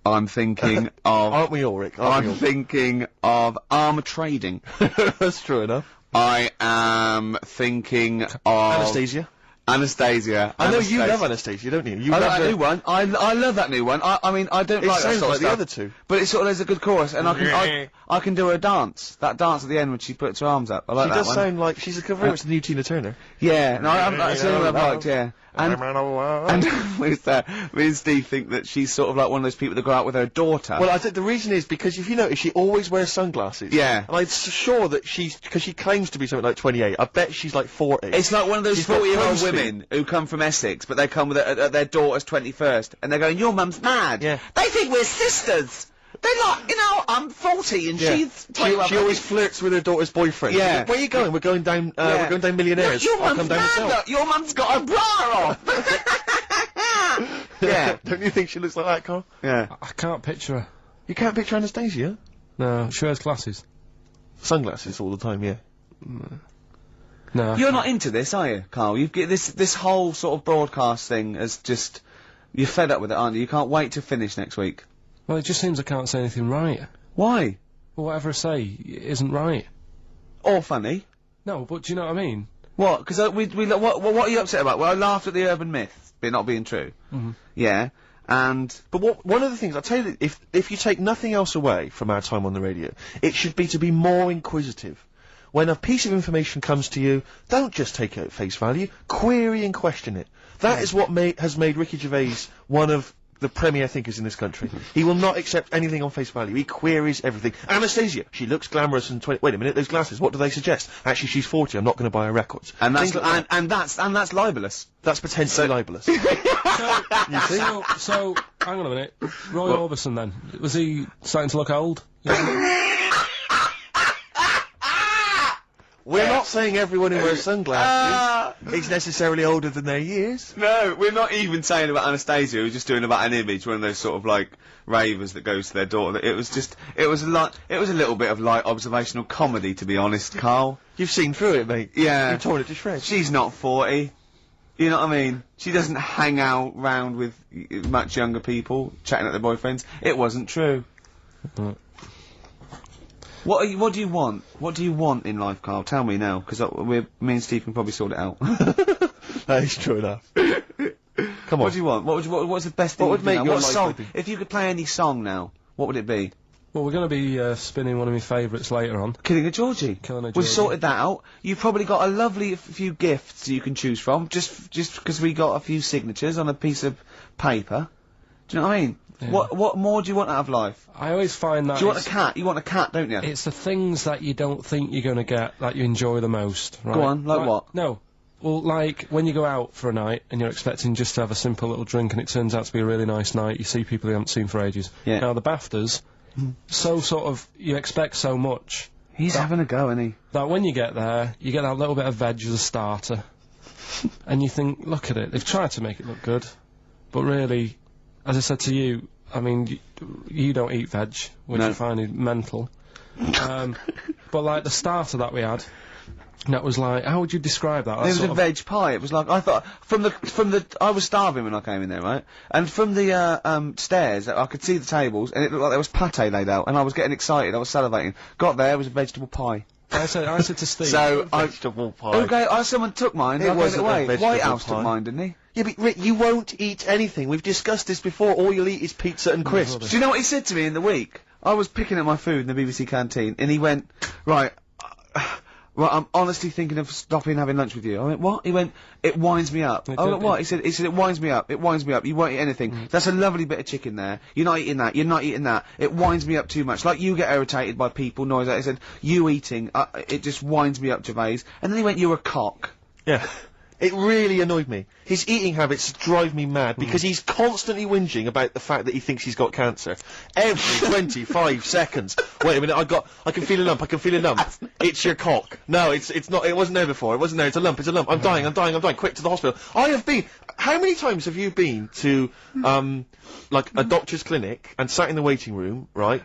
I'm thinking of... Aren't we all, Rick? I'm thinking of arm trading. That's true enough. I am thinking of... Anastasia. Anastasia. I know you love Anastasia, don't you? You I love like that new one. I love that new one. I mean, I don't It like that sounds sort like of the stuff, other two. but it's sort of, there's a good chorus, and I can do her dance. That dance at the end when she puts her arms up. I like She that does one. sound like she's very much the new Tina Turner. Yeah, no, that's the one I've liked, yeah. And me and Steve think that she's sort of like one of those people that go out with her daughter. Well, I think the reason is because if you notice, she always wears sunglasses. Yeah. And I'm sure that because she claims to be something like 28, I bet she's like 40. It's like one of those She's got 40-year-old close women who come from Essex, but they come with their daughter's 21st, and they're going, your mum's mad. Yeah. They think we're sisters. They're like, I'm 40 and she's 21. She always flirts with her daughter's boyfriend. Yeah. Where are you going? We're going down, we're going down Millionaires. Your I'll mum's come down mad, myself. look, your mum's got a bra on. Yeah. Don't you think she looks like that, Carl? Yeah. I can't picture her. You can't picture Anastasia? No, she wears glasses. Sunglasses all the time, yeah. No. You're not into this, are you, Carl? You've get this whole sort of broadcast thing as just... You're fed up with it, aren't you? You can't wait to finish next week. Well, it just seems I can't say anything right. Why? Well, whatever I say isn't right. Or funny. No, but do you know what I mean? What? Because what are you upset about? Well, I laughed at the urban myth, but not being true. Mm-hmm. Yeah, and... But one of the things, I'll tell you, that if you take nothing else away from our time on the radio, it should be to be more inquisitive. When a piece of information comes to you, don't just take it at face value, query and question it. That is what has made Ricky Gervais one of the premier thinkers in this country. He will not accept anything on face value. He queries everything. Anastasia, she looks glamorous and wait a minute, those glasses, what do they suggest? Actually, she's 40, I'm not going to buy her records. And that's Things like that. and that's libelous. That's potentially libelous. So, hang on a minute. Roy Orbison then, was he starting to look old? We're not saying everyone who wears sunglasses is necessarily older than their years. No, we're not even saying about Anastasia, we're just doing about an image, one of those sort of like ravers that goes to their daughter. It was a little bit of light observational comedy, to be honest, Carl. You've seen through it, mate. Yeah. You've torn it to shreds. She's not 40. You know what I mean? She doesn't hang out round with much younger people, chatting at their boyfriends. It wasn't true. What do you want? What do you want in life, Carl? Tell me now, because me and Steve can probably sort it out. That is true enough. Come on. What do you want? What's the best thing? What would make your what life song? happy? If you could play any song now, what would it be? Well, we're going to be spinning one of my favourites later on. Killing a Georgie. Killing a We've Georgie. sorted that out. You've probably got a lovely few gifts you can choose from, just because we got a few signatures on a piece of paper. Do you know what I mean? Yeah. What more do you want out of life? I always find that Do you want a cat? You want a cat, don't you? it's the things that you don't think you're going to get that you enjoy the most, right? Go on, like what? No. Well, like, when you go out for a night and you're expecting just to have a simple little drink and it turns out to be a really nice night, you see people you haven't seen for ages. Yeah. Now, the BAFTAs, so sort of, you expect so much. He's having a go, isn't he? That when you get there, you get that little bit of veg as a starter. And you think, look at it, they've tried to make it look good. But really, as I said to you, I mean, you don't eat veg, which I find is mental. But like the starter that we had, that was like, how would you describe that? It was a veg pie. It was like, I thought, I was starving when I came in there, right? And from the, stairs, I could see the tables, and it looked like there was pate laid out, and I was getting excited, I was salivating. Got there, it was a vegetable pie. I said to Steve. So, vegetable pie. Okay, someone took mine, I gave it away. White House took mine, didn't he? Yeah, but Rick, you won't eat anything. We've discussed this before. All you'll eat is pizza and crisps. Do you know what he said to me in the week? I was picking up my food in the BBC canteen, and he went, right, well, I'm honestly thinking of stopping having lunch with you. I went, what? He went, it winds me up. I went, what? He said, it winds me up. It winds me up. You won't eat anything. That's a lovely bit of chicken there. You're not eating that. You're not eating that. It winds me up too much. Like you get irritated by people, noise. He said, you eating, it just winds me up, Gervais. And then he went, you're a cock. Yeah. It really annoyed me. His eating habits drive me mad because he's constantly whinging about the fact that he thinks he's got cancer. Every 25 seconds. Wait a minute, I can feel a lump, I can feel a lump. It's your cock. No, it's not, it wasn't there before, it wasn't there, it's a lump, I'm dying, quick to the hospital. How many times have you been to, like a doctor's clinic and sat in the waiting room, right?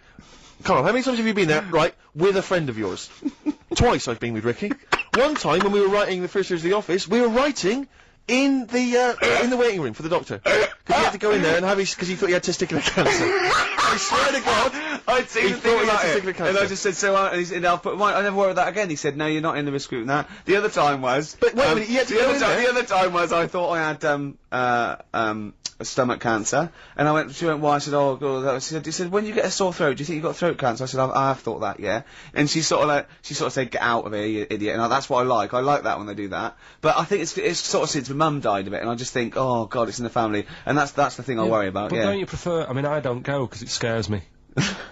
Carl, how many times have you been there, right, with a friend of yours? Twice I've been with Ricky. One time when we were writing the first series of The Office, we were writing in the waiting room for the doctor. Because he had to go in there and have because he thought he had testicular cancer. I swear to God, I'd seen the thing about it, and I just said, and he said, I'll put mine, I never worry about that again. He said, no, you're not in the risk group and that. The other time was, but wait a minute, the other time was I thought I had, stomach cancer, and she went, why? I said, oh, God. She said, when you get a sore throat, do you think you got throat cancer? I said, I have thought that, yeah. And she sort of said, get out of here, you idiot. And that's what I like. I like that when they do that. But I think it's sort of since my mum died of it, and I just think, oh, God, it's in the family. And that's the thing I worry about, but don't you prefer, I mean, I don't go because it scares me.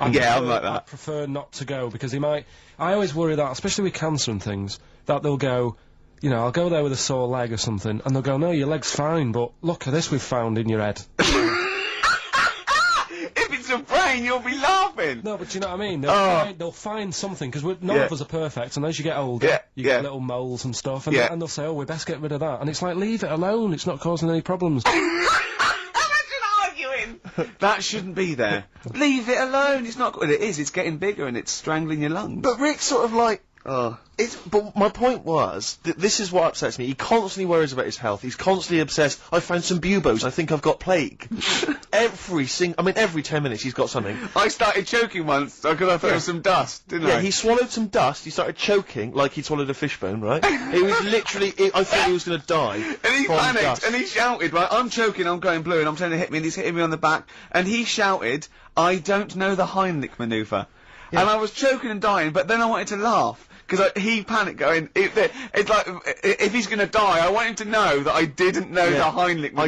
I'm like that. I prefer not to go because I always worry that, especially with cancer and things, that they'll go, you know, I'll go there with a sore leg or something, and they'll go, no, your leg's fine, but look at this we've found in your head. If it's a brain, you'll be laughing! No, but you know what I mean? They'll find something, because none of us are perfect, and as you get older, you get little moles and stuff, and, and they'll say, oh, we best get rid of that, and it's like, leave it alone, it's not causing any problems. That shouldn't be there. Leave it alone, it's not good. It is, it's getting bigger and it's strangling your lungs. But Rick's sort of like, but my point was, this is what upsets me. He constantly worries about his health. He's constantly obsessed. I found some buboes. I think I've got plague. every 10 minutes he's got something. I started choking once because I thought it was some dust, didn't I? Yeah, he swallowed some dust. He started choking like he'd swallowed a fishbone, right? It was literally, I thought he was going to die. And he panicked dust. and he shouted, right, I'm choking, I'm going blue, and I'm trying to hit me, and he's hitting me on the back, and he shouted, I don't know the Heimlich manoeuvre. Yeah. And I was choking and dying, but then I wanted to laugh. Because he panicked going, it's like, if he's gonna die, I want him to know that I didn't know the Heimlich manoeuvre. I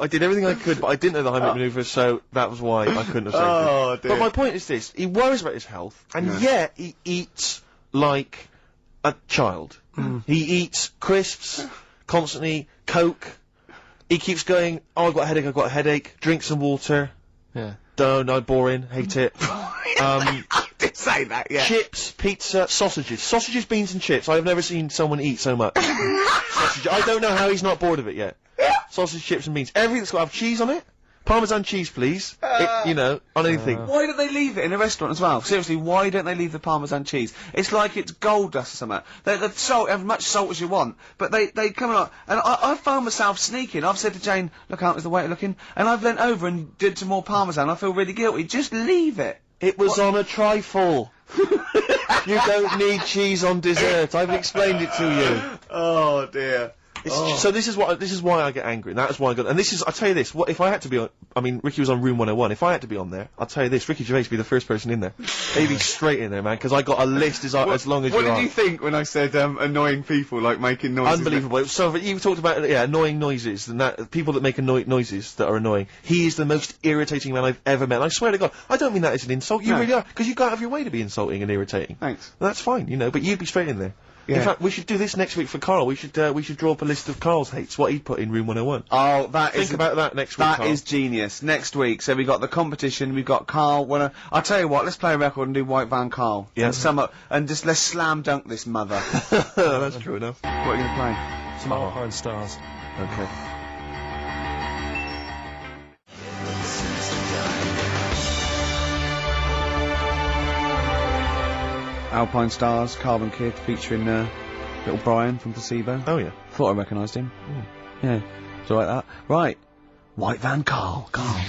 did everything I could, but I didn't know the Heimlich manoeuvre, so that was why I couldn't have saved him. But my point is this, he worries about his health, and yet he eats like a child. He eats crisps, constantly, Coke. He keeps going, oh, I've got a headache, drink some water. Yeah. No, boring, hate it. I did say that, yeah. Chips, pizza, sausages, beans and chips. I've never seen someone eat so much. I don't know how he's not bored of it yet. Sausage, chips and beans. Everything that's got to have cheese on it. Parmesan cheese, please. You know, on anything. Why don't they leave it in a restaurant as well? Seriously, why don't they leave the Parmesan cheese? It's like it's gold dust or something. The salt, as much salt as you want, but they come along, and I found myself sneaking. I've said to Jane, look out, is the waiter looking? And I've leant over and did some more Parmesan. I feel really guilty. Just leave it. It was on a trifle. You don't need cheese on dessert. I've explained it to you. Oh dear. So this is why I get angry, and that's why I'll tell you this, what, if I had to be on, I mean, Ricky was on Room 101, if I had to be on there, I'll tell you this, Ricky Gervais would be the first person in there. He'd be straight in there, man, because I got a list as long as you are. What did you think when I said, annoying people, like making noises? Unbelievable. So, you talked about, annoying noises, and that, people that make noises that are annoying. He is the most irritating man I've ever met, and I swear to God, I don't mean that as an insult, you really are, because you go out of your way to be insulting and irritating. Thanks. That's fine, you know, but you'd be straight in there. Yeah. In fact, we should do this next week for Karl. We should draw up a list of Karl's hates, what he'd put in Room 101. Oh, Think about that next week, That Karl. is genius. Next week, so we got the competition, we've got Karl, I'll tell you what, let's play a record and do White Van Karl. Yeah. And just let's slam dunk this mother. That's true enough. What are you gonna play? Some Alpine Stars. Okay. Alpine Stars, Carbon Kid, featuring little Brian from Placebo. Oh yeah. Thought I recognised him. Yeah. Do you like that? Right. White Van Carl. Carl.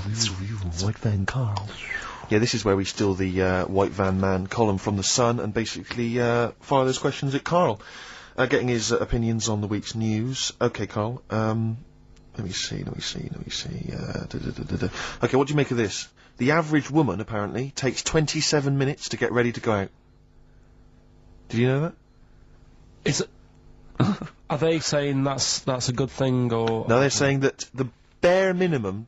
It's real. White Van Carl. Yeah, this is where we steal the White Van Man column from The Sun and basically fire those questions at Karl, getting his opinions on the week's news. Okay, Karl. Let me see. Okay, what do you make of this? The average woman, apparently, takes 27 minutes to get ready to go out. Did you know that? Is it... Are they saying that's a good thing, or...? No, they're saying that the bare minimum...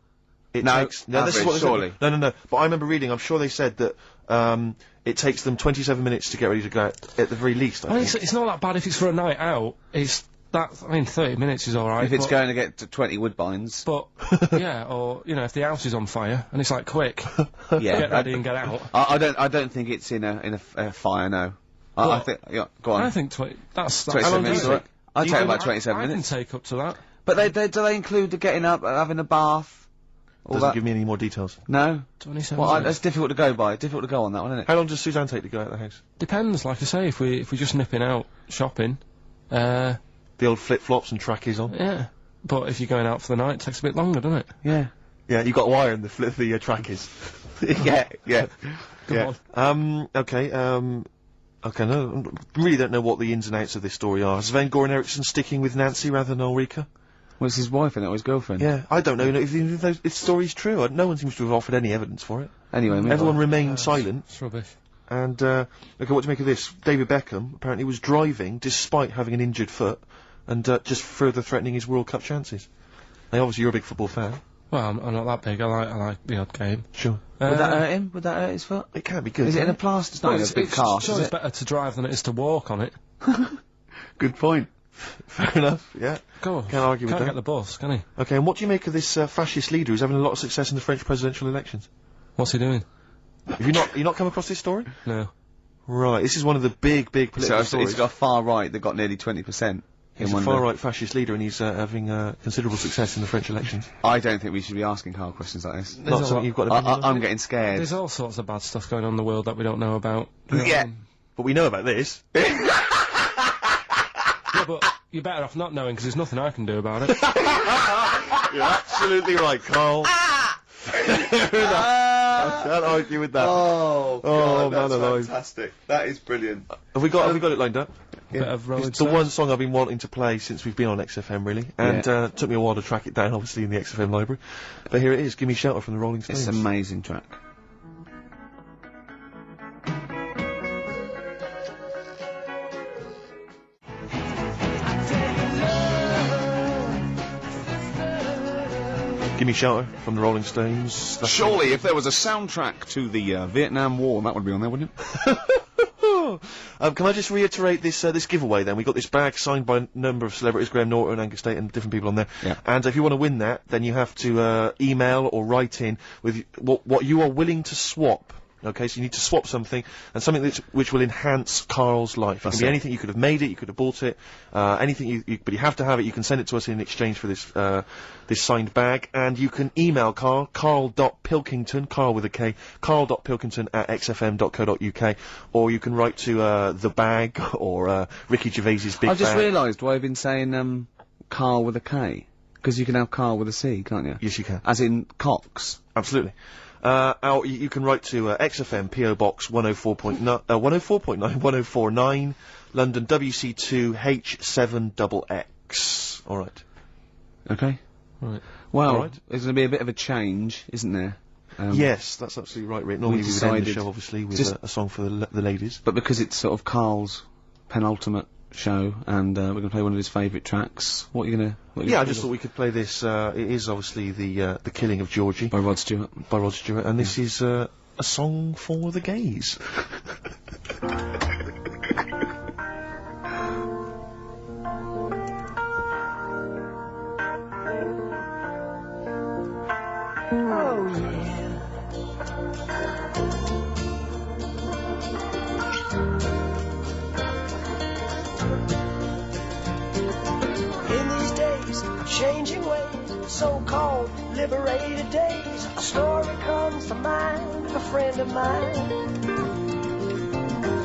Average, this is what they surely. said. No. But I remember reading, I'm sure they said that, it takes them 27 minutes to get ready to go out, at the very least, I think. It's not that bad if it's for a night out. I mean, 30 minutes is alright. If it's going to get to 20 Woodbines. But, yeah, or, you know, if the house is on fire, and it's like, quick, yeah, get ready and get out. I don't think it's in a fire, no. I think, yeah, go on. I think that's 27 minutes, right? I'd take about 27 minutes. I can take up to that. But do they include the getting up, having a bath? Doesn't give me any more details. No? 27 Well, minutes. that's difficult to go by. Difficult to go on that one, isn't it? How long does Suzanne take to go out of the house? Depends, like I say, if we're just nipping out shopping, the old flip-flops and trackies on? Yeah. But if you're going out for the night, it takes a bit longer, doesn't it? Yeah. Yeah, you've got wire in the trackies. yeah. Come on. Okay, no, really don't know what the ins and outs of this story are. Is Sven-Goran Eriksson sticking with Nancy rather than Ulrika? Well, it's his wife, and it, or his girlfriend. Yeah, I don't know if the story's true. No one seems to have offered any evidence for it. Anyway, everyone remained silent. It's rubbish. And, okay, what do you make of this? David Beckham apparently was driving despite having an injured foot, and just further threatening his World Cup chances. Now, obviously, you're a big football fan. Well, I'm not that big. I like the odd game. Sure. Would that hurt him? Would that hurt his foot? It can't be good. Is it in a plaster? It's not in a big cast, Sure, is it's it? better to drive than it is to walk on it. Good point. Fair enough, yeah. Go on. Can't argue with that. Can't get the bus, can he? Okay, and what do you make of this fascist leader who's having a lot of success in the French presidential elections? What's he doing? Have you not come across this story? No. Right, this is one of the big political stories. It's got a far right that got nearly 20%. He's a far-right fascist leader, and he's having considerable success in the French elections. I don't think we should be asking Karl questions like this. Not something you've got an opinion on? I'm getting scared. There's all sorts of bad stuff going on in the world that we don't know about. Yeah. But we know about this. Yeah, but you're better off not knowing, because there's nothing I can do about it. You're absolutely right, Karl. Fair enough. I can't argue with that. Oh, God, man alive. Fantastic. That is brilliant. Have we got it lined up? Bit of Rolling It's the one song I've been wanting to play since we've been on XFM, really. And, it took me a while to track it down, obviously, in the XFM library. But here it is, Give Me Shelter from the Rolling Stones. It's an amazing track. Give Me Shelter from the Rolling Stones. Surely, if there was a soundtrack to the Vietnam War, that would be on there, wouldn't it? Can I just reiterate this this giveaway then? We got this bag signed by a number of celebrities, Graham Norton, Angus Tate, and different people on there. Yeah. And if you want to win that, then you have to email or write in with what you are willing to swap. Okay, so you need to swap something, and something which will enhance Karl's life. It can be anything. You could have made it, you could have bought it, anything. But you have to have it. You can send it to us in exchange for this this signed bag, and you can email Karl, Karl.Pilkington, Karl with a K, Karl.Pilkington@xfm.co.uk, or you can write to the bag or Ricky Gervais's big. I just realised why I've been saying Karl with a K, because you can have Karl with a C, can't you? Yes, you can. As in Cox. Absolutely. You can write to XFM PO Box 104.9, London WC2 H7XX. All right. Okay. Right. Well, there's going to be a bit of a change, isn't there? Yes, that's absolutely right, Rick. Normally we would end the show, obviously, with a song for the ladies. But because it's sort of Karl's penultimate show, and we're going to play one of his favourite tracks, what are you going to... Yeah, I just thought we could play this. It is obviously the Killing of Georgie. By Rod Stewart. And this is a song for the gays. Oh, yeah. In these days of changing ways, so-called liberated days, a story comes to mind of a friend of mine.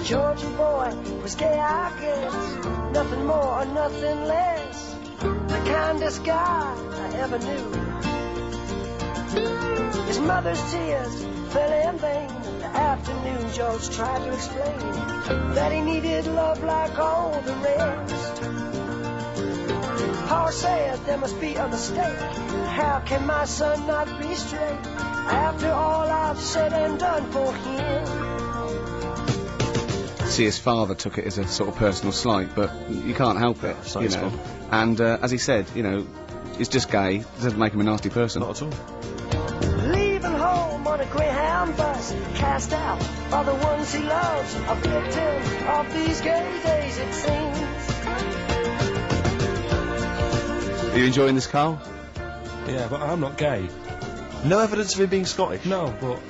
Georgie boy was gay, I guess. Nothing more or nothing less. The kindest guy I ever knew. His mother's tears fell in vain. The afternoon George tried to explain that he needed love like all the rest. Pa said there must be a mistake. How can my son not be straight after all I've said and done for him? See, his father took it as a sort of personal slight, but you can't help it, you know. And as he said, you know, he's just gay. It doesn't make him a nasty person. Not at all. Leaving home on a Greyhound bus, cast out by the ones he loves, a victim of these gay days, it seems. Are you enjoying this, Carl? Yeah, but I'm not gay. No evidence of him being Scottish? No, but...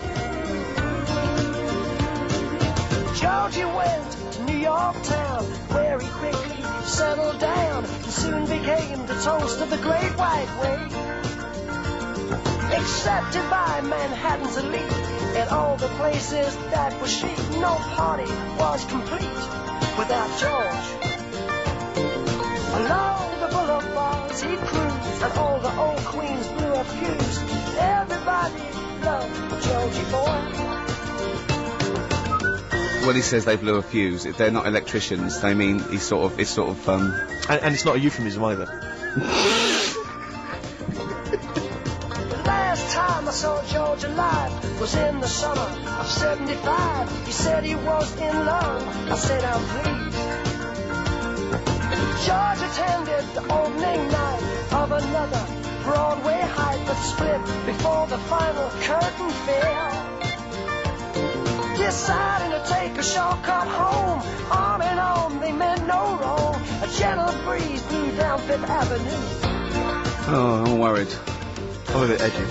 Georgie went to New York town, where he quickly settled down, and soon became the toast of the Great White Way. Accepted by Manhattan's elite, and all the places that were chic, no party was complete without George. Along the boulevards he'd cruise, and all the old queens blew a fuse. Everybody loved Georgie boy. When he says they blew a fuse, if they're not electricians, they mean it's sort of, And it's not a euphemism either. The last time I saw George alive was in the summer of '75. He said he was in love. I said, I'm pleased. George attended the opening night of another Broadway hype that split before the final curtain fell. Deciding to take a shortcut home, arm in arm, they meant no wrong. A gentle breeze blew down Fifth Avenue. Oh, I'm worried. I'm a bit edgy.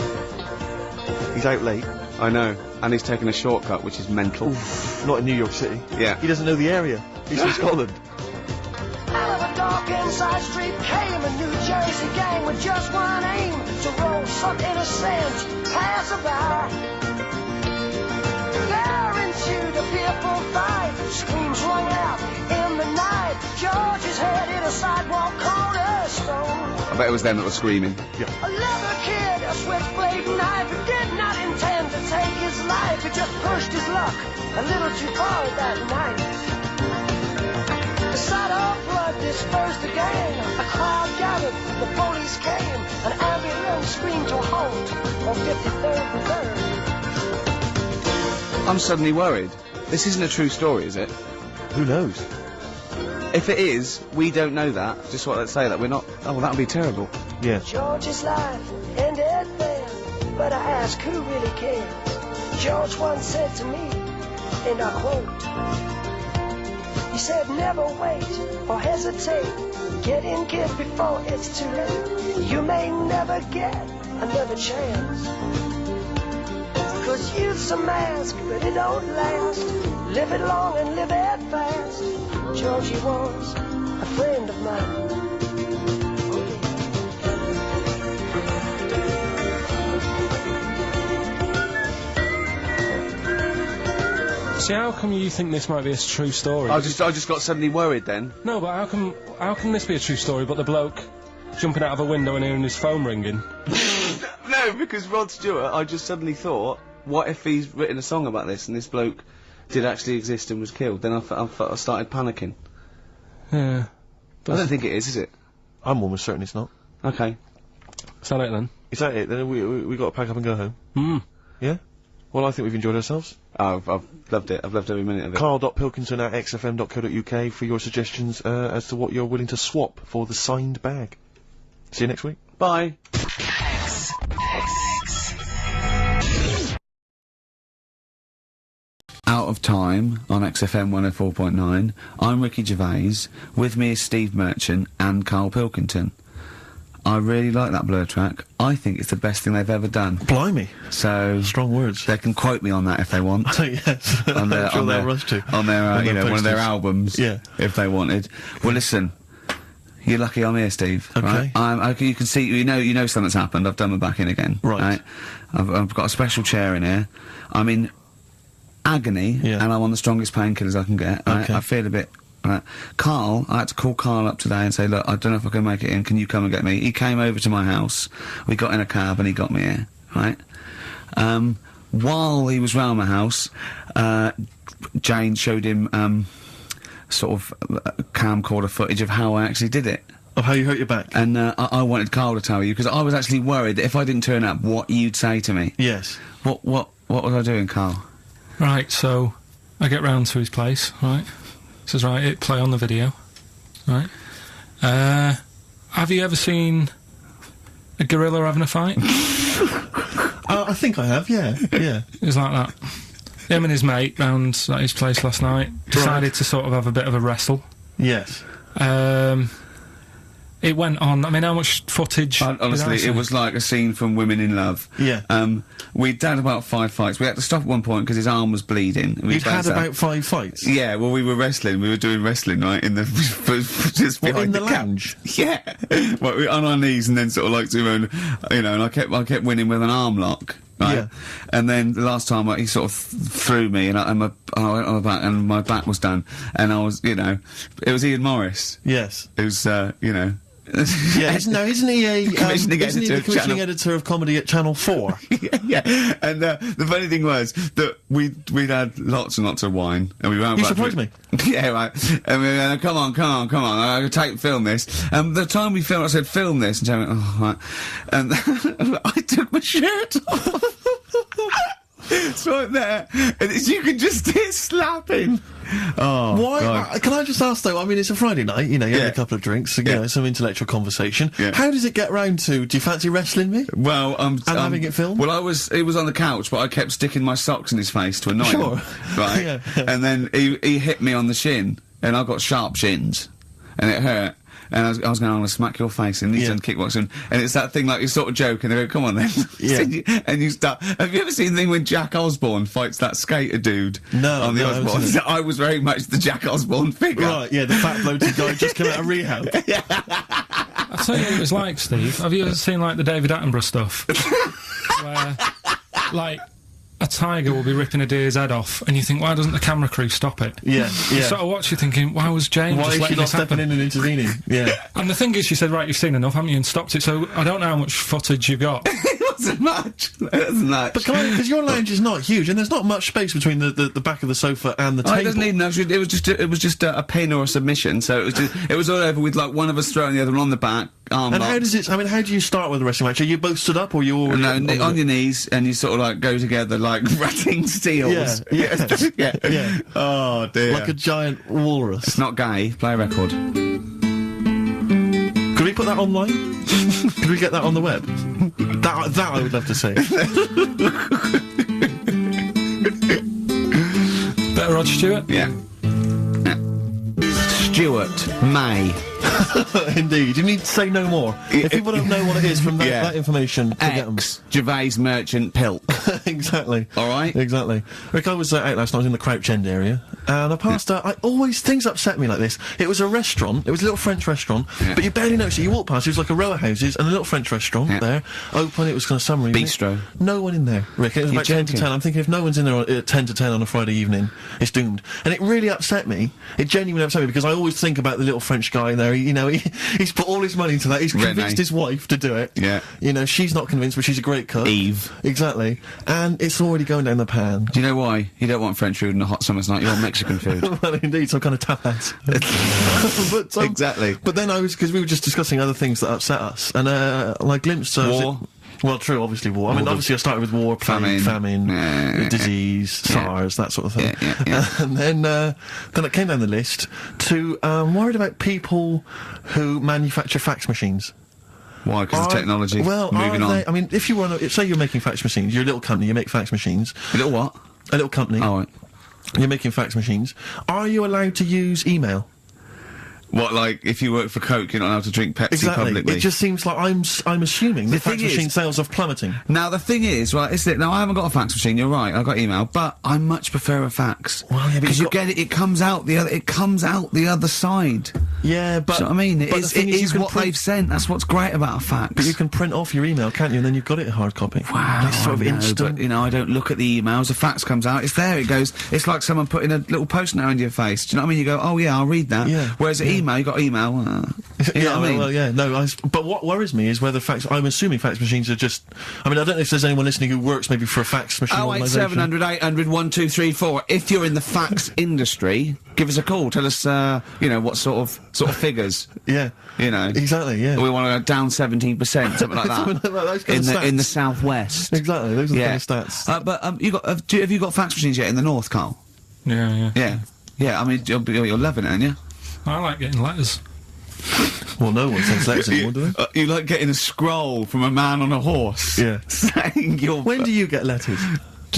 He's out late. I know. And he's taken a shortcut, which is mental. Oof, not in New York City. Yeah. He doesn't know the area. He's from Scotland. Out of a dark inside street came a New Jersey gang with just one aim, to roll some innocent passerby. There ensued a fearful fight. Screams rung out in the night. George's head hit a sidewalk cornerstone. I bet it was them that were screaming. Yeah. A leather kid, a switchblade knife, who did not intend to take his life. He just pushed his luck a little too far that night. The sight of blood dispersed the gang. A crowd gathered, the police came. An ambulance screamed to a halt on 53rd and 3rd. I'm suddenly worried. This isn't a true story, is it? Who knows? If it is, we don't know that. Just what let's say that we're not. Oh, well, that would be terrible. Yeah. George's life ended then, but I ask who really cares. George once said to me, and I quote, he said, never wait or hesitate. Get in, kid, before it's too late. You may never get another chance. 'Cause youth's a mask, but it don't last. Live it long and live it fast. Georgie was a friend of mine. See, how come you think this might be a true story? I just got suddenly worried then. No, but how can this be a true story, but the bloke jumping out of a window and hearing his phone ringing? No, because Rod Stewart, I just suddenly thought, what if he's written a song about this and this bloke did actually exist and was killed? Then I started panicking. Yeah. But I don't think it is it? I'm almost certain it's not. Okay. Is that it then? Is that it? Then we got to pack up and go home. Yeah? Well, I think we've enjoyed ourselves. Oh, I've loved it. I've loved every minute of it. KARL.PILKINGTON@xfm.co.uk for your suggestions as to what you're willing to swap for the signed bag. See you next week. Bye. Out of Time on XFM 104.9. I'm Ricky Gervais. With me is Steve Merchant and Carl Pilkington. I really like that Blur track. I think it's the best thing they've ever done. Blimey. So strong words. They can quote me on that if they want. Yes. On their, I'm sure they'll rush to. On their, On you their know, one of their posters. albums. Yeah. If they wanted. Well, listen. You're lucky I'm here, Steve. Okay. Right? Okay, you can see, you know something's happened. I've done my back in again. Right. I've got a special chair in here. I mean, agony, and I'm on the strongest painkillers I can get. Right? Okay. I feel a bit. Right. Carl, I had to call Carl up today and say, look, I don't know if I can make it in, can you come and get me? He came over to my house, we got in a cab and he got me here, right? While he was round my house, Jane showed him, sort of, camcorder footage of how I actually did it. Of how you hurt your back? And, I wanted Carl to tell you, because I was actually worried that if I didn't turn up, what you'd say to me. Yes. What was I doing, Carl? Right, so, I get round to his place, right? Says, right, hit play on the video, right? Have you ever seen a gorilla having a fight? I think I have, yeah. It was like that. Him and his mate round at his place last night decided to sort of have a bit of a wrestle. Yes. It went on. I mean, how much footage? Honestly, it was like a scene from Women in Love. Yeah. We'd had about 5 fights. We had to stop at one point because his arm was bleeding. You'd had about 5 fights? Yeah, well, we were wrestling. We were doing wrestling, right, in the... just behind in the lounge? Yeah. Well, we were on our knees and then sort of like doing, you know, and I kept winning with an arm lock. Right? Yeah. And then the last time he sort of threw me and I went on my back and my back was done. And I was, you know, it was Ian Morris. Yes. It was, you know... Yeah, isn't he the commissioning editor of comedy at Channel 4? Yeah, and the funny thing was that we'd had lots and lots of wine, and we went. You surprised me. Yeah, right. And we went, come on, I can film this. The time we filmed, I said, film this, and Jeremy went, oh, right. And I took my shirt off. It's right there, and you can just hear slapping. Oh, why? Can I just ask though? I mean, it's a Friday night. You know, you have a couple of drinks, you know, some intellectual conversation. Yeah. How does it get round to? Do you fancy wrestling me? Well, and having it filmed. Well, it was on the couch, but I kept sticking my socks in his face to annoy him. Right. Yeah. And then he hit me on the shin, and I got sharp shins, and it hurt. And I was going, I'm going to smack your face, and he's done kickboxing, and it's that thing like you sort of joke, and they go, come on then. Yeah. And you start, have you ever seen the thing when Jack Osborne fights that skater dude? No. On the Osborne? I was very much the Jack Osborne figure. Right, yeah, the fat bloated guy just come out of rehab. I'll tell you what it was like, Steve. Have you ever seen, like, the David Attenborough stuff? Where, like, a tiger will be ripping a deer's head off, and you think, why doesn't the camera crew stop it? Yeah, You sort of watch, you're thinking, why was Jane Why just is she letting not this happen? stepping in and intervening? Yeah. And the thing is, she said, right, you've seen enough, haven't you, and stopped it, so I don't know how much footage you've got. It wasn't much. It wasn't much. But because your lounge is not huge, and there's not much space between the back of the sofa and the table. It doesn't need enough. It was just a pin or a submission, so it was all over with like one of us throwing the other one on the back. And locked. how does it? I mean, how do you start with a wrestling match? Are you both stood up, or you all on your knees, and you sort of like go together like ratting seals? Yeah. Oh dear. Like a giant walrus. It's not gay. Play a record. Could we put that online? Could we get that on the web? That I would love to see. Better Rod Stewart? Yeah. Stewart May. Indeed. You need to say no more. If people don't know what it is from that information, forget them. Gervais Merchant Pilk. Exactly. Alright? Exactly. Rick, I was out last night, I was in the Crouch End area, and I passed things upset me like this. It was a restaurant, it was a little French restaurant, but you barely noticed it. You walk past, it was like a row of houses, and a little French restaurant there, open, it was kind of summery. Bistro. No one in there, Rick. It was about 10 to 10. I'm thinking if no one's in there at 10 to 10 on a Friday evening, it's doomed. And it really upset me. It genuinely upset me, because I always think about the little French guy in there. He's put all his money into that. He's convinced his wife to do it. Yeah. You know, she's not convinced, but she's a great cook. Eve. Exactly. And it's already going down the pan. Do you know why? You don't want French food on a hot summer's night, you want Mexican food. Well, indeed, some kind of tapas. But, exactly. But then because we were just discussing other things that upset us, and I glimpsed... War. Well, true, obviously war. I mean, obviously I started with war, famine, disease, SARS, that sort of thing. And then it came down the list to, worried about people who manufacture fax machines. Why? Because of technology. Well, moving on. I mean, if you run say you're making fax machines, you're a little company, you make fax machines. A little what? A little company. Oh, right. You're making fax machines. Are you allowed to use email? What, like, if you work for Coke, you're not allowed to drink Pepsi publicly? It just seems like I'm assuming the fax machine sales are plummeting. Now, the thing is, right, now I haven't got a fax machine, you're right, I've got email, but I much prefer a fax. Well, yeah, because you get it, it comes out the other side. Yeah, but Do you know what I mean? It but is, the thing it is you is can what print- they've sent. That's what's great about a fax. But you can print off your email, can't you? And then you've got it in hard copy. Wow, It's sort of I know, instant. but, you know, I don't look at the emails. A fax comes out, it's there, it goes. It's like someone putting a little post-it note on your face. Do you know what I mean? You go, oh yeah, I'll read that. Yeah. Whereas an email, you got email. You know what I mean? Well, yeah, no, but what worries me is whether fax. I'm assuming fax machines are just. I mean, I don't know if there's anyone listening who works maybe for a fax machine. 08700 800 1234. If you're in the fax industry, give us a call. Tell us, you know, what sort of figures. Yeah. You know. Exactly. Yeah. We want to go down 17%, something like that. Something like that, those kind of stats. In the southwest. Exactly. Those are the kind of stats. But you got have you got fax machines yet in the north, Carl? Yeah. Yeah. I mean, you're loving it, aren't you? I like getting letters. Well, no one sends letters anymore, do they? You like getting a scroll from a man on a horse. Yeah. Saying you're. When do you get letters?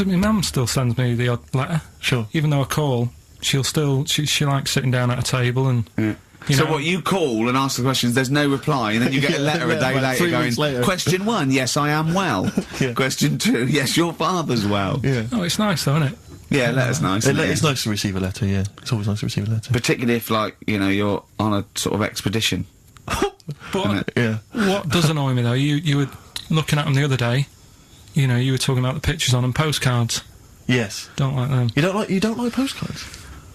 My mum still sends me the odd letter. Sure. Even though I call, she'll still she likes sitting down at a table and. Yeah. You so know, what, you call and ask the questions, there's no reply, and then you get a letter a day later going, question 1, yes, I am well. Question 2, yes, your father's well. Yeah. Oh, it's nice though, isn't it? Yeah, letter's nice. It's nice to receive a letter, yeah. It's always nice to receive a letter. Particularly if, like, you know, you're on a sort of expedition. But yeah. What does annoy me though, you were looking at them the other day, you know, you were talking about the pictures on them, postcards. Yes. Don't like them. You don't like postcards?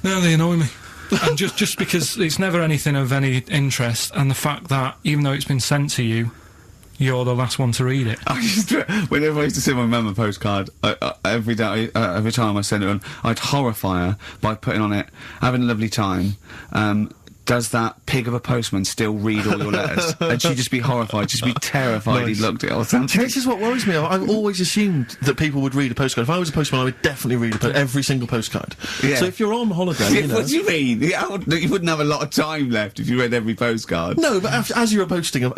No, they annoy me. And just because it's never anything of any interest, and the fact that, even though it's been sent to you, you're the last one to read it. Whenever I used to send my mum a postcard, every time I sent it on, I'd horrify her by putting on it, having a lovely time, does that pig of a postman still read all your letters? And she'd just be horrified, just be terrified he'd looked at it or something. This is what worries me. I've always assumed that people would read a postcard. If I was a postman, I would definitely read every single postcard. Yeah. So if you're on holiday, you know... What do you mean? You wouldn't have a lot of time left if you read every postcard. No, but as you were posting it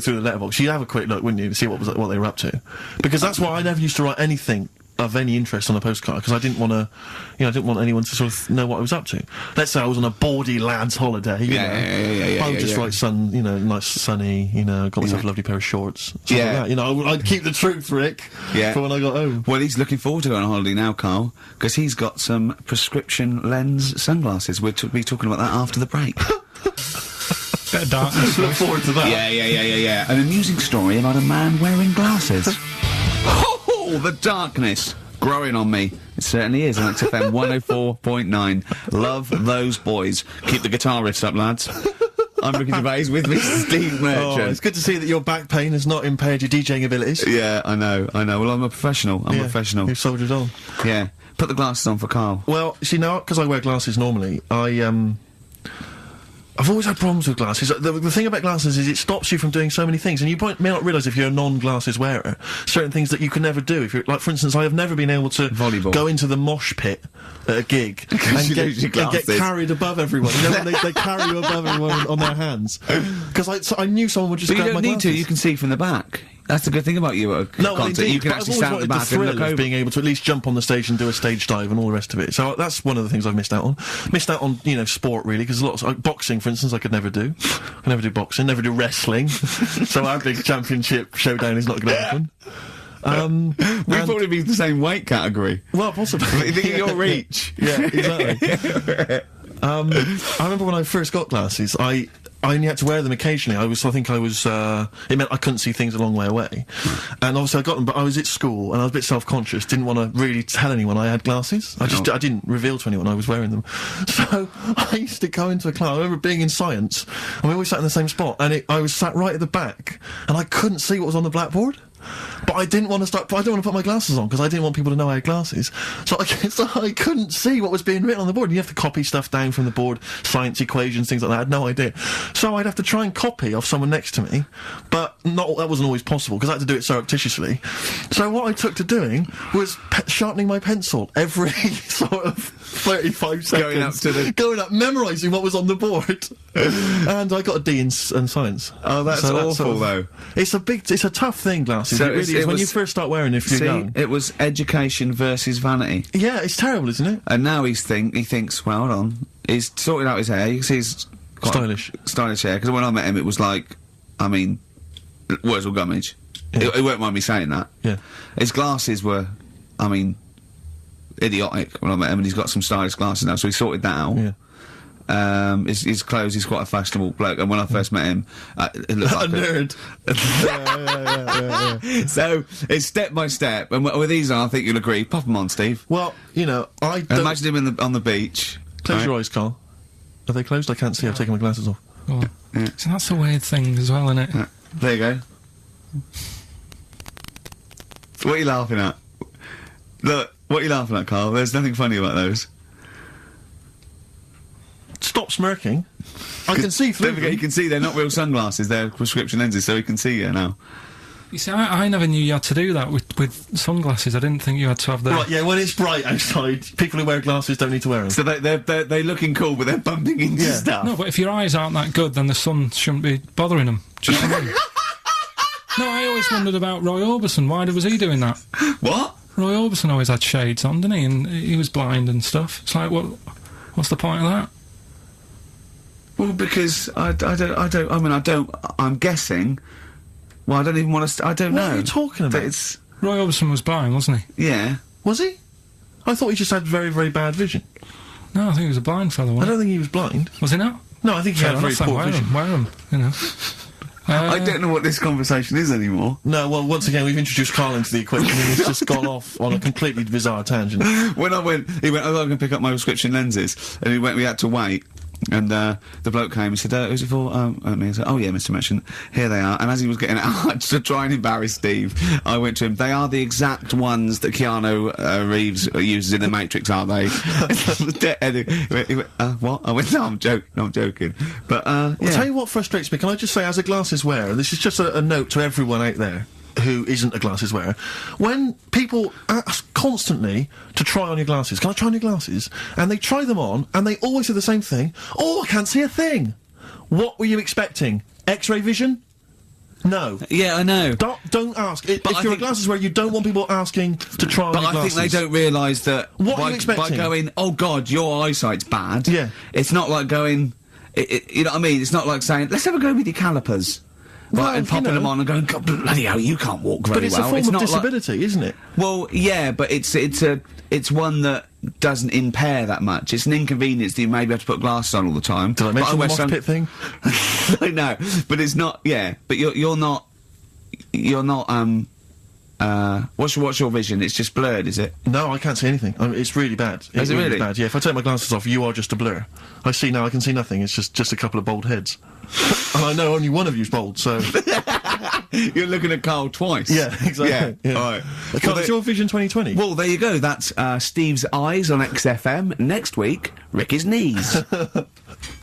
through the letterbox, you'd have a quick look, wouldn't you, to see what they were up to? Because that's why I never used to write anything of any interest on a postcard, because I didn't want to, you know, I didn't want anyone to sort of know what I was up to. Let's say I was on a bawdy lad's holiday, you know. I would just write nice sunny, you know, got myself a lovely pair of shorts. Stuff like that. You know, I'd keep the truth, Rick, for when I got home. Well, he's looking forward to going on holiday now, Carl, because he's got some prescription lens sunglasses. We'll be talking about that after the break. Bit of darkness. Look forward to that. Yeah. An amusing story about a man wearing glasses. Oh, the darkness growing on me. It certainly is on XFM 104.9. Love those boys. Keep the guitar riffs up, lads. I'm Ricky Gervais, with me, Steve Merchant. Oh, it's good to see that your back pain has not impaired your DJing abilities. Yeah, I know. Well, I'm a professional. I'm a professional. You've soldiered on. Yeah. Put the glasses on for Carl. Well, see, now, because I wear glasses normally, I've always had problems with glasses. The thing about glasses is it stops you from doing so many things, and you may not realise if you're a non-glasses wearer, certain things that you can never do. If you're, like, for instance, I have never been able to go into the mosh pit at a gig and get carried above everyone. You know, when they carry you above everyone on their hands. Because I knew someone would just grab my glasses. You don't need to, you can see from the back. That's the good thing about you at no, concert. Indeed, you can actually stand at the back and look over. Being able to at least jump on the stage and do a stage dive and all the rest of it. So that's one of the things I've missed out on. Missed out on, you know, sport really, because lots like boxing, for instance, I could never do. I never do boxing, never do wrestling. So our big championship showdown is not going to happen. We'd probably be the same weight category. Well, possibly. You think of your reach. Yeah, exactly. I remember when I first got glasses, I only had to wear them occasionally. It meant I couldn't see things a long way away. And obviously I got them, but I was at school and I was a bit self-conscious, didn't want to really tell anyone I had glasses. I didn't reveal to anyone I was wearing them. So I used to go into a class. I remember being in science, and we always sat in the same spot, and I was sat right at the back, and I couldn't see what was on the blackboard. But I didn't want to put my glasses on, because I didn't want people to know I had glasses. So I couldn't see what was being written on the board. And you have to copy stuff down from the board, science equations, things like that. I had no idea. So I'd have to try and copy off someone next to me, but that wasn't always possible, because I had to do it surreptitiously. So what I took to doing was sharpening my pencil every sort of 35 seconds. Going up, memorising what was on the board. And I got a D in science. Oh, that's awful, though. It's a tough thing, glasses. So it really is. When you first start wearing, if you're young. It was education versus vanity. Yeah, it's terrible, isn't it? And now he thinks, well, hold on. He's sorted out his hair. You can see he's quite stylish hair. Because when I met him, it was like, I mean, Wurzel Gummidge. Yeah. He won't mind me saying that. Yeah. His glasses were, I mean, idiotic when I met him, and he's got some stylish glasses now, so he sorted that out. Yeah. his clothes, he's quite a fashionable bloke, and when I first met him, it looked like a nerd. yeah. So, it's step by step, and with these on, I think you'll agree. Pop them on, Steve. Well, you know, I don't... Imagine him on the beach. Close your eyes, Carl. Are they closed? I can't see, I've taken my glasses off. Oh. Yeah. So that's a weird thing as well, isn't it? Yeah. There you go. What are you laughing at? Look, what are you laughing at, Carl? There's nothing funny about those. Stop smirking. I can see through them. You can see they're not real sunglasses, they're prescription lenses, so you can see you now. You see, I never knew you had to do that with sunglasses. I didn't think you had to have the... Right, yeah, when it's bright outside, people who wear glasses don't need to wear them. So they're looking cool, but they're bumping into stuff. No, but if your eyes aren't that good, then the sun shouldn't be bothering them. Do you know what I mean? No, I always wondered about Roy Orbison. Why was he doing that? What? Roy Orbison always had shades on, didn't he? And he was blind and stuff. It's like, what's the point of that? Well, because I'm guessing... Well, I don't even want to... I don't know. What are you talking about? Roy Orbison was blind, wasn't he? Yeah. Was he? I thought he just had very, very bad vision. No, I think he was a blind fellow, I don't think he was blind. Was he not? No, I think he had very poor vision. Wear him, you know. I don't know what this conversation is anymore. No, well, once again, we've introduced Carl into the equation and he's just gone off on a completely bizarre tangent. When he went, oh, I'm going to pick up my prescription lenses, and we had to wait. And the bloke came and said, who's it for? Me. I said, oh yeah, Mr. Merchant, here they are. And as he was getting out, to try and embarrass Steve, I went to him, they are the exact ones that Keanu Reeves uses in The Matrix, aren't they? He went, what? I went, no, I'm joking. But, I'll tell you what frustrates me. Can I just say, as a glasses wearer, this is just a note to everyone out there who isn't a glasses wearer, when people ask constantly to try on your glasses, can I try on your glasses? And they try them on, and they always say the same thing, oh, I can't see a thing. What were you expecting? X-ray vision? No. Yeah, I know. Don't ask. If you're a glasses wearer, you don't want people asking to try on your glasses. But I think they don't realise that what are you expecting? By going, oh God, your eyesight's bad, yeah. It's not like going, you know what I mean? It's not like saying, let's have a go with your calipers. Right, and popping them on and going, God, bloody hell, you can't walk very well. But it's a form of disability, isn't it? Well, yeah, but it's one that doesn't impair that much. It's an inconvenience that you maybe have to put glasses on all the time. Did I mention the mosh pit thing? I know, but it's not, yeah, but you're not, what's your vision? It's just blurred, is it? No, I can't see anything. It's really bad. Is it really bad? Yeah, if I take my glasses off, you are just a blur. I see now, I can see nothing. It's just a couple of bald heads. And I know only one of you's bald, so... You're looking at Carl twice. Yeah, exactly. Yeah. Alright. Carl, it's your Vision 2020. Well, there you go. That's Steve's eyes on XFM. Next week, Ricky's knees.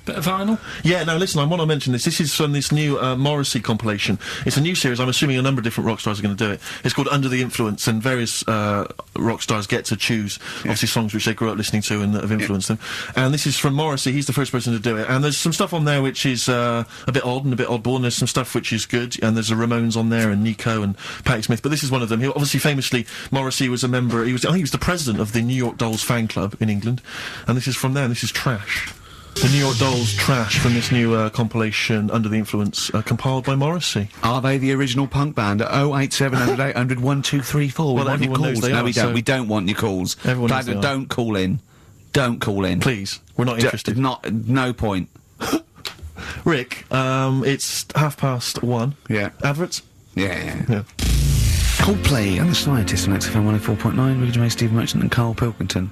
Bit of vinyl? Yeah, now listen, I want to mention this. This is from this new Morrissey compilation. It's a new series. I'm assuming a number of different rock stars are going to do it. It's called Under the Influence, and various rock stars get to choose, obviously, songs which they grew up listening to and that have influenced them. And this is from Morrissey. He's the first person to do it. And there's some stuff on there which is a bit odd and a bit oddball, and there's some stuff which is good. And there's the Ramones on there, and Nico and Patti Smith. But this is one of them. He obviously, famously, Morrissey was a member. I think he was the president of the New York Dolls fan club in England. And this is from there. And this is Trash. The New York Dolls Trash from this new compilation Under the Influence, compiled by Morrissey. Are they the original punk band? 08700 800 1234. Well, everyone knows they are. No, we don't. We don't want your calls. Everyone knows they are. Don't call in. Don't call in. Please. We're not interested. No point. Rick, it's 1:30. Yeah. Adverts? Yeah. Coldplay and the Scientists on XFM 104.9. Ricky Gervais, Steve Merchant and Carl Pilkington.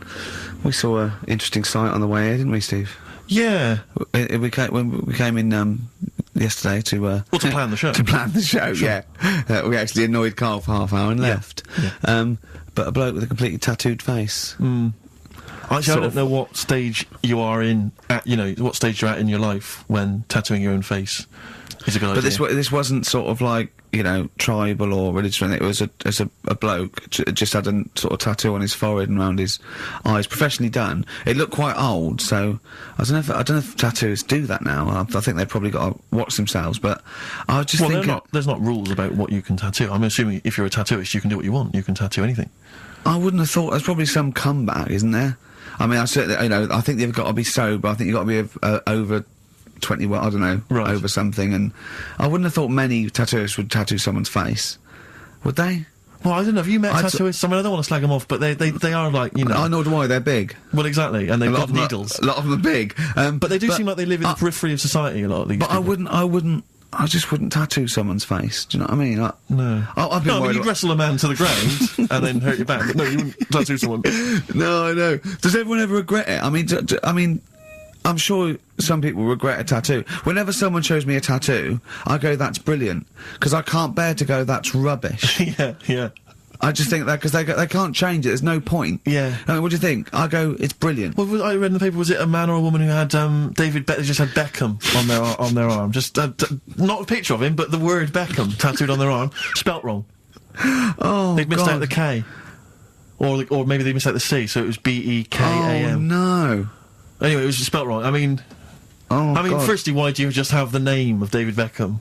We saw an interesting sight on the way here, didn't we, Steve? Yeah. When we came in yesterday to to plan the show. To plan the show, sure. Yeah. We actually annoyed Carl for half an hour and left. Yeah. But a bloke with a completely tattooed face. Actually, I don't know what stage you are in, what stage you're at in your life when tattooing your own face is a good idea. But this wasn't sort of like, tribal or religious or anything. It was a bloke, just had a sort of tattoo on his forehead and around his eyes, professionally done. It looked quite old, so I don't know if tattooists do that now. I think they've probably got to watch themselves, but I was just thinking... there's not rules about what you can tattoo. I'm assuming if you're a tattooist, you can do what you want. You can tattoo anything. I wouldn't have thought... There's probably some comeback, isn't there? I mean, I certainly, I think they've got to be sober. I think you've got to be over 20, I don't know, right. Over something, and I wouldn't have thought many tattooists would tattoo someone's face. Would they? Well, I don't know. Have you met tattooists? I mean, I don't want to slag them off, but they are like, you know. I know why they're big. Well, exactly, and they've got needles. A lot of them are big. But they do seem like they live in the periphery of society, a lot of these people. I just wouldn't tattoo someone's face. Do you know what I mean? No. I've been worried you'd wrestle a man to the ground and then hurt your back. But no, you wouldn't tattoo someone. No, I know. Does everyone ever regret it? I mean, I'm sure some people regret a tattoo. Whenever someone shows me a tattoo, I go, that's brilliant. Because I can't bear to go, that's rubbish. Yeah. I just think that because they can't change it. There's no point. Yeah. I mean, what do you think? I go, it's brilliant. Well, I read in the paper, was it a man or a woman who had they just had Beckham on their arm, just not a picture of him, but the word Beckham tattooed on their arm, spelt wrong. Oh, they'd missed out the K, or maybe they missed out the C, so it was B-E-K-A-M. Oh no. Anyway, it was just spelt wrong. I mean, firstly, why do you just have the name of David Beckham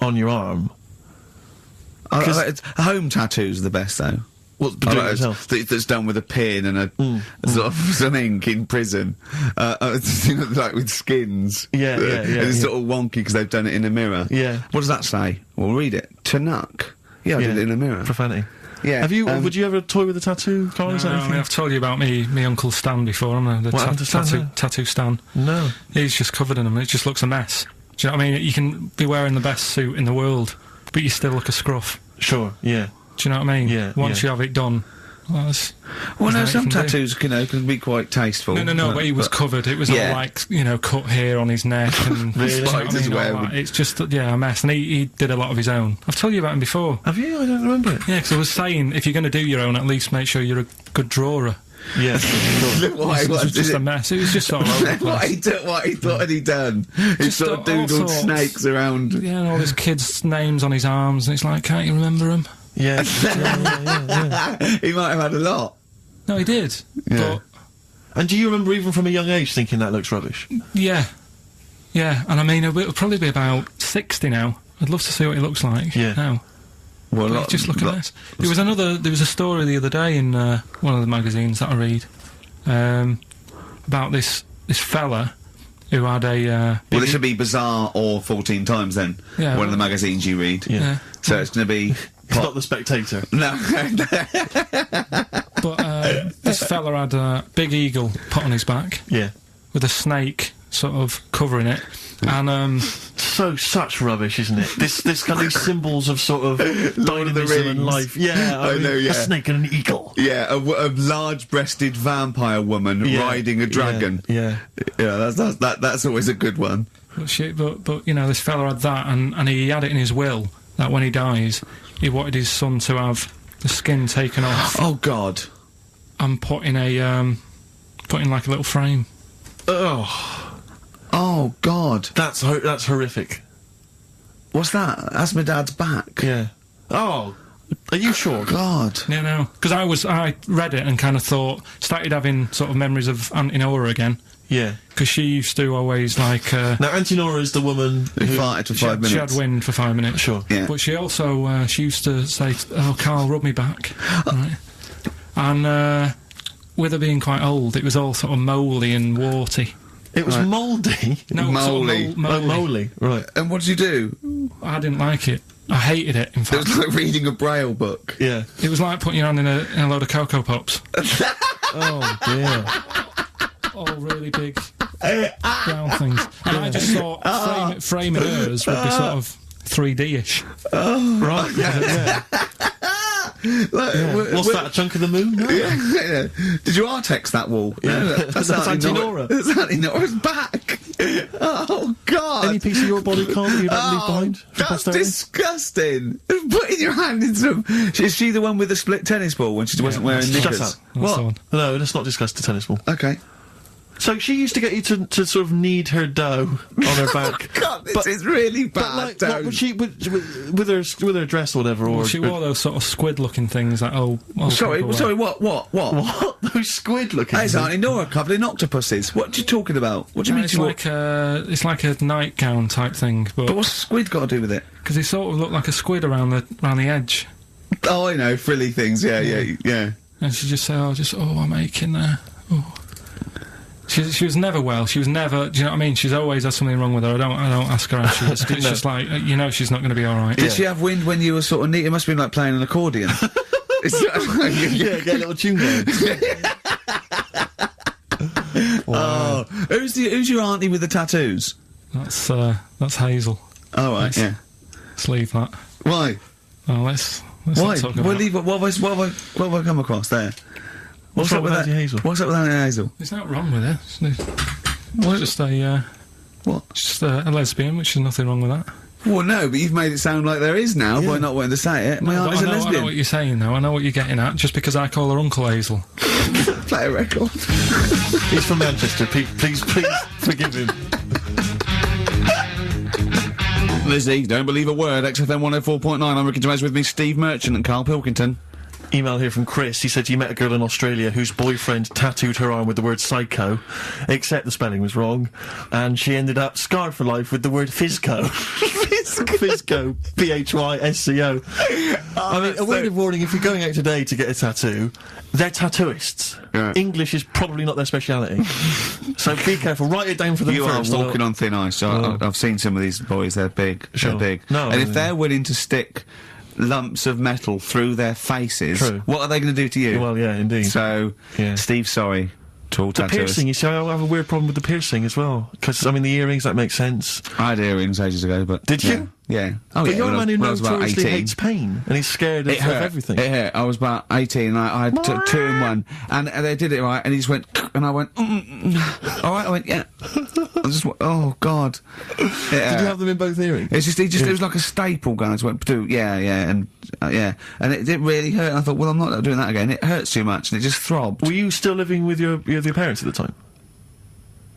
on your arm? Home tattoos are the best, though. What's doing it yourself? That's done with a pin and a sort of some ink in prison, you know, like with skins. Yeah. And it's sort of wonky because they've done it in a mirror. Yeah. What does that say? Well, read it. Tanuck. Yeah, I did it in a mirror. Profanity. Yeah. Have you? Would you ever toy with a tattoo, Carl? No, I mean, I've told you about me Uncle Stan before, haven't I? Tattoo Stan. No. He's just covered in them. It just looks a mess. Do you know what I mean? You can be wearing the best suit in the world, but you still look a scruff. Sure, yeah. Do you know what I mean? Yeah. Once you have it done, well, no, some tattoos, can be quite tasteful. No, but he was covered. It was all like, you know, cut here on his neck and spider's web. It's just, a mess. And he did a lot of his own. I've told you about him before. Have you? I don't remember it. Yeah, because I was saying, if you're going to do your own, at least make sure you're a good drawer. Yeah. It was just a mess. It was just sort of what he thought had he done? He sort of doodled snakes around. Yeah, and all his kids' names on his arms, and it's like, can't you remember them? Yeah. He might have had a lot. No, he did. Yeah. And do you remember even from a young age thinking that looks rubbish? Yeah. Yeah, and I mean, it'll probably be about 60 now. I'd love to see what he looks like now. Well, just look at this. There was a story the other day in one of the magazines that I read about this fella who had a. Well, this should be Bizarre or 14 Times then. Yeah. One of the magazines you read. Yeah. So it's going to be. It's not The Spectator. No. But this fella had a big eagle put on his back. Yeah. With a snake sort of covering it. And such rubbish, isn't it? This kind of symbols of sort of dynamism and life. Yeah, I know. Yeah, a snake and an eagle. Yeah, a large-breasted vampire woman riding a dragon. Yeah. That's always a good one. But you know, this fella had that, and he had it in his will that when he dies, he wanted his son to have the skin taken off. Oh God! And put in like a little frame. Oh God! That's horrific. What's that? That's my dad's back. Yeah. Oh, are you sure? God. Yeah, no. Because I read it and kind of started having sort of memories of Auntie Nora again. Yeah. Because she used to always like. Now Auntie Nora is the woman who farted for 5 minutes. She had wind for 5 minutes. Sure. Yeah. But she also she used to say, "Oh, Carl, rub me back." Right. And with her being quite old, it was all sort of mouldy and warty. It was mouldy? No, mouldy. Mouldy, right. And what did you do? I didn't like it. I hated it, in fact. It was like reading a Braille book. Yeah. It was like putting your hand in a load of Cocoa Pops. Oh, dear. All really big brown things. And I just thought framing hers would be sort of 3D-ish. Oh, right. Yeah. What's that, a chunk of the moon? No. Yeah. Did you R-text that wall? Yeah. That's Auntie Nora. That's Auntie Nora's back. Oh, God. Any piece of your body, Carl, you don't leave behind? That's disgusting. Putting your hand in some... Is she the one with the split tennis ball when she wasn't wearing knickers? Shut up. What? No, let's not discuss the tennis ball. Okay. So she used to get you to sort of knead her dough on her back. God, this is really bad. But like, what would she with her dress or whatever? Or she wore those sort of squid-looking things. Like sorry, what? What? Those squid-looking? It's Auntie Nora covered in octopuses. What are you talking about? What do you mean? It's like a nightgown type thing. But what's squid got to do with it? Because they sort of look like a squid around the edge. Oh, I know, frilly things. Yeah. And she just say, I'm aching there. Oh. She was never well. She was never. Do you know what I mean? She's always had something wrong with her. I don't ask her how she is. It's just like she's not going to be all right. Did she have wind when you were sort of neat? It must have been like playing an accordion. Yeah, get a little tune going. Oh, who's your auntie with the tattoos? That's Hazel. Oh, right, yeah. Let's leave that. Why? Oh, let's Why? not talk Well, about leave it. What have I come across there? What's up with that? Auntie Hazel? What's up with Auntie Hazel? There's nothing wrong with it. It's just a, what? Just a lesbian, which is nothing wrong with that. Well, no, but you've made it sound like there is now by not wanting to say it. My aunt is a lesbian. I know what you're saying, though. I know what you're getting at. Just because I call her Uncle Hazel. Play a record. He's from Manchester. Please forgive him. Lizzie, don't believe a word. XFM 104.9. I'm Ricky Gervais, with me, Steve Merchant and Karl Pilkington. Email here from Chris. He said he met a girl in Australia whose boyfriend tattooed her arm with the word psycho, except the spelling was wrong, and she ended up scarred for life with the word physco. Physco. Physco. I mean, a word of warning, if you're going out today to get a tattoo, they're tattooists. Yeah. English is probably not their speciality. So be careful. Write it down for them first. You are walking on thin ice. I've seen some of these boys. They're big. Sure. They're big. No, and if they're willing to stick lumps of metal through their faces, what are they going to do to you? Well, yeah, indeed. So, Steve, sorry to all the tattooers. Piercing, you see, I have a weird problem with the piercing as well. Because, I mean, the earrings, that makes sense. I had earrings ages ago, but... Did you? Yeah. Oh, but yeah, you're a man who notoriously 18. hates pain, and he's scared of everything. It hurt. I was about 18, and I had 2 in 1, and they did it right, and he just went, and I went, alright, I went, yeah. I just went, oh, God. Did you have them in both earrings? It's just, it was like a staple gun. I just went, and it didn't really hurt, and I thought, well, I'm not doing that again. It hurts too much, and it just throbbed. Were you still living with your parents at the time?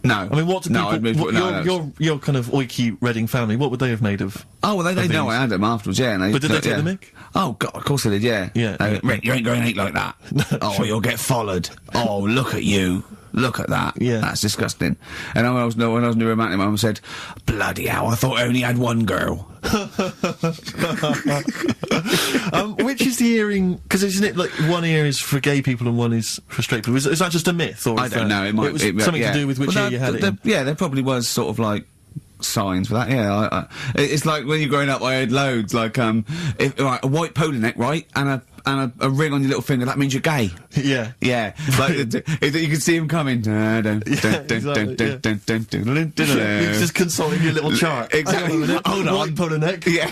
No. I mean, what do people... your kind of oiky Reading family, what would they have made of... Oh, well, they know I had them afterwards, yeah. And but did they take the mick? Oh, God, of course they did, yeah. Rick, you ain't going to eat like that. Oh, you'll get followed. Oh, look at you. Look at that. Yeah. That's disgusting. And when I was new romantic, my mum said, bloody hell, I thought I only had one girl. Which is the earring? Because isn't it like one ear is for gay people and one is for straight people? Is that just a myth? Or I don't know. It might was something to do with which ear you had it in. Yeah, there probably was sort of like signs for that. Yeah, it's like when you're growing up, I had loads like a white polo neck, right, and a ring on your little finger. That means you're gay. Yeah, yeah. Like you can see him coming. You're just consulting your little chart. Exactly. Hold on, white polo neck. Yeah.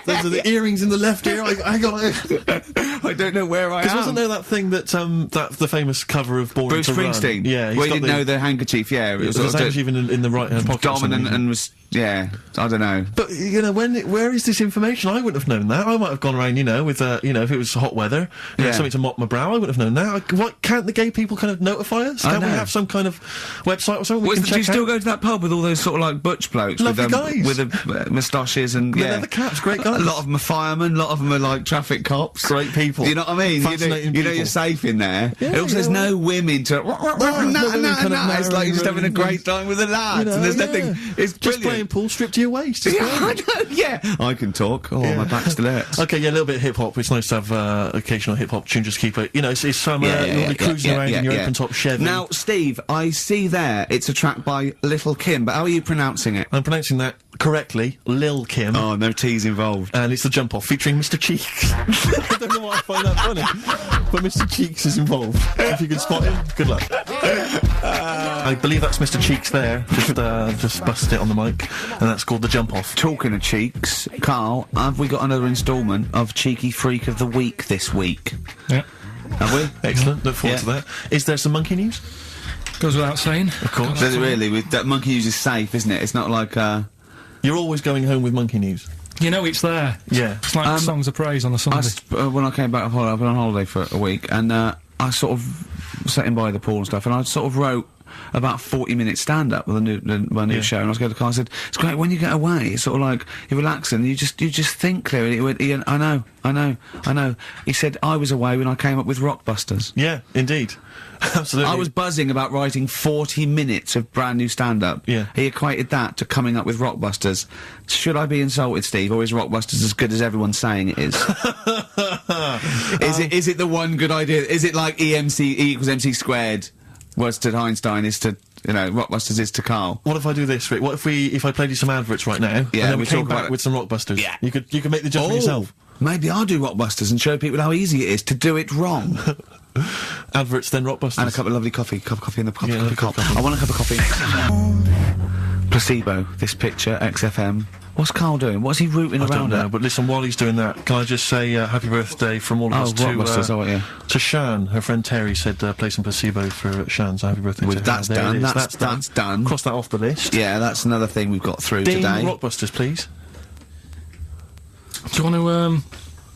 Those are the earrings in the left ear. I got it. I don't know where I am. Because wasn't there that thing that the famous cover of Born Bruce to Run? Springsteen? Yeah, well, he didn't know the handkerchief. Yeah, it was the handkerchief in the right hand pocket. Dominant and was. Yeah, I don't know. But, you know, where is this information? I wouldn't have known that. I might have gone around, with, if it was hot weather, something to mop my brow, I wouldn't have known that. What, can't the gay people kind of notify us? Can't we have some kind of website or something we can check out? Do you still go to that pub with all those sort of, like, butch blokes? Lovely guys. With the moustaches and, They're the caps, great guys. A lot of them are firemen, a lot of them are, like, traffic cops. Great people. You know what I mean? Fascinating you know you're safe in there. Yeah, also, there's no women to... It's like you're just having a great time with the lads, and there's nothing... It's just playing pool, stripped to your waist. Yeah, I know, yeah. I can talk. Oh, my back still hurts. Okay, yeah, a little bit of hip-hop. It's nice to have occasional hip-hop tune, just keep it... it's summer, you'll be cruising around in your open-top Chevy. Now, Steve, I see there, it's a track by Little Kim, but how are you pronouncing it? I'm pronouncing that correctly, Lil Kim. Oh, no T's involved. And it's The Jump Off, featuring Mr. Cheeks. I don't know why I find that funny, but Mr. Cheeks is involved. If you can spot him, good luck. I believe that's Mr. Cheeks there, just busted it on the mic, and that's called The Jump Off. Talking of Cheeks, Karl, have we got another instalment of Cheeky Freak of the Week this week? Yeah. Have we? Excellent, look forward to that. Is there some monkey news? Goes without saying. Of course. Does it really? With that monkey news is safe, isn't it? It's not like, You're always going home with monkey news. You know it's there. Yeah. It's like songs of praise on a Sunday. When I came back, I've been on holiday for a week, and I sort of sat in by the pool and stuff, and I sort of wrote about 40-minute stand-up with my new show, and I was going to Karl and said, it's great when you get away, it's sort of like, you're relaxing, you just think clearly. He went, Ian, I know. He said, I was away when I came up with Rockbusters. Yeah, indeed. Absolutely. I was buzzing about writing 40 minutes of brand new stand-up. Yeah. He equated that to coming up with Rockbusters. Should I be insulted, Steve, or is Rockbusters as good as everyone's saying it is? Is it the one good idea? Is it like E equals MC squared? Was to Einstein is to, Rockbusters is to Karl. What if I do this, Rick? What if I played you some adverts right now? Yeah, and then we came back with some Rockbusters? Yeah. You could make the judgment yourself. Maybe I'll do Rockbusters and show people how easy it is to do it wrong. Adverts, then Rockbusters. And a cup of lovely coffee. Cup of coffee in the coffee cup. I want a cup of coffee. Placebo, this picture, XFM. What's Carl doing? What's he rooting I around don't know, at? but listen, while he's doing that, can I just say happy birthday from all of us to Shan. Her friend Terry said play some Placebo for Shan, so happy birthday to her. That's There done. it is. That's done. Cross that off the list. Yeah, that's another thing we've got through Dean, today. Rockbusters, please. Do you want to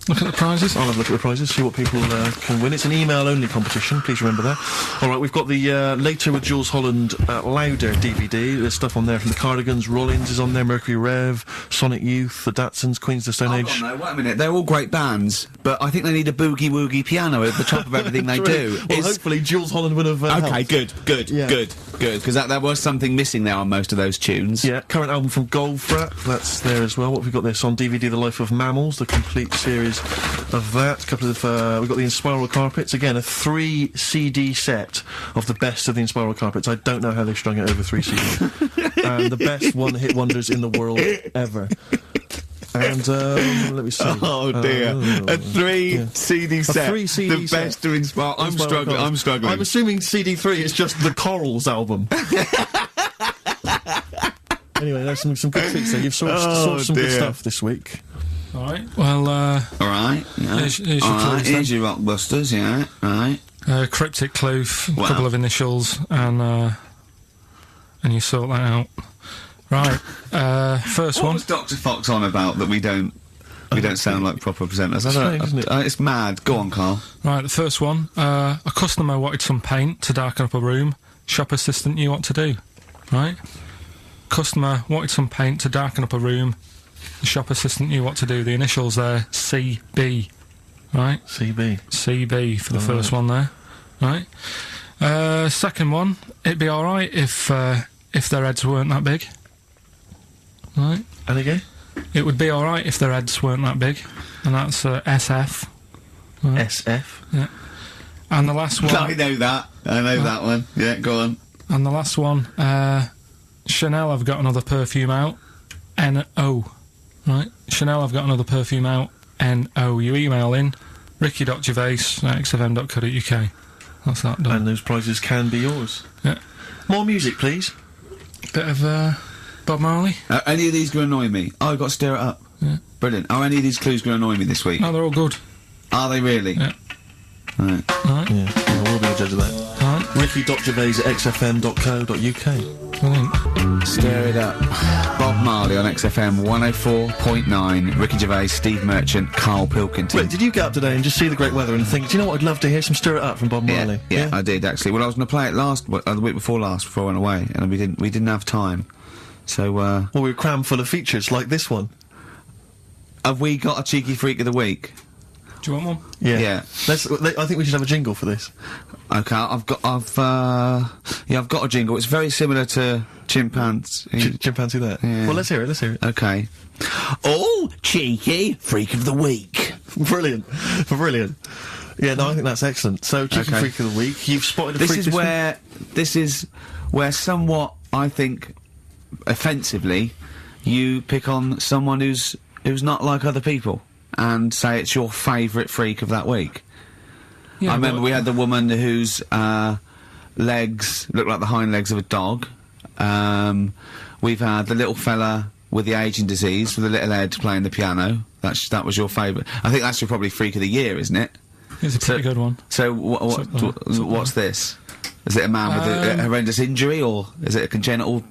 look at the prizes? I'll have a look at the prizes, see what people can win. It's an email-only competition, please remember that. All right, we've got the Later with Jules Holland Louder DVD. There's stuff on there from the Cardigans, Rollins is on there, Mercury Rev, Sonic Youth, the Datsuns, Queens of the Stone Age. No, wait a minute, they're all great bands, but I think they need a boogie-woogie piano at the top of everything they do. Well, hopefully Jules Holland would have okay, helped. good, because there was something missing there on most of those tunes. Yeah, current album from Goldfrapp, that's there as well. What have we got this on DVD? The Life of Mammals, the complete series of that. A couple of we've got the Inspiral Carpets, again a 3 CD set of the best of the Inspiral Carpets. I don't know how they strung it over 3 CDs. And the best one-hit wonders in the world ever. And let me see. Oh dear, a 3 CD set. A 3 CD the set. best of Inspiral. I'm struggling. I'm assuming CD3 is just the Corals album. Anyway, there's some good treats there. You've sourced some good stuff this week. Alright, well, Alright, yeah. Here's your Alright, clues then. here's your Rockbusters, yeah, right. Cryptic clue, a Wow. couple of initials, and you sort that out. Right, first What one. was Dr. Fox on about that we don't sound like proper presenters? I strange, don't, isn't it? it's mad. Go on, Carl. Right, the first one. A customer wanted some paint to darken up a room. Shop assistant knew what to do. Right? Customer wanted some paint to darken up a room. The shop assistant knew what to do. The initials there, CB. Right? CB for the first one there. Right? Second one, it'd be alright if their heads weren't that big. Right? And again? It would be alright if their heads weren't that big. And that's SF. Right. SF? Yeah. And the last one... I know that. I know that one. Yeah, go on. And the last one, Chanel have got another perfume out. N-O. Right? Chanel have got another perfume out. N-O. You email in ricky.gervais@xfm.co.uk. That's that done. And those prizes can be yours. Yeah. More music, please. Bit of, Bob Marley. Any of these going to annoy me? Oh, I've got to stir it up. Yeah. Brilliant. Are any of these clues going to annoy me this week? No, they're all good. Are they really? Yeah. Right. Alright. Yeah, we'll be a judge of that. Alright. Ricky.gervais@xfm.co.uk. Brilliant. Stir it up. Bob Marley on XFM 104.9. Ricky Gervais, Steve Merchant, Carl Pilkington. Wait, did you get up today and just see the great weather and think, do you know what, I'd love to hear some Stir It Up from Bob Marley? Yeah, I did actually. Well, I was going to play it the week before last, before I went away, and we didn't have time. So, Well, we were crammed full of features like this one. have we got a cheeky freak of the week? Do you want one? Yeah. I think we should have a jingle for this. Okay, I've got a jingle. It's very similar to Chimpanzee. Chimpanzee there? Yeah. Well, let's hear it. Okay. Oh, cheeky freak of the week. Brilliant. Yeah, no, I think that's excellent. So, cheeky freak of the week. You've spotted a freak this week. This is where somewhat, I think, offensively, you pick on someone who's not like other people and say it's your favourite freak of that week. Yeah, I remember we had the woman whose legs looked like the hind legs of a dog. We've had the little fella with the ageing disease with the little head playing the piano. That was your favourite. I think that's your probably freak of the year, isn't it? It's a pretty good one. So what's this? Is it a man with a horrendous injury, or is it a congenital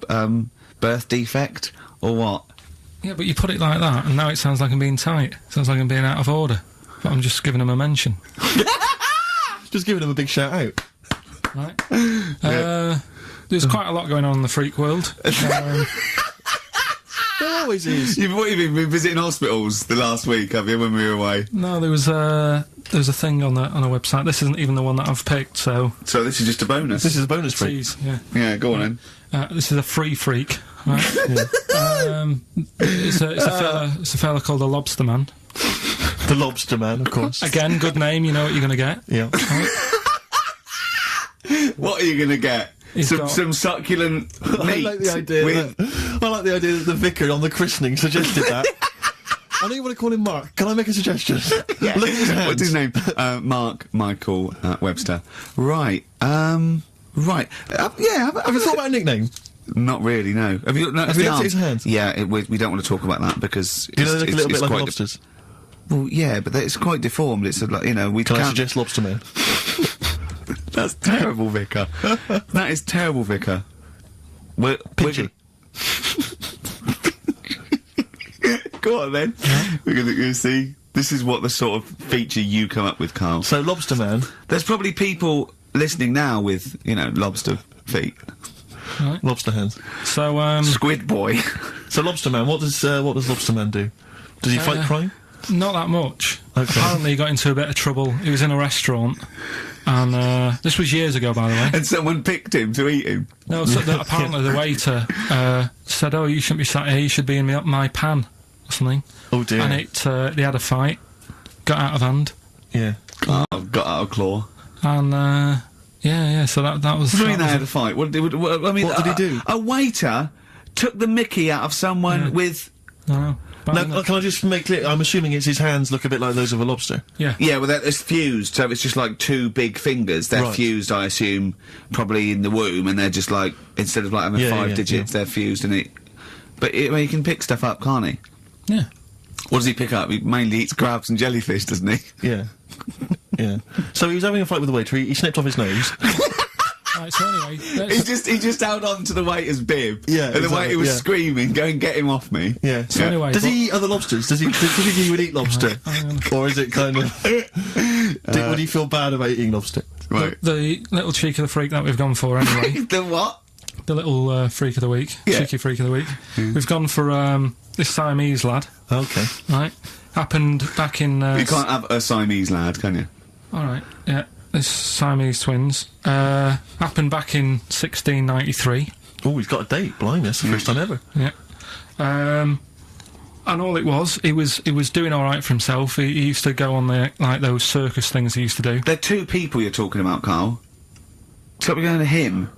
birth defect, or what? Yeah, but you put it like that, and now it sounds like I'm being tight. Sounds like I'm being out of order. But I'm just giving him a mention. Just giving him a big shout out. Right. There's quite a lot going on in the freak world. There always is. You've been visiting hospitals the last week, have you, when we were away? No, there was a thing on a website. This isn't even the one that I've picked, so... So this is just a bonus? This is a bonus freak. Tease, yeah. Yeah, go on then. This is a free freak, right? It's a fella called the Lobster Man. The Lobster Man, of course. Again, good name, you know what you're gonna get. Yeah. Right? What are you gonna get? Some succulent meat. I like the idea that the vicar on the christening suggested that. I know you want to call him Mark. Can I make a suggestion? Look at his hands. What's his name? Mark Michael Webster. Right. Right. Yeah. Have you thought about a nickname? Not really. No. Have you looked at his hands? Yeah. We don't want to talk about that because Do you know they look a little bit like lobsters? Well, yeah, but it's quite deformed. It's like, you know, we Can I can't. suggest Lobster Man? That's terrible, Vicar. That is terrible, Vicar. Pinchy. Go on then. We're gonna see. This is what the sort of feature you come up with, Carl. So Lobster Man. There's probably people listening now with, you know, lobster feet. Right. Lobster hands. So, Squid Boy. So Lobster Man, what does Lobster Man do? Does he fight crime? Not that much. Okay. Apparently he got into a bit of trouble. He was in a restaurant, and this was years ago, by the way. And someone picked him to eat him. No, so apparently the waiter said, "Oh, you shouldn't be sat here. You should be in my pan," or something. Oh dear. And they had a fight, got out of hand. Yeah. Got out of claw. And yeah. So that was. What do you mean they had a fight? What did he do? A waiter took the mickey out of someone with. No. Now, can I just make clear? I'm assuming his hands look a bit like those of a lobster. Yeah. Yeah, well, it's fused, so it's just like two big fingers. They're fused, I assume, probably in the womb, and they're just like, instead of like having 5 digits, they're fused, and But he can pick stuff up, can't he? Yeah. What does he pick up? He mainly eats crabs and jellyfish, doesn't he? Yeah. Yeah. So he was having a fight with the waiter, he snipped off his nose. Right, so anyway, he just held on to the waiter's bib. Yeah, and the waiter was screaming, "Go and get him off me!" Yeah. So anyway, does he eat other lobsters? Does he think he would eat lobster, or is it kind of? Would he feel bad about eating lobster? Right. The little cheek of the freak that we've gone for anyway. The what? The little freak of the week. Yeah. Cheeky freak of the week. We've gone for this Siamese lad. Okay. Right. Happened back in. You can't have a Siamese lad, can you? All right. Yeah. This Siamese twins. Happened back in 1693. Oh, he's got a date. Blimey, that's the first time ever. Yeah. And all it was, he was doing all right for himself. He used to go on those circus things he used to do. They're two people you're talking about, Carl. So we're going to him.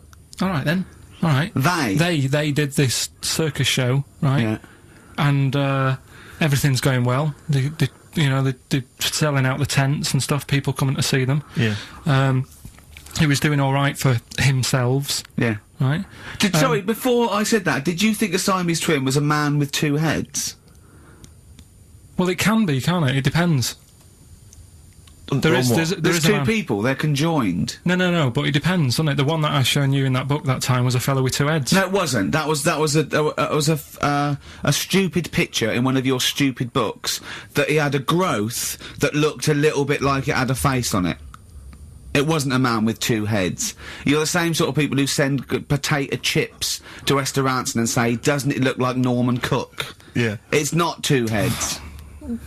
All right then. All right. They did this circus show, right? Yeah. And everything's going well. They're selling out the tents and stuff. People coming to see them. Yeah. He was doing all right for himself. Yeah. Right. Sorry, before I said that, did you think a Siamese twin was a man with 2 heads? Well, it can be, can't it? It depends. There's a two man. people. They're conjoined. No. But it depends, doesn't it? The one that I shown you in that book that time was a fellow with 2 heads. No, it wasn't. That was a stupid picture in one of your stupid books that he had a growth that looked a little bit like it had a face on it. It wasn't a man with 2 heads. You're the same sort of people who send potato chips to restaurants and say, "Doesn't it look like Norman Cook?" Yeah. It's not 2 heads.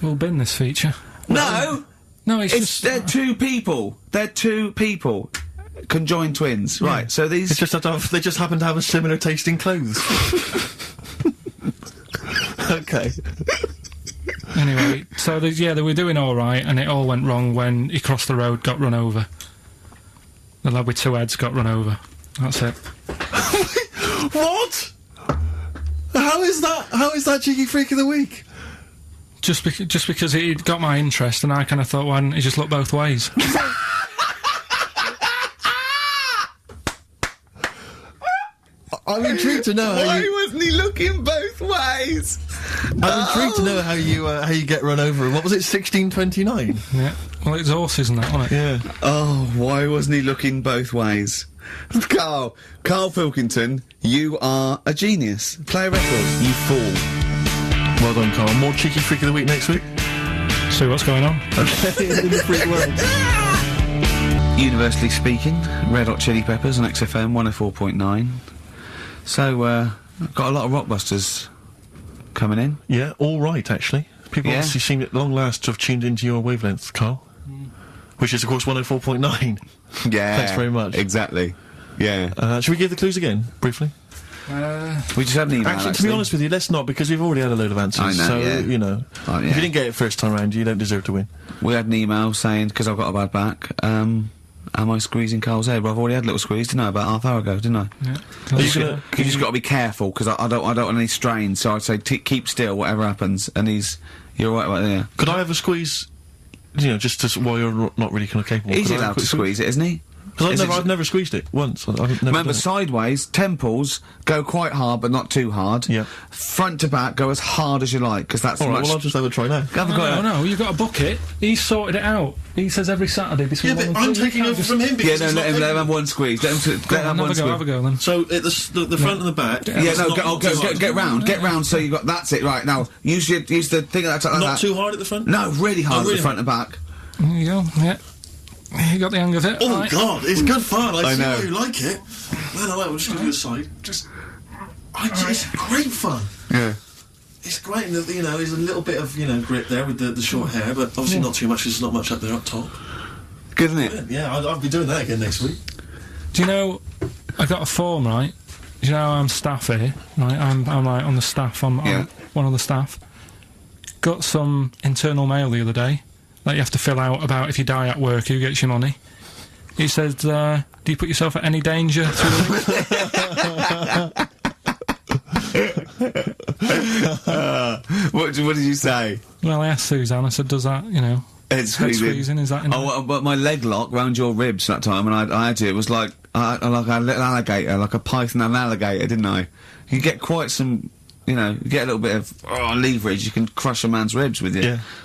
We'll bin this feature. No. No, they're 2 people. They're 2 people. Conjoined twins. Yeah. Right, so these... they just happen to have a similar taste in clothes. Okay. Anyway, so they were doing all right, and it all went wrong when he crossed the road, got run over. The lad with 2 heads got run over. That's it. What? How is that cheeky freak of the week? Just because it got my interest, and I kind of thought, why didn't he just look both ways? I'm intrigued to know Why wasn't he looking both ways? I'm intrigued to know how you get run over. What was it, 1629? Yeah. Well, it's horses and that, wasn't it? Yeah. Oh, why wasn't he looking both ways? Carl Pilkington, you are a genius. Play a record, you fool. Well done, Carl. More cheeky freak of the week next week. So what's going on? Okay, in the freak world. Universally speaking, Red Hot Chili Peppers on XFM 104.9. So, I've got a lot of rockbusters coming in. Yeah, all right, actually. People obviously seem at long last to have tuned into your wavelength, Carl. Which is, of course, 104.9. Yeah. Thanks very much. Exactly. Yeah. Should we give the clues again, briefly? We just had an email, actually, to be honest with you, let's not, because we've already had a load of answers. I know, so, yeah. you know, if you didn't get it first time round, you don't deserve to win. We had an email saying, because I've got a bad back, am I squeezing Carl's head? Well, I've already had a little squeeze, didn't I, about half hour ago, didn't I? Yeah. You just got to be careful, because I don't want any strain, so I'd say keep still, whatever happens, and he's You're right about there. Could I have a squeeze, you know, just to, while you're not really kind of capable? He's Could I have a allowed to quick squeeze it, isn't he? Because I've never squeezed it once. I've never Remember, done it. sideways, temples, go quite hard, but not too hard. Yeah. Front to back, go as hard as you like, because that's Alright, much... well, I'll just have a try now. No, you've got a bucket. He's sorted it out. He says every Saturday between Yeah, but I'm taking over from him because let him have one squeeze. Let him have one squeeze. Have a go then. So, at the front and the back... Get round, so you got... That's it, right, now, use the thing like that. Not too hard at the front? No, really hard at the front and back. There you go, yeah. You got the hang of it. Oh, right. God, it's good fun. I see know. why you like it. No, we're just going to do a side. It's great fun. Yeah. It's great, and you know, there's a little bit of, you know, grip there with the short hair, but obviously not too much, because there's not much up there up top. Good, isn't it? Yeah, I'll be doing that again next week. Do you know, I got a form, right? Do you know I'm staff here, right? I'm like on the staff, I'm one of the staff. Got some internal mail the other day that you have to fill out about if you die at work, who gets your money. He said, do you put yourself at any danger through What did you say? Well, I asked Suzanne, I said, does that, you know... Head squeezing, is that... but my leg lock round your ribs that time, and I had to, it was like a little alligator, like a python and an alligator, didn't I? You get quite some... You know, you get a little bit of leverage, you can crush a man's ribs with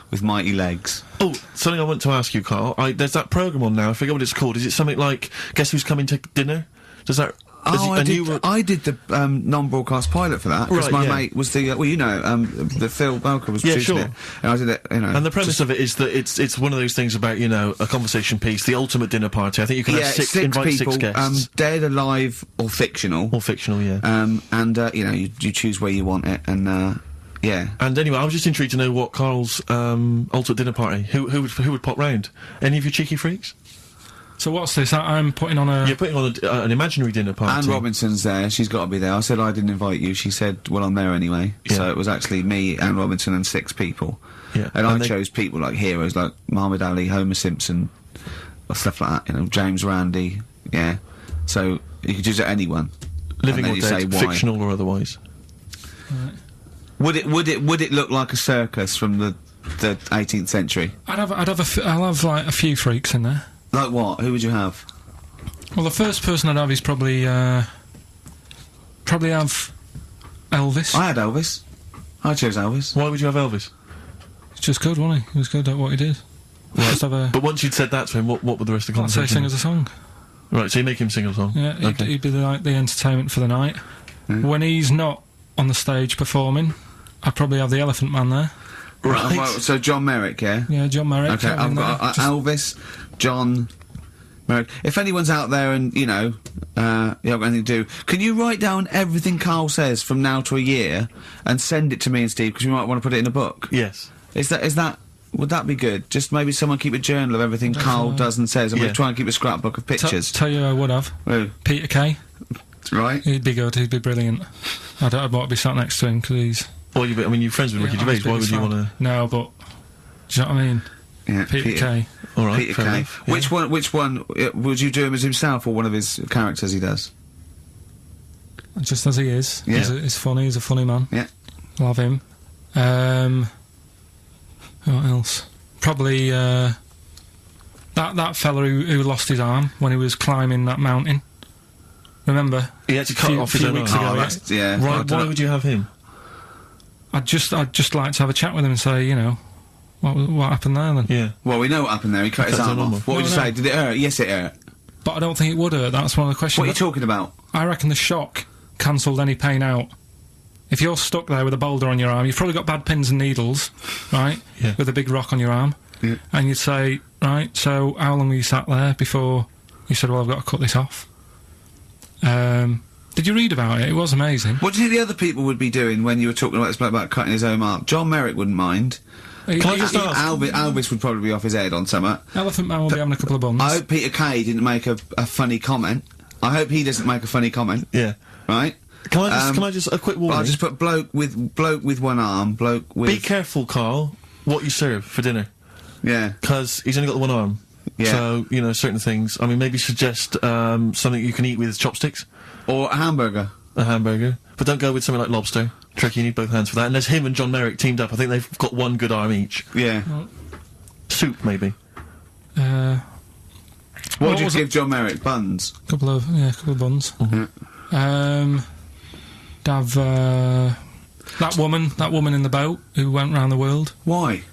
with mighty legs. Oh, something I want to ask you, Carl. There's that programme on now, I forget what it's called. Is it something like Guess Who's Coming to Dinner? Does that... I did the non-broadcast pilot for that, because my mate was the, the Phil Belker was producing it, and I did it, you know. And the premise of it is that it's one of those things about, you know, a conversation piece, the ultimate dinner party. I think you can have invite people, 6 guests. Dead, alive, or fictional. Or fictional, yeah. You know, you choose where you want it, and, yeah. And anyway, I was just intrigued to know what Carl's, ultimate dinner party, who would pop round? Any of you cheeky freaks? So what's this? I'm putting on a... You're putting on an imaginary dinner party. Anne Robinson's there, she's got to be there. I said I didn't invite you, she said, well, I'm there anyway. Yeah. So it was actually me, Anne Robinson, and 6 people. Yeah. And I chose people like heroes, like Muhammad Ali, Homer Simpson, or stuff like that, you know, James Randi, yeah. So, you could choose anyone. Living or dead, fictional or otherwise. Right. Would it look like a circus from the 18th century? I'll have like a few freaks in there. Like what? Who would you have? Well, the first person I'd have is probably have Elvis. I had Elvis. I chose Elvis. Why would you have Elvis? He's just good, wasn't he? He was good at what he did. Right. But once you'd said that to him, what would the rest of the conversation? I'd say sing us a song. Right, so you make him sing a song? Yeah, he'd be like the entertainment for the night. When he's not on the stage performing, I'd probably have the Elephant Man there. Right. Well, so John Merrick, yeah? Yeah, John Merrick. Okay, I've got Elvis, John Merrick. If anyone's out there and, you know, you haven't got anything to do, can you write down everything Carl says from now to a year and send it to me and Steve, because we might want to put it in a book? Yes. Would that be good? Just maybe someone keep a journal of everything Carl does and says, and we'll try and keep a scrapbook of pictures. Tell you who I would have. Who? Peter Kay. Right. He'd be good, he'd be brilliant. I'd want to be sat next to him, because he's... Well, you're friends with Ricky Gervais, why would you want to... No, but... Do you know what I mean? Yeah, Peter Kay. Alright, Peter Kay. Which one, would you do him as himself or one of his characters he does? Just as he is. Yeah. He's funny, he's a funny man. Yeah. Love him. What else? Probably, that fella who lost his arm when he was climbing that mountain. Remember? He had to cut off his own arm. Yeah. Right, why would you have him? I'd just like to have a chat with him and say, you know, what happened there then? Yeah. Well, we know what happened there. He cut his arm off. What would you say? Did it hurt? Yes, it hurt. But I don't think it would hurt. That's one of the questions. What are you talking about? I reckon the shock cancelled any pain out. If you're stuck there with a boulder on your arm, you've probably got bad pins and needles, right? Yeah. With a big rock on your arm. Yeah. And you'd say, right, so how long were you sat there before you said, well, I've got to cut this off? Did you read about it? It was amazing. What do you think the other people would be doing when you were talking about this about cutting his own arm? John Merrick wouldn't mind. Can I just ask? Elvis would probably be off his head on something. Elephant Man will be having a couple of buns. I hope Peter Kay didn't make a funny comment. I hope he doesn't make a funny comment. Yeah. Right? Can I just a quick warning? I'll just put bloke with one arm, bloke with... Be careful, Carl, what you serve for dinner. Yeah. Because he's only got the one arm. Yeah. So, you know, certain things. I mean, maybe suggest, something you can eat with chopsticks. Or a hamburger. A hamburger. But don't go with something like lobster. Tricky, you need both hands for that. And there's him and John Merrick teamed up. I think they've got one good arm each. Yeah. Soup, maybe. What would you give John Merrick? Buns? Couple of buns. Mm-hmm. Have, that woman in the boat who went round the world. Why?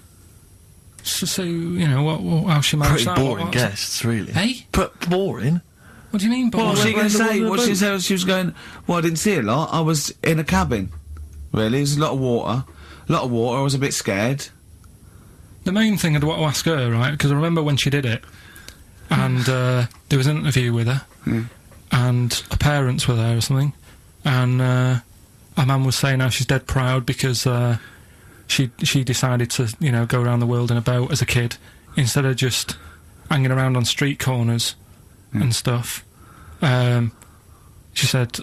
So, you know, how she managed Pretty that. boring guests, really. Hey? But boring? What do you mean boring? What was she going to say? What she said, she was going, well, I didn't see a lot. I was in a cabin. Really? There's a lot of water. I was a bit scared. The main thing I'd want to ask her, right, because I remember when she did it, and there was an interview with her, and her parents were there or something, and her mum was saying how she's dead proud because she decided to, you know, go around the world in a boat as a kid, instead of just hanging around on street corners and stuff. She said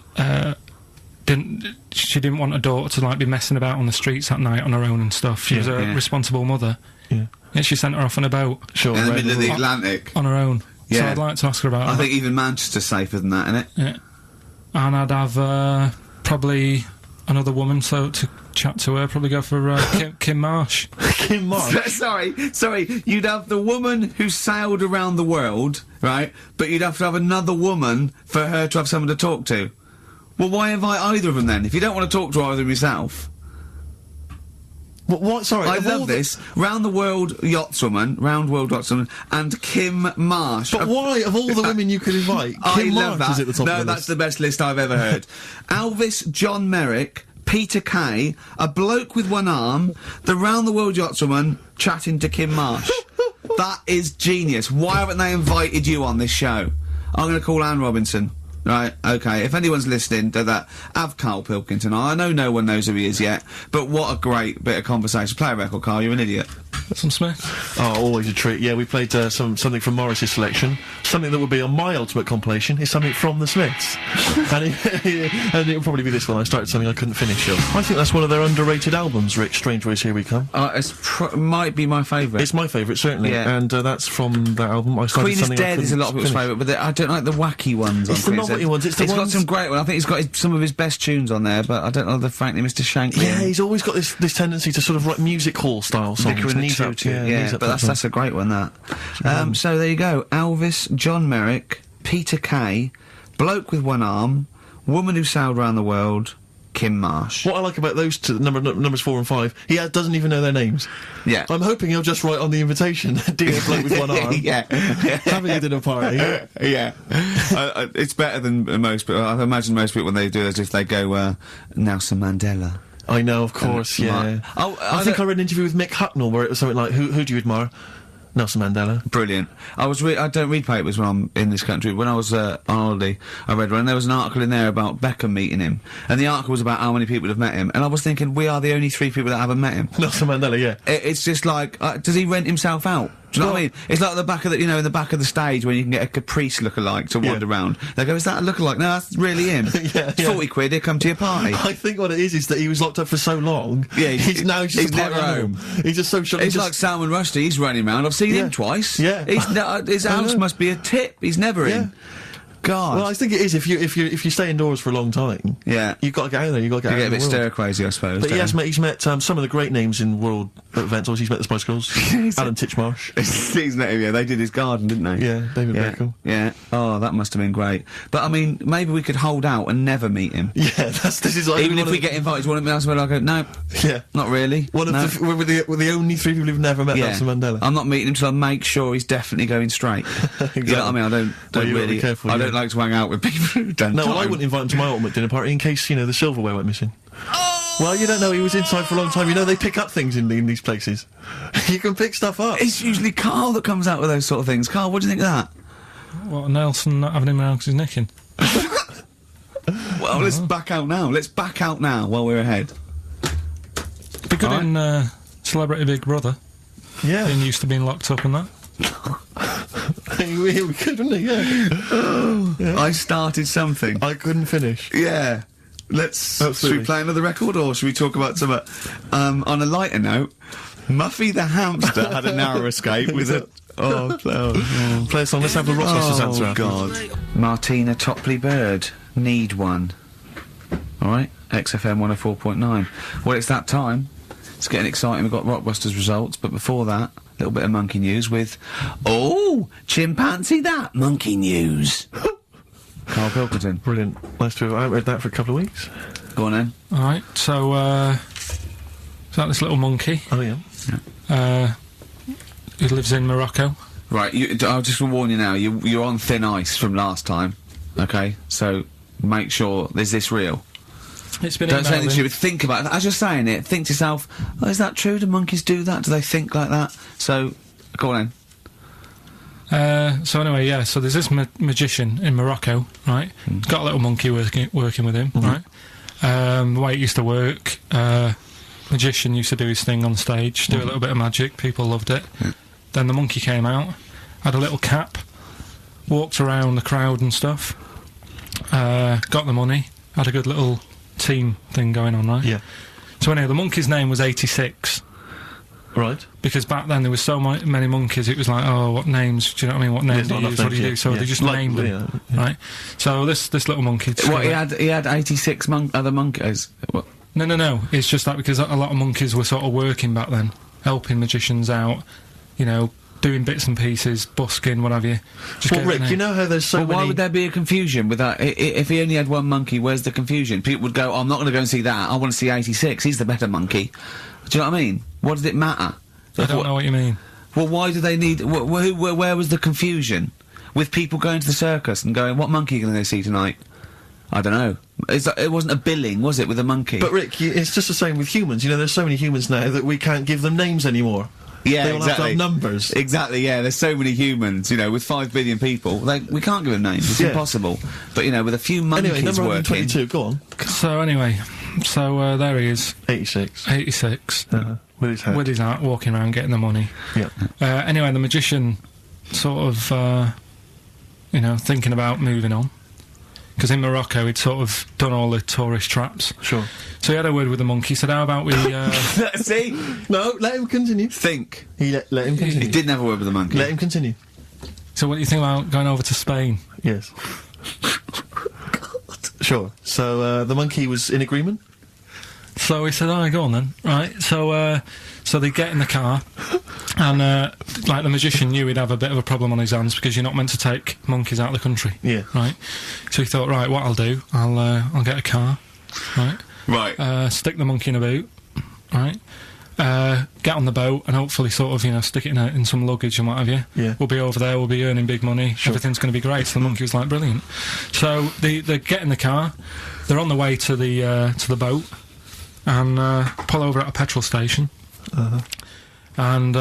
she didn't want her daughter to, like, be messing about on the streets at night on her own and stuff. She was a responsible mother. Yeah, she sent her off on a boat. Sure. In the middle of the Atlantic. On her own. Yeah. So I'd like to ask her about I that. think even Manchester's safer than that, innit? Yeah. And I'd have, probably another woman, so to chat to her, probably go for, Kim Marsh. Kim Marsh? Sorry, you'd have the woman who sailed around the world, right? But you'd have to have another woman for her to have someone to talk to. Well, why invite either of them then? If you don't want to talk to either of them yourself. What? Sorry, I love this. Round World Yachtswoman, and Kim Marsh. But why, of all the women you could invite, Kim love Marsh that. is at the top of the list? No, that's the best list I've ever heard. Elvis, John Merrick, Peter Kay, a bloke with one arm, the Round the World Yachtswoman chatting to Kim Marsh. That is genius. Why haven't they invited you on this show? I'm going to call Anne Robinson. Right, okay, if anyone's listening to that, have KARL Pilkington. I know no one knows who he is yet, but what a great bit of conversation. Play a record, KARL, you're an idiot. Some Smith? Oh, always a treat. Yeah, we played something from Morris's selection. Something that would be on my ultimate compilation is something from the Smiths. and it'll probably be this one. I started something I couldn't finish. I think that's one of their underrated albums, Rick. Strange Ways, Here We Come. Might be my favourite. It's my favourite, certainly. Yeah. And that's from that album. I started Queen is something Dead is a lot of people's favourite, but I don't like the wacky ones. It's the novelty ones. It's got some great ones. I think he's got some of his best tunes on there, but I don't know the frankly Mr. Shankly. Yeah, he's always got this tendency to sort of write music hall style songs. Vicar in the Tutu, yeah, but that's a great one, that. So there you go. Elvis, John Merrick, Peter Kay, bloke with one arm, woman who sailed around the world, Kim Marsh. What I like about those two, numbers 4 and 5, he doesn't even know their names. Yeah. I'm hoping he'll just write on the invitation, dear bloke with one arm. Yeah. Having a dinner party. Yeah. It's better than most, but I imagine most people when they do this, if they go, Nelson Mandela. I know, of course, yeah. I think I read an interview with Mick Hucknall where it was something like, who do you admire? Nelson Mandela. Brilliant. I don't read papers when I'm in this country. When I was on holiday, I read one, and there was an article in there about Beckham meeting him, and the article was about how many people have met him, and I was thinking, we are the only 3 people that haven't met him. Nelson Mandela, yeah. It's just like, does he rent himself out? Do you know what I mean? It's like the back of the, in the back of the stage when you can get a Caprice lookalike to wander around. They go, is that a lookalike? No, that's really him. It's 40 quid, he'll come to your party. I think what it is that he was locked up for so long. Yeah, he's now just he's never home. He's just so short. He's like Salman Rushdie, he's running around. I've seen him twice. Yeah. His house must be a tip. He's never in. God. Well, I think it is. If you stay indoors for a long time, you've got to get out there. You've got to get out a bit stir crazy, I suppose. But he's met some of the great names in world events. Obviously, he's met the Spice Girls, Alan Titchmarsh. He's met him. Yeah, they did his garden, didn't they? Yeah, David Beckham. Yeah. Oh, that must have been great. But I mean, maybe we could hold out and never meet him. Yeah, this is like even if we get invited to one of them, I'll go, no. Yeah, not really. We're the only 3 people who've never met Nelson Mandela. I'm not meeting him till I make sure he's definitely going straight. Exactly. You know what I mean? I don't really. Be careful, I don't like to hang out with people who don't. No, well, I wouldn't invite him to my ultimate dinner party in case the silverware went missing. Oh! Well, you don't know. He was inside for a long time. They pick up things in these places. You can pick stuff up. It's usually KARL that comes out with those sort of things. KARL, what do you think of that? What, Nelson not having him around because he's nicking? Well, let's back out now. Let's back out now while we're ahead. Be good in Celebrity Big Brother. Yeah. Being used to being locked up and that. We could, wouldn't he? Yeah. I started something. I couldn't finish. Yeah. Should we play another record, or should we talk about some, on a lighter note, Muffy the hamster had a narrow escape with a... Play a song. Let's have the Rochester answer. Oh, God. Martina Topley Bird. Need One. Alright? XFM 104.9. Well, it's that time. It's getting exciting. We've got Rockbusters results, but before that, a little bit of monkey news with... Oh! Chimpanzee that! Monkey news! KARL Pilkington. Brilliant. Nice to have... I haven't read that for a couple of weeks. Go on then. Alright, so, is that this little monkey? Oh, yeah. Who lives in Morocco. Right, I'll just warn you now, you're on thin ice from last time, okay? So, make sure, is this real? It's been Don't say anything emailed in. stupid, think about it. As you're saying it, think to yourself, oh, is that true? Do monkeys do that? Do they think like that? So, go on then. So anyway, yeah, so there's this magician in Morocco, right? He's got a little monkey working with him, right? The way it used to work, magician used to do his thing on stage, do a little bit of magic, people loved it. Then the monkey came out, had a little cap, walked around the crowd and stuff, got the money, had a good little team thing going on, right? Yeah. So anyway, the monkey's name was 86. Right. Because back then there was so many monkeys, it was like, oh, what names, do you know what I mean, what names do you use, what do you do? So they just named them, right? So this little monkey... What, he had 86 other monkeys? What? No, it's just that because a lot of monkeys were sort of working back then, helping magicians out, you know, doing bits and pieces, busking, what have you. Just well, Rick, you know how there's so many... Why would there be a confusion with that? If he only had one monkey, where's the confusion? People would go, oh, I'm not going to go and see that, I want to see 86, he's the better monkey. Do you know what I mean? What does it matter? I don't know what you mean. Well, why do they need... where was the confusion? With people going to the circus and going, what monkey are you going to go see tonight? I don't know. It wasn't a billing, was it, with a monkey? But Rick, it's just the same with humans. You know, there's so many humans now that we can't give them names anymore. Yeah, they all exactly. have to have numbers. Exactly, yeah, there's so many humans, you know, with 5 billion people, we can't give them names, it's impossible. But, you know, with a few monkeys anyway, number working... 122, go on. So, anyway, there he is. 86. 86. With his hat. With his hat, walking around, getting the money. Yeah. Anyway, the magician sort of, you know, thinking about moving on. Because in Morocco, he'd sort of done all the tourist traps. Sure. So he had a word with the monkey, said, how about we, See? No, let him continue. Think. Let him continue. He didn't have a word with the monkey. Let him continue. So what do you think about going over to Spain? Yes. Sure. So, the monkey was in agreement? So he said, alright, go on then. Right, so they get in the car, and, like, the magician knew he'd have a bit of a problem on his hands, because you're not meant to take monkeys out of the country. Yeah. Right? So he thought, right, what I'll do, I'll get a car, right? Right. Stick the monkey in a boot, right? Get on the boat, and hopefully sort of, you know, stick it in some luggage and what have you. Yeah. We'll be over there, we'll be earning big money, everything's gonna be great. So the monkey was like, brilliant. So they get in the car, they're on the way to the boat, and pull over at a petrol station. And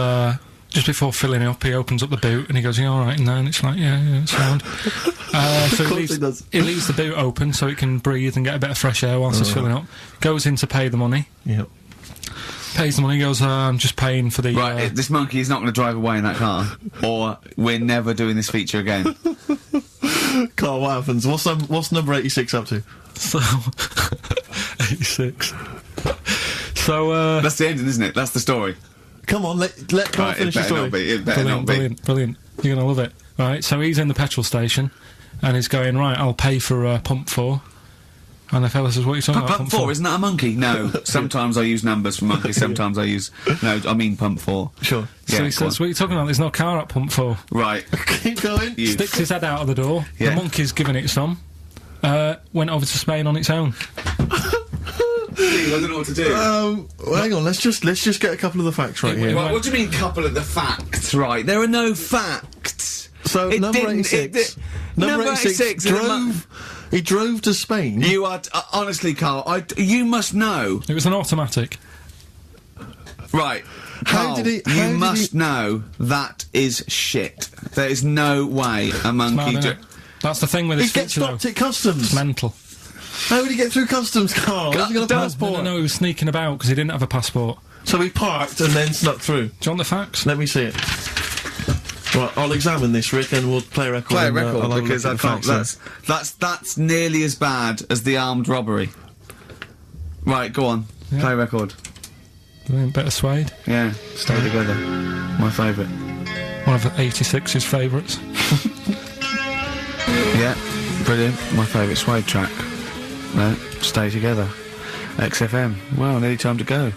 just before filling it up, he opens up the boot and he goes, "You all right in there?" And it's like, "Yeah, it's sound." So he leaves the boot open so it can breathe and get a bit of fresh air whilst it's filling up. Goes in to pay the money. Yep. Pays the money. Goes, "I'm just paying for the." Right, this monkey is not going to drive away in that car, or we're never doing this feature again. KARL, what happens? What's number 86 up to? So 86. So that's the ending, isn't it? That's the story. Come on, let KARL finish the story. It better not be. Brilliant. You're gonna love it. Right, so he's in the petrol station, and he's going, right, I'll pay for pump 4. And the fella says, what are you talking about? Pump 4, isn't that a monkey? No. Sometimes I use numbers for monkeys, sometimes I use... No, I mean pump 4. Sure. So he says, what are you talking about? There's no car at pump 4. Right. Keep going. Sticks his head out of the door. Yeah. The monkey's giving it some. Went over to Spain on its own. I don't know what to do. Hang on, let's just get a couple of the facts right here. What do you mean, couple of the facts? Right, there are no facts. So number 86. Number 86 he drove to Spain. You are honestly, KARL. You must know. It was an automatic. Right. KARL, you must know that is shit. There is no way a monkey. That's the thing with this feature. He gets stopped at customs. It's mental. How would he get through customs, KARL? Has he got a passport? No, he was sneaking about because he didn't have a passport. So he parked and then snuck through. Do you want the facts? Let me see it. Right, I'll examine this, Rick, and we'll play a record. Play a record, because I can't. That's nearly as bad as the armed robbery. Right, go on. Yeah. Play a record. Better Suede? Yeah, Stay Together. My favourite. One of 86's favourites. Yeah, brilliant. My favourite Suede track. No, stay together. XFM. Well, nearly time to go.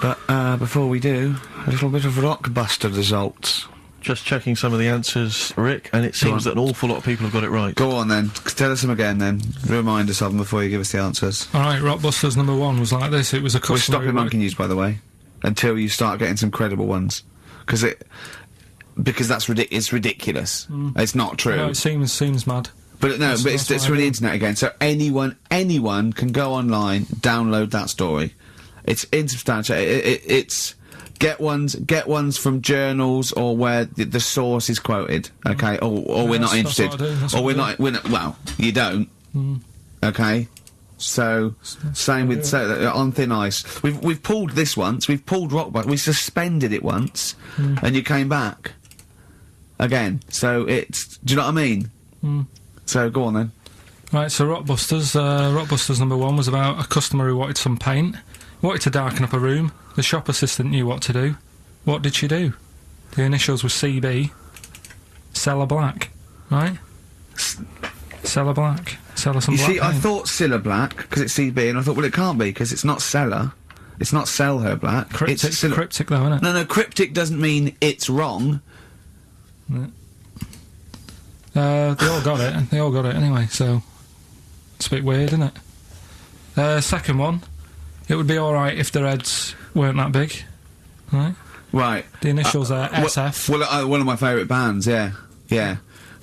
But, before we do, a little bit of Rockbuster results. Just checking some of the answers, Rick, and it seems that an awful lot of people have got it right. Go on then. Tell us them again then. Remind us of them before you give us the answers. Alright, Rockbusters number 1 was like this. It was a customer. We're stopping monkey news, by the way, until you start getting some credible ones. Because that's it's ridiculous. It's not true. No, it seems mad. But no, but it's through the internet again, so anyone can go online, download that story. It's insubstantial. It's get ones from journals or where the source is quoted. Okay, or we're not interested, or we're not. Well, you don't. Okay, so same with on thin ice. We've pulled this once. We've pulled Rockbuster. We suspended it once, and you came back again. So it's. Do you know what I mean? So go on then. Right, so Rockbusters number 1 was about a customer who wanted some paint. Wanted to darken up a room. The shop assistant knew what to do. What did she do? The initials were CB. Cellar Black. Right? Cellar Black. Sell her some black paint. I thought Cellar Black, because it's CB, and I thought, well, it can't be, because it's not Cellar. It's not Sell Her Black. Cryptic though, isn't it? No, cryptic doesn't mean it's wrong. They all got it. They all got it anyway, so... It's a bit weird, isn't it? Second one. It would be alright if their heads weren't that big. Right? Right. The initials are SF. Well, one of my favourite bands, yeah. Yeah.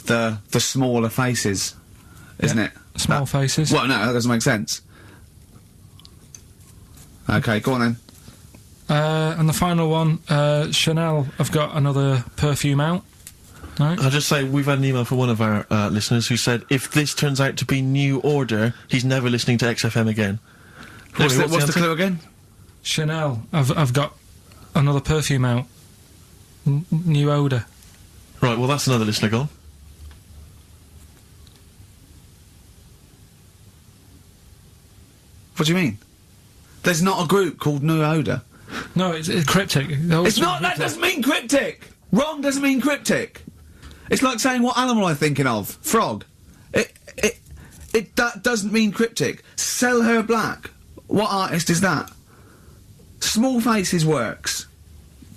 The Smaller Faces, isn't it? Small Faces. Well, no, that doesn't make sense. Okay, go on then. And the final one, Chanel have got another perfume out. Right. I'll just say, we've had an email from one of our listeners who said, if this turns out to be New Order, he's never listening to XFM again. What's the clue again? Chanel. I've got another perfume out. New odour. Right, well that's another listener gone. What do you mean? There's not a group called New Odour. No, it's cryptic. It's not. That doesn't mean cryptic. Wrong doesn't mean cryptic. It's like saying what animal I'm thinking of. Frog. That doesn't mean cryptic. Sell Her Black. What artist is that? Small Faces works.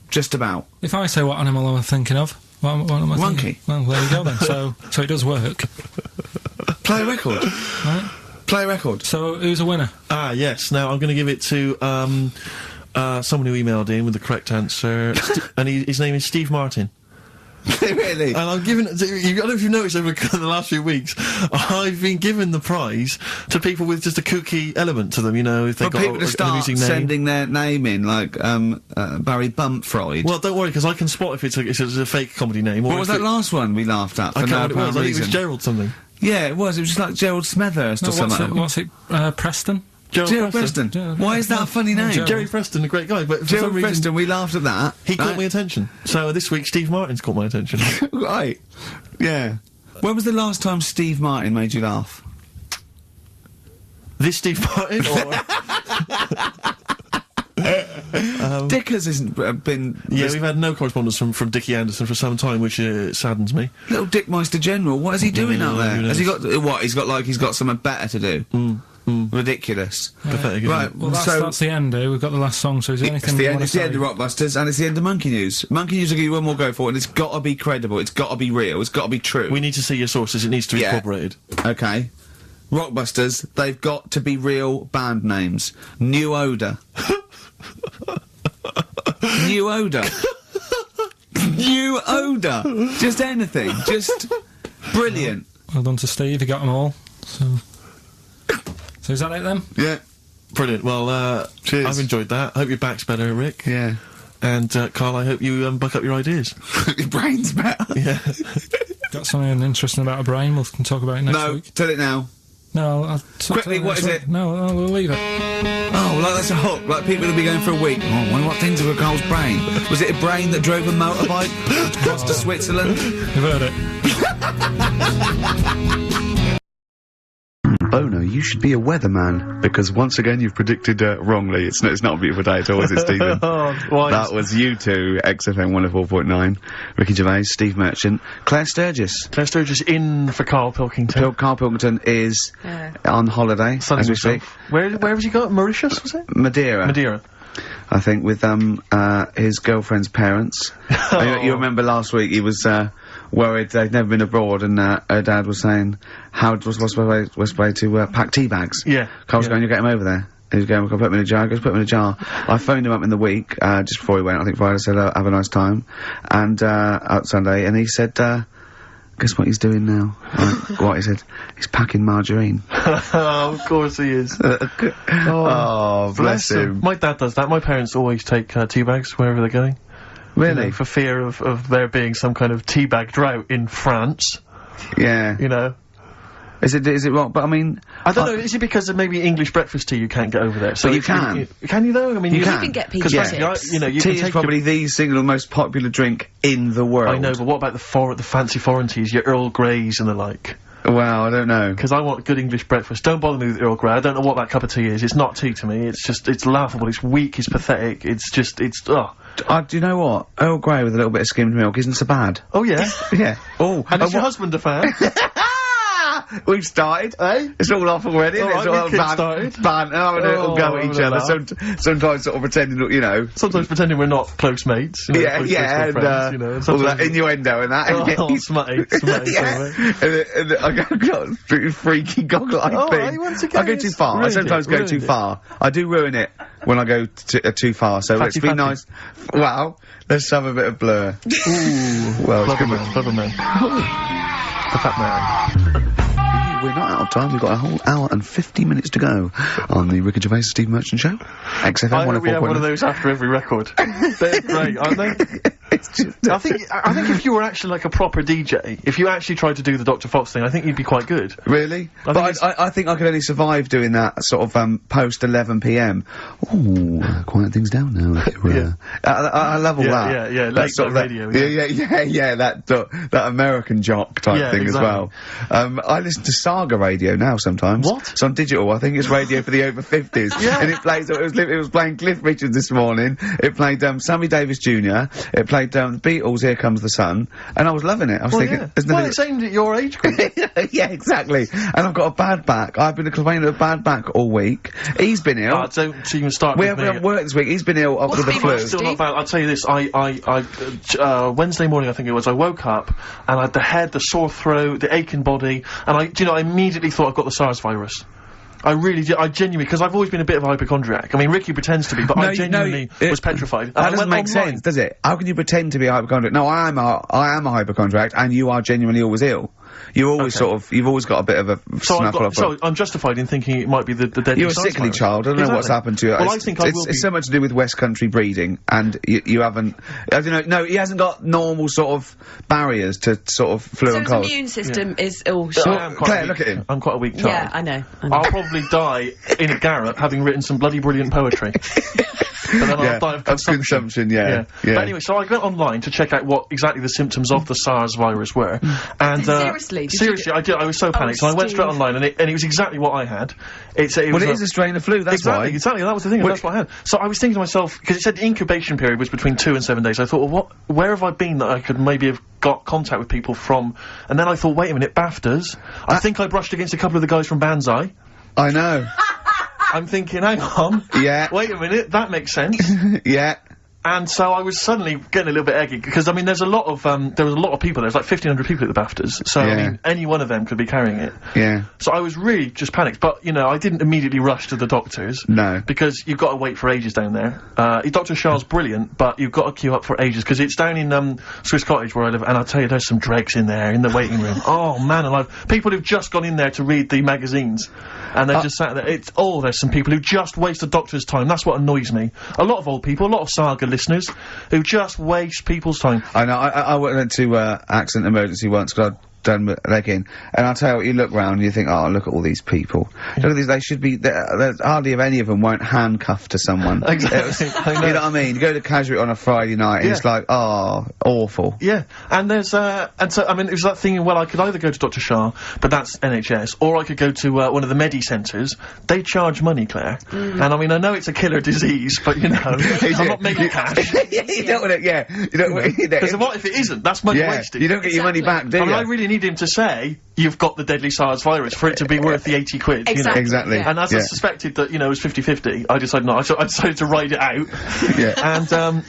Just about. If I say what animal I'm thinking of, what am I Monkey. thinking? Well, there you go then. So it does work. Play a record. Right. Play a record. So who's a winner? Ah, yes. Now I'm going to give it to someone who emailed in with the correct answer, and his name is Steve Martin. Really? And I'm giving I don't know if you've noticed over the last few weeks, I've been giving the prize to people with just a kooky element to them, you know, if they've got people to start sending their name in, like, Barry Bumpfroyd. Well, don't worry, because I can spot if it's a fake comedy name. What was that last one we laughed at? I can't remember what it was. I think it was Gerald something. Yeah, it was. It was just like Gerald Smethurst or something. What's it? Preston? Gerald Preston. Why is that a funny name? Jerry Preston, a great guy, but for Gerald some reason, Preston, we laughed at that. He caught my attention. So this week, Steve Martin's caught my attention. Right. Yeah. When was the last time Steve Martin made you laugh? This Steve Martin, or... Dickers hasn't been... Yeah, we've had no correspondence from Dickie Anderson for some time, which saddens me. Little Dickmeister General, what is he doing out there? Has he got... What, he's got something better to do? Ridiculous. Pathetic, right, well, that's the end, We've got the last song, so is there anything it's the end of Rockbusters, and it's the end of Monkey News. Monkey News will give you one more go for it, and it's got to be credible, it's got to be real, it's got to be true. We need to see your sources, it needs to be incorporated. Okay. Rockbusters, they've got to be real band names. New Odour. New Odour. New Odour. Just anything. Just brilliant. Well done to Steve, he got them all. So is that it then? Yeah. Brilliant. Well, cheers. I've enjoyed that. I hope your back's better, Rick. Yeah. And, Carl, I hope you, buck up your ideas. Your brain's better. Yeah. Got something interesting about a brain, we can talk about it next week. Tell it now. No, I'll quickly, what is it? No, we'll leave it. Oh, like that's a hook. Like people will be going for a week. Oh, I wonder what things are Carl's brain. Was it a brain that drove a motorbike across to Switzerland? You've heard it. Bono, you should be a weatherman, because once again you've predicted wrongly. It's not a beautiful day at all, is it, Stephen? That was you two, XFM 104.9. Ricky Gervais, Steve Merchant, Claire Sturgis. Claire Sturgis in for KARL Pilkington. KARL Pilkington is on holiday, as we speak. Where has he got? Mauritius, was it? Madeira. I think, with his girlfriend's parents. You remember last week he was worried they'd never been abroad, and her dad was saying what's the way to pack tea bags. Yeah. Carl's going, you get him over there. He's going, put him in a jar. He goes, put him in a jar. I phoned him up in the week, just before he went, I think Friday, said, have a nice time. And, out Sunday, and he said, guess what he's doing now? What he said? He's packing margarine. Oh, of course he is. Oh, bless him. My dad does that. My parents always take tea bags wherever they're going. Really? You know, for fear of there being some kind of tea bag drought in France. Yeah. You know. Is it wrong? But I mean, I don't know. Is it because of maybe English breakfast tea you can't get over there? So but you can. Can you though? I mean, you can. can get pizza tips. You know, you tea can is probably the single most popular drink in the world. I know, but what about the fancy foreign teas, your Earl Greys and the like? Well, I don't know. Because I want good English breakfast. Don't bother me with Earl Grey. I don't know what that cup of tea is. It's not tea to me. It's laughable. It's weak. It's pathetic. Do you know what? Earl Grey with a little bit of skimmed milk isn't so bad. Oh, yeah? Yeah. Oh. And is your husband a fan? We've started. It's all off already. All it's right, all having a little go at each other. Sometimes sort of pretending, you know. Sometimes pretending we're not close mates. You know, close and friends, you know. all that innuendo and that. Oh, smutty. And I got freaky goggle-eyed thing. I go too far. I sometimes go too far. I do ruin it when I go too far. So let's be nice. Wow. Let's have a bit of Blur. Ooh. Well, clever man. The fat man. We're not out of time. We've got a whole hour and 50 minutes to go on the Ricky Gervais Steve Merchant Show. XFM 104.9. I hope we have one of those after every record. They're great, aren't they? I think if you were actually like a proper DJ, if you actually tried to do the Dr. Fox thing, I think you'd be quite good. Really? I think I could only survive doing that sort of post 11 PM. Ooh, quiet things down now. I love all that. Yeah, late sort of radio. Yeah, that American jock type thing as well. I listen to Saga radio now sometimes. What? It's on digital. I think it's radio for the over 50s. And it plays. It was playing Cliff Richard this morning. It played Sammy Davis Jr. It played the Beatles' Here Comes the Sun, and I was loving it. I was thinking, it's aimed at your age group. Yeah, exactly. And I've got a bad back. I've been complaining of a bad back all week. He's been ill. Don't even start. We haven't worked this week. He's been ill with the flu. Still not bad. I'll tell you this. I Wednesday morning, I think it was. I woke up and I had the head, the sore throat, the aching body, and I immediately thought I've got the SARS virus. I really did. I genuinely, because I've always been a bit of a hypochondriac. I mean, Ricky pretends to be, but I genuinely was petrified. That doesn't make sense, does it? How can you pretend to be a hypochondriac? No, I am a hypochondriac, and you are genuinely always ill. You always you've always got a bit of a snuffle off. So I'm justified in thinking it might be the deadly You're a sickly virus. child. I don't know what's happened to you. Well, I think it's so much to do with West Country breeding, and you haven't. I don't know. No, he hasn't got normal sort of barriers to sort of flu and cold. His immune system is all Claire, look at him. I'm quite a weak child. Yeah, I know. I'll probably die in a garret having written some bloody brilliant poetry. But then I'll die of consumption. Yeah. But anyway, so I went online to check out what exactly the symptoms of the SARS virus were. And seriously, I did. I was so panicked. So I went straight online, and it was exactly what I had. It is a strain of flu. That's why. Exactly. That was the thing. That's what I had. So I was thinking to myself, because it said the incubation period was between 2 and 7 days. I thought, well, where have I been that I could maybe have got contact with people from? And then I thought, wait a minute, BAFTAs. I think I brushed against a couple of the guys from Banzai. I know. I'm thinking, hang on. Yeah. Wait a minute, that makes sense. Yeah. And so I was suddenly getting a little bit eggy, because, I mean, there was a lot of people, there's like 1,500 people at the BAFTAs, so, I mean, any one of them could be carrying it. Yeah. So I was really just panicked, but, you know, I didn't immediately rush to the doctors. No. Because you've got to wait for ages down there. Dr. Charles, brilliant, but you've got to queue up for ages, because it's down in, Swiss Cottage where I live, and I'll tell you, there's some dregs in there, in the waiting room. Oh, man alive. People who've just gone in there to read the magazines, and they're just sat there. There's some people who just waste the doctor's time. That's what annoys me. A lot of old people, a lot of Saga listeners, who just waste people's time. I know. I went to accident emergency once because done with legging. And I'll tell you what, you look round and you think, oh, look at all these people. Look at these, they should be, there's hardly any of them weren't handcuffed to someone. Exactly. You know what I mean? You go to Casual on a Friday night and it's like, oh, awful. Yeah, and there's, and so, I mean, it was that thing, well, I could either go to Dr. Shah, but that's NHS, or I could go to, one of the Medi centres. They charge money, Claire. And I mean, I know it's a killer disease, but you know, I'm not making cash. You don't want to, you don't want to, Because what if it isn't? That's money wasted. You don't get your money back, do you? I mean, I really need him to say, you've got the deadly SARS virus for it to be worth the 80 quid, you know? Exactly. And as I suspected that, you know, it was 50-50, I decided not. I decided to ride it out. And,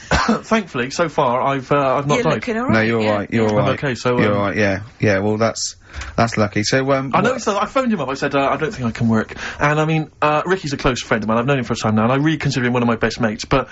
thankfully, so far, I've not died. Looking all right. No, you're alright, you're alright. I'm okay, so, you're alright, yeah, well, that's lucky. So, I noticed that I phoned him up, I said, I don't think I can work. And I mean, Ricky's a close friend of mine, I've known him for a time now, and I really consider him one of my best mates, but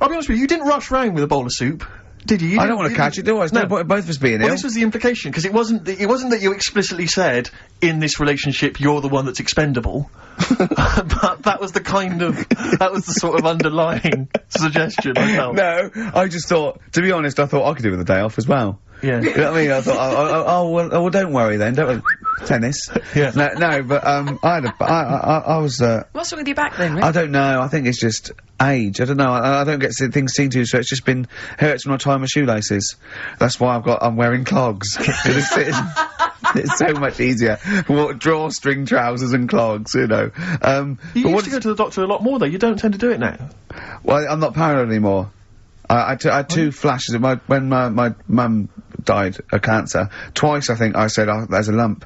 I'll be honest with you, you didn't rush round with a bowl of soup. Did you? I don't want to catch it, do I? There's no point in both of us being ill. This was the implication, because it wasn't that you explicitly said, in this relationship, you're the one that's expendable. But that was the kind of, that was the sort of underlying suggestion I felt. No, I just thought, to be honest, I thought I could do with a day off as well. Yeah. You know what I mean? I thought, well, don't worry then, don't tennis. Yeah. No, but, I was, What's wrong with your back then, Rick? I don't know, I think it's just age, I don't know, I don't get things seen to, so it's just been, hurts when I tie my shoelaces. That's why I'm wearing clogs. It's so much easier. Drawstring trousers and clogs, you know. You used to go to the doctor a lot more though, you don't tend to do it now. Well, I'm not paranoid anymore. I had two flashes of when my mum died of cancer. Twice, I think, I said, oh, there's a lump.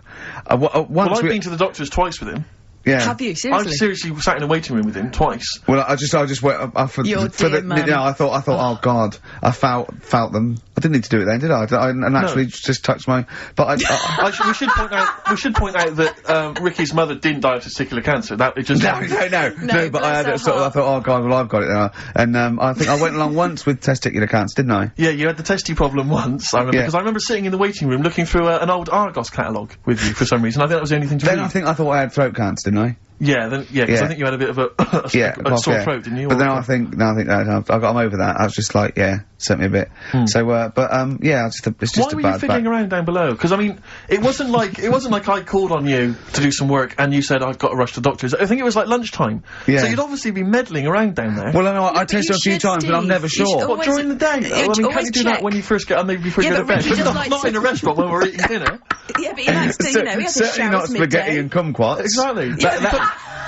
Once well, I've been to the doctors twice with him. Yeah. Have you? Seriously? I've seriously sat in a waiting room with him twice. Well, I just went for the mum. no, I thought, oh God, I felt them. I didn't need to do it then, did I? I naturally just touched my. But we should point out that Ricky's mother didn't die of testicular cancer. That it just no. But I had I thought, oh God, well I've got it now. And I think I went along once with testicular cancer, didn't I? Yeah, you had the testy problem once. I remember because I remember sitting in the waiting room looking through an old Argos catalogue with you for some reason. I think that was the only thing to read. Then I thought I had throat cancer, didn't I? Yeah, because I think you had a bit of a sore throat, didn't you? But then I think I'm over that. I was just like, sent me a bit. So, it's just a bad back. Why were you fiddling around down below? Because I mean, it wasn't like I called on you to do some work and you said I've got to rush to the doctors. I think it was like lunchtime. Yeah. So you'd obviously be meddling around down there. Well, I know I tested a few times, but I'm never sure. What, during the day? I mean, can't you do that when you first get, maybe before you go to bed? But not in a restaurant when we're eating dinner. Yeah, but he likes to, you know, he has a certainly not spaghetti and kumquats. Exactly.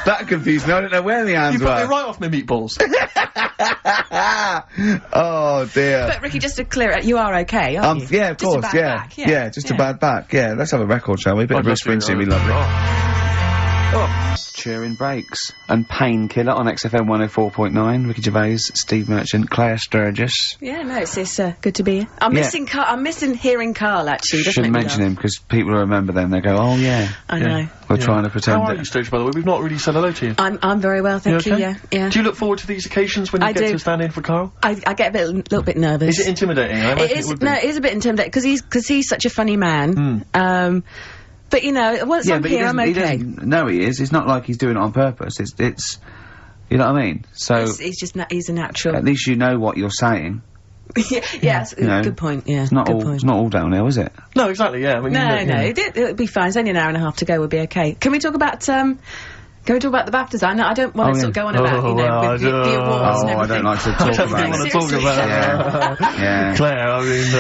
That confused me. I don't know where the hands were. You put me right off my meatballs. Oh dear. But Ricky, just to clear it, you are okay, aren't you? Yeah, of course. Yeah, just a bad back. Yeah, let's have a record, shall we? A bit of Bruce Springsteen, be lovely. Cheering breaks and Painkiller on XFM 104.9. Ricky Gervais, Steve Merchant, Claire Sturgis. Yeah, no, it's good to be here. I'm missing hearing KARL actually. Shouldn't mention him because people will remember them. They go, oh yeah. I know. We're trying to pretend. How are you, Sturgis? By the way, we've not really said hello to you. I'm very well, thank you. Yeah. Do you look forward to these occasions when you get to stand in for KARL? I get a little bit nervous. Is it intimidating? I imagine it would be. No, it is a bit intimidating because he's such a funny man. But you know, once I'm here, I'm okay. No, he is. It's not like he's doing it on purpose. It's you know what I mean? So he's a natural. At least you know what you're saying. Good point. Yeah, it's not all downhill, is it? No, exactly. Yeah. I mean, no, it'll be fine. It's only an hour and a half to go. We'll be okay. Can we talk about Can we talk about the BABBEHs? I don't want to sort of go on about, with the awards and everything. I don't like to talk about it. I don't talk about it. Yeah. Claire, I mean,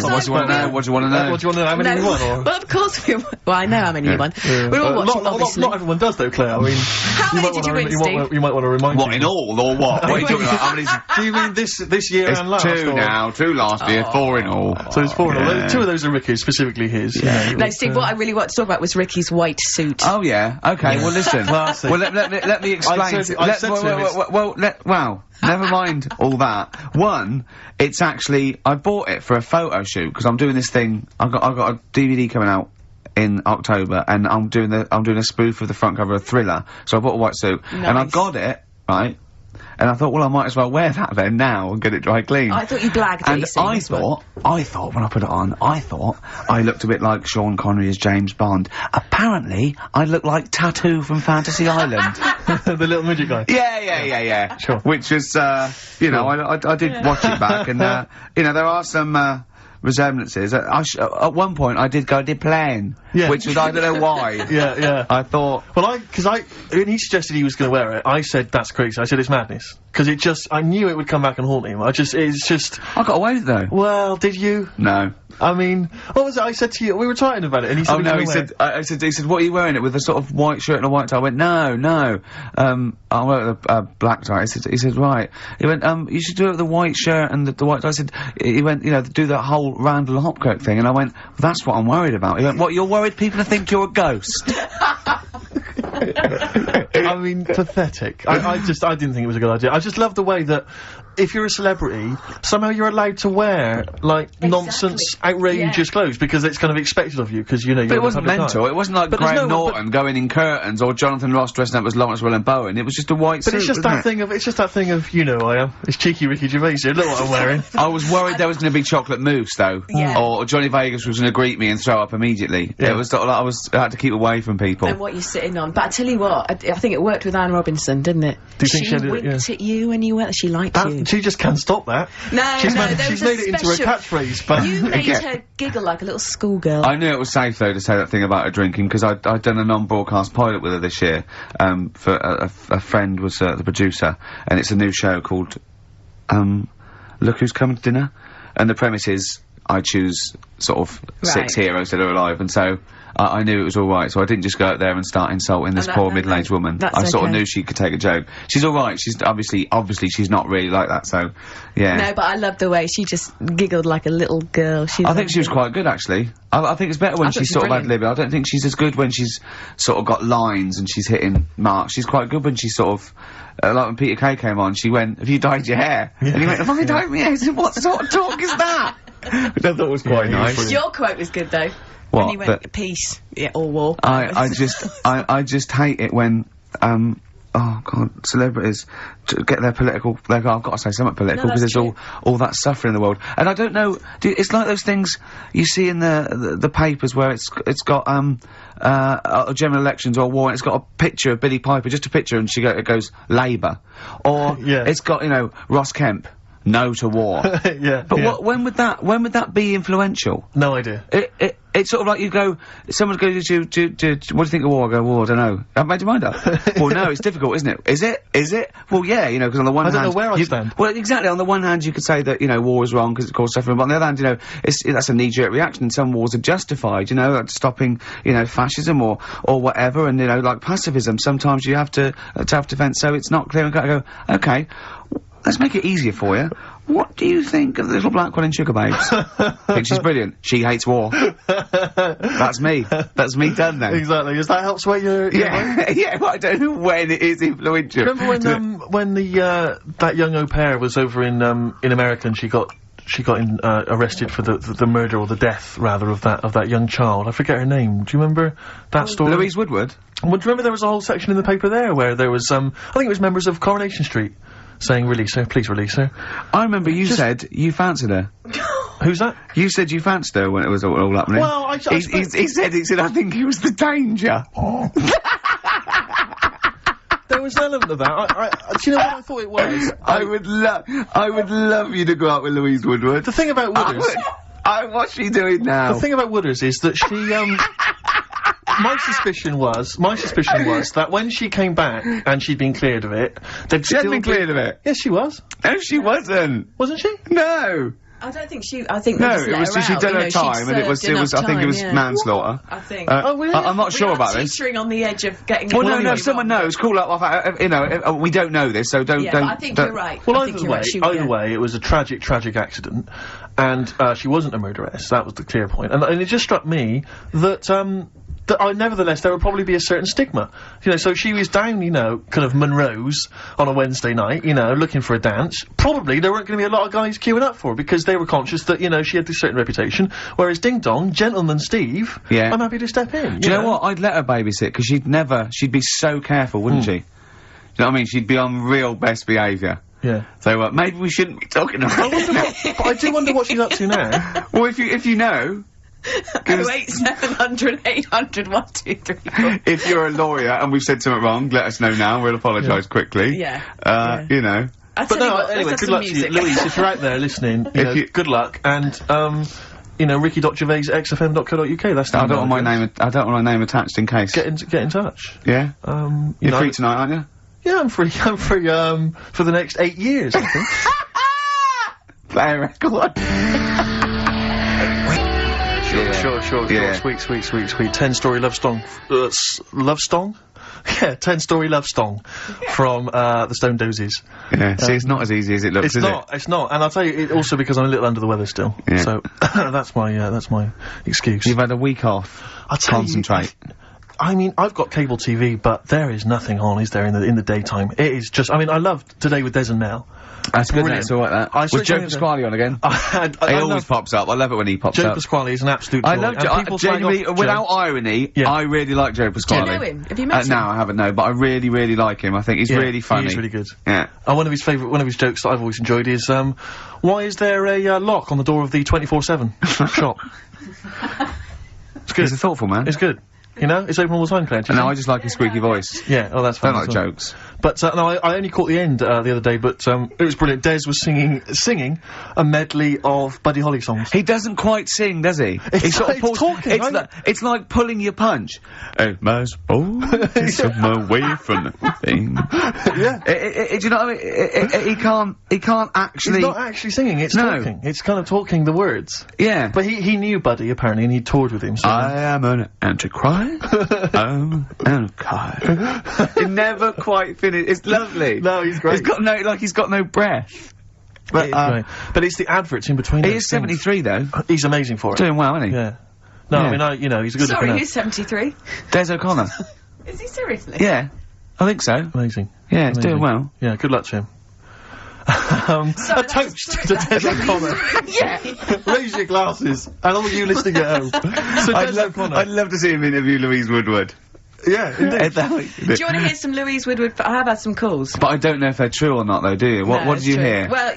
what do you want to know? What do you want to know? What do you want to know? How many you won? Or? Well, of course we won. Well, I know how many you won. We're all watching, obviously. Not everyone does, though, Claire. I mean, how many did you win, Steve? You might want to remind me. What, in all, or what? What are you talking about? How many? Do you mean this year and last? It's 2 now. 2 last year, 4 in all. So it's 4 in all. 2 of those are Ricky's, specifically his. No, Steve, what I really want to talk about was Ricky's white suit. Oh, yeah. Okay, well, listen. Well, let me explain. Never mind all that. One, it's actually, I bought it for a photo shoot, because I'm doing this thing, I've got a DVD coming out in October, and I'm doing a spoof of the front cover of Thriller, so I bought a white suit, and I got it, right, and I thought, well, I might as well wear that then now and get it dry clean. I thought you blagged it, and I thought when I put it on, I looked a bit like Sean Connery as James Bond. Apparently, I looked like Tattoo from Fantasy Island. The little midget guy? Yeah. Sure. Which was, you know, I did watch it back, and, you know, there are some resemblances. At one point, I did plan, which was, I don't know why. Yeah. I thought... Well, when he suggested he was gonna wear it, I said, that's crazy. I said, it's madness. Because I knew it would come back and haunt him. I got away with it, though. Well, did you? No. I mean, what was it I said to you? We were talking about it, and he said... Oh, no, he said, what are you wearing it with? A sort of white shirt and a white tie? I went, no. I'll wear it with a black tie. He said, right. He went, you should do it with the white shirt and the white tie. He went, do that whole Randall Hopkirk thing. And I went, that's what I'm worried about. He went, what, you're worried people think you're a ghost? I mean, pathetic. I didn't think it was a good idea. I just love the way that if you're a celebrity, somehow you're allowed to wear, nonsense, outrageous clothes, because it's kind of expected of you, because, But it wasn't mental. It wasn't like Graham Norton going in curtains, or Jonathan Ross dressing up as Lawrence Llewellyn-Bowen. It was just a white suit, But it's just that thing of, I am. It's cheeky Ricky Gervais here. Look what I'm wearing. I was worried there was going to be chocolate mousse, though. Yeah. Or Johnny Vegas was going to greet me and throw up immediately. Yeah. It was sort of like I had to keep away from people. And what you're sitting on. But I tell you what, I think it worked with Anne Robinson, didn't it? Do you think she winked at you when you went, she liked you. She just can't stop that. No, she's there made it into a catchphrase, but... You made her giggle like a little schoolgirl. I knew it was safe, though, to say that thing about her drinking, because I'd done a non-broadcast pilot with her this year, for a friend was the producer, and it's a new show called, Look Who's Coming to Dinner, and the premise is I choose sort of 6 heroes that are alive, and so I knew it was alright, so I didn't just go out there and start insulting this poor middle-aged woman. I sort of knew she could take a joke. She's alright, she's obviously she's not really like that, so, yeah. No, but I loved the way she just giggled like a little girl. I think she was quite good, actually. I think it's better when she's sort of ad-libbing. I don't think she's as good when she's sort of got lines and she's hitting marks. She's quite good when she's sort of, like when Peter Kay came on, she went, have you dyed your hair? And he went, have I dyed my hair? I said, what sort of talk is that? Which I thought was quite nice. Your quote was good, though. What? When he went, peace, or war. I just hate it when, oh god, celebrities get their political, I've got to say something political, because there's all that suffering in the world. And I don't know, it's like those things you see in the papers where it's got, general elections or war, and it's got a picture of Billy Piper, just a picture, and it goes, Labour. Or, it's got, Ross Kemp. No to war. But when would that be influential? No idea. It's sort of like someone goes to what do you think of war? I go, well, I don't know. I've made your mind up. Well, no, it's difficult, isn't it? Is it? Well, yeah, because on the one hand... I don't know where I stand. Well, exactly, on the one hand you could say that, war is wrong because it causes suffering, but on the other hand, that's a knee-jerk reaction, and some wars are justified, like stopping, fascism or whatever, and, like pacifism, sometimes you have to have defence, so it's not clear and cut. I go, okay, let's make it easier for you. What do you think of the little black one in Sugar Babes? Think she's brilliant. She hates war. That's me. That's me done then. Exactly. Does that help sway your yeah, well, I don't know when it is influential. Remember when that young au pair was over in America and she got arrested for the murder or the death rather of that young child. I forget her name. Do you remember that story? Louise Woodward. Well, do you remember there was a whole section in the paper there where there was I think it was members of Coronation Street saying, release her, please release her. I remember you said you fancied her. Who's that? You said you fancied her when it was all happening. Well, he said I think he was the danger. There was an element of that. Do you know what I thought it was? I would love you to go out with Louise Woodward. The thing about Wooders... what's she doing now? The thing about Wooders is that she, my suspicion was that when she came back and she'd been cleared of it, she hadn't been cleared of it. Yes, she was. No, she wasn't. Wasn't she? No. I don't think I think no, it was just she'd done her time, and it was I think it was manslaughter. I think. I'm not sure about this. Teetering on the edge of getting. Well, no, someone knows. Call up. We don't know this, so don't. But I think you're right. Well, either way, it was a tragic accident, and she wasn't a murderess. That was the clear point, and it just struck me that nevertheless, there would probably be a certain stigma. So she was down, kind of Monroe's on a Wednesday night, looking for a dance. Probably there weren't going to be a lot of guys queuing up for her because they were conscious that, she had this certain reputation. Whereas Ding Dong, Gentleman Steve, I'm happy to step in. Do you know what? I'd let her babysit because she'd be so careful, wouldn't she? Do you know what I mean? She'd be on real best behaviour. Yeah. So, maybe we shouldn't be talking about it. But I do wonder what she's up to now. Well, if you know... 08700 800 1234. If you're a lawyer and we've said something wrong, let us know now. We'll apologise quickly. Yeah. But no, anyway, good luck to you, Louise. If you're out there listening, good luck. And you know, ricky.gervais@xfm.co.uk. That's the I don't want email my address. name. I don't want my name attached in case. Get in touch. Yeah. You You're know, free tonight, aren't you? Yeah, I'm free. I'm free. For the next 8 years, I think. Play a record. Sure. Yeah. Sweet. 10-story love song. Love song? Yeah, 10-story love song from the Stone Dozes. Yeah. See, it's not as easy as it looks, is it? It's not. And I'll tell you, it also because I'm a little under the weather still. Yeah. So that's my excuse. You've had a week off. I'll tell Concentrate. I mean, I've got cable TV, but there is nothing on, is there, in the daytime? It is just. I mean, I loved Today with Des and Mel. That's good. Brilliant. That's all right. That was Joe Pasquale on again. He always pops up. I love it when he pops Joe up. Pasquale is an absolute joy. I love genuinely, without irony, I really like Joe Pasquale. Do you know him? Have you met him? No, I haven't, no, but I really, really like him. I think he's really funny. He's really good. Yeah. One of his jokes that I've always enjoyed is, why is there a lock on the door of the 24/7 shop? It's good. He's a thoughtful man. It's good. You know, it's open all the time, Claire. No, I just like his squeaky voice. Yeah, oh, that's fine. Don't like jokes. But, no, I only caught the end, the other day, but, it was brilliant. Des was singing a medley of Buddy Holly songs. He doesn't quite sing, does he? He's sort of talking, it's like pulling your punch. Oh, my it's my way from nothing. Yeah. Do you know what I mean? He can't actually... He's not actually singing, it's talking. It's kind of talking the words. Yeah. But he knew Buddy, apparently, and he toured with him, so... I am an antichrist. I'm an antichrist. He never quite finished. It's lovely. No, he's great. He's got no breath. But, but it's the adverts in between. He is 73 though. He's amazing for it. Doing well, isn't he? Yeah. No, Yeah. I mean, he's a good looking Sorry, who's 73? Des O'Connor. Is he seriously? Yeah. I think so. Amazing. Yeah, he's doing well. Yeah, good luck to him. A toast to Des O'Connor. Yeah. Raise your glasses. And all you listening at home. So I'd love to see him interview Louise Woodward. Yeah, indeed. Do you want to hear some Louise Woodward? I have had some calls. But I don't know if they're true or not, though, do you? What did you hear? Well,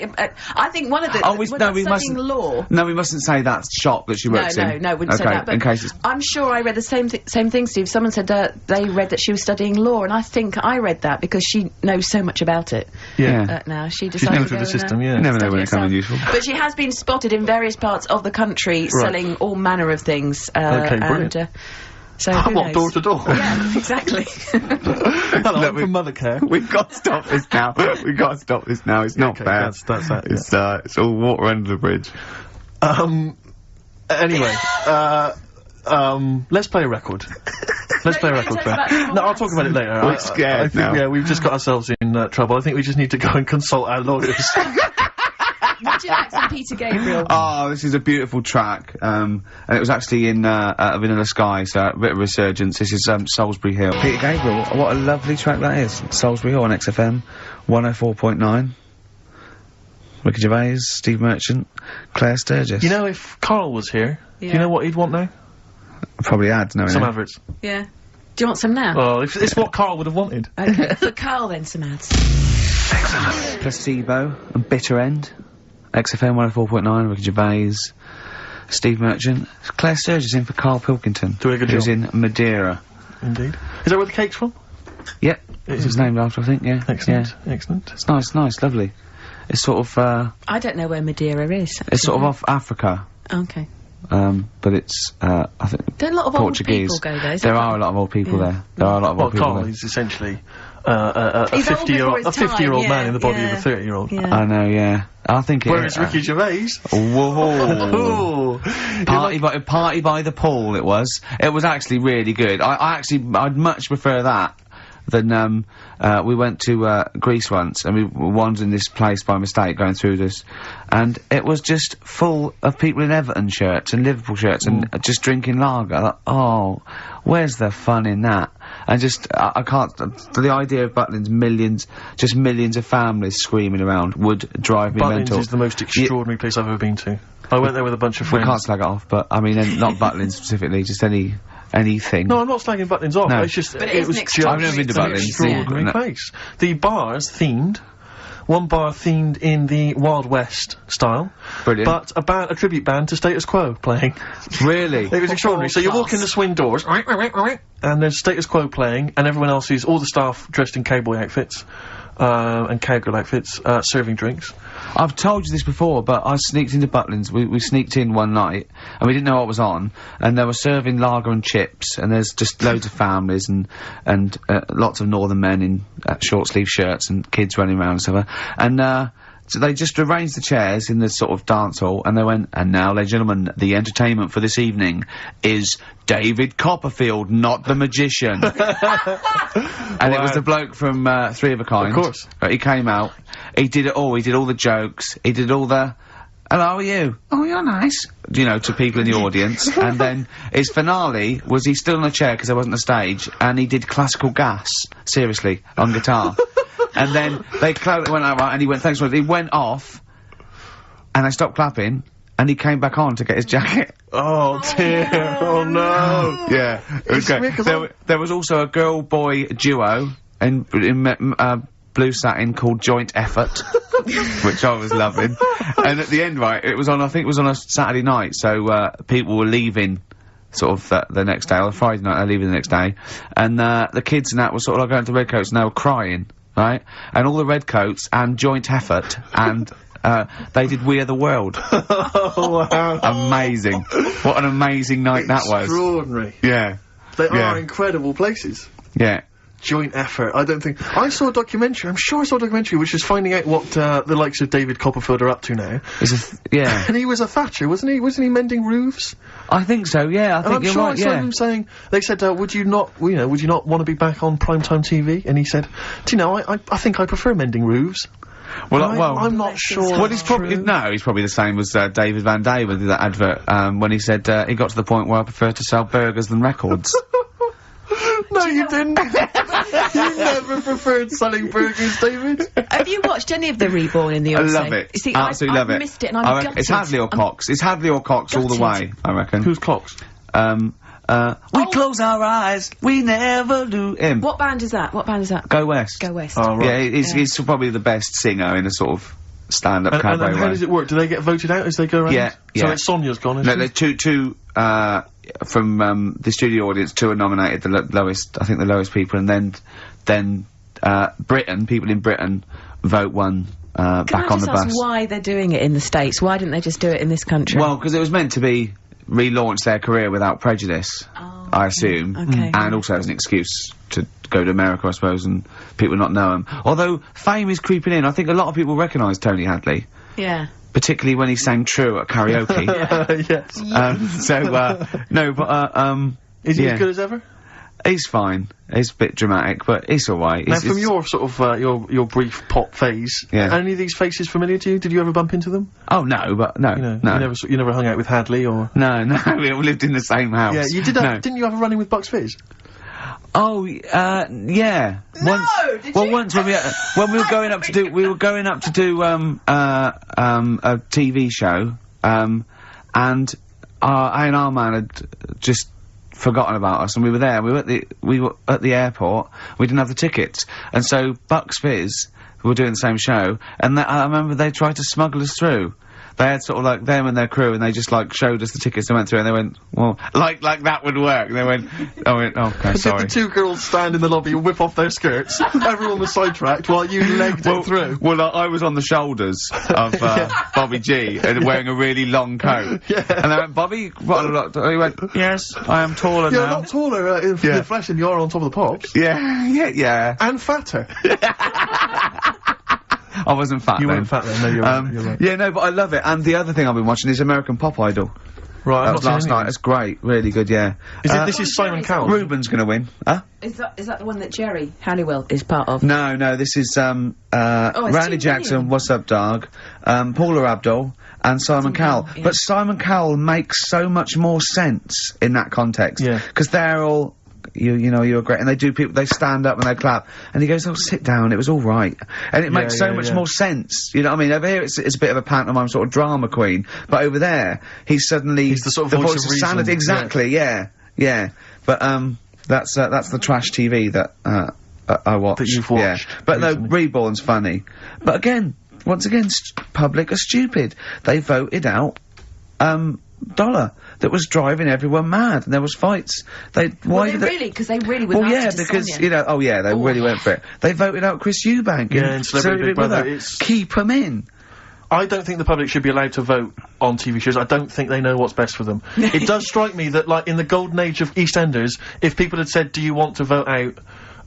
I think one of the... we mustn't. Law. No, we mustn't say that shop that she works in. No, wouldn't say that. But in case it's... I'm sure I read the same thing, Steve. Someone said they read that she was studying law, and I think I read that because she knows so much about it. Yeah. Now she decided She's never to through go the system. Yeah. You never know when it comes in useful. But she has been spotted in various parts of the country selling all manner of things. Okay, brilliant. So who knows? Door to door? Yeah, exactly. Hello, I'm from Mothercare. We've got to stop this now. We've got to stop this now. It's not fair. That's that. It's all water under the bridge. Anyway, let's play a record. Let's play a record, Claire. No, I'll talk about it later. We're scared I think, now. Yeah, we've just got ourselves in trouble. I think we just need to go and consult our lawyers. Would you like some Peter Gabriel? Oh, this is a beautiful track, and it was actually in Vanilla Sky, so a bit of resurgence. This is Salisbury Hill. Peter Gabriel, what a lovely track that is. Salisbury Hill on XFM 104.9. Ricky Gervais, Steve Merchant, Claire Sturgis. You know, if KARL was here, do you know what he'd want now? Probably ads, no. Some adverts. Yeah. Do you want some now? Well, it's what KARL would have wanted. Okay. For KARL, then some ads. Excellent. Placebo and Bitter End. XFM 104.9, Ricky Gervais, Steve Merchant, Claire Sturgis in for KARL Pilkington, who's in Madeira. Indeed. Is that where the cake's from? Yep. It's named after, I think, yeah. Excellent, yeah. Excellent. It's nice, lovely. It's sort of, I don't know where Madeira is. It's sort of off Africa. Okay. But it's, I think, there are a lot of Portuguese. Old people go there. There are a lot of old people there. There are a lot of old people KARL there. is essentially a 50-year-old man in the body of a 30-year-old. Yeah. I know, yeah. I think Whereas Ricky Gervais... Whoa! Party by the pool, it was. It was actually really good. I'd much prefer that than, we went to, Greece once, and we wandered in this place by mistake, going through this, and it was just full of people in Everton shirts and Liverpool shirts and just drinking lager. Like, oh, where's the fun in that? And just, I can't, the idea of Butlins, millions of families screaming around would drive me mental. Butlins is the most extraordinary place I've ever been to. I went there with a bunch of friends. We can't slag it off, but, I mean, not Butlins specifically, just anything. No, I'm not slagging Butlins off. No. It's just, but it was just I've never been to an Butlins. extraordinary place. The bars themed. One bar themed in the Wild West style. Brilliant. But about a tribute band to Status Quo playing. Really? It was extraordinary. So you walk in the swing doors, and there's Status Quo playing, and everyone else all the staff dressed in cowboy outfits. and cowgirl outfits, serving drinks. I've told you this before, but I sneaked into Butlins. We sneaked in one night, and we didn't know what was on, and they were serving lager and chips, and there's just loads of families and lots of northern men in short sleeve shirts and kids running around and stuff. And so they just arranged the chairs in this sort of dance hall, and they went, and now, ladies and gentlemen, the entertainment for this evening is David Copperfield, not the magician. And it was the bloke from Three of a Kind. Of course. He came out, he did it all, he did all the jokes, he did all the, hello, how are you? Oh, you're nice. You know, to people in the audience. And then his finale was he stood on a chair because there wasn't a stage, and he did classical gas, seriously, on guitar. And then they went out, right, and he went, thanks for it. He went off, and they stopped clapping, and he came back on to get his jacket. Oh dear, oh no. Yeah, it was great. There was also a girl-boy duo in blue satin called Joint Effort, which I was loving. And at the end, right, it was on, I think it was on a Saturday night, so, people were leaving sort of the next day, or Friday night, they're leaving the next day, and, the kids and that were sort of like going to Redcoats, and they were crying. Right? And all the Redcoats and Joint Effort and, they did We Are the World. Oh, wow. Amazing. What an amazing night that was. Extraordinary. Yeah. They are incredible places. Yeah. Joint Effort. I don't think... I saw a documentary, I'm sure I saw a documentary which was finding out what, the likes of David Copperfield are up to now. Yeah. And he was a thatcher, wasn't he? Wasn't he mending roofs? I think so, yeah, I think you're right, yeah. I'm sure I saw him saying... They said, would you not want to be back on primetime TV? And he said, do you know, I think I prefer mending roofs. Well, I'm not sure. Well, he's probably the same as David Van Day with that advert when he said he got to the point where I prefer to sell burgers than records. No, you didn't. You never preferred selling burgers, David. Have you watched any of the Reborn in the Odyssey? I love it. You see, absolutely love it. I missed it, and I'm gutted. It's Hadley or Cox. It's Hadley or Cox all the way, I reckon. Who's Cox? We close our eyes, we never do him. What band is that? Go West. Go West. Oh, right. Yeah, he's probably the best singer in a sort of stand-up cabaret and how does it work? Do they get voted out as they go around? Yeah, So it's Sonia's gone, isn't No, there's two, from, the studio audience, two are nominated, the lowest, I think the lowest people, and then, Britain, people in Britin vote one, back on the bus. Can I just ask why they're doing it in the States? Why didn't they just do it in this country? Well, because it was meant to be relaunch their career without prejudice, I assume. Okay. And also as an excuse to go to America, I suppose, and people not know him. Although, fame is creeping in. I think a lot of people recognise Tony Hadley. Yeah. Particularly when he sang True at karaoke. Yes. No, but, Is he as good as ever? He's fine. He's a bit dramatic, but it's alright. Now, from your sort of, your brief pop phase, are any of these faces familiar to you? Did you ever bump into them? Oh, no, but no, you know, no. You never hung out with Hadley, or? No, we all lived in the same house. Yeah, you did that, didn't you have a run-in with Bucks Fizz? Oh, yeah. Once, once when we were going up to do, a TV show, and, A&R man had just forgotten about us, and we were there, we were at the airport, we didn't have the tickets, and so Bucks Fizz, who were doing the same show, and I remember they tried to smuggle us through. They had sort of like them and their crew, and they just like showed us the tickets. They went through, and they went, "Well, like that would work." And they went, "Okay, sorry." Did the two girls stand in the lobby, whip off their skirts, everyone was sidetracked while you legged it through? Well, I was on the shoulders of Bobby G, and wearing a really long coat. Yeah. And they went, "Bobby, what a lot?" He went, "Yes, I am taller now." You're not taller in the flesh than you are on top of the pops. Yeah. And fatter. I wasn't fat then. You weren't fat then, no, you're right. Yeah, no, but I love it. And the other thing I've been watching is American Pop Idol. Right, that was last night. It's great, really good, yeah. This is Simon Cowell? Ruben's gonna win. Huh? Is that the one that Jerry Halliwell is part of? No, this is, Randy Jackson, What's Up, Dog, Paula Abdul, and Simon Cowell. Yeah. But Simon Cowell makes so much more sense in that context. Yeah. Because they're all... You know, you're great, and they stand up and they clap, and he goes, "Oh, sit down, it was all right," and it makes so much more sense, you know what I mean? Over here, it's a bit of a pantomime sort of drama queen, but over there, he's the sort of voice of sanity, exactly, yeah. But, that's the trash TV that, I watch. That you've watched. Yeah. But no, Reborn's funny. But again, once again, public are stupid. They voted out, Dollar. that was driving everyone mad, and there was fights. Why did really? Because they really were Well, nasty yeah, to because, Sonia. you know, they really went for it. They voted out Chris Eubank. Yeah, in Celebrity Big Brother. It's keep him in. I don't think the public should be allowed to vote on TV shows. I don't think they know what's best for them. It does strike me that, like, in the golden age of EastEnders, if people had said, do you want to vote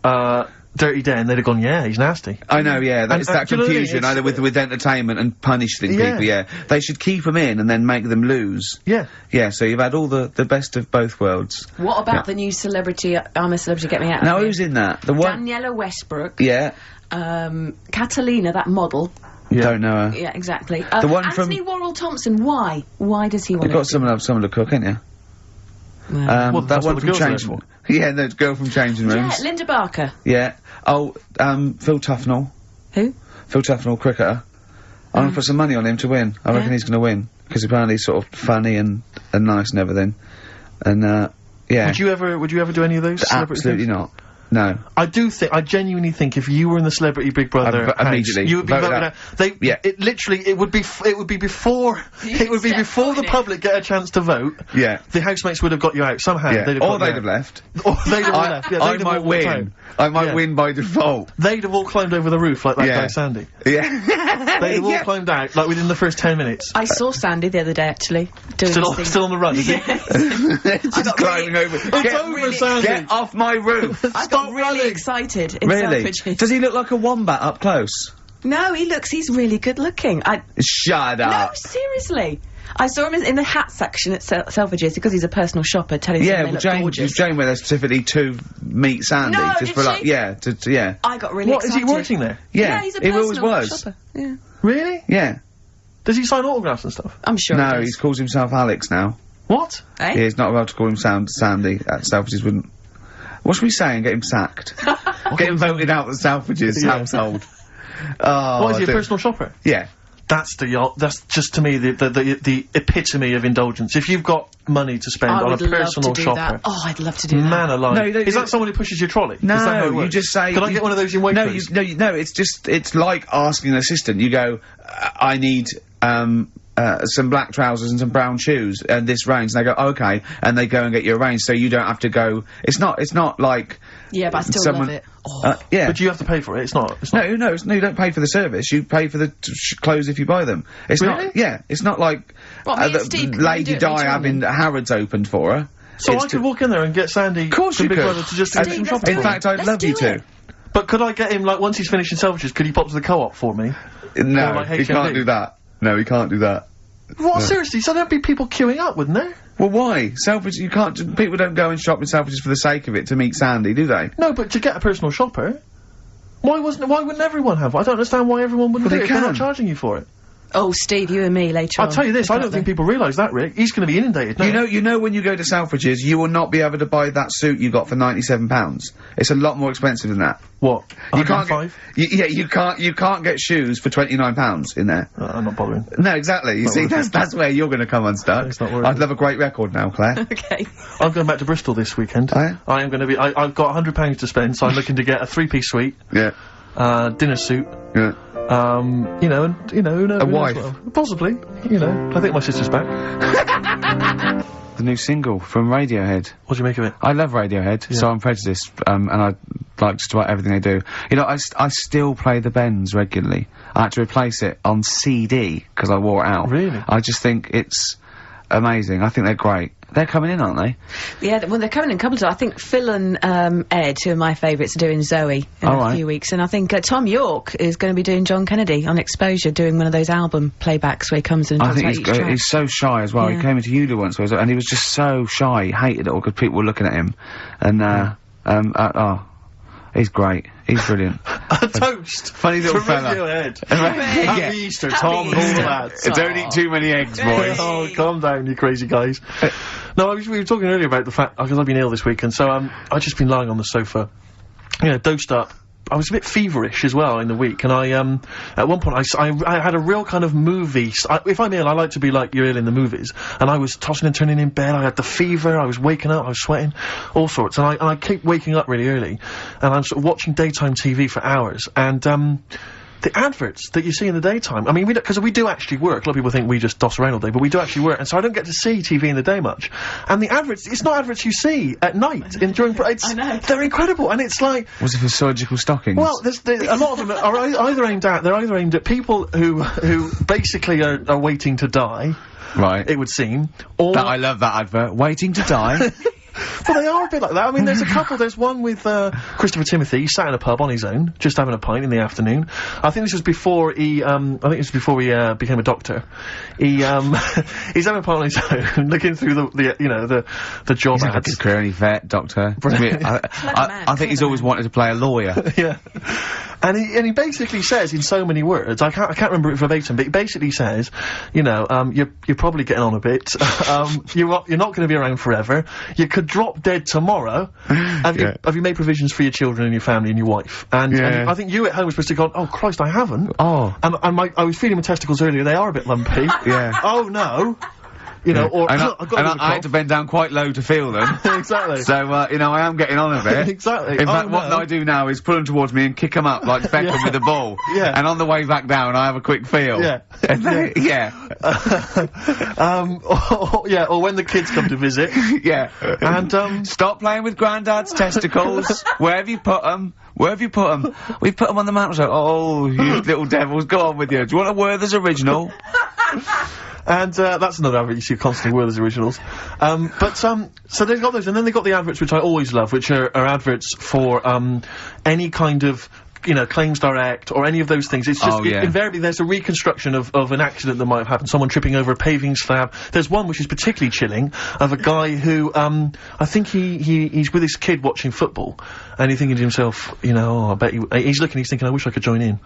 out, Dirty Den, they'd have gone, yeah, he's nasty. I know, yeah, it's that do you know what I mean? confusion, either with entertainment and punishing people, yeah. They should keep them in and then make them lose. Yeah. Yeah, so you've had all the best of both worlds. What about the new celebrity, I'm a Celebrity, Get Me Out? Now, who's in that? The one? Daniela Westbrook. Yeah. Catalina, that model. Yeah. Don't know her. Yeah, exactly. The one Anthony Worrell Thompson, why? Why does he want You've got someone to cook, ain't you? Well, that one from Changing... Yeah, no, girl from Changing Rooms. Yeah, Linda Barker. Yeah. Oh, Phil Tufnell. Who? Phil Tufnell, cricketer. I'm gonna put some money on him to win. I reckon he's gonna win. Because apparently he's sort of funny and nice and everything. And, yeah. Would you ever do any of those? Absolutely not. No. I genuinely think if you were in the Celebrity Big Brother house, immediately you would be voted out. It would be before the public get a chance to vote. Yeah. The housemates would have got you out somehow. Yeah. They'd have Or they'd have left. Or they'd have left. Yeah, I might win. I might win by default. They'd have all climbed over the roof like that guy Sandy. Yeah. They'd have all climbed out, like, within the first 10 minutes. I saw Sandy the other day, actually. Still on the run, is he? Just climbing over. It's over, Sandy! Get off my roof! I got really excited in Selfridges. Does he look like a wombat up close? No, he's really good looking. Shut up. No, seriously. I saw him in the hat section at Selfridges because he's a personal shopper telling them they look gorgeous. Jane went there specifically to meet Sandy. No, just for like, yeah. I got really excited. Is he working there? Yeah, he's a personal shopper. Yeah. Really? Yeah. Does he sign autographs and stuff? I'm sure No, he calls himself Alex now. What? Eh? Yeah, he's not allowed to call him Sandy at Selfridges, wouldn't... What should we say and get him sacked? Get him voted out of the Selfridges household. Oh, what, is he a personal shopper? Yeah. That's just to me the epitome of indulgence. If you've got money to spend on a personal shopper. That. Oh, I'd love to do that. Man alive. No, is that someone who pushes your trolley? No, is that how it works? you just say... Can I get one of those in Waitrose? No, it's like asking an assistant. You go, I need, some black trousers and some brown shoes and this range, and they go, okay, and they go and get you a range, so you don't have to go. It's not like. Yeah, but I still love it. Yeah, but you have to pay for it. It's not. No, you don't pay for the service. You pay for the clothes if you buy them. It's really? not. Yeah, it's not like Lady Di having Harrods opened for her. So I could walk in there and get Sandy. Of course you Big could. Brother to just do some shopping. In fact, I'd love you to. But could I get him, like, once he's finished in Selfridges, could he pop to the Co-op for me? No, like he can't do that. No, he can't do that. What? No. Seriously? So there'd be people queuing up, wouldn't there? Well, why? Selfridges, you can't, people don't go and shop in Selfridges for the sake of it, to meet Sandy, do they? No, but to get a personal shopper, why wouldn't everyone have one? I don't understand why everyone wouldn't do it if they're not charging you for it. Oh, Steve, you and me later on. I'll tell you this, I don't think people realise that, Rick. He's going to be inundated now. You know when you go to Selfridges, you will not be able to buy that suit you got for £97. It's a lot more expensive than that. What? You can't you can't get shoes for £29 in there. I'm not bothering. No, exactly. You see, that's where you're going to come unstuck. It's not worth I'd love a great record now, Claire. Okay. I'm going back to Bristol this weekend. Oh, yeah? I am going to be, I've got £100 to spend, so I'm looking to get a 3-piece suite. Yeah. Dinner suit. Yeah. Who knows? A wife. Well. Possibly. I think my sister's back. The new single from Radiohead. What do you make of it? I love Radiohead, so I'm prejudiced, and I like just about everything they do. I still play the Bends regularly. I had to replace it on CD, because I wore it out. Really? I just think it's amazing. I think they're great. They're coming in, aren't they? Yeah, well, they're coming in a couple of times. I think Phil and Ed, two of my favourites, are doing Zoe in a few weeks. And I think Tom York is going to be doing John Kennedy on Exposure, doing one of those album playbacks where he comes in and talks about each track. He's so shy as well. Yeah. He came into Eula once, and he was just so shy. He hated it all because people were looking at him. And, he's great. He's brilliant. A toast! Funny little fella. Radiohead. Happy Easter, Tom, and all the lads. Don't eat too many eggs, boys. Oh, calm down, you crazy guys. No, we were talking earlier about the fact, because I've been ill this week, and so, I've just been lying on the sofa, dosed up. I was a bit feverish as well in the week, and at one point I had a real kind of movie, if I'm ill, I like to be like you're ill in the movies, and I was tossing and turning in bed, I had the fever, I was waking up, I was sweating, all sorts, and I keep waking up really early, and I'm sort of watching daytime TV for hours, and, the adverts that you see in the daytime, I mean, because we do actually work. A lot of people think we just doss around all day, but we do actually work, and so I don't get to see TV in the day much. And the adverts, it's not adverts you see at night, I know. They're incredible, and it's like... Was it for surgical stockings? Well, a lot of them are either aimed at people who basically are waiting to die. Right. It would seem. Or... I love that advert. Waiting to die. Well, they are a bit like that. I mean, there's a couple. There's one with Christopher Timothy. He sat in a pub on his own, just having a pint in the afternoon. I think this was before he. Became a doctor. He's having a pint on his own, looking through the job ads. He's a career vet, doctor. I think he's always wanted to play a lawyer. Yeah. And he basically says in so many words, I can't remember it verbatim, but he basically says, you're probably getting on a bit. You're not going to be around forever. You could drop dead tomorrow. Have you made provisions for your children and your family and your wife? And I think you at home were supposed to go, oh Christ, I haven't. Oh. And I was feeling my testicles earlier. They are a bit lumpy. Yeah. Oh no. I had to bend down quite low to feel them. Exactly. So, I am getting on a bit. Exactly. In fact, what I do now is pull them towards me and kick them up like Beckham with the ball. Yeah. And on the way back down, I have a quick feel. Yeah. And then, or when the kids come to visit. Yeah. And, stop playing with Grandad's testicles. Where have you put them? Where have you put them? We've put them on the mantel. Oh, you little devils, go on with you. Do you want a Werther's original? And, that's another advert you see constantly, Werther's Originals. So they've got those, and then they've got the adverts which I always love, which are adverts for, any kind of, Claims Direct, or any of those things. It's just, invariably there's a reconstruction of an accident that might have happened, someone tripping over a paving slab. There's one which is particularly chilling, of a guy who, I think he's with his kid watching football, and he's thinking to himself, I bet he's thinking, I wish I could join in.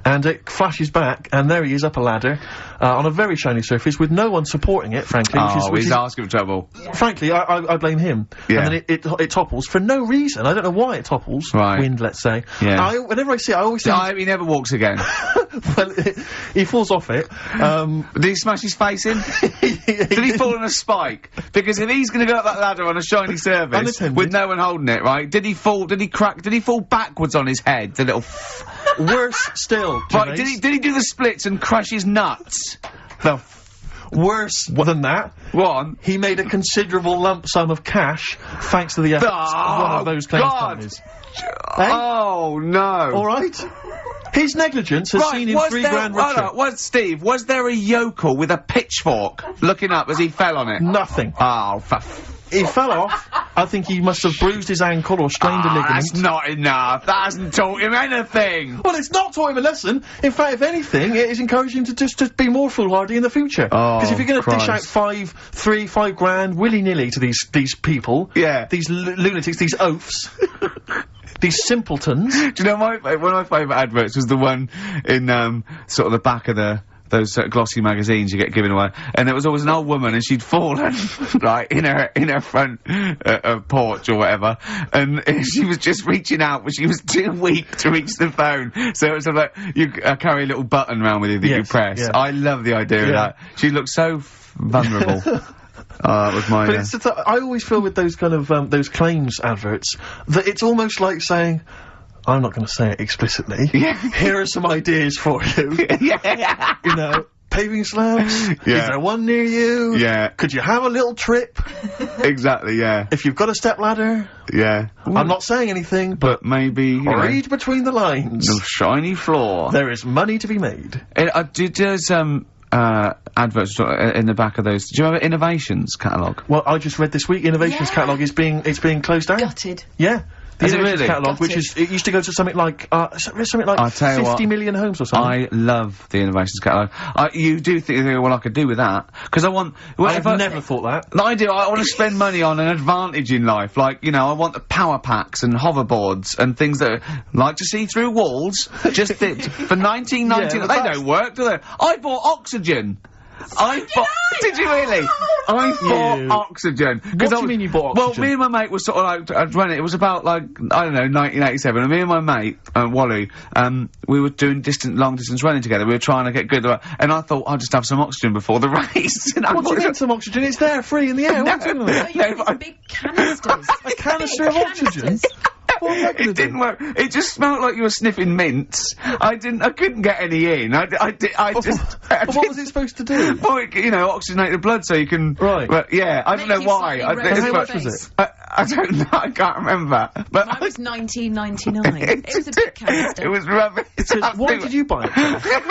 And it flashes back, and there he is up a ladder, on a very shiny surface, with no one supporting it, frankly. Which is asking for trouble. Frankly, I blame him. Yeah. And then it topples for no reason. I don't know why it topples. Right. Wind, let's say. Yeah. Whenever I see it, I always think... he never walks again. Well, he falls off it. Did he smash his face in? Did he fall on a spike? Because if he's gonna go up that ladder on a shiny surface, with no one holding it, right, did he fall backwards on his head, the little... Worse still, Right, did he do the splits and crush his nuts? Worse than that. One. He made a considerable lump sum of cash, thanks to the efforts of one of those claims companies. Oh, no. Alright? His negligence has seen him £3 richer. Steve, was there a yokel with a pitchfork looking up as he fell on it? Nothing. Oh, he fell off. I think he must have bruised his ankle or strained a ligament. That's not enough. That hasn't taught him anything. Well, it's not taught him a lesson. In fact, if anything, it is encouraging him to be more foolhardy in the future. Because if you're going to dish out $5 grand willy-nilly to these people, these lunatics, these oafs, these simpletons. Do you know one of my favourite adverts was the one in sort of the back of those glossy magazines you get given away, and there was always an old woman, and she'd fallen right in her front porch or whatever, and she was just reaching out, but she was too weak to reach the phone. So it was sort of like you carry a little button around with you that you press. Yeah. I love the idea of that. She looked so vulnerable. That was my. But I always feel with those kind of those claims adverts that it's almost like saying, I'm not going to say it explicitly. Here are some ideas for you. Paving slabs. Is there one near you? Could you have a little trip? Exactly. If you've got a stepladder. I'm not saying anything, but maybe read between the lines. The shiny floor. There is money to be made. There's adverts in the back of those. Do you remember Innovations catalogue? Well, I just read this week. Innovations catalogue is being closed down. Gutted. Yeah. The Is it really? catalogue, which is, it used to go to something like 50 million homes or something. I love the Innovations catalogue. You do think, well, I could do with that. Because I want... I've never thought that. No, I do. I want to spend money on an advantage in life. Like, I want the power packs and hoverboards and things that like to see through walls. Just for 1990. They don't work, do they? I bought oxygen. Did you really? I bought oxygen. What do you mean you bought oxygen? Well, me and my mate was sort of like, running, it was about like, I don't know, 1987, and me and my mate, Wally, we were doing long distance running together, we were trying to get good, and I thought, I'll just have some oxygen before the race. What do you mean some oxygen? It's there, free in the air, big canisters. A canister of oxygen? It didn't work. It just smelled like you were sniffing mints. I couldn't get any in. But what was it supposed to do? Well, you know, oxygenate the blood so you can... Right. But, yeah, I don't know why. How much was it? I don't know, I can't remember. But Mine was $19.99. It was a big canister. It was rubbish. Why did you buy it for?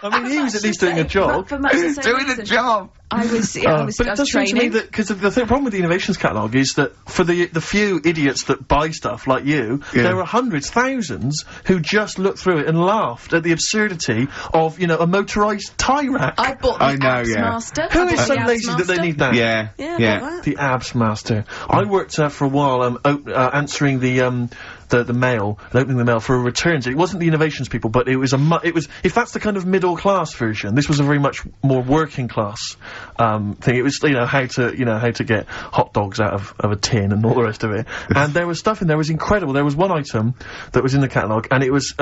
I mean, he was at least doing a job. For much the same Doing the reason. job. I was But it does seem to me that, because the problem with the innovations catalogue is that for the few idiots that buy stuff like you, there are hundreds, thousands who just looked through it and laughed at the absurdity of, you know, a motorised tie rack. I bought the Abs Master. Who is so lazy that they need that? Yeah, I bought that. The Abs Master. I worked for a while answering the mail, and opening the mail for a returns. It wasn't the innovations people, but it was if that's the kind of middle class version, this was a very much more working class thing. It was, you know, how to get hot dogs out of a tin and all the rest of it. And there was stuff in there was incredible. There was one item that was in the catalogue, and it was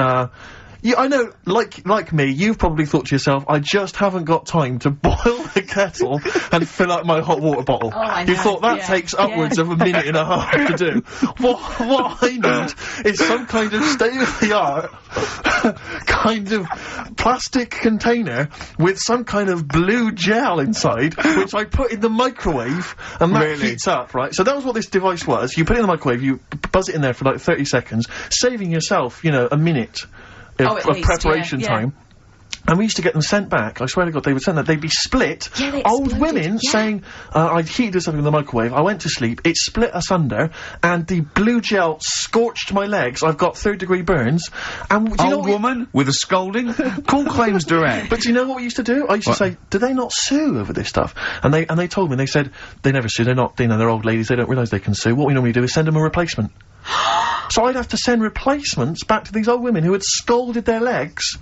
yeah, I know, like me, you've probably thought to yourself, I just haven't got time to boil the kettle and fill up my hot water bottle. Oh, I know. You thought that takes upwards of a minute and a half to do. What I need is some kind of state-of-the-art kind of plastic container with some kind of blue gel inside, which I put in the microwave, and that heats up, right? So that was what this device was. You put it in the microwave, you buzz it in there for like 30 seconds, saving yourself, you know, a minute of preparation time. And we used to get them sent back. I swear to God, they would send that. They'd be split. Yeah, they Old exploded, women saying, I'd heated something in the microwave, I went to sleep, it split asunder, and the blue gel scorched my legs. I've got 3rd-degree burns. And do you know Old woman with a scolding? Call claims direct. But do you know what we used to do? I used to say, do they not sue over this stuff? And they told me, they said, they never sue, they're not, you know, they're old ladies, they don't realise they can sue. What we normally do is send them a replacement. So I'd have to send replacements back to these old women who had scalded their legs.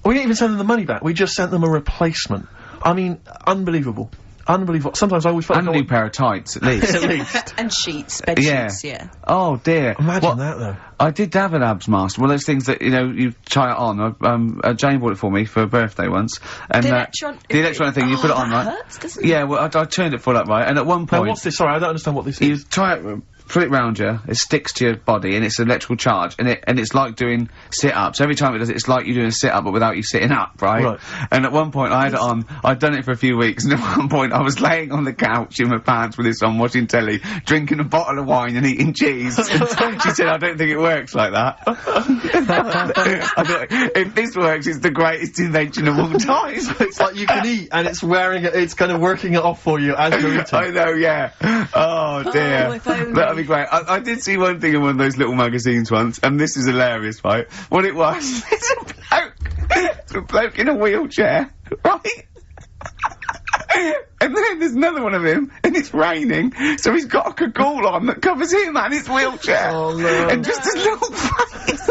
We didn't even send them the money back, we just sent them a replacement. I mean, unbelievable. Unbelievable. Sometimes I always felt and a new pair of tights, at least. At least. And sheets, bed sheets, yeah. Oh, dear. Imagine that, though. I did have an Abs Master, one of those things that, you know, you try it on. Jane bought it for me for a birthday once. And, the electronic thing, you put it on, right? Hurts, doesn't it? Yeah, well, I turned it full up, right? And at one point... Now, what's this? Sorry, I don't understand what this is. You try it... Put it round you, it sticks to your body, and it's an electrical charge, and it's like doing sit-ups. Every time it does it, it's like you're doing a sit-up, but without you sitting up, right? And at one point, I had it on, I'd done it for a few weeks, and at one point, I was laying on the couch in my pants with this on, watching telly, drinking a bottle of wine and eating cheese. She said, I don't think it works like that. I thought, if this works, it's the greatest invention of all time. It's like you can eat, and it's wearing it, it's kind of working it off for you as you're eating. I know, yeah. Oh, dear. Oh, if only. That'd be great. I did see one thing in one of those little magazines once, and this is hilarious, right? What it was, it's a bloke in a wheelchair, right? And then there's another one of him, and it's raining, so he's got a cagoule on that covers him and his wheelchair. Oh, no. And just his little face.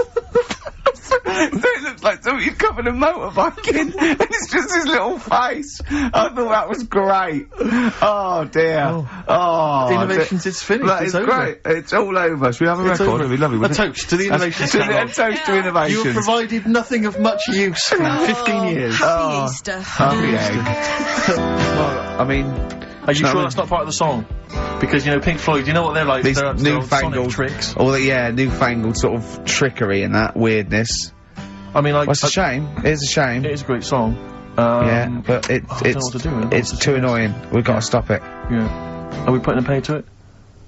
So it looks like somebody's covered a motorbike in, and it's just his little face. I thought that was great. Oh, dear. Oh. The innovations, it's finished. It's great. It's all over. Should we have a record? It'd be lovely, wouldn't it? A toast to the innovations. A toast to innovations. You have provided nothing of much use for 15 years. Happy Easter. Happy egg. Well, I mean... Are you sure that's not part of the song? Because, you know, Pink Floyd, you know what they're like? These they're newfangled tricks. All the, newfangled sort of trickery and that weirdness. I mean, like... Well, it's a shame. It is a shame. It is a great song. Yeah, but it's too annoying. We've got to stop it. Yeah. Are we putting a pay to it?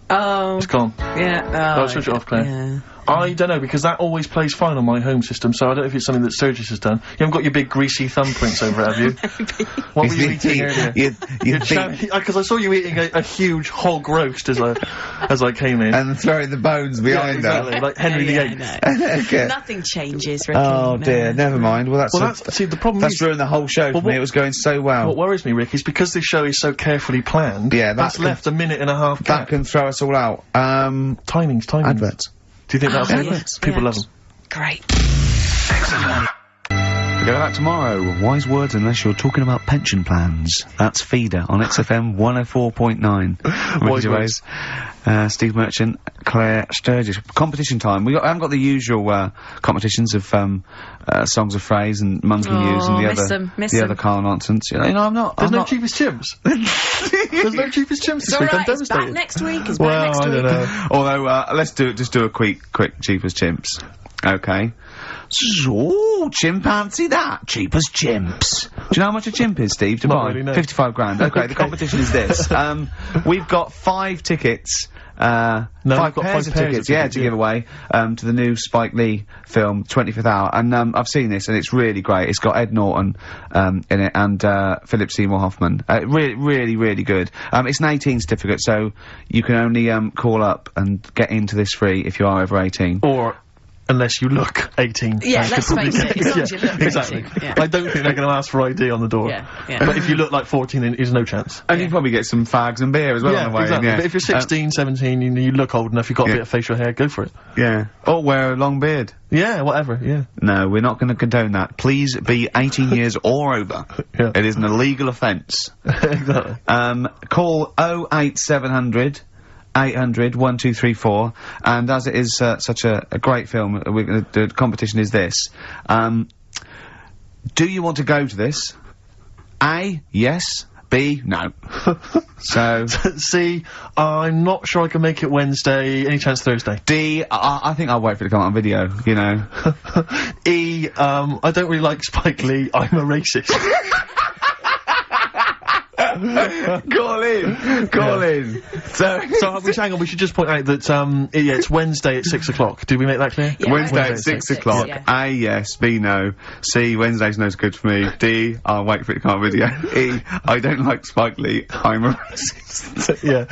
Oh. It's gone. Yeah. Oh, switch it off, Claire. Yeah. I don't know, because that always plays fine on my home system, so I don't know if it's something that Sturgis has done. You haven't got your big greasy thumbprints over it, have you? What were you eating earlier? Because I saw you eating a huge hog roast as I came in. And throwing the bones behind her. Exactly, like Henry VIII. Okay. Nothing changes, Ricky. Oh dear, never mind. Well, see, the problem that's ruined the whole show for me. It was going so well. What worries me, Rick, is because this show is so carefully planned, that's left a minute and a half gap. That can throw us all out. Timings. Adverts. Do you think that's yes. People love them. Great. We go back tomorrow. Wise words unless you're talking about pension plans. That's Feeder on XFM 104.9. Ricky Gervais, Steve Merchant, Claire Sturgis. Competition time. I haven't got the usual competitions of songs of phrase and monkey news and the other Carl nonsense. You know, I'm not. There's no cheapest chimps. There's no cheapest chimps this week. I'm It's back devastated. next week. It's back next I week. don't know. Although, let's just do a quick cheapest chimps. Okay. So, chimpanzee that. Cheapest chimps. Do you know how much a chimp is, Steve, to Not buy? really, no. 55 grand. Okay, the competition is this. We've got 5 tickets. No, five we've got pairs 5 of pairs tickets, of yeah, tickets, to give away, to the new Spike Lee film, 25th Hour. And, I've seen this, and it's really great. It's got Ed Norton, in it, and, Philip Seymour Hoffman. Really, really good. It's an 18 certificate, so you can only, call up and get into this free if you are over 18. Or unless you look 18. Yeah, let's face it, as long as you look exactly. 18, yeah. I don't think they're going to ask for ID on the door. Yeah, yeah. But if you look like 14, then there's no chance. And you probably get some fags and beer as well on the way. Exactly. Yeah, But if you're 16, 17, you look old enough, you've got a bit of facial hair, go for it. Yeah. Or wear a long beard. Yeah, whatever, yeah. No, we're not going to condone that. Please be 18 years or over. Yeah. It is an illegal offence. Exactly. Call 08700 800 1234, and as it is such a great film, the competition is this. Do you want to go to this? A, yes. B, no. So C, I'm not sure I can make it Wednesday. Any chance Thursday? D, I think I'll wait for it to come out on video, you know. E, I don't really like Spike Lee. I'm a racist. Call in. So hang on, we should just point out that, yeah, it's Wednesday at 6 o'clock. Did we make that clear? Yeah, Wednesday at 6 o'clock. yeah. A, yes. B, no. C, Wednesday's no good for me. D, I'll wait for it to come on video. E, I don't like Spike Lee. I'm a racist. Yeah.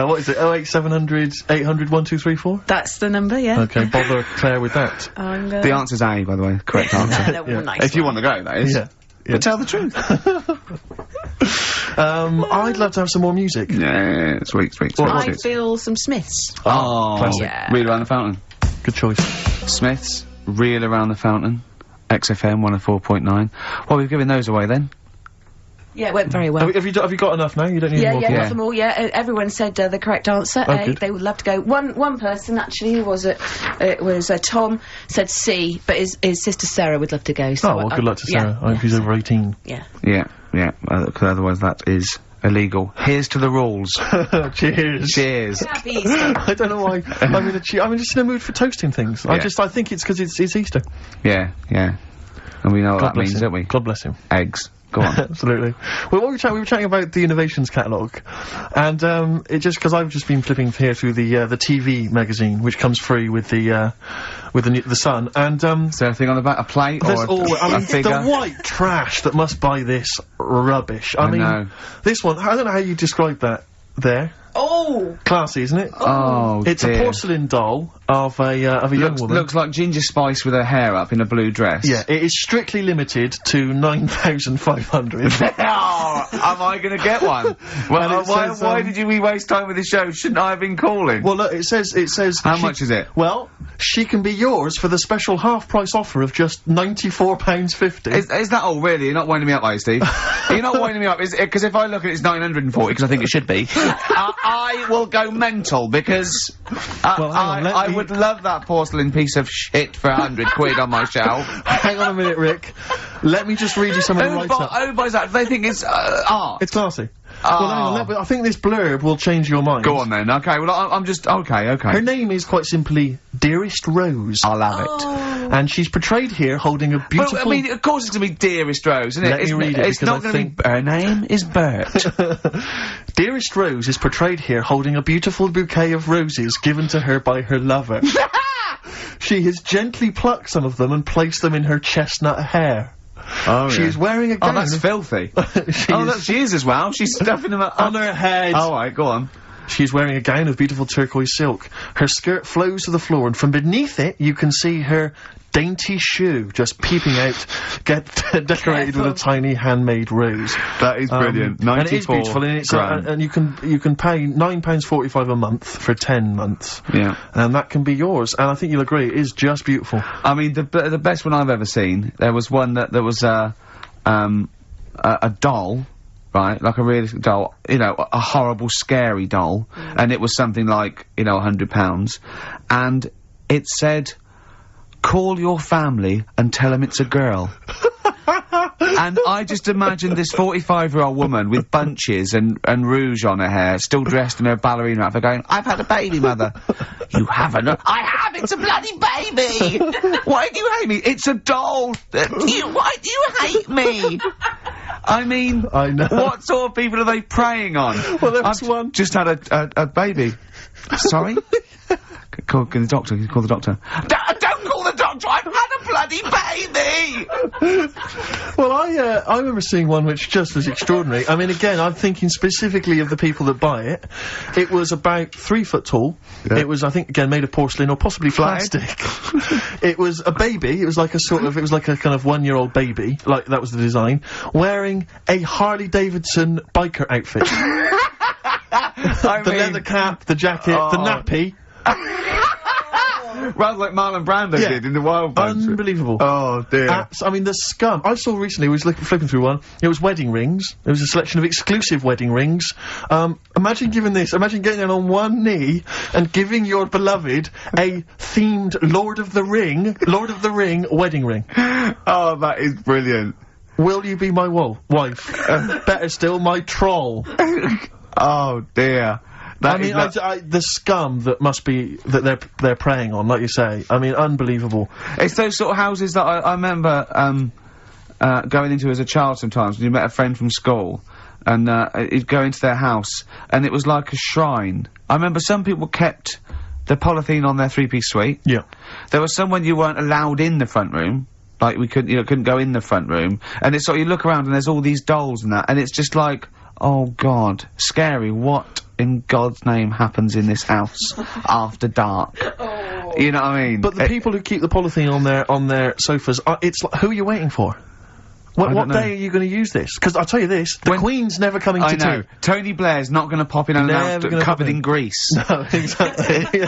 What is it? 08700 800 1234? That's the number, yeah. Okay, bother Claire with that. The answer's A, by the way. Correct answer. Nice If you want to go, that is. Yeah. But tell the truth. I'd love to have some more music. Yeah, sweet. I feel some Smiths. Oh, classic. Yeah. Reel Around the Fountain. Good choice. Smiths, Reel Around the Fountain, XFM 104.9. Well, we've given those away then. Yeah, it went very well. Have you got enough now? You don't need more? Got them all, everyone said the correct answer, A. good. They would love to go. One person, actually, who was it? It was Tom, said C, but his sister Sarah would love to go. So Oh, well, good luck to Sarah. I hope she's over 18. Yeah. Yeah, 'cause otherwise that is illegal. Here's to the rules. Cheers. Happy Easter. I don't know why. I'm just in a mood for toasting things. Yeah. I think it's because it's Easter. Yeah. And we know what that means, don't we? God bless him. Eggs. Go on. Absolutely. Well, we were chatting about the Innovations catalogue, and it just because I've just been flipping here through the TV magazine, which comes free with the Sun, and is there anything on the back? A plate or a figure? the white trash that must buy this rubbish. I mean, know. this one. I don't know how you describe that. There. Oh! Classy, isn't it? Oh, It's dear. a porcelain doll of a young woman. Looks like Ginger Spice with her hair up in a blue dress. Yeah, it is strictly limited to 9,500. Oh, am I going to get one? Well, And it says, why did we waste time with this show? Shouldn't I have been calling? Well, look, it says. How much is it? Well, she can be yours for the special half-price offer of just £94.50. Is that all, really? You're not winding me up, are you, Steve? You're not winding me up, because if I look at it, it's 940, because I think it should be. I will go mental, because Well, hang on, I would love that porcelain piece of shit for 100 quid on my shelf. Hang on a minute, Rick. Let me just read you some of the write-up. Who buys that? Do they think it's art? It's classy. Well, hang on, I think this blurb will change your mind. Go on then. Okay, well, I'm just... Okay. Her name is quite simply Dearest Rose. I'll have it. And she's portrayed here holding a beautiful... Well, I mean, of course it's going to be Dearest Rose, isn't it? Let me read it, It's not going to be... Her name is Bert. Dearest Rose is portrayed here holding a beautiful bouquet of roses given to her by her lover. She has gently plucked some of them and placed them in her chestnut hair. Oh, She is wearing a gown... Oh, that's filthy. She is as well. She's stuffing them on her head. Oh, right, go on. She is wearing a gown of beautiful turquoise silk. Her skirt flows to the floor, and from beneath it, you can see her dainty shoe just peeping out, decorated with a tiny handmade rose. That is brilliant. And it is beautiful, and it's and you can pay £9.45 a month for 10 months. Yeah. And that can be yours. And I think you'll agree, it is just beautiful. I mean, the best one I've ever seen. There was one that there was a doll. Right, like a realistic doll, you know, a horrible, scary doll, and it was something like, you know, £100, and it said, call your family and tell them it's a girl. And I just imagined this 45-year-old woman with bunches and rouge on her hair, still dressed in her ballerina outfit, going, I've had a baby, mother. You haven't? I have, it's a bloody baby! Why do you hate me? It's a doll! Why do you hate me? I mean, I know. What sort of people are they preying on? Well, there was one. Just had a baby. Sorry? Call the doctor. Call the doctor. Don't call the doctor. I've had a bloody baby. Well, I remember seeing one which just was extraordinary. I mean, again, I'm thinking specifically of the people that buy it. It was about 3 foot tall. Yeah. It was, I think, again, made of porcelain or possibly plastic. It was a baby. It was like a sort of, it was like a kind of 1-year-old baby. Like, that was the design. Wearing a Harley Davidson biker outfit. The leather cap, the jacket, the nappy. Rather like Marlon Brando did in The Wild Bunch. Unbelievable. Oh, dear. I mean, the scum. I saw recently, I was flipping through one, it was wedding rings. It was a selection of exclusive wedding rings. Imagine imagine getting down on one knee and giving your beloved a themed Lord of the Ring wedding ring. Oh, that is brilliant. Will you be my wife? Better still, my troll. Oh, dear. I mean, the scum that must be, that they're preying on, like you say. I mean, unbelievable. It's those sort of houses that I remember, going into as a child sometimes, when you met a friend from school, and, you'd go into their house, and it was like a shrine. I remember some people kept the polythene on their 3-piece suite. Yeah. There was some when you weren't allowed in the front room. Like, couldn't go in the front room. And it's sort of, you look around and there's all these dolls and that, and it's just like, oh God, scary, what in God's name happens in this house after dark? You know what I mean? But the people who keep the polythene on their sofas, it's like, who are you waiting for? What day are you going to use this? Because I'll tell you this, the Queen's never coming to tea. Tony Blair's not going to pop in and out covered in grease. No, exactly.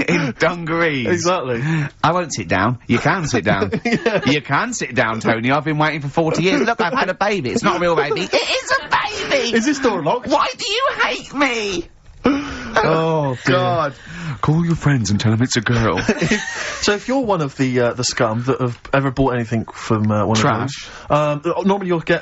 In dungarees. Exactly. I won't sit down. You can sit down. You can sit down, Tony. I've been waiting for 40 years. Look, I've had a baby. It's not a real baby. It is a baby! Is this door locked? Why do you hate me? Oh, God. Call your friends and tell them it's a girl. So if you're one of the scum that have ever bought anything from, one Trash. of those, normally you'll get,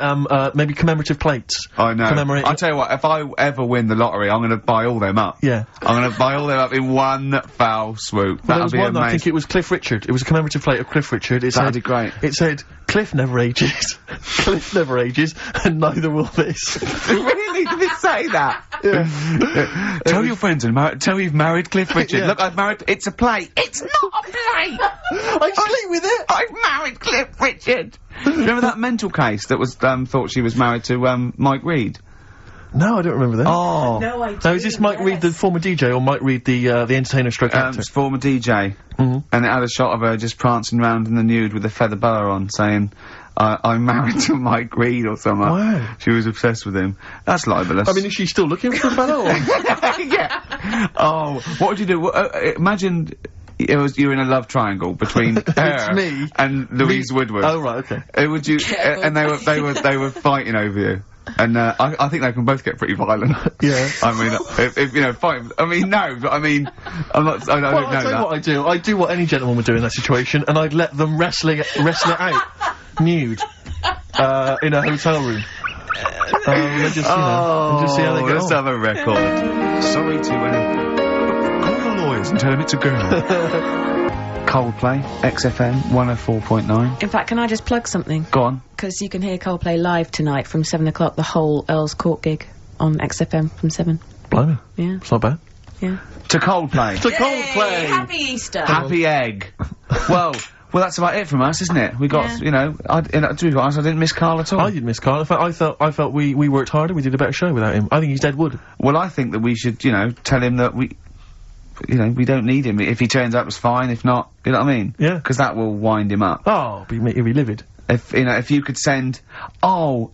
maybe commemorative plates. I know. I'll tell you what, if I ever win the lottery, I'm gonna buy all them up. Yeah. I'm gonna buy all them up in one foul swoop. Well, That'll be amazing. I think it was Cliff Richard. It was a commemorative plate of Cliff Richard. That'd be great. It said, Cliff never ages. Cliff never ages, and neither will this. Really? Did it say that? Yeah. Tell your friends and tell you've married Cliff Richard. Yeah. Look, I've married. It's a plate. It's not a plate. I sleep with it. I've married Cliff Richard. Remember that mental case that was thought she was married to Mike Reed? No, I don't remember that. Oh. No, I do. Now, is this Mike Reed, the former DJ, or Mike Reed, the entertainer stroke actor? It's former DJ. And it had a shot of her just prancing around in the nude with a feather boa on, saying, I'm married to Mike Reed or something. Wow. She was obsessed with him. That's libelous. I mean, is she still looking for a fellow? Yeah. Oh, what would you do? Imagine you're in a love triangle between her me and Louise Woodward. Oh, right, okay. Would you? And they were fighting over you. And I think they can both get pretty violent. Yeah. I mean, if you know, fight. I mean, no, but I mean, I'm not. I don't know I'll tell you what I do. I do what any gentleman would do in that situation, and I'd let them wrestle it out, nude, in a hotel room. Just, you know, just see how they go. Let's have a record. Sorry to call your lawyers and tell them it's a girl. Coldplay, XFM 104.9. In fact, can I just plug something? Go on. Because you can hear Coldplay live tonight from 7 o'clock, the whole Earl's Court gig on XFM from 7. Blimey. Yeah. It's not bad. Yeah. To Coldplay. To Coldplay! Happy Easter! Happy egg. Well, that's about it from us, isn't it? We got, you know, to be honest, I didn't miss Karl at all. I didn't miss Karl. In fact, I felt we worked harder, we did a better show without him. I think he's dead wood. Well, I think that we should, you know, tell him that you know, we don't need him. If he turns up, it's fine. If not, you know what I mean? Yeah. Because that will wind him up. Oh, he'll be livid. If, you know, if you could send... Oh,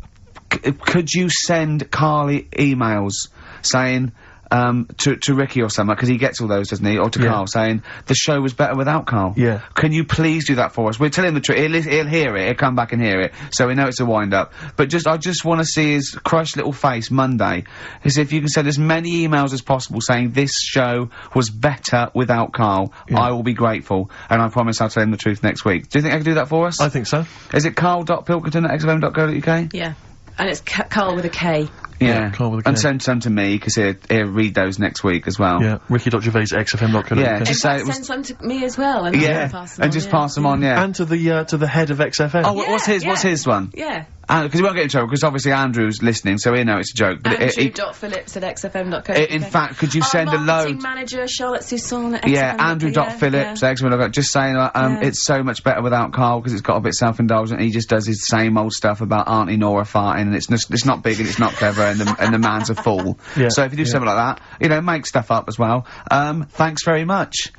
could you send Carly emails saying... to Ricky or something, because he gets all those, doesn't he? Or to Karl, saying, the show was better without Karl. Yeah. Can you please do that for us? We'll tell him the truth. He'll hear it. He'll come back and hear it. So we know it's a wind-up. But I just want to see his crushed little face Monday. Is if you can send as many emails as possible saying this show was better without Karl, I will be grateful. And I promise I'll tell him the truth next week. Do you think I can do that for us? I think so. Is it karl.pilkington@xfm.co.uk? Yeah. And it's Karl with a K. Yeah, Karl with a K. and send some to me, because he'll read those next week as well. Yeah, Ricky.Gervais@xfm.co.uk. Yeah, just say it was... send some to me as well, and pass them and on, just pass them on, And to the head of XFM. Oh, what's his one? Yeah. Because he won't get in trouble, because obviously Andrew's listening, so he'll know it's a joke. But Andrew.phillips@xfm.co.uk. in fact, could you send a load... Marketing manager, Charlotte Susan at XFM. Yeah, Andrew.phillips@xfm.co.uk. Just saying, it's so much better without Karl, because it's got a bit self-indulgent, he just does his same old stuff about Auntie Nora farting, and it's not big and it's not clever, and the man's a fool. Yeah, so if you do something like that, you know, make stuff up as well. Thanks very much.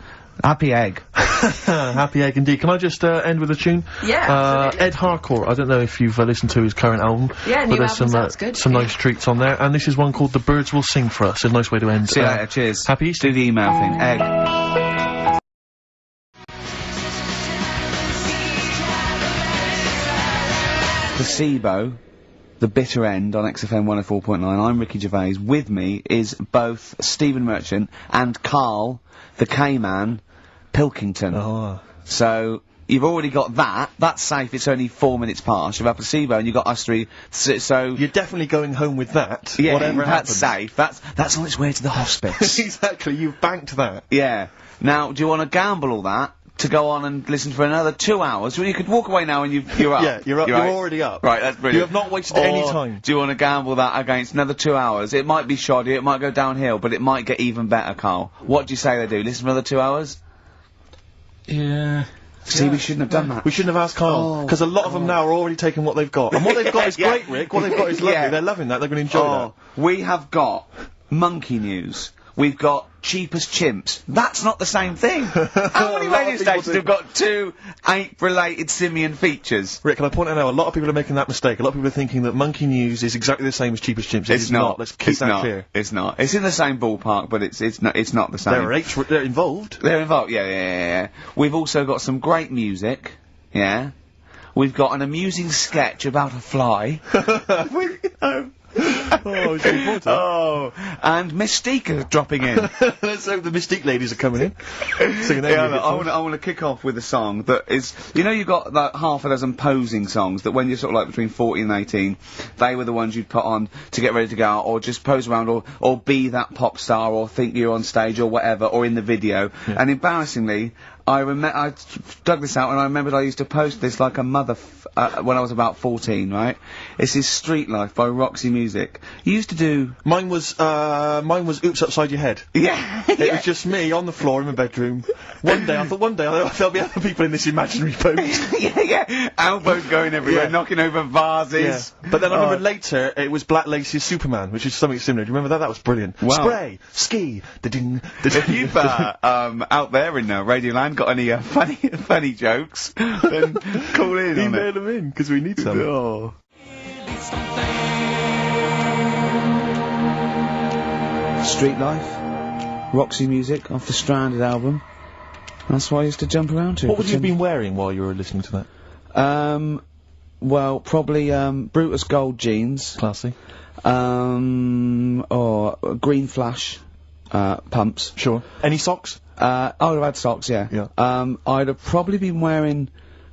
Happy egg. Happy egg indeed. Can I just end with a tune? Yeah, absolutely. Ed Harcourt. I don't know if you've listened to his current album. Yeah, but new there's album, good. some nice treats on there. And this is one called The Birds Will Sing For Us. A nice way to end. See you later, cheers. Happy Easter. Do the email thing. Egg. Placebo. The Bitter End on XFM 104.9. I'm Ricky Gervais. With me is both Stephen Merchant and KARL, the K-Man, Pilkington. Oh. So, you've already got that. That's safe. It's only 4 minutes past. You've had Placebo and you've got us three. So... You're definitely going home with that. Yeah, whatever that's happens. safe. That's on its way to the hospice. Exactly. You've banked that. Yeah. Now, do you want to gamble all that to go on and listen for another 2 hours? Well, you could walk away now and you're up. Yeah, you're up. You're already up. Right, that's brilliant. You have not wasted any time. Do you want to gamble that against another 2 hours? It might be shoddy, it might go downhill, but it might get even better, KARL. What do you say they do? Listen for another 2 hours? Yeah. See, we shouldn't have done that. We shouldn't have asked KARL, because a lot of them now are already taking what they've got. And what they've got is great, Rick. What they've got is lovely. They're loving that. They're going to enjoy that. We have got monkey news. We've got cheap as chimps. That's not the same thing. How many radio stations have got two ape-related simian features? Rick, can I point out now, a lot of people are making that mistake. A lot of people are thinking that monkey news is exactly the same as cheap as chimps. It's not. Let's keep that clear. It's not. It's in the same ballpark, but it's not the same. There are apes, they're involved. They're involved, yeah. We've also got some great music, yeah. We've got an amusing sketch about a fly. And Mystique dropping in. Let's hope the Mystique ladies are coming in. Singing I want to kick off with a song that is, you know, you've got like half a dozen posing songs that when you're sort of like between 14 and 18, they were the ones you'd put on to get ready to go out, or just pose around, or be that pop star, or think you're on stage, or whatever, or in the video. Yeah. And embarrassingly, I dug this out, and I remembered I used to post this like a mother when I was about 14, right? This is Street Life by Roxy Music. You used to do... Mine was Oops Upside Your Head. Yeah. It was just me on the floor in my bedroom. One day I thought there'll be other people in this imaginary pose. yeah. Elbows going everywhere, knocking over vases. Yeah. But then I remember later, it was Black Lace's Superman, which is something similar. Do you remember that? That was brilliant. Wow. Spray, ski, da-ding, If you've, out there in Radioland got any funny jokes, then call in. Email them in, because we need some. Oh. Street Life, Roxy Music off the Stranded album. That's what I used to jump around to. What would you have been wearing while you were listening to that? Well, probably Brutus Gold jeans. Classy. Or green flash pumps. Sure. Any socks? I would have had socks, yeah. I'd have probably been wearing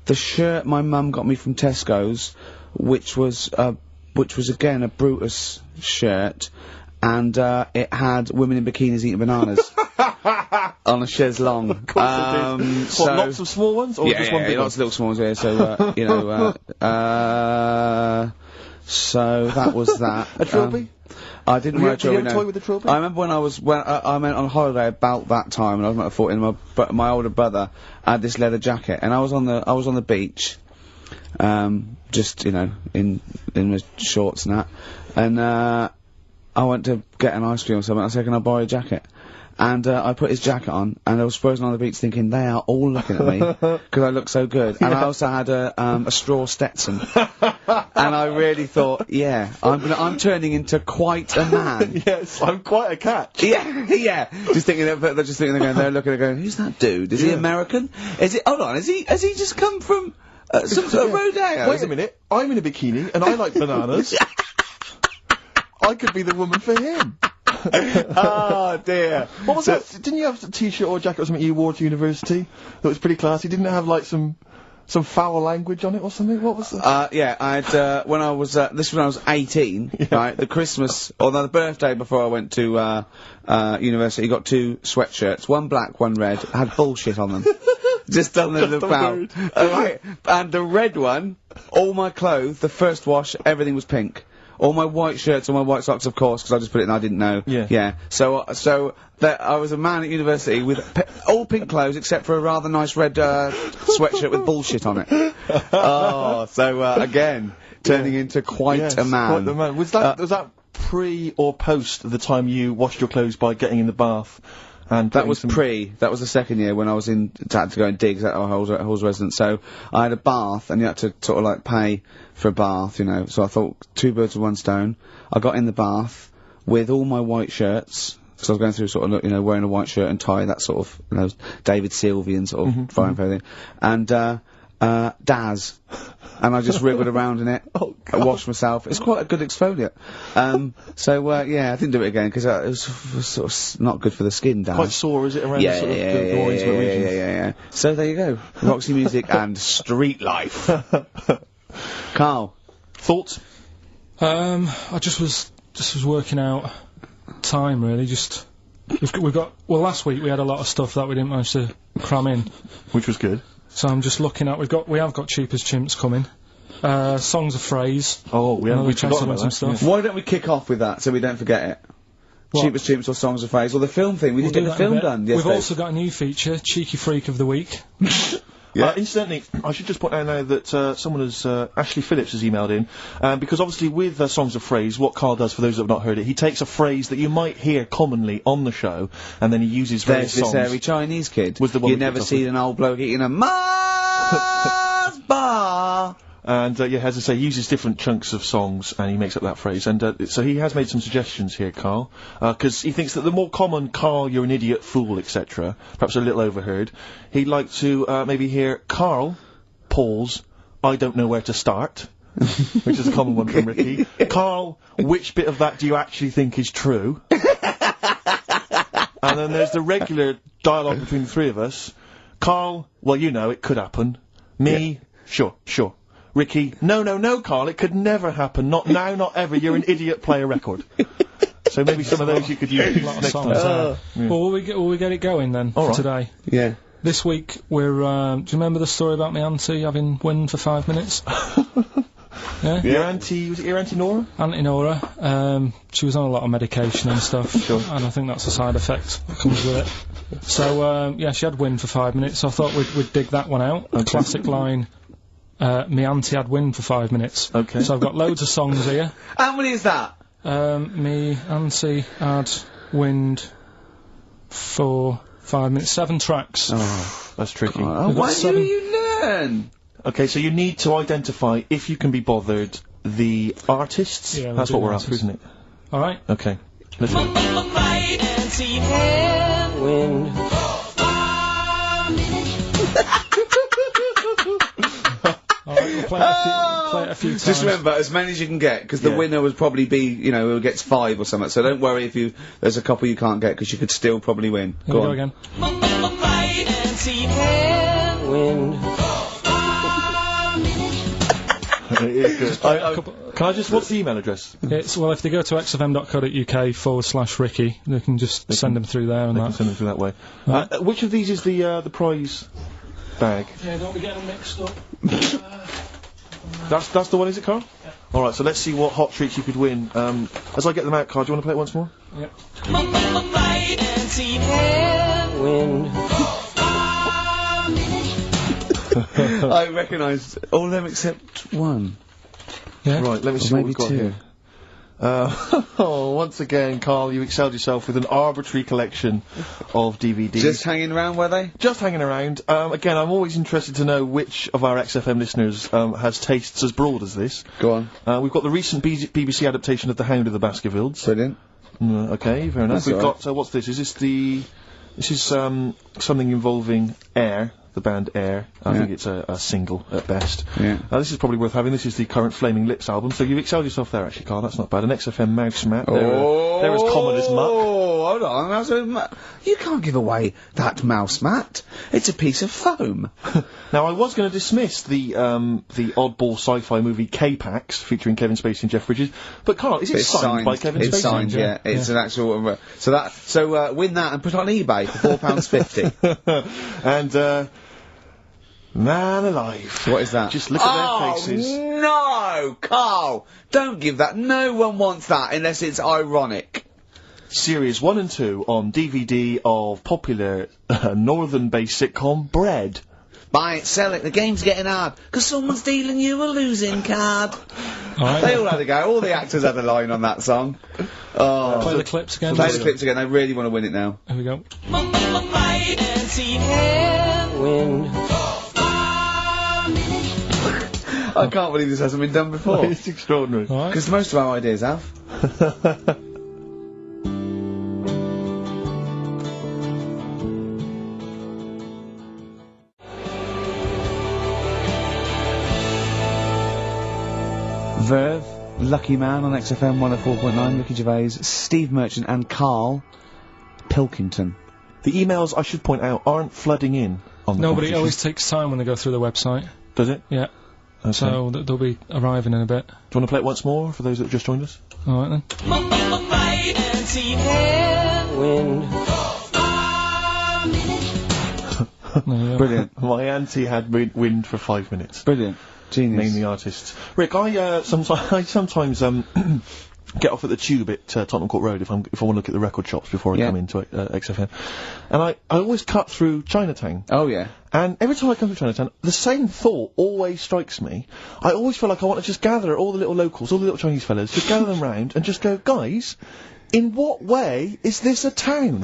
the shirt my mum got me from Tesco's, which was again a Brutus shirt, and it had women in bikinis eating bananas on a chaise longue. Of course it did. What, lots of small ones, or just one big one? Lots of little small ones, yeah. So you know, so that was that. A trilby? I didn't wear a trilby. Did you have a toy with a trilby? I remember when I went on holiday about that time, and I was about 14. My older brother had this leather jacket, and I was on the beach, just you know in my shorts and that, and I went to get an ice cream or something. I said, "Can I borrow a jacket?" and I put his jacket on, and I was frozen on the beach thinking, they are all looking at me, because I look so good. And I also had a straw Stetson. And I really thought, yeah, I'm turning into quite a man. Yes, I'm quite a catch. Yeah. Just thinking, they're going, they're looking at going, who's that dude? Is he American? Hold on, has he just come from, some sort of rodeo? Wait a minute, I'm in a bikini, and I like bananas. I could be the woman for him. Oh dear. What was that? Didn't you have a t-shirt or jacket or something you wore to university that was pretty classy? Didn't it have like some foul language on it or something? What was that? Yeah, I had, when I was 18, right, the birthday before I went to, university, got 2 sweatshirts, one black, one red, had bullshit on them. Just done them about. Right, and the red one, all my clothes, the first wash, everything was pink. All my white shirts, all my white socks, of course, because I just put it in, I didn't know. Yeah. So I was a man at university with all pink clothes except for a rather nice red, sweatshirt with bullshit on it. Again, turning into quite a man. Quite the man. Was that pre or post the time you washed your clothes by getting in the bath? And that was that was the second year when I was had to go and digs at our Halls residence, so I had a bath, and you had to sort of like pay for a bath, you know, so I thought 2 birds with 1 stone. I got in the bath with all my white shirts, so I was going through sort of, you know, wearing a white shirt and tie, that sort of, you know, David Sylvian sort of fine everything, and Daz. And I just wriggled around in it, washed myself. It's quite a good exfoliant. Yeah, I didn't do it again because it was sort of not good for the skin, Dan. Quite sore, is it, around the sort of more intimate regions? Yeah. So there you go. Roxy music and street life. Carl, thoughts? I just was working out time, really. We've got last week we had a lot of stuff that we didn't manage to cram in. Which was good. So I'm just looking at, we have got Cheap as Chimps coming. Songs of Phrase. Oh, we forgot about some stuff. Why don't we kick off with that so we don't forget it? What? Cheap as Chimps or Songs of Phrase, or the film thing. We didn't get the film done yesterday. We've also got a new feature, Cheeky Freak of the Week. Incidentally, I should just point out now that someone has, Ashley Phillips has emailed in, because obviously with Songs of Phrase, what Carl does, for those that have not heard it, he takes a phrase that you might hear commonly on the show, and then he uses various songs. There's this hairy Chinese kid. Was the one you never see an old bloke eating a Mars bar. And, as I say, he uses different chunks of songs, and he makes up that phrase. And, so he has made some suggestions here, Carl, because he thinks that the more common Carl, you're an idiot, fool, etc., perhaps a little overheard, he'd like to, maybe hear Carl, pause, I don't know where to start, which is a common one from Ricky. Carl, which bit of that do you actually think is true? And then there's the regular dialogue between the 3 of us. Carl, well, you know, it could happen. Me, sure. Ricky, no, Carl, it could never happen. Not now, not ever. You're an idiot, play a record. So maybe some of those you could use next time. Well, will we get it going then for today? Yeah. This week we're, do you remember the story about my auntie having wind for 5 minutes? Yeah? Your auntie, was it your Auntie Nora? Auntie Nora, she was on a lot of medication and stuff, and I think that's a side effect that comes with it. So, she had wind for 5 minutes, so I thought we'd dig that one out. A classic line. Me auntie had wind for 5 minutes. Okay. So I've got loads of songs here. How many is that? Me auntie had wind for 5 minutes. 7 tracks. Oh, that's tricky. Why do you learn? Okay, so you need to identify, if you can be bothered, the artists. Yeah, that's what we're after, isn't it? Alright. Okay. Let's go. Wind. Alright, we'll play it a few times. Just remember, as many as you can get, because the winner would probably be, you know, who gets 5 or something, so don't worry if there's a couple you can't get, because you could still probably win. Go on. Again. Wind. It is good. Can I just, what's the email address? Well, if they go to xfm.co.uk/Ricky, they can just send them through there and They can send them through that way. Which of these is the prize bag? Yeah, don't be getting them mixed up. That's the one, is it, Carl? Yeah. Alright, so let's see what hot treats you could win. As I get them out, Carl, do you want to play it once more? Yep. Wind. I recognise all of them except one. Yeah? Right, let me see what we've got here. Once again, Carl, you excelled yourself with an arbitrary collection of DVDs. Just hanging around, were they? Just hanging around. Again, I'm always interested to know which of our XFM listeners has tastes as broad as this. Go on. We've got the recent BBC adaptation of The Hound of the Baskervilles. Brilliant. Okay, fair enough. That's We've all right. got, what's this? Is this the... This is, something involving Air, the band Air. I think it's a single at best. Yeah. This is probably worth having. This is the current Flaming Lips album, so you've excelled yourself there, actually, Carl. That's not bad. An XFM mouse mat. They're as common as muck. Oh, hold on. You can't give away that mouse mat. It's a piece of foam. Now, I was going to dismiss the oddball sci-fi movie K-Pax, featuring Kevin Spacey and Jeff Bridges, but Carl, is it signed by Kevin Spacey? It's signed, yeah. It's an actual... So win that and put it on eBay for £4.50. And, man alive. What is that? Just look at their faces. No! Carl! Don't give that. No one wants that unless it's ironic. Series 1 and 2 on DVD of popular northern-based sitcom Bread. Buy it, sell it, the game's getting hard, because someone's dealing you a losing card. They all had a go, all the actors had a line on that song. Oh. Play the clips again. Play the clips again, they really want to win it now. Here we go. I can't believe this hasn't been done before. It's extraordinary. Because most of our ideas have. Verve, Lucky Man on XFM 104.9, Ricky Gervais, Steve Merchant and KARL Pilkington. The emails, I should point out, aren't flooding in on the No, but it competition. always takes time when they go through the website. Does it? Yeah. Okay. So they'll be arriving in a bit. Do you want to play it once more for those that have just joined us? Alright then. Brilliant. My auntie had wind for 5 minutes. Brilliant. Genius. Name the artists. Rick, I sometimes get off at the Tube at Tottenham Court Road if I want to look at the record shops before I come into XFM, and I always cut through Chinatown. Oh yeah. And every time I come through Chinatown, the same thought always strikes me. I always feel like I want to just gather all the little locals, all the little Chinese fellas, just gather them round and just go, guys, in what way is this a town?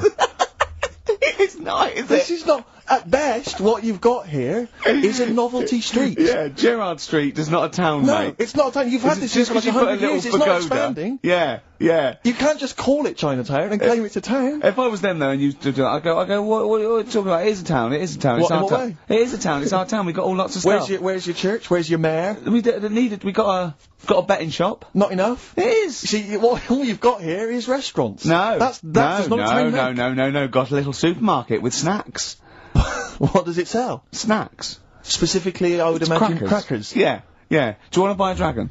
It's not, is This is not, at best, what you've got here is a novelty street. Yeah, Gerrard Street is not a town, No, mate. it's not a town. You've had this here for like 100 years. It's not expanding. Yeah, yeah. You can't just call it Chinatown and claim it's a town. If I was them though and you do that, I go, what are you talking about? It is a town, it is a town, What, it's our in what town. way? It is a town, it's our town, we've got all lots of stuff. Where's your church? Where's your mayor? We got a betting shop. Not enough. It is. See, all you've got here is restaurants. No. That's not a town. No, got a little supermarket with snacks. What does it sell? Snacks. Specifically, I would imagine crackers. Yeah, yeah. Do you want to buy a dragon?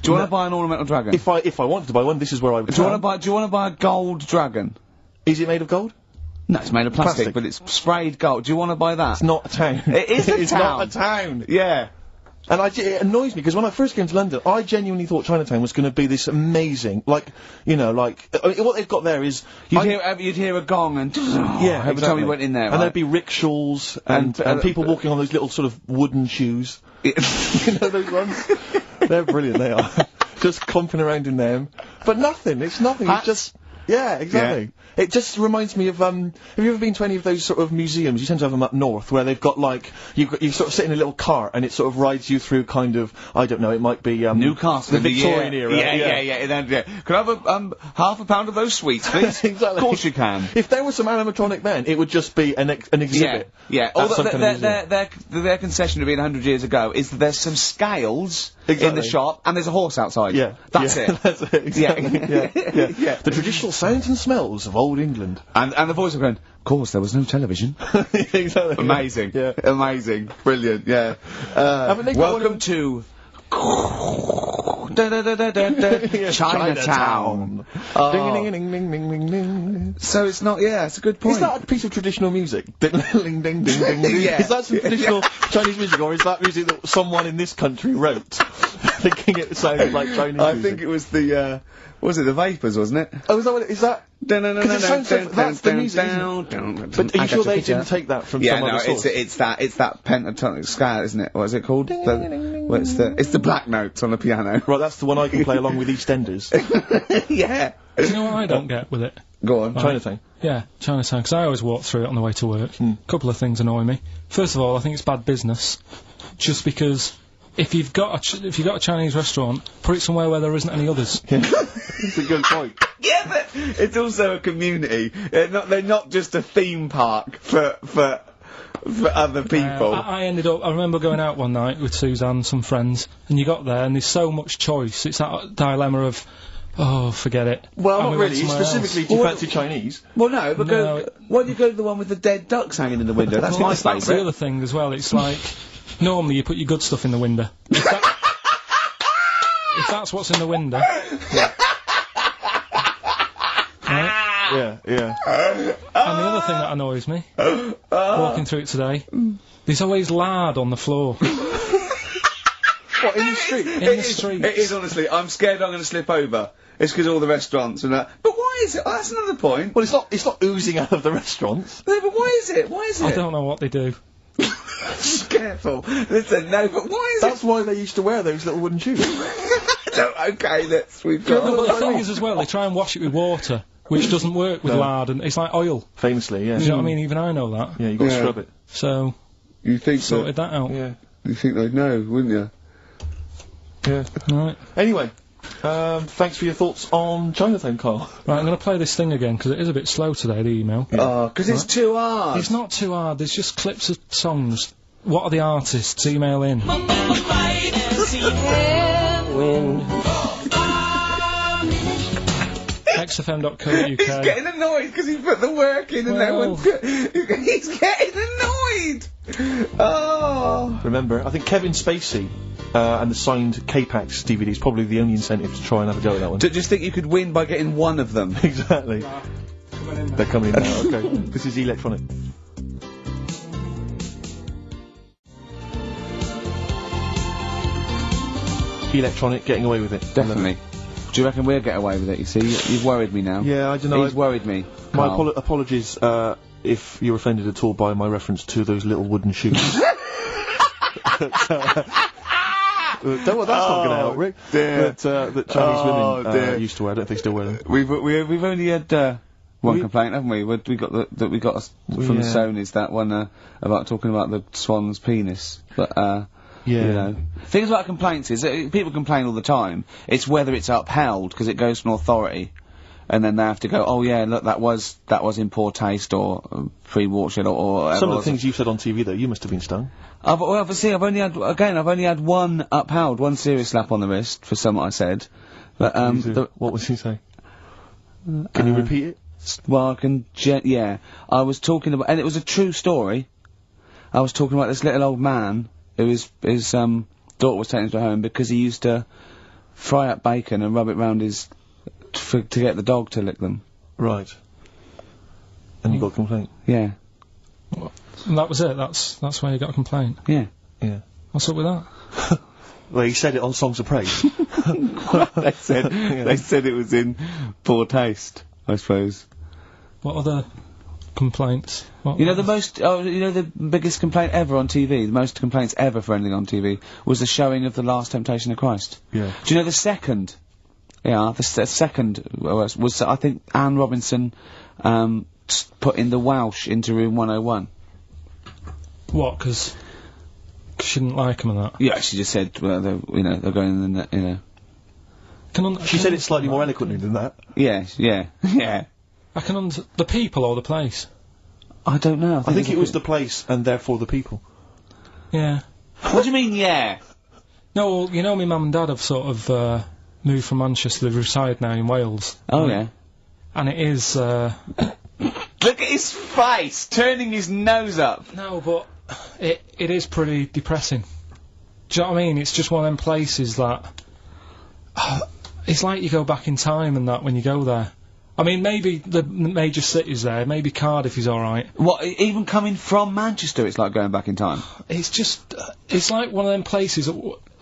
Do you want to buy an ornamental dragon? If I wanted to buy one, this is where I would. Do you want to buy a gold dragon? Is it made of gold? No, it's made of plastic, but it's sprayed gold. Do you want to buy that? It's not a town. It is a town. It's not a town. Yeah. And it annoys me, because when I first came to London, I genuinely thought Chinatown was going to be this amazing, what they've got there is... You'd hear a gong and... Yeah, every time you went in there, And there'd be rickshaws, and people walking on those little sort of wooden shoes. You know those ones? They're brilliant, they are. Just comping around in them. But nothing, it's nothing, it's just... Yeah, exactly. Yeah. It just reminds me of, have you ever been to any of those sort of museums? You tend to have them up north, where they've got like, you sort of sit in a little cart and it sort of rides you through kind of, I don't know, it might be, Newcastle. The Victorian era. Yeah. Can I have half a pound of those sweets, please? Exactly. Of course you can. If there was some animatronic then, it would just be an exhibit. Yeah. Their concession to being 100 years ago is that there's some scales in the shop and there's a horse outside. Yeah. That's it. That's it, exactly. Yeah. The traditional sounds and smells of old England. And the voice of going, of course, there was no television. Exactly. Amazing. Yeah. Amazing. Brilliant, yeah. Welcome to... Chinatown. So it's not, it's a good point. Is that a piece of traditional music? Ding, ding, ding, ding, ding. Yeah. Is that some traditional Chinese music, or is that music that someone in this country wrote? thinking it sounded like Chinese I music. think it was the, was it the Vapors, wasn't it? Oh, is that what it is? That? No, Because it sounds like that's the music, isn't it? But are you sure they didn't take that from some other source? it's that pentatonic scale, isn't it? What is it called? It's the black notes on the piano. Right, that's the one I can play along with EastEnders. Yeah. Do you know what I don't get with it? Go on. Chinatown. Yeah, Chinatown, because I always walk through it on the way to work. A couple of things annoy me. First of all, I think it's bad business, just because if you've got a Chinese restaurant, put it somewhere where there isn't any others. That's a good point. Yeah, but it's also a community. They're not just a theme park for other people. I remember going out one night with Suzanne, some friends, and you got there and there's so much choice. It's that dilemma of, oh, forget it. Well, And not we went really. somewhere Specifically, else. do you fancy Chinese? Well, no, because why do you go to the one with the dead ducks hanging in the window? That's my That's the favourite. other thing as well. It's like, normally you put your good stuff in the window. If that's what's in the window. Yeah, yeah. And the other thing that annoys me, walking through it today, there's always lard on the floor. What, in the street? In the street. It is, honestly. I'm scared I'm going to slip over. It's because all the restaurants and that. But why is it? Oh, that's another point. Well, it's not oozing out of the restaurants. No, but why is it? Why is it? I don't know what they do. Careful. Listen, no, but why is That's why they used to wear those little wooden shoes. No, okay, we've got... No, but the thing is as well, they try and wash it with water, which doesn't work with lard, and it's like oil. Famously, yeah. You know what I mean? Even I know that. Yeah, you've got to scrub it. So, you think sorted that out. Yeah. You think they'd know, wouldn't you? Yeah. Right. Anyway, thanks for your thoughts on Chinatown, Carl. Right, I'm going to play this thing again, because it is a bit slow today, the email. Oh, because it's too hard. It's not too hard, there's just clips of songs. What are the artists? Email in. XFM.co.uk. He's getting annoyed because he put the work in and no one's he's getting annoyed! Oh! Remember, I think Kevin Spacey and the signed K-Pax DVD is probably the only incentive to try and have a go at that one. Do you just think you could win by getting one of them? Exactly. They're coming in now, okay. This is electronic. Electronic, getting away with it. Definitely. Do you reckon we'll get away with it? You see, you've worried me now. Yeah, I don't know. He's worried me. My apologies if you're offended at all by my reference to those little wooden shoes. That's not going to help, Rick. That Chinese women used to wear. I don't think they still wear them. We've only had one complaint, haven't we? We got from the Sonys, that one about talking about the swan's penis, but. Yeah. You know. Things about complaints is, people complain all the time, it's whether it's upheld, because it goes from authority, and then they have to go, oh yeah, look, that was in poor taste, or pre-watershed, or some of the things you said on TV, though, you must have been stung. Well, obviously, I've only had one upheld, one serious slap on the wrist, for something I said. But, what was he saying? Can you repeat it? Well, I can, yeah. I was talking about, and it was a true story, I was talking about this little old man, his daughter was taken to home because he used to fry up bacon and rub it round to get the dog to lick them. Right. And you got a complaint? Yeah. And that was it, that's why you got a complaint? Yeah. Yeah. What's up with that? Well, he said it on Songs of Praise. They said it was in poor taste, I suppose. What other complaints? You know the biggest complaint ever on TV, the most complaints ever for anything on TV, was the showing of The Last Temptation of Christ. Yeah. Do you know the second? Yeah, the second was I think Anne Robinson put in the Welsh into room 101. What? Because she didn't like him and that? Yeah, she just said, well, they're going in the, you know. She said it slightly more eloquently than that. Yeah. I can the people or the place? I don't know. I think it was the place and therefore the people. Yeah. What do you mean, yeah? No, well, you know, my mum and dad have sort of moved from Manchester. They reside now in Wales. Oh yeah. And it is. Look at his face, turning his nose up. No, but it is pretty depressing. Do you know what I mean? It's just one of them places that it's like you go back in time and that when you go there. I mean, maybe the major cities there, maybe Cardiff is alright. What, even coming from Manchester, it's like going back in time? It's just, it's like one of them places,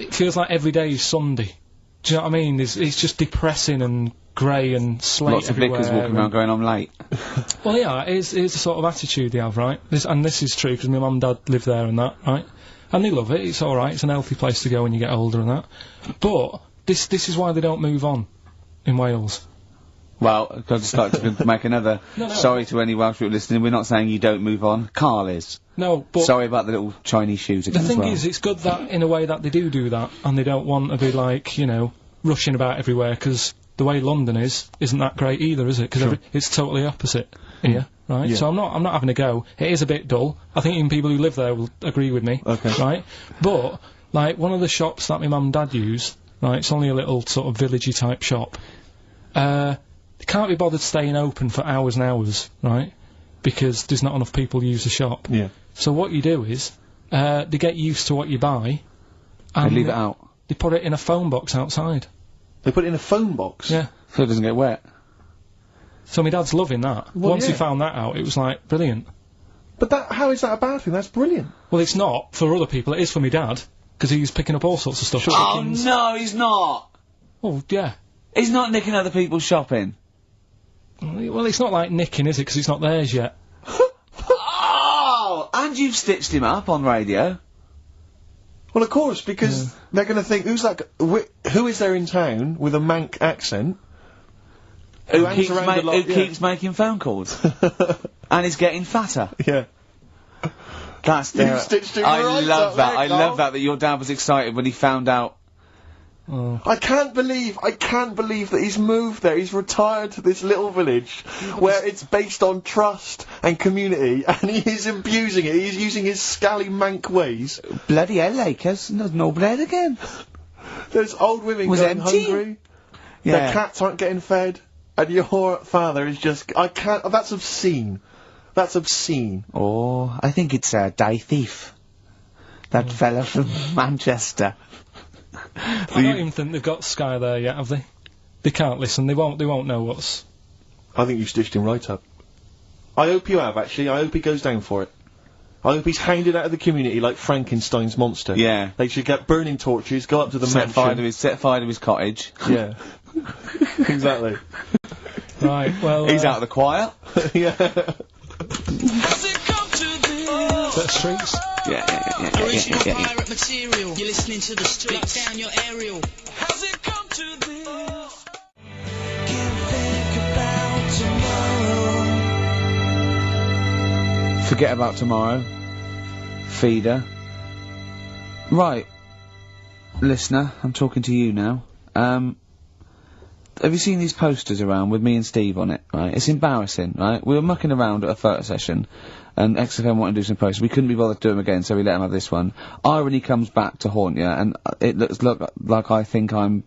it feels like every day is Sunday. Do you know what I mean? It's just depressing and grey and slate Lots of everywhere. lickers walking around going, I'm late. Well, yeah, it's the sort of attitude they have, right? This is true because my mum and dad live there and that, right? And they love it. It's all right. It's an healthy place to go when you get older and that. But this is why they don't move on in Wales. Well, I'd just like to make another sorry to any Welsh people listening. We're not saying you don't move on. KARL is. No, but sorry about the little Chinese shoes again. The thing is, it's good that in a way that they do that, and they don't want to be like, you know, rushing about everywhere, because the way London isn't that great either, is it? Because it's totally opposite here, right? Yeah. So I'm not having a go. It is a bit dull. I think even people who live there will agree with me. Okay. Right? But like one of the shops that my mum and dad use, right? It's only a little sort of villagey type shop. They can't be bothered staying open for hours and hours, right? Because there's not enough people use the shop. Yeah. So what you do is, they get used to what you buy, and they leave it out. They put it in a phone box outside. They put it in a phone box? Yeah. So it doesn't get wet. So my dad's loving that. Well, Once he yeah. found that out, it was like, brilliant. But how is that a bad thing? That's brilliant. Well, it's not for other people, it is for my dad, because he's picking up all sorts of stuff. Oh Chickens. no, he's not! Oh, yeah. He's not nicking other people's shopping. Well, it's not like nicking, is it? Because it's not theirs yet. Oh! And you've stitched him up on radio. Well, of course, because they're going to think, who is there in town with a Manc accent? Who hangs around a lot? Who keeps making phone calls. And is getting fatter. Yeah. That's You stitched him I right love up that. there, I Carl. love that your dad was excited when he found out. I can't believe that he's moved there. He's retired to this little village where it's based on trust and community, and he is abusing it. He's using his scally Manc ways. Bloody hell, Lakers. There's no bread again. There's old women Was going empty. hungry. Yeah. Their cats aren't getting fed. And your father is just... I can't... That's obscene. That's obscene. Oh, I think it's Die Thief. That fella from Manchester. I don't even think they've got Sky there yet, have they? They can't listen. They won't know what's... I think you stitched him right up. I hope you have, actually. I hope he goes down for it. I hope he's hounded out of the community like Frankenstein's monster. Yeah. They should get burning torches, go up to the Set fire mansion. to his cottage. Yeah. Exactly. Right, well... He's out of the choir. Yeah. Is that Streets? Yeah. Pirate material. You're listening to the streets. Lock down your aerial. How's it come to this? Can't think about tomorrow. Forget about tomorrow. Feeder. Right. Listener, I'm talking to you now. Have you seen these posters around with me and Steve on it, right? It's embarrassing, right? We were mucking around at a photo session, and XFM wanted to do some posters. We couldn't be bothered to do them again, so we let them have this one. Irony comes back to haunt you, and it looks like I think I'm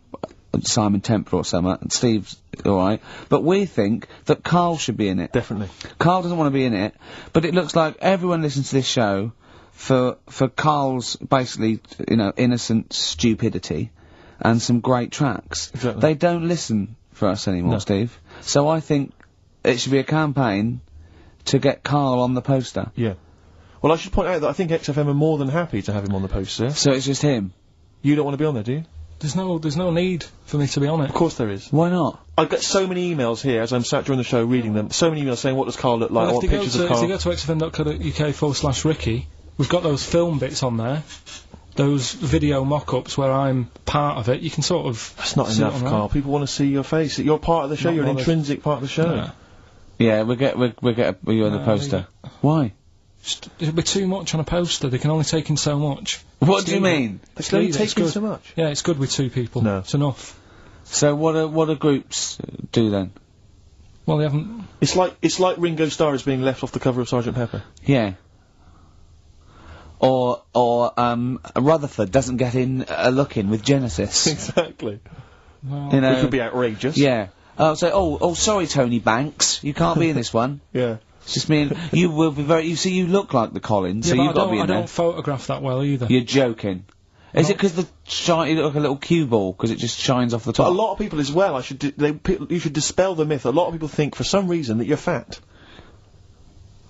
Simon Temper or something, and Steve's alright. But we think that KARL should be in it. Definitely. KARL doesn't want to be in it, but it looks like everyone listens to this show for KARL's, basically, you know, innocent stupidity. And some great tracks. Exactly. They don't listen for us anymore, Steve. So I think it should be a campaign to get KARL on the poster. Yeah. Well, I should point out that I think XFM are more than happy to have him on the poster. So it's just him? You don't want to be on there, do you? There's no need for me to be on it. Of course there is. Why not? I get so many emails here as I'm sat during the show reading them. So many emails saying, what does KARL look like? I want pictures of KARL. If you go to xfm.co.uk/Ricky, we've got those film bits on there. Those video mock-ups where I'm part of it, you can sort of... That's not enough, KARL. People want to see your face. You're part of the show. You're an intrinsic part of the show. Yeah, we'll get you on the poster. Why? It'll be too much on a poster. They can only take in so much. What do you mean? They can only take in so much? Yeah, it's good with two people. No. It's enough. So what do groups do then? Well, they haven't... It's like Ringo Starr is being left off the cover of Sgt. Pepper. Yeah. Or Rutherford doesn't get in a look in with Genesis. Exactly. Well, you know, which would be outrageous. Yeah. Oh, sorry, Tony Banks, you can't be in this one. Yeah. It's just me and you will be very. You see, you look like the Collins, yeah, so you've got to be in I there. don't photograph that well either. You're joking. Is it 'cause you look like a little cue ball, 'cause it just shines off the top? But a lot of people as well. You should dispel the myth. A lot of people think for some reason that you're fat.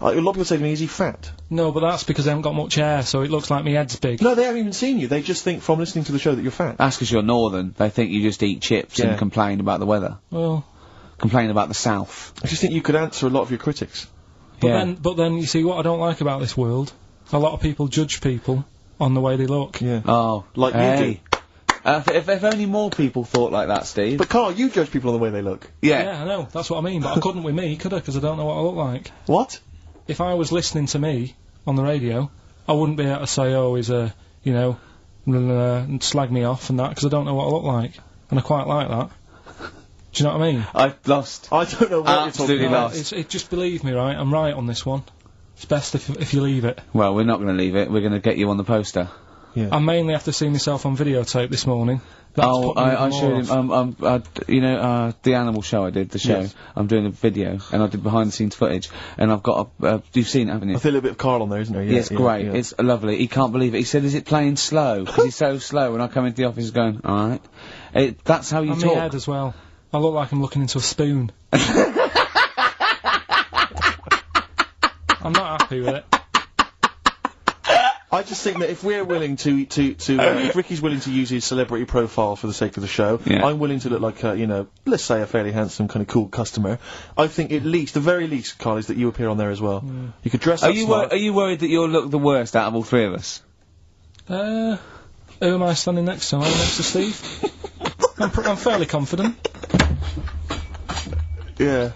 A lot of people say to me, is he fat? No, but that's because I haven't got much hair, so it looks like my head's big. No, they haven't even seen you. They just think from listening to the show that you're fat. That's because you're northern. They think you just eat chips and complain about the weather. Well... Complain about the south. I just think you could answer a lot of your critics. But then, you see, what I don't like about this world, a lot of people judge people on the way they look. Yeah. Oh. Like you do. If only more people thought like that, Steve. But Carl, you judge people on the way they look. Yeah, I know, that's what I mean, but I couldn't with me, could I? Because I don't know what I look like. What? If I was listening to me on the radio, I wouldn't be able to say, oh, he's a, you know, and slag me off and that, because I don't know what I look like. And I quite like that. Do you know what I mean? I've lost. I don't know what you're talking about. Just believe me, right? I'm right on this one. It's best if you leave it. Well, we're not going to leave it. We're going to get you on the poster. Yeah. I mainly have to see myself on videotape this morning. I showed him, you know, the animal show I did, the show. Yes. I'm doing a video, and I did behind-the-scenes footage, and I've got you've seen it, haven't you? I feel a little bit of Carl on there, isn't there? Yeah, it's great. It's lovely. He can't believe it. He said, is it playing slow? Because he's so slow, and I come into the office going, alright. That's how you and talk. my head as well. I look like I'm looking into a spoon. I'm not happy with it. I just think that if we're willing if Ricky's willing to use his celebrity profile for the sake of the show, I'm willing to look like a, you know, let's say a fairly handsome, kind of cool customer. I think the very least, Carl, is that you appear on there as well. You could dress up smart. Are you worried that you'll look the worst out of all three of us? Who am I standing next to? Am I next to Steve? I'm fairly confident. Yeah.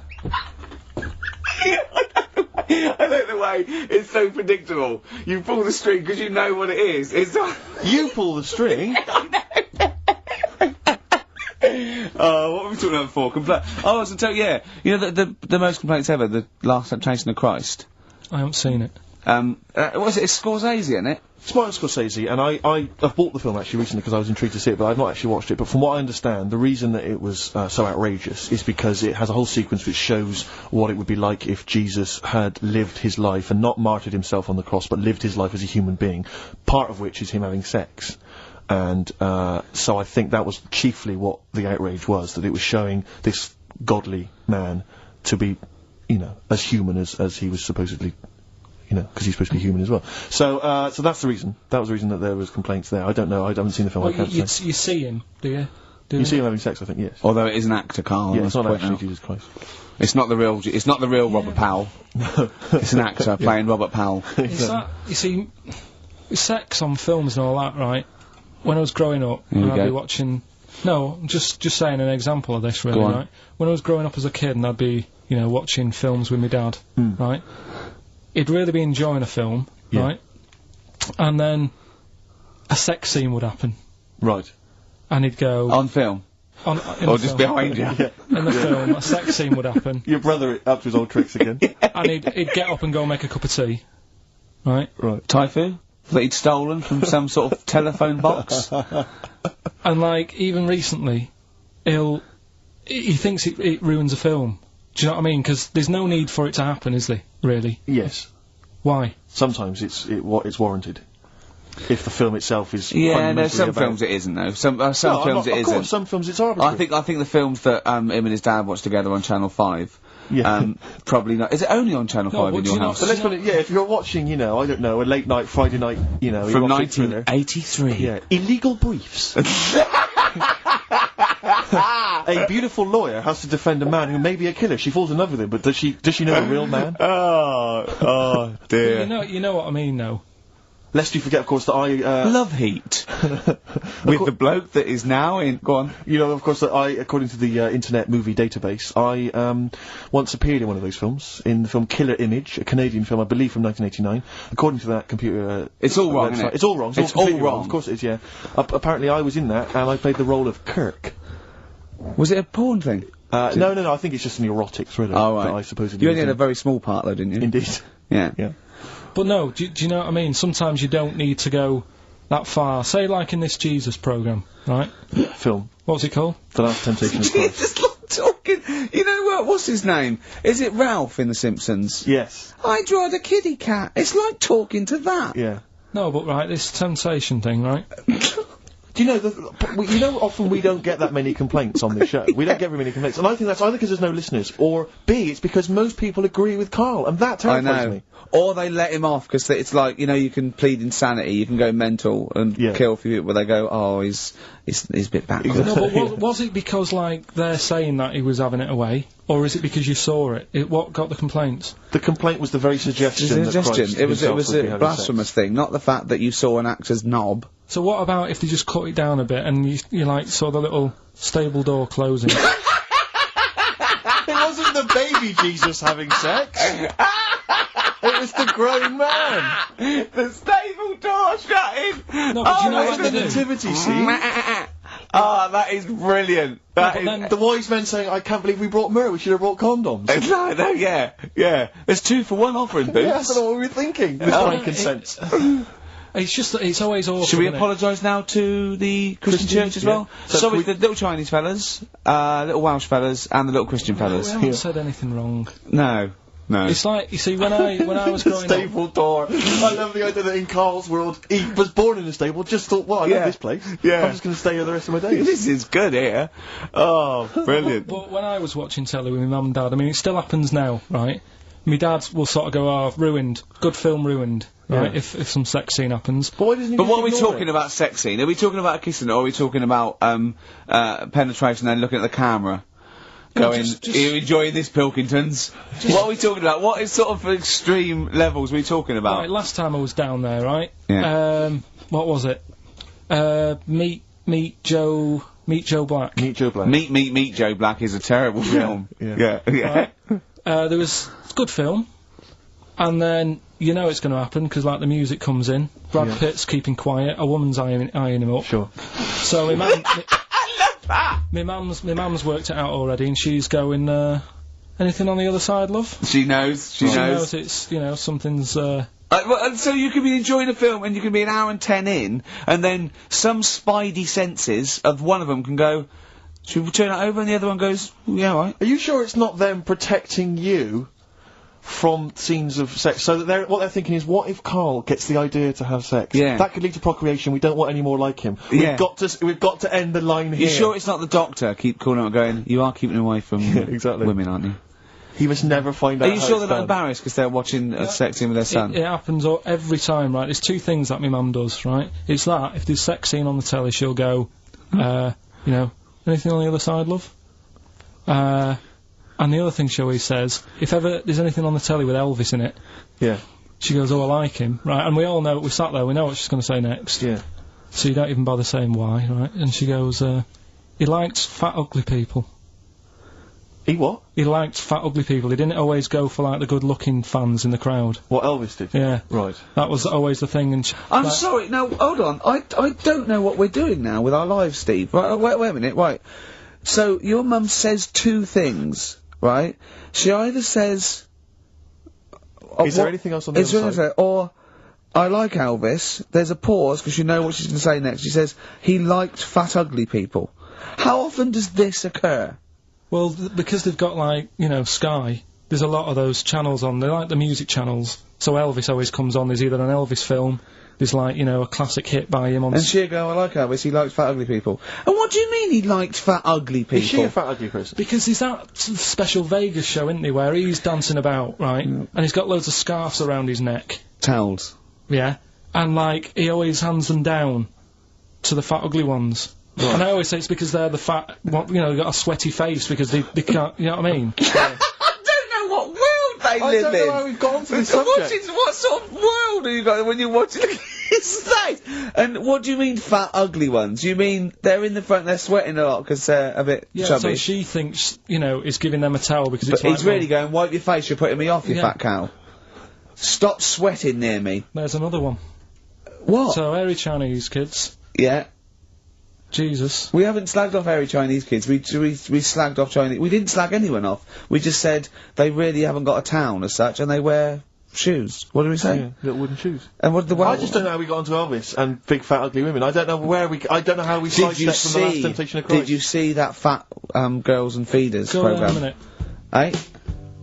I like the way it's so predictable. You pull the string because you know what it is. It's not you pull the string. Oh, what were we talking about before? I was to tell you know the most complaints ever, the Last Temptation of Christ. I haven't seen it. What is it? It's Scorsese, isn't it? It's Martin Scorsese, and I've bought the film actually recently because I was intrigued to see it, but I've not actually watched it. But from what I understand, the reason that it was so outrageous is because it has a whole sequence which shows what it would be like if Jesus had lived his life and not martyred himself on the cross, but lived his life as a human being. Part of which is him having sex. And so I think that was chiefly what the outrage was, that it was showing this godly man to be, you know, as human as he was supposedly. You know, because he's supposed to be human as well. So, so that's the reason. That was the reason that there was complaints there. I don't know. I haven't seen the film. Well, I can't say. You see him, do you? You see him having sex, I think. Yes. Although it is an actor, Carl. Yeah, it's not actually Jesus Christ. It's not the real. It's not the real Robert Powell. No. It's an actor playing Robert Powell. Is that, you see, sex on films and all that, right? When I was growing up, and I'd be watching. No, just saying an example of this, really, right? When I was growing up as a kid, and I'd be, you know, watching films with my dad, right? He'd really be enjoying a film, right? And then a sex scene would happen. Right. And he'd go... On film? Or just behind you? In the film, a sex scene would happen. Your brother up to his old tricks again. And he'd get up and go make a cup of tea. Right? Right. Typhoon? That he'd stolen from some sort of telephone box? And, like, even recently, he thinks it ruins a film. Do you know what I mean? Because there's no need for it to happen, is there? Really? Yes. Why? Sometimes it's warranted. If the film itself is some films it isn't though. Some films it isn't. Some films it's arbitrary. I think the films that him and his dad watched together on Channel 5. Probably not. Is it only on Channel 5 in your house? So let's put it. Yeah, if you're watching, you know, I don't know, a late night Friday night, you know, from 1983. Yeah, Illegal Briefs. A beautiful lawyer has to defend a man who may be a killer. She falls in love with him, but does she know the real man? Oh dear. You know what I mean, though. Lest you forget, of course, that I Love Heat with the bloke that is now in. Go on. You know, of course, that according to the Internet Movie Database, I once appeared in one of those films, in the film Killer Image, a Canadian film, I believe, from 1989. According to that computer, it's all wrong. Isn't it? It's all wrong. It's all wrong. Of course, it is. Yeah. Apparently, I was in that, and I played the role of Kirk. Was it a porn thing? No. I think it's just an erotic thriller. Oh, right. That I supposedly. You only had a very small part, though, didn't you? Indeed. Yeah. Yeah. But no, do you know what I mean? Sometimes you don't need to go that far. Say, like in this Jesus programme, right? Film. What's it called? The Last Temptation of Christ. Just like talking. You know what? What's his name? Is it Ralph in The Simpsons? Yes. I draw the kitty cat. It's like talking to that. Yeah. No, but right, this temptation thing, right? Do you know, often we don't get that many complaints on this show. We don't get very many complaints. And I think that's either because there's no listeners, or B, it's because most people agree with Carl, and that terrifies me. Or they let him off, because it's like, you know, you can plead insanity, you can go mental and kill a few people, but they go, oh, he's a bit backwards. No, but was it because, like, they're saying that he was having it away? Or is it because you saw it? What got the complaints? The complaint was the very suggestion. It was a blasphemous thing, not the fact that you saw an actor's knob. So what about if they just cut it down a bit and you like, saw the little stable door closing? It wasn't the baby Jesus having sex. It was the grown man. The stable door shutting. No, but you know what the nativity scene? That is brilliant. The wise men saying, I can't believe we brought myrrh, we should have brought condoms. No, yeah. There's 2 for 1 offering, Boots. Yeah, I don't know what we were thinking. With frankincense. It's just that it's always awful. Should we apologise now to the Christian church as well? So with the little Chinese fellas, little Welsh fellas, and the little Christian fellas. We haven't said anything wrong. No. It's like, you see, when I was growing up... Stable door. I love the idea that in Carl's world, he was born in a stable, just thought, well, I love this place. Yeah. I'm just going to stay here the rest of my days. This is good here. Oh, brilliant. But when I was watching telly with my mum and dad, I mean, it still happens now, right? My dad will sort of go, oh, ruined. Good film ruined. Right, if some sex scene happens. But what are we talking about sex scene? Are we talking about a kissing, or are we talking about penetration and looking at the camera? Going, are you enjoying this, Pilkingtons? What are we talking about? What is sort of extreme levels are we talking about? Right, last time I was down there, right? Yeah. What was it? Meet Joe Black. Meet Joe Black. Meet Joe Black is a terrible film. Yeah. Right. There was it's a good film, and then you know it's going to happen because like the music comes in. Brad Pitt's keeping quiet. A woman's eyeing him up. Sure. So my mum. My mum's worked it out already, and she's going, anything on the other side, love? She knows. She knows it's, you know, something's, and so you can be enjoying a film, and you can be an hour and 10 in, and then some spidey senses of one of them can go, should we turn it over? And the other one goes, yeah, all right. Are you sure it's not them protecting you from scenes of sex? So that what they're thinking is, what if Carl gets the idea to have sex? Yeah. That could lead to procreation. We don't want any more like him. We've got to end the line here. You sure it's not the doctor? Keep calling out going, you are keeping away from women, aren't you? He must never find out. Are you sure they're not embarrassed because they're watching a sex scene with their son? It happens every time, right? There's 2 things that my mum does, right? It's that, if there's sex scene on the telly, she'll go, you know, anything on the other side, love? And the other thing she always says, if ever there's anything on the telly with Elvis in it, she goes, oh, I like him, right? And we all know, we sat there, we know what she's going to say next. Yeah. So you don't even bother saying why, right? And she goes, he liked fat, ugly people. He what? He liked fat, ugly people. He didn't always go for, like, the good-looking fans in the crowd. What Elvis did? Yeah. Right. That was always the thing, and I'm sorry, no, hold on. I don't know what we're doing now with our lives, Steve. Right, wait a minute, right. So, your mum says 2 things, right? She either says... is there anything else on the other side? Or, I like Elvis. There's a pause, because you know what she's going to say next. She says, he liked fat, ugly people. How often does this occur? Well, because they've got, like, you know, Sky, there's a lot of those channels on. They're like the music channels. So Elvis always comes on. There's either an Elvis film, there's, like, you know, a classic hit by him on... And she'll go, I like Elvis, he likes fat, ugly people. And what do you mean he liked fat, ugly people? Is she a fat, ugly person? Because there's that special Vegas show, isn't he, where he's dancing about, right? And he's got loads of scarves around his neck. Towels. Yeah. And, like, he always hands them down to the fat, ugly ones. Right. And I always say it's because they're the fat, you know, they've got a sweaty face because they can't, you know what I mean? I don't know what world they live in. I don't know how we've gone to this subject. What sort of world are you got when you're watching this state? And what do you mean fat, ugly ones? You mean they're in the front, they're sweating a lot because they're a bit chubby? So she thinks, you know, is giving them a towel because it's like... But he's really going, wipe your face, you're putting me off, you fat cow. Stop sweating near me. There's another one. What? So, hairy Chinese kids. Yeah. Jesus. We haven't slagged off hairy Chinese kids. We slagged off Chinese... We didn't slag anyone off. We just said they really haven't got a town as such, and they wear shoes. What did we say? Yeah, little wooden shoes. And what the... I just don't know how we got onto Elvis and big fat ugly women. I don't know where we... I don't know how we sidestepped from the Last Temptation of Christ. Did you see that fat, Girls and Feeders programme? Go on a minute. Eh?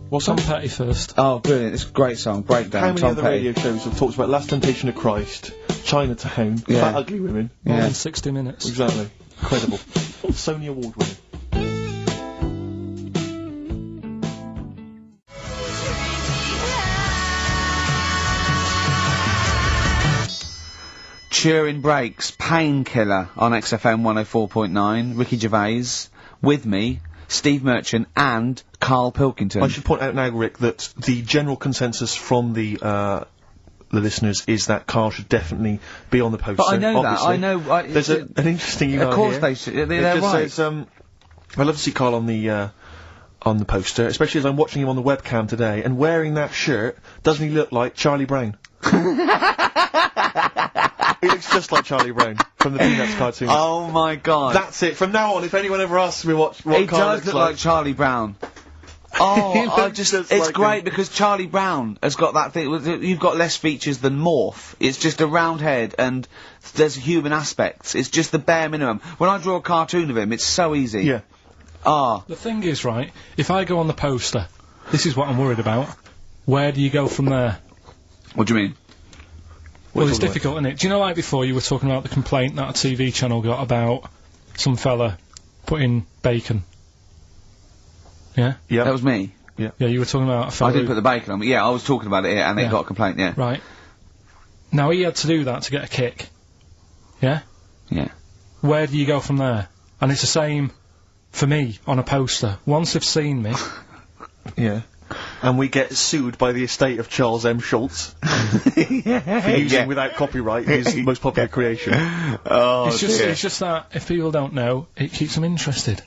What's Tom that? Petty first. Oh, brilliant! It's a great song. Breakdown. How many Tom other Petty. radio shows have talked about Last Temptation of Christ, Chinatown, Yeah. Fat Ugly Women? More than 60 minutes. Exactly. Incredible. Sony Award winning. Turing Breaks, Painkiller on XFM 104.9. Ricky Gervais, with me, Steve Merchant and KARL Pilkington. I should point out now, Rick, that the general consensus from the listeners is that KARL should definitely be on the poster. But I know obviously. that. I know. There's an interesting email Of course here. they should. It They're just right. says, I'd love to see KARL on the poster, especially as I'm watching him on the webcam today, and wearing that shirt, doesn't he look like Charlie Brown? He looks just like Charlie Brown from the Peanuts cartoon. Oh my god. That's it. From now on, if anyone ever asks me what He KARL does looks look like Charlie Brown. Oh, He I looks just, just it's like great him. because Charlie Brown has got that thing, you've got less features than Morph. It's just a round head and there's human aspects. It's just the bare minimum. When I draw a cartoon of him, it's so easy. Yeah. Ah. The thing is, right, if I go on the poster, this is what I'm worried about. Where do you go from there? What do you mean? Well, it's difficult, isn't it? Do you know, like before, you were talking about the complaint that a TV channel got about some fella putting bacon? Yeah? Yeah. That was me. Yeah. Yeah, you were talking about a fella I didn't who- put the bacon on, but yeah, I was talking about it here and they Yeah. got a complaint, yeah. Right. Now, he had to do that to get a kick. Yeah? Yeah. Where do you go from there? And it's the same for me on a poster. Once they've seen me... Yeah. And we get sued by the estate of Charles M. Schultz for using without copyright his most popular creation. Oh, it's just that, if people don't know, it keeps them interested.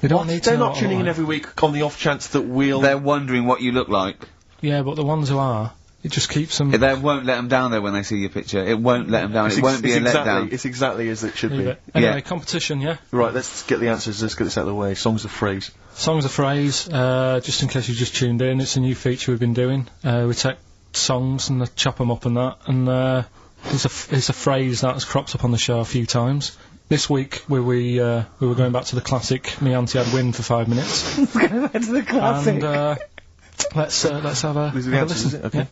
They don't need to They're know not what I tuning in like. every week on the off chance that we'll... They're wondering what you look like. Yeah, but the ones who are, it just keeps them... They won't let them down there when they see your picture. It won't let them down. It's It won't be a exactly, letdown. It's exactly as it should Leave be. it. Anyway, Yeah. competition, yeah? Right, let's get the answers. Let's get this out of the way. Songs of phrase. Songs of phrase, just in case you just tuned in, it's a new feature we've been doing. We take songs and chop them up and that, and it's a phrase that has cropped up on the show a few times. This week we were going back to the classic "Me Auntie Had Wind" for 5 minutes. Going back to the classic. And let's have a, These are the have a answers, is listen. it? Okay.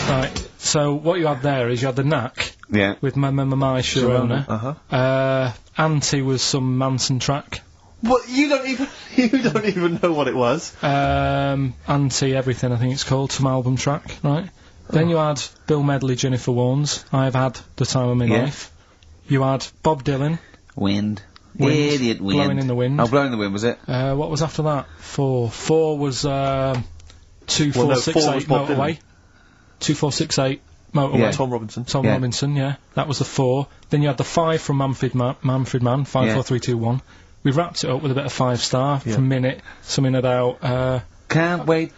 Right. So what you had there is you had the Knack Yeah. with my Sharona. Uh-huh. Auntie was some Manson track. What? You don't even know what it was. Auntie Everything, I think it's called, some album track, right? Then you had Bill Medley, Jennifer Warnes, I've Had the Time of My Yeah. Life. You had Bob Dylan, Wind. Wind. Idiot wind. Blowing in the Wind. Oh, Blowing in the Wind, was it? What was after that? Four was 2468 Bob Dylan. Motorway. 2468 Motorway. Yeah. Tom Robinson. Tom Yeah. Robinson, yeah. That was the 4. Then you had the 5 from Manfred Mann, 5, 4, 3, 2, 1. We wrapped it up with a bit of 5-star from Minute, something about, Can't wait.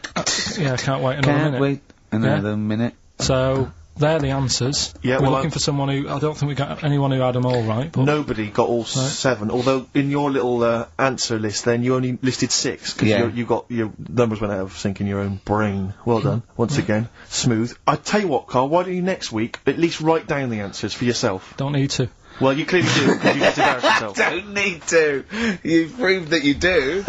yeah, can't wait another Can't minute. wait another minute. So, they're the answers. Yeah, We're well, looking for someone who, I don't think we got anyone who had them all right, but... Nobody got all 7, although in your little answer list then you only listed 6, because Yeah. you got your numbers went out of sync in your own brain. Well done, once again. Smooth. I tell you what, Carl, why don't you next week at least write down the answers for yourself? Don't need to. Well, you clearly do, because you just embarrass yourself. Don't need to. You've proved that you do.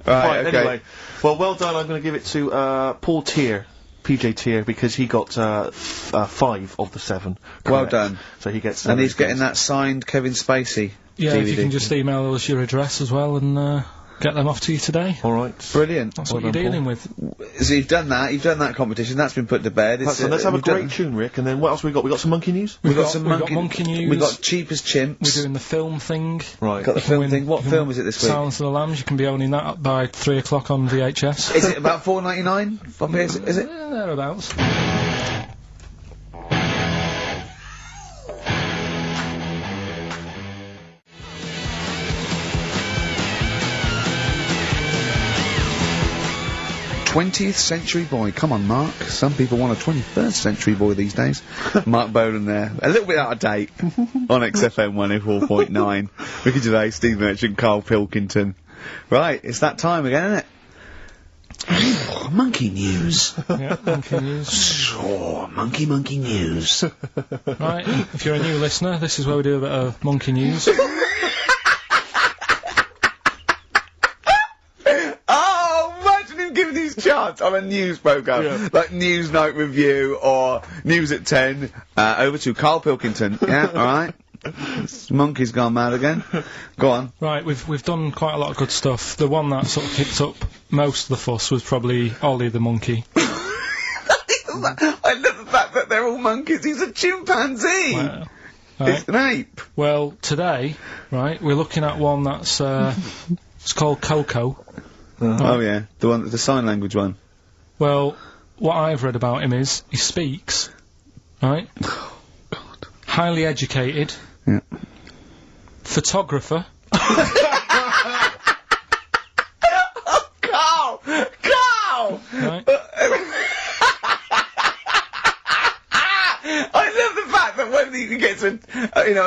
Right, okay. anyway. Well done, I'm going to give it to Paul Tier. PJ Tier, because he got 5 of the 7. Well correct. done. So he gets. And he's getting that signed Kevin Spacey Yeah, DVD. if you can just email us your address as well and get them off to you today. All right. Brilliant. That's what you're dealing with. So you've done that competition, that's been put to bed. It's, Let's have a we've done- great tune, Rick, and then what else we got? We got some monkey news? We've got some we've got monkey monkey news. We've got Cheap as Chimps. We're doing the film thing. Right. Got the film thing. What you can film is it this week? Silence of the Lambs. You can be owning that by 3 o'clock on VHS. Is it about $4.99? Is it? Thereabouts. "20th Century Boy." Come on, Mark. Some people want a 21st Century Boy these days. Mark Bolan there. A little bit out of date on XFM 104.9. Ricky Gervais, Steve Merchant, KARL Pilkington. Right, it's that time again, isn't it? Monkey news. Yeah, monkey news. Oh, monkey news. Right, if you're a new listener, this is where we do a bit of monkey news. cards on a news programme, like Newsnight Review or News at 10, over to Karl Pilkington. Yeah, alright? Monkey's gone mad again. Go on. Right, we've done quite a lot of good stuff. The one that sort of kicked up most of the fuss was probably Ollie the monkey. I love the fact that they're all monkeys. He's a chimpanzee. Well, it's an ape. Well, today, right, we're looking at one that's, it's called Coco. Oh yeah, the sign language one. Well, what I've read about him is, he speaks, right? Oh, God. Highly educated. Yeah. Photographer. Oh, Karl! Karl! Right. I love the fact that when he gets a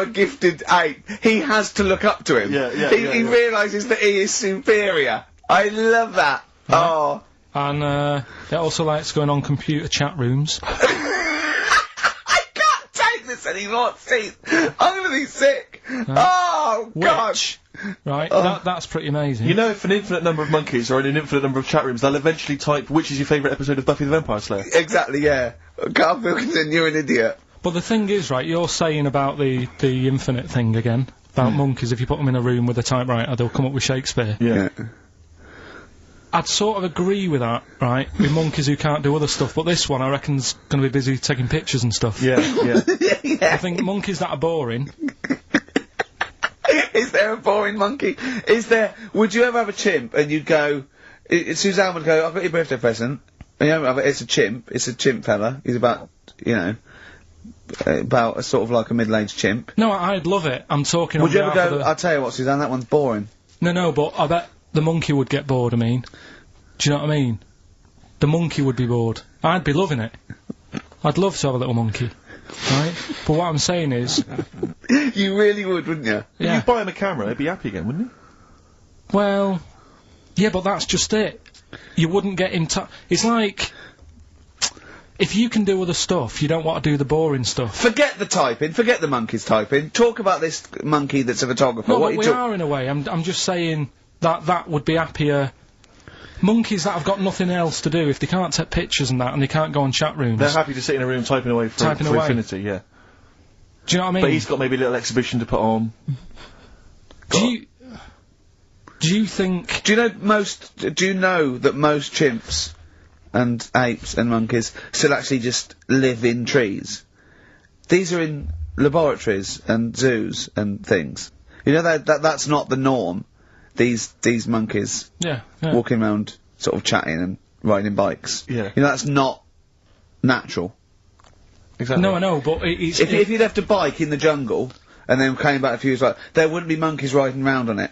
gifted ape, he has to look up to him. He realises that he is superior. I love that. Right. Oh. And, it also likes going on computer chat rooms. I can't take this anymore, Steve. I'm gonna be sick. Oh, God. Right, that's pretty amazing. You know, if an infinite number of monkeys are in an infinite number of chat rooms, they'll eventually type, which is your favourite episode of Buffy the Vampire Slayer? Exactly, yeah. Karl Pilkington, you're an idiot. But the thing is, right, you're saying about the infinite thing again, about monkeys, if you put them in a room with a typewriter, they'll come up with Shakespeare. Yeah. I'd sort of agree with that, right, with monkeys who can't do other stuff, but this one I reckon's gonna be busy taking pictures and stuff. Yeah. I think monkeys that are boring... Is there a boring monkey? Would you ever have a chimp and you'd go, Suzanne would go, I've got your birthday present, and it's a chimp fella, he's about, about a sort of like a middle-aged chimp. No, I'd love it, I'm talking Would you ever go, I'll tell you what, Suzanne, that one's boring. No, but I bet the monkey would get bored, I mean. Do you know what I mean? The monkey would be bored. I'd be loving it. I'd love to have a little monkey. Right? But what I'm saying is... You really would, wouldn't you? Yeah. If you buy him a camera, he'd be happy again, wouldn't he? Well... Yeah, but that's just it. You wouldn't get in touch... It's like... If you can do other stuff, you don't want to do the boring stuff. Forget the typing, forget the monkey's typing. Talk about this monkey that's a photographer. No, but we are in a way. I'm just saying that would be happier... Monkeys that have got nothing else to do, if they can't take pictures and that, and they can't go on chat rooms... They're happy to sit in a room typing away for infinity, yeah. Do you know what I mean? But he's got maybe a little exhibition to put on. Do you think... Do you know that most chimps and apes and monkeys still actually just live in trees? These are in laboratories and zoos and things. You know that's not the norm. These monkeys walking around sort of chatting and riding bikes. Yeah. You know, that's not natural. Exactly. No, I know, but it's... If you left a bike in the jungle and then came back a few years later, there wouldn't be monkeys riding around on it.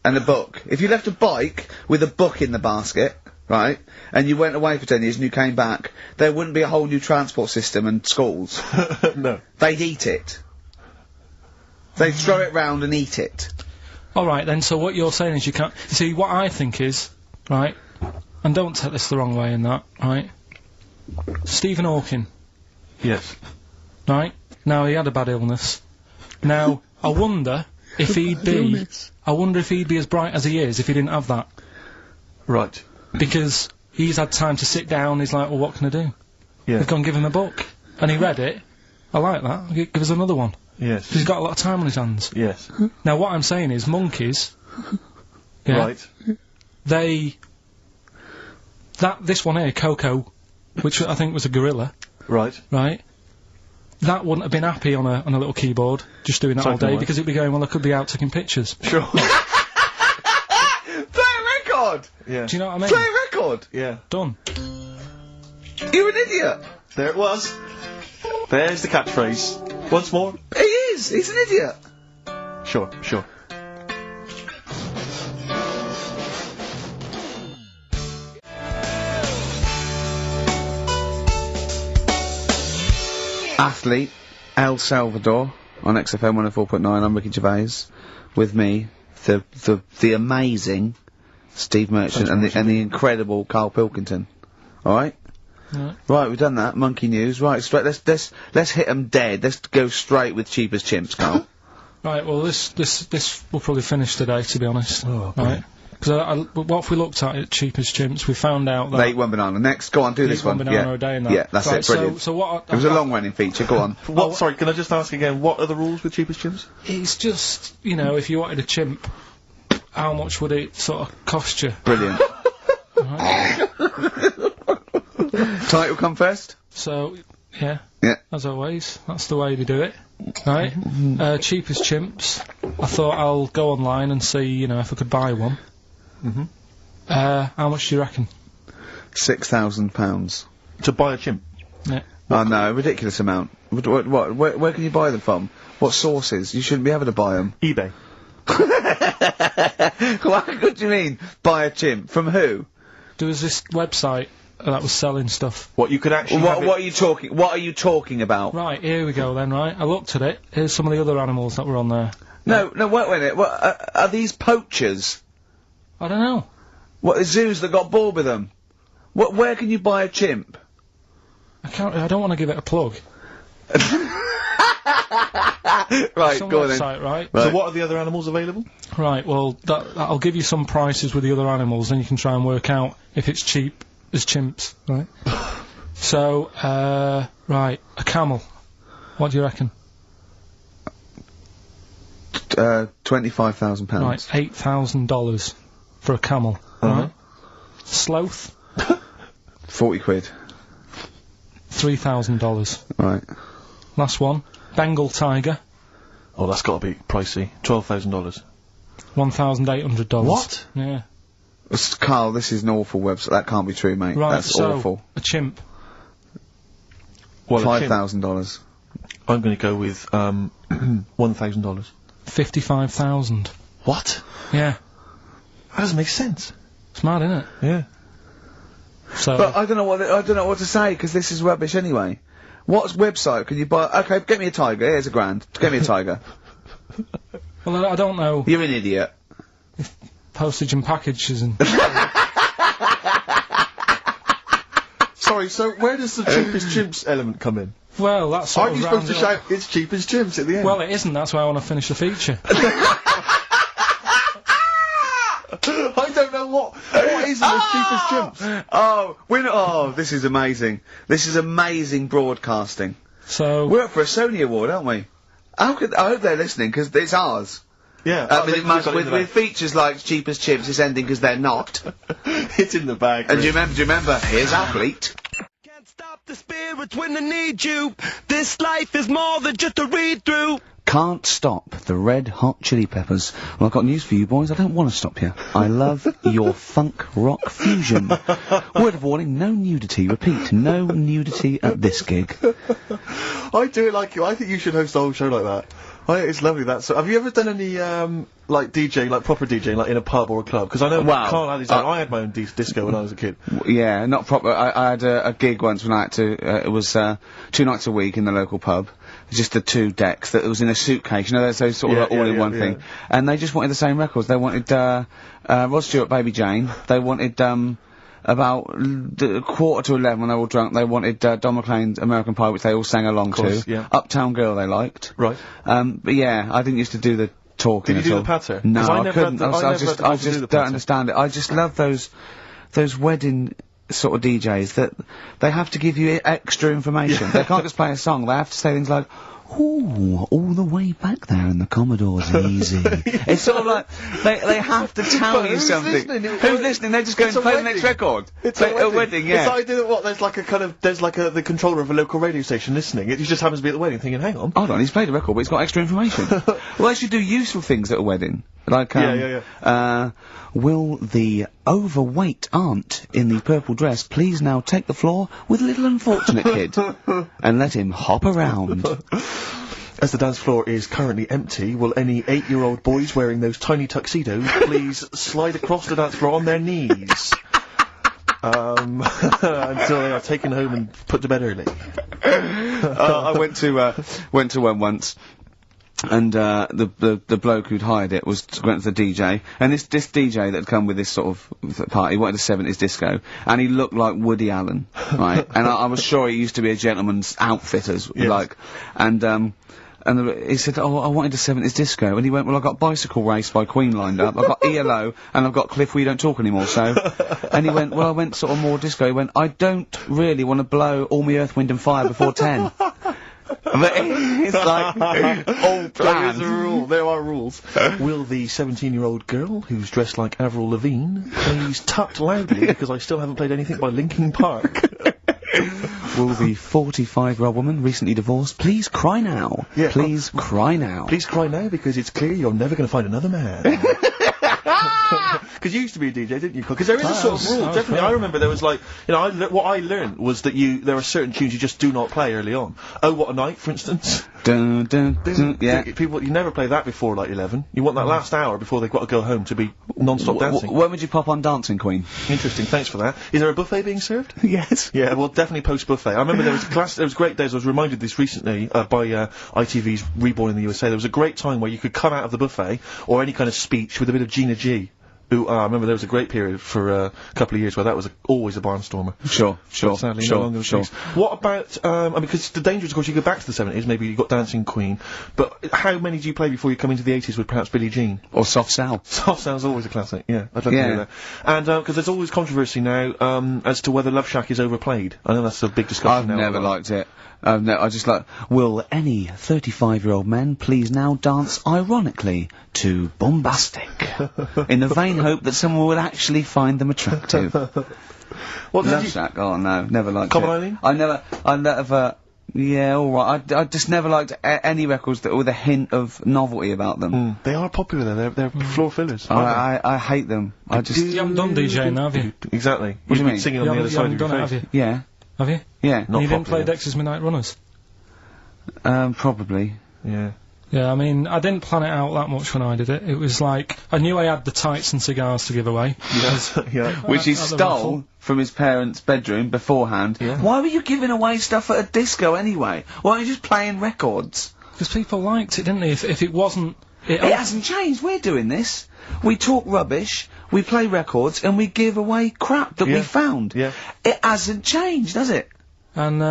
And a book. If you left a bike with a book in the basket, right, and you went away for 10 years and you came back, there wouldn't be a whole new transport system and schools. No. They'd eat it. They'd throw it round and eat it. Alright then, so what you're saying is you can't... See, what I think is, right, and don't take this the wrong way in that, right, Stephen Hawking. Yes. Right? Now, he had a bad illness. Now, I wonder if he'd be... I wonder if he'd be as bright as he is if he didn't have that. Right. Because he's had time to sit down, he's like, well, what can I do? Yeah. They've gone give him a book. And he read it. I like that. Give us another one. Yes. He's got a lot of time on his hands. Yes. Now, what I'm saying is, monkeys... Yeah, right. This one here, Coco, which I think was a gorilla... Right. Right? That wouldn't have been happy on a little keyboard, just doing that all day, because it'd be going, well, I could be out taking pictures. Sure. Play a record! Yeah. Do you know what I mean? Play a record! Yeah. Done. You're an idiot! There it was. There's the catchphrase. Once more. He is! He's an idiot! Sure. Athlete, El Salvador, on XFM 104.9, I'm Ricky Gervais, with me, the amazing Steve Merchant and the incredible Karl Pilkington. Alright? Right, we've done that, monkey news, right, straight, let's hit 'em dead, let's go straight with cheap as chimps, Karl. Right, well, this will probably finish today, to be honest. Oh, right? Because what if we looked at Cheapest Chimps, we found out that... They eat one banana. Next, go on, do this one. One banana a day and that. Yeah, that's it, brilliant. So what... It was a long-running feature, go on. What, sorry, can I just ask again, what are the rules with Cheapest Chimps? It's just, you know, if you wanted a chimp, how much would it sort of cost you? Brilliant. Title come first? So, yeah. Yeah. As always, that's the way they do it. Right? Cheapest Chimps. I thought I'll go online and see, you know, if I could buy one. How much do you reckon? £6,000. To buy a chimp? Yeah. Oh no, a ridiculous amount. Where can you buy them from? What sources? You shouldn't be able to buy them. eBay. What do you mean, buy a chimp? From who? There was this website that was selling stuff. What, you could actually What are you talking about? Right, here we go then, right? I looked at it. Here's some of the other animals that were on there. No, wait a minute. What, are these poachers? I don't know. What, zoos that got bored with them? Where can you buy a chimp? I don't want to give it a plug. Right, some go website, on then. Right? So what are the other animals available? Right, well, I'll give you some prices with the other animals, then you can try and work out if it's cheap as chimps, right? So, right, a camel. What do you reckon? £25,000. Right, $8,000 for a camel, right? Sloth? 40 quid. $3,000. Right. Last one. Bengal tiger. Oh, that's got to be pricey. $12,000. $1,800. What? Yeah. Carl, this is an awful website. That can't be true, mate. Right, That's so, awful. a chimp. Well, $5,000. I'm going to go with, $1,000. $55,000. What? Yeah. That doesn't make sense. It's mad, isn't it? Yeah. So. But I don't know what to say, because this is rubbish anyway. What website can you buy? Okay, get me a tiger. Here's £1,000. Get me a tiger. Well, I don't know. You're an idiot. Postage and packages and... Sorry, so where does the cheapest chimps element come in? Well, that's sort Aren't you supposed to shout, it's cheapest chimps at the end? Well, it isn't. That's why I want to finish the feature. I don't know what is the cheapest chimps? Oh, this is amazing. This is amazing broadcasting. So... We're up for a Sony Award, aren't we? I hope they're listening, because it's ours. Yeah. With features like Cheapest Chimps, it's ending because they're not. It's in the bag. And do you remember, here's Athlete. Can't stop the spirits when they need you. This life is more than just a read-through. Can't stop the Red Hot Chili Peppers. Well, I've got news for you boys, I don't want to stop you. I love your funk rock fusion. Word of warning, no nudity. Repeat, no nudity at this gig. I do it like you. I think you should host a whole show like that. It's lovely that. So, have you ever done any, like DJing, like proper DJing, like in a pub or a club? Because I know Carl had his own. I had my own disco when I was a kid. Yeah, not proper. I had a gig once when I had to, it was 2 nights a week in the local pub. Just the 2 decks that was in a suitcase, you know, those sort of all-in-one thing. And they just wanted the same records. They wanted, Rod Stewart, Baby Jane. They wanted, about 11:15 when they were all drunk, they wanted, Don McLean's American Pie, which they all sang along to. Yeah. Uptown Girl they liked. Right. But yeah, I didn't used to do the talking Did you at do the patter? No, I couldn't. I just don't understand it. I just love those wedding sort of DJs that they have to give you extra information. They can't just play a song. They have to say things like, "Ooh, all the way back there in the Commodore's easy." It's sort of like they have to tell you something. Who's listening? They're just going to play the next record. It's a wedding, yeah. It's like there's like the controller of a local radio station listening. It just happens to be at the wedding, thinking, "Hang on, hold on, he's played a record, but it's got extra information." Well, they should do useful things at a wedding, like will the overweight aunt in the purple dress please now take the floor with little unfortunate kid and let him hop around. As the dance floor is currently empty, will any 8-year-old boys wearing those tiny tuxedos please slide across the dance floor on their knees? Until they are taken home and put to bed early. I went to one once. And, the bloke who'd hired it went to the DJ, and this DJ that had come with this sort of party wanted a 70s disco, and he looked like Woody Allen, right? And I was sure he used to be a gentleman's outfitters, yes. And he said, oh, I wanted a 70s disco. And he went, well, I've got Bicycle Race by Queen lined up, I've got ELO, and I've got Cliff We Don't Talk Anymore, so... And he went, well, I went sort of more disco. He went, I don't really want to blow All Me Earth, Wind and Fire before 10. But it's like, all planned. There is a rule, there are rules. Will the 17-year-old girl, who's dressed like Avril Lavigne, please tut loudly, because I still haven't played anything by Linkin Park. Will the 45-year-old woman, recently divorced, please cry now? Yeah, please cry now. Please cry now, because it's clear you're never going to find another man. Because you used to be a DJ, didn't you? Because there is a sort of rule, definitely. I remember there was like, you know, what I learned was that there are certain tunes you just do not play early on. Oh, What a Night, for instance. Dun, dun, dun, yeah. People, you never play that before like 11. You want that last hour before they've got to go home to be non-stop dancing. When would you pop on Dancing Queen? Interesting, thanks for that. Is there a buffet being served? Yes. Yeah, well, definitely post-buffet. I remember there was great days, I was reminded of this recently, by, ITV's Reborn in the USA. There was a great time where you could come out of the buffet, or any kind of speech, with a bit of Gina G. Who, I remember there was a great period for a couple of years where that was always a barnstormer. Sure. Sadly, no longer the case. What about, because the danger is, of course, you go back to the 70s, maybe you got Dancing Queen, but how many do you play before you come into the 80s with perhaps Billie Jean? Or Soft Cell. Soft Cell's always a classic, yeah. I'd love to hear that. And, because there's always controversy now, as to whether Love Shack is overplayed. I know that's a big discussion now. I've never liked it. I just like, will any 35-year-old men please now dance ironically to Bombastic, in the vain hope that someone would actually find them attractive. Love Shack, oh no, never liked Common it. Eileen? I never, yeah, alright, I just never liked any records that with a hint of novelty about them. They are popular, they're floor fillers. I hate them. You haven't done DJing, have you? Exactly. What do you mean? Singing on the other side of your face. Have you? Yeah. Have you? Yeah. And you didn't play Dexter's Midnight Runners? Probably. Yeah. Yeah, I mean, I didn't plan it out that much when I did it. It was like, I knew I had the tights and cigars to give away. Yeah. Which he stole from his parents' bedroom beforehand. Yeah. Why were you giving away stuff at a disco anyway? Why aren't you just playing records? Because people liked it, didn't they? If it wasn't... It hasn't changed, we're doing this. We talk rubbish, we play records, and we give away crap that we found. Yeah. It hasn't changed, has it? And,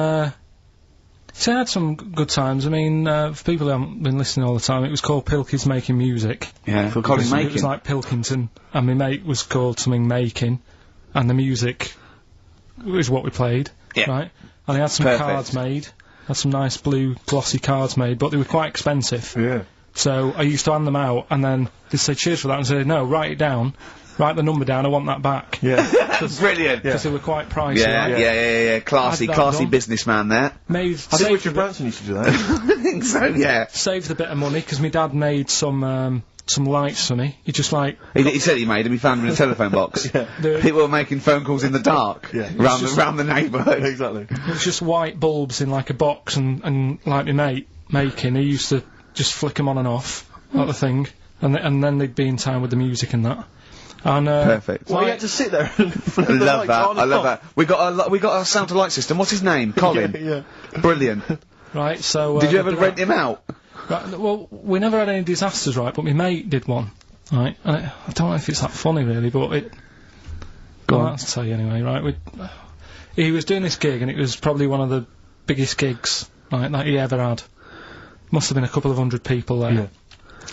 so I had some good times. I mean, for people who haven't been listening all the time, it was called Pilky's Making Music. Yeah, Colin Making. It was like Pilkington, and my mate was called something Making, and the music was what we played. Yeah. Right? And I had some cards made. Had some nice blue glossy cards made, but they were quite expensive. Yeah. So I used to hand them out, and then they'd say cheers for that, and say, no, write it down. Write the number down, I want that back. Yeah. Brilliant. Because they were quite pricey. Yeah. Classy businessman there. I think Richard Branson used to do that. I think so, yeah. Saved a bit of money, because my dad made some lights for me. He just like... He said he made them, he found them in a telephone box. People were making phone calls in the dark. Round the neighbourhood. Exactly. It was just white bulbs in like a box, and like my mate making, he used to just flick them on and off, like the thing, and then they'd be in time with the music and that. And, perfect. Well, you had to sit there and flip I love that. We got a sound to light system. What's his name? Colin. Yeah. Brilliant. Right, so... Did you ever rent him out? Right, well, we never had any disasters, right, but my mate did one, right, and I don't know if it's that funny, really, but it... Go on. To tell you anyway, right, he was doing this gig, and it was probably one of the biggest gigs, right, that he ever had. Must have been a couple of 100 people there. Yeah.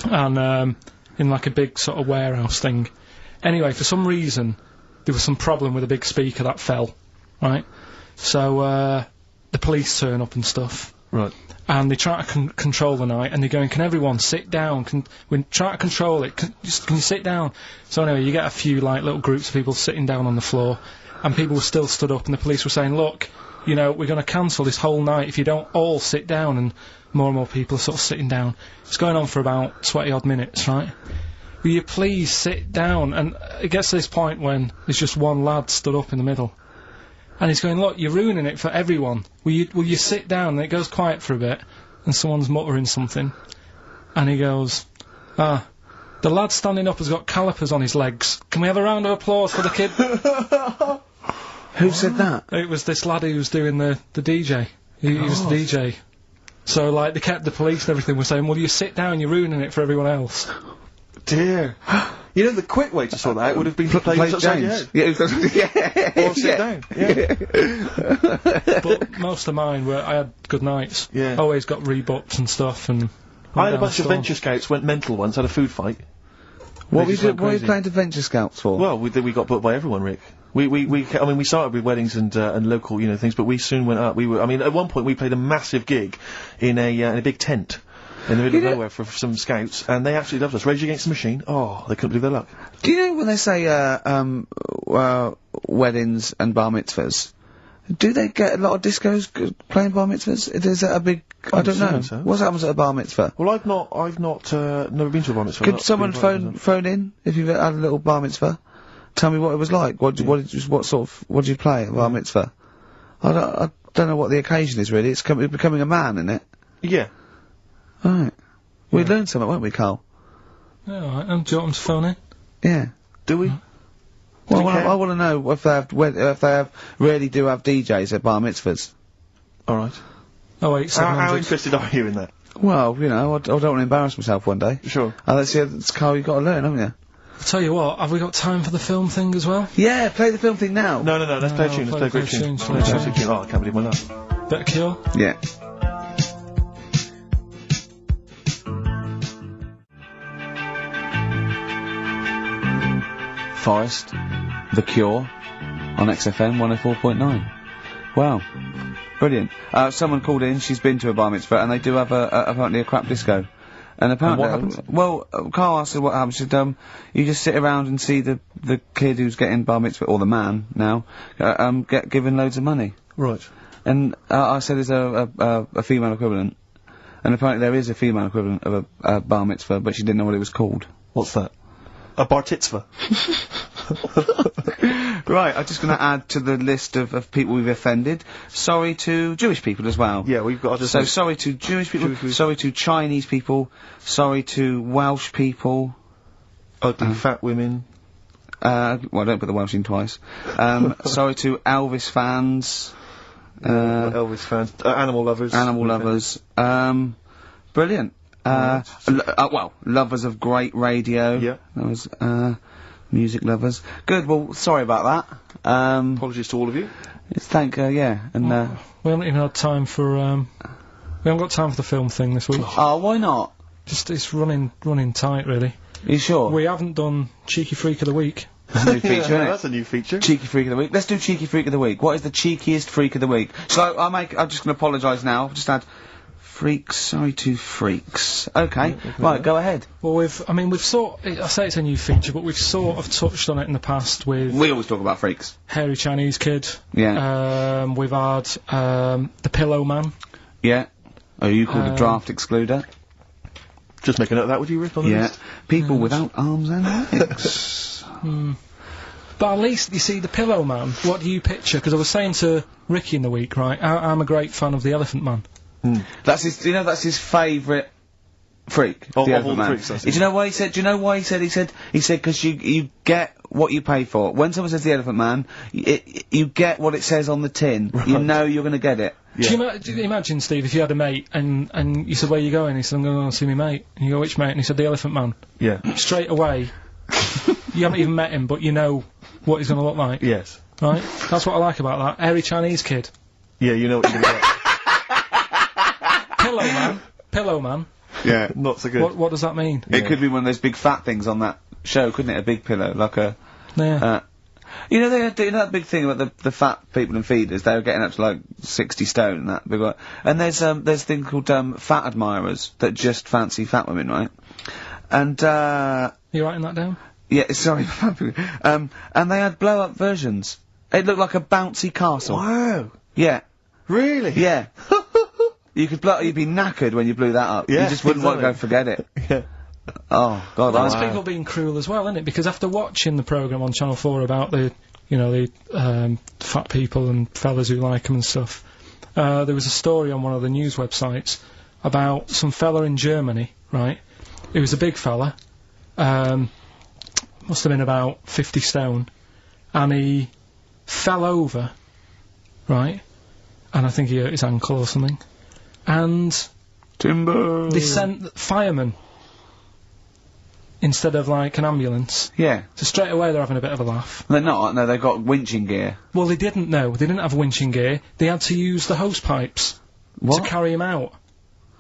And, in like a big sort of warehouse thing. Anyway, for some reason, there was some problem with a big speaker that fell, right? So, the police turn up and stuff. Right. And they try to control the night, and they're going, can everyone sit down? We try to control it, can you sit down? So anyway, you get a few, like, little groups of people sitting down on the floor, and people were still stood up, and the police were saying, look, you know, we're going to cancel this whole night if you don't all sit down, and more people are sort of sitting down. It's going on for about 20-odd minutes, right? Will you please sit down? And it gets to this point when there's just one lad stood up in the middle. And he's going, look, you're ruining it for everyone. Will you sit down? And it goes quiet for a bit, and someone's muttering something. And he goes, the lad standing up has got calipers on his legs. Can we have a round of applause for the kid? Who said that? It was this lad who was doing the DJ. He was the DJ. So, like, the police and everything were saying, well, you sit down, you're ruining it for everyone else. Dear. You know, the quick way to sort that out would have been to play play this upside your James. head. Yeah, Or sit down. But most of mine were, I had good nights. Yeah. Always got rebooked and stuff, and... I had a bunch of Venture Scouts went mental once, had a food fight. What They just went were you crazy. playing to Venture Scouts for? Well, we got booked by everyone, Rick. I mean, we started with weddings and local, you know, things, but we soon went up. I mean, at one point we played a massive gig in a big tent in the middle of nowhere for some scouts, and they absolutely loved us. Rage Against the Machine. Oh, they couldn't believe their luck. Do you know when they say, weddings and bar mitzvahs, do they get a lot of discos playing bar mitzvahs? Is that a big... I don't know. So. What happens at a bar mitzvah? Well, I've not, never been to a bar mitzvah. Could someone phone in if you've had a little bar mitzvah? Tell me what it was like. What did you play at a bar mitzvah? I don't know what the occasion is really. It's becoming a man, isn't it? Yeah. Right. We learned something, won't we, Carl? Yeah, alright. Do you want them to phone in? Yeah. Do we? Well, I want to know if they really do have DJs at bar mitzvahs. Alright. Oh, 8, How interested are you in that? Well, you know, I don't want to embarrass myself one day. Sure. That's Carl, you've got to learn, haven't you? I'll tell you what, have we got time for the film thing as well? Yeah, play the film thing now. No, let's play a tune, let's play a great tune. Oh, I can't believe my luck. Better Cure? Yeah. Forest, The Cure, on XFM 104.9. Wow. Brilliant. Someone called in, she's been to a bar mitzvah, and they do have apparently a crap disco. And apparently, what happens? Well, Carl asked her what happens. She said, you just sit around and see the kid who's getting bar mitzvah, or the man now, get given loads of money. Right. And I said, is there a female equivalent? And apparently there is a female equivalent of a bar mitzvah, but she didn't know what it was called. What's that? A bar titzvah. Right, I'm just going to add to the list of people we've offended. Sorry to Jewish people as well. Yeah, we've got to So sorry to Jewish people, sorry to Chinese people, to Welsh people. Ugly fat women. Well, don't put the Welsh in twice. Sorry to Elvis fans. Elvis fans. Animal lovers. Animal lovers. Brilliant. Well, lovers of great radio. Yeah. That was, music lovers. Good, well, sorry about that. Apologies to all of you. Yeah, and, we haven't even had time for, we haven't got time for the film thing this week. Oh, why not? Just, it's running tight, really. Are you sure? We haven't done Cheeky Freak of the Week. That's a new feature, isn't it? That's a new feature. Cheeky Freak of the Week. Let's do Cheeky Freak of the Week. What is the cheekiest freak of the week? So, I'm just gonna apologise now. I've just had freaks, sorry to freaks. Okay, right, go ahead. Well, I say it's a new feature, but we've sort of touched on it in the past with... We always talk about freaks. Hairy Chinese Kid. Yeah. We've had, the Pillow Man. Yeah. Oh, you called a draft excluder. Just make a note of that, would you, Rick, on the list? People without arms and legs. But at least, you see, the Pillow Man, what do you picture? Because I was saying to Ricky in the week, right, I'm a great fan of the Elephant Man. That's his favourite freak. Of the all the man. freaks, that's Do you know why he said? Do you know why he said? He said because you get what you pay for. When someone says the Elephant Man, you get what it says on the tin. Right. You know you're going to get it. Yeah. Do you imagine, Steve, if you had a mate and you said, where are you going? He said, I'm going to go and see my mate. And you go, which mate? And he said, the Elephant Man. Yeah. Straight away, you haven't even met him, but you know what he's going to look like. Yes. Right? That's what I like about that. Hairy Chinese Kid. Yeah, you know what you're going to get. Pillow Man. Yeah. Not so good. What does that mean? It could be one of those big fat things on that show, couldn't it? A big pillow, like a... Yeah. You know, you know that big thing about the fat people and feeders, they were getting up to like 60 stone and that big one. And there's a thing called, fat admirers that just fancy fat women, right? And, You writing that down? Yeah, sorry. And they had blow-up versions. It looked like a bouncy castle. Wow. Yeah. Really? Yeah. You'd be knackered when you blew that up. Yeah, you just wouldn't want to go forget it. Yeah. Oh, God. Well, that's people being cruel as well, isn't it? Because after watching the programme on Channel 4 about the fat people and fellas who like them and stuff, there was a story on one of the news websites about some fella in Germany, right? He was a big fella, must have been about 50 stone, and he fell over, right? And I think he hurt his ankle or something. And timber. They sent firemen instead of like an ambulance. Yeah. So straight away they're having a bit of a laugh. They're not. No, they've got winching gear. Well, they didn't know. They didn't have winching gear. They had to use the hose pipes to carry him out.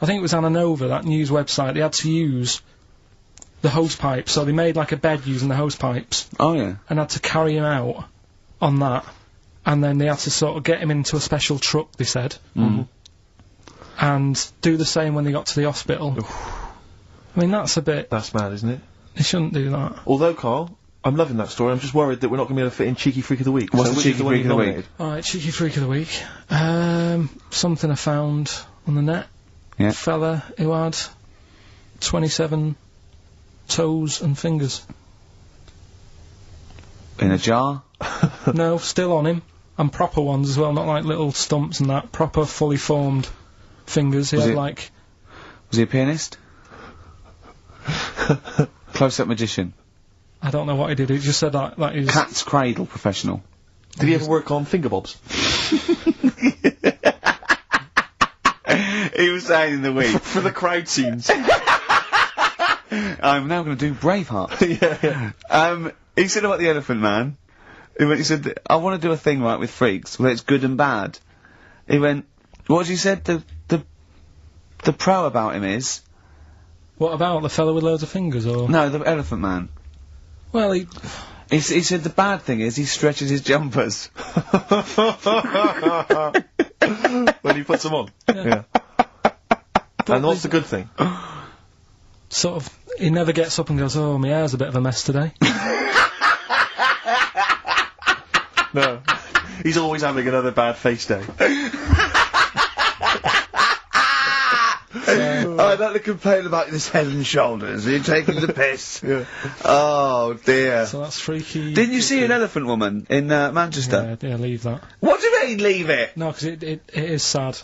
I think it was Anna Nova, that news website. They had to use the hose pipes, so they made like a bed using the hose pipes. Oh yeah. And had to carry him out on that, and then they had to sort of get him into a special truck. They said, and do the same when they got to the hospital. I mean, that's a bit. That's mad, isn't it? They shouldn't do that. Although, Carl, I'm loving that story. I'm just worried that we're not going to be able to fit in Cheeky Freak of the Week. What's the which Cheeky is one Freak you've of the Week? nominated? Alright, Cheeky Freak of the Week. Something I found on the net. Yeah. Fella who had 27 toes and fingers. In a jar? No, still on him. And proper ones as well, not like little stumps and that. Proper, fully formed fingers. He had like... Was he a pianist? Close-up magician? I don't know what he did, he just said that he's... Cat's cradle professional? Did he ever work on finger bobs? He was saying in the week. For the crowd scenes. I'm now going to do Braveheart. Yeah. He said about the Elephant Man. He said, I want to do a thing, right, with freaks, where it's good and bad. He went, what did you said? The pro about him is... What about the fella with loads of fingers, or...? No, the Elephant Man. Well, he said the bad thing is he stretches his jumpers. When he puts them on. Yeah. And what's the good thing? Sort of, he never gets up and goes, oh, my hair's a bit of a mess today. No. He's always having another bad face day. I'd like to complain about this head and shoulders. Are you taking the piss? Yeah. Oh, dear. So that's freaky. Didn't you see an elephant woman in, Manchester? Yeah, leave that. What do you mean, leave it? No, because it is sad.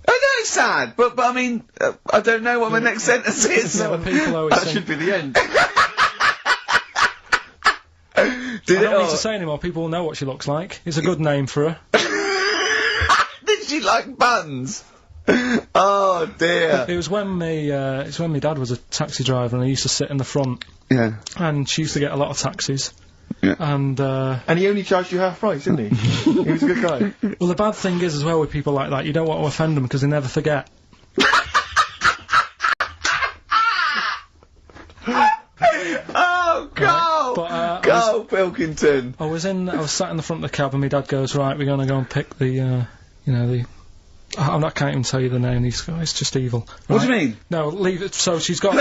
I know it's sad, but I mean, I don't know what my next sentence is. No, people always That think... should be the end. I don't need to say anymore, people will know what she looks like. It's a good name for her. Did she like buns? Oh dear. It was when my dad was a taxi driver and I used to sit in the front. Yeah. And she used to get a lot of taxis. Yeah. And he only charged you half price, didn't he? He was a good guy. Well, the bad thing is as well with people like that, you don't want to offend them because they never forget. Oh, go! But, go, Pilkington! I was sat in the front of the cab and my dad goes, right, we're gonna go and pick the, I can't even tell you the name of these guys, it's just evil. Right? What do you mean? No, leave it, so she's got...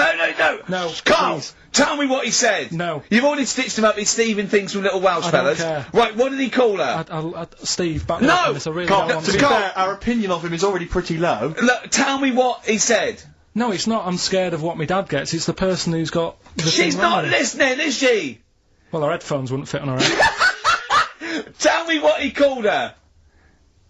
No, Carl! Please. Tell me what he said! No. You've already stitched him up with Stephen things from Little Welsh I fellas. don't care. Right, what did he call her? Steve, back me up on this, I really Carl, don't want to be to... fair, our opinion of him is already pretty low. Look, tell me what he said. No, it's not, I'm scared of what my dad gets, it's the person who's got... She's not listening, is she? Well, her headphones wouldn't fit on her head. Tell me what he called her!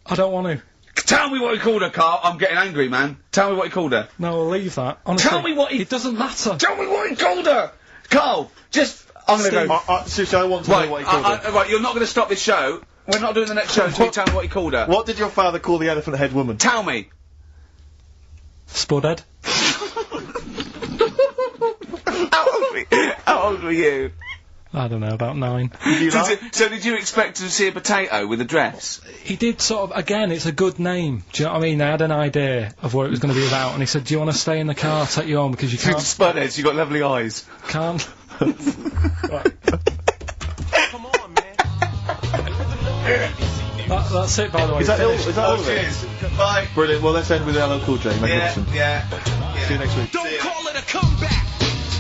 I don't want to. Tell me what he called her, Carl. I'm getting angry, man. Tell me what he called her. No, I'll leave that. Honestly, tell me what he... It doesn't matter. Tell me what he called her! Carl, just... I'm gonna go... Seriously, I want to know what he called her. Right, you're not gonna stop this show. We're not doing the next show until you tell me what he called her. What did your father call the elephant head woman? Tell me. Spudhead. How old were you? I don't know, about 9. So did you expect to see a potato with a dress? He did sort of, again, it's a good name. Do you know what I mean? They had an idea of what it was going to be about, and he said, do you want to stay in the car, I'll take you home, because you can't... Spudheads, you got lovely eyes. Can't... Come on, man. That's it, by the way. Is that all of it? Cheers. Bye. Brilliant. Well, let's end with LL Cool J. Magnificent. Yeah. See you next week. Don't call it a comeback.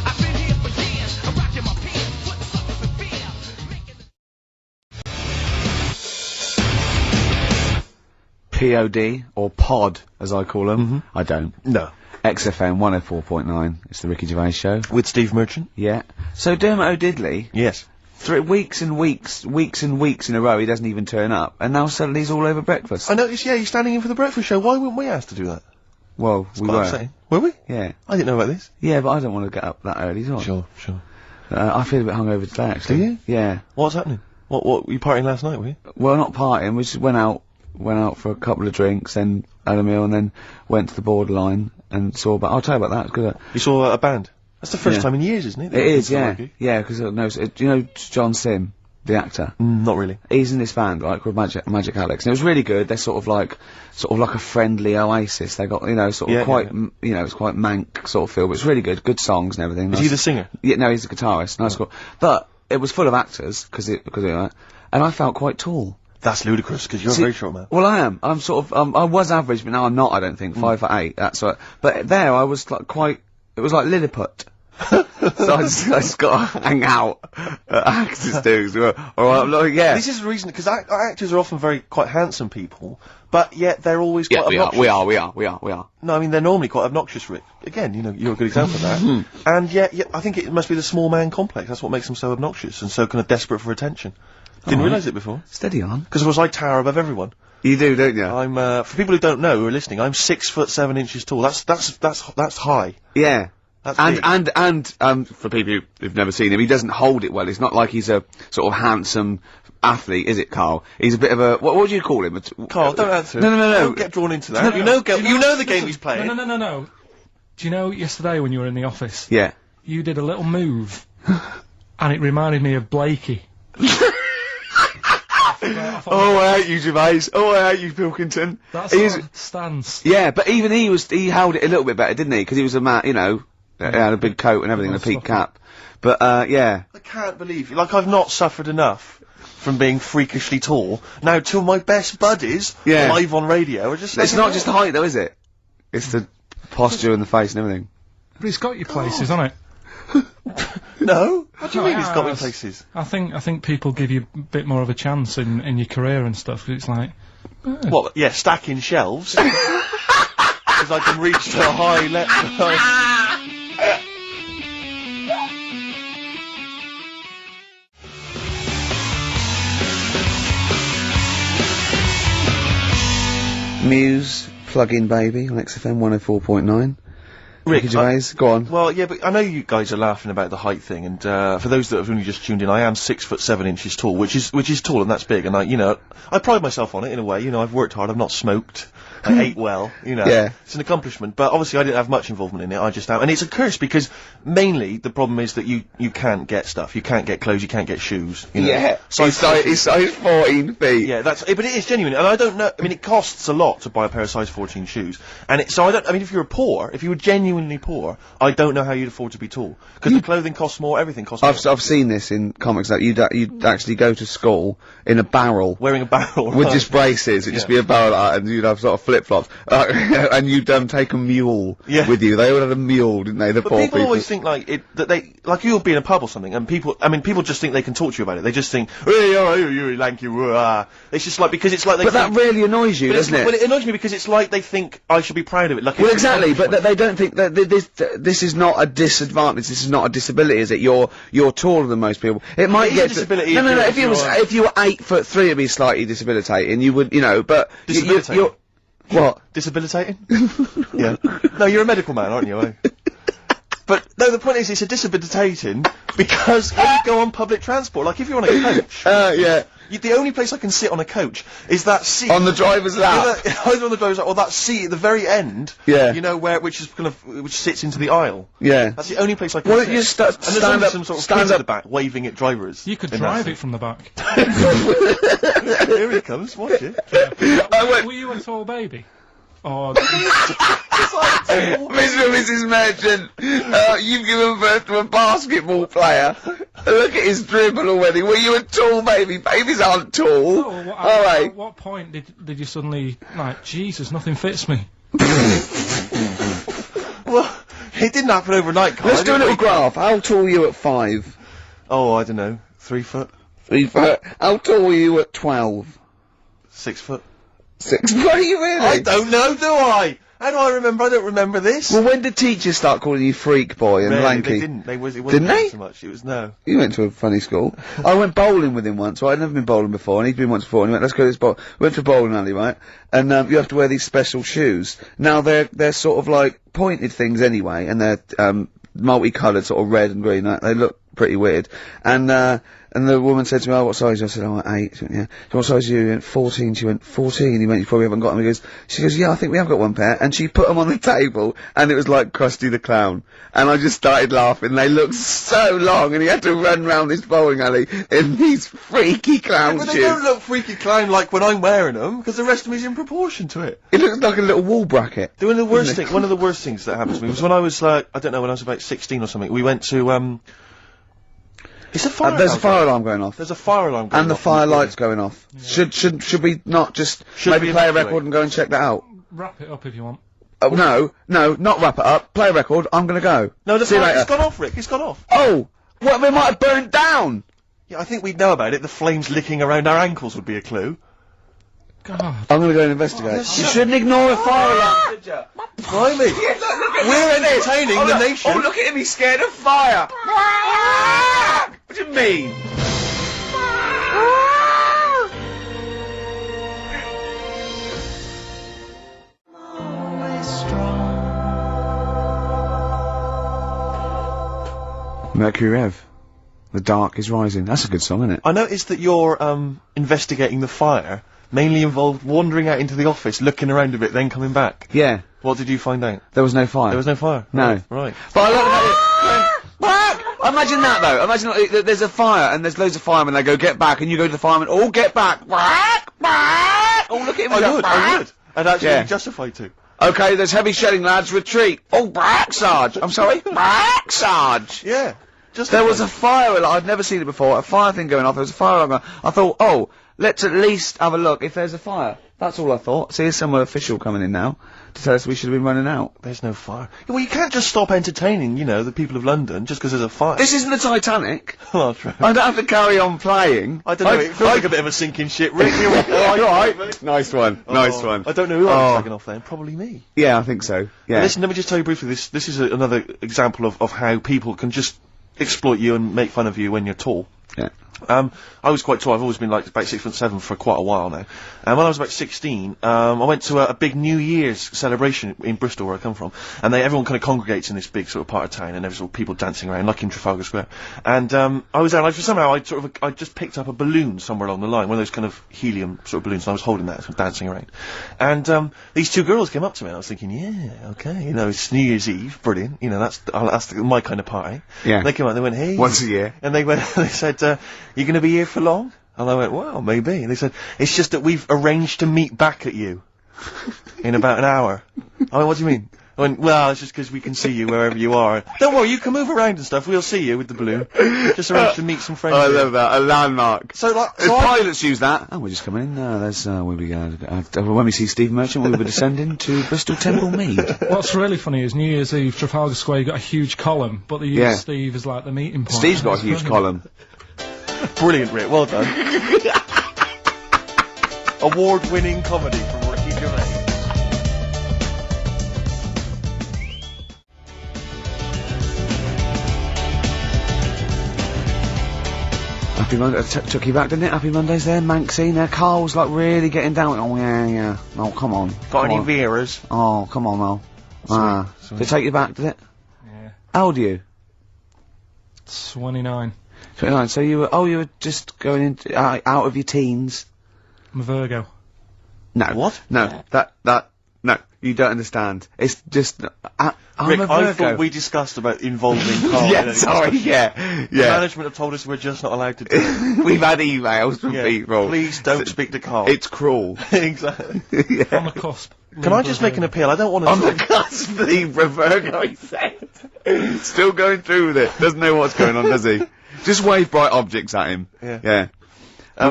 I've been here for years. I'm rocking my pants. Putting suckers in fear. POD, or POD, as I call them. I don't. No. XFM 104.9. It's the Ricky Gervais Show. With Steve Merchant. Yeah. So Dermot O'Diddley. Yes. 3 weeks and weeks in a row, he doesn't even turn up, and now suddenly he's all over breakfast. I noticed, yeah, he's standing in for the breakfast show. Why weren't we asked to do that? Well, we Quite were. upsetting. Were we? Yeah. I didn't know about this. Yeah, but I don't want to get up that early, do I? Sure. I feel a bit hungover today, actually. Do you? Yeah. What's happening? What were you partying last night, were you? Well, not partying, we just went out for a couple of drinks, then had a meal, and then went to the Borderline and saw I'll tell you about that, it's good. You saw a band? That's the first time in years, isn't it? It is, yeah. Yeah, because you know John Sim, the actor? Not really. He's in this band, right, called Magic Alex. And it was really good. They're sort of like a friendly Oasis. They got, you know, sort of you know, it's quite mank sort of feel, but it's really good. Good songs and everything. Is he the singer? Yeah, no, he's the guitarist. Nice, cool. But it was full of actors, because of that. And I felt quite tall. That's ludicrous, because you're a very short man. Well, I am. I'm sort of, I was average, but now I'm not, I don't think. 5'8", that's what. But there, I was like it was like Lilliput. So I just got to hang out at actors do. I'm like, yeah. This is the reason, because actors are often quite handsome people, but yet they're always quite obnoxious. We are. No, I mean, they're normally quite obnoxious, Rick. Again, you know, you're a good example of that. And yet, I think it must be the small man complex. That's what makes them so obnoxious and so kind of desperate for attention. Didn't realise it before. Steady on. Because, of course, I tower above everyone. You do, don't you? I'm, for people who don't know, who are listening, I'm 6'7" tall. That's high. Yeah. That's and for people who've never seen him, he doesn't hold it well. It's not like he's a sort of handsome athlete, is it, Carl? He's a bit of a, what would you call him? Carl, don't answer. No. Don't get drawn into that. You know the game he's playing. No. Do you know yesterday when you were in the office? Yeah. You did a little move, and it reminded me of Blakey. Oh, I hate you, Gervais. Oh, I hate you, Pilkington. That's his stance. Yeah, but even he held it a little bit better, didn't he? Because he was a man, you know, he had a big coat and everything, and a peak cap. But, yeah. I can't believe, like, I've not suffered enough from being freakishly tall. Now, two of my best buddies, live on radio, are just... It's not just the height, though, is it? It's the posture and the face and everything. But it's got you places, hasn't it? No? What do you mean it's got me places? I think people give you a bit more of a chance in your career and stuff, 'cause it's like... What, yeah, stacking shelves? Because I can reach to a high level. Muse, Plug-in Baby on XFM 104.9. Ricky Gervais, go on. Well, yeah, but I know you guys are laughing about the height thing, and for those that have only just tuned in, I am 6'7" tall, which is tall, and that's big, and I pride myself on it in a way. You know, I've worked hard, I've not smoked, I ate well, you know. Yeah. It's an accomplishment, but obviously I didn't have much involvement in it. I just am, and it's a curse because mainly the problem is that you can't get stuff, you can't get clothes, you can't get shoes. You know? Yeah. He's size 14 feet. Yeah, but it is genuine, and I don't know. I mean, it costs a lot to buy a pair of size 14 shoes, and I mean, if you were genuinely poor, I don't know how you'd afford to be tall, because the clothing costs more, everything costs more. I've seen this in comics, that you'd actually go to school in a barrel. Wearing a barrel. With just braces, it'd just be a barrel, and you'd have sort of flip-flops. And you'd take a mule with you. They all had a mule, didn't they? The poor people always think like you'll be in a pub or something, and people just think they can talk to you about it. They just think, hey, oh, you lanky, it's just like, because it's like they But that really annoys you, doesn't it? Well, it annoys me because it's like they think I should be proud of it. Like, well, exactly, but they don't think that this is not a disadvantage, this is not a disability, is it? You're taller than most people. It might get disability. No, if you were 8'3", it'd be slightly debilitating, you would, you know, but you're what? Debilitating? Yeah. No, you're a medical man, aren't you? But, no, the point is, it's a debilitating because when you go on public transport, like if you're on a coach... yeah. The only place I can sit on a coach is that seat... On the driver's lap? Either on the driver's lap or that seat at the very end. Yeah. You know, which sits into the aisle. Yeah. That's the only place I can sit. You stand and there's always some sort of kids at the back waving at drivers. You could drive it from the back. Here he comes, watch it. Were you a tall baby? Or... Mr. and Mrs. Merchant, you've given birth to a basketball player. Look at his dribble already. Were you a tall baby? Babies aren't tall. Oh, at what point did you suddenly, like, Jesus, nothing fits me? Well, it didn't happen overnight, Carl. Let's do a little graph. How tall were you at 5? Oh, I don't know. 3 foot? 3 foot. How tall were you at 12? 6 foot. 6 foot? Are you really? I don't know, do I? How do I remember? I don't remember this. Well, when did teachers start calling you freak boy and lanky? They didn't. It wasn't so much. It was no. You went to a funny school. I went bowling with him once. I'd never been bowling before, and he'd been once before, and he went, let's go to this bowl. We went to a bowling alley, right? And, you have to wear these special shoes. Now, they're sort of like pointed things anyway, and they're, multicoloured, sort of red and green. They look pretty weird. And the woman said to me, "Oh, what size?" I said, "Oh, 8." She went, "Yeah." "What size are you?" He went, 14. She went, 14? He went, "You probably haven't got them." She goes, "Yeah, I think we have got one pair." And she put them on the table, and it was like Krusty the Clown. And I just started laughing. They looked so long, and he had to run round this bowling alley in these freaky clown But shoes. they don't look freaky clown like when I'm wearing them, because the rest of me's in proportion to it. It looks like a little wall bracket. One of the worst things that happened to me was when I was like, I don't know, when I was about 16 or something, we went to, it's a fire There's a alarm fire alarm going off. There's a fire alarm going off. And the fire light's going off. Yeah. Should we not just maybe play a record and go and check that out? Wrap it up if you want. Oh, no, not wrap it up. Play a record, I'm gonna go. No, the See you fire, later. it's gone off, Rick, it's gone off. Oh! What, we might have burnt down! Yeah, I think we'd know about it. The flames licking around our ankles would be a clue. God. I'm gonna go and investigate. You shouldn't ignore a fire alarm, should you? Blimey! We're entertaining the nation. Oh, look at him, he's scared of fire! What do you mean? Mercury Rev. The dark is rising. That's a good song, isn't it? I noticed that you're, investigating the fire mainly involved wandering out into the office, looking around a bit, then coming back. Yeah. What did you find out? There was no fire. There was no fire? No. Right. But I love that. Imagine that though. Imagine like, there's a fire and there's loads of firemen. They go, "Get back," and you go to the firemen. "Oh, get back!" Oh, look at him. I would. I'd actually be justified to. Okay, there's heavy shelling, lads. Retreat. Oh, brack, Sarge. I'm sorry, brack, Sarge. Yeah. There was a fire alarm. I'd never seen it before. A fire thing going off. There was a fire alarm going. I thought, oh, let's at least have a look if there's a fire. That's all I thought. See, here's some official coming in now to tell us we should have been running out. There's no fire. Yeah, well, you can't just stop entertaining, you know, the people of London just because there's a fire. This isn't the Titanic. Oh, true. I don't have to carry on playing. I don't know, it feels like a bit of a sinking ship. Rick, you're right. Nice one. Nice one. I don't know who I was slagging off then. Probably me. Yeah, I think so. Yeah. Listen, let me just tell you briefly, this is another example of how people can just exploit you and make fun of you when you're tall. Yeah. I was quite tall. I've always been like about 6'7" for quite a while now. And when I was about 16, I went to a big New Year's celebration in Bristol, where I come from. And everyone kind of congregates in this big sort of part of town, and there's all people dancing around, like in Trafalgar Square. And I was there, and somehow I just picked up a balloon somewhere along the line, one of those kind of helium sort of balloons, and I was holding that, sort of dancing around. And these two girls came up to me, and I was thinking, yeah, okay, you know, it's New Year's Eve, brilliant, you know, that's my kind of party. Yeah. And they came up, and they went, "Hey." Once a year. And they said, "You gonna be here for long?" And I went, "Well, maybe." And they said, "It's just that we've arranged to meet back at you in about an hour." I went, "What do you mean?" I went, "Well, it's just because we can see you wherever you are. Don't worry, you can move around and stuff. We'll see you with the balloon. Just arranged to meet some friends." I here." love that. A landmark. So, like, pilots use that. Oh, we're just coming in. There's we'll be when we see Steve Merchant, we'll be descending to Bristol Temple Mead. What's really funny is New Year's Eve, Trafalgar Square, you got a huge column, but they use Steve as like the meeting point. Steve's got a huge column. Brilliant, Rick. Well done. Award-winning comedy from Ricky Gervais. Happy Monday. Took you back, didn't it? Happy Mondays there, Manxine there. Carl's like really getting down. Oh, yeah. Oh, come on. Got Come any on. veerers? Oh, come on, Mel. Did it take you back, did it? Yeah. How old are you? 29. 29. So you were just going into, out of your teens? I'm a Virgo. No. What? No. No. You don't understand. It's just, I'm Rick, a Virgo. I thought we discussed about involving Carl. Yeah, sorry, yeah. The management have told us we're just not allowed to do it. We've had emails from people. Please don't speak to Carl. It's cruel. Exactly. On the cusp. Can I just make an appeal? I don't want to... On the cusp, Libra Virgo, he said. Still going through with it. Doesn't know what's going on, does he? Just wave bright objects at him. Yeah.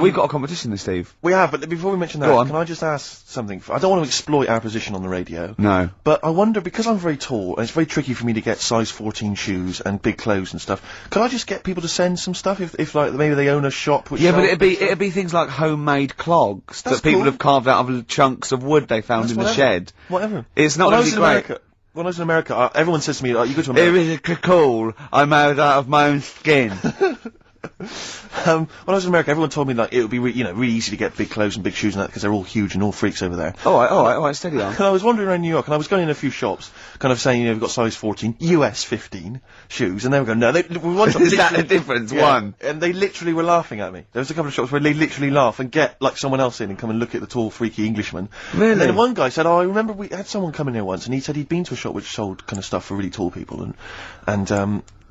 We've got a competition this, Steve. We have, but before we mention that, can I just ask something? I don't want to exploit our position on the radio. No. But I wonder, because I'm very tall, and it's very tricky for me to get size 14 shoes and big clothes and stuff, could I just get people to send some stuff if like, maybe they own a shop which... Yeah, but it'd be things like homemade clogs that people have carved out of chunks of wood they found in the shed. Whatever. It's not going to be great. When I was in America, everyone says to me, you go to America... It was cool. I'm made out of my own skin. when I was in America, everyone told me, like, it would be, really easy to get big clothes and big shoes and that, because they're all huge and all freaks over there. Alright, steady on. And I was wandering around New York, and I was going in a few shops, kind of saying, we've got size 14, US 15 shoes, and they were going, no, Is that the difference? One. And they literally were laughing at me. There was a couple of shops where they literally laugh and get, like, someone else in and come and look at the tall, freaky Englishman. Really? And then one guy said, I remember we had someone come in here once, and he said he'd been to a shop which sold kind of stuff for really tall people,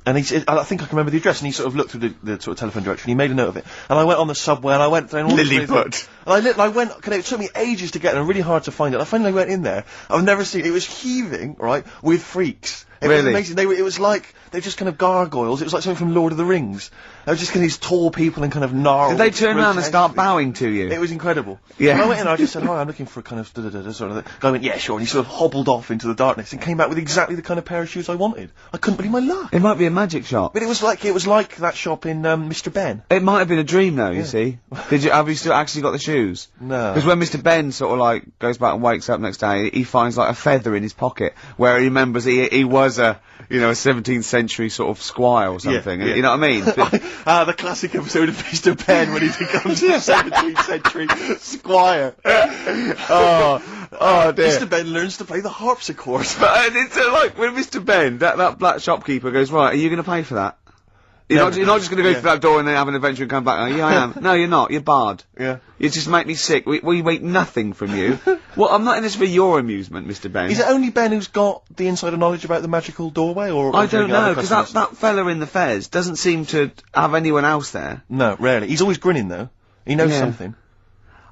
and he said, I think I can remember the address, and he sort of looked through the sort of telephone directory, and he made a note of it. And I went on the subway, and I went down all Lilliput. And I went, it took me ages to get there, and really hard to find it. I finally went in there, I've never seen, it was heaving, right, with freaks. It was amazing. It was like, they just kind of gargoyles, it was like something from Lord of the Rings. They were just kind of these tall people and kind of gnarled. Did they turn around and start bowing to you? It was incredible. Yeah. When I went in, I just said, hi, I'm looking for a kind of da-da-da-da sort of thing. Guy went, yeah, sure, and he sort of hobbled off into the darkness and came back with exactly the kind of pair of shoes I wanted. I couldn't believe my luck. It might be a magic shop. But it was like that shop in, Mr. Ben. It might have been a dream though, you see. Have you still actually got the shoes? No. Because when Mr. Ben sort of like, goes back and wakes up next day, he finds like a feather in his pocket, where he remembers he was a 17th century sort of squire or something, you know what I mean? The classic episode of Mr. Ben when he becomes a 17th century squire. Oh dear. Mr. Ben learns to play the harpsichord. But it's like, when Mr. Ben, that black shopkeeper goes, right, are you going to pay for that? You're not just going to go through that door and then have an adventure and come back. Oh, yeah, I am. No, you're not. You're barred. Yeah. You just make me sick. We wait nothing from you. Well, I'm not in this for your amusement, Mr. Ben. Is it only Ben who's got the insider knowledge about the magical doorway, or I don't know, because that fella in the fez doesn't seem to have anyone else there. No, rarely. He's always grinning though. He knows something.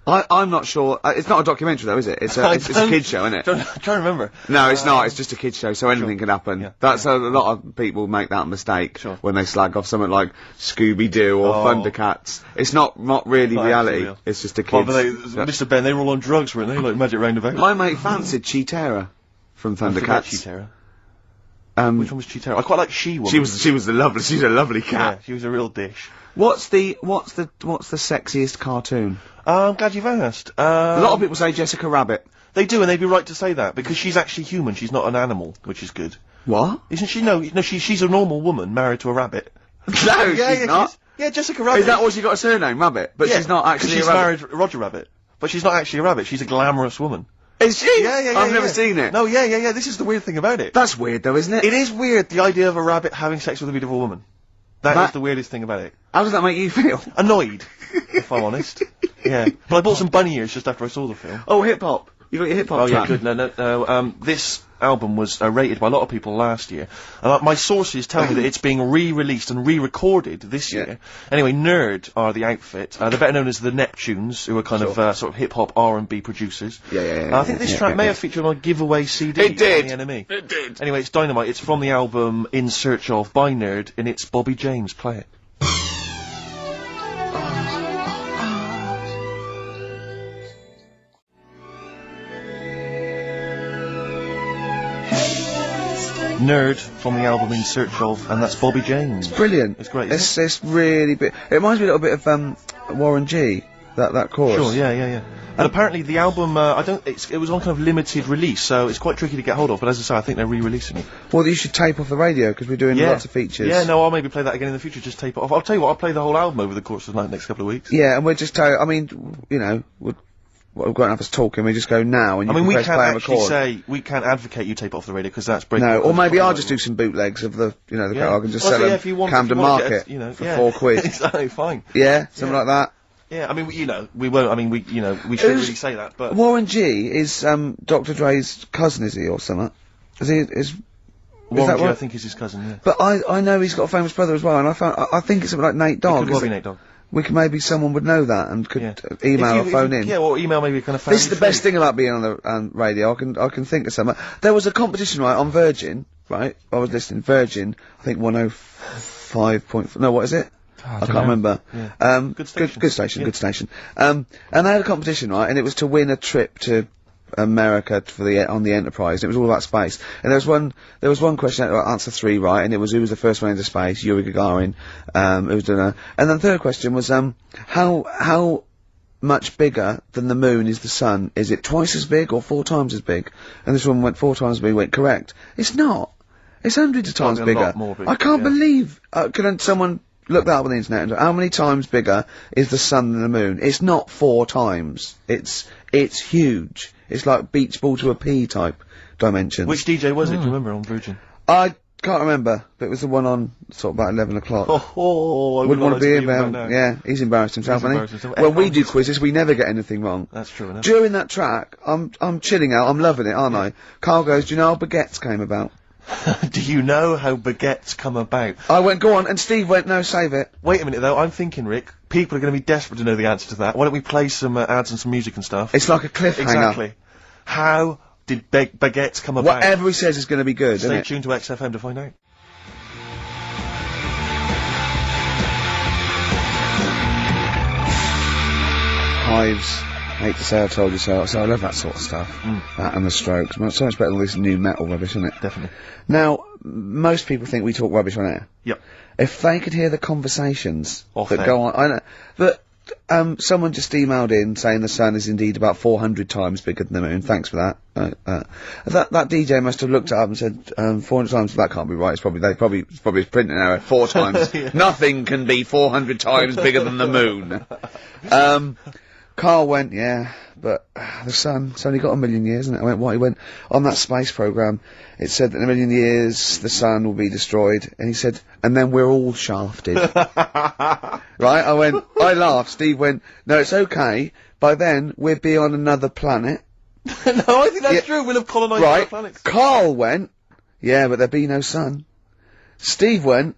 I'm not sure. It's not a documentary though, is it? It's a kid's show, isn't it? I'm trying to remember. No, it's not. It's just a kid's show, so anything can happen. Yeah. That's a lot of people make that mistake when they slag off something like Scooby-Doo or Thundercats. It's not really reality. Real. It's just a kid's. Mr. Ben, they were all on drugs, weren't they? Like Magic Roundabout. My mate fancied Cheetara from Thundercats. Cheetara. Which one was Cheetara? I quite like She-Woman. She was a lovely cat. Yeah, she was a real dish. What's the sexiest cartoon? I'm glad you've asked. A lot of people say Jessica Rabbit. They do, and they'd be right to say that, because she's actually human, she's not an animal, which is good. What? Isn't she? No, she's a normal woman married to a rabbit. No, she's not. Yeah, Jessica Rabbit. Is that what she got a surname, Rabbit? But she's not actually a rabbit. She's married Roger Rabbit. But she's not actually a rabbit, she's a glamorous woman. Is she? Yeah. I've never seen it. No, yeah, this is the weird thing about it. That's weird though, isn't it? It is weird, the idea of a rabbit having sex with a beautiful woman. That is the weirdest thing about it. How does that make you feel? Annoyed, if I'm honest. Yeah. But I bought some bunny ears just after I saw the film. Oh, hip-hop. You got your hip-hop track? Yeah, good. No. This album was rated by a lot of people last year. My sources tell me that it's being re-released and re-recorded this year. Anyway, Nerd are the outfit. They're better known as the Neptunes, who are kind of sort of hip-hop R&B producers. Yeah. I think this track may have featured on a giveaway CD. It did. The NME. It did. Anyway, it's Dynamite. It's from the album In Search Of by Nerd, and it's Bobby James. Play it. Nerd from the album In Search Of, and that's Bobby James. Brilliant. It's great. It's really bit. It reminds me a little bit of Warren G. That chorus. Sure. Yeah. And apparently the album, it was on kind of limited release, so it's quite tricky to get hold of. But as I say, I think they're re-releasing it. Well, you should tape off the radio because we're doing lots of features. Yeah, no, I'll maybe play that again in the future. Just tape it off. I'll tell you what, I'll play the whole album over the course of the next couple of weeks. Yeah, and we're just. I mean, we're going to have us talking. We just go now, and we can't actually say we can't advocate you tape it off the radio because that's breaking. No, or maybe I'll just do some bootlegs of the I can just sell them Camden Market for £4. Exactly, fine. Yeah, something like that. Yeah, I mean, we won't. I mean, we shouldn't really say that. But Warren G is Dr. Dre's cousin, is he, or something? Warren G, I think, is his cousin. Yeah. But I know he's got a famous brother as well, and I think it's something like Nate Dogg. It could well be Nate Dogg. Maybe someone would know that and could email or phone in. Yeah, or email maybe kind of. This is the best thing about being on the radio. I can think of something. There was a competition on Virgin, right? I was listening Virgin. I think 105. No, what is it? I can't remember. Yeah. Good station. Good station. And they had a competition, right? And it was to win a trip to America on the Enterprise. It was all about space. And there was one question, answer 3 right, and it was who was the first one into space, Yuri Gagarin, who was doing and then the third question was, how much bigger than the moon is the sun? Is it twice as big or 4 times as big? And this one went 4 times as big, went correct. It's not. It's hundreds of times bigger. More big, I can't believe, can someone look that up on the internet. How many times bigger is the sun than the moon? It's not 4 times. It's huge. It's like beach ball to a pea type dimensions. Which DJ was it? Do you remember on Virgin? I can't remember, but it was the one on sort of about 11 o'clock. Oh, I wouldn't want to be him. now. Yeah, he's embarrassed himself, He's hasn't embarrassed he? himself. When we do quizzes, we never get anything wrong. That's true enough. During that track, I'm chilling out, I'm loving it, aren't I? Carl goes, do you know how baguettes came about? Do you know how baguettes come about? I went, go on, and Steve went, no, save it. Wait a minute though, I'm thinking, Rick, people are going to be desperate to know the answer to that. Why don't we play some ads and some music and stuff? It's like a cliffhanger. Exactly. How did baguettes come about? Whatever he says is going to be good, isn't Stay it? tuned to XFM to find out. Hives. Hate to say I told you so. So I love that sort of stuff. That and the Strokes. Well, it's so much better than all this new metal rubbish, isn't it? Definitely. Now, most people think we talk rubbish on air. Yep. If they could hear the conversations Off that air. go on, I know. But, someone just emailed in saying the sun is indeed about 400 times bigger than the moon. Thanks for that. That DJ must have looked it up and said, 400 times, that can't be right. It's probably a printing error. 4 times. Yeah. Nothing can be 400 times bigger than the moon. Carl went, yeah, but the sun's only got 1 million years, isn't it? I went, what? He went, on that space program, it said that in 1 million years, the sun will be destroyed. And he said, and then we're all shafted. Right? I went, I laughed. Steve went, no, it's okay. By then, we'll be on another planet. No, I think that's true. We'll have colonised other Right. planets. Carl went, yeah, but there'll be no sun. Steve went,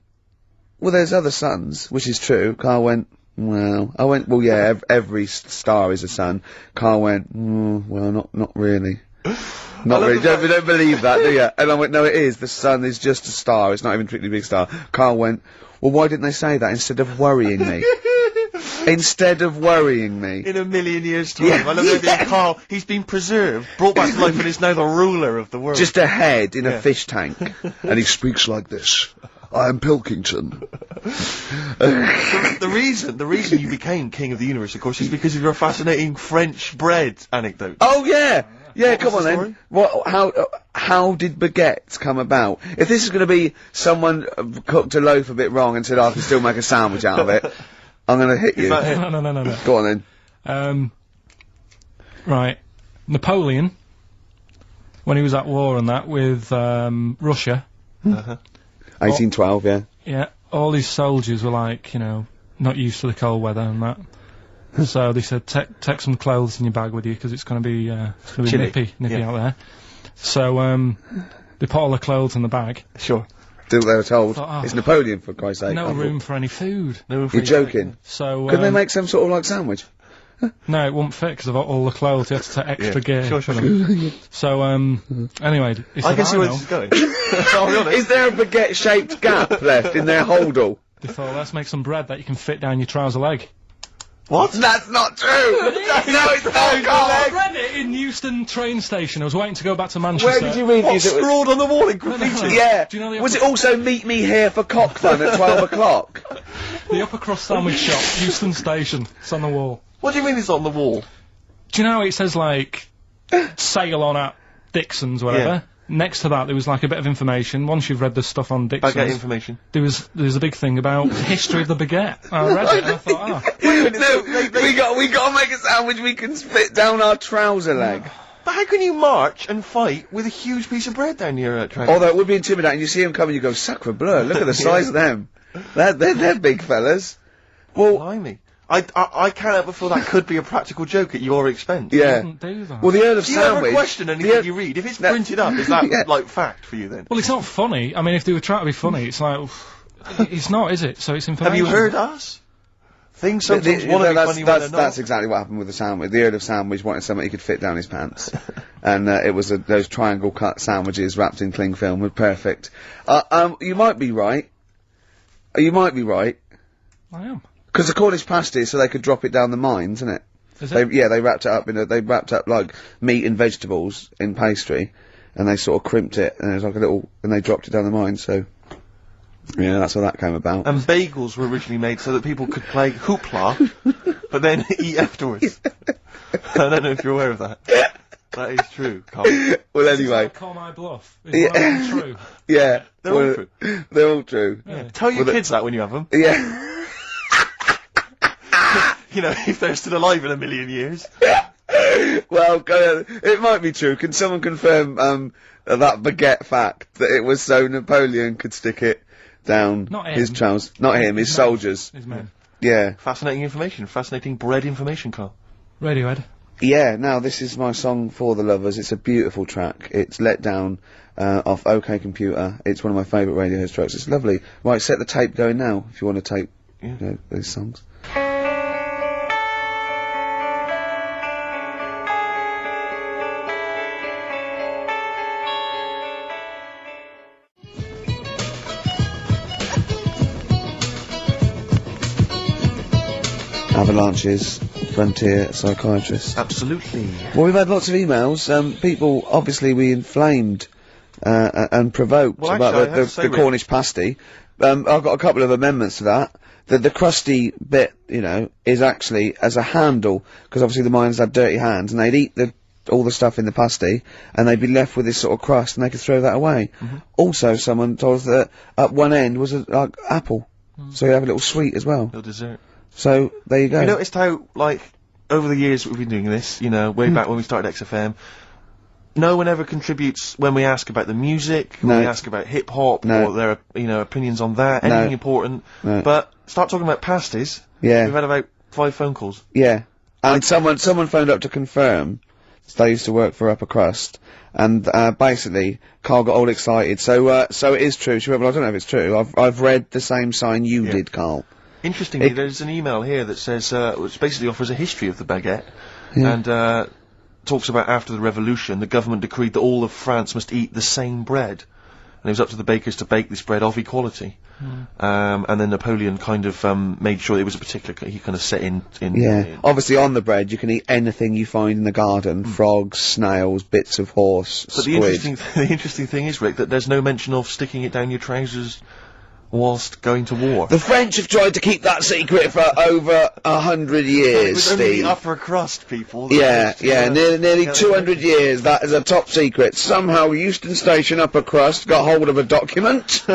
well, there's other suns, which is true. Carl went, well, I went, well, yeah, every star is a sun. Carl went, well, not really. Not really. Don't believe that, do you? And I went, no, it is. The sun is just a star. It's not even a particularly big star. Carl went, well, why didn't they say that instead of worrying me? Instead of worrying me. In 1 million years' time. Yeah. I love the idea of Carl. He's been preserved, brought back to life, and is now the ruler of the world. Just a head in a fish tank. And he speaks like this. I am Pilkington. The reason you became king of the universe, of course, is because of your fascinating French bread anecdote. Oh, yeah! Yeah, What come was on the then. How did baguettes come about? If this is going to be someone cooked a loaf a bit wrong and said, I can still make a sandwich out of it, I'm going to hit you. No. Go on then. Right. Napoleon, when he was at war and that with, Russia. 1812, yeah. Yeah, all his soldiers were like, you know, not used to the cold weather and that. So they said, take some clothes in your bag with you, because it's gonna be Chilly. nippy out there. So, they put all the clothes in the bag. Sure. Do what they were told. Thought, It's Napoleon, for Christ's sake. No room for any food. No room for You're joking. So, Couldn't they make some sort of, like, sandwich? No, it wouldn't fit because of all the clothes. You had to take extra gear. Sure. for them. So, anyway, he said, I can see where know. this is going. I'll be honest. Is there a baguette-shaped gap left in their holdall? They thought, let's make some bread that you can fit down your trouser leg. What? That's not true! No, it's not, I Carl! read it in Euston train station. I was waiting to go back to Manchester. Where did you read What, these? scrawled on the wall in graffiti? Yeah. Do you know the Was it also meet me here for cock fun at 12 o'clock? The upper crust sandwich shop, Euston station. It's on the wall. What do you mean it's on the wall? Do you know how it says, like, sail on at Dixon's, whatever? Yeah. Next to that, there was, like, a bit of information. Once you've read the stuff on Dixon's... Baguette information. There was a big thing about history of the baguette. I read it and I thought, No, we gotta make a sandwich we can spit down our trouser leg. But how can you march and fight with a huge piece of bread down your train? Although it would be intimidating. You see them coming, you go, sacre bleu, look at the size of them. They're big fellas. Well, Blimey. I can't help but feel that could be a practical joke at your expense. yeah. do that. Well, the Earl of Do you ever Sandwich... question anything you read? If it's printed up, is that, like, fact for you then? Well, it's not funny. I mean, if they were trying to be funny, it's like... it's not, is it? So it's information. Have you heard us? Things sometimes want to be funny when they're not. That's exactly what happened with the sandwich. The Earl of Sandwich wanted something he could fit down his pants. And, it was those triangle cut sandwiches wrapped in cling film were perfect. You might be right. You might be right. I am. Because the Cornish pasty, so they could drop it down the mines, isn't it? Is it? They wrapped it up they wrapped up, like, meat and vegetables in pastry, and they sort of crimped it, and it was like a little, and they dropped it down the mine, so... Yeah, that's how that came about. And bagels were originally made so that people could play hoopla, but then eat afterwards. I don't know if you're aware of that. That is true, Carl. Well, anyway. Call my bluff. Is one of them true? Yeah. They're all true. They're all true. Tell your kids that when you have them. Yeah. You know, if they're still alive in a million years. Well, it might be true. Can someone confirm that baguette fact that it was so Napoleon could stick it down his trousers? Not him, his soldiers. His men. Yeah. Fascinating information. Fascinating bread information, Carl. Radiohead. Yeah, now this is my song for the lovers. It's a beautiful track. It's Let Down off OK Computer. It's one of my favourite Radiohead tracks. It's lovely. Right, set the tape going now if you want to tape you know, these songs. Avalanches, Frontier Psychiatrist. Absolutely. Well, we've had lots of emails. People, obviously, we inflamed and provoked about the Cornish pasty. I've got a couple of amendments to that. The crusty bit, you know, is actually as a handle, because obviously the miners had dirty hands, and they'd eat all the stuff in the pasty, and they'd be left with this sort of crust, and they could throw that away. Also, someone told us that at one end was like apple, so you have a little sweet as well. Little dessert. So, there you go. You noticed how, like, over the years we've been doing this, you know, way back when we started XFM, no one ever contributes when we ask about the music, when we ask about hip-hop, or their, you know, opinions on that, anything important. But, start talking about pasties. Yeah. We've had about 5 phone calls. Yeah. And someone phoned up to confirm, they used to work for Upper Crust, and, basically, Carl got all excited. So it is true. She went, well, I don't know if it's true. I've read the same sign you did, Carl. Interestingly, there's an email here that says, which basically offers a history of the baguette, and talks about after the revolution, the government decreed that all of France must eat the same bread, and it was up to the bakers to bake this bread of equality. And then Napoleon kind of made sure it was a particular, he kind of set in. Obviously on the bread you can eat anything you find in the garden, frogs, snails, bits of horse, but squid. the interesting thing is, Rick, that there's no mention of sticking it down your trousers whilst going to war. The French have tried to keep that secret for over 100 years, It was only Steve. the upper crust people. Nearly 200 years, that is a top secret. Somehow Euston Station Upper Crust got hold of a document,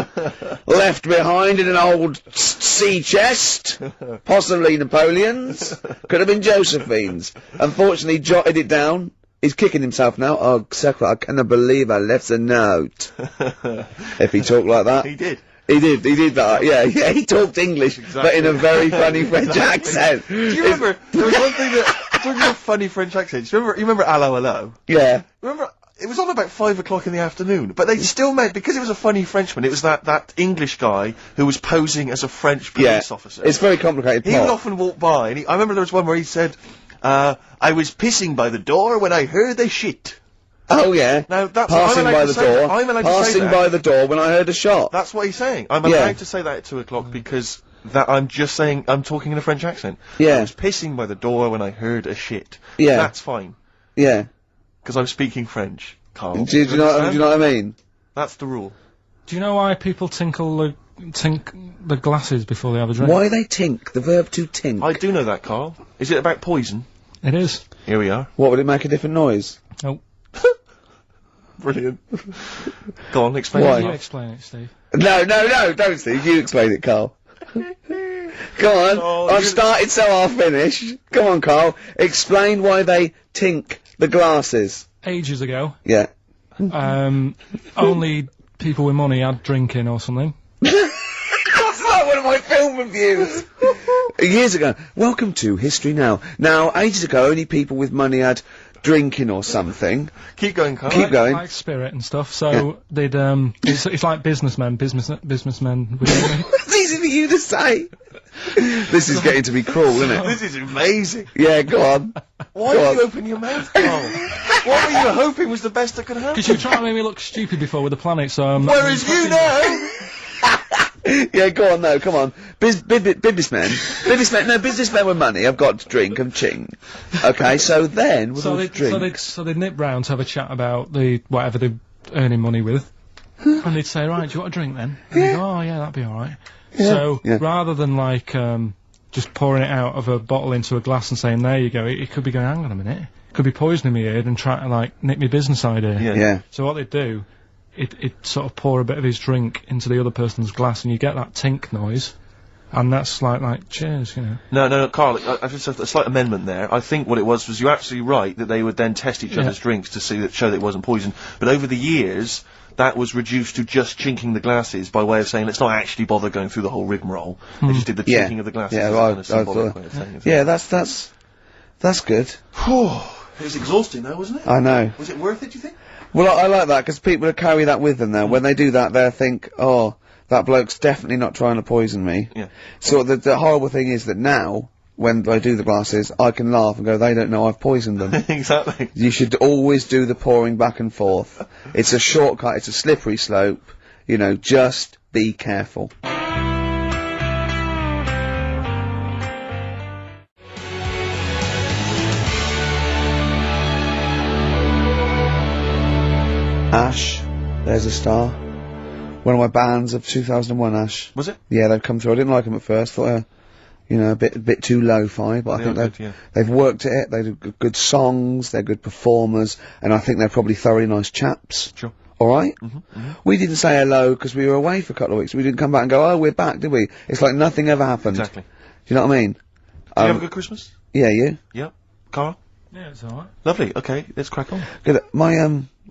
left behind in an old sea chest, possibly Napoleon's, could have been Josephine's. Unfortunately, jotted it down. He's kicking himself now. Oh, Secret, I cannot believe I left a note. If he talked like that. He did. He did that, yeah, he talked English, but in a very funny French accent. Do you remember, there was one thing that, talking about funny French accents, you remember Allo Allo? Yeah. Remember, it was on about 5 o'clock in the afternoon, but they still meant, because it was a funny Frenchman, it was that English guy who was posing as a French police officer. It's very complicated He would often walk by, and I remember there was one where he said, I was pissing by the door when I heard a shit. Oh yeah. Now that's passing by the door. I'm allowed to say Passing that. by the door when I heard a shot. That's what he's saying. I'm allowed to say that at 2 o'clock because I'm just saying I'm talking in a French accent. Yeah. I was pissing by the door when I heard a shit. Yeah. That's fine. Yeah. Because I'm speaking French, Carl. Do you know what I mean? That's the rule. Do you know why people tink the glasses before they have a drink? Why they tink? The verb to tink. I do know that, Carl. Is it about poison? It is. Here we are. What, would it make a different noise? Nope. Brilliant. Go on, explain Why? it. You explain it, Steve. No, don't Steve. You explain it, Carl. Come on. Oh, I've started, so I'll finish. Come on, Carl. Explain why they tink the glasses. Ages ago. Yeah. Only people with money had drinking or something. That's like one of my film reviews. Years ago. Welcome to History Now. Now, ages ago, only people with money had drinking or something. Keep going, Carl. Keep going. Like spirit and stuff. So they'd it's like businessmen with It's easy for you to say. This is getting to be cruel, isn't it? This is amazing. Yeah, go on. Why did you open your mouth, Carl? What were you hoping was the best that could happen? Because you were trying to make me look stupid before with the planet, so Whereas you know. Yeah, go on, no, come on. Businessmen with money have got to drink and ching. Okay, so then, with all the drink. So they'd nip round to have a chat about whatever they're earning money with. And they'd say, right, do you want a drink then? And they'd go, oh yeah, that'd be alright. Yeah. So, rather than like, just pouring it out of a bottle into a glass and saying, there you go, it could be going, hang on a minute, it could be poisoning me ear and trying to, like, nick my business idea. Yeah. So what they do, it sort of pour a bit of his drink into the other person's glass and you get that tink noise. And that's like, cheers, you know. No, Carl, I just have a slight amendment there. I think what it was you're absolutely right that they would then test each other's drinks to show that it wasn't poison. But over the years, that was reduced to just chinking the glasses by way of saying, let's not actually bother going through the whole rigmarole. They just did the chinking of the glasses. Yeah, that's good. It was exhausting though, wasn't it? I know. Was it worth it, do you think? Well, I like that, because people carry that with them now. When they do that, they'll think, oh, that bloke's definitely not trying to poison me. Yeah. So the horrible thing is that now, when I do the glasses, I can laugh and go, they don't know I've poisoned them. Exactly. You should always do the pouring back and forth. It's a shortcut, it's a slippery slope. You know, just be careful. Ash, there's a star. One of my bands of 2001, Ash. Was it? Yeah, they've come through. I didn't like them at first. Thought, you know, a bit too lo-fi, but I think they've worked at it. They do good songs. They're good performers, and I think they're probably thoroughly nice chaps. Sure. All right. We didn't say hello because we were away for a couple of weeks. We didn't come back and go, oh, we're back, did we? It's like nothing ever happened. Exactly. Do you know what I mean? Did you have a good Christmas? Yeah, you? Yeah. Carl? Yeah, it's alright. Lovely. Okay, let's crack on. Good.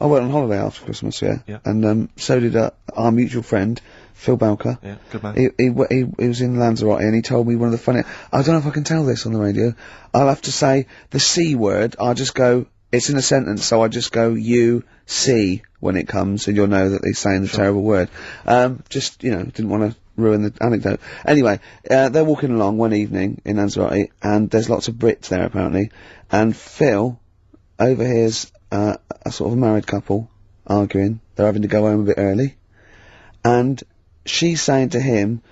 I went on holiday after Christmas, yeah. And, so did, our mutual friend, Phil Balker. Yeah, good man. He was in Lanzarote and he told me one of the funny, I don't know if I can tell this on the radio. I'll have to say the C word, I'll just go, it's in a sentence, so I just go, you, see, when it comes, and you'll know that he's saying the terrible word. Just, you know, didn't want to ruin the anecdote. Anyway, they're walking along one evening in Lanzarote, and there's lots of Brits there, apparently, and Phil overhears, a sort of a married couple arguing. They're having to go home a bit early. And she's saying to him,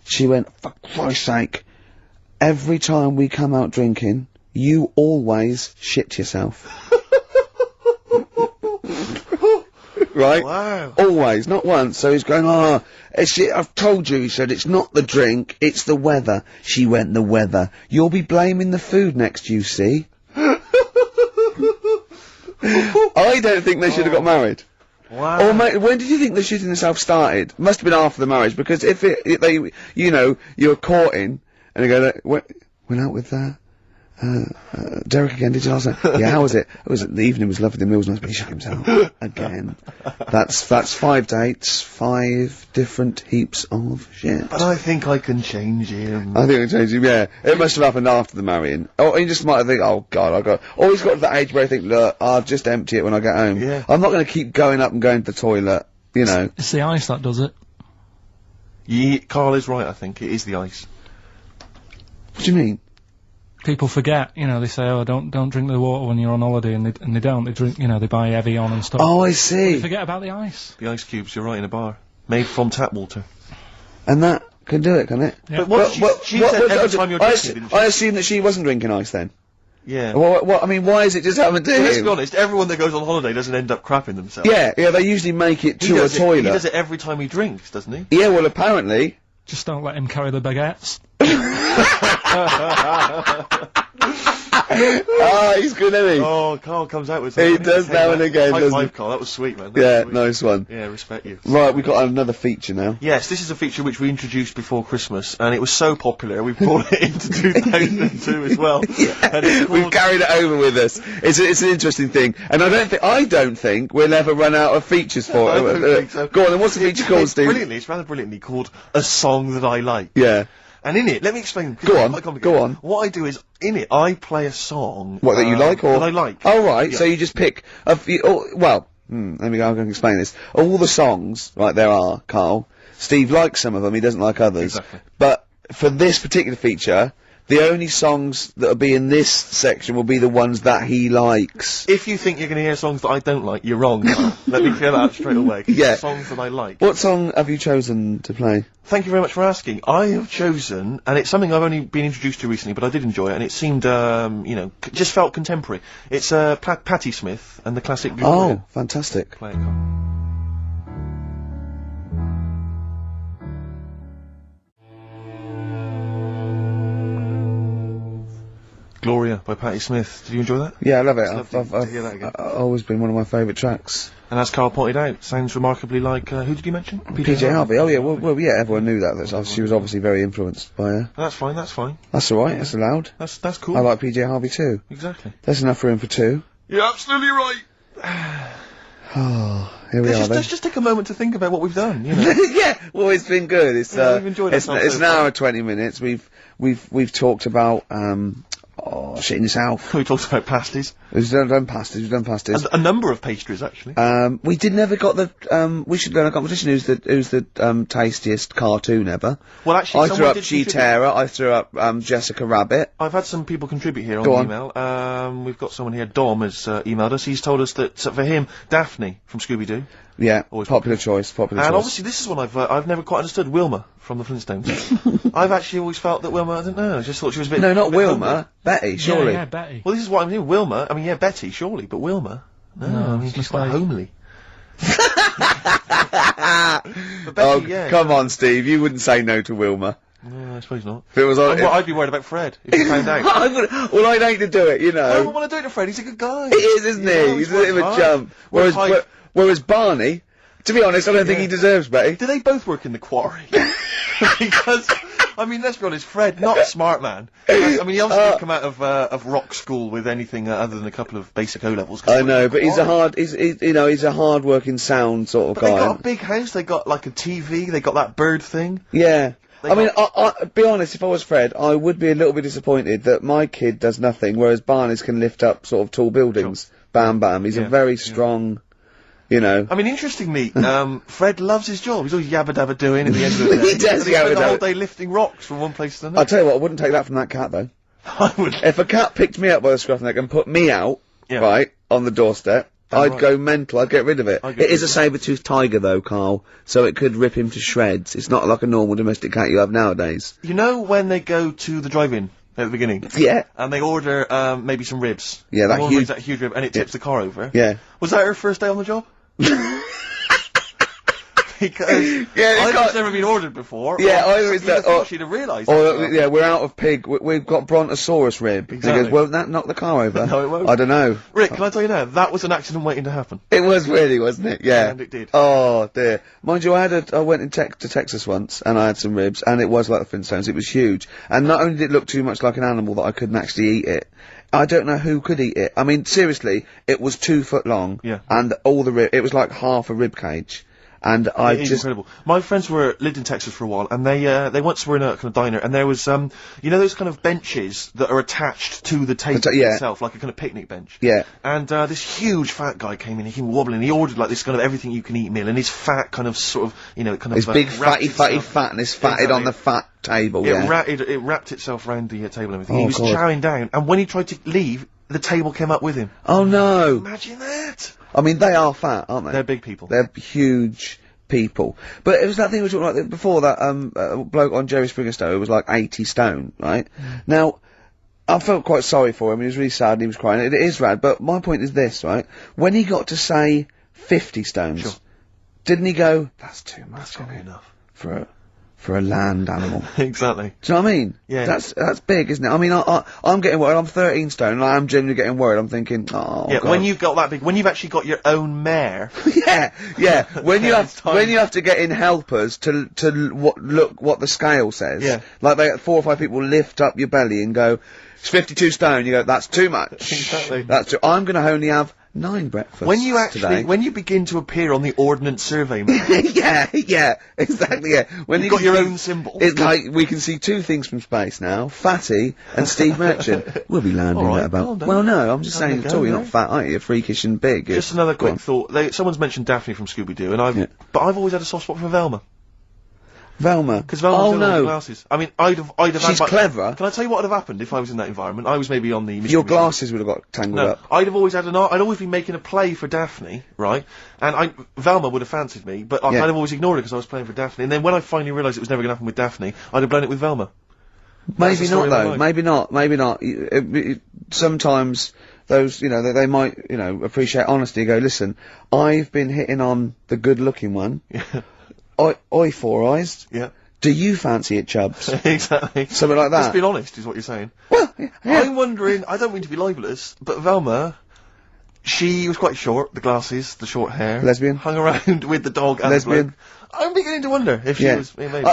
she went, for Christ's sake, every time we come out drinking, you always shit yourself. Right? Wow. Always, not once. So he's going, oh, I've told you, he said, it's not the drink, it's the weather. She went, the weather. You'll be blaming the food next, you see. I don't think they should have got married. Wow. Or when did you think the shitting themselves started? Must have been after the marriage, because if they, you know, you're courting, and they go, went out with, Derek again, did you last night? Yeah, how was it? The evening was lovely, the meal was nice, but he shut himself. Again. That's 5 dates, 5 different heaps of shit. But I think I can change him. I think I can change him, yeah. It must have happened after the marrying. Or he just might have think, oh god, or he's got to that age where I think, look, I'll just empty it when I get home. Yeah. I'm not gonna keep going up and going to the toilet, you know. It's the ice that does it. Yeah, Carl is right, I think. It is the ice. What do you mean? People forget, you know, they say, oh, don't drink the water when you're on holiday, and they don't, they drink, you know, they buy Evian and stuff. Oh, I see. They forget about the ice. The ice cubes, you're right, in a bar. Made from tap water. And that can do it, can it? Yeah. But she said every time you're drinking, didn't she? I assume that she wasn't drinking ice then. Yeah. What, I mean, why is it just happened to him? Let's be honest, everyone that goes on holiday doesn't end up crapping themselves. Yeah, they usually make it to a toilet. He does it every time he drinks, doesn't he? Yeah, well, apparently. Just don't let him carry the baguettes. Ah, he's good, isn't he? Oh, Carl comes out with something. He does now and again, High doesn't five, he? Carl, that was sweet, man. Yeah, nice one. Yeah, respect you. Right, we've got another feature now. Yes, this is a feature which we introduced before Christmas, and it was so popular, we've brought it into 2002 as well. Yeah, we've carried it over with us. It's an interesting thing, and I don't think we'll ever run out of features for it. I don't think so. Go on, then what's the feature called, Steve? It's rather brilliantly called A Song That I Like. Yeah. And in it, let me explain. Go on. What I do is, in it, I play a song. What, that you like, or? That I like. Oh, right, Yeah. so you just pick a few, let me go, I'm going to explain this. All the songs, right, there are, Carl, Steve likes some of them, he doesn't like others. Exactly. But, for this particular feature, the only songs that'll be in this section will be the ones that he likes. If you think you're going to hear songs that I don't like, you're wrong. Let me clear that up straight away. Yeah. Songs that I like. What song have you chosen to play? Thank you very much for asking. I have chosen, and it's something I've only been introduced to recently, but I did enjoy it, and it seemed, you know, just felt contemporary. It's, Patti Smith and the classic Blue Oh, Ribbon. fantastic. Play it, Carl. Gloria by Patti Smith. Did you enjoy that? Yeah, I love it. It's lovely to hear that again. I've always been one of my favourite tracks. And as Carl pointed out, sounds remarkably like, who did you mention? PJ Harvey. Oh yeah, well, yeah, everyone knew that. She was obviously very influenced by her. That's fine, that's fine. That's alright, that's allowed. That's cool. I like PJ Harvey too. Exactly. There's enough room for two. You're absolutely right. Oh, here we are then. Let's just take a moment to think about what we've done, you know. Yeah, well, it's been good. It's, we've enjoyed it's ourselves an so far. hour and 20 minutes. We've talked about, shitting yourself. We talked about pasties. We've done pasties. A number of pastries, actually. We never got the, we should go in a competition who's the tastiest cartoon ever. Well, actually, I threw up Cheetara, I threw up, Jessica Rabbit. I've had some people contribute here on Go the on. email. We've got someone here, Dom, has emailed us. He's told us that, for him, Daphne from Scooby-Doo. Yeah, popular choice. And obviously this is one I've never quite understood, Wilma from the Flintstones. I've actually always felt that Wilma, I don't know, I just thought she was a bit... No, not a bit Wilma, homely. Betty, surely. Yeah, Betty. Well, this is what I mean, Wilma, I mean, yeah, Betty, surely, but Wilma? No, I mean, she's quite homely. But Betty, yeah. Come on, Steve, you wouldn't say no to Wilma. No, I suppose not. If it was I'd be worried about Fred, if he found out. Well, I'd hate to do it, you know. I wouldn't want to do it to Fred, he's a good guy. He is, isn't he? He's a bit of a chump. Whereas Barney, to be honest, I don't think he deserves Betty. Do they both work in the quarry? Because, I mean, let's be honest, Fred, not a smart man. I mean, he obviously didn't come out of rock school with anything other than a couple of basic O-levels. I know, but he's a hard-working, sound sort of guy. They got a big house, they got like a TV, they got that bird thing. Yeah. I mean, be honest, if I was Fred, I would be a little bit disappointed that my kid does nothing, whereas Barney's can lift up sort of tall buildings. Sure. Bam bam. He's a very strong, you know. I mean, interestingly, Fred loves his job. He's always yabba dabba doing at the end of the day. He does yabba dabba. The whole day lifting rocks from one place to the next. I'll tell you what, I wouldn't take that from that cat though. I would. If a cat picked me up by the scruff neck and put me out, right, on the doorstep, I'd go mental, I'd get rid of it. It is a saber-toothed tiger though, Carl, so it could rip him to shreds. It's not like a normal domestic cat you have nowadays. You know when they go to the drive-in at the beginning? Yeah. And they order, maybe some ribs. Yeah, that huge rib, and it tips the car over. Yeah. Was that her first day on the job? Because I've never been ordered before. Yeah, either it's that, or she'd have realised. Or yeah, we're out of pig. We've got Brontosaurus rib. Exactly. And he goes, won't that knock the car over? No, it won't. I don't know. Rick, can I tell you now? That was an accident waiting to happen. It was really, wasn't it? Yeah. And it did. Oh dear. Mind you, I went to Texas once, and I had some ribs, and it was like the Flintstones. It was huge, and not only did it look too much like an animal that I couldn't actually eat it. I don't know who could eat it. I mean, seriously, it was 2 foot long. Yeah. And all the it was like half a rib cage. And it is incredible. My friends lived in Texas for a while, and they once were in a kind of diner, and there was, you know those kind of benches that are attached to the table itself, like a kind of picnic bench? Yeah. And, this huge fat guy came in, he came wobbling, he ordered like this kind of everything you can eat meal, and his fat kind of sort of, you know, kind of, his big fatty fatness fatted on the fat table, It wrapped itself round the table and everything. He was chowing down, and when he tried to leave, the table came up with him. Oh no! Imagine that! I mean, they are fat, aren't they? They're big people. They're huge people. But it was that thing we were talking about before, that bloke on Jerry Springer Show who was like 80 stone, right? Now, I felt quite sorry for him, he was really sad and he was crying. It is rad, but my point is this, right? When he got to say 50 stones, didn't he go, that's too much, that's enough. For a land animal. Exactly. Do you know what I mean? Yeah. That's big, isn't it? I mean, I'm getting worried. I'm 13 stone, and I am genuinely getting worried. I'm thinking, oh, yeah, God. When you've got that big, when you've actually got your own mare. yeah. When you have to get in helpers to look what the scale says. Yeah. Like 4 or 5 people lift up your belly and go, it's 52 stone. You go, that's too much. Exactly. I'm going to only have 9 breakfasts when you today. when you begin to appear on the Ordnance Survey map. yeah, exactly, yeah. When you've got your own symbol. It's like, we can see 2 things from space now, Fatty and Steve Merchant. We'll be landing at about... Well, no, I'm just saying at all, you're not fat, aren't you? You're freakish and big. Just another quick thought. Someone's mentioned Daphne from Scooby-Doo, and but I've always had a soft spot for Velma. Velma. Because Velma's in glasses. I mean, I'd have She's clever. Can I tell you what would have happened if I was in that environment? I was maybe on the... Your glasses would have got tangled up. I'd have always had I'd always been making a play for Daphne, right? And Velma would have fancied me, but I'd have always ignored it because I was playing for Daphne. And then when I finally realised it was never going to happen with Daphne, I'd have blown it with Velma. Maybe not, though. Maybe not. Maybe not. Sometimes those, you know, they might, you know, appreciate honesty. Go, listen, I've been hitting on the good-looking one. Oi, Four Eyes. Yeah. Do you fancy it, Chubbs? Exactly. Something like that. Let's be honest, is what you're saying. Well, yeah. I'm wondering, I don't mean to be libelous, but Velma, she was quite short, the glasses, the short hair. Lesbian? Hung around with the dog and Lesbian? the bloke. I'm beginning to wonder if she was, maybe.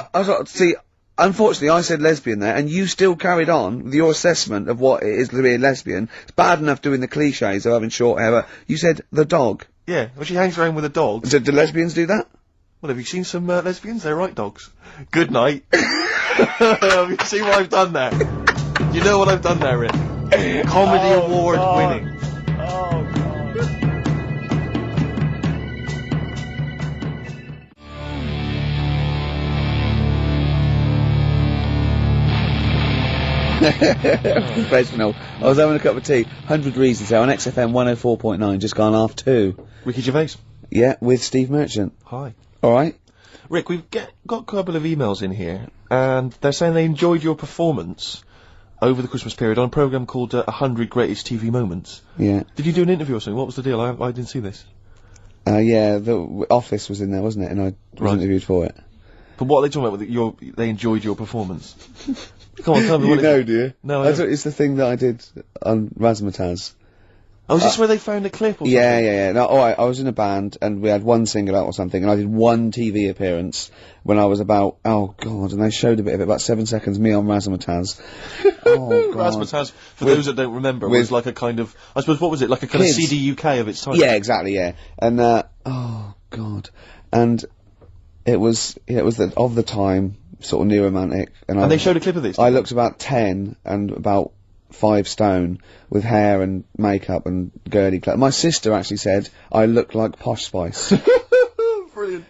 See, unfortunately, I said lesbian there, and you still carried on with your assessment of what it is to be a lesbian. It's bad enough doing the cliches of having short hair, but you said the dog. Yeah, well, she hangs around with a dog. Do lesbians do that? Well, have you seen some lesbians? They're right dogs. Good night. Have you seen what I've done there? You know what I've done there, Rick? Comedy award winning. Professional. I was having a cup of tea. 100 Reasons there on XFM 104.9, just gone half 2. Ricky Gervais. Yeah, with Steve Merchant. Hi. Alright. Rick, we've got a couple of emails in here, and they're saying they enjoyed your performance over the Christmas period on a programme called 100 Greatest TV Moments. Yeah. Did you do an interview or something? What was the deal? I didn't see this. Yeah, the Office was in there, wasn't it? And I was interviewed for it. But what are they talking about with they enjoyed your performance? Come on, tell me You what know, do you? No, I don't. It's the thing that I did on Razzmatazz. Oh, is this where they found a clip or something? Yeah. No, alright, I was in a band, and we had one single out or something, and I did one TV appearance when I was about, oh god, and they showed a bit of it, about 7 seconds, me on Razzmatazz. Oh god. Razzmatazz, for those that don't remember, was like a kind of, I suppose, what was it, like a kind of CD UK of its time? Yeah, exactly, yeah. And, oh god. And it was of the time, sort of new romantic. And they showed a clip of this? I looked about 10 and about 5 stone with hair and makeup and girly clothes. My sister actually said I looked like Posh Spice. Brilliant.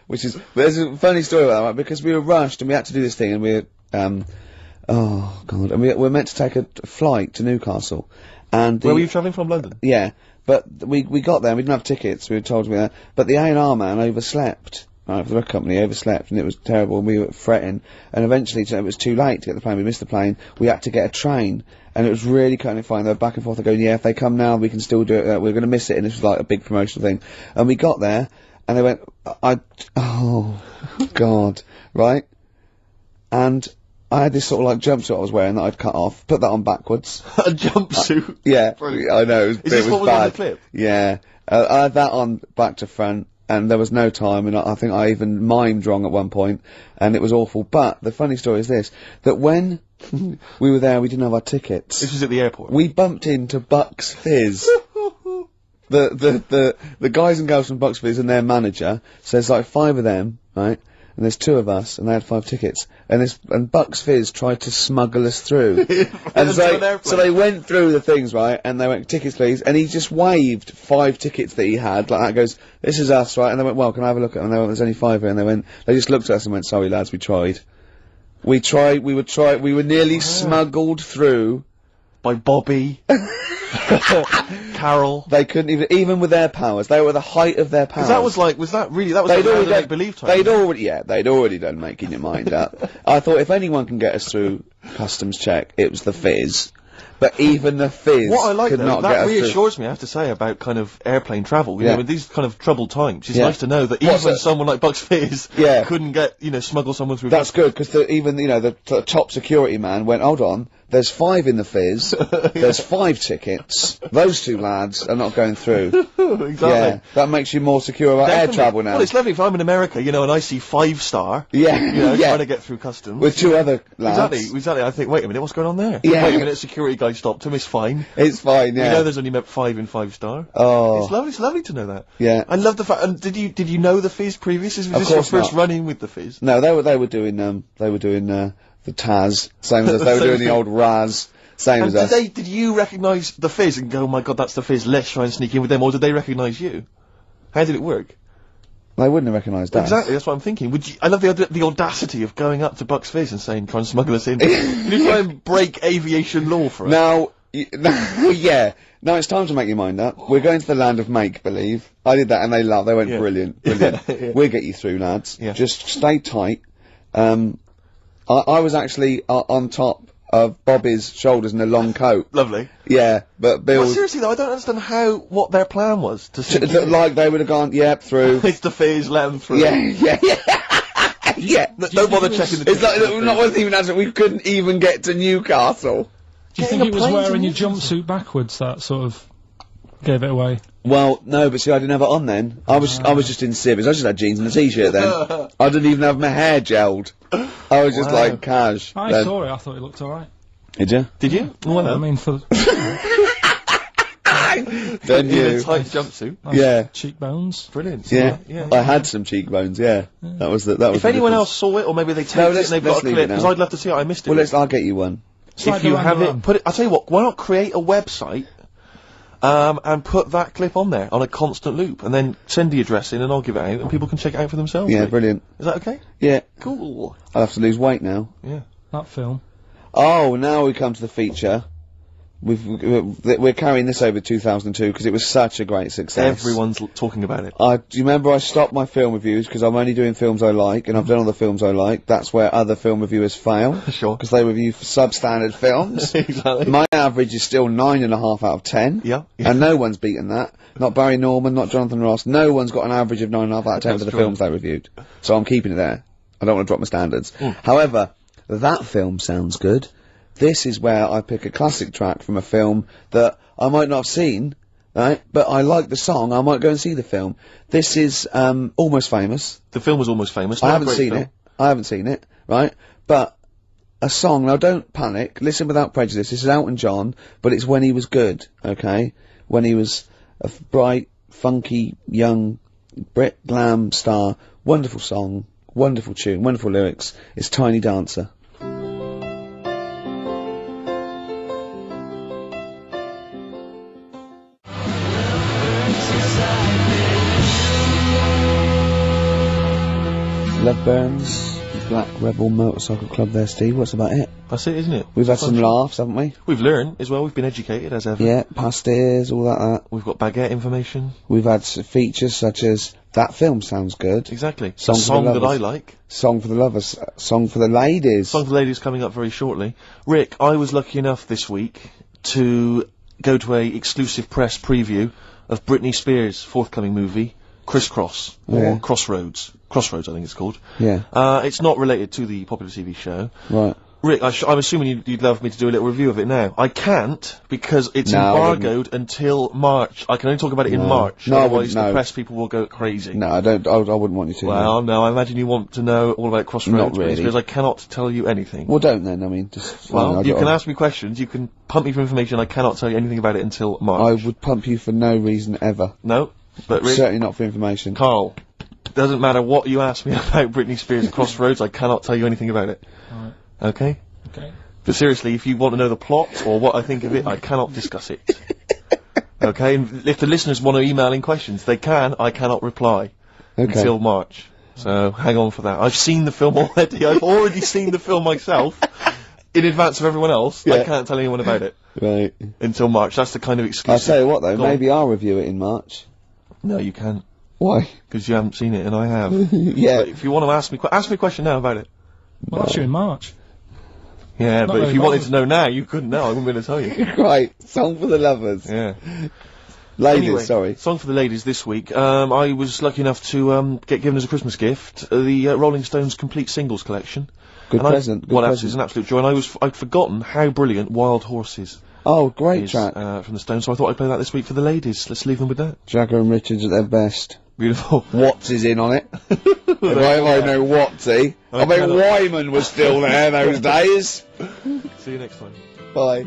There's a funny story about that, right? Because we were rushed and we had to do this thing, and oh god, and we were meant to take a flight to Newcastle. And where were you travelling from? London? Yeah, but we got there and we didn't have tickets, we were told to be there, but the A&R man overslept. Right, for the record company, overslept, and it was terrible, and we were fretting, and eventually it was too late to get the plane, we missed the plane, we had to get a train, and it was really cutting it fine, they were back and forth, they're going, yeah, if they come now, we can still do it, we're gonna miss it, and this was like a big promotional thing, and we got there, and they went, oh, god, right, and I had this sort of like jumpsuit I was wearing that I'd cut off, put that on backwards. A jumpsuit? Yeah, brilliant. I know, Is this what was bad. on the clip? Yeah, I had that on back to front, and there was no time, and I think I even mimed wrong at one point, and it was awful. But the funny story is this, that when we were there, we didn't have our tickets. This was at the airport? We bumped into Bucks Fizz. the guys and girls from Bucks Fizz and their manager, so there's like 5 of them, right? And there's 2 of us, and they had 5 tickets. And Bucks Fizz tried to smuggle us through. And so they went through the things, right? And they went, tickets please. And he just waved 5 tickets that he had, like that, goes, this is us, right? And they went, well, can I have a look at them? And they went, there's only 5 here. And they just looked at us and went, sorry lads, we tried. We were nearly smuggled through. By Bobby. KARL. They couldn't even with their powers, they were the height of their powers. That was like make-believe time. They'd already done making your mind up. I thought if anyone can get us through customs check, it was the Fizz. But even the Fizz what I like could though, not that get us reassures through. me, I have to say, about kind of airplane travel. You know, in these kind of troubled times, it's nice to know that What's even that? someone like Bucks Fizz couldn't get, smuggle someone through. That's good, because even, the top security man went, hold on, there's 5 in the Fizz, there's 5 tickets, those 2 lads are not going through. Exactly. Yeah, that makes you more secure about air travel now. Well, it's lovely if I'm in America, and I see 5-star, yeah, trying to get through customs. With 2 other lads. Exactly, I think, wait a minute, what's going on there? Yeah. Wait a minute, security guy stopped him, it's fine. It's fine, yeah. We know there's only 5 in 5-star. Oh. It's lovely to know that. Yeah. I love the fact, and did you know the Fizz previous? Was this your first run-in with the Fizz? No, they were doing the Taz, same as us, they were doing the old Raz. Same as us. Did you recognise the Fizz and go, oh my god, that's the Fizz, let's try and sneak in with them, or did they recognise you? How did it work? They wouldn't have recognised us. Exactly, that's what I'm thinking. I love the audacity of going up to Bucks Fizz and saying, try and smuggle us in. Can you try and break aviation law for us? Now, yeah. Now it's time to make your mind up. We're going to the land of make-believe. I did that and they laughed. They went, brilliant. Yeah. We'll get you through, lads. Yeah. Just stay tight. I was actually on top of Bobby's shoulders in a long coat. Lovely. Yeah, but Bill... Well, seriously though, I don't understand what their plan was to like, they would have gone, through. It's the Fizz, let them through. Yeah. Yeah. Don't bother checking the It's like, not wasn't even answering, we couldn't even get to Newcastle. Do you think it was wearing your jumpsuit backwards that sort of gave it away? Well, no, but see, I didn't have it on then. I was just in civvies. I just had jeans and a t-shirt then. I didn't even have my hair gelled. I was just like cash. I saw it. I thought it looked all right. Did you? Did you? Well, I mean, for then you. In a tight jumpsuit. Yeah. Cheekbones. Brilliant. Yeah. I had some cheekbones. Yeah. That was the. If anyone else saw it, or maybe they taped it and they've got a clip, because I'd love to see it. I missed it. Well, I'll get you one. If you have it, put it. I'll tell you what. Why not create a website? And put that clip on there on a constant loop, and then send the address in, and I'll give it out, and people can check it out for themselves. Yeah, brilliant. Is that okay? Yeah. Cool. I'll have to lose weight now. Yeah. That film. Oh, now we come to the feature. We're carrying this over 2002 because it was such a great success. Everyone's talking about it. Do you remember I stopped my film reviews because I'm only doing films I like, and I've done all the films I like. That's where other film reviewers fail. Sure. Because they review substandard films. Exactly. My average is still 9.5 out of 10. Yeah. And no one's beaten that. Not Barry Norman, not Jonathan Ross. No one's got an average of 9.5 out of 10 for the films they reviewed. So I'm keeping it there. I don't want to drop my standards. However, that film sounds good. This is where I pick a classic track from a film that I might not have seen, right? But I like the song, I might go and see the film. This is, Almost Famous. The film was Almost Famous. I haven't seen it. I haven't seen it, right? But a song, now don't panic, listen without prejudice. This is Elton John, but it's when he was good, okay? When he was a bright, funky, young Brit glam star. Wonderful song, wonderful tune, wonderful lyrics. It's Tiny Dancer. Love Burns, Black Rebel Motorcycle Club there, Steve. What's about it? That's it, isn't it? We've had some laughs, haven't we? We've learned as well. We've been educated as ever. Yeah, past ears, all that. We've got baguette information. We've had features such as That Film Sounds Good. Exactly. Song that I like. Song for the Lovers. Song for the Ladies. Song for the Ladies coming up very shortly. Rick, I was lucky enough this week to go to a exclusive press preview of Britney Spears' forthcoming movie, Crisscross, or Crossroads. Crossroads, I think it's called. Yeah. It's not related to the popular TV show. Right. Rick, I'm assuming you'd love me to do a little review of it now. I can't, because it's embargoed until March. I can only talk about it in March. No, otherwise the press people will go crazy. No, I don't. I wouldn't want you to. Well, no, I imagine you want to know all about Crossroads. Not really. Because I cannot tell you anything. Well, don't then. I mean, just. Well, you can ask me questions, you can pump me for information, I cannot tell you anything about it until March. I would pump you for no reason ever. No, but Rick, certainly not for information. Carl, doesn't matter what you ask me about Britney Spears' Crossroads, I cannot tell you anything about it. Alright. Okay? Okay. But seriously, if you want to know the plot or what I think of it, I cannot discuss it. Okay? And if the listeners want to email in questions, they can. I cannot reply until March. So hang on for that. I've seen the film already. I've already seen the film myself in advance of everyone else. I can't tell anyone about it. Right. Until March. That's the kind of exclusive. I'll tell you what though, maybe I'll review it in March. No, you can't. Why? Because you haven't seen it and I have. Yeah. But if you want to ask me a question now about it. Well, that's you in March. Yeah, Not but if very you wanted bothered. to know now, you couldn't know. I wouldn't be able to tell you. Right. Song for the Lovers. Yeah. Ladies, Anyway, sorry. Song for the Ladies this week. I was lucky enough to get given as a Christmas gift the Rolling Stones complete singles collection. Good present. Good present. It's an absolute joy. And I'd forgotten how brilliant Wild Horses Oh, great is track. from the Stones. So I thought I'd play that this week for the ladies. Let's leave them with that. Jagger and Richards at their best. Beautiful. Watts is in on it. if I know Wattsy. I mean, Wyman was still there those days. See you next time. Bye.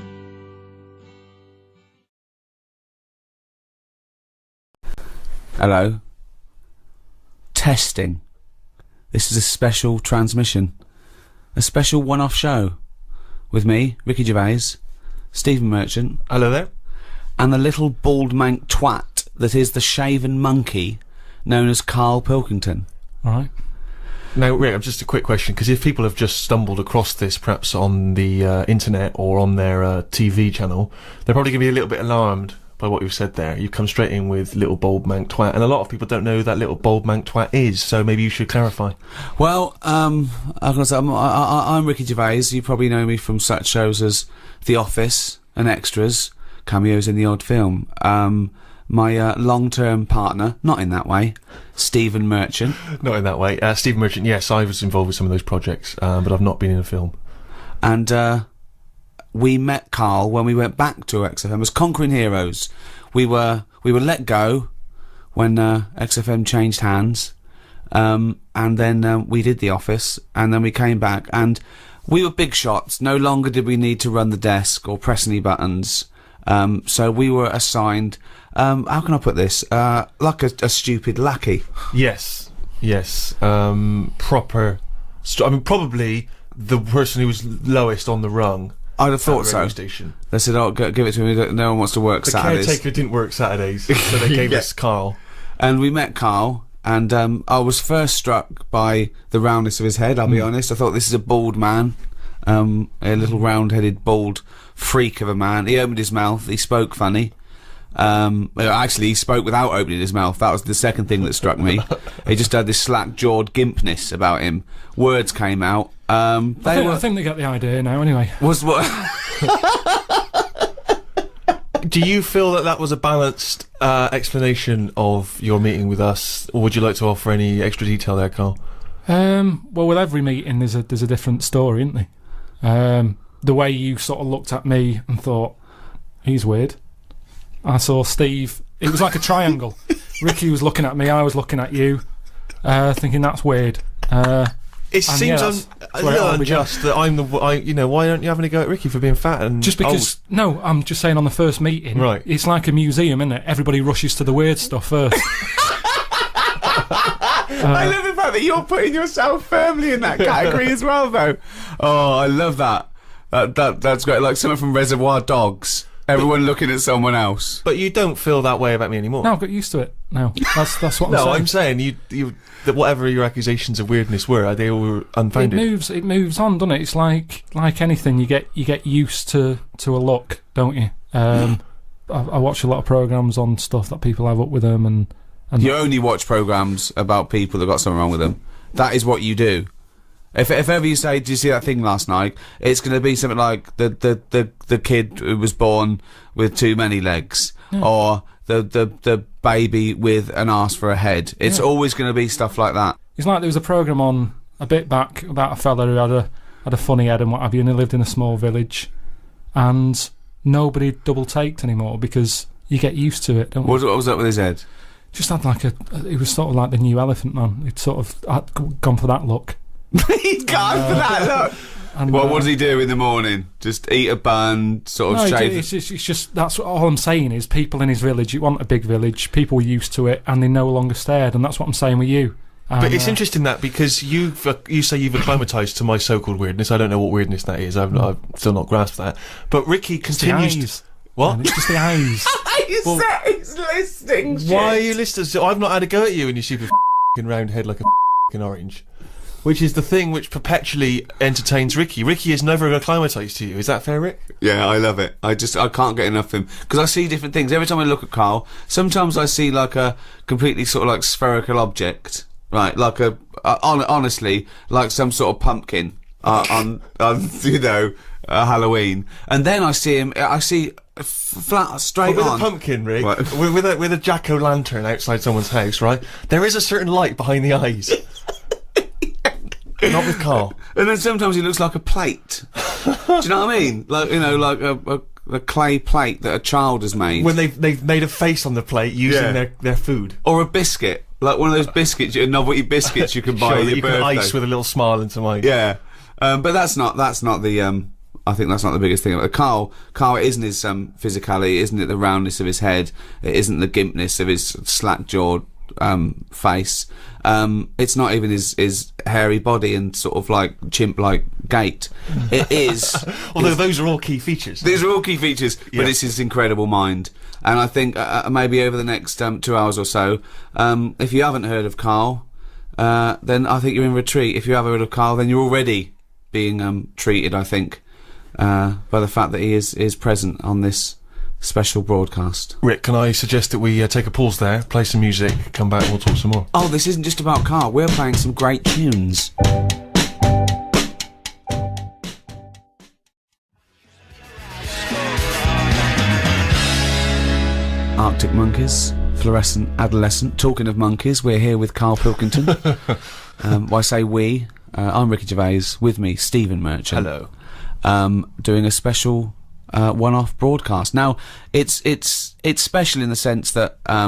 Hello. Testing. This is a special transmission. A special one-off show. With me, Ricky Gervais, Stephen Merchant. Hello there. And the little bald mank twat that is the shaven monkey known as KARL Pilkington. Alright. Now, Rick, just a quick question, because if people have just stumbled across this, perhaps on the internet or on their TV channel, they're probably going to be a little bit alarmed by what you've said there. You've come straight in with little bald mank twat, and a lot of people don't know who that little bald mank twat is, so maybe you should clarify. Well, I'm gonna say, I'm Ricky Gervais. You probably know me from such shows as The Office and Extras, cameos in the odd film. My long-term partner, not in that way, Stephen Merchant. Not in that way. Stephen Merchant, yes, I was involved with some of those projects, but I've not been in a film. And, we met KARL when we went back to XFM as Conquering Heroes. We were let go when, XFM changed hands. And then, we did The Office, and then we came back, and we were big shots. No longer did we need to run the desk or press any buttons. So we were assigned, how can I put this? Like a stupid lackey. Yes. Proper. I mean, probably the person who was lowest on the rung. I'd have thought so. Station. They said, "Oh, give it to me. No one wants to work Saturdays." The caretaker didn't work Saturdays, so they gave us KARL. And we met KARL, and I was first struck by the roundness of his head. I'll be honest. I thought this is a bald man, a little round-headed, bald freak of a man. He opened his mouth. He spoke funny. Actually, he spoke without opening his mouth. That was the second thing that struck me. He just had this slack-jawed gimpness about him. Words came out. I think they got the idea now, anyway. Was what? Do you feel that was a balanced explanation of your meeting with us, or would you like to offer any extra detail there, KARL? Well, with every meeting, there's a different story, isn't there? The way you sort of looked at me and thought, he's weird. I saw Steve. It was like a triangle. Ricky was looking at me, I was looking at you, thinking that's weird. It seems a little unjust that I'm the why aren't you having a go at Ricky for being fat and just because old? No, I'm just saying on the first meeting, right? It's like a museum, isn't it? Everybody rushes to the weird stuff first. I love the fact that you're putting yourself firmly in that category as well, though. Oh, I love that. That's great. Like someone from Reservoir Dogs. Everyone looking at someone else. But you don't feel that way about me anymore. No, I've got used to it now. That's what I'm saying. No, I'm saying that whatever your accusations of weirdness were, they were unfounded. It moves on, doesn't it? It's like anything, you get used to a look, don't you? I watch a lot of programmes on stuff that people have up with them, and you only watch programmes about people that got something wrong with them. That is what you do. If ever you say, "Did you see that thing last night?" It's going to be something like the kid who was born with too many legs, or the baby with an arse for a head. It's always going to be stuff like that. It's like there was a programme on a bit back about a fella who had a funny head and what have you, and he lived in a small village, and nobody double taked anymore because you get used to it, don't you? What was up with his head? Just had like he was sort of like the new Elephant Man. He'd sort of gone for that look. He's gone for that look. And, what does he do in the morning? Just eat a bun, sort of shave? It's just that's all I'm saying is people in his village. You want a big village. People were used to it, and they no longer stared. And that's what I'm saying with you. But it's interesting that because you say you've acclimatised to my so-called weirdness. I don't know what weirdness that is. I've still not grasped that. But Ricky continues. To... What? Man, it's just the eyes. He's listening. Why are you listening? So I've not had a go at you, and you stupid round head like a orange. Which is the thing which perpetually entertains Ricky. Ricky is never acclimatised to you. Is that fair, Rick? Yeah, I love it. I can't get enough of him. Because I see different things. Every time I look at KARL, sometimes I see like a completely sort of like spherical object. Right, like honestly, like some sort of pumpkin on Halloween. And then I see flat, straight with on. With a pumpkin, Rick, with a jack-o'-lantern outside someone's house, right? There is a certain light behind the eyes. Not with KARL. And then sometimes he looks like a plate. Do you know what I mean? Like, like a clay plate that a child has made. When they've made a face on the plate using their food. Or a biscuit. Like one of those biscuits, novelty biscuits you can buy at your you birthday. Can ice with a little smile into mine. Yeah. But that's not the, I think that's not the biggest thing. KARL, it isn't his physicality, it isn't it the roundness of his head, it isn't the gimpness of his slack-jawed face. It's not even his hairy body and sort of like chimp-like gait. It is. Although those are all key features. These are all key features, but it's his incredible mind. And I think maybe over the next 2 hours or so, if you haven't heard of KARL, then I think you're in retreat. If you have heard of KARL, then you're already being treated, I think, by the fact that he is present on this special broadcast. Rick, can I suggest that we take a pause there, play some music, come back and we'll talk some more? Oh, this isn't just about KARL, we're playing some great tunes. Arctic Monkeys, fluorescent adolescent. Talking of monkeys, we're here with Karl Pilkington. Well, I say we. I'm Ricky Gervais. With me, Stephen Merchant. Hello. Doing a special one-off broadcast. Now, it's special in the sense that I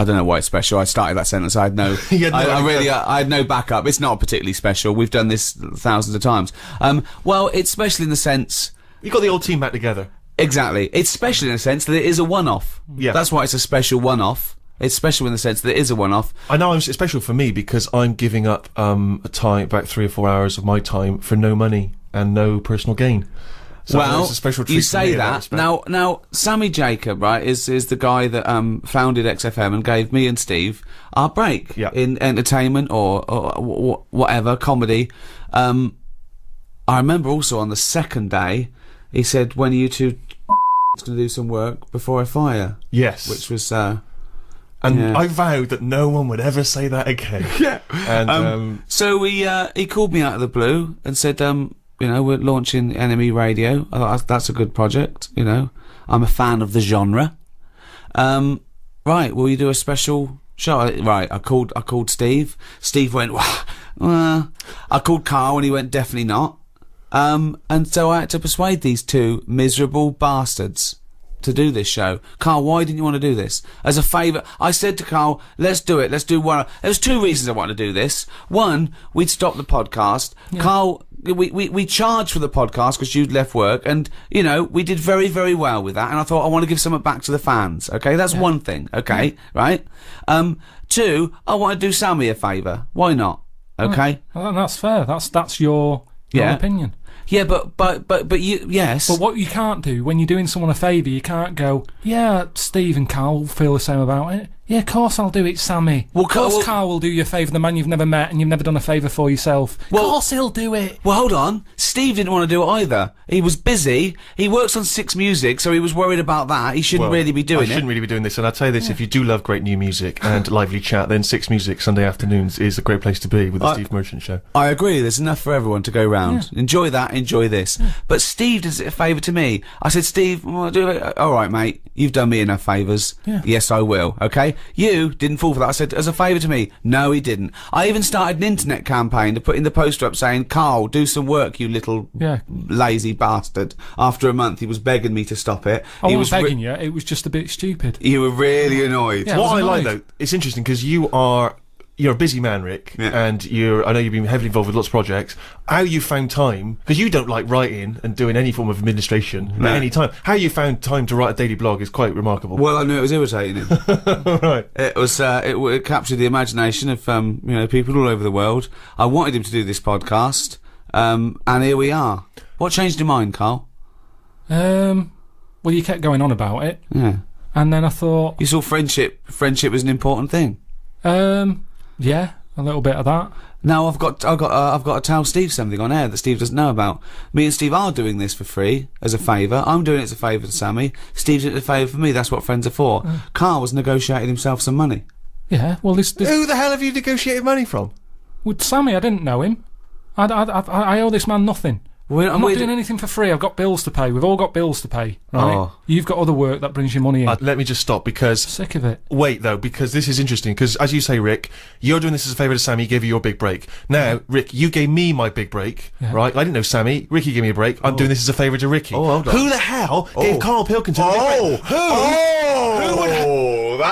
don't know why it's special. I started that sentence. I had no. I had no backup. It's not particularly special. We've done this thousands of times. Well, it's special in the sense you got the old team back together. Exactly. It's special in the sense that it is a one-off. Yeah. That's why it's a special one-off. It's special in the sense that it is a one-off. I know it's special for me because I'm giving up a time, about 3 or 4 hours of my time for no money and no personal gain. So well, it's a special treat you for me say in that. respect. Now, Sammy Jacob, right, is the guy that founded XFM and gave me and Steve our break in entertainment or whatever, comedy. I remember also on the second day, he said, when are you two going to do some work before I fire? Yes. Which was, and I vowed that no one would ever say that again. Yeah. And, so he called me out of the blue and said, you know, we're launching Enemy Radio. I thought that's a good project, you know. I'm a fan of the genre. Right, will you do a special show? Right, I called Steve. Steve went, well, I called Karl and he went, definitely not. And so I had to persuade these two miserable bastards to do this show. Karl, why didn't you want to do this? As a favour, I said to Karl, let's do it, let's do one. There was 2 reasons I wanted to do this. One, we'd stop the podcast. Yeah. Karl, we charged for the podcast because you'd left work, and, you know, we did very, very well with that, and I thought I want to give something back to the fans, okay? That's one thing, okay? Right? 2, I want to do Sammy a favour. Why not? Okay? Well, that's fair. That's your opinion. Yeah, but you, yes. But what you can't do, when you're doing someone a favour, you can't go, yeah, Steve and Karl will feel the same about it. Yeah, of course I'll do it, Sammy. Well, of course Karl will do you a favour, the man you've never met and you've never done a favour for yourself. Well, of course he'll do it. Well, hold on. Steve didn't want to do it either. He was busy. He works on 6 Music, so he was worried about that. He shouldn't really be doing it. I shouldn't really be doing this, and I'll tell you this, if you do love great new music and lively chat, then 6 Music Sunday afternoons is a great place to be with the Steve Merchant Show. I agree. There's enough for everyone to go round. Yeah. Enjoy that, enjoy this. Yeah. But Steve does it a favour to me. I said, Steve, well, do it. All right, mate. You've done me enough favours. Yeah. Yes, I will. Okay? You didn't fall for that. I said, as a favour to me. No, he didn't. I even started an internet campaign to put in the poster up saying, Karl, do some work, you little lazy bastard. After a month, he was begging me to stop it. I wasn't begging you. It was just a bit stupid. You were really annoyed. Yeah, what I like, though, it's interesting because you're a busy man, Rick, and I know you've been heavily involved with lots of projects. How you found time, because you don't like writing and doing any form of administration at any time. How you found time to write a daily blog is quite remarkable. Well, I knew it was irritating. Right. It was, it captured the imagination of, you know, people all over the world. I wanted him to do this podcast, and here we are. What changed your mind, Karl? Well, you kept going on about it. Yeah. And then I thought... You saw friendship was an important thing. Yeah, a little bit of that. Now I've got to tell Steve something on air that Steve doesn't know about. Me and Steve are doing this for free as a favour. I'm doing it as a favour to Sammy. Steve's doing it as a favour for me. That's what friends are for. Karl was negotiating himself some money. Yeah, well, this. Who the hell have you negotiated money from? With Sammy, I didn't know him. I owe this man nothing. I'm not doing anything for free. I've got bills to pay. We've all got bills to pay, right? Oh. You've got other work that brings you money in. Let me just stop because... Sick of it. Wait, though, because this is interesting, because as you say, Rick, you're doing this as a favour to Sammy, he gave you your big break. Now, Rick, you gave me my big break, right? I didn't know Sammy. Ricky gave me a break. I'm doing this as a favour to Ricky. Oh, hold on. Who the hell gave Karl Pilkington a big break? Who would...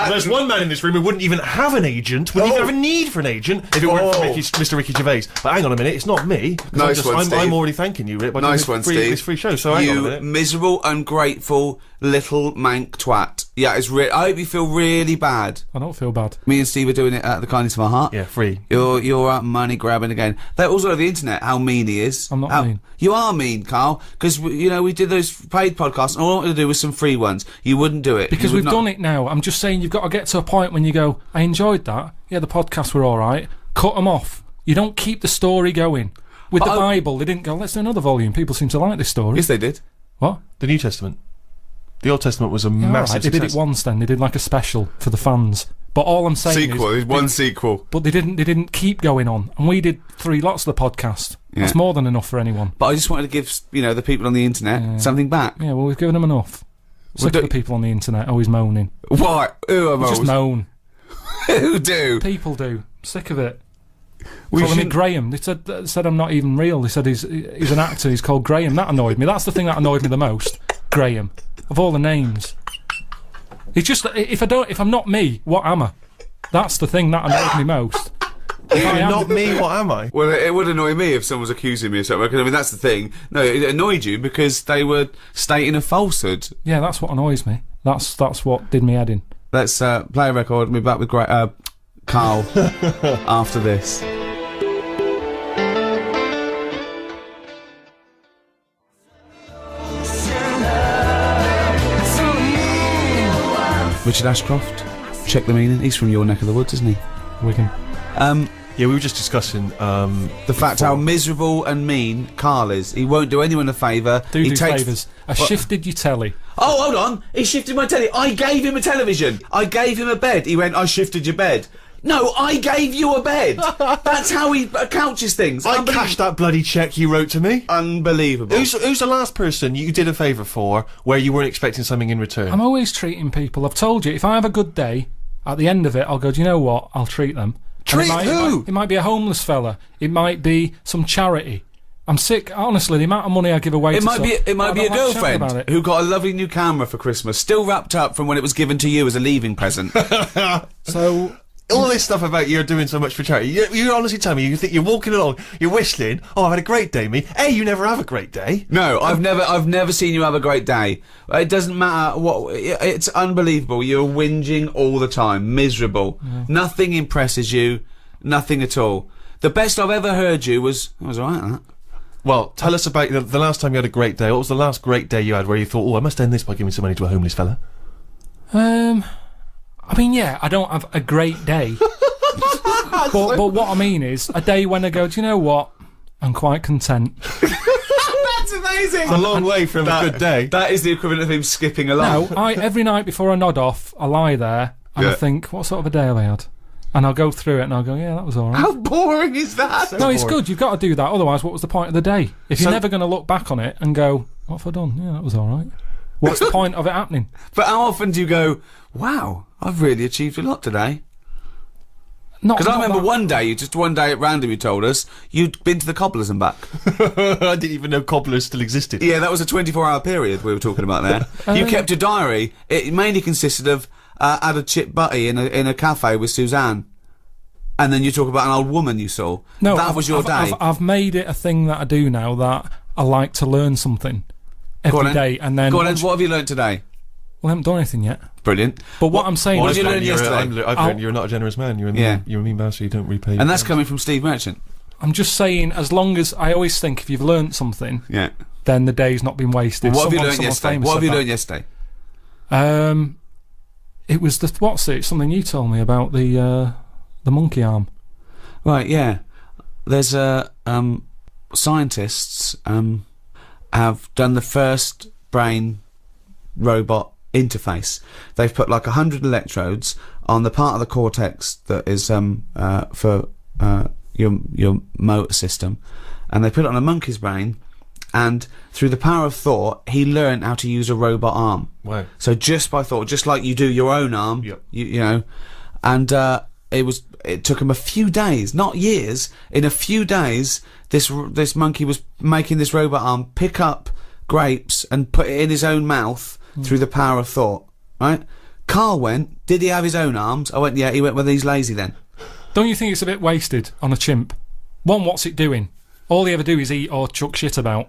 There's one man in this room who wouldn't even have an agent, wouldn't even have a need for an agent if it weren't for Mr. Ricky Gervais. But hang on a minute, it's not me. Nice one, Steve. I'm already thanking you, Rick, by nice one, Steve. This free show, so hang on a minute. You miserable, ungrateful, little mank twat. Yeah, I hope you feel really bad. I don't feel bad. Me and Steve are doing it out of the kindness of our heart. Yeah, free. You're money grabbing again. They're also on the internet, how mean he is. I'm not mean. You are mean, Karl, because, you know, we did those paid podcasts, and all I wanted to do was some free ones. You wouldn't do it. Because we've done it now. I'm just saying you've got to get to a point when you go, I enjoyed that. Yeah, the podcasts were alright. Cut them off. You don't keep the story going. With the Bible, they didn't go, let's do another volume. People seem to like this story. Yes, they did. What? The New Testament. The Old Testament was a massive success. They did it once then. They did like a special for the fans. But all I'm saying is... One sequel. But they didn't keep going on. And we did 3 lots of the podcast. Yeah. That's more than enough for anyone. But I just wanted to give, you know, the people on the internet something back. Yeah, well, we've given them enough. Sick of the people on the internet always moaning. What? Who am I? Just moan. Who do? People do. Sick of it. Calling me Graham. They said I'm not even real. They said he's an actor. He's called Graham. That annoyed me. That's the thing that annoyed me the most. Graham. Of all the names. It's just if I'm not me, what am I? That's the thing that annoyed me most. If you're not me, what am I? Well, it would annoy me if someone was accusing me of something, because, I mean, that's the thing. No, it annoyed you because they were stating a falsehood. Yeah, that's what annoys me. That's what did me head in. Let's play a record and be back with KARL after this. Richard Ashcroft, check the meaning. He's from your neck of the woods, isn't he? Wigan. Yeah, we were just discussing the fact how miserable and mean KARL is. He won't do anyone a favour. He takes favours. I shifted your telly. Oh, hold on. He shifted my telly. I gave him a television. I gave him a bed. He went, I shifted your bed. No, I gave you a bed. That's how he couches things. I cashed that bloody cheque you wrote to me. Unbelievable. Who's the last person you did a favour for where you weren't expecting something in return? I'm always treating people. I've told you, if I have a good day, at the end of it, I'll go, do you know what? I'll treat them. Treat who? It might be a homeless fella. It might be some charity. I'm sick, honestly, the amount of money I give away it might be a girlfriend who got a lovely new camera for Christmas, still wrapped up from when it was given to you as a leaving present. So... all this stuff about you're doing so much for charity. You honestly tell me you think you're walking along, you're whistling. Oh, I've had a great day, me. Hey, you never have a great day. No, I've never seen you have a great day. It doesn't matter what. It's unbelievable. You're whinging all the time, miserable. Yeah. Nothing impresses you. Nothing at all. The best I've ever heard you was alright. That. Well, tell us about the last time you had a great day. What was the last great day you had where you thought, oh, I must end this by giving some money to a homeless fella? I mean, yeah, I don't have a great day. but what I mean is, a day when I go, do you know what? I'm quite content. That's amazing! It's a long way from a good day. That is the equivalent of him skipping along. No, every night before I nod off, I lie there, and I think, what sort of a day have I had? And I'll go through it, and I'll go, yeah, that was alright. How boring is that? No, it's good, you've got to do that, otherwise what was the point of the day? If you're never going to look back on it and go, what have I done? Yeah, that was alright. What's the point of it happening? But how often do you go, wow, I've really achieved a lot today? Because I remember one day at random you told us, you'd been to the Cobblers and back. I didn't even know Cobblers still existed. Yeah, that was a 24-hour period we were talking about there. You kept a diary. It mainly consisted of, had a chip butty in a cafe with Suzanne. And then you talk about an old woman you saw. No, that was your day. I've made it a thing that I do now, that I like to learn something every day, and then... Go on, what have you learnt today? Well, I haven't done anything yet. Brilliant. But what I'm saying what is... did you learn yesterday? I've learned you're not a generous man. You're a mean bastard, you don't repay... And that's coming from Steve Merchant. I'm just saying, as long as... I always think if you've learnt something, then the day's not been wasted. Well, what have you learnt yesterday? What have you learnt yesterday? It was something you told me about the monkey arm. Right, yeah. There's scientists have done the first brain robot interface. They've put like 100 electrodes on the part of the cortex that is for your motor system, and they put it on a monkey's brain, and through the power of thought he learned how to use a robot arm. Wow. So just by thought, just like you do your own arm, you know, and it took him a few days, not years. In a few days, this monkey was making this robot arm pick up grapes and put it in his own mouth through the power of thought. Right? KARL went, did he have his own arms? I went, yeah. He went, well, he's lazy then. Don't you think it's a bit wasted on a chimp? One, what's it doing? All they ever do is eat or chuck shit about.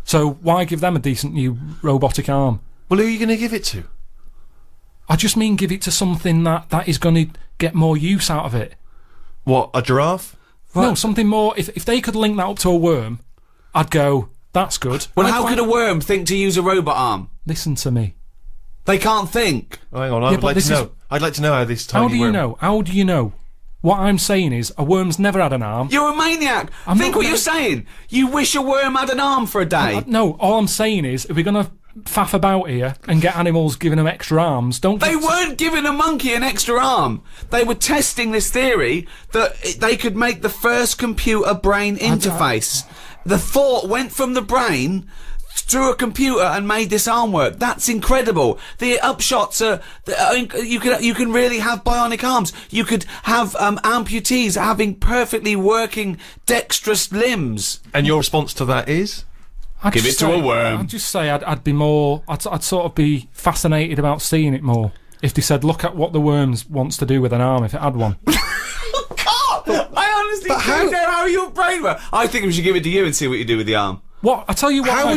So why give them a decent new robotic arm? Well, who are you going to give it to? I just mean give it to something that is going to get more use out of it. What, a giraffe? No, something more... If they could link that up to a worm, I'd go, that's good. Well, how could a worm think to use a robot arm? Listen to me. They can't think. Oh, hang on, I'd like to know. I'd like to know how this tiny worm... How do you know? What I'm saying is, a worm's never had an arm. You're a maniac! Think what you're saying! You wish a worm had an arm for a day! No, all I'm saying is, if we're gonna faff about here and get animals giving them extra arms, They weren't giving a monkey an extra arm! They were testing this theory that they could make the first computer-brain interface. The thought went from the brain through a computer and made this arm work. That's incredible. The upshots are, you can really have bionic arms. You could have, amputees having perfectly working dexterous limbs. And your response to that is? Give it to a worm. I'd just say I'd be more. I'd sort of be fascinated about seeing it more. If they said, look at what the worms wants to do with an arm if it had one. I honestly don't know how your brain works. I think we should give it to you and see what you do with the arm. What? I tell you what. How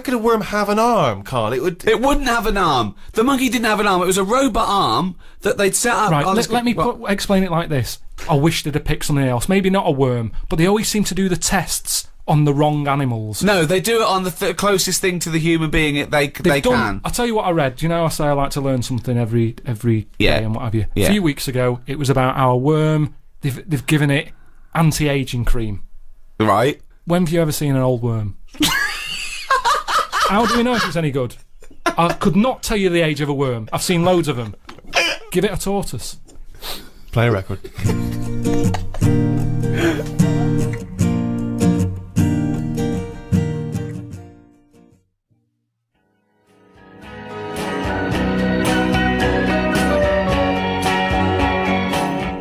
could a worm have an arm, Carl? It wouldn't have an arm. The monkey didn't have an arm. It was a robot arm that they'd set up. Right. Let me explain it like this. I wish they'd have picked something else. Maybe not a worm, but they always seem to do the tests on the wrong animals. No, they do it on the closest thing to the human being they can. I'll tell you what I read. You know, I say I like to learn something every day and what have you. Yeah. A few weeks ago, it was about our worm. They've given it anti-aging cream. Right. When have you ever seen an old worm? How do we know if it's any good? I could not tell you the age of a worm. I've seen loads of them. Give it a tortoise. Play a record.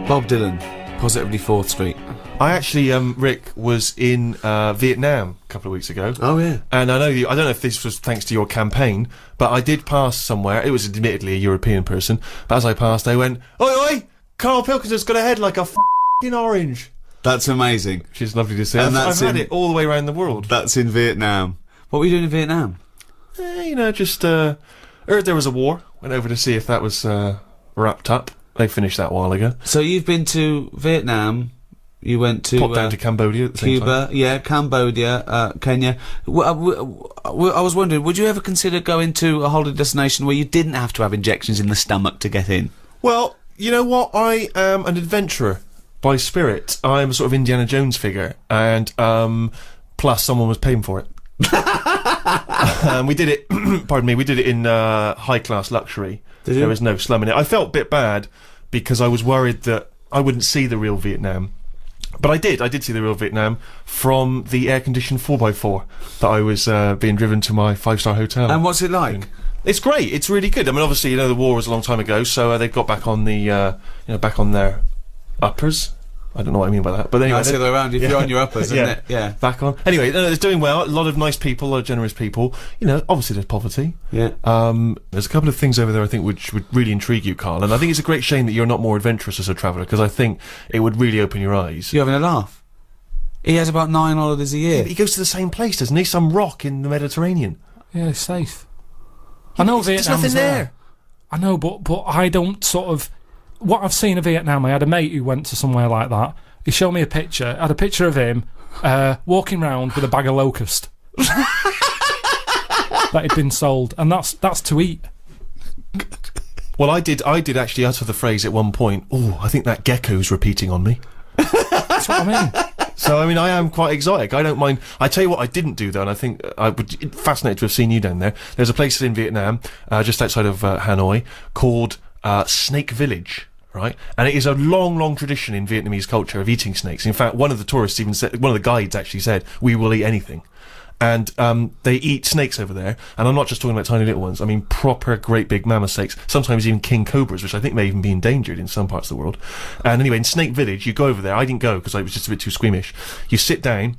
Bob Dylan, Positively 4th Street. I actually, Rick, was in Vietnam a couple of weeks ago. Oh, yeah. And I don't know if this was thanks to your campaign, but I did pass somewhere. It was admittedly a European person, but as I passed, they went, "Oi, oi! Karl Pilkington's got a head like a f***ing orange." That's amazing. Which is lovely to see. And I've had it all the way around the world. That's in Vietnam. What were you doing in Vietnam? You know, just, heard there was a war. Went over to see if that was, wrapped up. They finished that a while ago. So you've been to Vietnam, you went to... Popped down to Cambodia at the same Cuba, time. yeah, Cambodia, Kenya. I was wondering, would you ever consider going to a holiday destination where you didn't have to have injections in the stomach to get in? Well, you know what? I am an adventurer by spirit. I'm a sort of Indiana Jones figure, and, plus someone was paying for it. We did it, pardon me, we did it in, high-class luxury. Did you? There was no slum in it. I felt a bit bad because I was worried that I wouldn't see the real Vietnam. But I did see the real Vietnam from the air-conditioned 4x4 that I was being driven to my 5-star hotel. And what's it like? It's great, it's really good. I mean, obviously, you know, the war was a long time ago, so they've got back on the, you know, back on their uppers. I don't know what I mean by that, but anyway. That's the other way around, if you're on your uppers, isn't it? Yeah. Back on. Anyway, it's doing well, a lot of nice people, a lot of generous people. You know, obviously there's poverty. Yeah. There's a couple of things over there I think which would really intrigue you, Karl, and I think it's a great shame that you're not more adventurous as a traveller, because I think it would really open your eyes. You're having a laugh? He has about 9 holidays a year. Yeah, but he goes to the same place, doesn't he? Some rock in the Mediterranean. Yeah, it's safe. I know Vietnam's There's nothing there. I know, but I don't sort of... What I've seen of Vietnam, I had a mate who went to somewhere like that. He showed me a picture. I had a picture of him walking round with a bag of locust that had been sold, and that's to eat. Well, I did actually utter the phrase at one point, "Oh, I think that gecko's repeating on me." That's what I mean. So, I mean, I am quite exotic. I don't mind. I tell you what I didn't do, though, and I think I would... fascinated to have seen you down there. There's a place in Vietnam, just outside of Hanoi, called Snake Village. Right, and it is a long, long tradition in Vietnamese culture of eating snakes. In fact, one of the tourists even said, one of the guides actually said, "We will eat anything." And they eat snakes over there, and I'm not just talking about tiny little ones. I mean proper, great big mammoth snakes. Sometimes even king cobras, which I think may even be endangered in some parts of the world. And anyway, in Snake Village, you go over there. I didn't go because I was just a bit too squeamish. You sit down.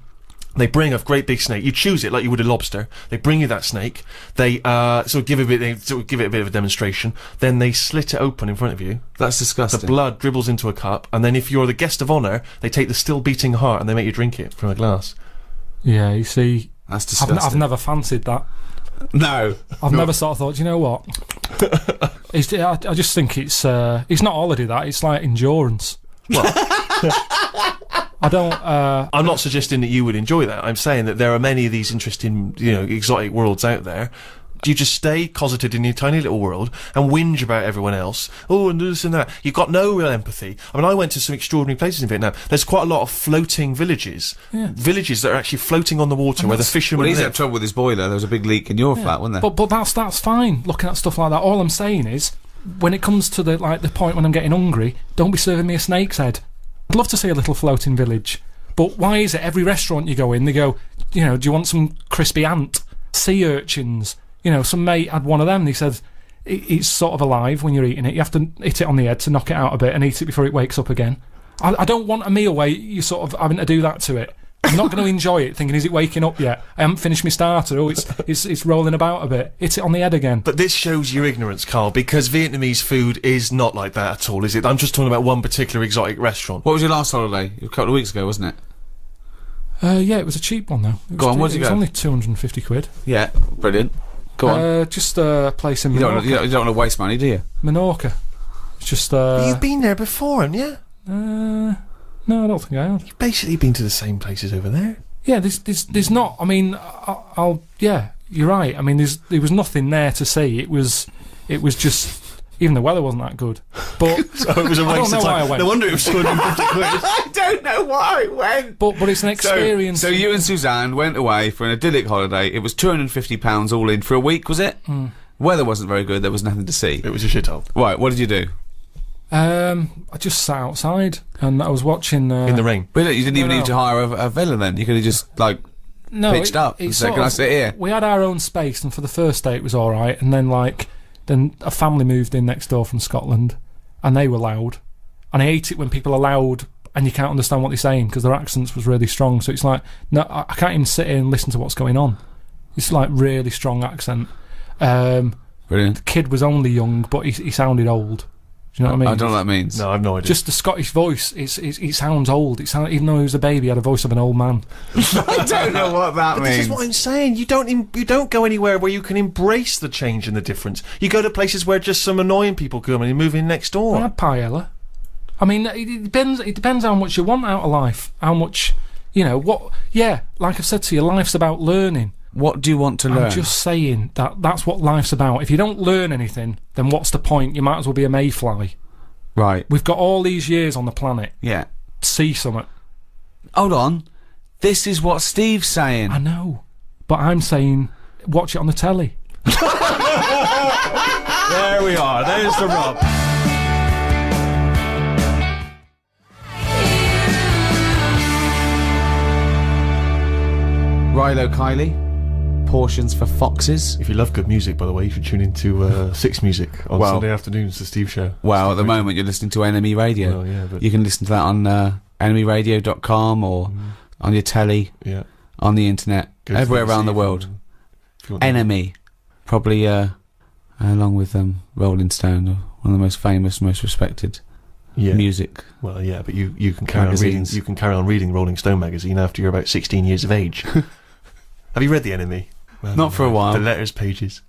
They bring a great big snake. You choose it like you would a lobster. They bring you that snake. They sort of give it a bit of a demonstration. Then they slit it open in front of you. That's disgusting. The blood dribbles into a cup, and then if you're the guest of honour, they take the still beating heart and they make you drink it from a glass. Yeah, you see, that's disgusting. I've never fancied that. No, I've never sort of thought. You know what? I just think it's not holiday. That it's like endurance. Well. I don't, I'm not suggesting that you would enjoy that. I'm saying that there are many of these interesting, you know, exotic worlds out there. You just stay closeted in your tiny little world and whinge about everyone else. Oh, and this and that. You've got no real empathy. I mean, I went to some extraordinary places in Vietnam. There's quite a lot of floating villages. Yeah. Villages that are actually floating on the water where the fishermen Well, he's live. had trouble with his boiler. There was a big leak in your flat, wasn't there? But that's fine, looking at stuff like that. All I'm saying is, when it comes to the point when I'm getting hungry, don't be serving me a snake's head. I'd love to see a little floating village, but why is it every restaurant you go in, they go, you know, do you want some crispy ant? Sea urchins? You know, some mate had one of them, and he said, it's sort of alive when you're eating it. You have to hit it on the head to knock it out a bit and eat it before it wakes up again. I don't want a meal where you're sort of having to do that to it. I'm not going to enjoy it thinking, is it waking up yet? I haven't finished my starter. Oh, it's rolling about a bit. Hit it on the head again. But this shows your ignorance, Carl, because Vietnamese food is not like that at all, is it? I'm just talking about one particular exotic restaurant. What was your last holiday? A couple of weeks ago, wasn't it? Yeah, it was a cheap one though. Go on, where'd you go? It was only 250 quid. Yeah, brilliant. Go on. Just a place in Menorca. You don't want to waste money, do you? Menorca. It's just, You've been there before, haven't you? No, I don't think I have. You've basically been to the same places over there. Yeah, there's not. I mean, yeah, you're right. I mean, there was nothing there to see. It was just. Even the weather wasn't that good. But so it was a waste of time. No wonder it was 250 quid. I don't know why I went. But it's an experience. So you and Suzanne went away for an idyllic holiday. It was £250 all in for a week, was it? Weather wasn't very good. There was nothing to see. It was a shithole. Right. What did you do? I just sat outside and I was watching. In the rain. But you didn't even need to hire a villa then. You could have just pitched up. And said, "Can I sit here?" We had our own space, and for the first day it was all right. And then a family moved in next door from Scotland, and they were loud. And I hate it when people are loud and you can't understand what they're saying because their accents was really strong. So it's like, no, I can't even sit here and listen to what's going on. It's like really strong accent. Brilliant. The kid was only young, but he sounded old. Do you know what I mean? I don't know what that means. No, I've no idea. Just the Scottish voice. It sounds old. Even though he was a baby, he had a voice of an old man. I don't know what that means. This is what I'm saying. You don't go anywhere where you can embrace the change and the difference. You go to places where just some annoying people come and you move in next door. I had paella. I mean, it depends how much you want out of life. How much, what. Yeah, like I've said to you, life's about learning. What do you want to learn? I'm just saying that's what life's about. If you don't learn anything, then what's the point? You might as well be a mayfly. Right. We've got all these years on the planet. Yeah. See something. Hold on. This is what Steve's saying. I know. But I'm saying, watch it on the telly. There we are. There's the rub. Rilo Kiley. Portions for foxes. If you love good music, by the way, you should tune into 6 Music on Sunday afternoons, the Steve Show. Well, at the moment you're listening to Enemy Radio. Well, yeah, but you can listen to that on enemyradio.com or on your telly, on the internet, everywhere around the world. Enemy, probably along with Rolling Stone, one of the most famous, most respected music. Well, yeah, but you can carry on reading. You can carry on reading Rolling Stone magazine after you're about 16 years of age. Have you read The Enemy? Well, not for a while. The letters pages.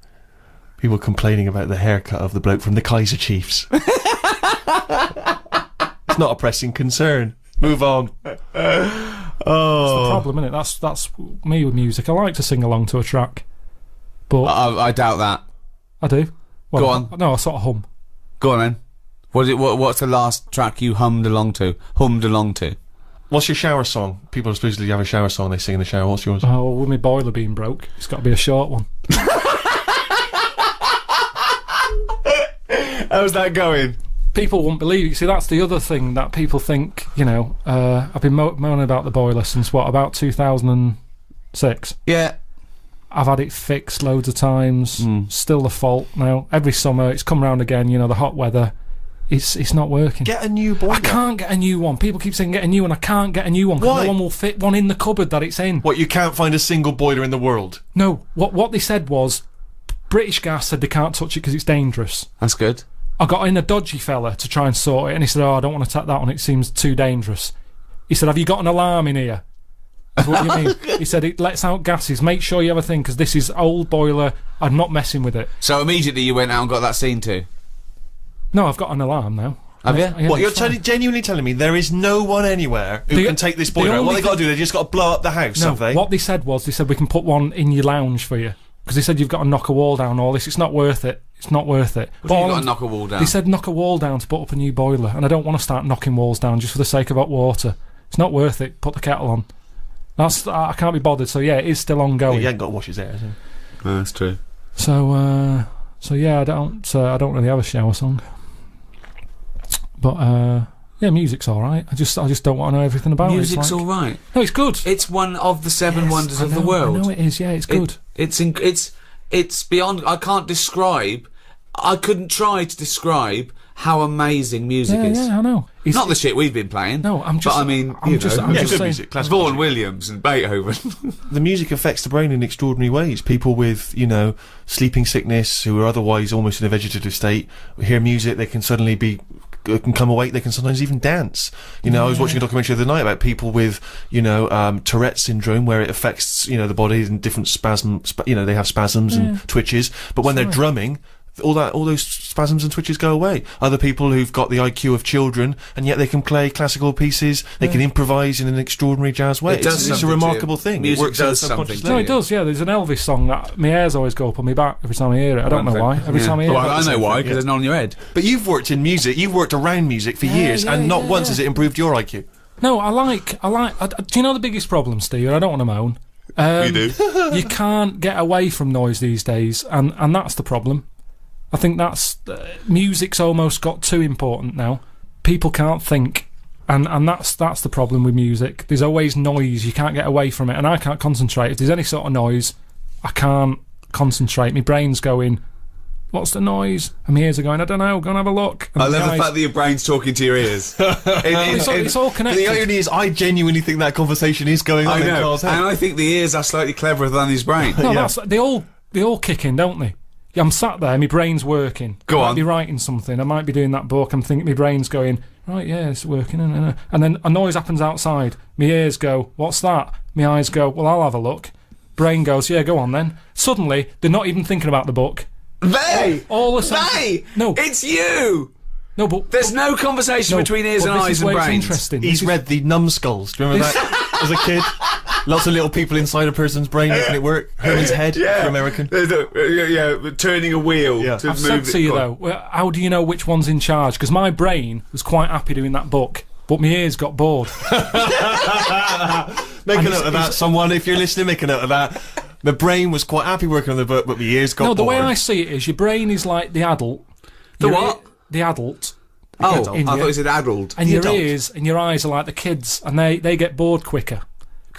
People complaining about the haircut of the bloke from the Kaiser Chiefs. It's not a pressing concern. Move on. That's the problem, isn't it? That's me with music. I like to sing along to a track, but I doubt that. I do. Well, Go on. No, I sort of hum. Go on then. What's the last track you hummed along to? What's your shower song? People supposedly have a shower song they sing in the shower. What's yours? Oh, with my boiler being broke, it's got to be a short one. How's that going? People won't believe it. See, that's the other thing that people think, I've been moaning about the boiler since, about 2006? Yeah. I've had it fixed loads of times. Still the fault now. Every summer, it's come round again, the hot weather. It's not working. Get a new boiler. I can't get a new one. People keep saying get a new one. I can't get a new one because no one will fit one in the cupboard that it's in. What, you can't find a single boiler in the world? No. What they said was, British Gas said they can't touch it because it's dangerous. That's good. I got in a dodgy fella to try and sort it, and he said, I don't want to take that on, it seems too dangerous. He said, have you got an alarm in here? What do you mean? He said, it lets out gases, make sure you have a thing, because this is old boiler, I'm not messing with it. So immediately you went out and got that seen to? No, I've got an alarm now. Have you? Yeah, what, you're genuinely telling me there is no one anywhere who can take this boiler out? What they got to do, they just got to blow up the house, have they? What they said was, we can put one in your lounge for you. Because they said you've got to knock a wall down, all this, it's not worth it. It's not worth it. What do you got to knock a wall down? They said knock a wall down to put up a new boiler, and I don't want to start knocking walls down just for the sake of hot water. It's not worth it. Put the kettle on. I can't be bothered, so yeah, it is still ongoing. You ain't got to wash his hair, has he? No, that's true. So yeah, I don't really have a shower song. But Yeah, music's alright. I just don't want to know everything about it. Music's It's like, alright. No, it's good. It's one of the seven wonders of the world. I know it is, yeah, it's good. It's beyond, I can't describe, I couldn't try to describe how amazing music is. Yeah, I know. Not the shit we've been playing. No, I'm just... But I mean, I'm just good saying... music, classical Vaughan music. Williams and Beethoven. The music affects the brain in extraordinary ways. People with, you know, sleeping sickness, who are otherwise almost in a vegetative state, hear music, they can suddenly can come awake, they can sometimes even dance. You know, I was watching a documentary the other night about people with, you know, Tourette's syndrome, where it affects, you know, the body in different you know, they have spasms and twitches, but when they're drumming, all those spasms and twitches go away. Other people who've got the IQ of children, and yet they can play classical pieces, they can improvise in an extraordinary jazz way. It's a remarkable thing. Music It works does at a subconscious something. No, it does, yeah. There's an Elvis song that my hairs always go up on my back every time I hear it. I don't know why. Every time I hear it. Well, I know why, because there's none on your head. But you've worked in music, you've worked around music for years, and not once has it improved your IQ. No, do you know the biggest problem, Steve? I don't want to moan. You do. You can't get away from noise these days, and that's the problem. I think that's... music's almost got too important now. People can't think, and that's the problem with music. There's always noise, you can't get away from it, and I can't concentrate. If there's any sort of noise, I can't concentrate. My brain's going, what's the noise? And my ears are going, I don't know, go and have a look. And I love the fact that your brain's talking to your ears. It's all connected. The irony is, I genuinely think that conversation is going on in Carl's head. And I think the ears are slightly cleverer than his brain. No, they all kick in, don't they? Yeah, I'm sat there, my brain's working. Go I on. might be writing something, I might be doing that book, I'm thinking, my brain's going, right, yeah, it's working, and then a noise happens outside. My ears go, what's that? My eyes go, well, I'll have a look. Brain goes, yeah, go on then. Suddenly, they're not even thinking about the book. No, it's you! No, but... There's no conversation between ears and eyes and brains. Interesting. He's read the numbskulls. Do you remember that as a kid? Lots of little people inside a person's brain making it work. Herman's head for American. Turning a wheel to I've move said to you, though, well, how do you know which one's in charge? Because my brain was quite happy doing that book, but my ears got bored. Make a note of that, someone. If you're listening, make a note of that. My brain was quite happy working on the book, but my ears got bored. No, the way I see it is, your brain is like the adult. The what? The adult. I thought you said adult. And your ears and your eyes are like the kids, and they get bored quicker.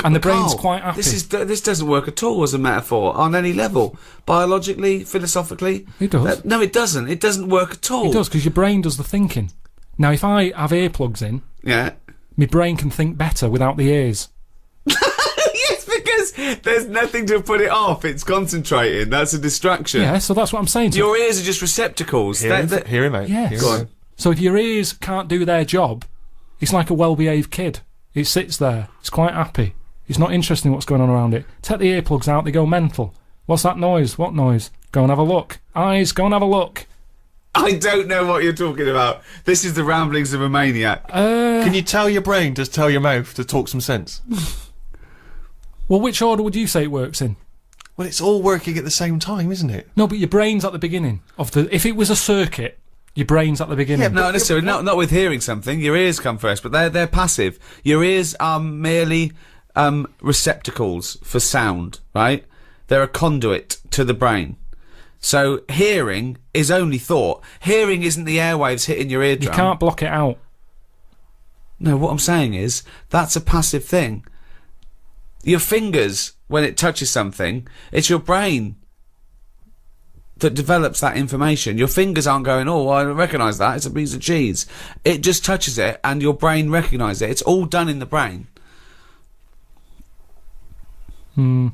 And the brain's quite happy. This doesn't work at all as a metaphor on any level. Biologically, philosophically. It does. No, it doesn't. It doesn't work at all. It does, because your brain does the thinking. Now, if I have earplugs in, my brain can think better without the ears. Yes, because there's nothing to put it off. It's concentrating. That's a distraction. Yeah, so that's what I'm saying. Your ears are just receptacles. Hear him out. Yes. Go on. So if your ears can't do their job, it's like a well-behaved kid. It sits there. It's quite happy. It's not interested in what's going on around it. Take the earplugs out, they go mental. What's that noise? What noise? Go and have a look. Eyes, go and have a look. I don't know what you're talking about. This is the ramblings of a maniac. Can you tell your brain to tell your mouth to talk some sense? Well, which order would you say it works in? Well, it's all working at the same time, isn't it? No, but your brain's at the beginning of the... If it was a circuit, your brain's at the beginning. Yeah, no, necessarily. Not with hearing something. Your ears come first, but they're passive. Your ears are merely receptacles for sound, right? They're a conduit to the brain. So hearing is only thought. Hearing isn't the airwaves hitting your eardrum. You can't block it out. No, what I'm saying is, that's a passive thing. Your fingers, when it touches something, it's your brain that develops that information. Your fingers aren't going, oh, I recognise that, it's a piece of cheese. It just touches it, and your brain recognises it. It's all done in the brain. No,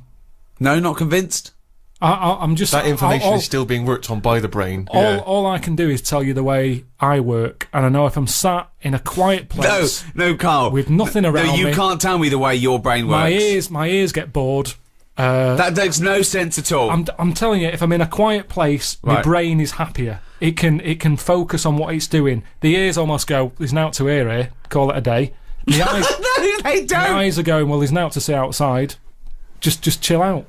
not convinced? I'm just... That information is still being worked on by the brain. All I can do is tell you the way I work, and I know if I'm sat in a quiet place... No, Carl. With nothing around me... No, you can't tell me the way your brain works. My ears get bored. That makes no sense at all. I'm telling you, if I'm in a quiet place, my brain is happier. It can focus on what it's doing. The ears almost go, there's nought to hear here, call it a day. The eyes, no, they don't! My eyes are going, well, there's nought to see outside. Just chill out.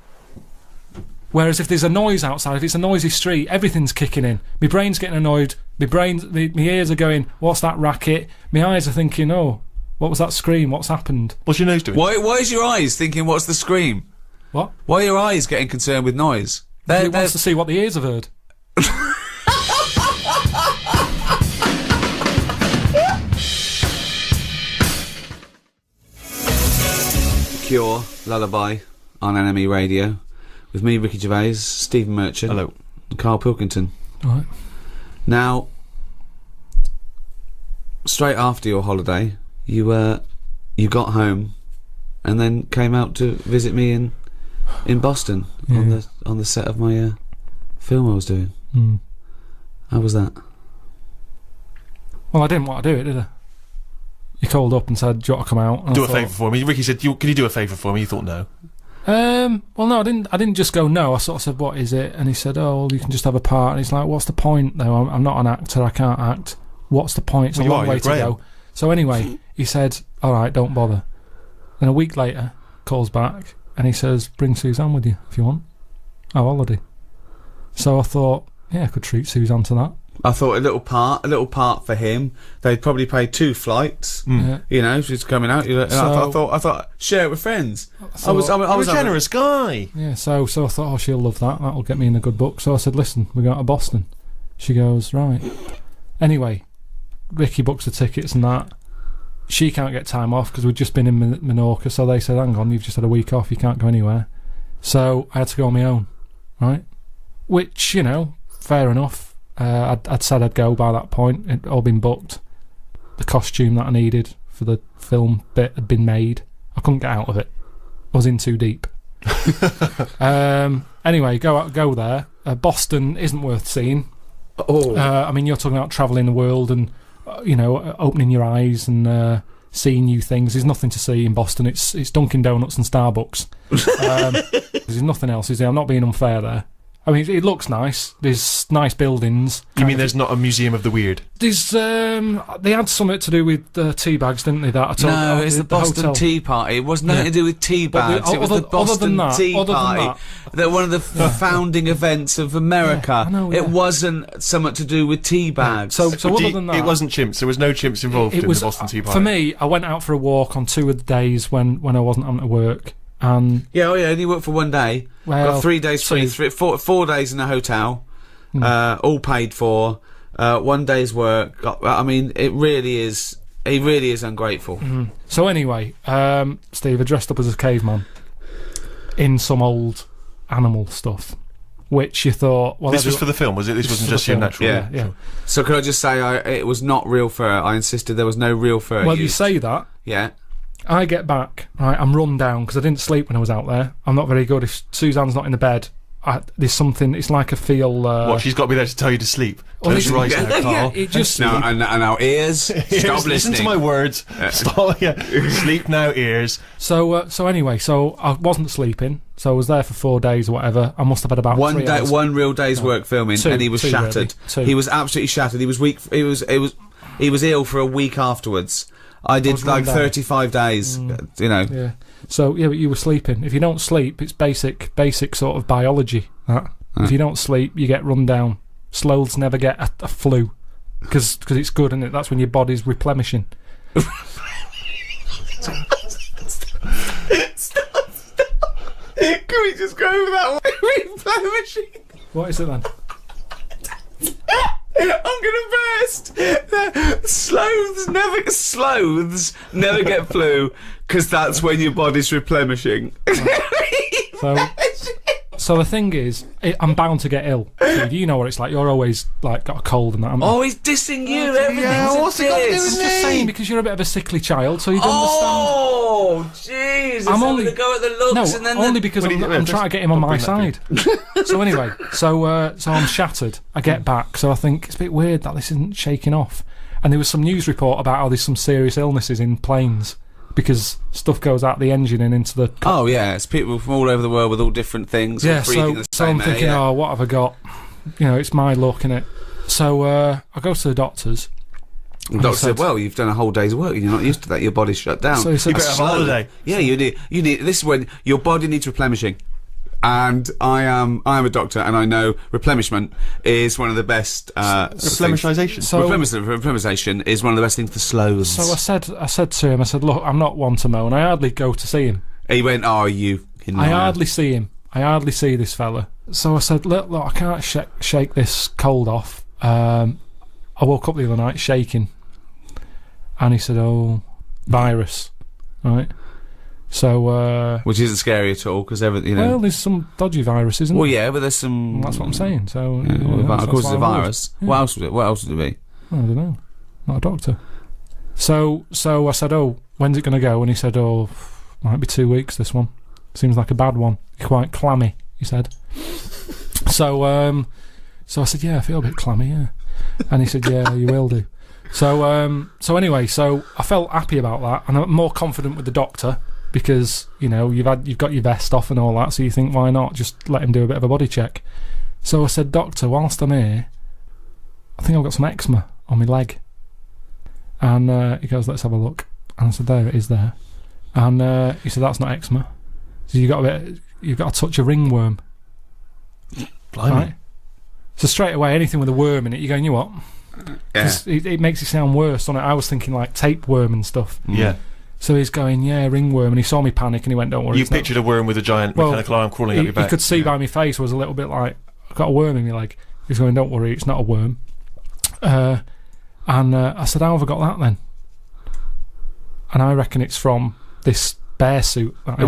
Whereas if there's a noise outside, if it's a noisy street, everything's kicking in. My brain's getting annoyed. My ears are going, what's that racket? My eyes are thinking, oh, what was that scream? What's happened? What's your nose doing? Why is your eyes thinking, what's the scream? What? Why are your eyes getting concerned with noise? It wants to see what the ears have heard. Cure, Lullaby, on NME Radio, with me, Ricky Gervais, Stephen Merchant. Hello. And Karl Pilkington. Right. Now, straight after your holiday, you got home, and then came out to visit me in Boston on the set of my film I was doing. Mm. How was that? Well, I didn't want to do it, did I? He called up and said, "Do you want to come out?" And Do I a thought, favour for me. Ricky said, "Can you do a favour for me?" You thought no. Well, no, I didn't just go no. I sort of said, "What is it?" And he said, "Oh, well, you can just have a part." And he's like, "What's the point, though? I'm not an actor. I can't act. What's the point? It's a long way to go." So anyway, he said, "All right, don't bother." Then a week later, calls back and he says, "Bring Suzanne with you if you want." Oh, holiday. So I thought, yeah, I could treat Suzanne to that. I thought a little part for him. They'd probably pay 2 flights. Yeah. You know, she's coming out. And I thought, share it with friends. I was a generous guy. Yeah, so I thought, oh, she'll love that. That'll get me in a good book. So I said, listen, we're going to Boston. She goes, right. Anyway, Ricky books the tickets and that. She can't get time off because we'd just been in Menorca. So they said, hang on, you've just had a week off. You can't go anywhere. So I had to go on my own, right? Which, you know, fair enough. I'd said I'd go by that point. It'd all been booked. The costume that I needed for the film bit had been made. I couldn't get out of it. I was in too deep. Anyway, go there. Boston isn't worth seeing. Oh. I mean, you're talking about travelling the world and, you know, opening your eyes and seeing new things. There's nothing to see in Boston. It's Dunkin' Donuts and Starbucks. There's nothing else, is there? I'm not being unfair there. I mean, it looks nice. There's nice buildings. You mean there's not a museum of the weird? There's, they had something to do with tea bags, didn't they? That I told No, it's the Boston hotel. Tea Party. It was nothing to do with tea bags. It was the Boston Tea Party. That one of the founding events of America. I know, It wasn't something to do with tea bags. So other than that, it wasn't chimps. There was no chimps involved in the Boston Tea Party. For me, I went out for a walk on 2 of the days when I wasn't having to work. And only worked for 1 day. Well, got 3 days free, 4 days in a hotel, all paid for. 1 day's work. I mean, it really is ungrateful. So anyway, Steve, I dressed up as a caveman in some old animal stuff, which you thought, well, this was for the film, was it? This wasn't just your natural. Yeah. So could I just say, it was not real fur. I insisted there was no real fur. Well, you say that. Yeah. I get back, right, I'm run down because I didn't sleep when I was out there. I'm not very good. If Suzanne's not in the bed, there's something, it's like I feel... What, she's got to be there to tell you to sleep? Close your eyes now, Karl. It just... and our ears, stop listening. Listen to my words. Stop, sleep now, ears. So anyway, so I wasn't sleeping, so I was there for 4 days or whatever. I must have had about 3 hours. One real day's work filming, and he was shattered. Really. He was absolutely shattered. He was weak. He was ill for a week afterwards. I did like 35 days, you know. Yeah. So, yeah, but you were sleeping. If you don't sleep, it's basic sort of biology, that. If you don't sleep, you get run down. Sloths never get a flu. Because it's good, isn't it? That's when your body's replenishing. Stop. Can we just go over that one? Replenishing. What is it then? I'm gonna burst. Sloths never get flu because that's when your body's replenishing. So the thing is, I'm bound to get ill. Steve, you know what it's like. You're always like got a cold and that. Oh, he's dissing you. Everything's what's it got to do with I'm just saying because you're a bit of a sickly child, so you don't Oh, jeez. I'm only going to go at the looks and then only because I'm trying to get him on my side. So anyway, so I'm shattered. I get back, so I think it's a bit weird that this isn't shaking off. And there was some news report about how there's some serious illnesses in planes because stuff goes out the engine and into the... Oh, yeah, it's people from all over the world with all different things. Yeah, so I'm thinking, oh, what have I got? You know, it's my luck, innit? So I go to the doctors. The doctor said, well, you've done a whole day's work and you're not used to that, your body's shut down. So he said, you better have a holiday. Yeah, you need, this is when your body needs replenishing. And I am a doctor, and I know replenishment is one of the best. Replenishization. Replenishization is one of the best things for sloths. So I said to him, I said, look, I'm not one to moan. I hardly go to see him. He went, oh, you. I hardly see him. I hardly see this fella. So I said, look, I can't shake this cold off. I woke up the other night shaking, and he said, oh, virus, right? So, which isn't scary at all, because you know. Well, there's some dodgy virus, isn't Well, there? yeah, but there's some. That's what I'm saying. So, of course, it's a virus. Yeah. What else would it? What else would it be? I don't know. Not a doctor. So I said, "Oh, when's it going to go?" And he said, "Oh, might be 2 weeks. This one seems like a bad one. Quite clammy," he said. So I said, "Yeah, I feel a bit clammy, yeah." And he said, "Yeah, you will do." So anyway, so I felt happy about that, and I'm more confident with the doctor because you know you've got your vest off and all that, so you think why not just let him do a bit of a body check. So I said, "Doctor, whilst I'm here, I think I've got some eczema on my leg." And he goes, "Let's have a look." And I said, "There it is there." And he said, "That's not eczema. So you've got a touch of ringworm." Blimey. Right? So straight away, anything with a worm in it, you're going, you know what? Yeah. It makes it sound worse, doesn't it? I was thinking like tapeworm and stuff. Yeah. So he's going, yeah, ringworm, and he saw me panic, and he went, "Don't worry." You pictured a worm with a giant mechanical arm crawling up your back. You could see by my face was a little bit like, "I've got a worm in my leg." He's going, "Don't worry, it's not a worm." And I said, "How have I got that then?" And I reckon it's from this bear suit that I had to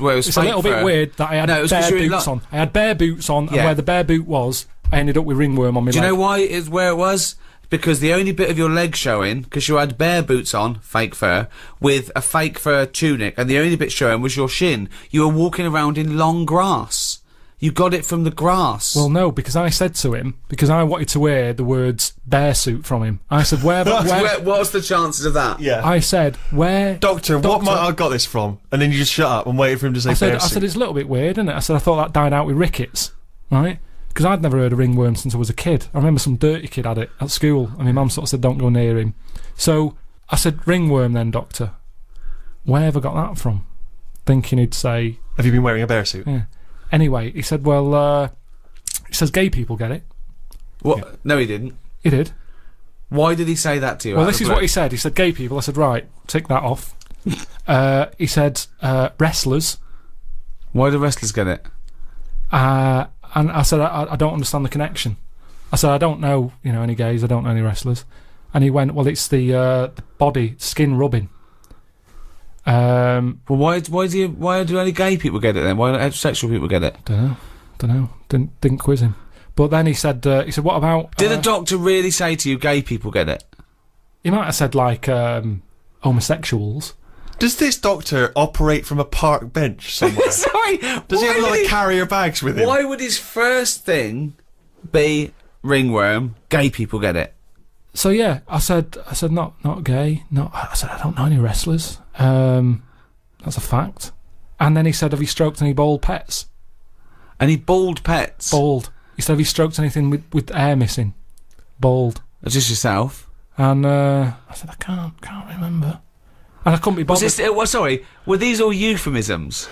wear. It's a little bit weird that I had bare boots on. I had bare boots on, and where the bare boot was, I ended up with ringworm on my leg. Do you know why it's where it was? Because the only bit of your leg showing, because you had bare boots on, fake fur, with a fake fur tunic, and the only bit showing was your shin. You were walking around in long grass. You got it from the grass. Well, no, because I said to him, because I wanted to wear the words bear suit from him. I said, what's the chances of that? Yeah. I said, where... Doctor, what might I got this from? And then you just shut up and waited for him to say bear suit. I said, it's a little bit weird, isn't it? I said, I thought that died out with rickets, right? Because I'd never heard of ringworm since I was a kid. I remember some dirty kid had it at school, and my mum sort of said, "Don't go near him." So I said, "Ringworm then, doctor. Where have I got that from?" Thinking he'd say... Have you been wearing a bear suit? Yeah. Anyway, he said, well, he says gay people get it. What? Yeah. No, he didn't. He did. Why did he say that to you? Well, this is what he said. He said gay people. I said, right, tick that off. He said wrestlers. Why do wrestlers get it? And I said, I don't understand the connection. I said, I don't know, any gays, I don't know any wrestlers. And he went, well, it's the body, skin rubbing. Well, why do only gay people get it then? Why don't heterosexual people get it? Don't know. Didn't quiz him. But then he said, what about... Did a doctor really say to you, gay people get it? He might have said, like, homosexuals. Does this doctor operate from a park bench somewhere? Sorry, does he have a lot of carrier bags with him? Why would his first thing be ringworm? Gay people get it. So yeah, I said not gay. I said I don't know any wrestlers. That's a fact. And then he said, have you stroked any bald pets? Any bald pets? Bald. He said, have you stroked anything with hair missing? Bald. Just yourself? And I said, I can't remember. And I couldn't be bothered. Sorry, were these all euphemisms?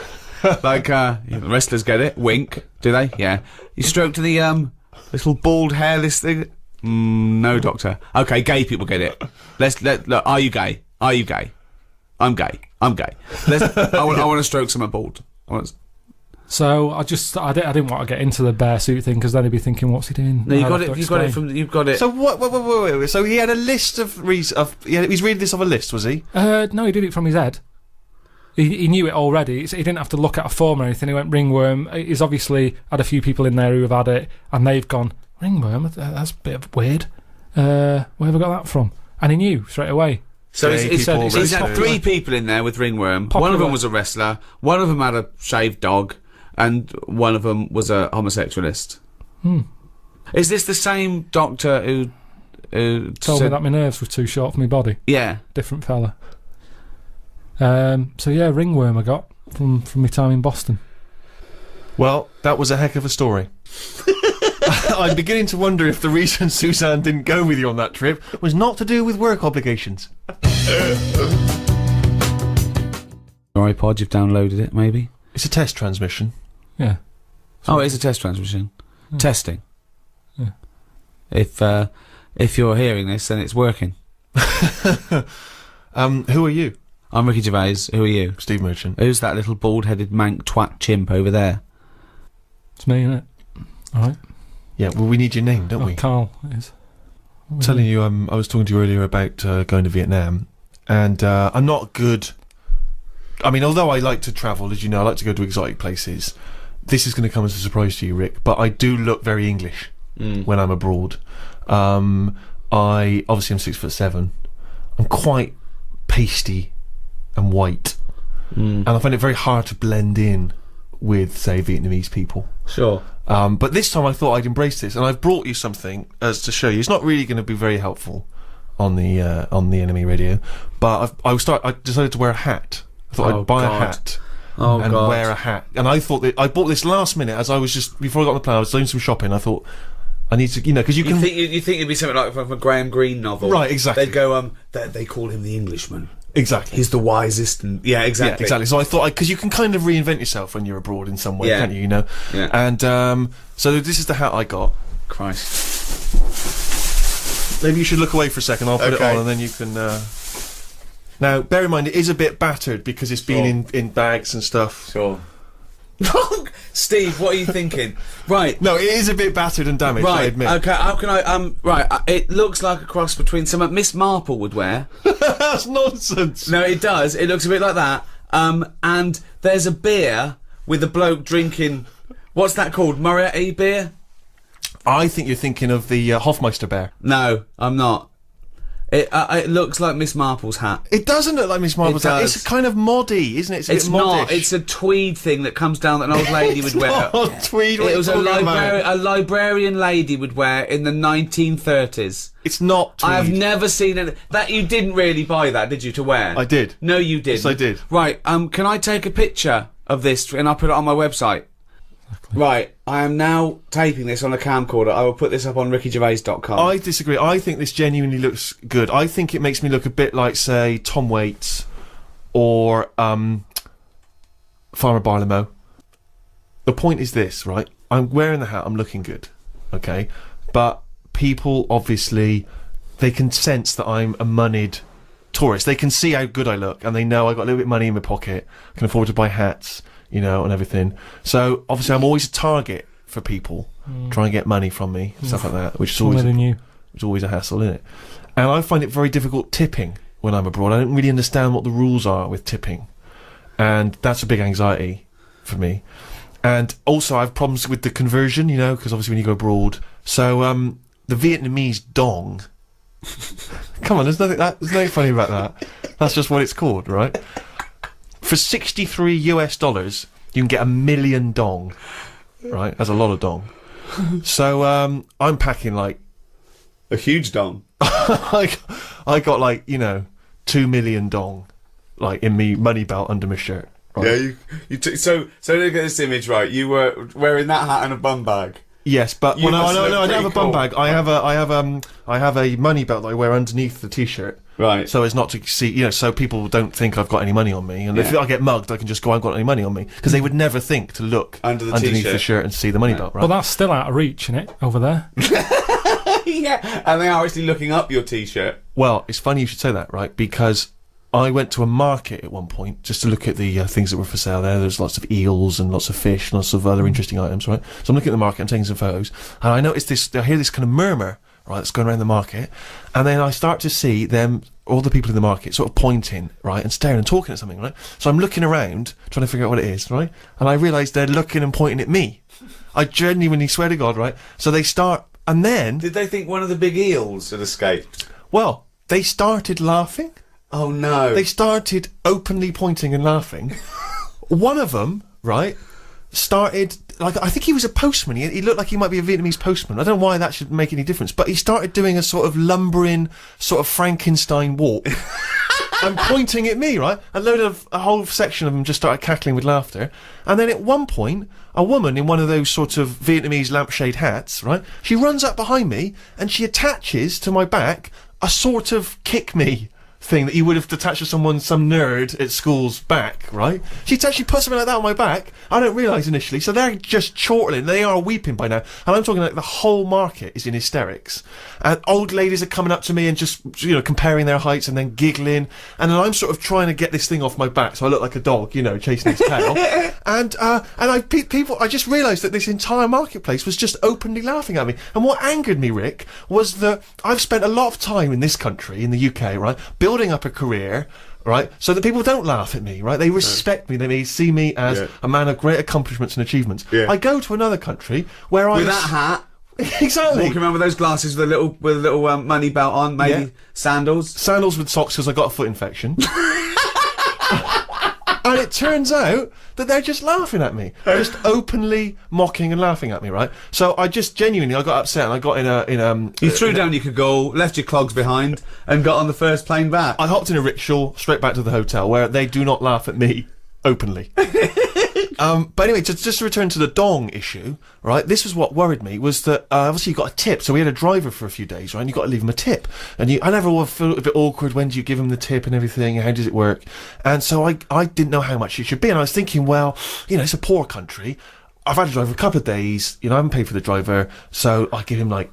Like, wrestlers get it, wink, do they? Yeah. You stroked the, little bald hairless thing? No, doctor. Okay, gay people get it. Look, are you gay? Are you gay? I'm gay. I want to stroke someone bald. So I didn't want to get into the bear suit thing because then he'd be thinking, what's he doing? No, you've got it. So wait. So he had a list of he's reading this off a list, was he? No, he did it from his head. He knew it already. He didn't have to look at a form or anything. He went ringworm. He's obviously had a few people in there who have had it, and they've gone ringworm. That's a bit weird. Where have I got that from? And he knew straight away. So he's had 3 people in there with ringworm. One of them was a wrestler. One of them had a shaved dog. And one of them was a homosexualist. Is this the same doctor who told me that my nerves were too short for my body? Yeah. Different fella. So yeah, ringworm I got from my time in Boston. Well, that was a heck of a story. I'm beginning to wonder if the reason Suzanne didn't go with you on that trip was not to do with work obligations. Your iPod, you've downloaded it, maybe? It's a test transmission. Yeah. Oh, it is a test transmission. Yeah. Testing. Yeah. If you're hearing this, then it's working. Who are you? I'm Ricky Gervais. Who are you? Steve Merchant. Who's that little bald-headed mank twat chimp over there? It's me, innit? Alright. Yeah, well, we need your name, don't we? KARL is. I'm telling you, I was talking to you earlier about going to Vietnam, and I'm not good I mean, although I like to travel, as you know, I like to go to exotic places. This is going to come as a surprise to you, Rick, but I do look very English when I'm abroad. Obviously I'm 6'7". I'm quite pasty and white, and I find it very hard to blend in with, say, Vietnamese people. Sure. But this time I thought I'd embrace this, and I've brought you something as to show you. It's not really going to be very helpful on the NME radio, but I decided to wear a hat. I thought I'd buy a hat and wear a hat, and I thought that I bought this last minute as I was just before I got on the plane. I was doing some shopping. I thought I need to, because you can think it'd be something like from a Graham Greene novel, right? Exactly. They'd go, they call him the Englishman. Exactly. He's the wisest, and exactly. Yeah, exactly. So I thought, because you can kind of reinvent yourself when you're abroad in some way, can't you? You know. Yeah. And so this is the hat I got. Christ. Maybe you should look away for a second. I'll put it on, and then you can. Now, bear in mind, it is a bit battered because it's been in bags and stuff. Sure. Steve, what are you thinking? Right. No, it is a bit battered and damaged, I admit. Okay, how can I, it looks like a cross between something Miss Marple would wear. That's nonsense. No, it does. It looks a bit like that. And there's a beer with a bloke drinking, what's that called? Moretti beer? I think you're thinking of the Hofmeister bear. No, I'm not. It looks like Miss Marple's hat. It doesn't look like Miss Marple's hat. It's kind of moddy, isn't it? It's a bit not. It's a tweed thing that comes down that an old lady would wear. Not tweed. It was a librarian lady would wear in the 1930s. It's not tweed. I have never seen it. That you didn't really buy that, did you, to wear? I did. No, you didn't. Yes, I did. Right. Can I take a picture of this and I'll put it on my website? Right, I am now taping this on a camcorder. I will put this up on rickygervais.com. I disagree. I think this genuinely looks good. I think it makes me look a bit like, say, Tom Waits or Farmer Barlow. The point is this, right? I'm wearing the hat, I'm looking good, okay? But people, obviously, they can sense that I'm a moneyed tourist. They can see how good I look, and they know I got a little bit of money in my pocket, can afford to buy hats, and everything. So obviously I'm always a target for people trying to get money from me, stuff like that, which is always a hassle, isn't it? And I find it very difficult tipping when I'm abroad. I don't really understand what the rules are with tipping, and that's a big anxiety for me. And also I have problems with the conversion, because obviously when you go abroad. So the Vietnamese dong. Come on, there's nothing funny about that. That's just what it's called, right? For $63 US, you can get 1 million dong, right? That's a lot of dong. So, I'm packing, like... a huge dong. I got, 2 million dong, in me money belt under my shirt. Right? Yeah, so look at this image, right? You were wearing that hat and a bum bag. Yes, but no, I don't have a bum bag. I have a money belt that I wear underneath the t-shirt. Right. So as not to see, so people don't think I've got any money on me. And if I get mugged, I can just go, I haven't got any money on me. Because they would never think to look underneath the shirt and see the money belt, right? Well, that's still out of reach, innit? Over there. Yeah, and they are actually looking up your t-shirt. Well, it's funny you should say that, right? Because I went to a market at one point just to look at the things that were for sale there. There's lots of eels and lots of fish and lots of other interesting items, right? So I'm looking at the market, I'm taking some photos, and I noticed this, I hear this kind of murmur, right, that's going around the market, and then I start to see them, all the people in the market, sort of pointing, right, and staring and talking at something, right? So I'm looking around, trying to figure out what it is, right? And I realise they're looking and pointing at me. I genuinely swear to God, right? So they start, and then... Did they think one of the big eels had escaped? Well, they started laughing. Oh no. They started openly pointing and laughing. One of them, right, started, I think he was a postman. He looked like he might be a Vietnamese postman. I don't know why that should make any difference, but he started doing a sort of lumbering, sort of Frankenstein walk. And pointing at me, right? A whole section of them just started cackling with laughter. And then at one point, a woman in one of those sort of Vietnamese lampshade hats, right? She runs up behind me and she attaches to my back a sort of kick me thing that you would have attached to some nerd at school's back, right? She actually put something like that on my back. I don't realise initially, so they're just chortling. They are weeping by now, and I'm talking like the whole market is in hysterics. And old ladies are coming up to me and just comparing their heights and then giggling, and then I'm sort of trying to get this thing off my back so I look like a dog, chasing its tail. And I just realised that this entire marketplace was just openly laughing at me. And what angered me, Rick, was that I've spent a lot of time in this country, in the UK, right, building up a career, right? So that people don't laugh at me, right? They respect me. They see me as a man of great accomplishments and achievements. I go to another country where With that hat. Exactly. Walking around with those glasses with a little money belt on, maybe sandals. Sandals with socks because I got a foot infection. And it turns out that they're just laughing at me. Just openly mocking and laughing at me, right? So I just genuinely, I got upset and I got You threw down your cagoule, left your clogs behind, and got on the first plane back. I hopped in a rickshaw straight back to the hotel where they do not laugh at me openly. But anyway, just to return to the dong issue, right? This was what worried me, was that, obviously you got a tip, so we had a driver for a few days, right? And you got to leave him a tip. And I never feel a bit awkward, when do you give him the tip and everything, how does it work? And so I didn't know how much it should be, and I was thinking, well, you know, it's a poor country, I've had a driver a couple of days, you know, I haven't paid for the driver, so I give him like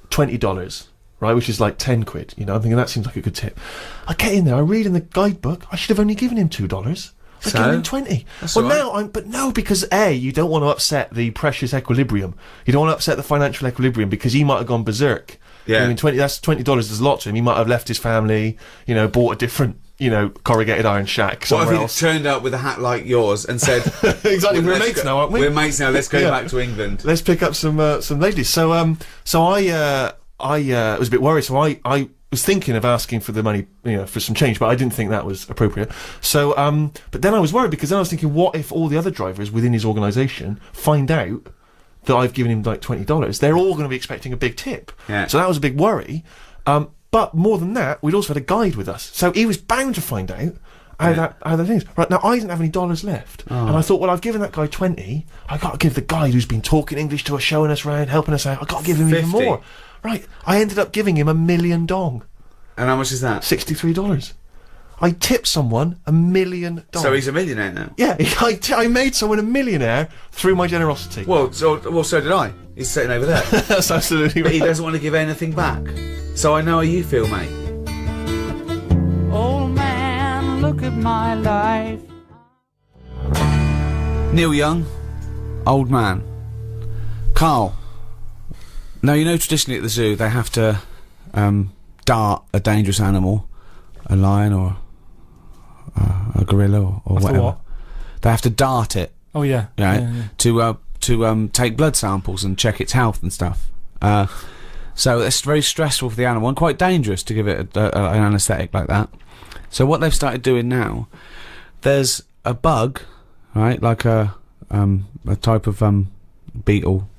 $20. Right, which is like 10 quid, you know, I'm thinking that seems like a good tip. I get in there, I read in the guidebook, I should have only given him $2. I gave him 20. Well, now but no, because you don't want to upset the precious equilibrium. You don't want to upset the financial equilibrium because he might have gone berserk. Yeah. I mean, that's $20 is a lot to him. He might have left his family, you know, bought a different, you know, corrugated iron shack somewhere What if else. he turned up with a hat like yours and said, exactly, we're mates now, aren't we? We're mates now, let's go back to England. Let's pick up some ladies. So I was a bit worried, so I was thinking of asking for the money, you know, for some change, but I didn't think that was appropriate. So, but then I was worried because then I was thinking, what if all the other drivers within his organisation find out that I've given him like $20? They're all going to be expecting a big tip. Yeah. So that was a big worry. But more than that, we'd also had a guide with us, so he was bound to find out how that things. Right, now I didn't have any dollars left, and I thought, well, I've given that guy 20, I got to give the guide who's been talking English to us, showing us around, helping us out, I got to give him 50. even more. Right, I ended up giving him $1 million dong. And how much is that? $63. I tipped someone $1 million. So he's a millionaire now? Yeah, I made someone a millionaire through my generosity. Well, so did I. He's sitting over there. That's absolutely right. But he doesn't want to give anything back. So I know how you feel, mate. Old man, look at my life. Neil Young, old man. KARL. Now, you know, traditionally at the zoo, they have to, dart a dangerous animal, a lion or a gorilla or whatever. What? They have to dart it. Oh yeah. Right? Yeah. To take blood samples and check its health and stuff. So it's very stressful for the animal and quite dangerous to give it an anaesthetic like that. So what they've started doing now, there's a bug, right, like a type of beetle,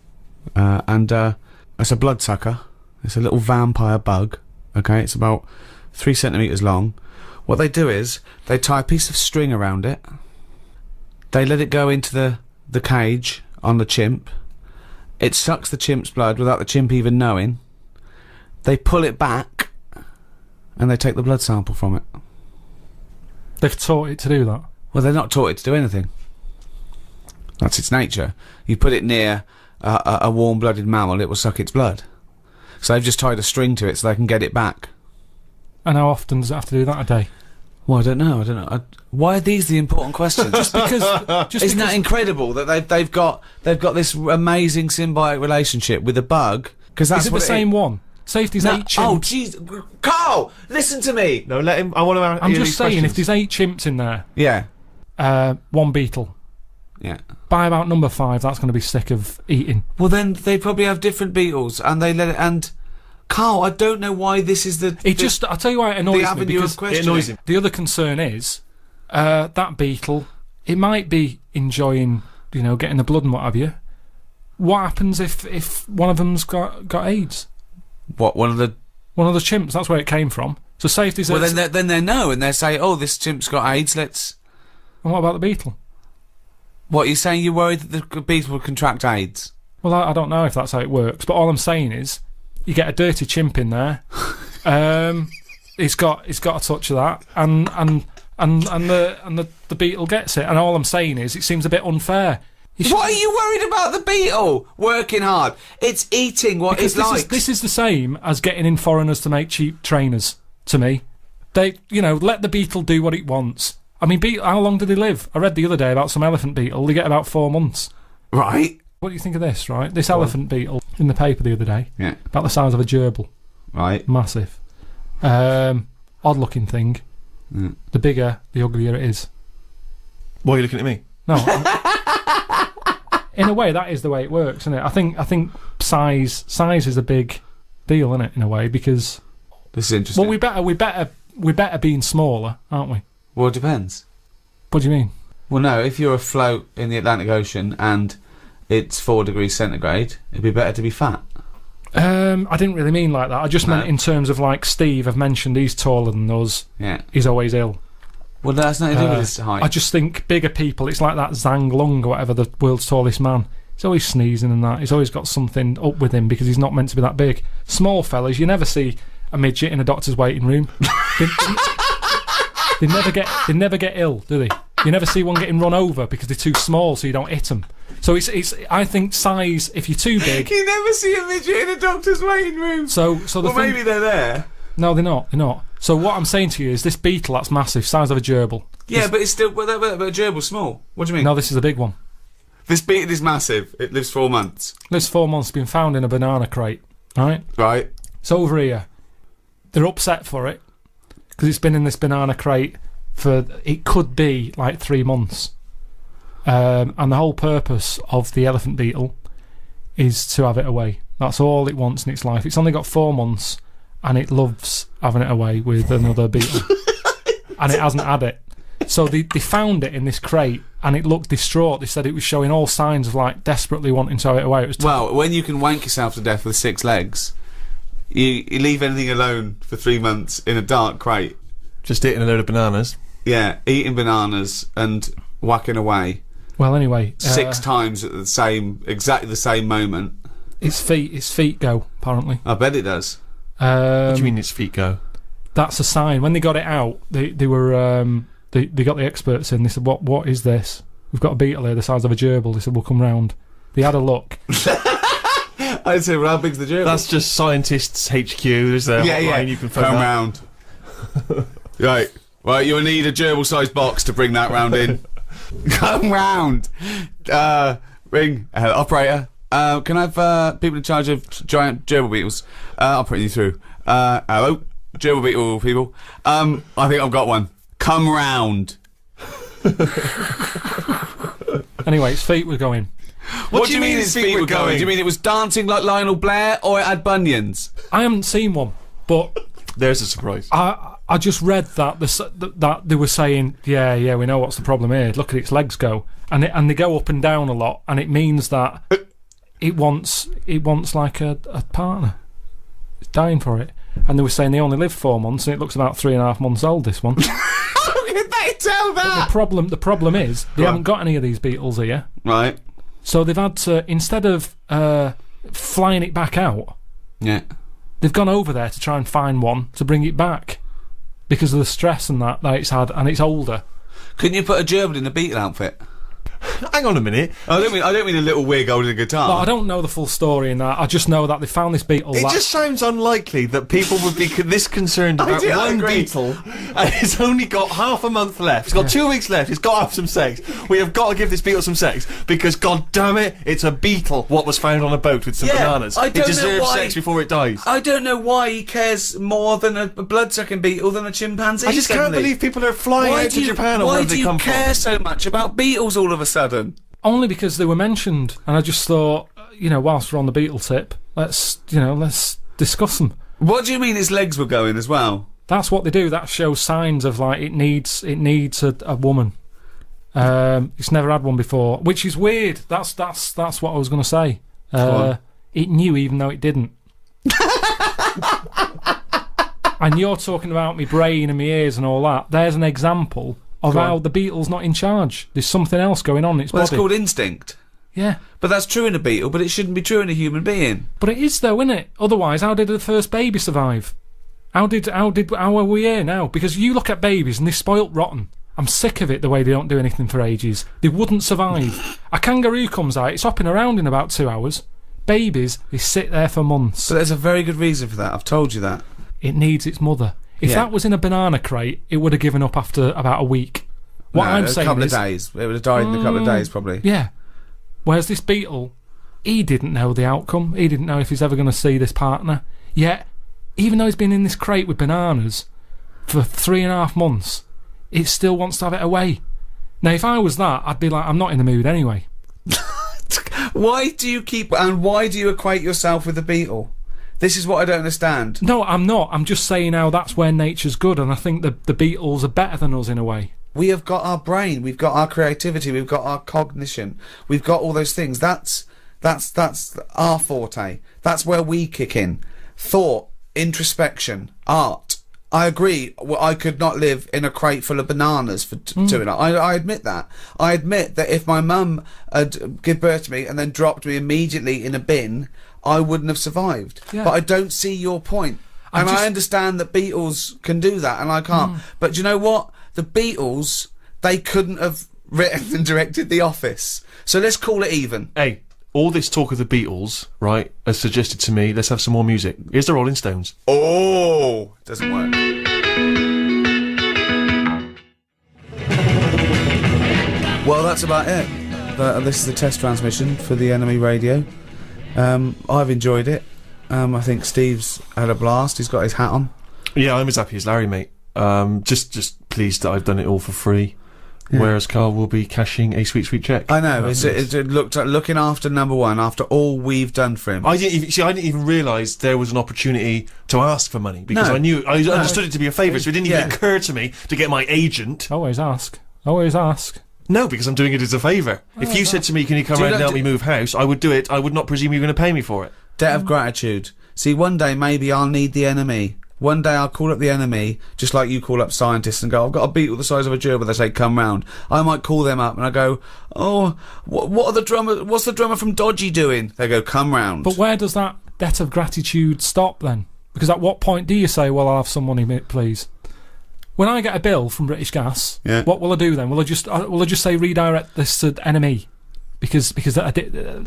and it's a bloodsucker. It's a little vampire bug. Okay, it's about 3 centimetres long. What they do is they tie a piece of string around it. They let it go into the cage on the chimp. It sucks the chimp's blood without the chimp even knowing. They pull it back, and they take the blood sample from it. They've taught it to do that? Well, they're not taught it to do anything. That's its nature. You put it near a warm-blooded mammal, it will suck its blood. So they've just tied a string to it so they can get it back. And how often does it have to do that a day? Well, I don't know. Why are these the important questions? Just because... Isn't that incredible that they've got this amazing symbiotic relationship with a bug? Because that's Is it the same one? Say if there's 8 chimps... Oh, jeez. KARL! Listen to me! No, let him... I want to... I'm just saying, if there's 8 chimps in there... Yeah. 1 beetle... Yeah. By about number 5, that's going to be sick of eating. Well, then they probably have different beetles, and they let it. And KARL, I don't know why this is the. I'll tell you why it annoys me, because it annoys him. The other concern is that beetle. It might be enjoying, you know, getting the blood and what have you. What happens if one of them's got AIDS? What, one of the chimps? That's where it came from. So say if there's well, then they know, and they say, oh, this chimp's got AIDS. Let's. And what about the beetle? What, you're saying you're worried that the beetle will contract AIDS? Well, I don't know if that's how it works, but all I'm saying is, you get a dirty chimp in there, it's got a touch of that, and the beetle gets it, and all I'm saying is, it seems a bit unfair. What are you worried about the beetle? Working hard. It's eating what it likes. This is the same as getting in foreigners to make cheap trainers, to me. They, you know, let the beetle do what it wants. I mean, how long do they live? I read the other day about some elephant beetle. They get about 4 months. Right. What do you think of this, right? This elephant beetle in the paper the other day. Yeah. About the size of a gerbil. Right. Massive. Odd-looking thing. the bigger, the uglier it is. Why are you looking at me? No. In a way, that is the way it works, isn't it? I think size is a big deal, isn't it? In a way, because this is interesting. Well, we better being smaller, aren't we? Well, it depends. What do you mean? Well, no. If you're afloat in the Atlantic Ocean and it's 4 degrees centigrade, it'd be better to be fat. I didn't really mean like that. I just meant in terms of like Steve. I've mentioned he's taller than us. Yeah. He's always ill. Well, that's nothing to do with his height. I just think bigger people, it's like that Zhang Lung or whatever, the world's tallest man. He's always sneezing and that. He's always got something up with him because he's not meant to be that big. Small fellas, you never see a midget in a doctor's waiting room. they never get ill, do they? You never see one getting run over because they're too small, so you don't hit them. So it's. I think size. If you're too big, you never see a midget in a doctor's waiting room. So the well, maybe they're there. No, they're not. They're not. So what I'm saying to you is this beetle that's massive, size of a gerbil. Yeah, but it's still. But a gerbil's small. What do you mean? No, this is a big one. This beetle is massive. It lives 4 months. Lives 4 months. Been found in a banana crate. Right. Right. It's over here. They're upset for it because it's been in this banana crate for it could be like 3 months. And the whole purpose of the elephant beetle is to have it away. That's all it wants in its life. It's only got 4 months and it loves having it away with another beetle. And it hasn't had it. So they found it in this crate and it looked distraught. They said it was showing all signs of like desperately wanting to have it away. It was well, when you can wank yourself to death with 6 legs, you leave anything alone for 3 months in a dark crate. Just eating a load of bananas. Yeah, eating bananas and whacking away. Well, anyway, 6 times at exactly the same moment. Its feet go, apparently. I bet it does. What do you mean its feet go? That's a sign. When they got it out, they were they got the experts in. They said, "What is this? We've got a beetle here the size of a gerbil." They said, "We'll come round." They had a look. I'd say, well, how big's the gerbil? That's just scientists HQ. There's a hotline you can phone. Come round. Right, you'll need a gerbil-sized box to bring that round in. Come round. Ring. Operator. Can I have people in charge of giant gerbil beetles? I'll put you through. Hello, gerbil beetle people. I think I've got one. Come round. Anyway, its feet were going. What do you mean its feet were going? Do you mean it was dancing like Lionel Blair, or it had bunions? I haven't seen one, but there's a surprise. I just read that that they were saying, yeah, we know what's the problem here. Look at its legs go, and they go up and down a lot, and it means that it wants like a partner. It's dying for it, and they were saying they only live 4 months, and it looks about 3.5 months old. This one. How could they tell that? The problem is they haven't got any of these beetles here, right? So they've had to, instead of flying it back out, they've gone over there to try and find one to bring it back because of the stress and that it's had, and it's older. Couldn't you put a gerbil in a beetle outfit? Hang on a minute. I don't mean a little wig holding a guitar. But I don't know the full story in that. I just know that they found this beetle. It just sounds unlikely that people would be this concerned about one beetle, and it's only got half a month left. It's got 2 weeks left. It's got to have some sex. We have got to give this beetle some sex because, god damn it, it's a beetle. What was found on a boat with some bananas? It deserves sex before it dies. I don't know why he cares more than a blood-sucking beetle than a chimpanzee. I just can't believe people are flying out to Japan or wherever they come from. Why do you care so much about beetles all of a sudden? Only because they were mentioned, and I just thought, whilst we're on the beetle tip, let's discuss them. What do you mean its legs were going as well? That's what they do. That shows signs of like it needs a woman. It's never had one before, which is weird. That's what I was going to say. It knew even though it didn't. And you're talking about me brain and my ears and all that. There's an example of how the beetle's not in charge. There's something else going on in its body. It's called instinct. Yeah. But that's true in a beetle, but it shouldn't be true in a human being. But it is though, isn't it? Otherwise, how did the first baby survive? How are we here now? Because you look at babies and they're spoilt rotten. I'm sick of it, the way they don't do anything for ages. They wouldn't survive. A kangaroo comes out, it's hopping around in about 2 hours. Babies, they sit there for months. But there's a very good reason for that, I've told you that. It needs its mother. If that was in a banana crate, it would have given up after about a week. What I'm saying is... a couple of days. It would have died in a couple of days, probably. Yeah. Whereas this beetle, he didn't know the outcome. He didn't know if he's ever going to see this partner. Yet, even though he's been in this crate with bananas for 3.5 months, it still wants to have it away. Now, if I was that, I'd be like, I'm not in the mood anyway. Why do you equate yourself with the beetle? This is what I don't understand. No, I'm not. I'm just saying how that's where nature's good, and I think the beetles are better than us in a way. We have got our brain, we've got our creativity, we've got our cognition, we've got all those things. That's our forte. That's where we kick in. Thought, introspection, art. I agree. Well, I could not live in a crate full of bananas for doing it. I admit that. I admit that if my mum had given birth to me and then dropped me immediately in a bin, I wouldn't have survived. Yeah. But I don't see your point. And I understand that Beatles can do that, and I can't. But do you know what? The Beatles, they couldn't have written and directed The Office. So let's call it even. Hey, all this talk of the Beatles, right, has suggested to me, let's have some more music. Here's the Rolling Stones. Oh! Doesn't work. Well, that's about it. This is the test transmission for the Enemy Radio. I've enjoyed it. I think Steve's had a blast. He's got his hat on. Yeah, I'm as happy as Larry, mate. Just pleased that I've done it all for free. Yeah. Whereas Carl will be cashing a sweet check. I know. It looked like looking after number one after all we've done for him. I didn't even realise there was an opportunity to ask for money because I understood it to be a favour, so it didn't even occur to me to get my agent. Always ask. Always ask. No, because I'm doing it as a favour. If you said to me, "Can you come around and help me move house?" I would do it. I would not presume you're going to pay me for it. Debt of gratitude. See, one day maybe I'll need the Enemy. One day I'll call up the Enemy, just like you call up scientists and go, I've got a beetle the size of a gerbil. They say, come round. I might call them up and I go, oh, what's the drummer from Dodgy doing? They go, come round. But where does that debt of gratitude stop then? Because at what point do you say, well, I'll have some money, please? When I get a bill from British Gas, what will I do then? Will I just say redirect this to Enemy? Because that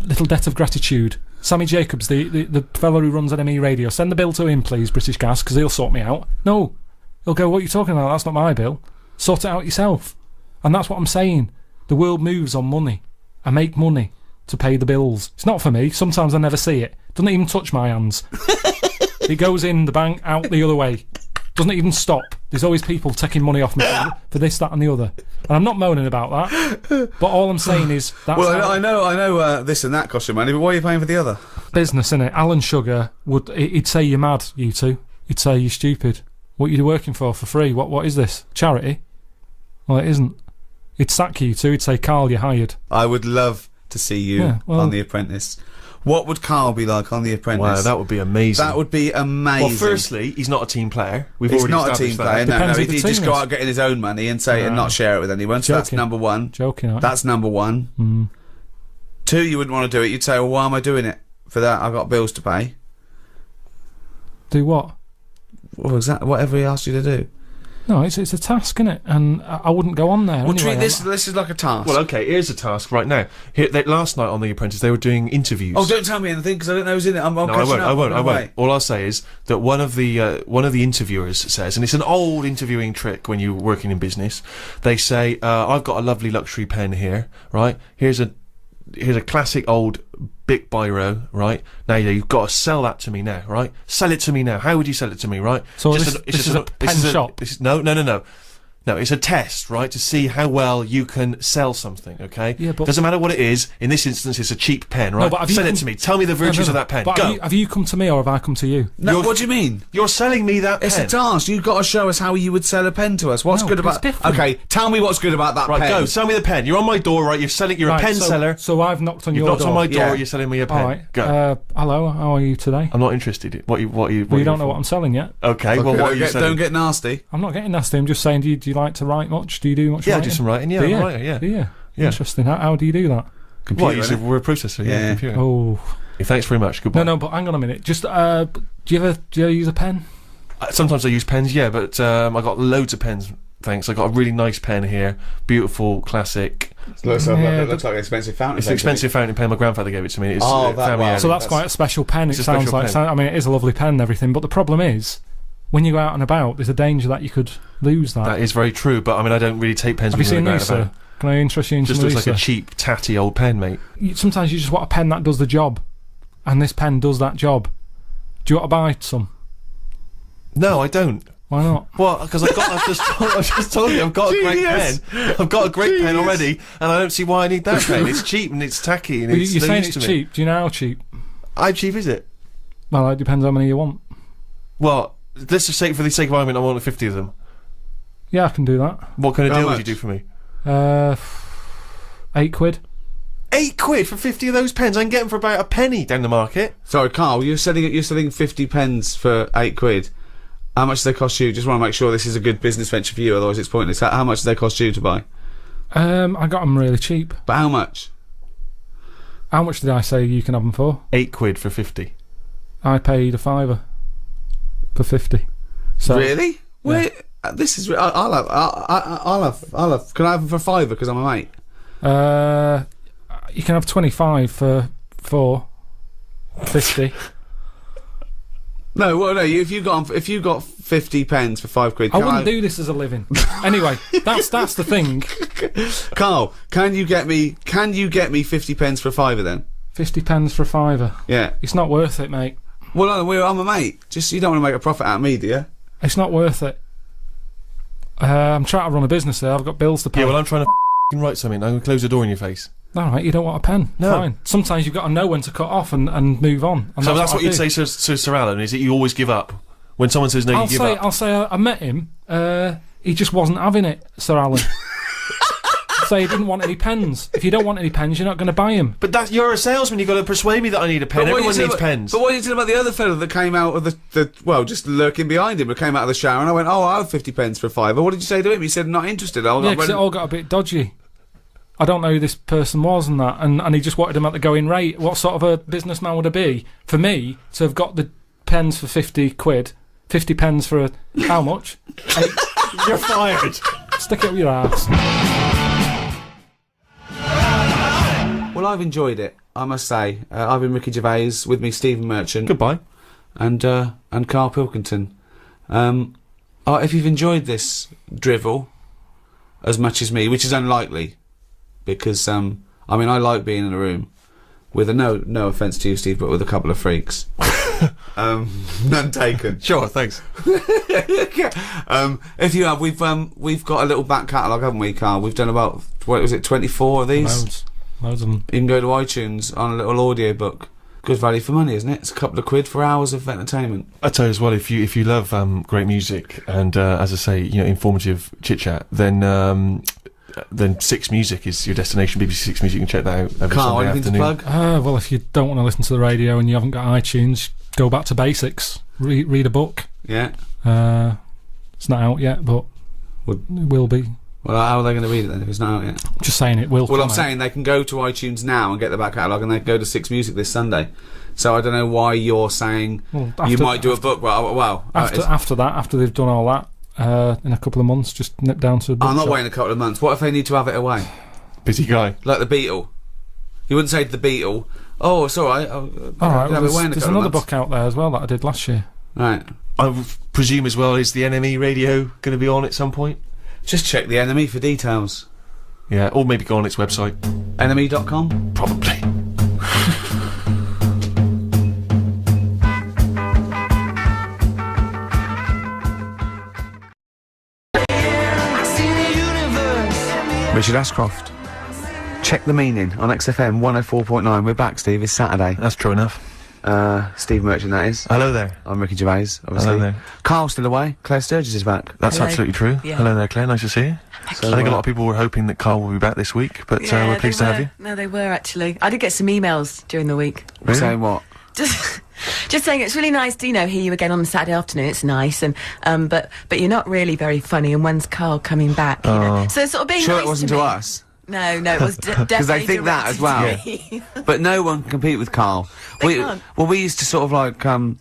little debt of gratitude. Sammy Jacobs, the fellow who runs NME Radio, send the bill to him, please, British Gas, because he'll sort me out. No. He'll go, what are you talking about? That's not my bill. Sort it out yourself. And that's what I'm saying. The world moves on money. I make money to pay the bills. It's not for me. Sometimes I never see it. Doesn't even touch my hands. It goes in the bank, out the other way. Doesn't even stop. There's always people taking money off me for this, that and the other. And I'm not moaning about that. But all I'm saying is... That's well, I know this and that costs you money, but why are you paying for the other? Business, innit? Alan Sugar he'd say you're mad, you two. He'd say you're stupid. What are you working for free? What is this? Charity? Well, it isn't. He'd sack you two. He'd say, Carl, you're hired. I would love to see you on The Apprentice. What would Carl be like on The Apprentice? Wow, that would be amazing. That would be amazing. Well, firstly, he's not a team player. He's not a team player. No, he'd just go out getting his own money and say and not share it with anyone. So that's number one. Joking. That's number one. 2, you wouldn't want to do it. You'd say, well, why am I doing it? For that, I've got bills to pay. Do what? Well, exactly. Whatever he asked you to do. No, it's a task, innit? And I wouldn't go on there. Well, anyway. treat this is like a task. Well, okay, here's a task right now. Last night on The Apprentice, they were doing interviews. Oh, don't tell me anything because I don't know who's in it. I won't. All I'll say is that one of the interviewers says, and it's an old interviewing trick when you're working in business. They say, "I've got a lovely luxury pen here, right? Here's a classic old Bic biro, right? Now you've got to sell that to me now, right? Sell it to me now. How would you sell it to me, right? So this is a pen shop. No, it's a test, right, to see how well you can sell something, okay? Yeah, but... Doesn't matter what it is. In this instance, it's a cheap pen, right? No, but send it to me. Tell me the virtues of that pen. But Go. Have you come to me or have I come to you? No, what do you mean? You're selling me that pen. It's a task. You've got to show us how you would sell a pen to us. What's good about... Okay, tell me what's good about that pen. Right, go. Sell me the pen. You're on my door, right? You're a pen seller. So I've knocked on your door. You've knocked on my door, you're selling me a pen. All right. Go. Hello, how are you today? I'm not interested. What you Well, you don't know what I'm selling yet. Okay, well, what are you selling? Don't get nasty. I'm not getting nasty. I'm just saying, do you like to write much? Do you do much writing? Yeah, I do some writing. Yeah, I'm a writer, yeah. Do you? Yeah. Interesting. How do you do that? Computer. What, we're a processor, yeah. Computer. Oh. Yeah, thanks very much. Goodbye. No, but hang on a minute. Just, do you ever use a pen? Sometimes I use pens, yeah, but I got loads of pens. Thanks. I got a really nice pen here. Beautiful, classic. It looks like an expensive fountain pen. It's an expensive fountain pen. My grandfather gave it to me. It's so that's quite a special pen. It sounds like. I mean, it is a lovely pen and everything, but the problem is, when you go out and about, there's a danger that you could lose that. That is very true, but I mean, I don't really take pens. Have you seen these, sir? Can I interest you in some of these? Just looks like a cheap, tatty old pen, mate. Sometimes you just want a pen that does the job, and this pen does that job. Do you want to buy some? No, I don't. Why not? Well, because I've just told you, I've got a great pen. I've got a great pen already, and I don't see why I need that pen. It's cheap and it's tacky and it's You're no saying use it's to me. cheap. Do you know how cheap? How cheap is it? Well, it depends how many you want. Well, let's just say, for the sake of argument, I want 50 of them. Yeah, I can do that. What kind of How deal would much? you do for me? £8. £8 for 50 of those pens. I can get them for about a penny down the market. Sorry, Carl, you're selling 50 pens for £8. How much do they cost you? Just want to make sure this is a good business venture for you, otherwise it's pointless. How much do they cost you to buy? I got them really cheap. But how much? How much did I say you can have them for? £8 for 50. I paid a £5 for 50. So Really? Wait, this is. I'll have. Can I have them for £5 because I'm a mate? you can have 25 for 50. No, well, no. If you got 50 pence for £5, I wouldn't do this as a living. Anyway, that's the thing. Carl, can you get me 50 pence for £5 then? 50 pence for a £5. Yeah. It's not worth it, mate. Well, I'm a mate. Just you don't want to make a profit out of me, do you? It's not worth it. I'm trying to run a business there. I've got bills to pay. Yeah, well, I'm trying to write something. I'm going to close the door in your face. All right, you don't want a pen. No. Fine. Sometimes you've got to know when to cut off and move on. And So that's what I you'd do. say to Sir Alan, is that you always give up? When someone says no, you give up? I'll say I met him. He just wasn't having it, Sir Alan. So he didn't want any pens. If you don't want any pens, you're not going to buy him. But you're a salesman, you've got to persuade me that I need a pen. But what Everyone you needs said pens. But what are you saying about the other fellow that came out of well, just lurking behind him, but came out of the shower, and I went, oh, I'll have 50 pence for £5. What did you say to him? He said, not interested. Yeah, because it all got a bit dodgy. I don't know who this person was and that, and he just wanted him at the going rate. What sort of a businessman would it be for me to have got the pens for £50, 50 pens for how much? 8. You're fired. Stick it up your ass. Well, I've enjoyed it, I must say. I've been Ricky Gervais, with me Stephen Merchant. Goodbye. And KARL Pilkington. If you've enjoyed this drivel as much as me, which is unlikely, because, I mean, I like being in a room with no offence to you, Steve, but with a couple of freaks. None taken. Sure, thanks. If you have, we've got a little back catalogue, haven't we, Carl? We've done about, what was it, 24 of these? Loads of them. You can go to iTunes on a little audio book. Good value for money, isn't it? It's a couple of quid for hours of entertainment. I tell you as well, if you love great music and as I say, informative chit chat, then Six Music is your destination. BBC Six Music, you can check that out every Carl, Sunday anything afternoon. to plug? Well, if you don't want to listen to the radio and you haven't got iTunes, go back to basics. Read a book. Yeah. It's not out yet, but it will be. Well, how are they going to read it then if it's not out yet? Just saying it will. Well, I'm come out. saying they can go to iTunes now and get the back catalogue, and they can go to Six Music this Sunday. So I don't know why you're saying you might do a book. Well, after that, after they've done all that, in a couple of months, just nip down to a book I'm not shop. waiting a couple of months. What if they need to have it away? Busy guy. Like the Beatle. You wouldn't say to the Beatle, oh, it's alright. Alright, well, there's another book out there as well that I did last year. Right. I presume as well, is the NME radio going to be on at some point? Just check the NME for details. Yeah, or maybe go on its website. NME.com? Probably. Richard Ashcroft. Check the meaning on XFM 104.9. We're back, Steve. It's Saturday. That's true enough. Steve Merchant, that is. Hello there. I'm Ricky Gervais, obviously. Hello there. Carl's still away. Claire Sturgis is back. That's Hello. absolutely true. Yeah. Hello there, Claire. Nice to see you. I think a lot of people were hoping that Carl will be back this week, but we're pleased to have you. No, they were actually. I did get some emails during the week. Really? Saying what? Just saying it's really nice to, hear you again on a Saturday afternoon. It's nice, and but you're not really very funny. And when's Carl coming back? You know? So it's sort of being Sure nice it wasn't to to me. us? No, it was definitely Because they think that as well. directed to me. But no one can compete with Carl. They can't. Well, we used to sort of like come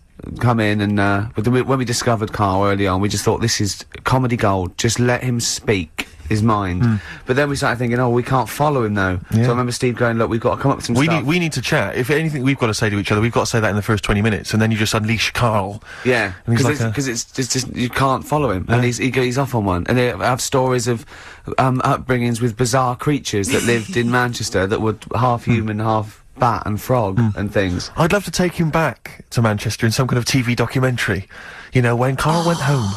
in and when we discovered Carl early on, we just thought this is comedy gold. Just let him speak his mind. But then we started thinking, we can't follow him though. So I remember Steve going, look, we've got to come up with some stuff. We need to chat. If anything we've got to say to each other, we've got to say that in the first 20 minutes, and then you just unleash Carl. Yeah, And he's because it's just you can't follow him, and he's off on one. And they have stories of upbringings with bizarre creatures that lived in Manchester that were half human, half bat and frog and things. I'd love to take him back to Manchester in some kind of TV documentary. When Carl went home,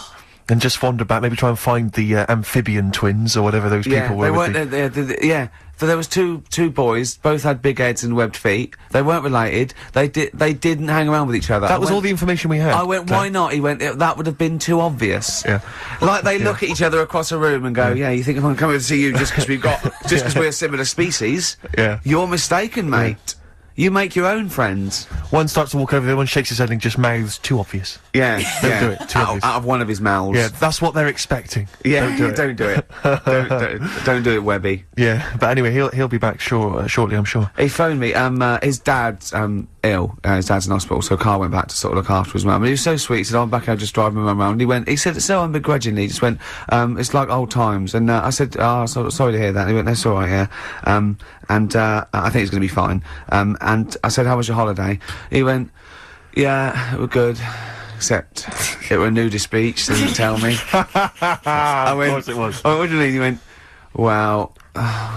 And just wander back, maybe try and find the amphibian twins or whatever those people were. They with weren't. Yeah, so there was two boys, both had big heads and webbed feet. They weren't related. They didn't hang around with each other. That was all the information we had. I went, why not? He went, that would have been too obvious. Yeah. Like they look at each other across a room and go, yeah, you think I'm coming to see you just because we're a similar species? Yeah. You're mistaken, mate. You make your own friends. One starts to walk over, the other one shakes his head and just mouths too obvious. Yeah, Don't do it. Too obvious. Out of one of his mouths. Yeah, that's what they're expecting. Yeah, Don't do it. don't do it, Webby. Yeah, but anyway, he'll be back shortly, I'm sure. He phoned me. His dad's ill. His dad's in hospital, so Carl went back to sort of look after his mum. And he was so sweet. He said, "I'm back. I'll just drive my mum around." He said it so unbegrudgingly. He just went, "It's like old times." And I said, sorry to hear that." And he went, "That's all right, yeah." I think it's going to be fine. And I said, "How was your holiday?" He went, "Yeah, it was good. Except it were a nudist beach, so didn't tell me." I went, of course it was. I went, "What do you mean?" He went, "Well,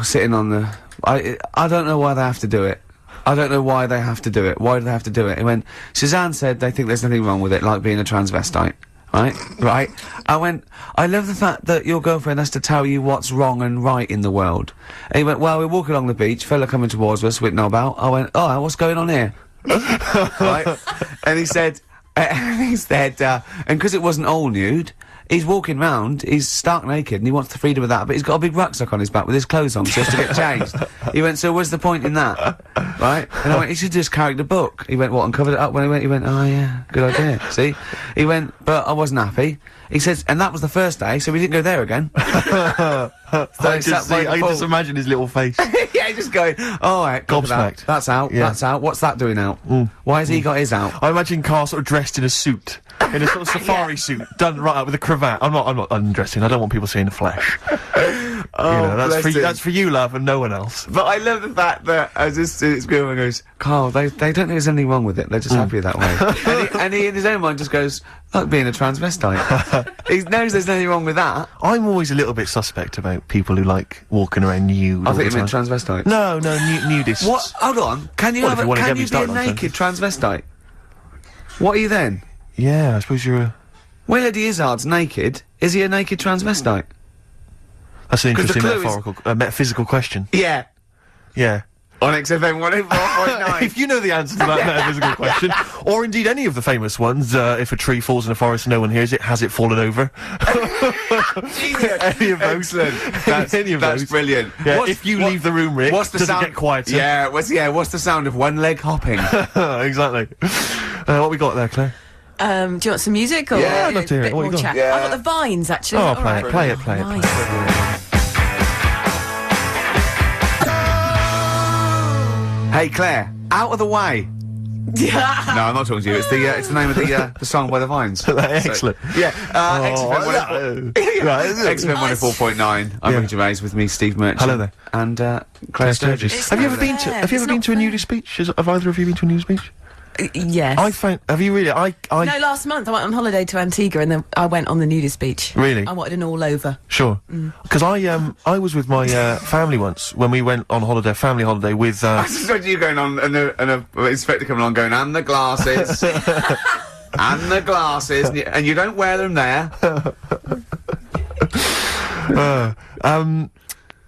sitting on the... I don't know why they have to do it. I don't know why they have to do it. Why do they have to do it?" He went, "Suzanne said they think there's nothing wrong with it, like being a transvestite." Right? I went, "I love the fact that your girlfriend has to tell you what's wrong and right in the world." And he went, "Well, we're walking along the beach, fella coming towards us, we didn't know about." I went, "Oh, what's going on here?" Right? And he said, and because it wasn't all nude, he's walking round, he's stark naked, and he wants the freedom of that, but he's got a big rucksack on his back with his clothes on, just to get changed. He went, "So what's the point in that?" Right? And I went, "He should just carry the book." He went, "What, and covered it up?" When he went, "Oh yeah, good idea." See? He went, "But I wasn't happy." He says, and that was the first day, so we didn't go there again. I just imagine his little face. Yeah, he's just going, "Oh, right, gobsmacked. That's out, that's out. What's that doing out? Why has he got his out?" I imagine Carl sort of dressed in a suit. In a sort of safari suit, done right up with a cravat. I'm not undressing. I don't want people seeing the flesh. That's for you, love, and no one else. But I love the fact that it's going, goes, "Carl, they don't think there's anything wrong with it. They're just happy that way." and he in his own mind just goes, "Like being a transvestite." He knows there's nothing wrong with that. I'm always a little bit suspect about people who like walking around nude. I think you meant transvestite. No, nudists. What? Hold on. Can you be a naked transvestite? What are you then? Yeah, I suppose you're a... Well, Eddie Izzard's naked. Is he a naked transvestite? That's an interesting metaphysical question. Yeah. Yeah. On XFM 104.9. If you know the answer to that metaphysical question, or indeed any of the famous ones, if a tree falls in a forest and no one hears it, has it fallen over? Any of those. Excellent. That's brilliant. Yeah, if you leave the room, Rick, does it get quieter? Yeah, what's the sound of one leg hopping? Exactly. What we got there, Claire? Do you want some music or yeah, I'd love to hear it. What you got? Chat? Yeah. I've got the Vines actually. Oh, play it. Hey Claire, out of the way. No, I'm not talking to you. It's the name of the song by the Vines. Excellent. XFM 104.9. I'm Ricky Gervais with me, Steve Merchant. Hello there. And Claire Sturgis. Have you ever been to a nudist beach? Have either of you been to a nudist beach? Yes. Have you really? No, last month I went on holiday to Antigua and then I went on the nudist beach. Really? I wanted an all over. Sure. Because I was with my family once when we went on holiday, family holiday with. I just heard you going on and a inspector coming along going, "And the glasses." And the glasses, and you don't wear them there.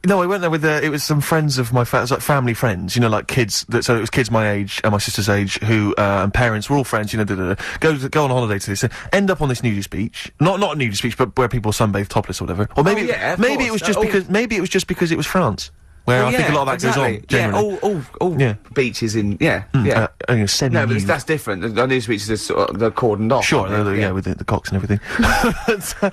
No, I went there with it was some friends of my like family friends, you know, like kids. So it was kids my age and my sister's age who and parents were all friends, you know. Go on holiday to this, end up on this nudist beach, not a nudist beach, but where people sunbathe topless or whatever. Or maybe maybe it was just because it was France. Where I think a lot of that goes on, generally. All beaches in, semi-nude. No, but that's different. The nudist beaches are sort of, they're cordoned off. Sure, with the cocks and everything.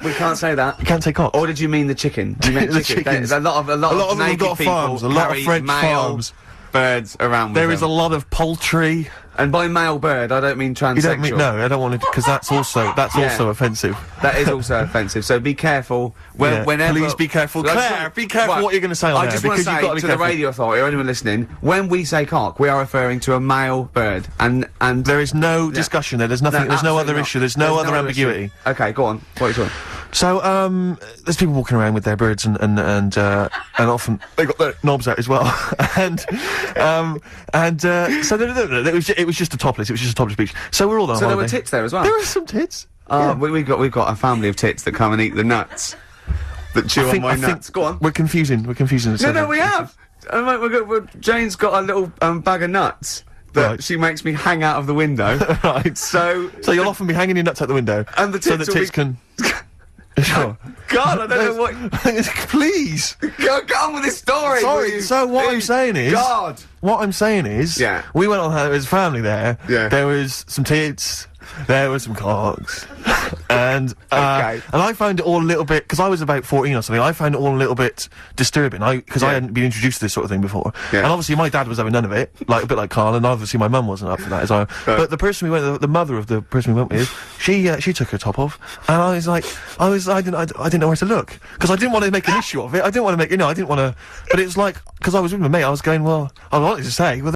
We can't say that. You can't say cock. Or did you mean the chicken? You meant the chicken. chickens. A lot of them naked got people farms, a lot of French farms. Birds around with There is a lot of poultry. And by male bird, I don't mean transsexual. You don't mean, no, I don't want to, because that's also offensive. That is also offensive, so be careful. Whenever... Please be careful. Claire, be careful what you're going to say on there, because you've got to be careful. The radio authority, or anyone listening, when we say cock, we are referring to a male bird, and there is no discussion there, there's nothing, there's no other issue, there's no other ambiguity. Okay, go on, what are you talking? So, there's people walking around with their birds and often they got their knobs out as well. So it was just a topless beach. So we're all on holiday. So there were tits there as well? There were some tits. we've got a family of tits that come and eat the nuts. That chew on my nuts. Go on. We're confusing the No, we have. Jane's got a little bag of nuts that she makes me hang out of the window. Right. So you'll often be hanging your nuts out the window. And the tits so the tits can. Sure. God, I don't know what. Please. Go on with this story. Sorry. So what I'm saying is. God. What I'm saying is. Yeah. We went on as a family there. Yeah. There was some tits. There was some cocks. And I found it all a little bit, because I was about 14 or something, I found it all a little bit disturbing, because I hadn't been introduced to this sort of thing before. Yeah. And obviously my dad was having none of it, like, a bit like Carl, and obviously my mum wasn't up for that as well. But the person we went, the mother of the person we went with, she took her top off, and I was like, I didn't know where to look, because I didn't want to make an issue of it, I didn't want to make, I didn't want to, but it was like, because I was with my mate, I was going, well, I wanted to say, well,